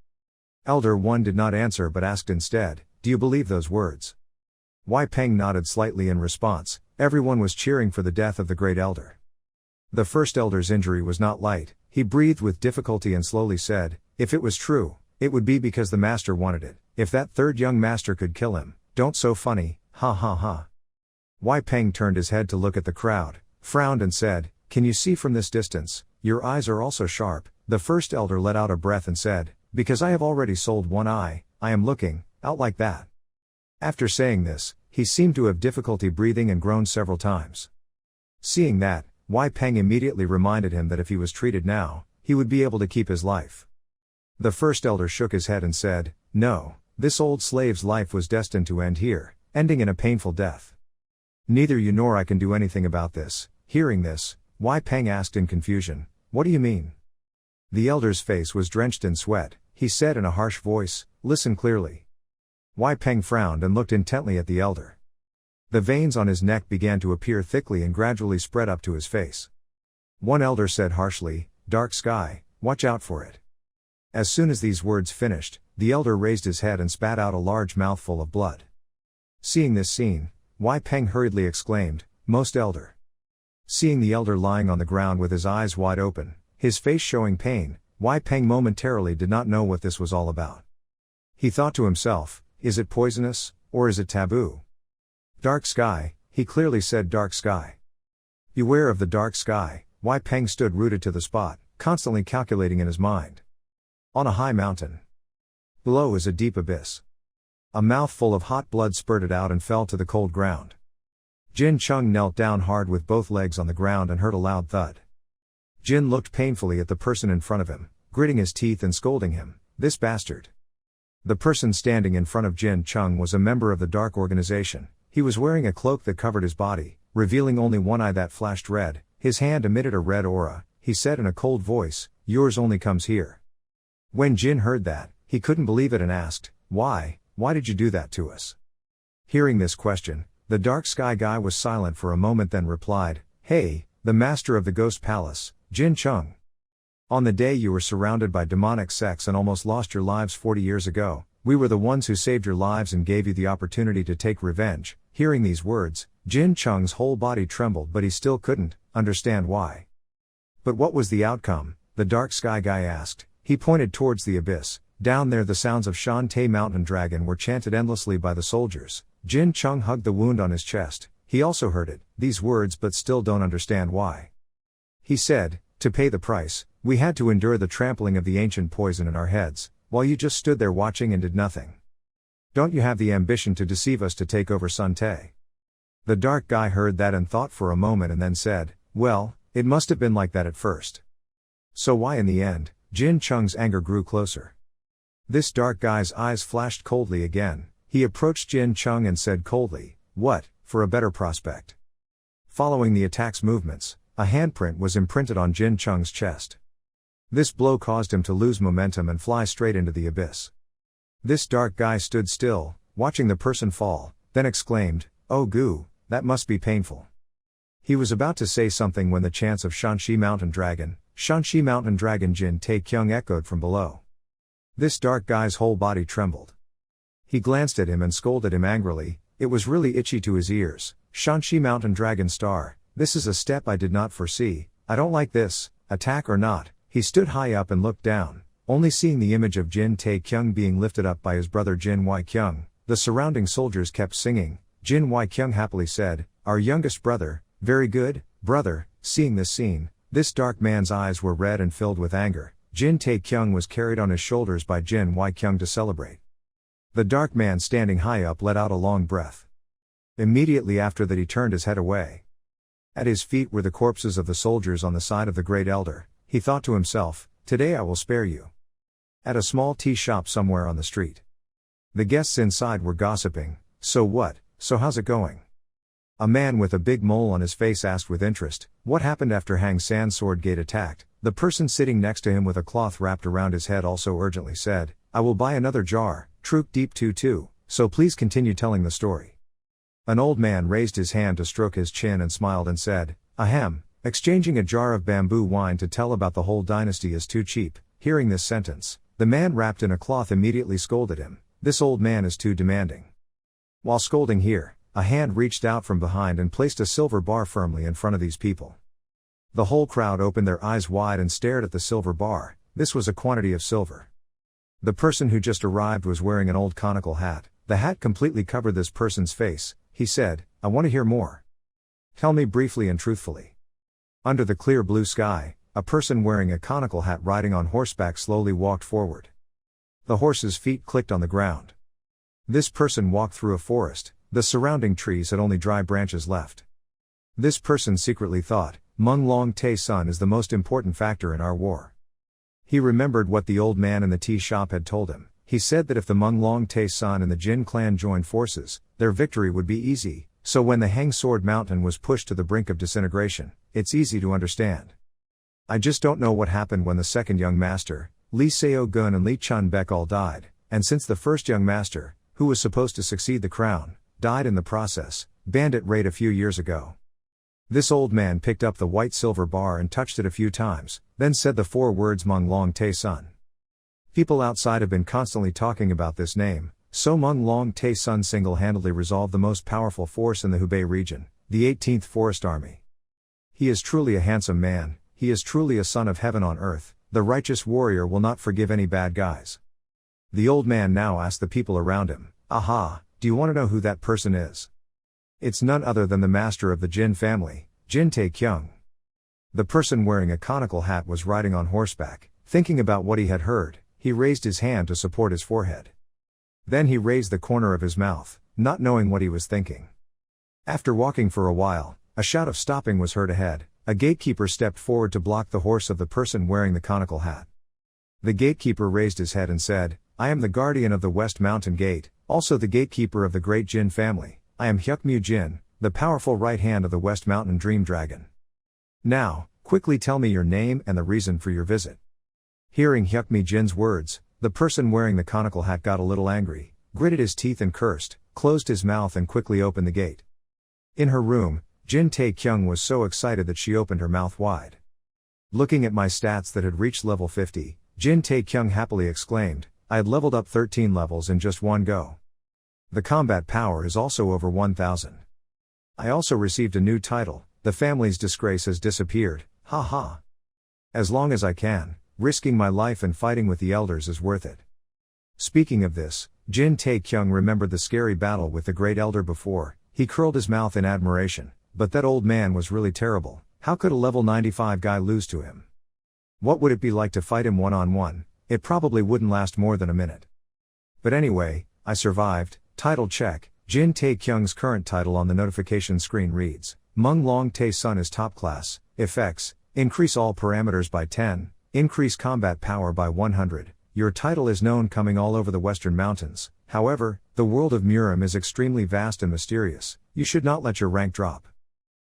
Elder One did not answer but asked instead, "Do you believe those words?" Wai Peng nodded slightly in response. Everyone was cheering for the death of the great elder. The first elder's injury was not light. He breathed with difficulty and slowly said, "If it was true, it would be because the master wanted it. If that third young master could kill him, don't so funny, ha ha ha." Wai Peng turned his head to look at the crowd, frowned and said, "Can you see from this distance? Your eyes are also sharp." The first elder let out a breath and said, "Because I have already sold one eye, I am looking, out like that." After saying this, he seemed to have difficulty breathing and groaned several times. Seeing that, Wai Peng immediately reminded him that if he was treated now, he would be able to keep his life. The first elder shook his head and said, "No, this old slave's life was destined to end here, ending in a painful death. Neither you nor I can do anything about this." Hearing this, Wai Peng asked in confusion, "What do you mean?" The elder's face was drenched in sweat. He said in a harsh voice, "Listen clearly." Wai Peng frowned and looked intently at the elder. The veins on his neck began to appear thickly and gradually spread up to his face. One elder said harshly, "Dark sky, watch out for it." As soon as these words finished, the elder raised his head and spat out a large mouthful of blood. Seeing this scene, Wai Peng hurriedly exclaimed, "Most elder." Seeing the elder lying on the ground with his eyes wide open, his face showing pain, Wai Peng momentarily did not know what this was all about. He thought to himself, is it poisonous, or is it taboo? Dark sky, he clearly said dark sky. Beware of the dark sky. Wai Peng stood rooted to the spot, constantly calculating in his mind. On a high mountain. Below is a deep abyss. A mouthful of hot blood spurted out and fell to the cold ground. Jin Chung knelt down hard with both legs on the ground and heard a loud thud. Jin looked painfully at the person in front of him, gritting his teeth and scolding him, "This bastard." The person standing in front of Jin Chung was a member of the Dark Organization. He was wearing a cloak that covered his body, revealing only one eye that flashed red. His hand emitted a red aura. He said in a cold voice, "Yours only comes here." When Jin heard that, he couldn't believe it and asked, "Why did you do that to us?" Hearing this question, the dark sky guy was silent for a moment then replied, "Hey, the master of the ghost palace, Jin Chung. On the day you were surrounded by demonic sects and almost lost your lives 40 years ago, we were the ones who saved your lives and gave you the opportunity to take revenge." Hearing these words, Jin Chung's whole body trembled, but he still couldn't understand why. "But what was the outcome?" the dark sky guy asked. He pointed towards the abyss. Down there the sounds of Shantae Mountain Dragon were chanted endlessly by the soldiers. Jin Chung hugged the wound on his chest. He also heard it, these words, but still don't understand why. He said, "To pay the price, we had to endure the trampling of the ancient poison in our heads, while you just stood there watching and did nothing. Don't you have the ambition to deceive us to take over Shantae?" The dark guy heard that and thought for a moment and then said, "Well, it must have been like that at first. So why in the end?" Jin Chung's anger grew closer. This dark guy's eyes flashed coldly again. He approached Jin Chung and said coldly, "What, for a better prospect?" Following the attack's movements, a handprint was imprinted on Jin Chung's chest. This blow caused him to lose momentum and fly straight into the abyss. This dark guy stood still, watching the person fall, then exclaimed, "Oh goo, that must be painful." He was about to say something when the chants of Shanxi Mountain Dragon, Jin Tae Kyung echoed from below. This dark guy's whole body trembled. He glanced at him and scolded him angrily. It was really itchy to his ears. "Shanxi Mountain Dragon Star, this is a step I did not foresee. I don't like this, attack or not." He stood high up and looked down, only seeing the image of Jin Tae Kyung being lifted up by his brother Jin Y Kyung. The surrounding soldiers kept singing. Jin Y Kyung happily said, "Our youngest brother, very good, brother." Seeing this scene, this dark man's eyes were red and filled with anger. Jin Tae Kyung was carried on his shoulders by Jin Y Kyung to celebrate. The dark man standing high up let out a long breath. Immediately after that he turned his head away. At his feet were the corpses of the soldiers on the side of the great elder. He thought to himself, "Today I will spare you." At a small tea shop somewhere on the street, the guests inside were gossiping. "So what? So how's it going?" A man with a big mole on his face asked with interest, "What happened after Hang San's sword gate attacked?" The person sitting next to him with a cloth wrapped around his head also urgently said, "I will buy another jar, Troop Deep 22, so please continue telling the story." An old man raised his hand to stroke his chin and smiled and said, "Ahem, exchanging a jar of bamboo wine to tell about the whole dynasty is too cheap." Hearing this sentence, the man wrapped in a cloth immediately scolded him, "This old man is too demanding." While scolding here, a hand reached out from behind and placed a silver bar firmly in front of these people. The whole crowd opened their eyes wide and stared at the silver bar. This was a quantity of silver. The person who just arrived was wearing an old conical hat. The hat completely covered this person's face. He said, "I want to hear more. Tell me briefly and truthfully." Under the clear blue sky, a person wearing a conical hat riding on horseback slowly walked forward. The horse's feet clicked on the ground. This person walked through a forest. The surrounding trees had only dry branches left. This person secretly thought, Meng Long Tae Sun is the most important factor in our war. He remembered what the old man in the tea shop had told him. He said that if the Meng Long Tae Sun and the Jin clan joined forces, their victory would be easy. So when the Hang Sword Mountain was pushed to the brink of disintegration, it's easy to understand. I just don't know what happened when the second young master, Lee Seo Gun and Lee Chun Baek all died, and since the first young master, who was supposed to succeed the crown, died in the process, bandit raid a few years ago. This old man picked up the white silver bar and touched it a few times, then said the 4 words Meng Long Tae Sun. People outside have been constantly talking about this name, so Meng Long Tae Sun single-handedly resolved the most powerful force in the Hubei region, the 18th Forest Army. He is truly a handsome man, he is truly a son of heaven on earth. The righteous warrior will not forgive any bad guys. The old man now asked the people around him, "Aha, do you want to know who that person is? It's none other than the master of the Jin family, Jin Tae Kyung." The person wearing a conical hat was riding on horseback. Thinking about what he had heard, he raised his hand to support his forehead. Then he raised the corner of his mouth, not knowing what he was thinking. After walking for a while, a shout of stopping was heard ahead. A gatekeeper stepped forward to block the horse of the person wearing the conical hat. The gatekeeper raised his head and said, "I am the guardian of the West Mountain Gate, also the gatekeeper of the great Jin family. I am Hyuk Jin, the powerful right hand of the West Mountain Dream Dragon. Now, quickly tell me your name and the reason for your visit. Hearing Hyuk Jin's words, the person wearing the conical hat got a little angry, gritted his teeth and cursed, closed his mouth and quickly opened the gate. In her room, Jin Tae-kyung was so excited that she opened her mouth wide. Looking at my stats that had reached level 50, Jin Tae-kyung happily exclaimed, I had leveled up 13 levels in just one go. The combat power is also over 1000. I also received a new title, the family's disgrace has disappeared, haha. As long as I can, risking my life and fighting with the elders is worth it. Speaking of this, Jin Tae-kyung remembered the scary battle with the great elder before. He curled his mouth in admiration, but that old man was really terrible. How could a level 95 guy lose to him? What would it be like to fight him one-on-one? It probably wouldn't last more than a minute. But anyway, I survived. Title check. Jin Tae-kyung's current title on the notification screen reads, Mung Long Tae-sun is top class. Effects, increase all parameters by 10, increase combat power by 100. Your title is known coming all over the Western Mountains. However, the world of Murim is extremely vast and mysterious. You should not let your rank drop.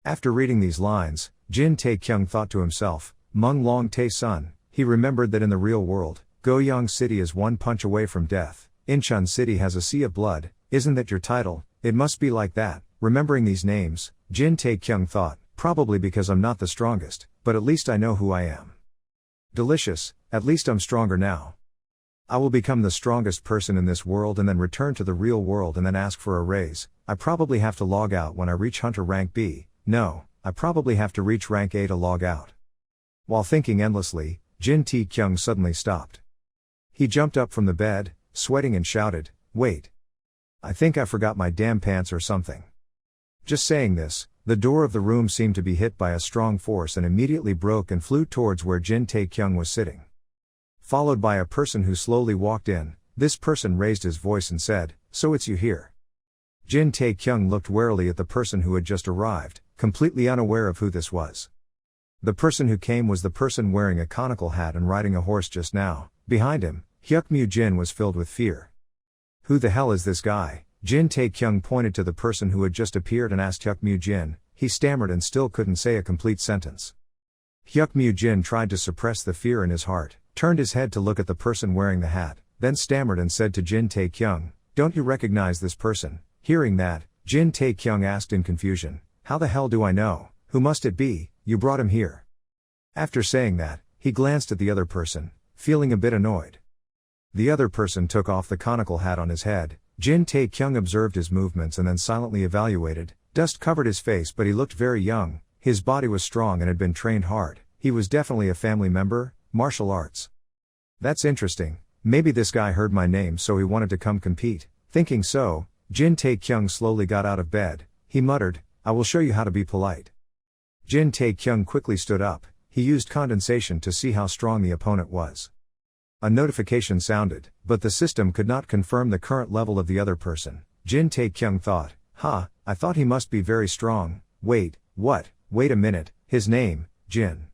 After reading these lines, Jin Tae-kyung thought to himself, Mung Long Tae-sun. He remembered that in the real world, Goyang City is one punch away from death. Incheon City has a sea of blood. Isn't that your title? It must be like that. Remembering these names, Jin Tae-kyung thought, probably because I'm not the strongest, but at least I know who I am. Delicious, at least I'm stronger now. I will become the strongest person in this world and then return to the real world and then ask for a raise. I probably have to log out when I reach Hunter rank B. No, I probably have to reach rank A to log out. While thinking endlessly, Jin Tae-kyung suddenly stopped. He jumped up from the bed, sweating and shouted, wait. I think I forgot my damn pants or something. Just saying this, the door of the room seemed to be hit by a strong force and immediately broke and flew towards where Jin Tae-kyung was sitting. Followed by a person who slowly walked in. This person raised his voice and said, so it's you here. Jin Tae-kyung looked warily at the person who had just arrived, completely unaware of who this was. The person who came was the person wearing a conical hat and riding a horse just now. Behind him, Hyuk Jin was filled with fear. Who the hell is this guy? Jin Tae-kyung pointed to the person who had just appeared and asked Hyuk Jin. He stammered and still couldn't say a complete sentence. Hyuk Jin tried to suppress the fear in his heart, turned his head to look at the person wearing the hat, then stammered and said to Jin Tae-kyung, don't you recognize this person? Hearing that, Jin Tae-kyung asked in confusion, how the hell do I know? Who must it be? You brought him here. After saying that, he glanced at the other person, feeling a bit annoyed. The other person took off the conical hat on his head. Jin Tae-kyung observed his movements and then silently evaluated. Dust covered his face but he looked very young, his body was strong and had been trained hard. He was definitely a family member, martial arts. That's interesting, maybe this guy heard my name so he wanted to come compete. Thinking so, Jin Tae-kyung slowly got out of bed. He muttered, I will show you how to be polite. Jin Tae-kyung quickly stood up. He used condensation to see how strong the opponent was. A notification sounded, but the system could not confirm the current level of the other person. Jin Tae-kyung thought, I thought he must be very strong. Wait, what? Wait a minute, his name, Jin.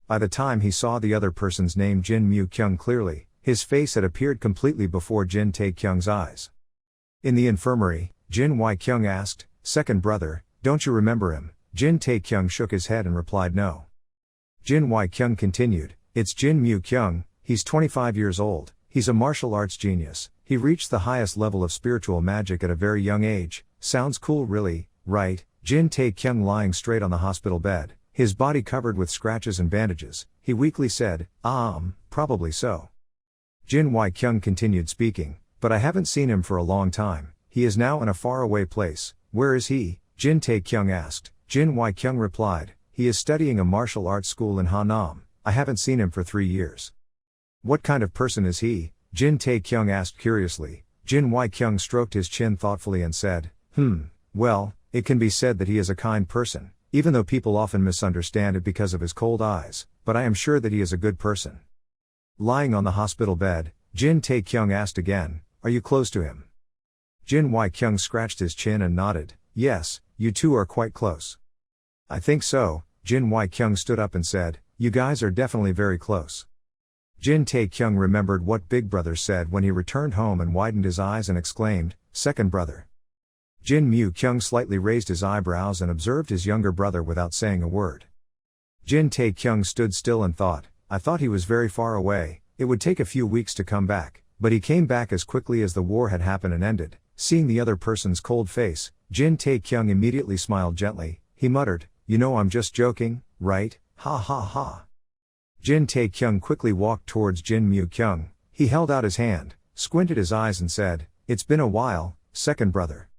By the time he saw the other person's name Jin Mu-kyung clearly, his face had appeared completely before Jin Tae-kyung's eyes. In the infirmary, Jin Y-kyung asked, second brother, don't you remember him? Jin Tae-kyung shook his head and replied no. Jin Y-kyung continued, it's Jin Mu-kyung. He's 25 years old, he's a martial arts genius, he reached the highest level of spiritual magic at a very young age. Sounds cool really, right? Jin Tae-kyung lying straight on the hospital bed, his body covered with scratches and bandages, he weakly said, probably so. Jin Y-kyung continued speaking, but I haven't seen him for a long time, he is now in a faraway place. Where is he? Jin Tae-kyung asked. Jin Y-kyung replied, he is studying a martial arts school in Hanam, I haven't seen him for 3 years. What kind of person is he? Jin Tae-kyung asked curiously. Jin Y-kyung stroked his chin thoughtfully and said, well, it can be said that he is a kind person, even though people often misunderstand it because of his cold eyes, but I am sure that he is a good person. Lying on the hospital bed, Jin Tae-kyung asked again, are you close to him? Jin Y-kyung scratched his chin and nodded, yes, you two are quite close. I think so. Jin Y-kyung stood up and said, you guys are definitely very close. Jin Tae-kyung remembered what Big Brother said when he returned home and widened his eyes and exclaimed, second brother. Jin Mu-kyung slightly raised his eyebrows and observed his younger brother without saying a word. Jin Tae-kyung stood still and thought, I thought he was very far away, it would take a few weeks to come back, but he came back as quickly as the war had happened and ended. Seeing the other person's cold face, Jin Tae-kyung immediately smiled gently. He muttered, you know I'm just joking, right? Ha ha ha. Jin Tae-kyung quickly walked towards Jin Mu-kyung. He held out his hand, squinted his eyes and said, it's been a while, second brother.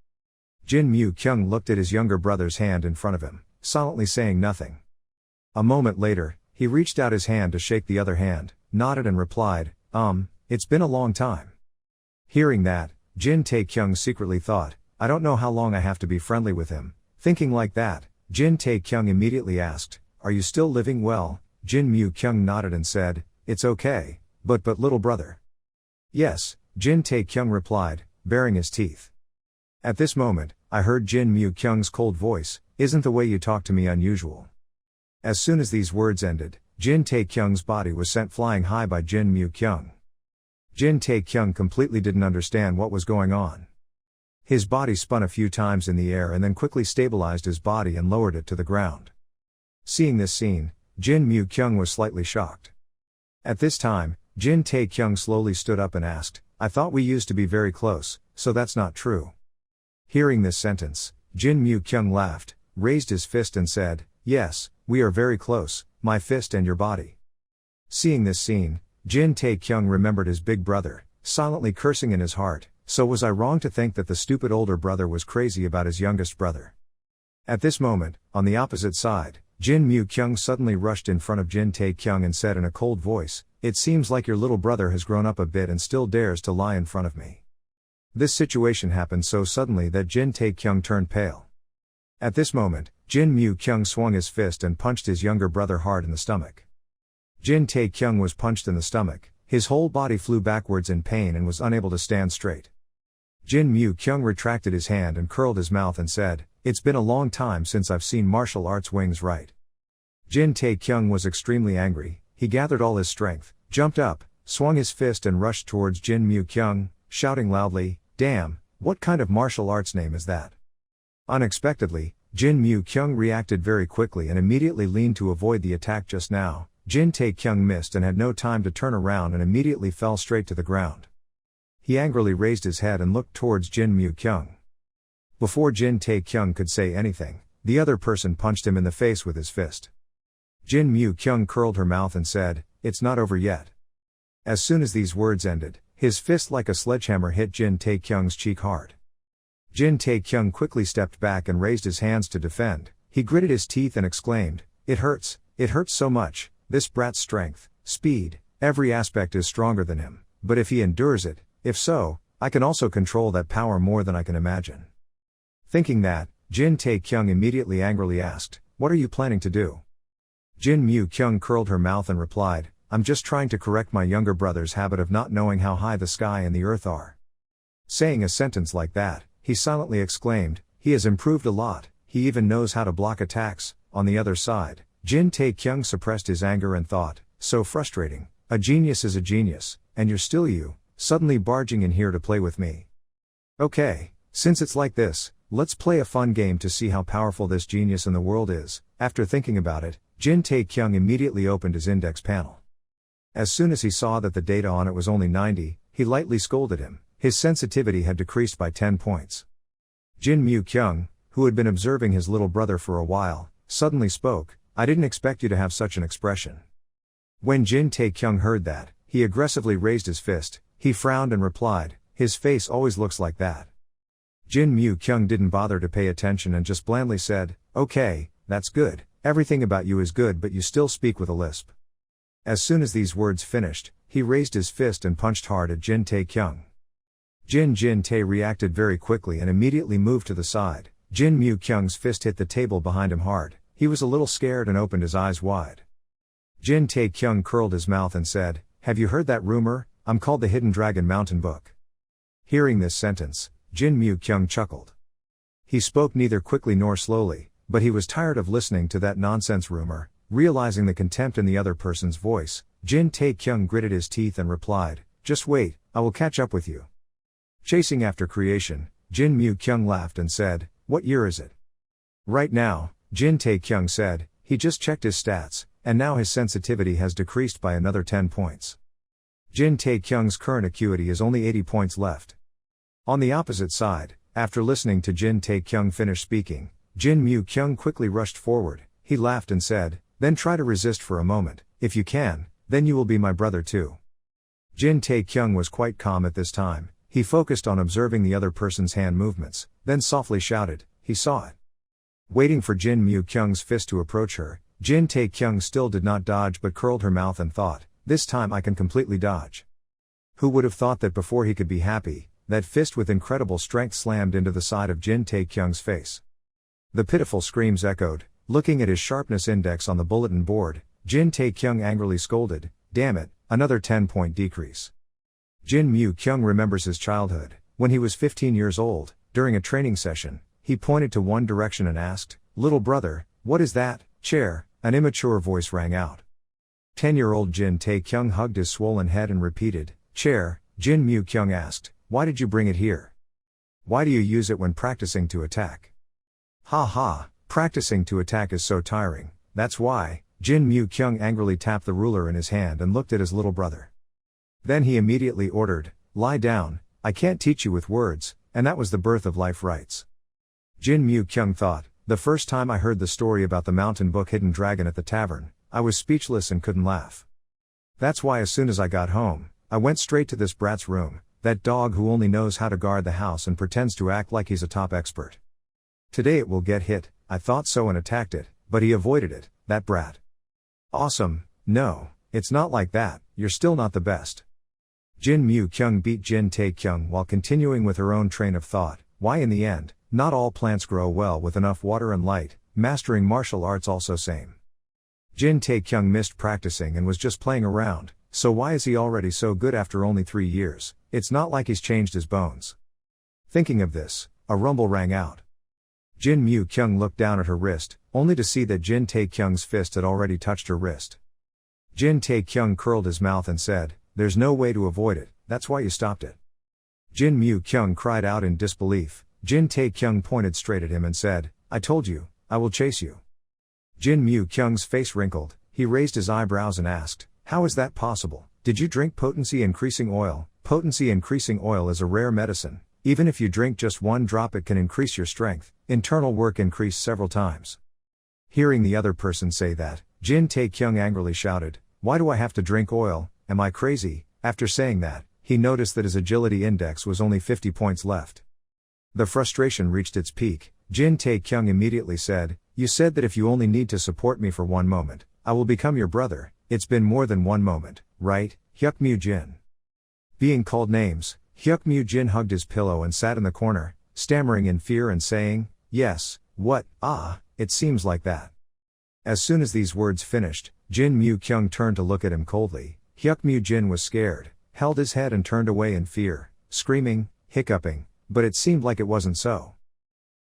Jin Mu-kyung looked at his younger brother's hand in front of him, silently saying nothing. A moment later, he reached out his hand to shake the other hand, nodded and replied, it's been a long time. Hearing that, Jin Tae-kyung secretly thought, I don't know how long I have to be friendly with him. Thinking like that, Jin Tae-kyung immediately asked, are you still living well? Jin Mu-kyung nodded and said, it's okay, but little brother. Yes, Jin Tae-kyung replied, baring his teeth. At this moment, I heard Jin Mu-kyung's cold voice, isn't the way you talk to me unusual? As soon as these words ended, Jin Tae-kyung's body was sent flying high by Jin Mu-kyung. Jin Tae-kyung completely didn't understand what was going on. His body spun a few times in the air and then quickly stabilized his body and lowered it to the ground. Seeing this scene, Jin Mu-kyung was slightly shocked. At this time, Jin Tae-kyung slowly stood up and asked, I thought we used to be very close, so that's not true. Hearing this sentence, Jin Mu-kyung laughed, raised his fist and said, yes, we are very close, my fist and your body. Seeing this scene, Jin Tae-kyung remembered his big brother, silently cursing in his heart, so was I wrong to think that the stupid older brother was crazy about his youngest brother? At this moment, on the opposite side, Jin Mu-kyung suddenly rushed in front of Jin Tae-kyung and said in a cold voice, it seems like your little brother has grown up a bit and still dares to lie in front of me. This situation happened so suddenly that Jin Tae-kyung turned pale. At this moment, Jin Mu-kyung swung his fist and punched his younger brother hard in the stomach. Jin Tae-kyung was punched in the stomach, his whole body flew backwards in pain and was unable to stand straight. Jin Mu-kyung retracted his hand and curled his mouth and said, it's been a long time since I've seen martial arts wings right. Jin Tae-kyung was extremely angry, he gathered all his strength, jumped up, swung his fist and rushed towards Jin Mu-kyung, shouting loudly, damn, what kind of martial arts name is that? Unexpectedly, Jin Mu-kyung reacted very quickly and immediately leaned to avoid the attack just now. Jin Tae-kyung missed and had no time to turn around and immediately fell straight to the ground. He angrily raised his head and looked towards Jin Mu-kyung. Before Jin Tae-kyung could say anything, the other person punched him in the face with his fist. Jin Mu-kyung curled her mouth and said, it's not over yet. As soon as these words ended, his fist like a sledgehammer hit Jin Tae-kyung's cheek hard. Jin Tae-kyung quickly stepped back and raised his hands to defend. He gritted his teeth and exclaimed, it hurts so much. This brat's strength, speed, every aspect is stronger than him, but if he endures it, if so, I can also control that power more than I can imagine. Thinking that, Jin Tae-kyung immediately angrily asked, what are you planning to do? Jin Mu-kyung curled her mouth and replied, I'm just trying to correct my younger brother's habit of not knowing how high the sky and the earth are. Saying a sentence like that, he silently exclaimed, he has improved a lot, he even knows how to block attacks. On the other side, Jin Tae-kyung suppressed his anger and thought, so frustrating, a genius is a genius, and you're still you, suddenly barging in here to play with me. Okay, since it's like this, let's play a fun game to see how powerful this genius in the world is. After thinking about it, Jin Tae-kyung immediately opened his index panel. As soon as he saw that the data on it was only 90, he lightly scolded him, his sensitivity had decreased by 10 points. Jin Mu-kyung, who had been observing his little brother for a while, suddenly spoke, I didn't expect you to have such an expression. When Jin Tae-kyung heard that, he aggressively raised his fist, he frowned and replied, his face always looks like that. Jin Mu-kyung didn't bother to pay attention and just blandly said, okay, that's good, everything about you is good but you still speak with a lisp. As soon as these words finished, he raised his fist and punched hard at Jin Tae-kyung. Jin Tae reacted very quickly and immediately moved to the side. Jin Mu-kyung's fist hit the table behind him hard. He was a little scared and opened his eyes wide. Jin Tae-kyung curled his mouth and said, have you heard that rumor? I'm called the Hidden Dragon Mountain Book. Hearing this sentence, Jin Mu-kyung chuckled. He spoke neither quickly nor slowly, but he was tired of listening to that nonsense rumor. Realizing the contempt in the other person's voice, Jin Tae-kyung gritted his teeth and replied, just wait, I will catch up with you. Chasing after creation, Jin Mu-kyung laughed and said, "What year is it?" "Right now," Jin Tae-kyung said. He just checked his stats, and now his sensitivity has decreased by another 10 points. Jin Tae-kyung's current acuity is only 80 points left. On the opposite side, after listening to Jin Tae-kyung finish speaking, Jin Mu-kyung quickly rushed forward. He laughed and said, "Then try to resist for a moment. If you can, then you will be my brother too." Jin Tae-kyung was quite calm at this time. He focused on observing the other person's hand movements, then softly shouted, he saw it. Waiting for Jin Mu-kyung's fist to approach her, Jin Tae-kyung still did not dodge but curled her mouth and thought, "This time I can completely dodge." Who would have thought that before he could be happy, that fist with incredible strength slammed into the side of Jin Tae-kyung's face. The pitiful screams echoed. Looking at his sharpness index on the bulletin board, Jin Tae-kyung angrily scolded, "Damn it, another 10-point decrease." Jin Mu-kyung remembers his childhood. When he was 15 years old, during a training session, he pointed to one direction and asked, "Little brother, what is that?" "Chair," an immature voice rang out. 10-year-old Jin Tae-kyung hugged his swollen head and repeated, "Chair." Jin Mu-kyung asked, "Why did you bring it here? Why do you use it when practicing to attack?" "Ha ha, practicing to attack is so tiring, that's why." Jin Mu-kyung angrily tapped the ruler in his hand and looked at his little brother. Then he immediately ordered, "Lie down, I can't teach you with words," and that was the birth of life rights. Jin Mu-kyung thought, "The first time I heard the story about the mountain book Hidden Dragon at the tavern, I was speechless and couldn't laugh. That's why as soon as I got home, I went straight to this brat's room, that dog who only knows how to guard the house and pretends to act like he's a top expert. Today it will get hit, I thought so and attacked it, but he avoided it, that brat. Awesome." "No, it's not like that, you're still not the best." Jin Mu-kyung beat Jin Tae-kyung while continuing with her own train of thought. Why in the end, not all plants grow well with enough water and light, mastering martial arts also same. Jin Tae-kyung missed practicing and was just playing around, so why is he already so good after only 3 years? It's not like he's changed his bones. Thinking of this, a rumble rang out. Jin Mu-kyung looked down at her wrist, only to see that Jin Tae-kyung's fist had already touched her wrist. Jin Tae-kyung curled his mouth and said, "There's no way to avoid it, that's why you stopped it." Jin Mu-kyung cried out in disbelief. Jin Tae-kyung pointed straight at him and said, "I told you, I will chase you." Jin Mu-kyung's face wrinkled, he raised his eyebrows and asked, "How is that possible? Did you drink potency increasing oil?" Potency increasing oil is a rare medicine. Even if you drink just 1 drop it can increase your strength, internal work increase several times. Hearing the other person say that, Jin Tae-kyung angrily shouted, "Why do I have to drink oil, am I crazy?" After saying that, he noticed that his agility index was only 50 points left. The frustration reached its peak. Jin Tae-kyung immediately said, "You said that if you only need to support me for 1 moment, I will become your brother. It's been more than 1 moment, right, Hyuk Mu-jin?" Being called names, Hyuk Mu-jin hugged his pillow and sat in the corner, stammering in fear and saying, "Yes, what, it seems like that." As soon as these words finished, Jin Mu-kyung turned to look at him coldly. Hyuk Mu-jin was scared, held his head and turned away in fear, screaming, hiccuping, but it seemed like it wasn't so.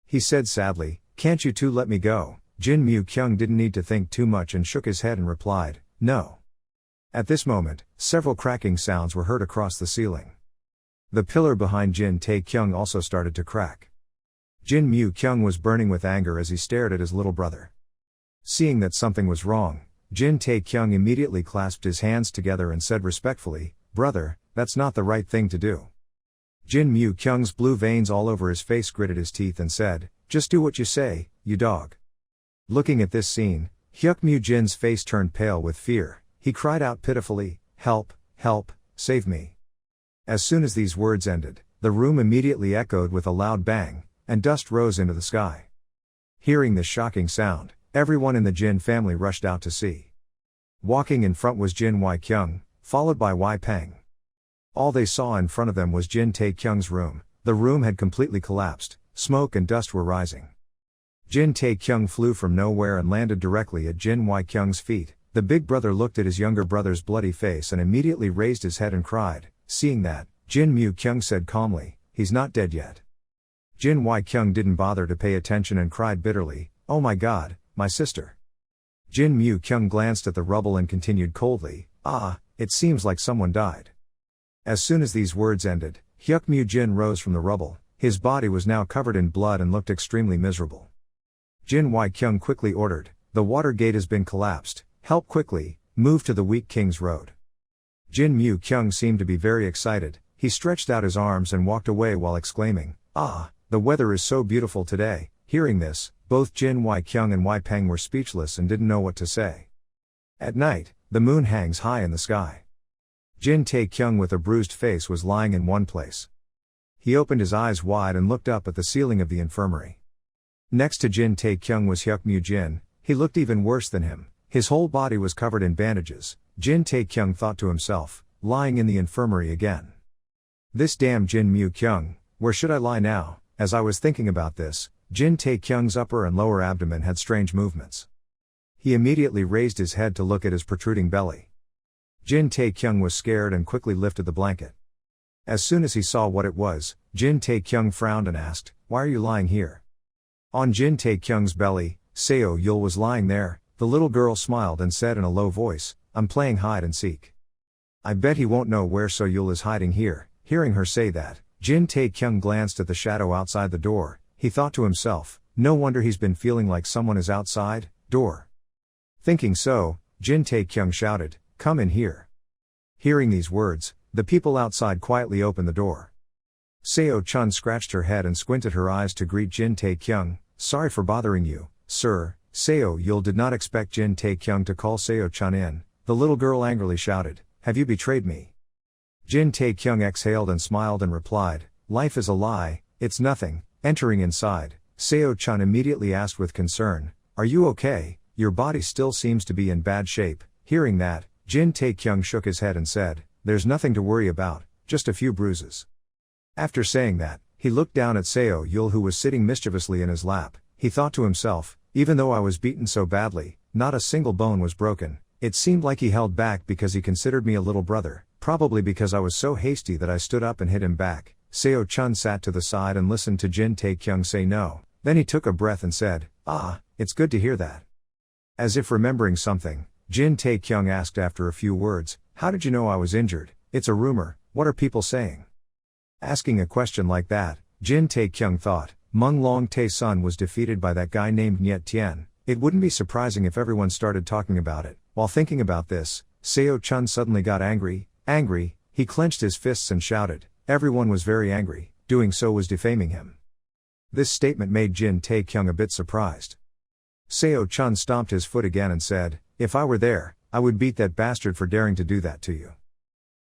He said sadly, "Can't you two let me go?" Jin Mu-kyung didn't need to think too much and shook his head and replied, "No." At this moment, several cracking sounds were heard across the ceiling. The pillar behind Jin Tae-kyung also started to crack. Jin Mu-kyung was burning with anger as he stared at his little brother. Seeing that something was wrong, Jin Tae-kyung immediately clasped his hands together and said respectfully, "Brother, that's not the right thing to do." Jin Mu-kyung's blue veins all over his face gritted his teeth and said, "Just do what you say, you dog." Looking at this scene, Hyuk Mu-jin's face turned pale with fear. He cried out pitifully, "Help, help, save me." As soon as these words ended, the room immediately echoed with a loud bang, and dust rose into the sky. Hearing this shocking sound, everyone in the Jin family rushed out to see. Walking in front was Jin Wai-kyung, followed by Wai Peng. All they saw in front of them was Jin Tae-kyung's room. The room had completely collapsed, smoke and dust were rising. Jin Tae-kyung flew from nowhere and landed directly at Jin Wai-kyung's feet. The big brother looked at his younger brother's bloody face and immediately raised his head and cried. Seeing that, Jin Mu-kyung said calmly, "He's not dead yet." Jin Wai-kyung didn't bother to pay attention and cried bitterly, "Oh my god, my sister." Jin Mu-kyung glanced at the rubble and continued coldly, "It seems like someone died." As soon as these words ended, Hyuk Mu-jin rose from the rubble. His body was now covered in blood and looked extremely miserable. Jin Wai-kyung quickly ordered, "The water gate has been collapsed, help quickly, move to the Weak King's Road." Jin Mu-kyung seemed to be very excited. He stretched out his arms and walked away while exclaiming, "Ah, the weather is so beautiful today." Hearing this, both Jin Wai-kyung and Wai Peng were speechless and didn't know what to say. At night, the moon hangs high in the sky. Jin Tae-kyung with a bruised face was lying in one place. He opened his eyes wide and looked up at the ceiling of the infirmary. Next to Jin Tae-kyung was Hyuk Mu-jin. He looked even worse than him. His whole body was covered in bandages. Jin Tae-kyung thought to himself, lying in the infirmary again. This damn Jin Mu-kyung, where should I lie now? As I was thinking about this, Jin Tae-kyung's upper and lower abdomen had strange movements. He immediately raised his head to look at his protruding belly. Jin Tae-kyung was scared and quickly lifted the blanket. As soon as he saw what it was, Jin Tae-kyung frowned and asked, "Why are you lying here?" On Jin Tae-kyung's belly, Seo Yul was lying there. The little girl smiled and said in a low voice, "I'm playing hide and seek." "I bet he won't know where Seo Yul is hiding here." Hearing her say that, Jin Tae-kyung glanced at the shadow outside the door. He thought to himself, "No wonder he's been feeling like someone is outside, door." Thinking so, Jin Tae-kyung shouted, "Come in here." Hearing these words, the people outside quietly opened the door. Seo Chun scratched her head and squinted her eyes to greet Jin Tae-kyung. "Sorry for bothering you, sir." Seo Yul did not expect Jin Tae-kyung to call Seo Chun in. The little girl angrily shouted, "Have you betrayed me?" Jin Tae-kyung exhaled and smiled and replied, "Life is a lie, it's nothing." Entering inside, Seo Chun immediately asked with concern, "Are you okay? Your body still seems to be in bad shape." Hearing that, Jin Tae-kyung shook his head and said, "There's nothing to worry about, just a few bruises." After saying that, he looked down at Seo Yul who was sitting mischievously in his lap. He thought to himself, "Even though I was beaten so badly, not a single bone was broken." It seemed like he held back because he considered me a little brother, probably because I was so hasty that I stood up and hit him back. Seo Chun sat to the side and listened to Jin Tae-kyung say no. Then he took a breath and said, "Ah, it's good to hear that." As if remembering something, Jin Tae-kyung asked after a few words, "How did you know I was injured?" "It's a rumor, what are people saying?" Asking a question like that, Jin Tae-kyung thought, Meng Long Tae's son was defeated by that guy named Niet Tien. It wouldn't be surprising if everyone started talking about it. While thinking about this, Seo Chun suddenly got angry. He clenched his fists and shouted. Everyone was very angry. Doing so was defaming him. This statement made Jin Tae-kyung a bit surprised. Seo Chun stomped his foot again and said, "If I were there, I would beat that bastard for daring to do that to you."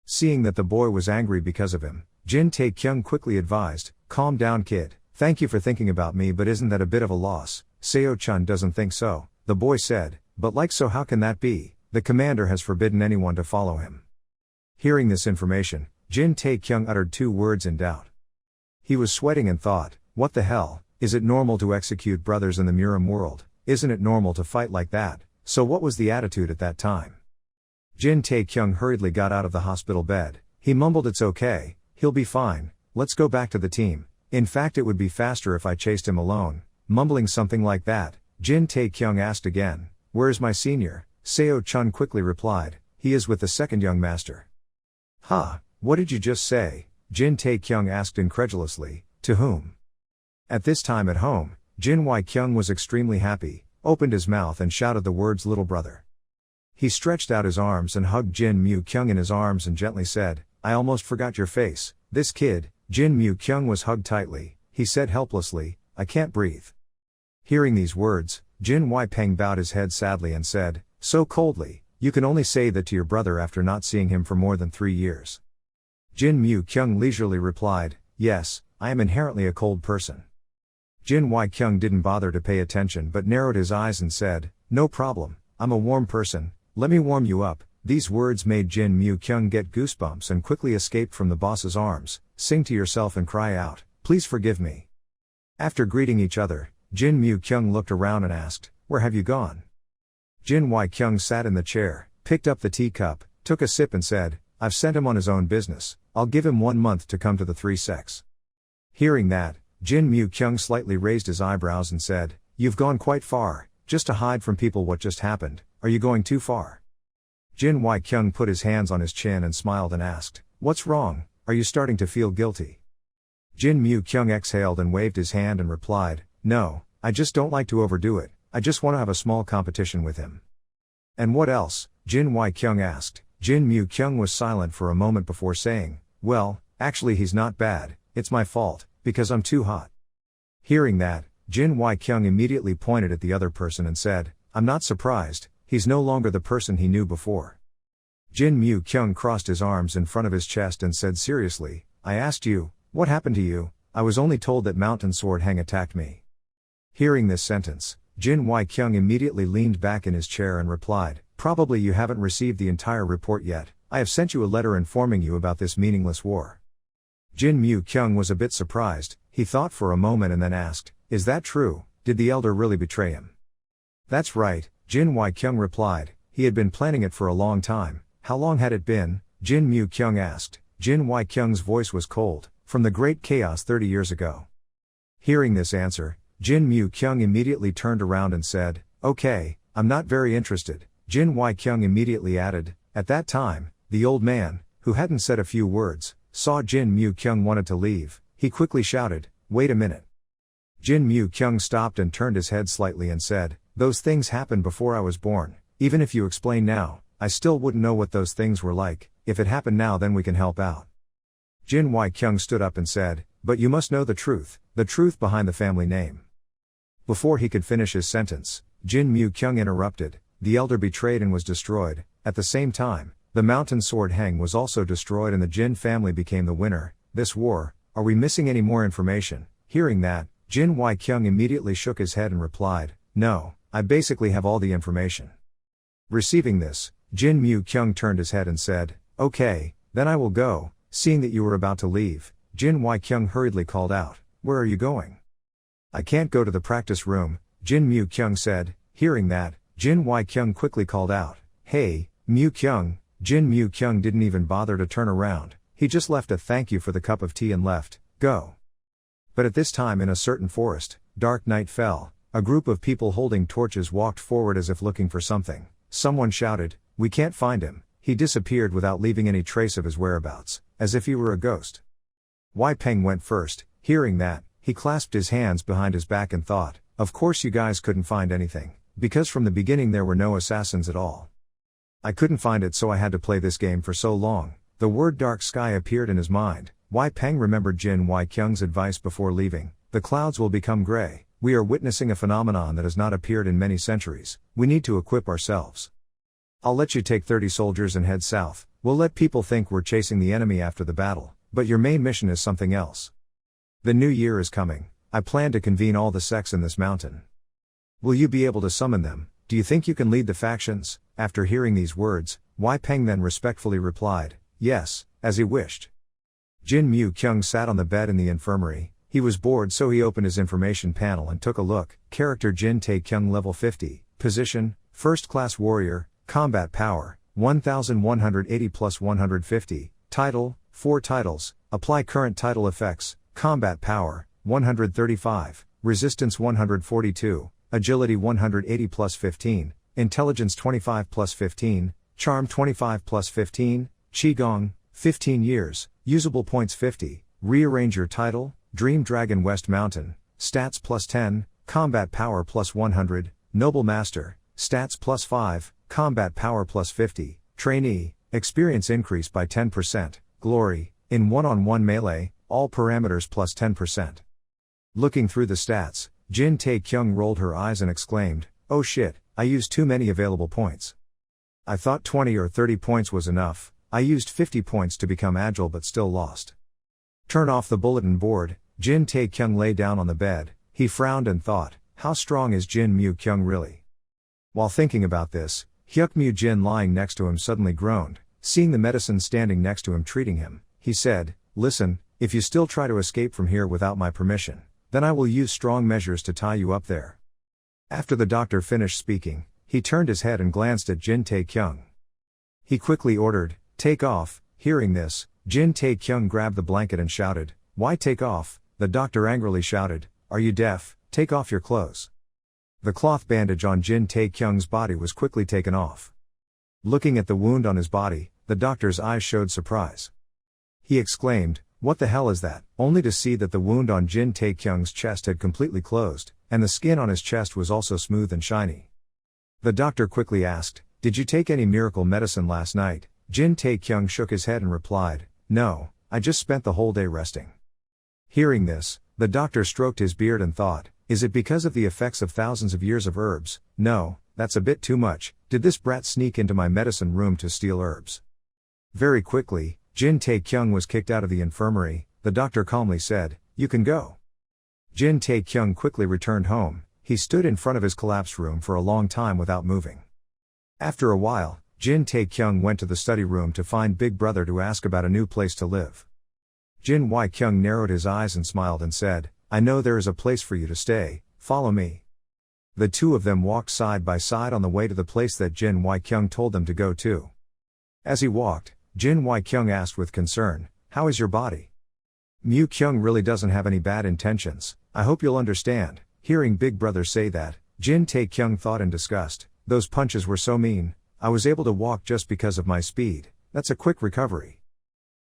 Seeing that the boy was angry because of him, Jin Tae-kyung quickly advised, "Calm down, kid. Thank you for thinking about me, but isn't that a bit of a loss?" Seo Chun doesn't think so, the boy said, "But like so how can that be? The commander has forbidden anyone to follow him." Hearing this information, Jin Tae-kyung uttered two words in doubt. He was sweating and thought, what the hell, is it normal to execute brothers in the Murim world? Isn't it normal to fight like that? So what was the attitude at that time? Jin Tae-kyung hurriedly got out of the hospital bed. He mumbled, "It's okay, he'll be fine, let's go back to the team. In fact it would be faster if I chased him alone." Mumbling something like that, Jin Tae-kyung asked again, "Where's my senior?" Seo Chun quickly replied, "He is with the second young master." "Ha, what did you just say?" Jin Tae-kyung asked incredulously, "To whom?" At this time at home, Jin Wai-kyung was extremely happy, opened his mouth and shouted the words "little brother." He stretched out his arms and hugged Jin Mu-kyung in his arms and gently said, "I almost forgot your face." This kid, Jin Mu-kyung was hugged tightly. He said helplessly, "I can't breathe." Hearing these words, Jin Wai-peng bowed his head sadly and said, so coldly, "You can only say that to your brother after not seeing him for more than 3 years." Jin Mu-kyung leisurely replied, "Yes, I am inherently a cold person." Jin Wai-kyung didn't bother to pay attention but narrowed his eyes and said, "No problem, I'm a warm person, let me warm you up." These words made Jin Mu-kyung get goosebumps and quickly escaped from the boss's arms. Sing to yourself and cry out, "Please forgive me." After greeting each other, Jin Mu-kyung looked around and asked, "Where have you gone?" Jin Wai-kyung sat in the chair, picked up the teacup, took a sip and said, "I've sent him on his own business. I'll give him 1 month to come to the 3 sects." Hearing that, Jin Mu-kyung slightly raised his eyebrows and said, "You've gone quite far, just to hide from people what just happened. Are you going too far?" Jin Wai-kyung put his hands on his chin and smiled and asked, "What's wrong? Are you starting to feel guilty?" Jin Mu-kyung exhaled and waved his hand and replied, "No, I just don't like to overdo it, I just want to have a small competition with him." "And what else?" Jin Wai-kyung asked. Jin Mu-kyung was silent for a moment before saying, "Well, actually he's not bad, it's my fault, because I'm too hot." Hearing that, Jin Wai-kyung immediately pointed at the other person and said, "I'm not surprised, he's no longer the person he knew before." Jin Mu-kyung crossed his arms in front of his chest and said seriously, "I asked you, what happened to you? I was only told that Mountain Sword Hang attacked me." Hearing this sentence, Jin Wai-kyung immediately leaned back in his chair and replied, "Probably you haven't received the entire report yet, I have sent you a letter informing you about this meaningless war." Jin Mu-kyung was a bit surprised, he thought for a moment and then asked, "Is that true? Did the elder really betray him?" "That's right," Jin Wai-kyung replied, "he had been planning it for a long time." "How long had it been?" Jin Mu-kyung asked. Jin Wai-kyung's voice was cold, "From the Great Chaos 30 years ago." Hearing this answer, Jin Mu-kyung immediately turned around and said, "Okay, I'm not very interested." Jin Wai-kyung immediately added, "At that time, the old man, who hadn't said a few words, saw Jin Mu-kyung wanted to leave, he quickly shouted, 'Wait a minute.'" Jin Mu-kyung stopped and turned his head slightly and said, "Those things happened before I was born, even if you explain now, I still wouldn't know what those things were like. If it happened now then we can help out." Jin Wai-kyung stood up and said, "But you must know the truth behind the family name." Before he could finish his sentence, Jin Mu-kyung interrupted, "The elder betrayed and was destroyed. At the same time, the Mountain Sword Hang was also destroyed and the Jin family became the winner. This war, are we missing any more information?" Hearing that, Jin Wai-kyung immediately shook his head and replied, "No, I basically have all the information." Receiving this, Jin Mu-kyung turned his head and said, "Okay, then I will go." Seeing that you were about to leave, Jin Wai-kyung hurriedly called out, "Where are you going?" "I can't go to the practice room," Jin Mu-kyung said. Hearing that, Jin Wai-kyung quickly called out, "Hey, Mu-kyung." Jin Mu-kyung didn't even bother to turn around, he just left a thank you for the cup of tea and left, "Go." But at this time in a certain forest, dark night fell, a group of people holding torches walked forward as if looking for something. Someone shouted, "We can't find him, he disappeared without leaving any trace of his whereabouts, as if he were a ghost." Wai Peng went first. Hearing that, he clasped his hands behind his back and thought, "Of course you guys couldn't find anything, because from the beginning there were no assassins at all. I couldn't find it so I had to play this game for so long." The word dark sky appeared in his mind. Wai Peng remembered Jin Wai-kyung's advice before leaving, "The clouds will become gray. We are witnessing a phenomenon that has not appeared in many centuries. We need to equip ourselves. I'll let you take 30 soldiers and head south. We'll let people think we're chasing the enemy after the battle, but your main mission is something else. The new year is coming. I plan to convene all the sects in this mountain. Will you be able to summon them? Do you think you can lead the factions?" After hearing these words, Wai Peng then respectfully replied, "Yes, as he wished." Jin Mu-kyung sat on the bed in the infirmary. He was bored so he opened his information panel and took a look. Character Jin Tae-kyung level 50, position, first class warrior, combat power, 1180 plus 150, title, 4 titles, apply current title effects, combat power, 135, resistance 142, agility 180 plus 15, intelligence 25 plus 15, charm 25 plus 15, qigong, 15 years, usable points 50, rearrange your title, Dream Dragon West Mountain, stats plus 10, combat power plus 100, noble master, stats plus 5, combat power plus 50, trainee, experience increase by 10%, glory, in one-on-one melee, all parameters plus 10%. Looking through the stats, Jin Tae-kyung rolled her eyes and exclaimed, "Oh shit, I used too many available points. I thought 20 or 30 points was enough, I used 50 points to become agile but still lost." Turn off the bulletin board. Jin Tae-kyung lay down on the bed, he frowned and thought, how strong is Jin Mu-kyung really? While thinking about this, Hyuk Mu-jin lying next to him suddenly groaned. Seeing the medicine standing next to him treating him, he said, "Listen, if you still try to escape from here without my permission, then I will use strong measures to tie you up there." After the doctor finished speaking, he turned his head and glanced at Jin Tae-kyung. He quickly ordered, "Take off." Hearing this, Jin Tae-kyung grabbed the blanket and shouted, "Why take off?" The doctor angrily shouted, "Are you deaf? Take off your clothes." The cloth bandage on Jin Tae-kyung's body was quickly taken off. Looking at the wound on his body, the doctor's eyes showed surprise. He exclaimed, What the hell is that? Only to see that the wound on Jin Taekyung's chest had completely closed, and the skin on his chest was also smooth and shiny. The doctor quickly asked, "Did you take any miracle medicine last night?" Jin Taekyung shook his head and replied, "No, I just spent the whole day resting." Hearing this, the doctor stroked his beard and thought, "Is it because of the effects of thousands of years of herbs? No, that's a bit too much. Did this brat sneak into my medicine room to steal herbs?" Very quickly, Jin Taekyung was kicked out of the infirmary. The doctor calmly said, "You can go." Jin Taekyung quickly returned home. He stood in front of his collapsed room for a long time without moving. After a while, Jin Taekyung went to the study room to find Big Brother to ask about a new place to live. Jin Kyung narrowed his eyes and smiled and said, "I know there is a place for you to stay, follow me." The two of them walked side by side on the way to the place that Jin Kyung told them to go to. As he walked, Jin Kyung asked with concern, "How is your body?" "Mu Kyung really doesn't have any bad intentions, I hope you'll understand." Hearing Big Brother say that, Jin Taekyung thought in disgust, "Those punches were so mean. I was able to walk just because of my speed. That's a quick recovery."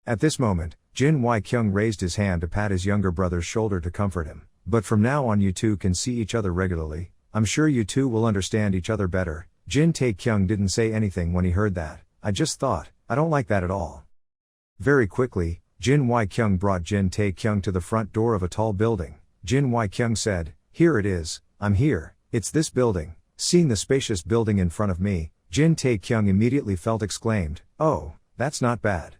At this moment, Jin Kyung raised his hand to pat his younger brother's shoulder to comfort him. "But from now on you two can see each other regularly. I'm sure you two will understand each other better." Jin Taekyung didn't say anything when he heard that. "I just thought, I don't like that at all." Very quickly, Jin Kyung brought Jin Taekyung to the front door of a tall building. Jin Kyung said, "Here it is, I'm here, it's this building." Seeing the spacious building in front of me, Jin Taekyung immediately felt exclaimed, "Oh, that's not bad."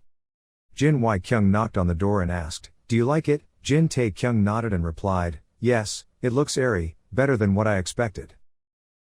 Jin Kyung knocked on the door and asked, "Do you like it?" Jin Taekyung nodded and replied, "Yes, it looks airy, better than what I expected."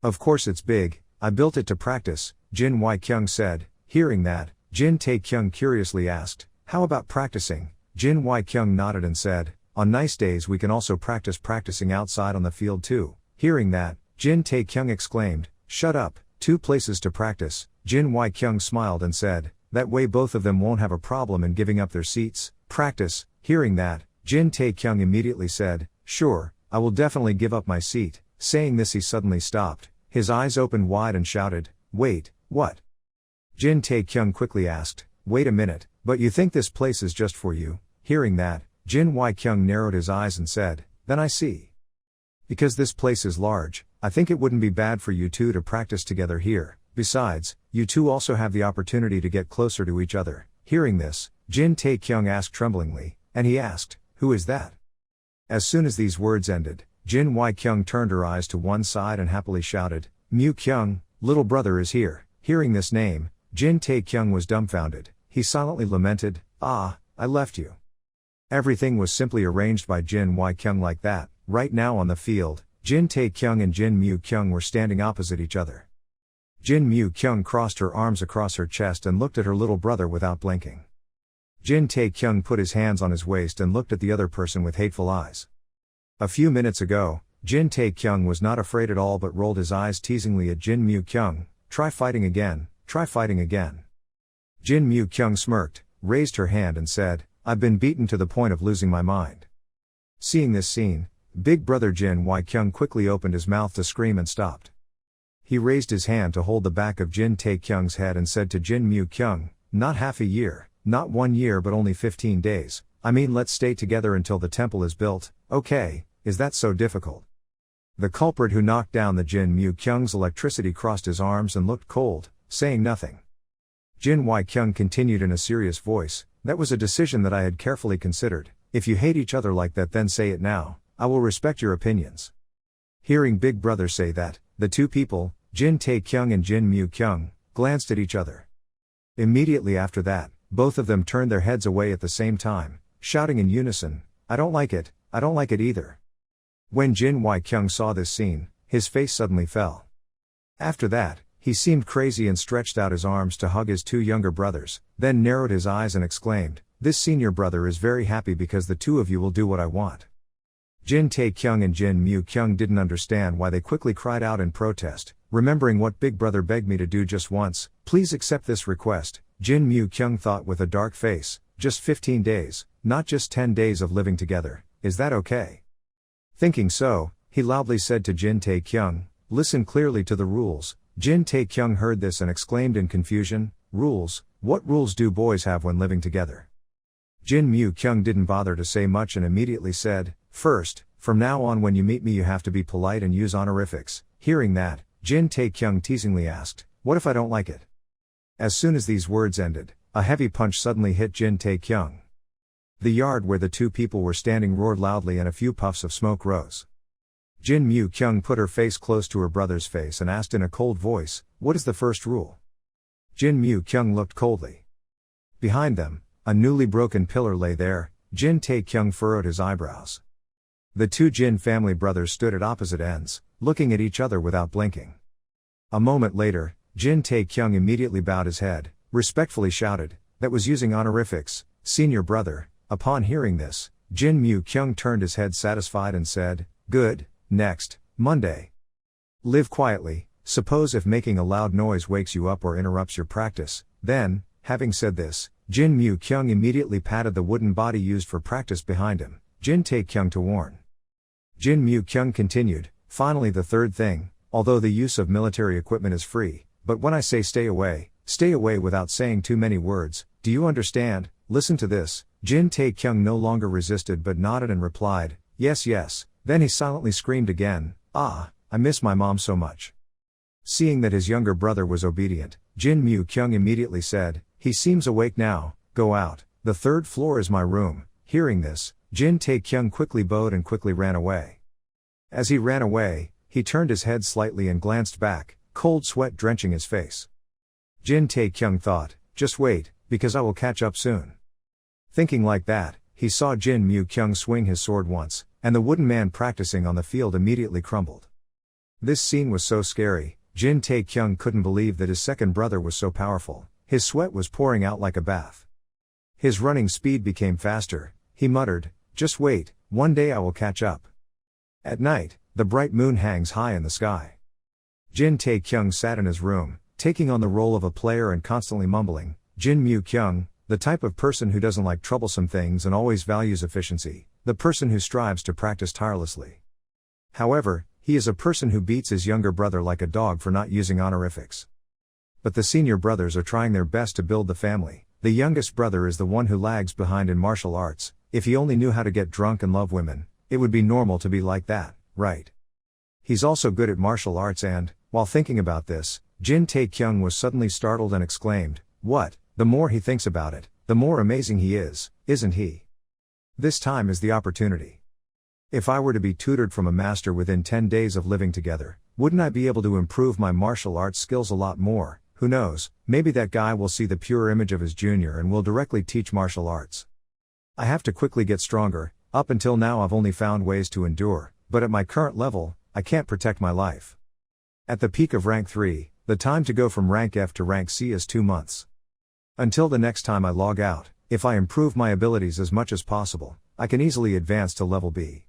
"Of course it's big, I built it to practice," Jin Kyung said. Hearing that, Jin Taekyung curiously asked, "How about practicing?" Jin Kyung nodded and said, "On nice days we can also practicing outside on the field too." Hearing that, Jin Taekyung exclaimed, "Shut up, 2 places to practice." Jin Kyung smiled and said, "That way both of them won't have a problem in giving up their seats." Practice. Hearing that, Jin Taekyung immediately said, "Sure, I will definitely give up my seat." Saying this he suddenly stopped, his eyes opened wide and shouted, "Wait, what?" Jin Taekyung quickly asked, "Wait a minute, but you think this place is just for you?" Hearing that, Jin Kyung narrowed his eyes and said, "Then I see. Because this place is large, I think it wouldn't be bad for you two to practice together here. Besides, you two also have the opportunity to get closer to each other." Hearing this, Jin Taekyung asked tremblingly, and he asked, "Who is that?" As soon as these words ended, Jin Kyung turned her eyes to one side and happily shouted, "Mu Kyung, little brother is here." Hearing this name, Jin Taekyung was dumbfounded. He silently lamented, "Ah, I left you." Everything was simply arranged by Jin Kyung like that. Right now on the field, Jin Taekyung and Jin Mu Kyung were standing opposite each other. Jin Mu Kyung crossed her arms across her chest and looked at her little brother without blinking. Jin Taekyung put his hands on his waist and looked at the other person with hateful eyes. A few minutes ago, Jin Taekyung was not afraid at all but rolled his eyes teasingly at Jin Mu Kyung. "Try fighting again, try fighting again." Jin Mu Kyung smirked, raised her hand and said, "I've been beaten to the point of losing my mind." Seeing this scene, Big Brother Jin Kyung quickly opened his mouth to scream and stopped. He raised his hand to hold the back of Jin Taekyung's head and said to Jin Mu Kyung, "Not half a year, not 1 year but only 15 days, I mean let's stay together until the temple is built, okay, is that so difficult?" The culprit who knocked down the Jin Mu Kyung's electricity crossed his arms and looked cold, saying nothing. Jin Kyung continued in a serious voice, "That was a decision that I had carefully considered. If you hate each other like that then say it now, I will respect your opinions." Hearing Big Brother say that, the two people, Jin Taekyung and Jin Mu Kyung, glanced at each other. Immediately after that, both of them turned their heads away at the same time, shouting in unison, "I don't like it, I don't like it either." When Jin Kyung saw this scene, his face suddenly fell. After that, he seemed crazy and stretched out his arms to hug his 2 younger brothers, then narrowed his eyes and exclaimed, "This senior brother is very happy because the 2 of you will do what I want." Jin Taekyung and Jin Mu Kyung didn't understand why they quickly cried out in protest, remembering what Big Brother begged me to do just once, "Please accept this request." Jin Mu Kyung thought with a dark face, "Just 15 days, not just 10 days of living together, is that okay?" Thinking so, he loudly said to Jin Taekyung, "Listen clearly to the rules." Jin Taekyung heard this and exclaimed in confusion, "Rules? What rules do boys have when living together?" Jin Mu Kyung didn't bother to say much and immediately said, "First, from now on when you meet me you have to be polite and use honorifics." Hearing that, Jin Tae Kyung teasingly asked, "What if I don't like it?" As soon as these words ended, a heavy punch suddenly hit Jin Tae Kyung. The yard where the two people were standing roared loudly and a few puffs of smoke rose. Jin Mu Kyung put her face close to her brother's face and asked in a cold voice, "What is the first rule?" Jin Mu Kyung looked coldly. Behind them, a newly broken pillar lay there. Jin Tae Kyung furrowed his eyebrows. The two Jin family brothers stood at opposite ends, looking at each other without blinking. A moment later, Jin Tae Kyung immediately bowed his head, respectfully shouted, "That was using honorifics, senior brother." Upon hearing this, Jin Mu Kyung turned his head satisfied and said, "Good, next, Monday. Live quietly. Suppose if making a loud noise wakes you up or interrupts your practice, then," having said this, Jin Mu Kyung immediately patted the wooden body used for practice behind him, Jin Tae Kyung to warn. Jin Mu Kyung continued, "Finally the third thing, although the use of military equipment is free, but when I say stay away without saying too many words, do you understand? Listen to this." Jin Tae Kyung no longer resisted but nodded and replied, "Yes, yes." Then he silently screamed again, "Ah, I miss my mom so much." Seeing that his younger brother was obedient, Jin Mu Kyung immediately said, "He seems awake now, go out, the third floor is my room." Hearing this, Jin Tae Kyung quickly bowed and quickly ran away. As he ran away, he turned his head slightly and glanced back, cold sweat drenching his face. Jin Tae Kyung thought, "Just wait, because I will catch up soon." Thinking like that, he saw Jin Mu Kyung swing his sword once, and the wooden man practicing on the field immediately crumbled. This scene was so scary, Jin Tae Kyung couldn't believe that his second brother was so powerful. His sweat was pouring out like a bath. His running speed became faster. He muttered, "Just wait, one day I will catch up." At night, the bright moon hangs high in the sky. Jin Tae Kyung sat in his room, taking on the role of a player and constantly mumbling, "Jin Mu Kyung, the type of person who doesn't like troublesome things and always values efficiency, the person who strives to practice tirelessly. However, he is a person who beats his younger brother like a dog for not using honorifics. But the senior brothers are trying their best to build the family. The youngest brother is the one who lags behind in martial arts. If he only knew how to get drunk and love women, it would be normal to be like that, right? He's also good at martial arts and," while thinking about this, Jin Tae Kyung was suddenly startled and exclaimed, "What? The more he thinks about it, the more amazing he is, isn't he? This time is the opportunity. If I were to be tutored from a master within 10 days of living together, wouldn't I be able to improve my martial arts skills a lot more? Who knows, maybe that guy will see the pure image of his junior and will directly teach martial arts. I have to quickly get stronger. Up until now I've only found ways to endure, but at my current level, I can't protect my life. At the peak of rank 3, the time to go from rank F to rank C is 2 months. Until the next time I log out, if I improve my abilities as much as possible, I can easily advance to level B."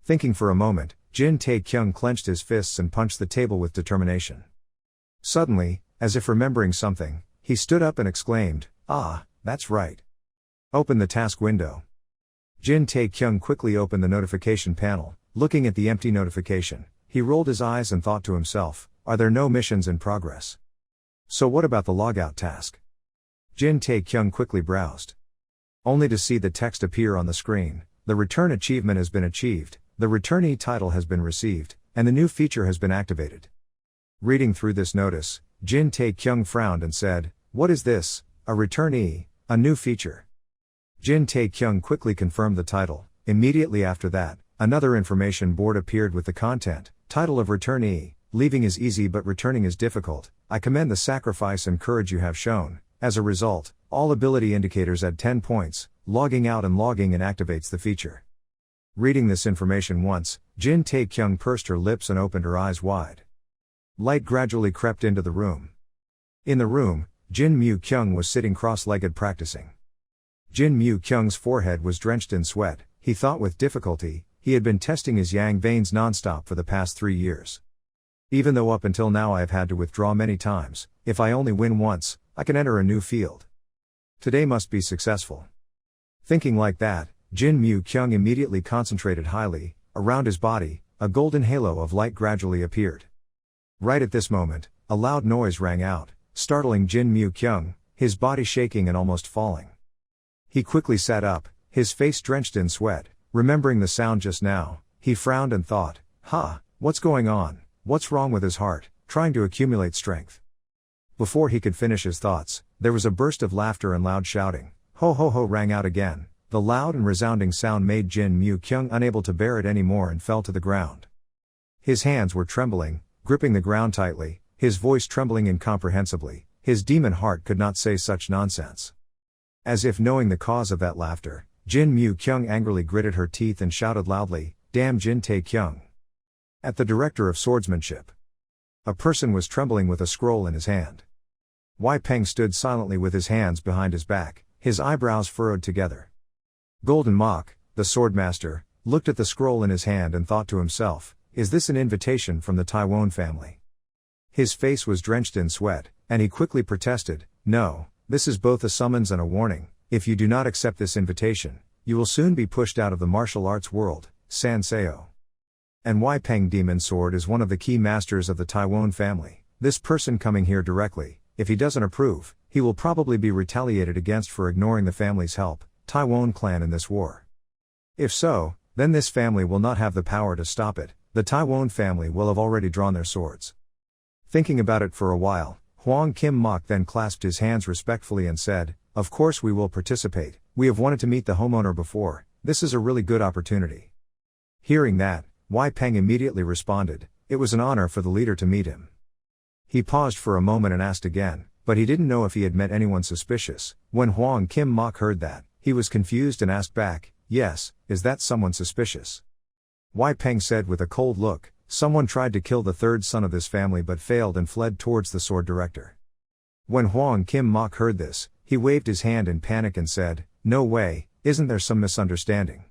Thinking for a moment, Jin Tae Kyung clenched his fists and punched the table with determination. Suddenly, as if remembering something, he stood up and exclaimed, "Ah, that's right. Open the task window." Jin Tae Kyung quickly opened the notification panel. Looking at the empty notification, he rolled his eyes and thought to himself, "Are there no missions in progress? So what about the logout task?" Jin Tae Kyung quickly browsed. Only to see the text appear on the screen, "The return achievement has been achieved, the returnee title has been received, and the new feature has been activated." Reading through this notice, Jin Tae Kyung frowned and said, "What is this? A returnee, a new feature?" Jin Tae Kyung quickly confirmed the title. Immediately after that, another information board appeared with the content, "Title of returnee, leaving is easy but returning is difficult. I commend the sacrifice and courage you have shown. As a result, all ability indicators add 10 points, logging out and logging in activates the feature." Reading this information once, Jin Tae Kyung pursed her lips and opened her eyes wide. Light gradually crept into the room. In the room, Jin Mu Kyung was sitting cross-legged practicing. Jin Mu Kyung's forehead was drenched in sweat. He thought with difficulty. He had been testing his yang veins non-stop for the past 3 years. Even though up until now I have had to withdraw many times, if I only win once, I can enter a new field. Today must be successful. Thinking like that, Jin Mu Kyung immediately concentrated highly. Around his body, a golden halo of light gradually appeared. Right at this moment, a loud noise rang out, startling Jin Mu Kyung, his body shaking and almost falling. He quickly sat up, his face drenched in sweat. Remembering the sound just now, he frowned and thought, what's going on? What's wrong with his heart, trying to accumulate strength? Before he could finish his thoughts, there was a burst of laughter and loud shouting. Ho ho ho rang out again. The loud and resounding sound made Jin Mu Kyung unable to bear it anymore and fell to the ground. His hands were trembling, gripping the ground tightly, his voice trembling incomprehensibly. His demon heart could not say such nonsense. As if knowing the cause of that laughter, Jin Mu Kyung angrily gritted her teeth and shouted loudly, "Damn Jin Tae Kyung!" At the director of swordsmanship. A person was trembling with a scroll in his hand. Wei Peng stood silently with his hands behind his back, his eyebrows furrowed together. Golden Mok, the swordmaster, looked at the scroll in his hand and thought to himself, is this an invitation from the Taiwan family? His face was drenched in sweat, and he quickly protested, "No, this is both a summons and a warning. If you do not accept this invitation, you will soon be pushed out of the martial arts world, San Seo." And Wei Peng Demon Sword is one of the key masters of the Taiwan family. This person coming here directly, if he doesn't approve, he will probably be retaliated against for ignoring the family's help, Taiwan clan in this war. If so, then this family will not have the power to stop it. The Taiwan family will have already drawn their swords. Thinking about it for a while, Huang Kim Mok then clasped his hands respectfully and said, "Of course we will participate. We have wanted to meet the homeowner before. This is a really good opportunity." Hearing that, Wei Peng immediately responded, "It was an honor for the leader to meet him." He paused for a moment and asked again, but he didn't know if he had met anyone suspicious. When Huang Kim Mok heard that, he was confused and asked back, "Yes, is that someone suspicious?" Wei Peng said with a cold look, "Someone tried to kill the third son of this family but failed and fled towards the sword director." When Huang Kim Mok heard this, he waved his hand in panic and said, "No way, isn't there some misunderstanding?"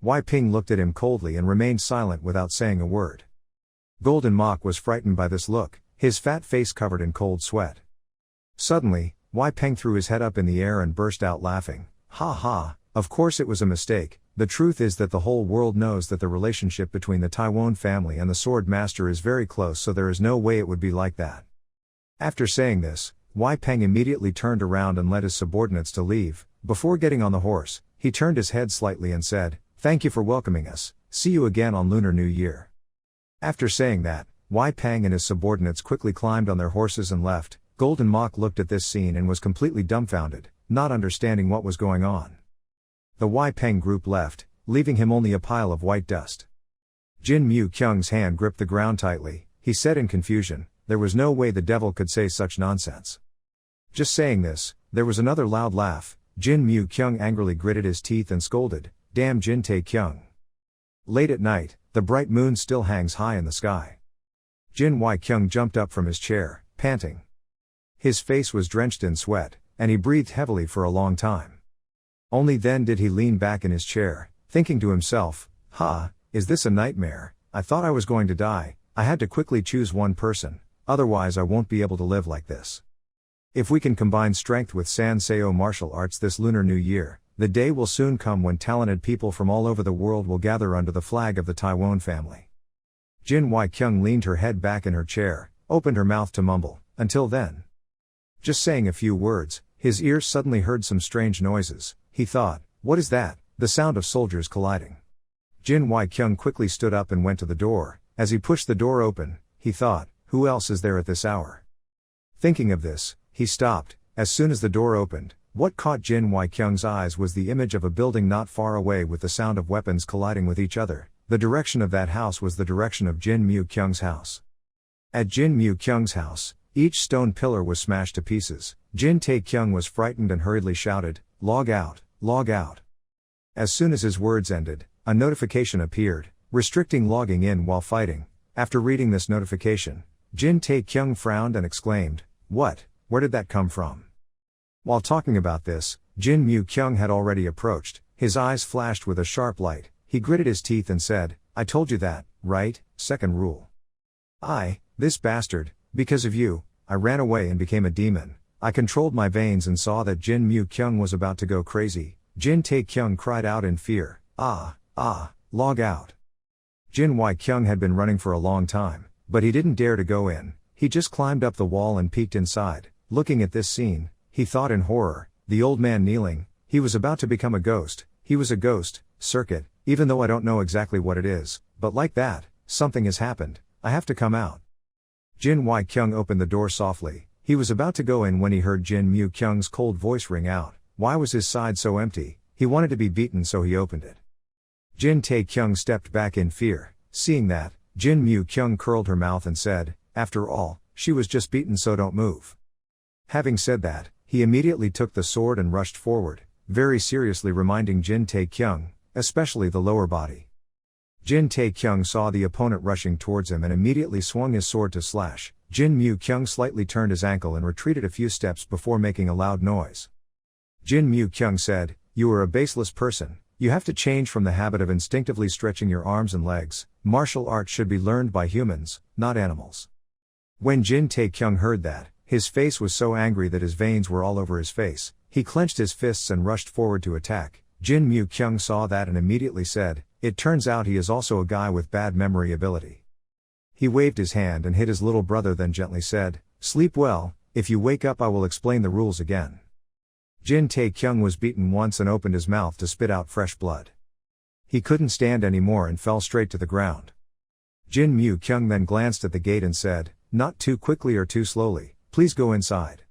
Wei Peng looked at him coldly and remained silent without saying a word. Golden Mok was frightened by this look, his fat face covered in cold sweat. Suddenly, Wei Peng threw his head up in the air and burst out laughing. "Ha ha, of course it was a mistake. The truth is that the whole world knows that the relationship between the Taiwan family and the sword master is very close, so there is no way it would be like that." After saying this, Wei Peng immediately turned around and led his subordinates to leave. Before getting on the horse, he turned his head slightly and said, "Thank you for welcoming us. See you again on Lunar New Year." After saying that, Wei Peng and his subordinates quickly climbed on their horses and left. Golden Mok looked at this scene and was completely dumbfounded, not understanding what was going on. The Wei Peng group left, leaving him only a pile of white dust. Jin Mu Kyung's hand gripped the ground tightly. He said in confusion, "There was no way the devil could say such nonsense." Just saying this, there was another loud laugh. Jin Mu Kyung angrily gritted his teeth and scolded, "Damn Jin Tae Kyung." Late at night, the bright moon still hangs high in the sky. Jin Wei Kyung jumped up from his chair, panting. His face was drenched in sweat, and he breathed heavily for a long time. Only then did he lean back in his chair, thinking to himself, is this a nightmare? I thought I was going to die. I had to quickly choose one person, otherwise I won't be able to live like this. If we can combine strength with San Seo martial arts this Lunar New Year, the day will soon come when talented people from all over the world will gather under the flag of the Taiwan family. Jin Wei Kyung leaned her head back in her chair, opened her mouth to mumble, "Until then." Just saying a few words, his ears suddenly heard some strange noises. He thought, "What is that?" The sound of soldiers colliding. Jin Wei Kyung quickly stood up and went to the door. As he pushed the door open, he thought, "Who else is there at this hour?" Thinking of this, he stopped. As soon as the door opened, what caught Jin Wei Kyung's eyes was the image of a building not far away with the sound of weapons colliding with each other. The direction of that house was the direction of Jin Mu Kyung's house. At Jin Mu Kyung's house, each stone pillar was smashed to pieces. Jin Tae Kyung was frightened and hurriedly shouted, "Log out, log out." As soon as his words ended, a notification appeared, restricting logging in while fighting. After reading this notification, Jin Tae Kyung frowned and exclaimed, "What? Where did that come from?" While talking about this, Jin Mu Kyung had already approached. His eyes flashed with a sharp light. He gritted his teeth and said, "I told you that, right? Second rule. This bastard, because of you, I ran away and became a demon. I controlled my veins and saw that Jin Mu Kyung was about to go crazy." Jin Tae Kyung cried out in fear, log out." Jin Wei Kyung had been running for a long time, but he didn't dare to go in. He just climbed up the wall and peeked inside. Looking at this scene, he thought in horror, the old man kneeling, He was about to become a ghost. He was a ghost, circuit, even though I don't know exactly what it is, but like that, something has happened, I have to come out. Jin Wai Kyung opened the door softly. He was about to go in when he heard Jin Mu Kyung's cold voice ring out. Why was his side so empty? He wanted to be beaten, so he opened it. Jin Tae Kyung stepped back in fear. Seeing that, Jin Mu Kyung curled her mouth and said, after all, she was just beaten, so don't move. Having said that, he immediately took the sword and rushed forward, very seriously reminding Jin Tae Kyung, especially the lower body. Jin Tae Kyung saw the opponent rushing towards him and immediately swung his sword to slash. Jin Mu Kyung slightly turned his ankle and retreated a few steps before making a loud noise. Jin Mu Kyung said, "You are a baseless person. You have to change from the habit of instinctively stretching your arms and legs. Martial arts should be learned by humans, not animals." When Jin Tae Kyung heard that, his face was so angry that his veins were all over his face. He clenched his fists and rushed forward to attack. Jin Mu Kyung saw that and immediately said, "It turns out he is also a guy with bad memory ability." He waved his hand and hit his little brother, then gently said, "Sleep well, if you wake up I will explain the rules again." Jin Tae Kyung was beaten once and opened his mouth to spit out fresh blood. He couldn't stand anymore and fell straight to the ground. Jin Mu Kyung then glanced at the gate and said, "Not too quickly or too slowly, please go inside."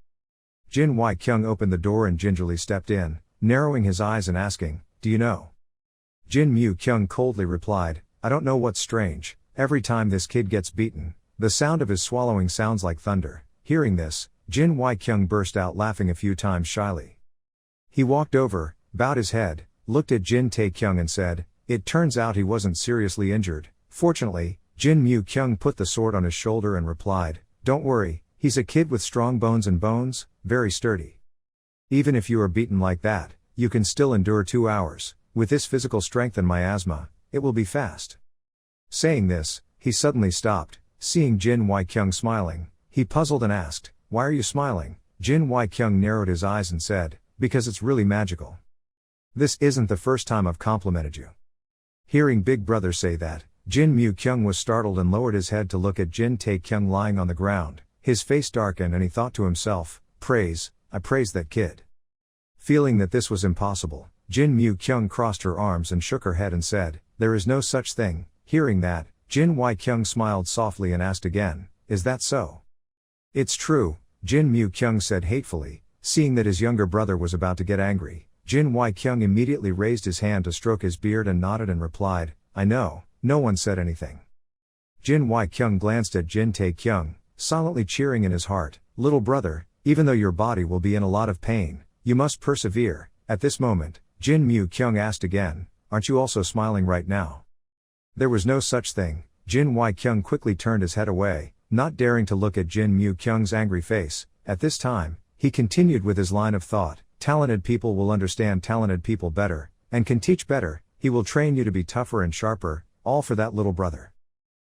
Jin Wai Kyung opened the door and gingerly stepped in, narrowing his eyes and asking, "Do you know?" Jin Mu Kyung coldly replied, "I don't know what's strange. Every time this kid gets beaten, the sound of his swallowing sounds like thunder." Hearing this, Jin Wai Kyung burst out laughing a few times shyly. He walked over, bowed his head, looked at Jin Tae Kyung and said, "It turns out he wasn't seriously injured." Fortunately, Jin Mu Kyung put the sword on his shoulder and replied, "Don't worry, he's a kid with strong bones and bones, very sturdy. Even if you are beaten like that, you can still endure 2 hours. With this physical strength and miasma, it will be fast." Saying this, he suddenly stopped. Seeing Jin Wai Kyung smiling, he puzzled and asked, "Why are you smiling?" Jin Wai Kyung narrowed his eyes and said, "Because it's really magical. This isn't the first time I've complimented you." Hearing Big Brother say that, Jin Mu Kyung was startled and lowered his head to look at Jin Tae Kyung lying on the ground. His face darkened and he thought to himself, I praise that kid." Feeling that this was impossible, Jin Mu Kyung crossed her arms and shook her head and said, "There is no such thing." Hearing that, Jin Wai Kyung smiled softly and asked again, "Is that so?" "It's true," Jin Mu Kyung said hatefully. Seeing that his younger brother was about to get angry, Jin Wai Kyung immediately raised his hand to stroke his beard and nodded and replied, "I know." No one said anything. Jin Wai Kyung glanced at Jin Tae Kyung, silently cheering in his heart, "Little brother, even though your body will be in a lot of pain, you must persevere." At this moment, Jin Mu Kyung asked again, "Aren't you also smiling right now?" There was no such thing. Jin Wai Kyung quickly turned his head away, not daring to look at Jin Mu Kyung's angry face. At this time, he continued with his line of thought, "Talented people will understand talented people better, and can teach better. He will train you to be tougher and sharper, all for that little brother."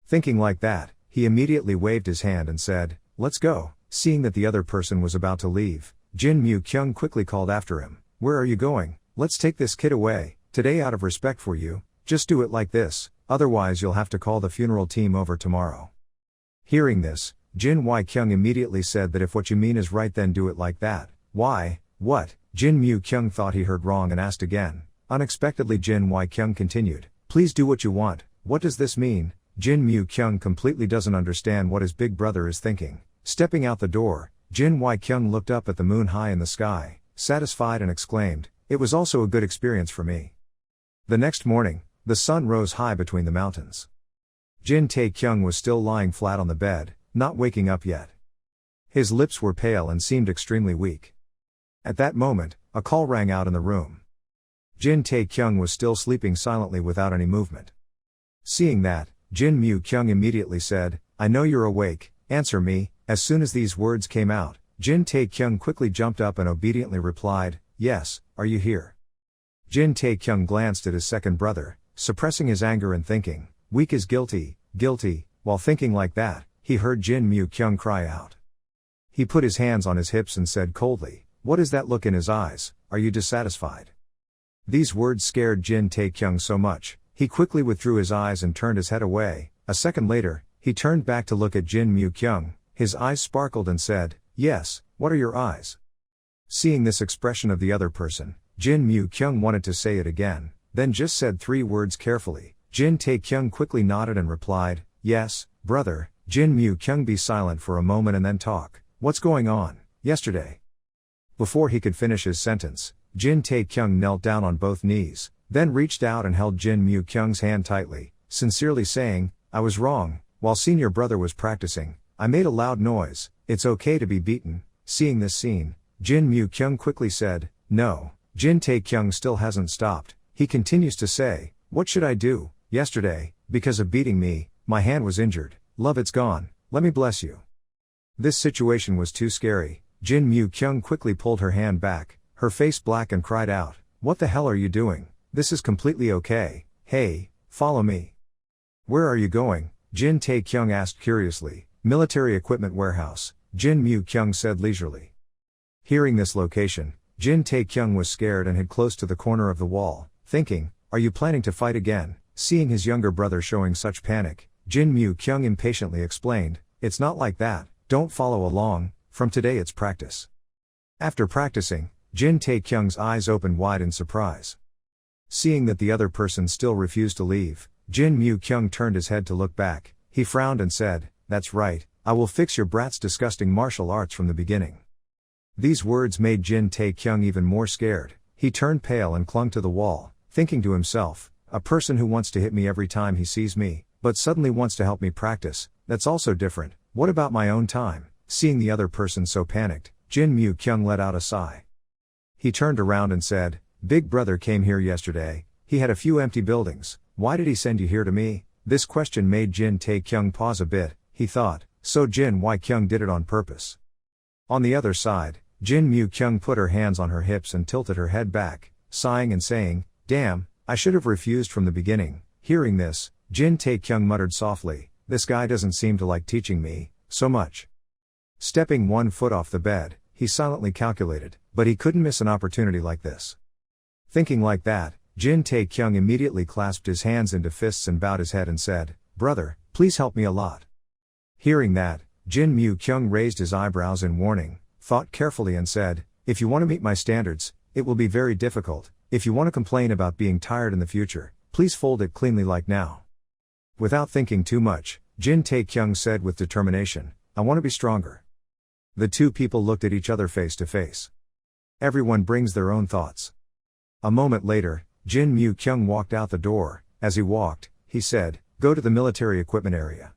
Thinking like that, he immediately waved his hand and said, "Let's go." Seeing that the other person was about to leave, Jin Mu Kyung quickly called after him, "Where are you going? Let's take this kid away. Today, out of respect for you, just do it like this, otherwise you'll have to call the funeral team over tomorrow." Hearing this, Jin Wai Kyung immediately said that if what you mean is right, then do it like that. "Why? What?" Jin Mu Kyung thought he heard wrong and asked again. Unexpectedly, Jin Wai Kyung continued, "Please do what you want." What does this mean? Jin Mu Kyung completely doesn't understand what his big brother is thinking. Stepping out the door, Jin Wai Kyung looked up at the moon high in the sky, satisfied, and exclaimed, "It was also a good experience for me." The next morning, the sun rose high between the mountains. Jin Tae Kyung was still lying flat on the bed, not waking up yet. His lips were pale and seemed extremely weak. At that moment, a call rang out in the room. Jin Tae Kyung was still sleeping silently without any movement. Seeing that, Jin Mu Kyung immediately said, "I know you're awake, answer me." As soon as these words came out, Jin Tae Kyung quickly jumped up and obediently replied, "Yes, are you here?" Jin Tae Kyung glanced at his second brother, suppressing his anger and thinking, "Weak is guilty, guilty." While thinking like that, he heard Jin Mu Kyung cry out. He put his hands on his hips and said coldly, "What is that look in his eyes? Are you dissatisfied?" These words scared Jin Tae Kyung so much, he quickly withdrew his eyes and turned his head away. A second later, he turned back to look at Jin Mu Kyung. His eyes sparkled and said, "Yes, what are your eyes?" Seeing this expression of the other person, Jin Mu-kyung wanted to say it again, then just said 3 words carefully. Jin Tae-kyung quickly nodded and replied, yes, brother. Jin Mu-kyung be silent for a moment and then talk. What's going on? Yesterday. Before he could finish his sentence, Jin Tae-kyung knelt down on both knees, then reached out and held Jin Mu-kyung's hand tightly, sincerely saying, I was wrong. While senior brother was practicing, I made a loud noise. It's okay to be beaten. Seeing this scene, Jin Mu-kyung quickly said, no. Jin Tae-kyung still hasn't stopped. He continues to say, what should I do? Yesterday, because of beating me, my hand was injured. Love, it's gone. Let me bless you. This situation was too scary. Jin Mu-kyung quickly pulled her hand back, her face black, and cried out, what the hell are you doing? This is completely okay. Hey, follow me. Where are you going? Jin Tae-kyung asked curiously. Military equipment warehouse, Jin Mu-kyung said leisurely. Hearing this location, Jin Tae-kyung was scared and hid close to the corner of the wall, thinking, are you planning to fight again? Seeing his younger brother showing such panic, Jin Mu-kyung impatiently explained, it's not like that, don't follow along, from today it's practice. After practicing, Jin Tae-kyung's eyes opened wide in surprise. Seeing that the other person still refused to leave, Jin Mu-kyung turned his head to look back. He frowned and said, that's right, I will fix your brat's disgusting martial arts from the beginning. These words made Jin Tae-kyung even more scared. He turned pale and clung to the wall, thinking to himself, a person who wants to hit me every time he sees me, but suddenly wants to help me practice, that's also different. What about my own time? Seeing the other person so panicked, Jin Mu-kyung let out a sigh. He turned around and said, big brother came here yesterday, he had a few empty buildings. Why did he send you here to me? This question made Jin Tae-kyung pause a bit. He thought, so Jin Y-kyung did it on purpose. On the other side, Jin Mu-kyung put her hands on her hips and tilted her head back, sighing and saying, damn, I should have refused from the beginning. Hearing this, Jin Tae-kyung muttered softly, this guy doesn't seem to like teaching me so much. Stepping 1 foot off the bed, he silently calculated, but he couldn't miss an opportunity like this. Thinking like that, Jin Tae-kyung immediately clasped his hands into fists and bowed his head and said, brother, please help me a lot. Hearing that, Jin Mu-kyung raised his eyebrows in warning, thought carefully and said, if you want to meet my standards, it will be very difficult. If you want to complain about being tired in the future, please fold it cleanly like now. Without thinking too much, Jin Tae-kyung said with determination, I want to be stronger. The two people looked at each other face to face. Everyone brings their own thoughts. A moment later, Jin Mu-kyung walked out the door. As he walked, he said, go to the military equipment area.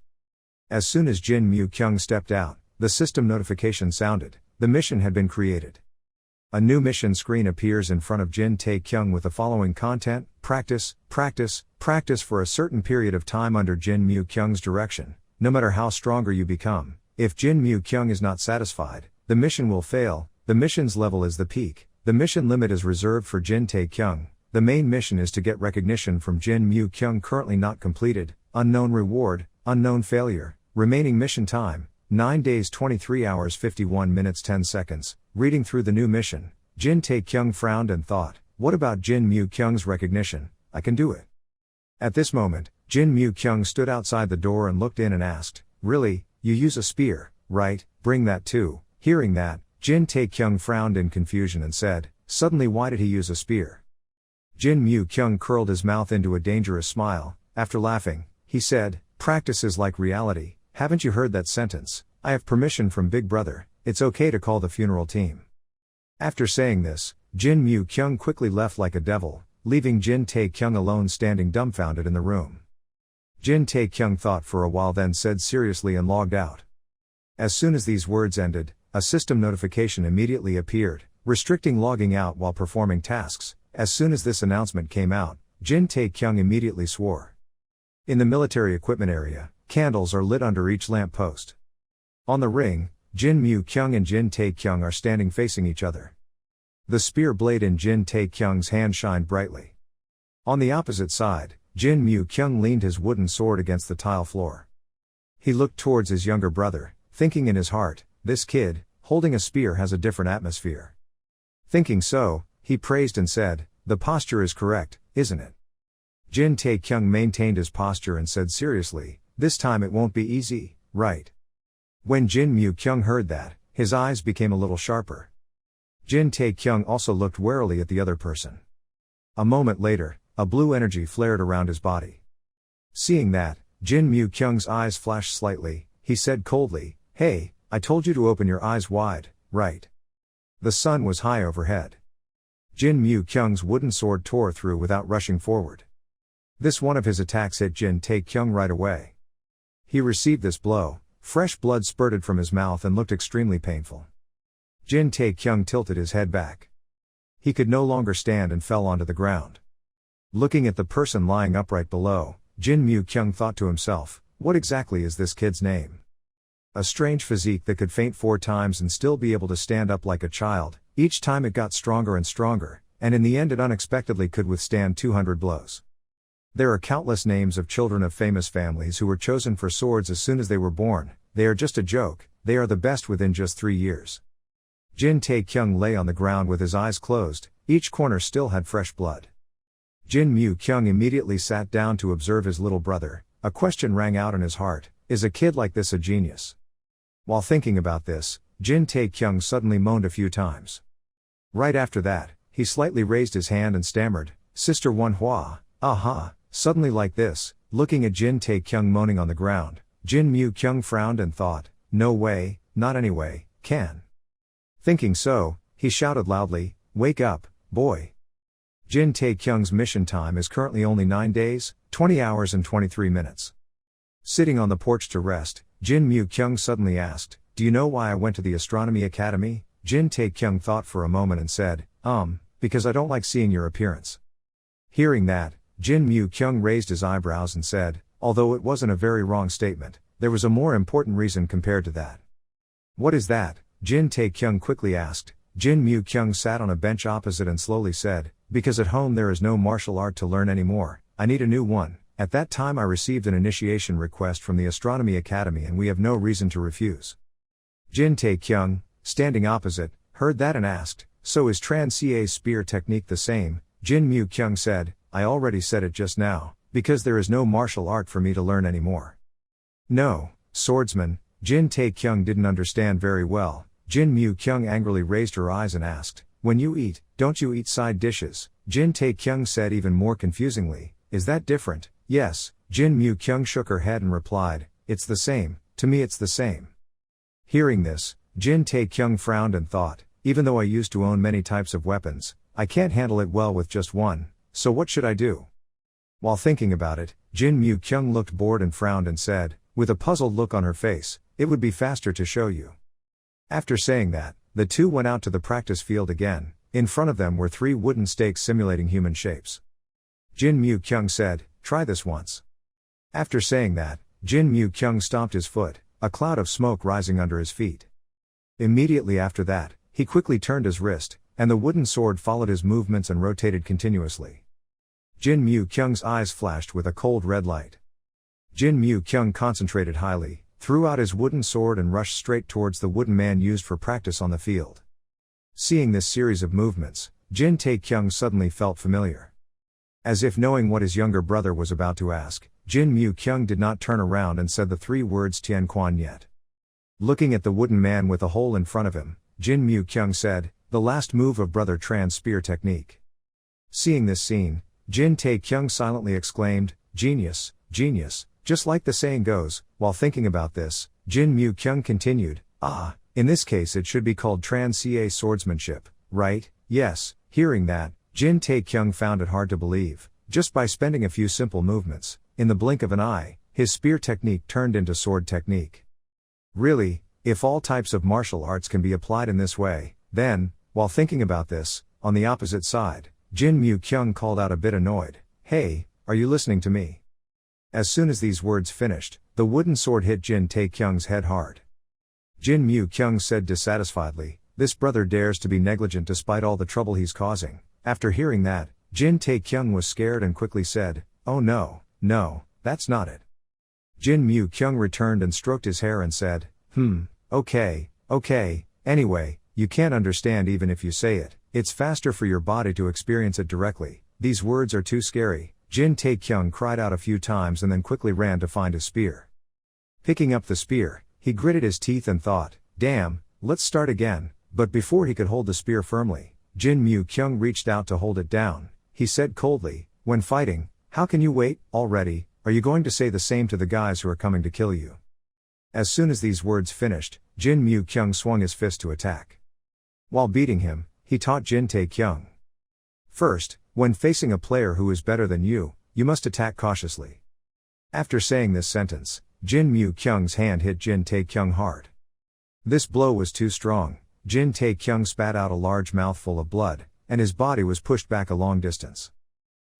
As soon as Jin Mu-kyung stepped out, the system notification sounded. The mission had been created. A new mission screen appears in front of Jin Tae-kyung with the following content: practice, practice, practice for a certain period of time under Jin Mu-kyung's direction. No matter how stronger you become, if Jin Mu-kyung is not satisfied, the mission will fail. The mission's level is the peak. The mission limit is reserved for Jin Tae-kyung. The main mission is to get recognition from Jin Mu-kyung, currently not completed. Unknown reward, unknown failure. Remaining mission time, 9 days 23 hours 51 minutes 10 seconds. Reading through the new mission, Jin Tae-kyung frowned and thought, what about Jin Mu-kyung's recognition? I can do it. At this moment, Jin Mu-kyung stood outside the door and looked in and asked, really, you use a spear, right? Bring that too. Hearing that, Jin Tae-kyung frowned in confusion and said, suddenly why did he use a spear? Jin Mu-kyung curled his mouth into a dangerous smile. After laughing, he said, practice is like reality. Haven't you heard that sentence? I have permission from Big Brother. It's okay to call the funeral team. After saying this, Jin Mu-kyung quickly left like a devil, leaving Jin Tae-kyung alone standing dumbfounded in the room. Jin Tae-kyung thought for a while, then said seriously and logged out. As soon as these words ended, a system notification immediately appeared, restricting logging out while performing tasks. As soon as this announcement came out, Jin Tae-kyung immediately swore. In the military equipment area, candles are lit under each lamp post. On the ring, Jin Mu-kyung and Jin Tae-kyung are standing facing each other. The spear blade in Jin Tae-kyung's hand shined brightly. On the opposite side, Jin Mu-kyung leaned his wooden sword against the tile floor. He looked towards his younger brother, thinking in his heart, this kid, holding a spear, has a different atmosphere. Thinking so, he praised and said, the posture is correct, isn't it? Jin Tae-kyung maintained his posture and said seriously, this time it won't be easy, right? When Jin Mu-kyung heard that, his eyes became a little sharper. Jin Tae-kyung also looked warily at the other person. A moment later, a blue energy flared around his body. Seeing that, Jin Mu-kyung's eyes flashed slightly. He said coldly, "Hey, I told you to open your eyes wide, right?" The sun was high overhead. Jin Mu-kyung's wooden sword tore through without rushing forward. This one of his attacks hit Jin Tae-kyung right away. He received this blow, fresh blood spurted from his mouth and looked extremely painful. Jin Tae-kyung tilted his head back. He could no longer stand and fell onto the ground. Looking at the person lying upright below, Jin Mu-kyung thought to himself, what exactly is this kid's name? A strange physique that could faint 4 times and still be able to stand up like a child. Each time it got stronger and stronger, and in the end it unexpectedly could withstand 200 blows. There are countless names of children of famous families who were chosen for swords as soon as they were born. They are just a joke, they are the best within just 3 years. Jin Tae-kyung lay on the ground with his eyes closed, each corner still had fresh blood. Jin Mu-kyung immediately sat down to observe his little brother. A question rang out in his heart, is a kid like this a genius? While thinking about this, Jin Tae-kyung suddenly moaned a few times. Right after that, he slightly raised his hand and stammered, "Sister Manhwa, aha." Suddenly like this, looking at Jin Tae-kyung moaning on the ground, Jin Mu-kyung frowned and thought, no way, not anyway, can. Thinking so, he shouted loudly, "Wake up, boy." Jin Tae-kyung's mission time is currently only 9 days, 20 hours and 23 minutes. Sitting on the porch to rest, Jin Mu-kyung suddenly asked, "Do you know why I went to the astronomy academy?" Jin Tae-kyung thought for a moment and said, because I don't like seeing your appearance." Hearing that, Jin Mu-kyung raised his eyebrows and said, although it wasn't a very wrong statement, there was a more important reason compared to that. "What is that?" Jin Tae-kyung quickly asked. Jin Mu-kyung sat on a bench opposite and slowly said, "Because at home there is no martial art to learn anymore, I need a new one. At that time I received an initiation request from the Astronomy Academy and we have no reason to refuse." Jin Tae-kyung, standing opposite, heard that and asked, "So is Tran Ca's spear technique the same?" Jin Mu-kyung said, "I already said it just now, because there is no martial art for me to learn anymore." "No, swordsman." Jin Tae-kyung didn't understand very well. Jin Mu-kyung angrily raised her eyes and asked, "When you eat, don't you eat side dishes?" Jin Tae-kyung said even more confusingly, "Is that different?" "Yes." Jin Mu-kyung shook her head and replied, "It's the same, to me it's the same." Hearing this, Jin Tae-kyung frowned and thought, even though I used to own many types of weapons, I can't handle it well with just one, so what should I do? While thinking about it, Jin Mu-kyung looked bored and frowned and said, with a puzzled look on her face, "It would be faster to show you." After saying that, the two went out to the practice field again. In front of them were 3 wooden stakes simulating human shapes. Jin Mu-kyung said, "Try this once." After saying that, Jin Mu-kyung stomped his foot, a cloud of smoke rising under his feet. Immediately after that, he quickly turned his wrist, and the wooden sword followed his movements and rotated continuously. Jin Mu-kyung's eyes flashed with a cold red light. Jin Mu-kyung concentrated highly, threw out his wooden sword and rushed straight towards the wooden man used for practice on the field. Seeing this series of movements, Jin Tae-kyung suddenly felt familiar. As if knowing what his younger brother was about to ask, Jin Mu-kyung did not turn around and said the 3 words Tian Quan Yet. Looking at the wooden man with a hole in front of him, Jin Mu-kyung said, "The last move of Brother Tran's spear technique." Seeing this scene, Jin Tae-kyung silently exclaimed, "Genius, genius," just like the saying goes. While thinking about this, Jin Mu-kyung continued, in this case it should be called Tran Ca swordsmanship, right?" "Yes." Hearing that, Jin Tae-kyung found it hard to believe. Just by spending a few simple movements, in the blink of an eye, his spear technique turned into sword technique. Really, if all types of martial arts can be applied in this way, then, while thinking about this, on the opposite side, Jin Mu-kyung called out a bit annoyed, "Hey, are you listening to me?" As soon as these words finished, the wooden sword hit Jin Tae-kyung's head hard. Jin Mu-kyung said dissatisfiedly, "This brother dares to be negligent despite all the trouble he's causing." After hearing that, Jin Tae-kyung was scared and quickly said, "Oh no, that's not it." Jin Mu-kyung returned and stroked his hair and said, Okay, anyway, you can't understand even if you say it. It's faster for your body to experience it directly. These words are too scary." Jin Tae-kyung cried out a few times and then quickly ran to find his spear. Picking up the spear, he gritted his teeth and thought, "Damn, let's start again." But before he could hold the spear firmly, Jin Mu-kyung reached out to hold it down. He said coldly, "When fighting, how can you wait, already? Are you going to say the same to the guys who are coming to kill you?" As soon as these words finished, Jin Mu-kyung swung his fist to attack. While beating him, he taught Jin Tae-kyung. First, when facing a player who is better than you must attack cautiously. After saying this sentence, Jin Mu-kyung's hand hit Jin Tae-kyung hard. This blow was too strong. Jin Tae-kyung spat out a large mouthful of blood, and his body was pushed back a long distance.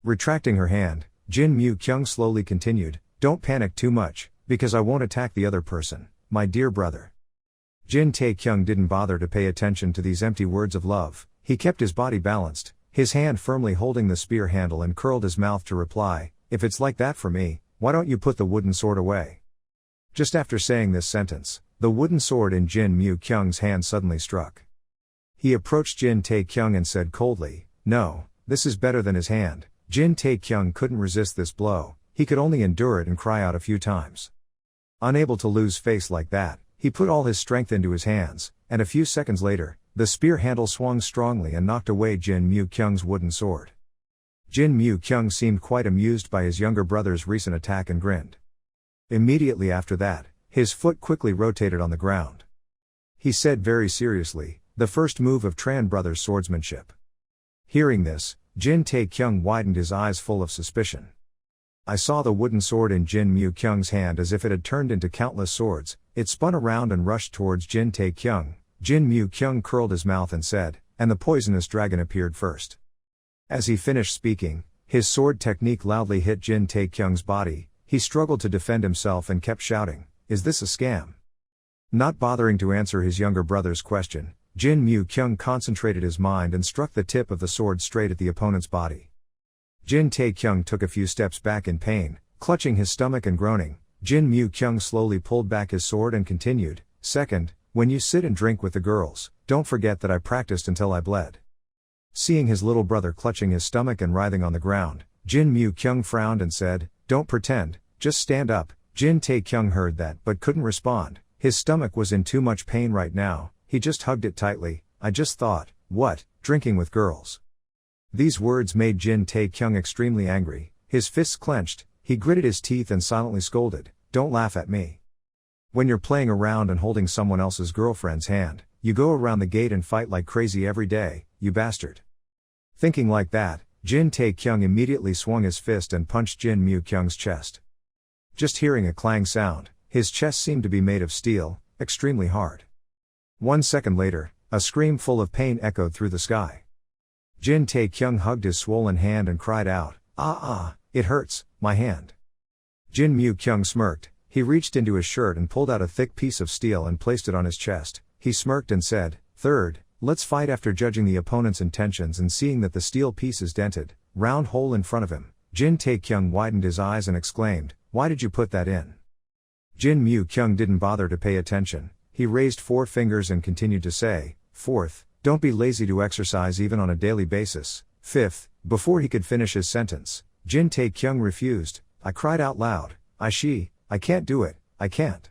Retracting her hand, Jin Mu-kyung slowly continued, "Don't panic too much, because I won't attack the other person, my dear brother." Jin Tae-kyung didn't bother to pay attention to these empty words of love. He kept his body balanced, his hand firmly holding the spear handle, and curled his mouth to reply, "If it's like that for me, why don't you put the wooden sword away?" Just after saying this sentence, the wooden sword in Jin Mu-kyung's hand suddenly struck. He approached Jin Tae-kyung and said coldly, "No, this is better than his hand." Jin Tae-kyung couldn't resist this blow, he could only endure it and cry out a few times. Unable to lose face like that, he put all his strength into his hands, and a few seconds later, the spear handle swung strongly and knocked away Jin Mu-kyung's wooden sword. Jin Mu-kyung seemed quite amused by his younger brother's recent attack and grinned. Immediately after that, his foot quickly rotated on the ground. He said very seriously, "The first move of Tran brothers' swordsmanship." Hearing this, Jin Tae-kyung widened his eyes full of suspicion. I saw the wooden sword in Jin Mu-kyung's hand as if it had turned into countless swords. It spun around and rushed towards Jin Tae-kyung. Jin Mu-kyung curled his mouth and said, "And the poisonous dragon appeared first." As he finished speaking, his sword technique loudly hit Jin Tae-kyung's body. He struggled to defend himself and kept shouting, "Is this a scam?" Not bothering to answer his younger brother's question, Jin Mu-kyung concentrated his mind and struck the tip of the sword straight at the opponent's body. Jin Tae-kyung took a few steps back in pain, clutching his stomach and groaning. Jin Mu-kyung slowly pulled back his sword and continued, "Second, when you sit and drink with the girls, don't forget that I practiced until I bled." Seeing his little brother clutching his stomach and writhing on the ground, Jin Mu-kyung frowned and said, "Don't pretend, just stand up." Jin Tae-kyung heard that but couldn't respond. His stomach was in too much pain right now, he just hugged it tightly. "I just thought, what, drinking with girls?" These words made Jin Tae-kyung extremely angry. His fists clenched, he gritted his teeth and silently scolded, "Don't laugh at me. When you're playing around and holding someone else's girlfriend's hand, you go around the gate and fight like crazy every day, you bastard." Thinking like that, Jin Tae-kyung immediately swung his fist and punched Jin Mu-kyung's chest. Just hearing a clang sound, his chest seemed to be made of steel, extremely hard. 1 second later, a scream full of pain echoed through the sky. Jin Tae-kyung hugged his swollen hand and cried out, It hurts, my hand." Jin Mu-kyung smirked. He reached into his shirt and pulled out a thick piece of steel and placed it on his chest. He smirked and said, "Third, let's fight." After judging the opponent's intentions and seeing that the steel piece is dented, round hole in front of him, Jin Tae-kyung widened his eyes and exclaimed, "Why did you put that in?" Jin Mu-kyung didn't bother to pay attention. He raised 4 fingers and continued to say, "Fourth, don't be lazy to exercise even on a daily basis." Fifth, before he could finish his sentence, Jin Tae-kyung refused. I cried out loud, I can't do it, I can't."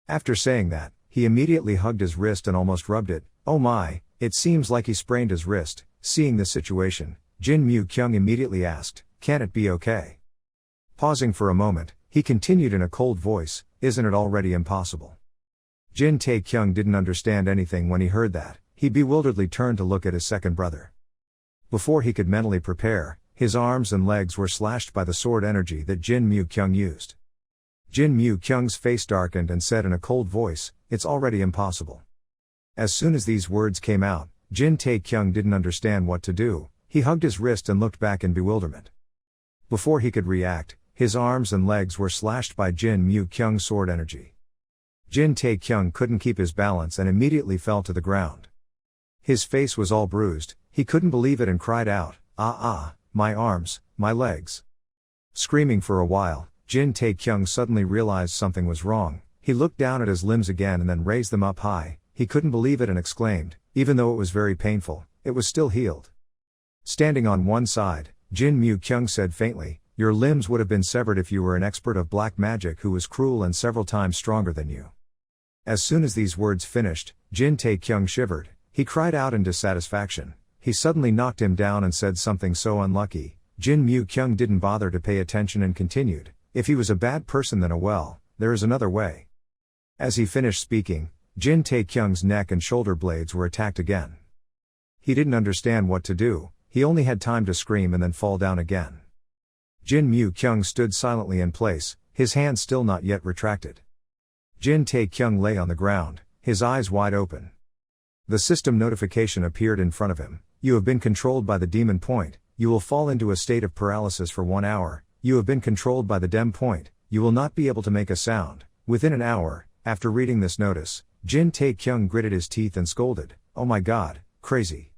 After saying that, he immediately hugged his wrist and almost rubbed it. "Oh my, it seems like he sprained his wrist." Seeing the situation, Jin Mu-kyung immediately asked, "Can it be okay?" Pausing for a moment, he continued in a cold voice, "Isn't it already impossible?" Jin Tae-kyung didn't understand anything when he heard that. He bewilderedly turned to look at his second brother. Before he could mentally prepare, his arms and legs were slashed by the sword energy that Jin Mu-kyung used. Jin Mu-kyung's face darkened and said in a cold voice, "It's already impossible." As soon as these words came out, Jin Tae-kyung didn't understand what to do. He hugged his wrist and looked back in bewilderment. Before he could react, his arms and legs were slashed by Jin Mu-kyung's sword energy. Jin Tae-kyung couldn't keep his balance and immediately fell to the ground. His face was all bruised, he couldn't believe it and cried out, my arms, my legs." Screaming for a while, Jin Tae-kyung suddenly realized something was wrong. He looked down at his limbs again and then raised them up high. He couldn't believe it and exclaimed, even though it was very painful, it was still healed. Standing on one side, Jin Mu-kyung said faintly, "Your limbs would have been severed if you were an expert of black magic who was cruel and several times stronger than you." As soon as these words finished, Jin Tae-kyung shivered. He cried out in dissatisfaction. He suddenly knocked him down and said something so unlucky. Jin Mu-kyung didn't bother to pay attention and continued, "If he was a bad person then there is another way." As he finished speaking, Jin Tae-kyung's neck and shoulder blades were attacked again. He didn't understand what to do, he only had time to scream and then fall down again. Jin Mu-kyung stood silently in place, his hands still not yet retracted. Jin Tae-kyung lay on the ground, his eyes wide open. The system notification appeared in front of him. "You have been controlled by the demon point, you will fall into a state of paralysis for 1 hour, you have been controlled by the dem point, you will not be able to make a sound, within an hour." After reading this notice, Jin Tae-kyung gritted his teeth and scolded, "Oh my god, crazy."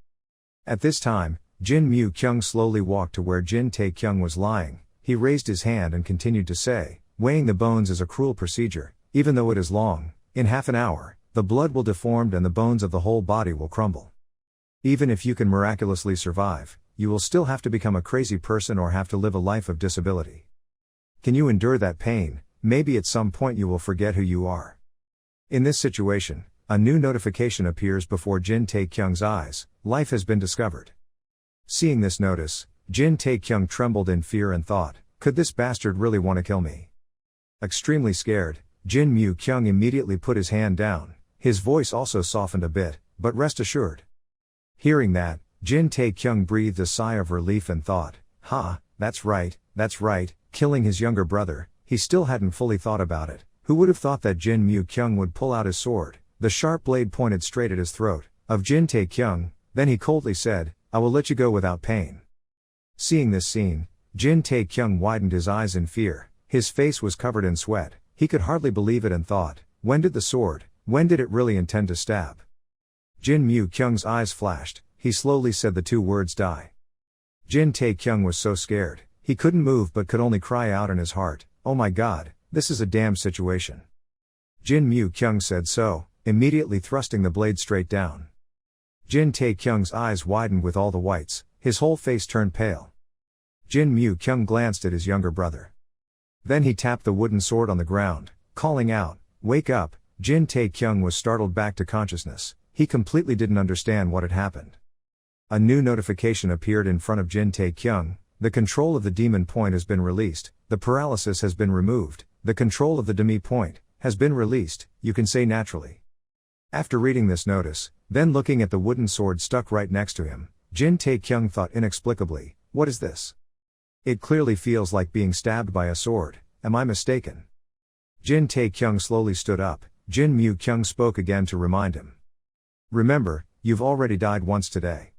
At this time, Jin Mu-kyung slowly walked to where Jin Tae-kyung was lying. He raised his hand and continued to say, "Weighing the bones is a cruel procedure, even though it is long, in half an hour, the blood will deform and the bones of the whole body will crumble. Even if you can miraculously survive, you will still have to become a crazy person or have to live a life of disability. Can you endure that pain? Maybe at some point you will forget who you are." In this situation, a new notification appears before Jin Tae-kyung's eyes: "Life has been discovered." Seeing this notice, Jin Tae-kyung trembled in fear and thought, "Could this bastard really want to kill me?" Extremely scared, Jin Mu-kyung immediately put his hand down. His voice also softened a bit, "But rest assured." Hearing that, Jin Tae-kyung breathed a sigh of relief and thought, that's right, killing his younger brother." He still hadn't fully thought about it. Who would have thought that Jin Mu-kyung would pull out his sword? The sharp blade pointed straight at his throat of Jin Tae-kyung. Then he coldly said, "I will let you go without pain." Seeing this scene, Jin Tae-kyung widened his eyes in fear. His face was covered in sweat. He could hardly believe it and thought, when did it really intend to stab? Jin Mu-kyung's eyes flashed. He slowly said the 2 words, "Die." Jin Tae-kyung was so scared, he couldn't move but could only cry out in his heart, "Oh my god, this is a damn situation." Jin Mu-kyung said so, immediately thrusting the blade straight down. Jin Tae-kyung's eyes widened with all the whites, his whole face turned pale. Jin Mu-kyung glanced at his younger brother. Then he tapped the wooden sword on the ground, calling out, "Wake up." Jin Tae-kyung was startled back to consciousness. He completely didn't understand what had happened. A new notification appeared in front of Jin Tae-kyung: "The control of the demon point has been released, the paralysis has been removed, the control of the demi point has been released, you can say naturally." After reading this notice, then looking at the wooden sword stuck right next to him, Jin Tae-kyung thought inexplicably, "What is this? It clearly feels like being stabbed by a sword, am I mistaken?" Jin Tae-kyung slowly stood up. Jin Mu-kyung spoke again to remind him. "Remember, you've already died once today."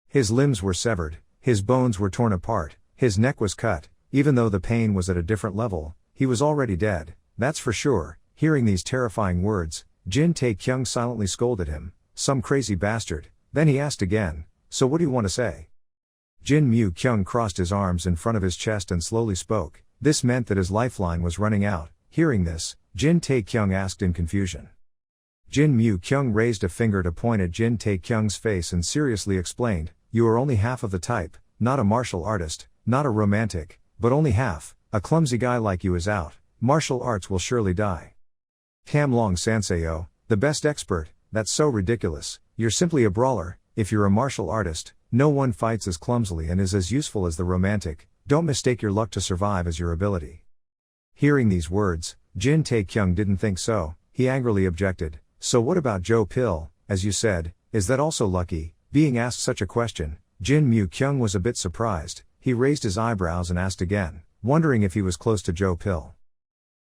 His limbs were severed, his bones were torn apart, his neck was cut. Even though the pain was at a different level, he was already dead, that's for sure. Hearing these terrifying words, Jin Tae-kyung silently scolded him, "Some crazy bastard." Then he asked again, "So what do you want to say?" Jin Mu-kyung crossed his arms in front of his chest and slowly spoke. This meant that his lifeline was running out. Hearing this, Jin Tae-kyung asked in confusion. Jin Mu-kyung raised a finger to point at Jin Tae-kyung's face and seriously explained, "You are only half of the type, not a martial artist, not a romantic, but only half. A clumsy guy like you is out, martial arts will surely die. Kamlong Sanseo, the best expert, that's so ridiculous, you're simply a brawler. If you're a martial artist, no one fights as clumsily and is as useful as the romantic, don't mistake your luck to survive as your ability." Hearing these words, Jin Tae-kyung didn't think so. He angrily objected, "So what about Joe Pill, as you said, is that also lucky?" Being asked such a question, Jin Mu-kyung was a bit surprised. He raised his eyebrows and asked again, wondering if he was close to Joe Pill.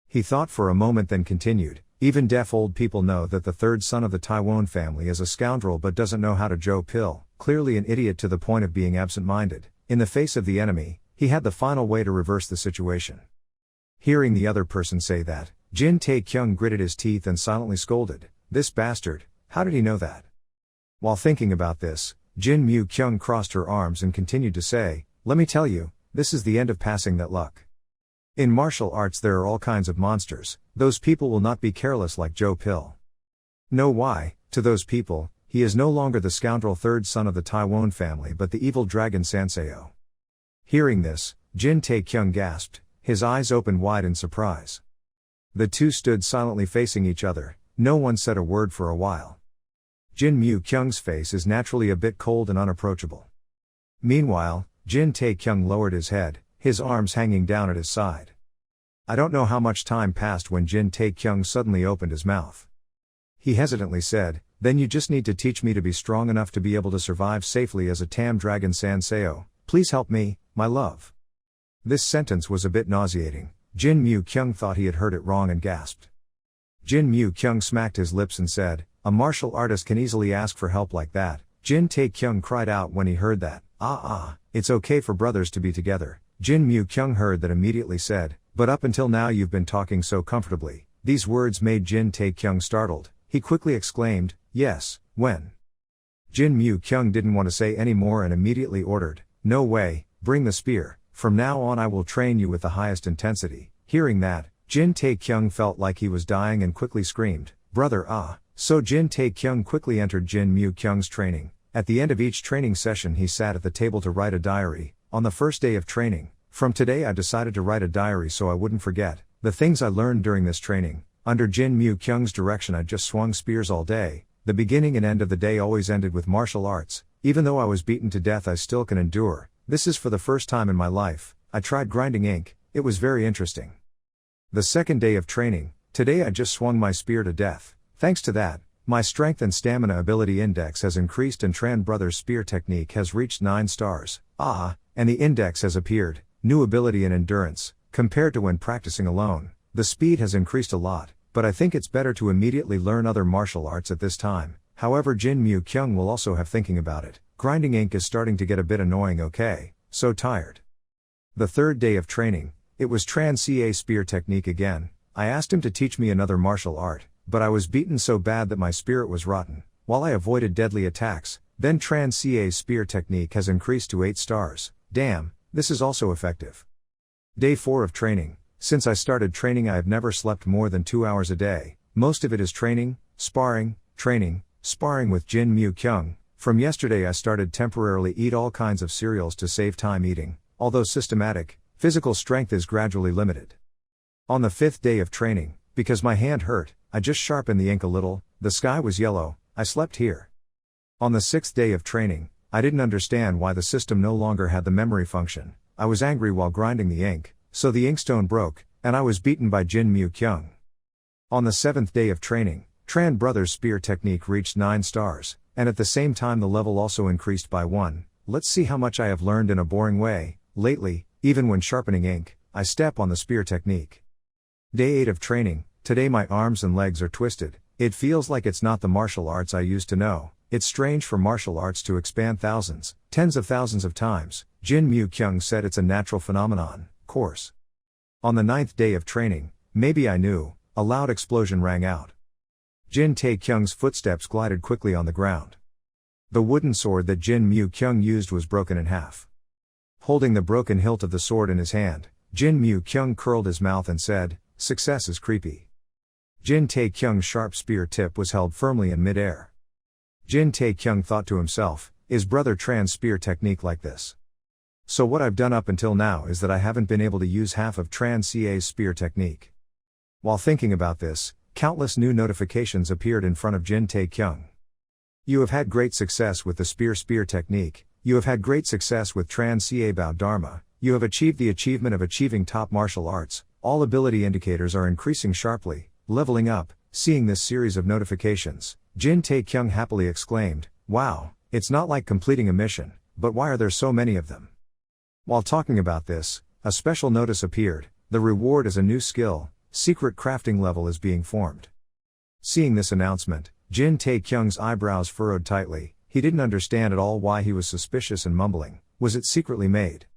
He thought for a moment then continued, "Even deaf old people know that the 3rd son of the Taiwan family is a scoundrel but doesn't know how to Joe Pill, clearly an idiot to the point of being absent-minded. In the face of the enemy, he had the final way to reverse the situation." Hearing the other person say that, Jin Tae-kyung gritted his teeth and silently scolded, "This bastard, how did he know that?" While thinking about this, Jin Mu-kyung crossed her arms and continued to say, "Let me tell you, this is the end of passing that luck. In martial arts there are all kinds of monsters, those people will not be careless like Joe Pill. Know why? To those people, he is no longer the scoundrel 3rd son of the Taiwan family but the evil dragon Sanseo." Hearing this, Jin Tae-kyung gasped, his eyes opened wide in surprise. The two stood silently facing each other, no one said a word for a while. Jin Mu-kyung's face is naturally a bit cold and unapproachable. Meanwhile, Jin Tae-kyung lowered his head, his arms hanging down at his side. I don't know how much time passed when Jin Tae-kyung suddenly opened his mouth. He hesitantly said, "Then you just need to teach me to be strong enough to be able to survive safely as a Tam Dragon Sanseo. Please help me, my love." This sentence was a bit nauseating. Jin Mu-kyung thought he had heard it wrong and gasped. Jin Mu-kyung smacked his lips and said, "A martial artist can easily ask for help like that." Jin Tae-kyung cried out when he heard that. It's okay for brothers to be together." Jin Mu-kyung heard that immediately said, "But up until now you've been talking so comfortably." These words made Jin Tae-kyung startled. He quickly exclaimed, "Yes, when?" Jin Mu-kyung didn't want to say any more and immediately ordered, "No way, bring the spear. From now on I will train you with the highest intensity." Hearing that, Jin Tae-kyung felt like he was dying and quickly screamed, "Brother, ah!" So Jin Tae-kyung quickly entered Jin Mu-kyung's training. At the end of each training session he sat at the table to write a diary. On the first day of training, "From today I decided to write a diary so I wouldn't forget the things I learned during this training." Under Jin Mu-kyung's direction I just swung spears all day. The beginning and end of the day always ended with martial arts. Even though I was beaten to death I still can endure. This is for the first time in my life. I tried grinding ink. It was very interesting. The second day of training, "Today I just swung my spear to death. Thanks to that, my strength and stamina ability index has increased and Tran Brothers' spear technique has reached 9 stars. And the index has appeared. New ability and endurance. Compared to when practicing alone, the speed has increased a lot, but I think it's better to immediately learn other martial arts at this time." However, Jin Mu-kyung will also have thinking about it. Grinding ink is starting to get a bit annoying. Okay, so tired. The third day of training, it was Tran Ca spear technique again. I asked him to teach me another martial art, but I was beaten so bad that my spirit was rotten. While I avoided deadly attacks, then Tran Ca's spear technique has increased to 8 stars. Damn, this is also effective. Day 4 of training. Since I started training I have never slept more than 2 hours a day. Most of it is training, sparring with Jin Mu-kyung. From yesterday I started temporarily eat all kinds of cereals to save time eating. Although systematic, physical strength is gradually limited. On the 5th day of training, because my hand hurt, I just sharpened the ink a little. The sky was yellow. I slept here. On the 6th day of training, I didn't understand why the system no longer had the memory function. I was angry while grinding the ink, so the inkstone broke, and I was beaten by Jin Mu-kyung. On the 7th day of training, Tran Brothers' spear technique reached 9 stars, and at the same time the level also increased by 1. Let's see how much I have learned in a boring way. Lately, even when sharpening ink, I step on the spear technique. Day 8 of training. Today my arms and legs are twisted. It feels like it's not the martial arts I used to know. It's strange for martial arts to expand thousands, tens of thousands of times. Jin Mu-kyung said it's a natural phenomenon. Course. On the 9th day of training, maybe I knew, a loud explosion rang out. Jin Tae-kyung's footsteps glided quickly on the ground. The wooden sword that Jin Mu-kyung used was broken in half. Holding the broken hilt of the sword in his hand, Jin Mu-kyung curled his mouth and said, "Success is creepy." Jin Tae-kyung's sharp spear tip was held firmly in mid-air. Jin Tae-kyung thought to himself, is brother Tran's spear technique like this? So what I've done up until now is that I haven't been able to use half of Tran Ca's spear technique. While thinking about this, countless new notifications appeared in front of Jin Tae-kyung. You have had great success with the spear technique. You have had great success with Tran Ca Bao Dharma. You have achieved the achievement of achieving top martial arts. All ability indicators are increasing sharply, leveling up. Seeing this series of notifications, Jin Tae-kyung happily exclaimed, "Wow, it's not like completing a mission, but why are there so many of them?" While talking about this, a special notice appeared. The reward is a new skill, secret crafting level is being formed. Seeing this announcement, Jin Tae-kyung's eyebrows furrowed tightly. He didn't understand at all why he was suspicious and mumbling. Was it secretly made?